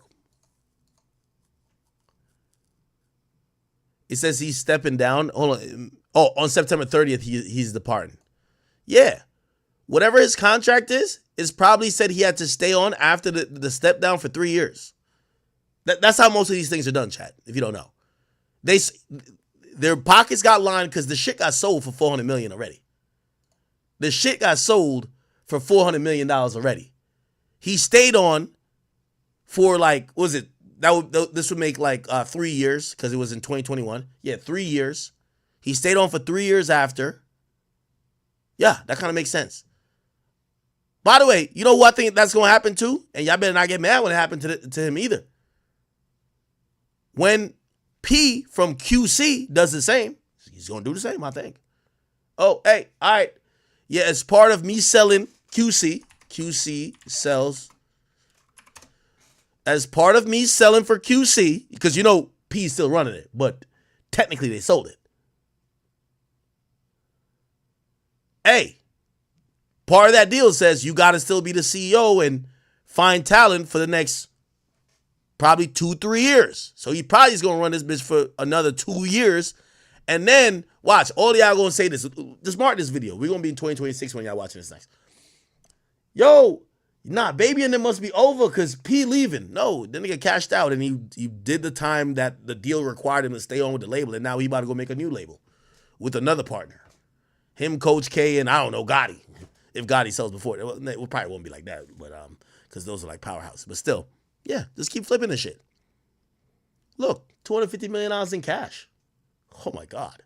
It says he's stepping down. Hold on. Oh, on September 30th, he's departing. Yeah. Whatever his contract is probably said he had to stay on after the step down for 3 years. That's how most of these things are done, chat, if you don't know. Their pockets got lined because the shit got sold for $400 million already. The shit got sold for $400 million already. He stayed on for like, what was it? This would make like 3 years because it was in 2021. Yeah, 3 years. He stayed on for 3 years after. Yeah, that kind of makes sense. By the way, you know what I think that's going to happen too? And y'all better not get mad when it happened to him either. When P from QC does the same, he's going to do the same, I think. Oh, hey, all right. Yeah, as part of me selling QC sells. As part of me selling for QC, because you know P's still running it, but technically they sold it. Hey, part of that deal says you got to still be the CEO and find talent for the next probably 2-3 years. So he probably is going to run this bitch for another 2 years. And then, watch, all y'all going to say this. Just mark this video. We're going to be in 2026 when y'all watching this next. Yo, nah, Baby and them must be over because P leaving. No, then he got cashed out and he did the time that the deal required him to stay on with the label. And now he about to go make a new label with another partner. Him, Coach K, and I don't know, Gotti. If Gotti sells before, it probably won't be like that, but because those are like powerhouses. But still, yeah, just keep flipping this shit. Look, $250 million in cash. Oh my God.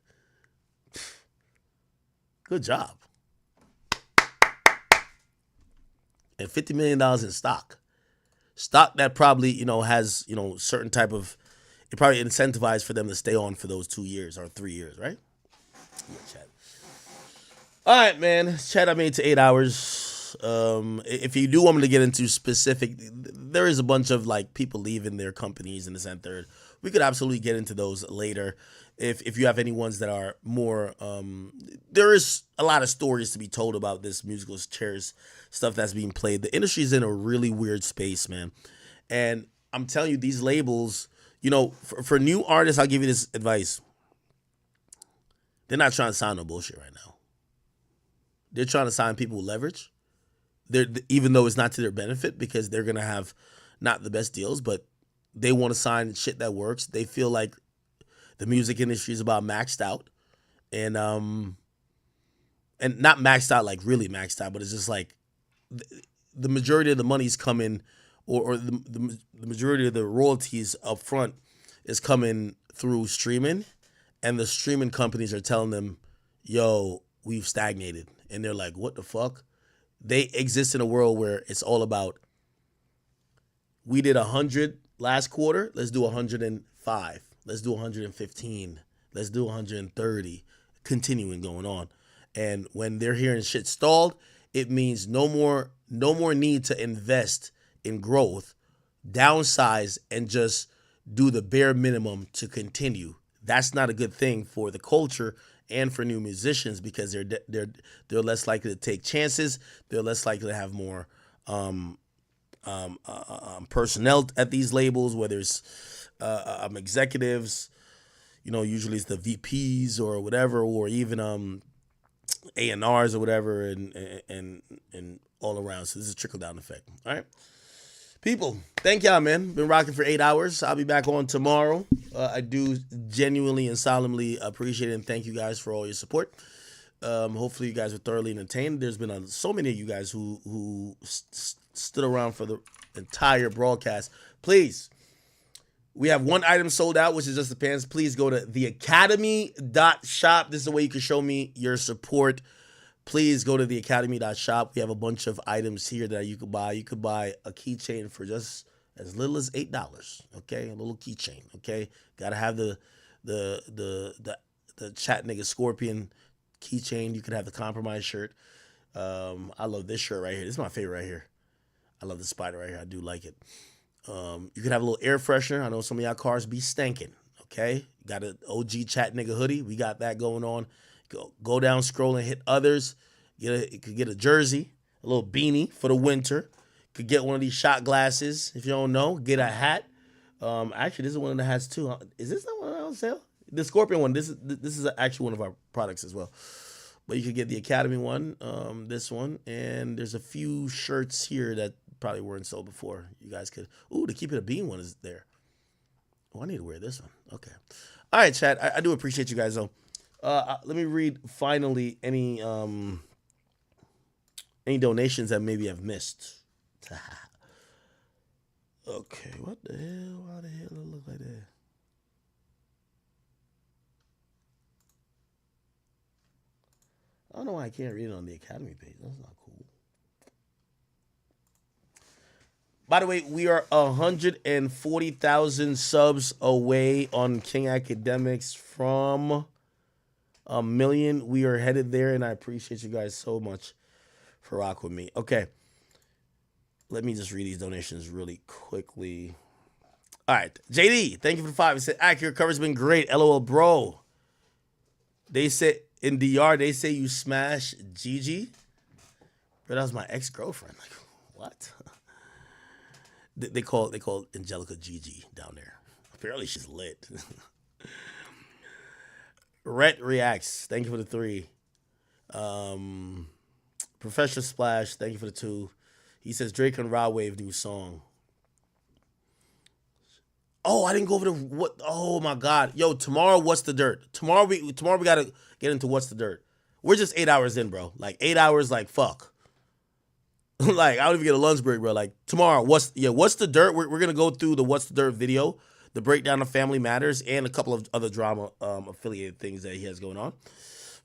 Good job. And $50 million in stock. Stock that probably, has, certain type of, it probably incentivized for them to stay on for those 2 years or 3 years, right? Yeah, chat. All right, man. Chat, I made it to 8 hours. If you do want me to get into specific, there is a bunch of like people leaving their companies and this and third. We could absolutely get into those later. if you have any ones that are more, there is a lot of stories to be told about this musical chairs stuff that's being played. The industry is in a really weird space, man. And I'm telling you, these labels, you know, for new artists, I'll give you this advice. They're not trying to sign no bullshit right now. They're trying to sign people with leverage. Even though it's not to their benefit, because they're going to have not the best deals, but they want to sign shit that works. They feel like the music industry is about maxed out, and not maxed out like really maxed out, but it's just like the majority of the money's coming, or the majority of the royalties up front is coming through streaming, and the streaming companies are telling them, yo, we've stagnated. And they're like, what the fuck? They exist in a world where it's all about, we did 100 last quarter, let's do 105. Let's do 115. Let's do 130. Continuing going on. And when they're hearing shit stalled, it means no more need to invest in growth, downsize, and just do the bare minimum to continue. That's not a good thing for the culture and for new musicians, because they're less likely to take chances. They're less likely to have more personnel at these labels, whether it's executives, you know, usually it's the VPs or whatever, or even A&Rs or whatever, and all around. So this is a trickle down effect. All right, people, thank y'all, man. Been rocking for 8 hours. I'll be back on tomorrow. I do genuinely and solemnly appreciate it and thank you guys for all your support. Hopefully you guys were thoroughly entertained. There's been so many of you guys who stood around for the entire broadcast. Please, we have one item sold out, which is just the pants. Please go to theacademy.shop. This is the way you can show me your support. Please go to theacademy.shop. We have a bunch of items here that you could buy. You could buy a keychain for just as little as $8. Okay, a little keychain. Okay, gotta have the chat nigga scorpion keychain. You could have the compromise shirt. I love this shirt right here. This is my favorite right here. I love the spider right here. I do like it. You could have a little air freshener. I know some of y'all cars be stanking. Okay, got an OG chat nigga hoodie. We got that going on. Go down, scroll, and hit others. You could get a jersey, a little beanie for the winter. Could get one of these shot glasses if you don't know. Get a hat. Actually, this is one of the hats too. Is this the one on sale? The Scorpion one. This is actually one of our products as well. But you could get the Academy one, this one, and there's a few shirts here that probably weren't sold before. You guys could. Ooh, the Keep It a Bean one is there. Oh, I need to wear this one. Okay. All right, chat. I do appreciate you guys though. Let me read finally any donations that maybe I've missed. Okay, what the hell? Why the hell does it look like that? I don't know why I can't read it on the Academy page. That's not cool. By the way, we are 140,000 subs away on King Academics from 1 million. We are headed there, and I appreciate you guys so much for rocking with me. Okay. Let me just read these donations really quickly. All right. JD, thank you for the 5. He said, accurate coverage has been great. LOL, bro. They said in DR, they say you smash Gigi. But that was my ex-girlfriend. Like, what? They call Angelica Gigi down there. Apparently she's lit. Rhett reacts. Thank you for the 3. Professor Splash, thank you for the 2. He says Drake and Rod Wave new song. Oh, I didn't go over the what? Oh my God, yo! Tomorrow, what's the dirt? Tomorrow we gotta get into what's the dirt. We're just 8 hours in, bro. Like 8 hours, like fuck. Like I don't even get a lunch break, bro. Like tomorrow, what's the dirt? We're gonna go through the what's the dirt video, the breakdown of Family Matters, and a couple of other drama affiliated things that he has going on.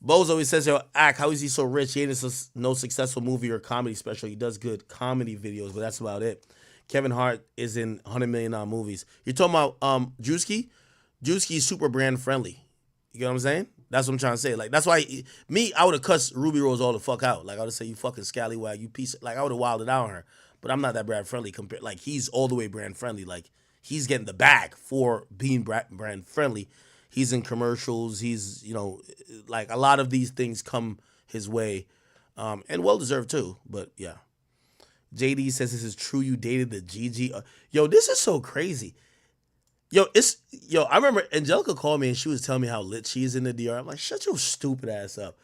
Bozo always says, yo, Ack, how is he so rich? He ain't no successful movie or comedy special. He does good comedy videos, but that's about it. Kevin Hart is in $100 million movies. You're talking about Drewski? Drewski's super brand friendly. You get what I'm saying? That's what I'm trying to say. Like, that's why, I would have cussed Ruby Rose all the fuck out. Like, I would have said, you fucking scallywag, you piece of, like, I would have wilded out on her. But I'm not that brand friendly compared. Like, he's all the way brand friendly. Like, he's getting the bag for being brand friendly. He's in commercials. He's, like a lot of these things come his way, and well deserved too. But yeah, JD says this is true. You dated the Gigi. Yo, this is so crazy. Yo, I remember Angelica called me and she was telling me how lit she is in the DR. I'm like, shut your stupid ass up.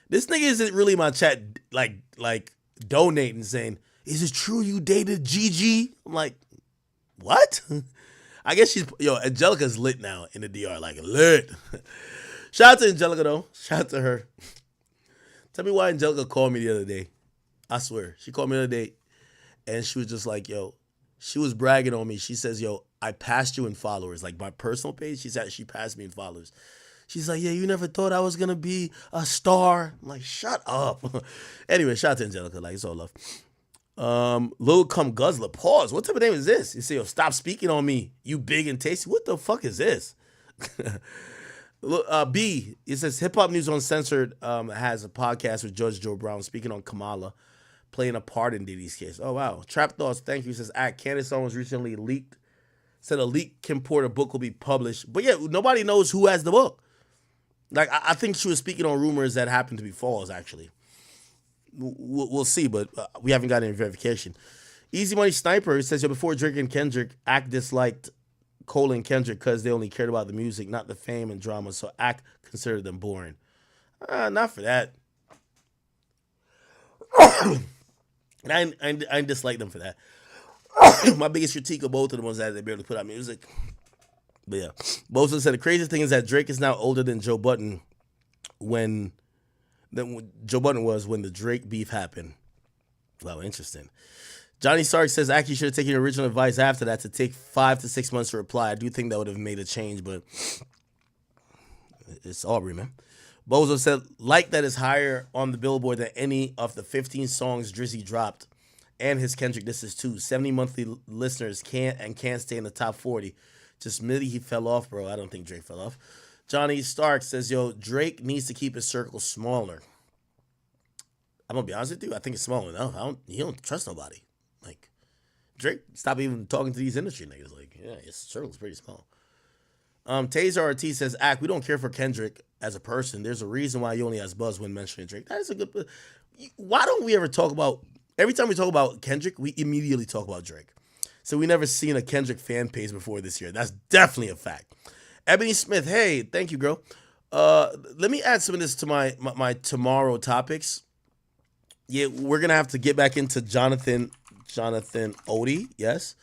This nigga isn't really my chat, like donating, saying, is it true you dated Gigi? I'm like, what? I guess Angelica's lit now in the DR, like lit. Shout out to Angelica though. Shout out to her. Tell me why Angelica called me the other day. I swear. She called me the other day and she was just like, yo, she was bragging on me. She says, yo, I passed you in followers. Like my personal page, she passed me in followers. She's like, yeah, you never thought I was going to be a star. I'm like, shut up. Anyway, shout out to Angelica. Like, it's all love. Lil Cum Guzzler. Pause. What type of name is this? You say, yo, stop speaking on me. You big and tasty. What the fuck is this? B, it says Hip Hop News Uncensored has a podcast with Judge Joe Brown speaking on Kamala playing a part in Diddy's case. Oh, wow. Trap Thoughts, thank you. Says, Candace Owens recently leaked. Said a leak Kim Porter book will be published. But yeah, nobody knows who has the book. Like, I think she was speaking on rumors that happened to be false, actually. We'll see, but we haven't gotten any verification. Easy Money Sniper says, yo, before Drake and Kendrick, Act disliked Cole and Kendrick because they only cared about the music, not the fame and drama, so Act considered them boring. Not for that. I didn't dislike them for that. My biggest critique of both of them was that they barely put out music. But yeah, Bosa said the craziest thing is that Drake is now older than Joe Budden when Joe Budden was when the Drake beef happened. Wow, interesting. Johnny Stark says Aki should have taken original advice after that to take 5 to 6 months to reply. I do think that would have made a change, but it's Aubrey, man. Bozo said, like that is higher on the Billboard than any of the 15 songs Drizzy dropped. And his Kendrick disses too. 70 monthly listeners can't stay in the top 40. Just merely he fell off, bro. I don't think Drake fell off. Johnny Stark says, yo, Drake needs to keep his circle smaller. I'm going to be honest with you. I think it's small enough. He don't trust nobody. Like, Drake, stop even talking to these industry niggas. Like, yeah, his circle's pretty small. Taser RT says, we don't care for Kendrick as a person. There's a reason why he only has buzz when mentioning Drake. That is a good... Why don't we ever talk about... Every time we talk about Kendrick, we immediately talk about Drake. So we never seen a Kendrick fan page before this year. That's definitely a fact. Ebony Smith, hey, thank you, girl. Let me add some of this to my tomorrow topics. Yeah, we're gonna have to get back into Jonathan Odie. Yes.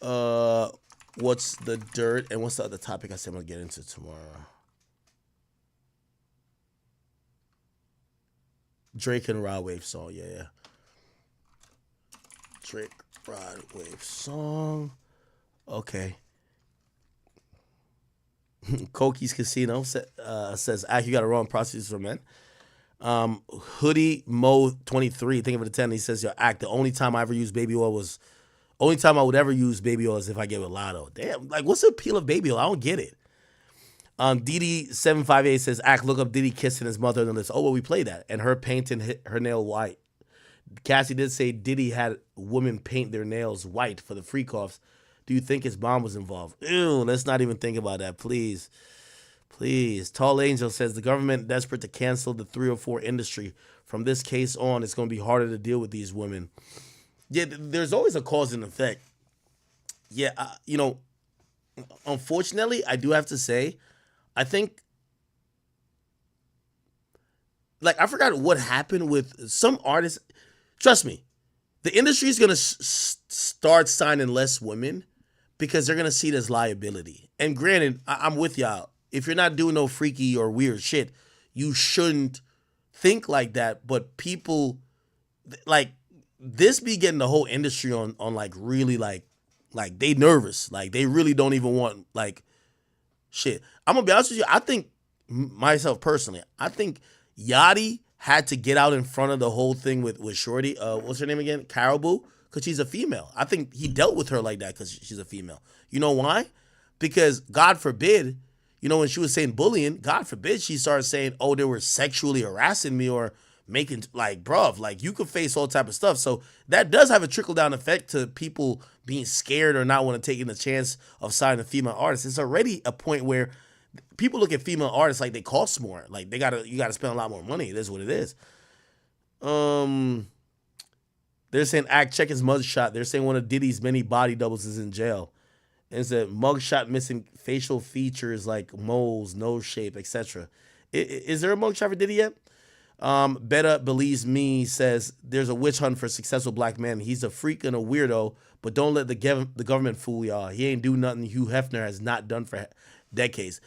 What's the dirt and what's the other topic I said I'm gonna get into tomorrow? Drake and Rod Wave song. Yeah. Drake. Rod Wave song. Okay. Koki's Casino says, you got a wrong prostitutes for men. Hoodie Mo 23, think of it a 10. He says, yo, the only time I ever used baby oil was, only time I would ever use baby oil is if I get with Lotto. Damn, like what's the appeal of baby oil? I don't get it. Diddy 758 says, look up Diddy kissing his mother on the list. Oh, well, we played that. And her painting her nail white. Cassie did say Diddy had women paint their nails white for the freak offs. Do you think his mom was involved? Ew, let's not even think about that, please. Please. Tall Angel says the government desperate to cancel the 304 industry. From this case on, it's going to be harder to deal with these women. Yeah, there's always a cause and effect. Yeah, unfortunately, I do have to say, I think, like, I forgot what happened with some artists. Trust me, the industry is going to start signing less women because they're going to see it as liability. And granted, I'm with y'all. If you're not doing no freaky or weird shit, you shouldn't think like that. But people, like, this be getting the whole industry on like, really, like they nervous. Like, they really don't even want, like, shit. I'm going to be honest with you. I think, myself personally, I think Yachty had to get out in front of the whole thing with Shorty. What's her name again? Caribou, because she's a female. I think he dealt with her like that because she's a female. You know why? Because God forbid, when she was saying bullying, God forbid she started saying, oh, they were sexually harassing me or making, like, bruv, like, you could face all type of stuff. So that does have a trickle-down effect to people being scared or not want to take in the chance of signing a female artist. It's already a point where people look at female artists like they cost more. Like you gotta spend a lot more money. It is what it is. They're saying check his mugshot. They're saying one of Diddy's many body doubles is in jail. And it's a mugshot missing facial features like moles, nose shape, etc. Is there a mugshot for Diddy yet? Betta Believes Me says there's a witch hunt for successful black men. He's a freak and a weirdo, but don't let the government fool y'all. He ain't do nothing Hugh Hefner has not done for decades.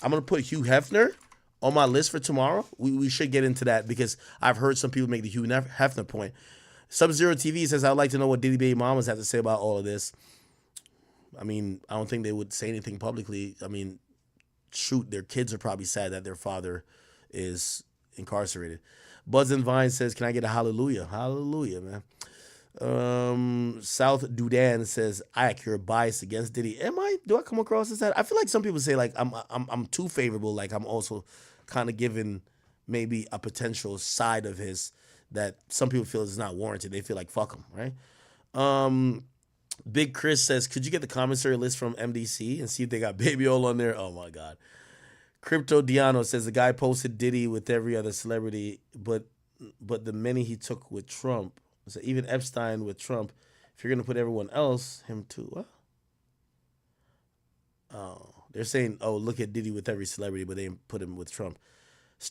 I'm going to put Hugh Hefner on my list for tomorrow. We should get into that because I've heard some people make the Hugh Hefner point. Sub-Zero TV says, I'd like to know what Diddy baby mamas have to say about all of this. I mean, I don't think they would say anything publicly. I mean, shoot, their kids are probably sad that their father is incarcerated. Buds and Vine says, can I get a hallelujah? Hallelujah, man. South Dudan says, I accurate bias against Diddy. Do I come across as that? I feel like some people say like I'm too favorable. Like I'm also kind of giving maybe a potential side of his that some people feel is not warranted. They feel like fuck him, right? Big Chris says, could you get the commissary list from MDC and see if they got Baby O on there? Oh my God. Crypto Diano says the guy posted Diddy with every other celebrity, but the many he took with Trump. So even Epstein with Trump, if you're gonna put everyone else, him too. What? Oh, they're saying, oh, look at Diddy with every celebrity, but they put him with Trump.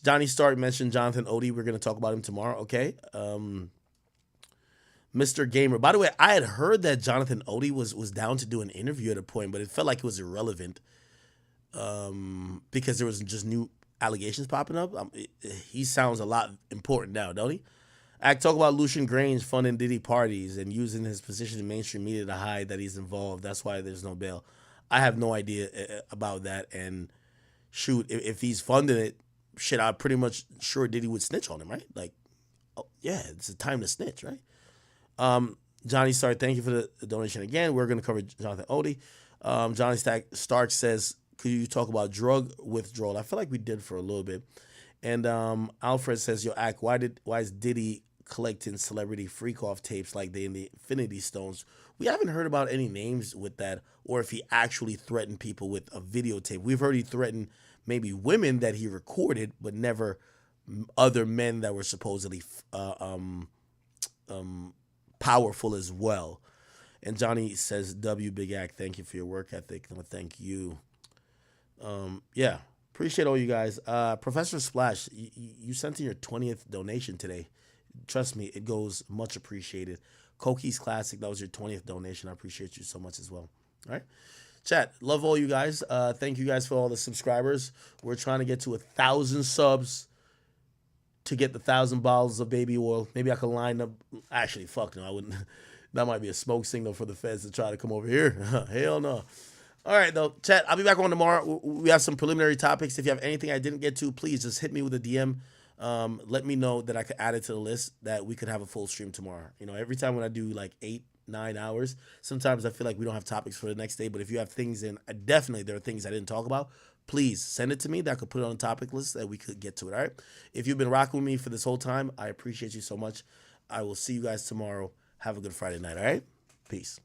Johnny Stark mentioned Jonathan Odie. We're gonna talk about him tomorrow. Okay. Mr. Gamer. By the way, I had heard that Jonathan Odie was down to do an interview at a point, but it felt like it was irrelevant because there was just new allegations popping up. He sounds a lot important now, don't he? I talk about Lucian Grange funding Diddy parties and using his position in mainstream media to hide that he's involved. That's why there's no bail. I have no idea about that. And shoot, if he's funding it, shit, I'm pretty much sure Diddy would snitch on him, right? Like, oh, yeah, it's a time to snitch, right? Johnny Stark, thank you for the donation again. We're going to cover Jonathan Odie. Johnny Stark says, could you talk about drug withdrawal? I feel like we did for a little bit. And Alfred says, yo, Ack, why is Diddy collecting celebrity freak-off tapes like they in the Infinity Stones? We haven't heard about any names with that or if he actually threatened people with a videotape. We've heard he threatened maybe women that he recorded, but never other men that were supposedly powerful as well. And Johnny says, W Big Act, thank you for your work ethic. No, thank you. Yeah, appreciate all you guys. Professor Splash, you sent in your 20th donation today. Trust me, it goes much appreciated. Koki's Classic, that was your 20th donation. I appreciate you so much as well. All right. Chat, love all you guys. Thank you guys for all the subscribers. We're trying to get to 1,000 subs to get the 1,000 bottles of baby oil. Maybe I could line up. Actually, fuck no, I wouldn't. That might be a smoke signal for the feds to try to come over here. Hell no. All right, though. Chat, I'll be back on tomorrow. We have some preliminary topics. If you have anything I didn't get to, please just hit me with a DM. Let me know that I could add it to the list that we could have a full stream tomorrow. You know, every time when I do like 8-9 hours, sometimes I feel like we don't have topics for the next day. But if you have things in, definitely there are things I didn't talk about. Please send it to me that I could put it on the topic list that we could get to it. All right. If you've been rocking with me for this whole time, I appreciate you so much. I will see you guys tomorrow. Have a good Friday night. All right. Peace.